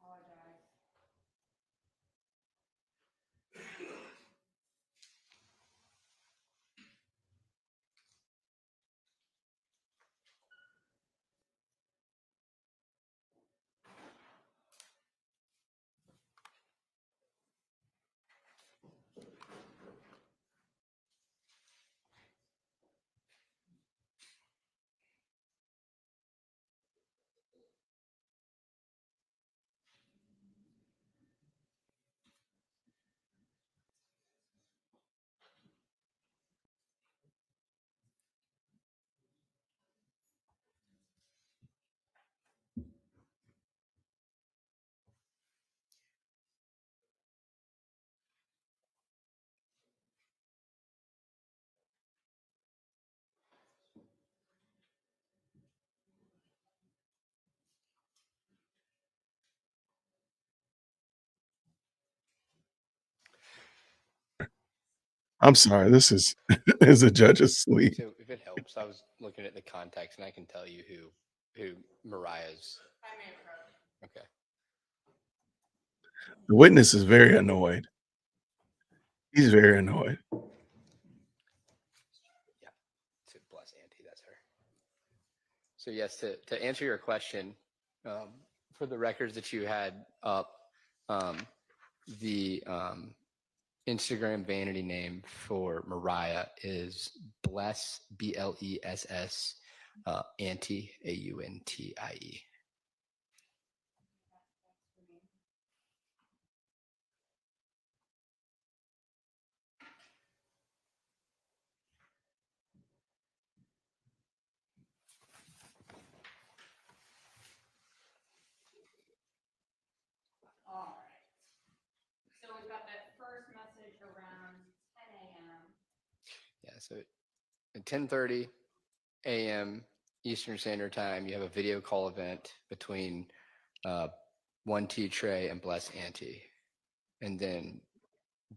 Apologize.
I'm sorry. This is is a judge asleep.
So if it helps, I was looking at the context, and I can tell you who Mariah's. Okay.
The witness is very annoyed. He's very annoyed.
Yeah. To Bless Auntie, that's her. So yes, to answer your question, for the records that you had up, the Instagram vanity name for Mariah is Bless, BLESS, Auntie, AUNTIE.
All right. So we've got that first message around 10 a.m.
Yeah, so at 10:30, a.m. Eastern Standard Time, you have a video call event between 1T Trey and Bless Auntie. And then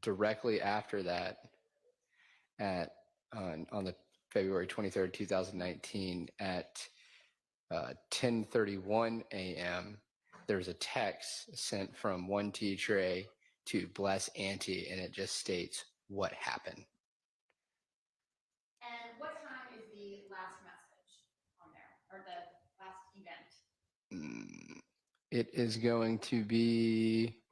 directly after that, on the February 23rd, 2019, at 10:31 a.m., there's a text sent from 1T Trey to Bless Auntie, and it just states what happened.
And what time is the last message on there, or the last event?
It is going to be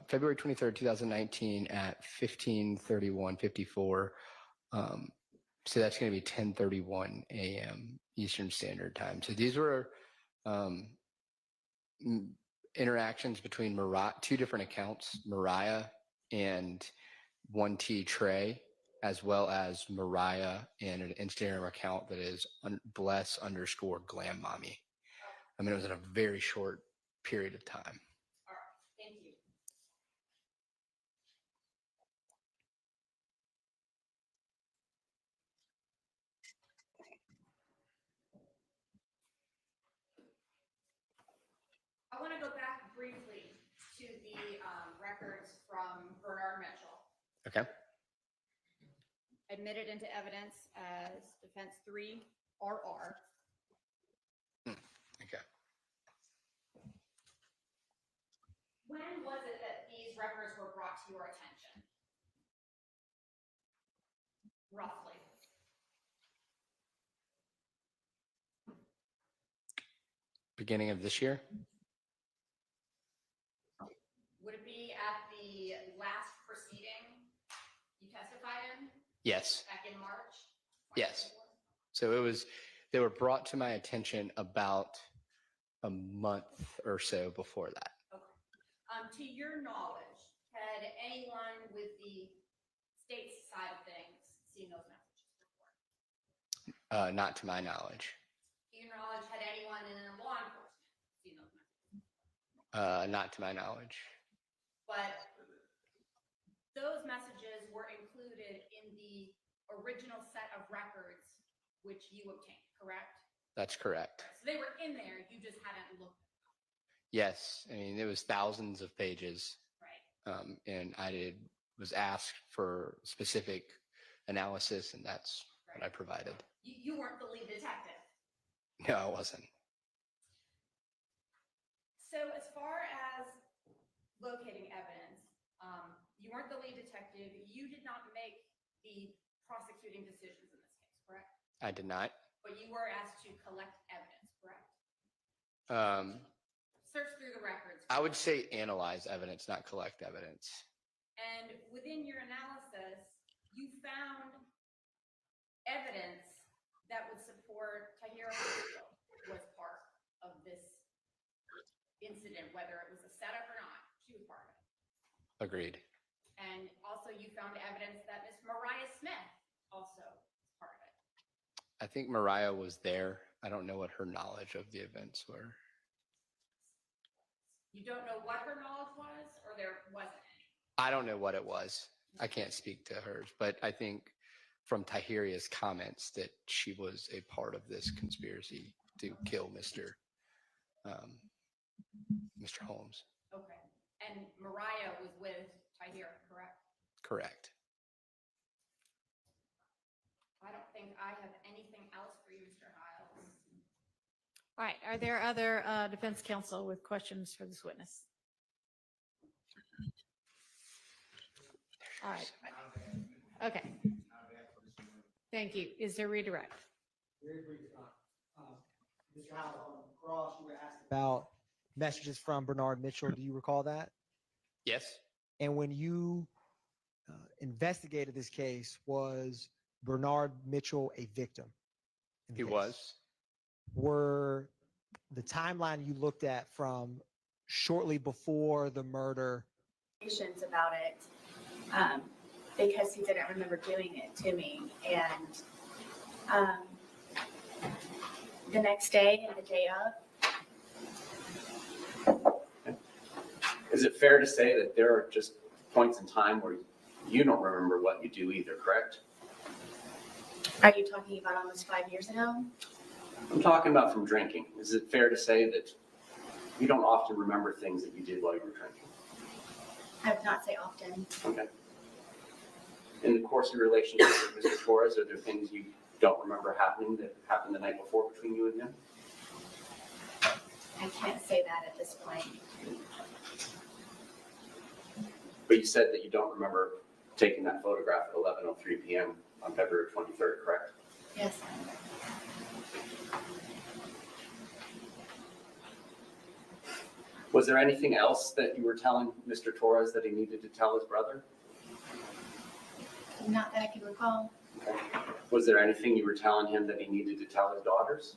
February 23rd, 2019 at 15:31:54. So that's going to be 10:31 a.m. Eastern Standard Time. So these were interactions between two different accounts, Mariah and 1T Trey, as well as Mariah and an Instagram account that is bless_glam mommy. I mean, it was in a very short period of time.
All right, thank you. I want to go back briefly to the records from Bernard Mitchell,
Okay.
admitted into evidence as defense 3RR.
Okay.
When was it that these records were brought to your attention? Roughly.
Beginning of this year?
Would it be at the last proceeding you testified in?
Yes.
Back in March?
Yes. So they were brought to my attention about a month or so before that.
Okay. To your knowledge, had anyone with the state's side of things seen those messages before?
Not to my knowledge.
To your knowledge, had anyone in law enforcement seen those messages?
Not to my knowledge.
But those messages were included in the original set of records which you obtained, correct?
That's correct.
So they were in there, you just hadn't looked at them.
Yes. I mean, it was thousands of pages.
Right.
And was asked for specific analysis, and that's what I provided.
You weren't the lead detective.
No, I wasn't.
So as far as locating evidence, you weren't the lead detective. You did not make the prosecuting decisions in this case, correct?
I did not.
But you were asked to collect evidence, correct? Search through the records.
I would say analyze evidence, not collect evidence.
And within your analysis, you found evidence that would support Tahira Hospital was part of this incident, whether it was a setup or not. She was part of it.
Agreed.
And also you found evidence that Miss Mariah Smith also was part of it.
I think Mariah was there. I don't know what her knowledge of the events were.
You don't know what her knowledge was, or there wasn't any?
I don't know what it was. I can't speak to hers, but I think from Tahiria's comments that she was a part of this conspiracy to kill Mr. Holmes.
Okay. And Mariah was with Tahira, correct?
Correct.
I don't think I have anything else for you, Mr. Hiles.
All right, are there other defense counsel with questions for this witness? All right. Okay. Thank you. Is there redirect?
Very briefly, Mr. Howell, on cross, you were asked about messages from Bernard Mitchell. Do you recall that?
Yes.
And when you investigated this case, was Bernard Mitchell a victim?
He was.
Were the timeline you looked at from shortly before the murder?
About it because he didn't remember doing it to me, and the next day and the day of.
Is it fair to say that there are just points in time where you don't remember what you do either, correct?
Are you talking about almost 5 years ago?
I'm talking about from drinking. Is it fair to say that you don't often remember things that you did while you were drinking?
I would not say often.
Okay. In the course of your relationship with Mr. Torres, are there things you don't remember happening that happened the night before between you and him?
I can't say that at this point.
But you said that you don't remember taking that photograph at 11:03 p.m. on February 23rd, correct?
Yes.
Was there anything else that you were telling Mr. Torres that he needed to tell his brother?
Not that I can recall.
Okay. Was there anything you were telling him that he needed to tell his daughters?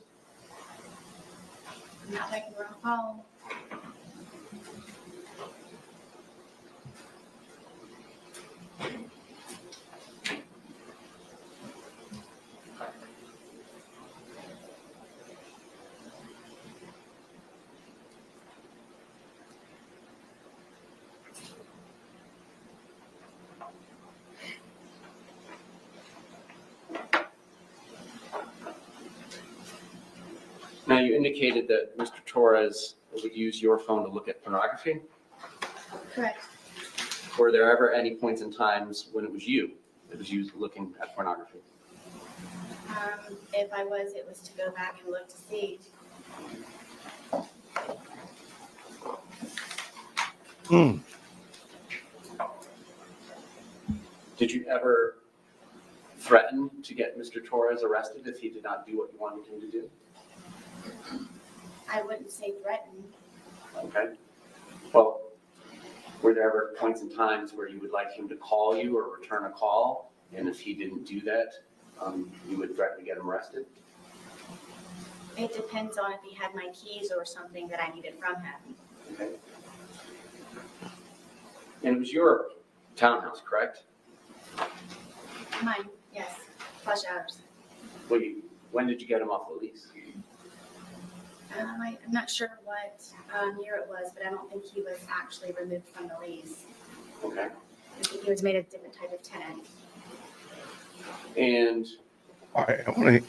Not that I can recall.
Now, you indicated that Mr. Torres would use your phone to look at pornography.
Correct.
Were there ever any points in times when it was you that was used looking at pornography?
If I was, it was to go back and look to see.
Did you ever threaten to get Mr. Torres arrested if he did not do what you wanted him to do?
I wouldn't say threaten.
Okay. Well, were there ever points in times where you would like him to call you or return a call? And if he didn't do that, you would threaten to get him arrested?
It depends on if he had my keys or something that I needed from him.
Okay. And it was your townhouse, correct?
Mine, yes, plus ours.
When did you get him off the lease?
I'm not sure what year it was, but I don't think he was actually removed from the lease.
Okay.
I think he was made a different type of tenant.
And
All right,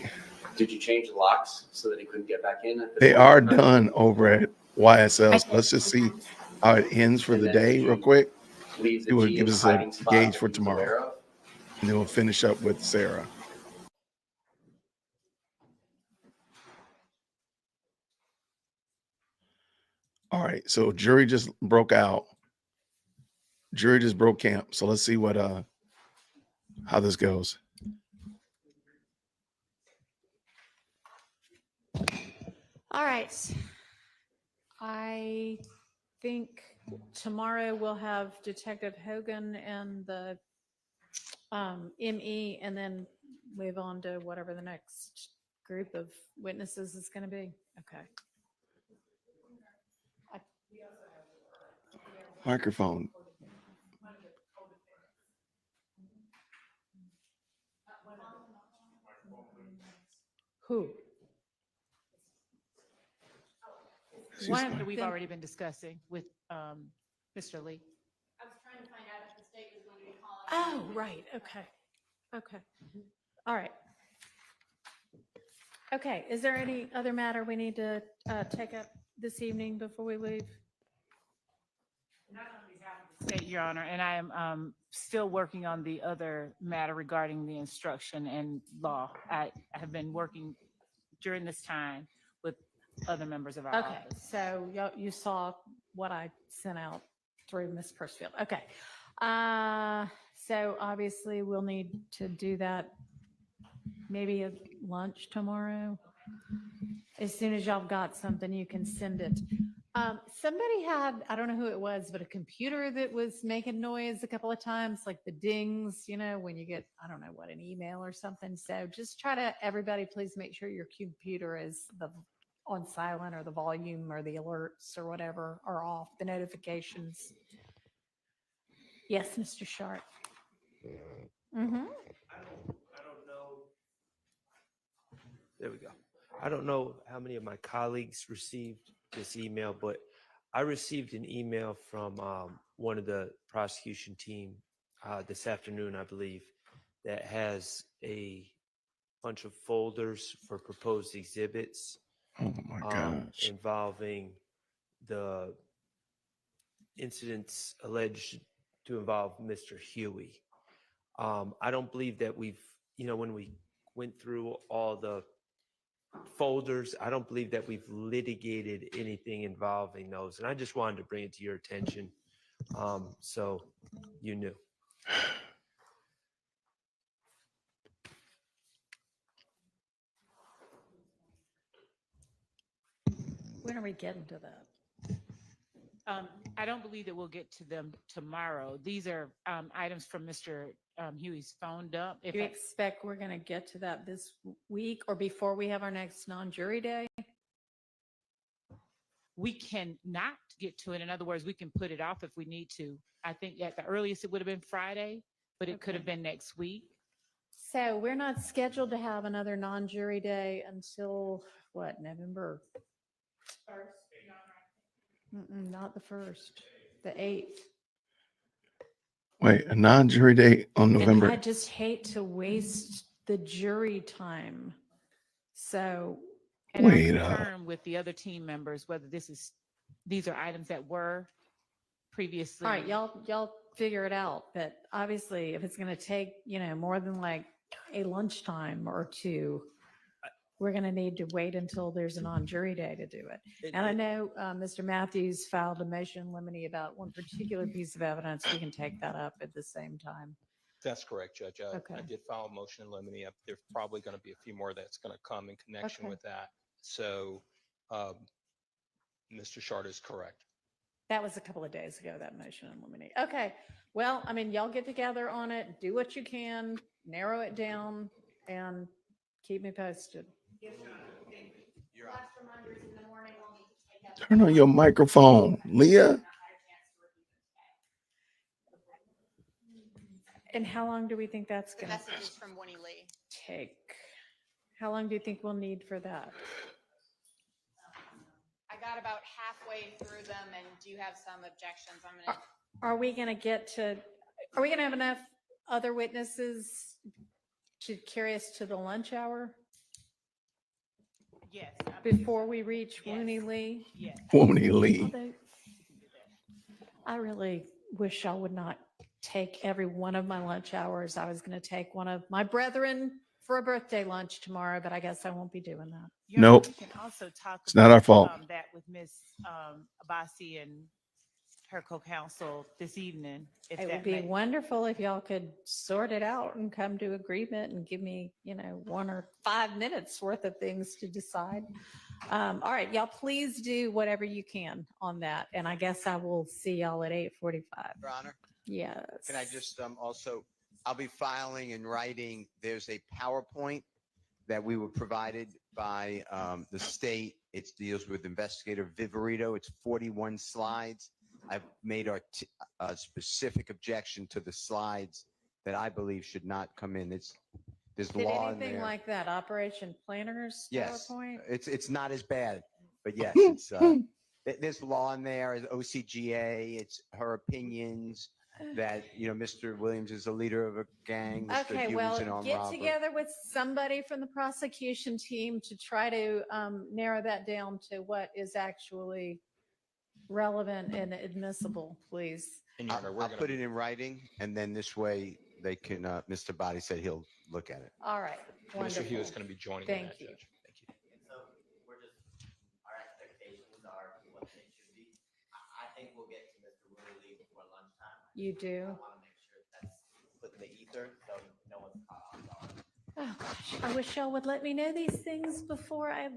did you change the locks so that he couldn't get back in?
they are done over at YSL. So let's just see how it ends for the day real quick.
Leave
It will
the
give us a
hiding spot
gauge
that
for
he's
tomorrow.
aware of?
And then we'll finish up with Sarah. All right, so jury just broke out. Jury just broke camp. So let's see what how this goes.
All right. I think tomorrow we'll have Detective Hogan and the ME, and then move on to whatever the next group of witnesses is going to be. Okay.
Microphone.
Who?
One of that we've already been discussing with Mr. Lee.
I was trying to find out if the state was going to be calling. Oh, right. Okay. Okay. All right. Okay. Is there any other matter we need to take up this evening before we leave?
Not on behalf of the state, Your Honor, and I am still working on the other matter regarding the instruction and law. I have been working during this time with other members of our
Okay,
office.
so you saw what I sent out through Ms. Persfield. Okay. So obviously we'll need to do that maybe at lunch tomorrow. As soon as y'all got something, you can send it. Somebody had, I don't know who it was, but a computer that was making noise a couple of times, like the dings, you know, when you get, I don't know what, an email or something. So just try to, everybody, please make sure your computer is on silent, or the volume or the alerts or whatever are off, the notifications. Yes, Mr. Sharp. Mm-hmm.
I don't know. There we go. I don't know how many of my colleagues received this email, but I received an email from one of the prosecution team this afternoon, I believe, that has a bunch of folders for proposed exhibits
Oh my gosh.
involving the incidents alleged to involve Mr. Huey. I don't believe that we've, when we went through all the folders, I don't believe that we've litigated anything involving those. And I just wanted to bring it to your attention. So you knew.
When are we getting to that?
I don't believe that we'll get to them tomorrow. These are items from Mr. Huey's phone dump.
Do you expect we're going to get to that this week or before we have our next non-jury day?
We cannot get to it. In other words, we can put it off if we need to. I think at the earliest it would have been Friday, but it could have been next week.
So we're not scheduled to have another non-jury day until what, November? Not the 1st, the 8th.
Wait, a non-jury day on November.
And I just hate to waste the jury time. So
And I'll
Wait,
confirm with the other team members whether these are items that were previously.
all right, y'all figure it out. But obviously, if it's going to take, more than like a lunchtime or two, we're going to need to wait until there's a non-jury day to do it. And I know Mr. Matthews filed a motion limiting about one particular piece of evidence. We can take that up at the same time.
That's correct, Judge.
Okay.
I did file a motion in limine. There's probably going to be a few more that's going to come in connection
Okay.
with that. So Mr. Shard is correct.
That was a couple of days ago, that motion in limine. Okay. Well, y'all get together on it, do what you can, narrow it down, and keep me posted.
Turn on your microphone, Leah.
And how long do we think that's going to
Messages from Winnie Lee.
take? How long do you think we'll need for that?
I got about halfway through them, and do you have some objections? I'm gonna.
Are we going to have enough other witnesses to carry us to the lunch hour
Yes.
before we reach Winnie Lee?
Yes.
Winnie Lee.
Although, I really wish I would not take every one of my lunch hours. I was going to take one of my brethren for a birthday lunch tomorrow, but I guess I won't be doing that.
Nope.
We can also talk
It's not our
about,
fault.
That with Ms. Abbasi and her co-counsel this evening. If
It
that
would be
may-
wonderful if y'all could sort it out and come to agreement and give me, 1 or 5 minutes worth of things to decide. All right, y'all please do whatever you can on that. And I guess I will see y'all at 8:45.
Your Honor,
Yes.
can I just also, I'll be filing in writing, there's a PowerPoint that we were provided by the state. It deals with investigator Viverito. It's 41 slides. I've made a specific objection to the slides that I believe should not come in. There's
Did
law in
anything
there.
like that, Operation Planners
Yes,
PowerPoint?
it's not as bad, but yes, it's there's law in there, OCGA, it's her opinions that, Mr. Williams is a leader of a gang. Mr.
Okay,
Hughes
well,
an armed
get
robber.
together with somebody from the prosecution team to try to narrow that down to what is actually relevant and admissible, please.
I'll put it in writing, and then this way they can, Mr. Body said he'll look at it.
All right,
Mr.
wonderful.
Hughes is going to be joining in
Thank
that,
you.
Judge. Thank you.
So we're just, our expectations are what they should be. I think we'll get to Mr. Willie Lee before lunchtime.
You do?
I want to make sure that's put in the ether, so no one's caught off guard.
Oh, gosh, I wish y'all would let me know these things before I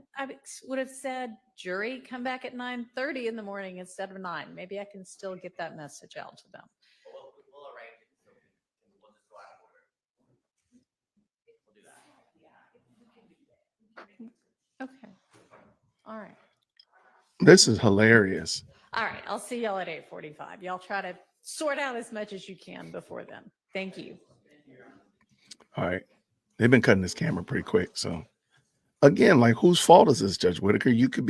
would have said, jury, come back at 9:30 in the morning instead of 9. Maybe I can still get that message out to them.
We'll arrange it, so we'll just go out of order. We'll do that.
Okay. All right.
This is hilarious.
All right. I'll see y'all at 8:45. Y'all try to sort out as much as you can before then. Thank you.
All right. They've been cutting this camera pretty quick. So again, like whose fault is this, Judge Whitaker? You could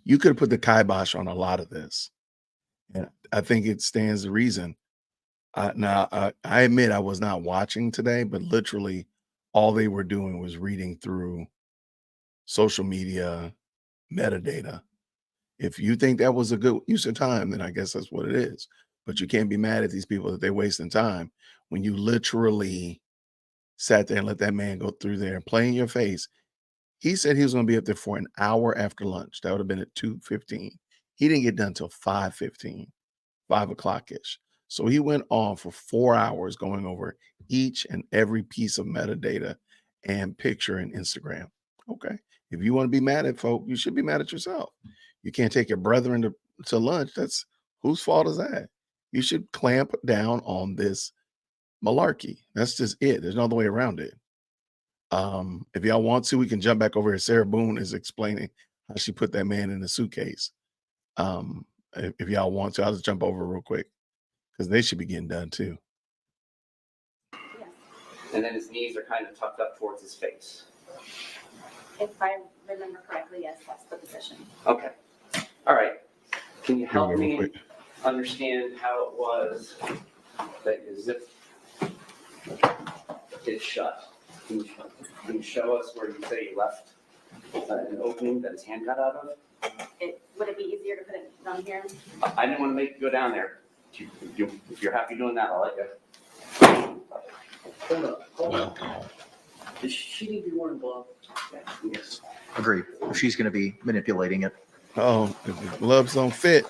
have put the kibosh on a lot of this. And I think it stands to reason. I admit I was not watching today, but literally all they were doing was reading through social media metadata. If you think that was a good use of time, then I guess that's what it is. But you can't be mad at these people that they're wasting time when you literally sat there and let that man go through there and play in your face. He said he was going to be up there for an hour after lunch. That would have been at 2:15. He didn't get done till 5:15, 5 o'clock-ish. So he went on for 4 hours going over each and every piece of metadata and picture in Instagram. Okay. If you want to be mad at folk, you should be mad at yourself. You can't take your brethren to lunch. That's whose fault is that? You should clamp down on this malarkey. That's just it. There's no other way around it. If y'all want to, we can jump back over here. Sarah Boone is explaining how she put that man in the suitcase. If y'all want to, I'll just jump over real quick because they should be getting done too.
And then his knees are kind of tucked up towards his face.
If I remember correctly, yes, that's the position.
Okay. All right. Can you help
Real
me
quick.
understand how it was that you zipped it shut? Can you show us where you say you left an opening that his hand got out of?
Would it be easier to put it down here?
I didn't want to make you go down there. If you're happy doing that, I'll let you.
Hold up, hold up. Does she need to be wearing gloves?
Yes.
Agreed. If she's going to be manipulating it.
Oh, if the gloves don't fit,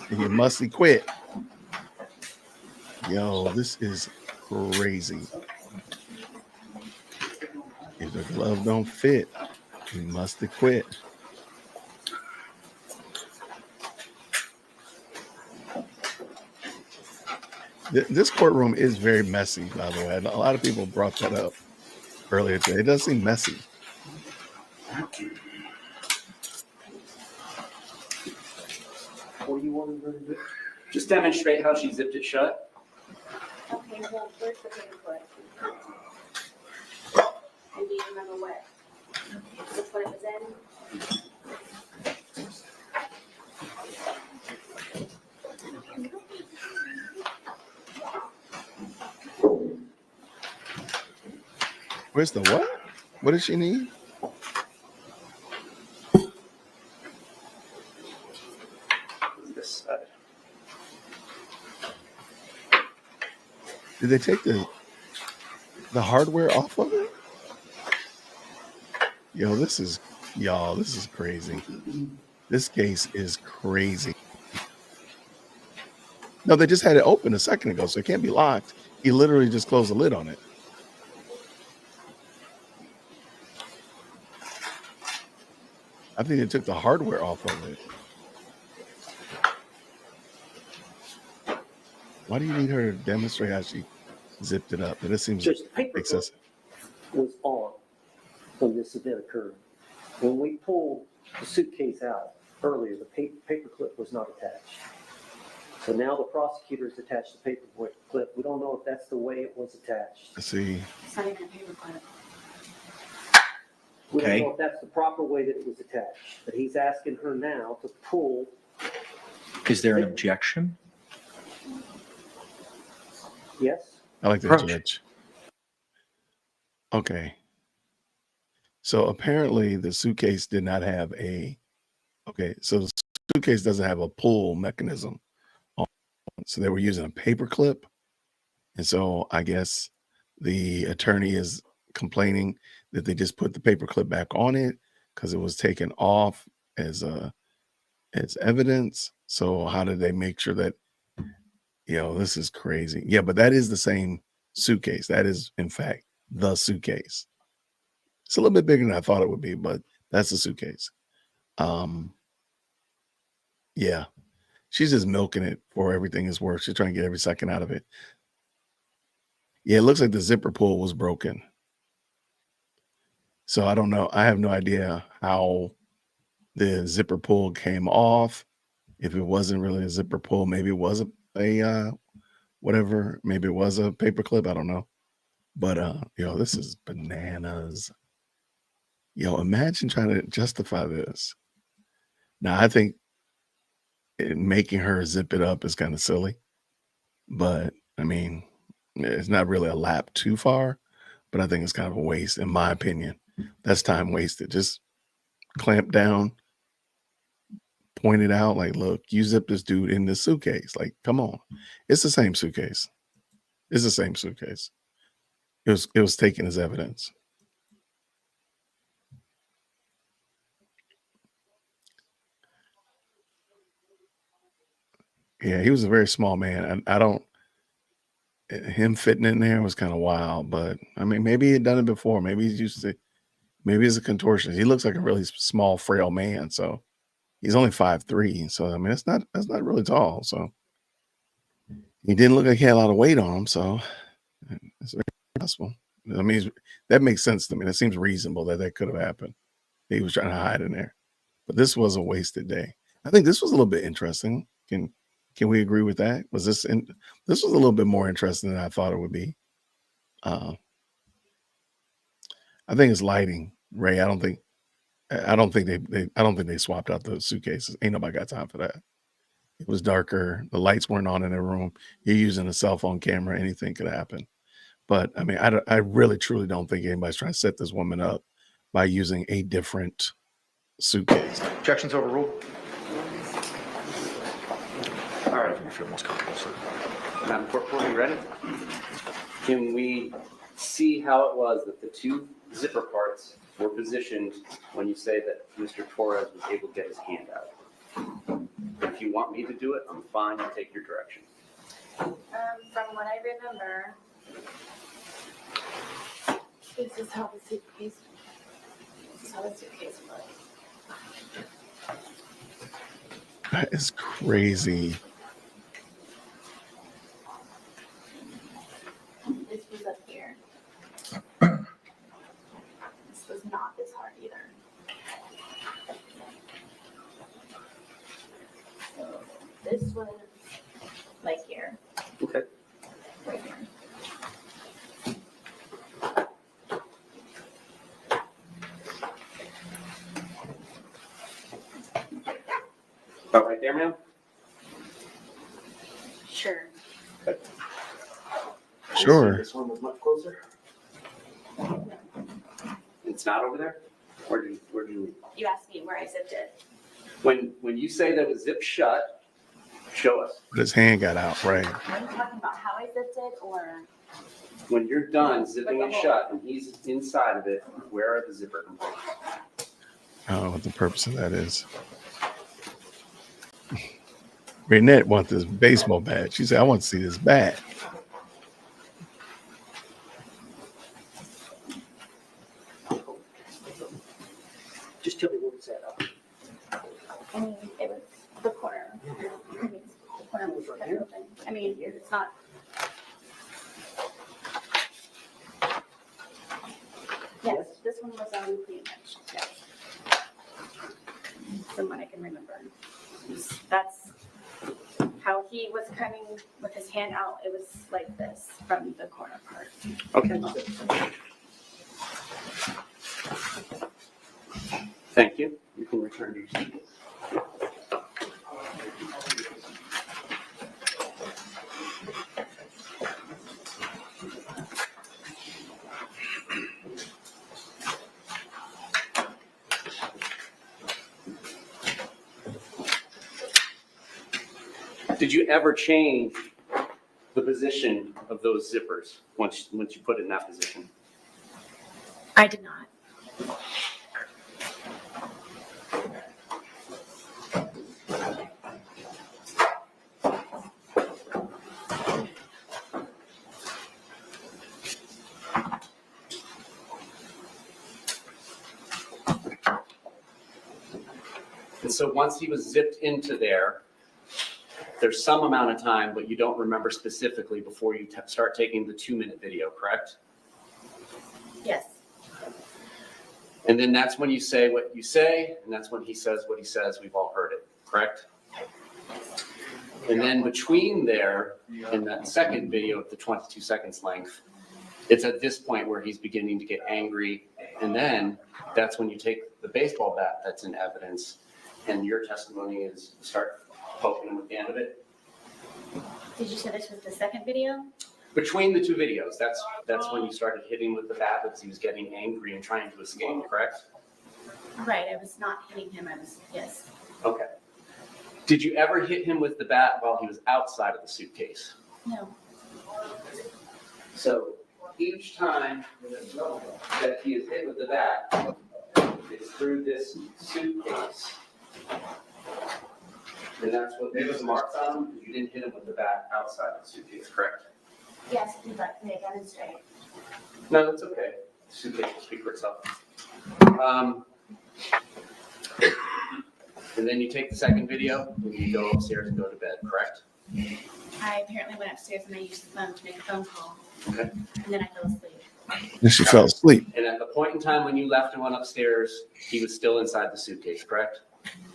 then you must quit. Yo, this is crazy. If the glove don't fit, you must quit. This courtroom is very messy, by the way. A lot of people brought that up earlier today. It does seem messy.
What do you want her to do?
Just demonstrate how she zipped it shut.
Okay, well, where's the paper clip? And do you remember which one it was in?
Where's the what? What does she need?
This side.
Did they take the hardware off of it? Yo, this is crazy. This case is crazy. No, they just had it open a second ago, so it can't be locked. He literally just closed the lid on it. I think they took the hardware off of it. Why do you need her to demonstrate how she zipped it up? But it seems
Just paper
excessive.
was on when this event occurred. When we pulled the suitcase out earlier, the paper clip was not attached. So now the prosecutors attached the paper clip. We don't know if that's the way it was attached.
I see.
It's not even a paper clip.
We don't
Okay.
know if that's the proper way that it was attached, but he's asking her now to pull.
Is there an objection?
Yes?
I like the
Approach.
judge. Okay. So apparently the suitcase did not have so the suitcase doesn't have a pull mechanism. So they were using a paper clip. And so I guess the attorney is complaining that they just put the paper clip back on it because it was taken off as evidence. So how did they make sure that, this is crazy. Yeah, but that is the same suitcase. That is, in fact, the suitcase. It's a little bit bigger than I thought it would be, but that's the suitcase. Yeah. She's just milking it for everything is worth. She's trying to get every second out of it. Yeah, it looks like the zipper pull was broken. So I don't know. I have no idea how the zipper pull came off. If it wasn't really a zipper pull, maybe it was a whatever. Maybe it was a paper clip. I don't know. But this is bananas. Imagine trying to justify this. Now I think making her zip it up is kind of silly. But I mean, it's not really a lap too far, but I think it's kind of a waste, in my opinion. That's time wasted. Just clamp down, point it out, like, look, you zipped this dude in this suitcase. Like, come on. It's the same suitcase. It's the same suitcase. It was taken as evidence. Yeah, he was a very small man. I don't him fitting in there was kind of wild, but I mean, maybe he had done it before. Maybe he's used to, maybe he's a contortionist. He looks like a really small, frail man. So he's only 5'3". So I mean, that's not really tall. So he didn't look like he had a lot of weight on him. So it's very possible. I mean, that makes sense to me. That seems reasonable that could have happened. He was trying to hide in there. But this was a wasted day. I think this was a little bit interesting. Can we agree with that? This was a little bit more interesting than I thought it would be. I think it's lighting, Ray. I don't think they swapped out the suitcases. Ain't nobody got time for that. It was darker. The lights weren't on in the room. You're using a cell phone camera. Anything could happen. But I mean, I really truly don't think anybody's trying to set this woman up by using a different suitcase.
Objections overruled. All right, if you feel most comfortable, sir.
Madam Clerk, are you ready? Can we see how it was that the two zipper parts were positioned when you say that Mr. Torres was able to get his hand out? If you want me to do it, I'm fine. I'll take your direction.
From what I remember, this is how the suitcase was.
That is crazy.
This was up here. This was not this hard either. So this was like here.
Okay.
Right here.
About right there, ma'am?
Sure.
Sure.
This one was much closer. It's not over there? Where do you?
You asked me where I zipped it.
When you say that it was zipped shut, show us.
But his hand got out, right?
Are you talking about how I zipped it or?
When you're done zipping it shut and he's inside of it, where are the zipper components?
I don't know what the purpose of that is. Renette wants this baseball bat. She said, I want to see this bat.
Just tell me what it's at.
I mean, it was the corner. I mean, the corner was kind of open. I mean, it's not. Yes, this one was on pretty much, yes. From what I can remember. That's how he was coming with his hand out. It was like this from the corner part.
Okay. Thank you. You can return to your seat. Did you ever change the position of those zippers once you put it in that position?
I did not.
And so once he was zipped into there, there's some amount of time, but you don't remember specifically before you start taking the 2-minute video, correct?
Yes.
And then that's when you say what you say, and that's when he says what he says. We've all heard it, correct? And then between there, in that second video of the 22 seconds length, it's at this point where he's beginning to get angry. And then that's when you take the baseball bat that's in evidence, and your testimony is start poking him with the end of it.
Did you say this was the second video?
Between the two videos, that's when you started hitting with the bat because he was getting angry and trying to escape, correct?
Right, I was not hitting him, yes.
Okay. Did you ever hit him with the bat while he was outside of the suitcase?
No.
So each time that he is hit with the bat, it's through this suitcase. And that's what these marks on him, because you didn't hit him with the bat outside of the suitcase, correct?
Yes, if you'd like me to demonstrate.
No, that's okay. The suitcase will speak for itself. And then you take the second video and you go upstairs and go to bed, correct?
I apparently went upstairs and I used the phone to make a phone call,
Okay.
and then I fell asleep.
And she fell asleep.
And at the point in time when you left and went upstairs, he was still inside the suitcase, correct?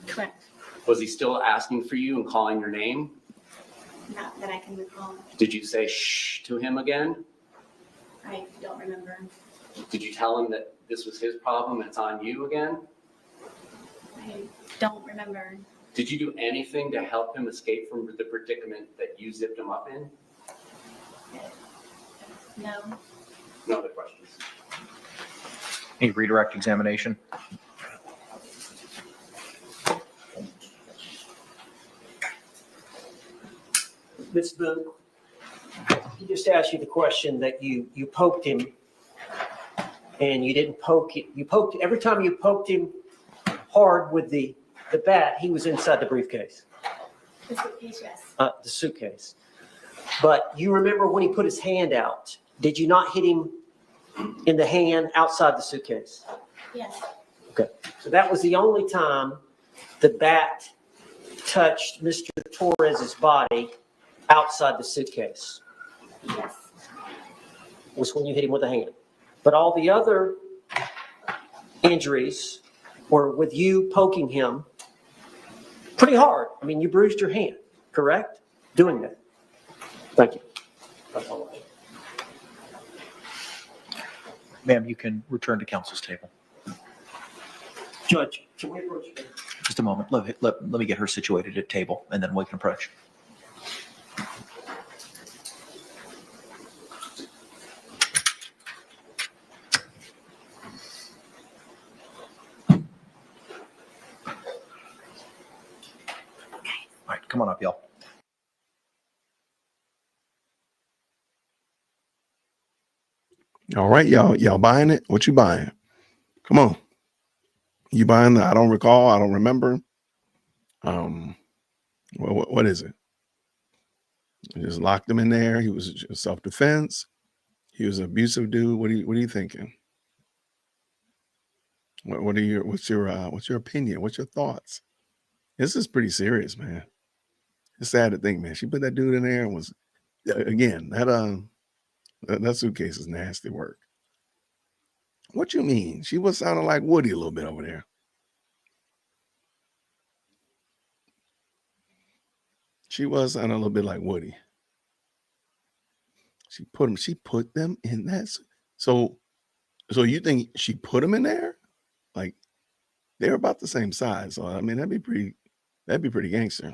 Correct.
Was he still asking for you and calling your name?
Not that I can recall.
Did you say shh to him again?
I don't remember.
Did you tell him that this was his problem and it's on you again?
I don't remember.
Did you do anything to help him escape from the predicament that you zipped him up in?
No.
No other questions.
Any redirect examination?
Ms. Boone, he just asked you the question that you poked him and you didn't poke it. You poked, every time you poked him hard with the bat, he was inside the briefcase,
The suitcase, yes.
the suitcase. But you remember when he put his hand out, did you not hit him in the hand outside the suitcase?
Yes.
Okay. So that was the only time the bat touched Mr. Torres's body outside the suitcase.
Yes.
Was when you hit him with a hand. But all the other injuries were with you poking him pretty hard. I mean, you bruised your hand, correct? Doing that. Thank you. That's all I have.
Ma'am, you can return to council's table.
Judge, can we approach you?
Just a moment. Let me get her situated at table, and then we can approach. All right, come on up, y'all.
All right, y'all buying it? What you buying? Come on. You buying the I don't recall, I don't remember? What is it? You just locked him in there. He was self-defense. He was an abusive dude. What are you thinking? What's your opinion? What's your thoughts? This is pretty serious, man. It's sad to think, man. She put that dude in there and was, again, that suitcase is nasty work. What you mean? She was sounding like Woody a little bit over there. She was sounding a little bit like Woody. She put them in that. So you think she put them in there? Like they're about the same size. So I mean, that'd be pretty gangster.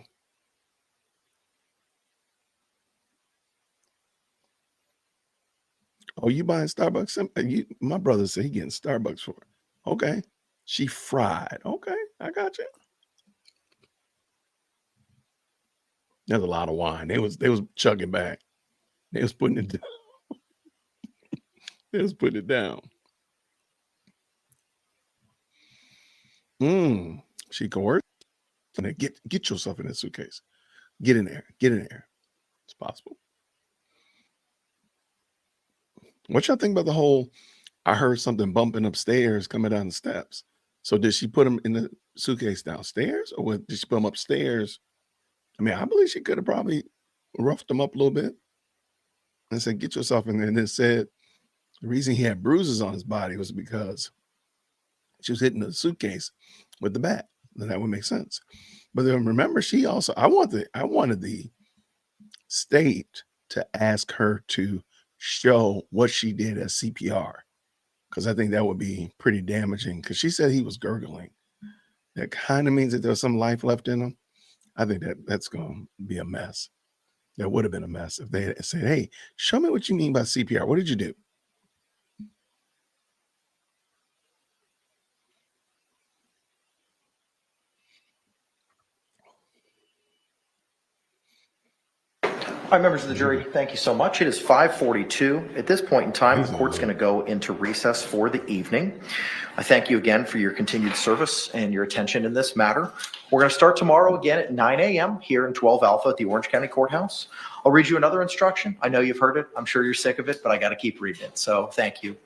Oh, you buying Starbucks? My brother said he getting Starbucks for it. Okay. She fried. Okay, I got you. There's a lot of wine. They was chugging back. They was putting it down. They was putting it down. She coerced. And get yourself in that suitcase. Get in there. Get in there. It's possible. What y'all think about the whole, I heard something bumping upstairs coming down the steps. So did she put him in the suitcase downstairs or did she put him upstairs? I mean, I believe she could have probably roughed him up a little bit and said, get yourself in there. And then said the reason he had bruises on his body was because she was hitting the suitcase with the bat. Then that would make sense. But then remember, she also, I wanted the state to ask her to show what she did as CPR, because I think that would be pretty damaging, because she said he was gurgling. That kind of means that there's some life left in him. I think that's going to be a mess. That would have been a mess if they had said, "Hey, show me what you mean by CPR. What did you do?"
All right, members of the jury, thank you so much. It is 5:42. At this point in time, the court's going to go into recess for the evening. I thank you again for your continued service and your attention in this matter. We're going to start tomorrow again at 9 a.m. here in 12 Alpha at the Orange County Courthouse. I'll read you another instruction. I know you've heard it. I'm sure you're sick of it, but I got to keep reading it. So thank you.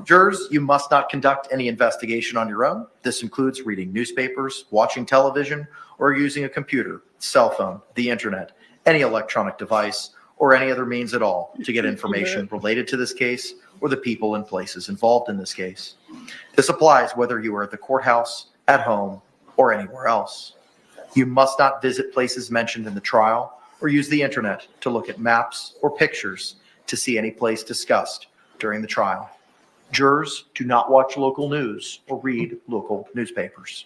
Jurors, you must not conduct any investigation on your own. This includes reading newspapers, watching television, or using a computer, cell phone, the internet, any electronic device, or any other means at all to get information related to this case or the people and places involved in this case. This applies whether you are at the courthouse, at home, or anywhere else. You must not visit places mentioned in the trial or use the internet to look at maps or pictures to see any place discussed during the trial. Jurors do not watch local news or read local newspapers.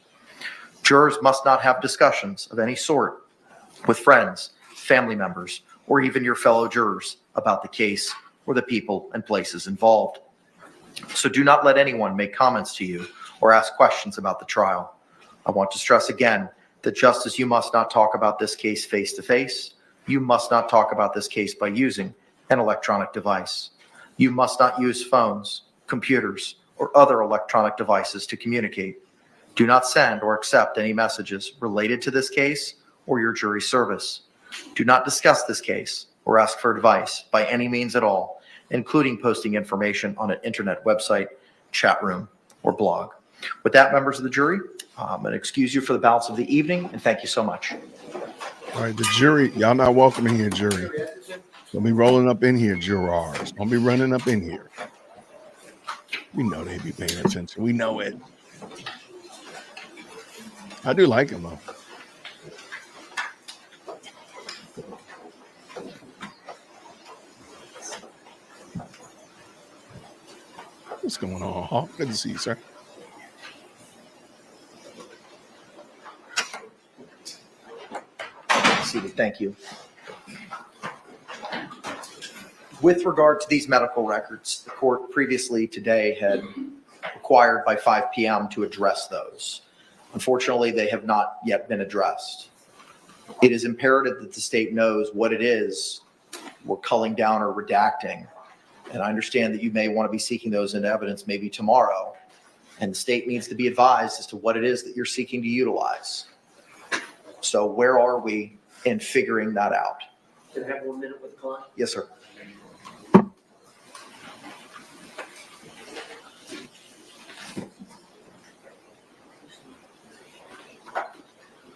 Jurors must not have discussions of any sort with friends, family members, or even your fellow jurors about the case or the people and places involved. So do not let anyone make comments to you or ask questions about the trial. I want to stress again that just as you must not talk about this case face to face, you must not talk about this case by using an electronic device. You must not use phones, computers, or other electronic devices to communicate. Do not send or accept any messages related to this case or your jury service. Do not discuss this case or ask for advice by any means at all, including posting information on an internet website, chat room, or blog. With that, members of the jury, I'm going to excuse you for the balance of the evening, and thank you so much.
All right, the jury, y'all not welcome in here, jury. Don't be rolling up in here, jurors. Don't be running up in here. We know they be paying attention. We know it. I do like him, though. What's going on, Hawk? Good to see you, sir.
Seated. Thank you. With regard to these medical records, the court previously today had required by 5 p.m. to address those. Unfortunately, they have not yet been addressed. It is imperative that the state knows what it is we're culling down or redacting. And I understand that you may want to be seeking those in evidence maybe tomorrow. And the state needs to be advised as to what it is that you're seeking to utilize. So where are we in figuring that out?
Can I have 1 minute with the client?
Yes, sir.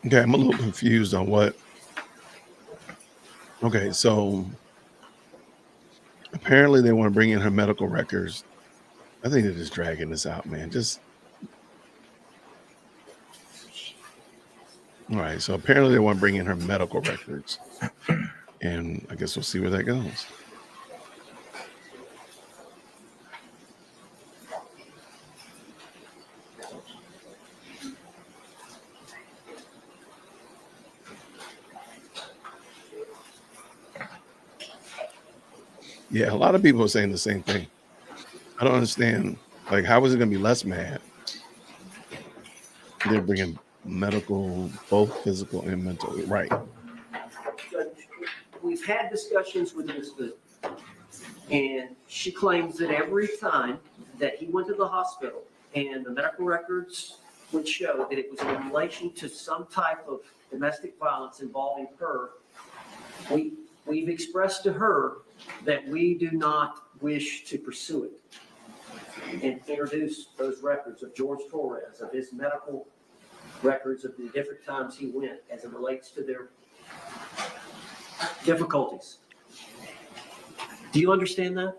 Okay, I'm a little confused on what. Okay, so apparently they want to bring in her medical records. I think they're just dragging this out, man. Just all right. So apparently they want to bring in her medical records, and I guess we'll see where that goes. Yeah, a lot of people are saying the same thing. I don't understand. Like, how is it going to be less mad? They're bringing medical, both physical and mental. Right.
Judge, we've had discussions with Ms. Booth, and she claims that every time that he went to the hospital and the medical records would show that it was in relation to some type of domestic violence involving her, we've expressed to her that we do not wish to pursue it and introduce those records of George Torres, of his medical records of the different times he went as it relates to their difficulties. Do you understand that?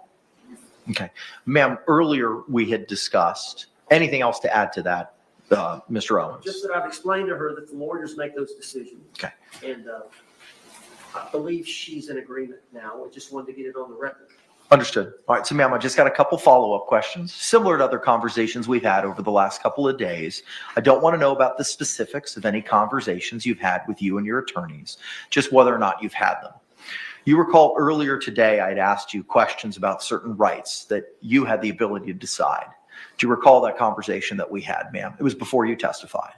Okay. Ma'am, earlier we had discussed, anything else to add to that, Mr. Owens?
Just that I've explained to her that the lawyers make those decisions.
Okay.
And I believe she's in agreement now. I just wanted to get it on the record.
Understood. All right. So, ma'am, I just got a couple follow-up questions, similar to other conversations we've had over the last couple of days. I don't want to know about the specifics of any conversations you've had with you and your attorneys, just whether or not you've had them. You recall earlier today, I'd asked you questions about certain rights that you had the ability to decide. Do you recall that conversation that we had, ma'am? It was before you testified.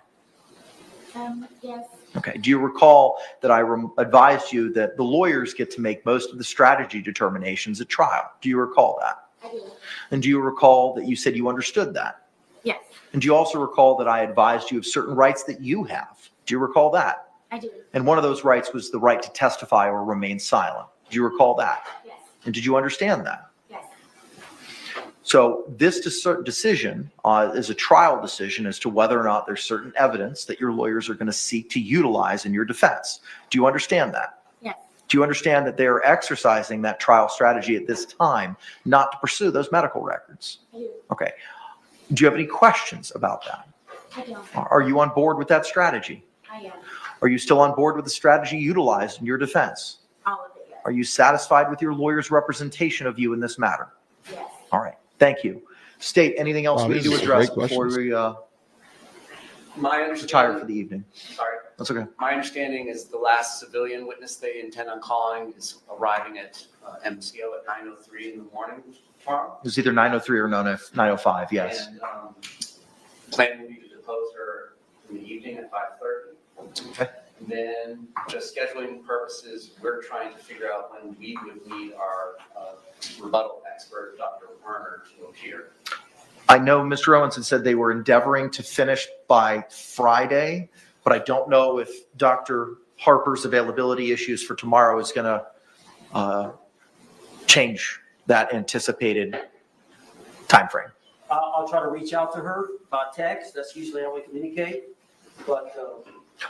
Yes.
Okay. Do you recall that I advised you that the lawyers get to make most of the strategy determinations at trial? Do you recall that?
I do.
And do you recall that you said you understood that?
Yes.
And do you also recall that I advised you of certain rights that you have? Do you recall that?
I do.
And one of those rights was the right to testify or remain silent. Do you recall that?
Yes.
And did you understand that?
Yes.
So this decision is a trial decision as to whether or not there's certain evidence that your lawyers are going to seek to utilize in your defense. Do you understand that?
Yes.
Do you understand that they are exercising that trial strategy at this time not to pursue those medical records?
I do.
Okay. Do you have any questions about that?
I don't.
Are you on board with that strategy?
I am.
Are you still on board with the strategy utilized in your defense?
All of it, yes.
Are you satisfied with your lawyer's representation of you in this matter?
Yes.
All right. Thank you. State, anything else we need
these
to
are
address
great
before
questions.
we
My
retire
understanding,
for the evening?
sorry,
That's okay.
my understanding is the last civilian witness they intend on calling is arriving at MCO at 9:03 in the morning tomorrow.
It was either 9:03 or 9:05, yes.
And plan will be to depose her in the evening at 5:30.
Okay.
And then, just scheduling purposes, we're trying to figure out when we would need our rebuttal expert, Dr. Werner, to appear.
I know Mr. Owens had said they were endeavoring to finish by Friday, but I don't know if Dr. Harper's availability issues for tomorrow is going to change that anticipated timeframe.
I'll try to reach out to her by text. That's usually how we communicate. But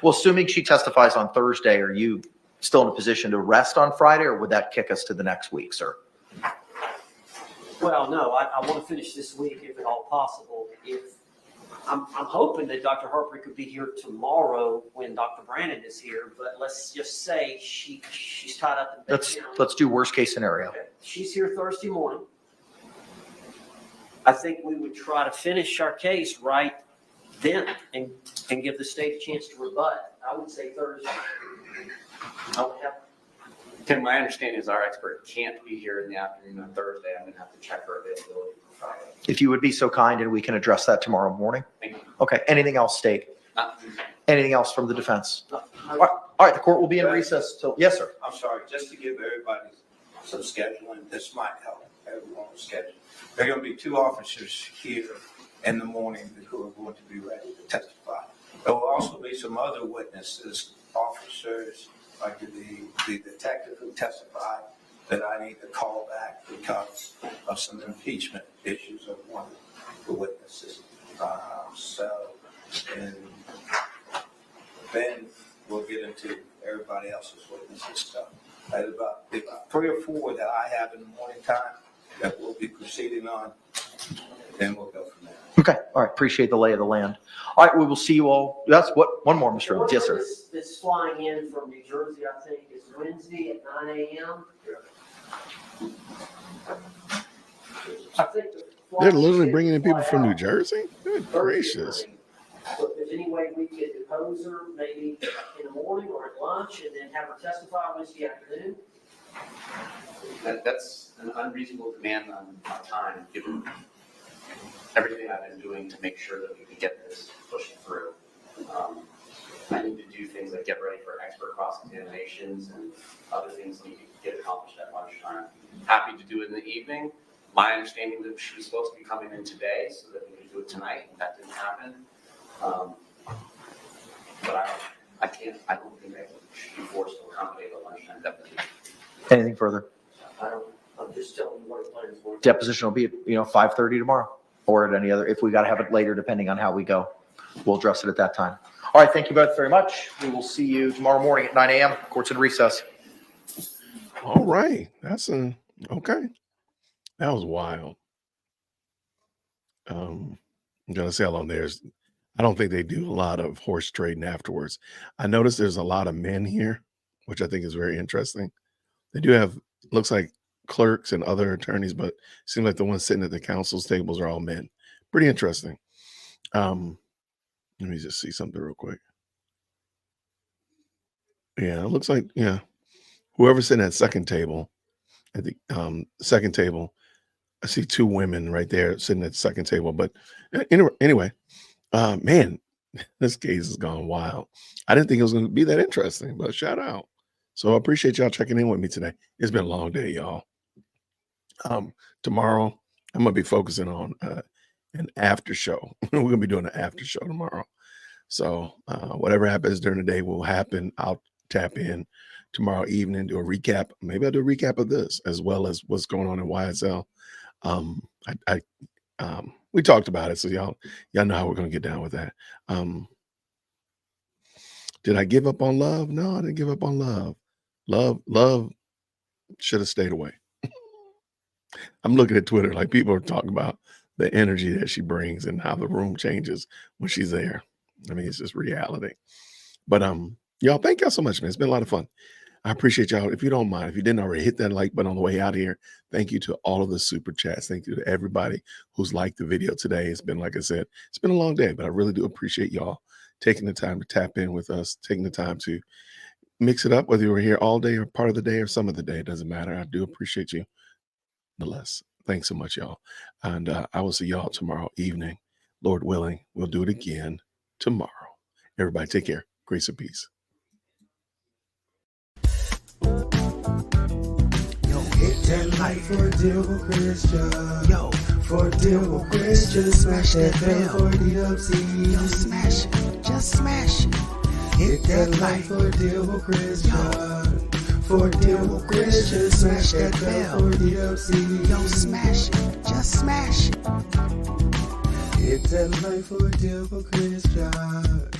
Well, assuming she testifies on Thursday, are you still in a position to rest on Friday, or would that kick us to the next week, sir?
well, no, I want to finish this week if at all possible. If I'm hoping that Dr. Harper could be here tomorrow when Dr. Brandon is here, but let's just say she's tied up in bed now.
Let's do worst case scenario.
She's here Thursday morning. I think we would try to finish our case right then and give the state a chance to rebut. I would say Thursday. I would have,
Tim, my understanding is our expert can't be here in the afternoon on Thursday. I'm going to have to check her availability for Friday.
If you would be so kind, and we can address that tomorrow morning.
Thank you.
Okay. Anything else, state? Anything else from the defense?
no,
All right. The court will be in recess till, yes, sir.
I'm sorry, just to give everybody some scheduling, this might help everyone's schedule. There are going to be 2 officers here in the morning who are going to be ready to testify. There will also be some other witnesses, officers, like the detective who testified, that I need to call back because of some impeachment issues of one of the witnesses. And then we'll get into everybody else's witnesses stuff. There's about 3 or 4 that I have in the morning time that we'll be proceeding on. Then we'll go from there.
Okay. All right. Appreciate the lay of the land. All right. We will see you all. That's what, one more, Mr. Owens. Yes, sir.
That's flying in from New Jersey, I think, is Wednesday at 9 a.m. I think
They're literally bringing in people from New Jersey? Good gracious.
So if there's any way we could depose her, maybe in the morning or at lunch, and then have her testify Wednesday afternoon.
That's an unreasonable demand on my time, given everything I've been doing to make sure that we can get this pushed through. I need to do things like get ready for expert cross-examinations and other things need to get accomplished at lunchtime. Happy to do it in the evening. My understanding that she was supposed to be coming in today so that we could do it tonight. That didn't happen. But I don't think I should be forced to accommodate a lunchtime deposition.
Anything further?
I'm just telling you what the plans were.
Deposition will be at 5:30 tomorrow, or at any other, if we got to have it later, depending on how we go. We'll address it at that time. All right. Thank you both very much. We will see you tomorrow morning at 9 a.m. Court's in recess.
All right. Okay. That was wild. I'm gonna say along there's I don't think they do a lot of horse trading afterwards. I noticed there's a lot of men here, which I think is very interesting. They do have, looks like clerks and other attorneys, but it seems like the ones sitting at the council's tables are all men. Pretty interesting. Let me just see something real quick. Yeah, it looks like, yeah, whoever's sitting at second table, at the second table, I see two women right there sitting at the second table. But anyway, man, this case has gone wild. I didn't think it was going to be that interesting, but shout out. So I appreciate y'all checking in with me today. It's been a long day, y'all. Tomorrow, I'm going to be focusing on an after show. We're going to be doing an after show tomorrow. So whatever happens during the day will happen. I'll tap in tomorrow evening, do a recap. Maybe I'll do a recap of this as well as what's going on in YSL. We talked about it, so y'all know how we're going to get down with that. Did I give up on love? No, I didn't give up on love. Love should have stayed away. I'm looking at Twitter, like people are talking about the energy that she brings and how the room changes when she's there. I mean, it's just reality. But y'all, thank y'all so much, man. It's been a lot of fun. I appreciate y'all. If you don't mind, if you didn't already hit that like button on the way out of here, thank you to all of the super chats. Thank you to everybody who's liked the video today. It's been, like I said, it's been a long day, but I really do appreciate y'all taking the time to tap in with us, taking the time to mix it up, whether you were here all day or part of the day or some of the day. It doesn't matter. I do appreciate you nonetheless. Thanks so much, y'all. And I will see y'all tomorrow evening. Lord willing, we'll do it again tomorrow. Everybody take care. Grace and peace.
Hit that like for a deal with Christian. Yo, for a deal with Christian. Smash that bell for DWC. Yo, smash it. Just smash it. Hit that like for a deal with Christian. For a deal with Christian. Smash that bell for DWC. Yo, smash it. Just smash it. Hit that like for a deal with Christian.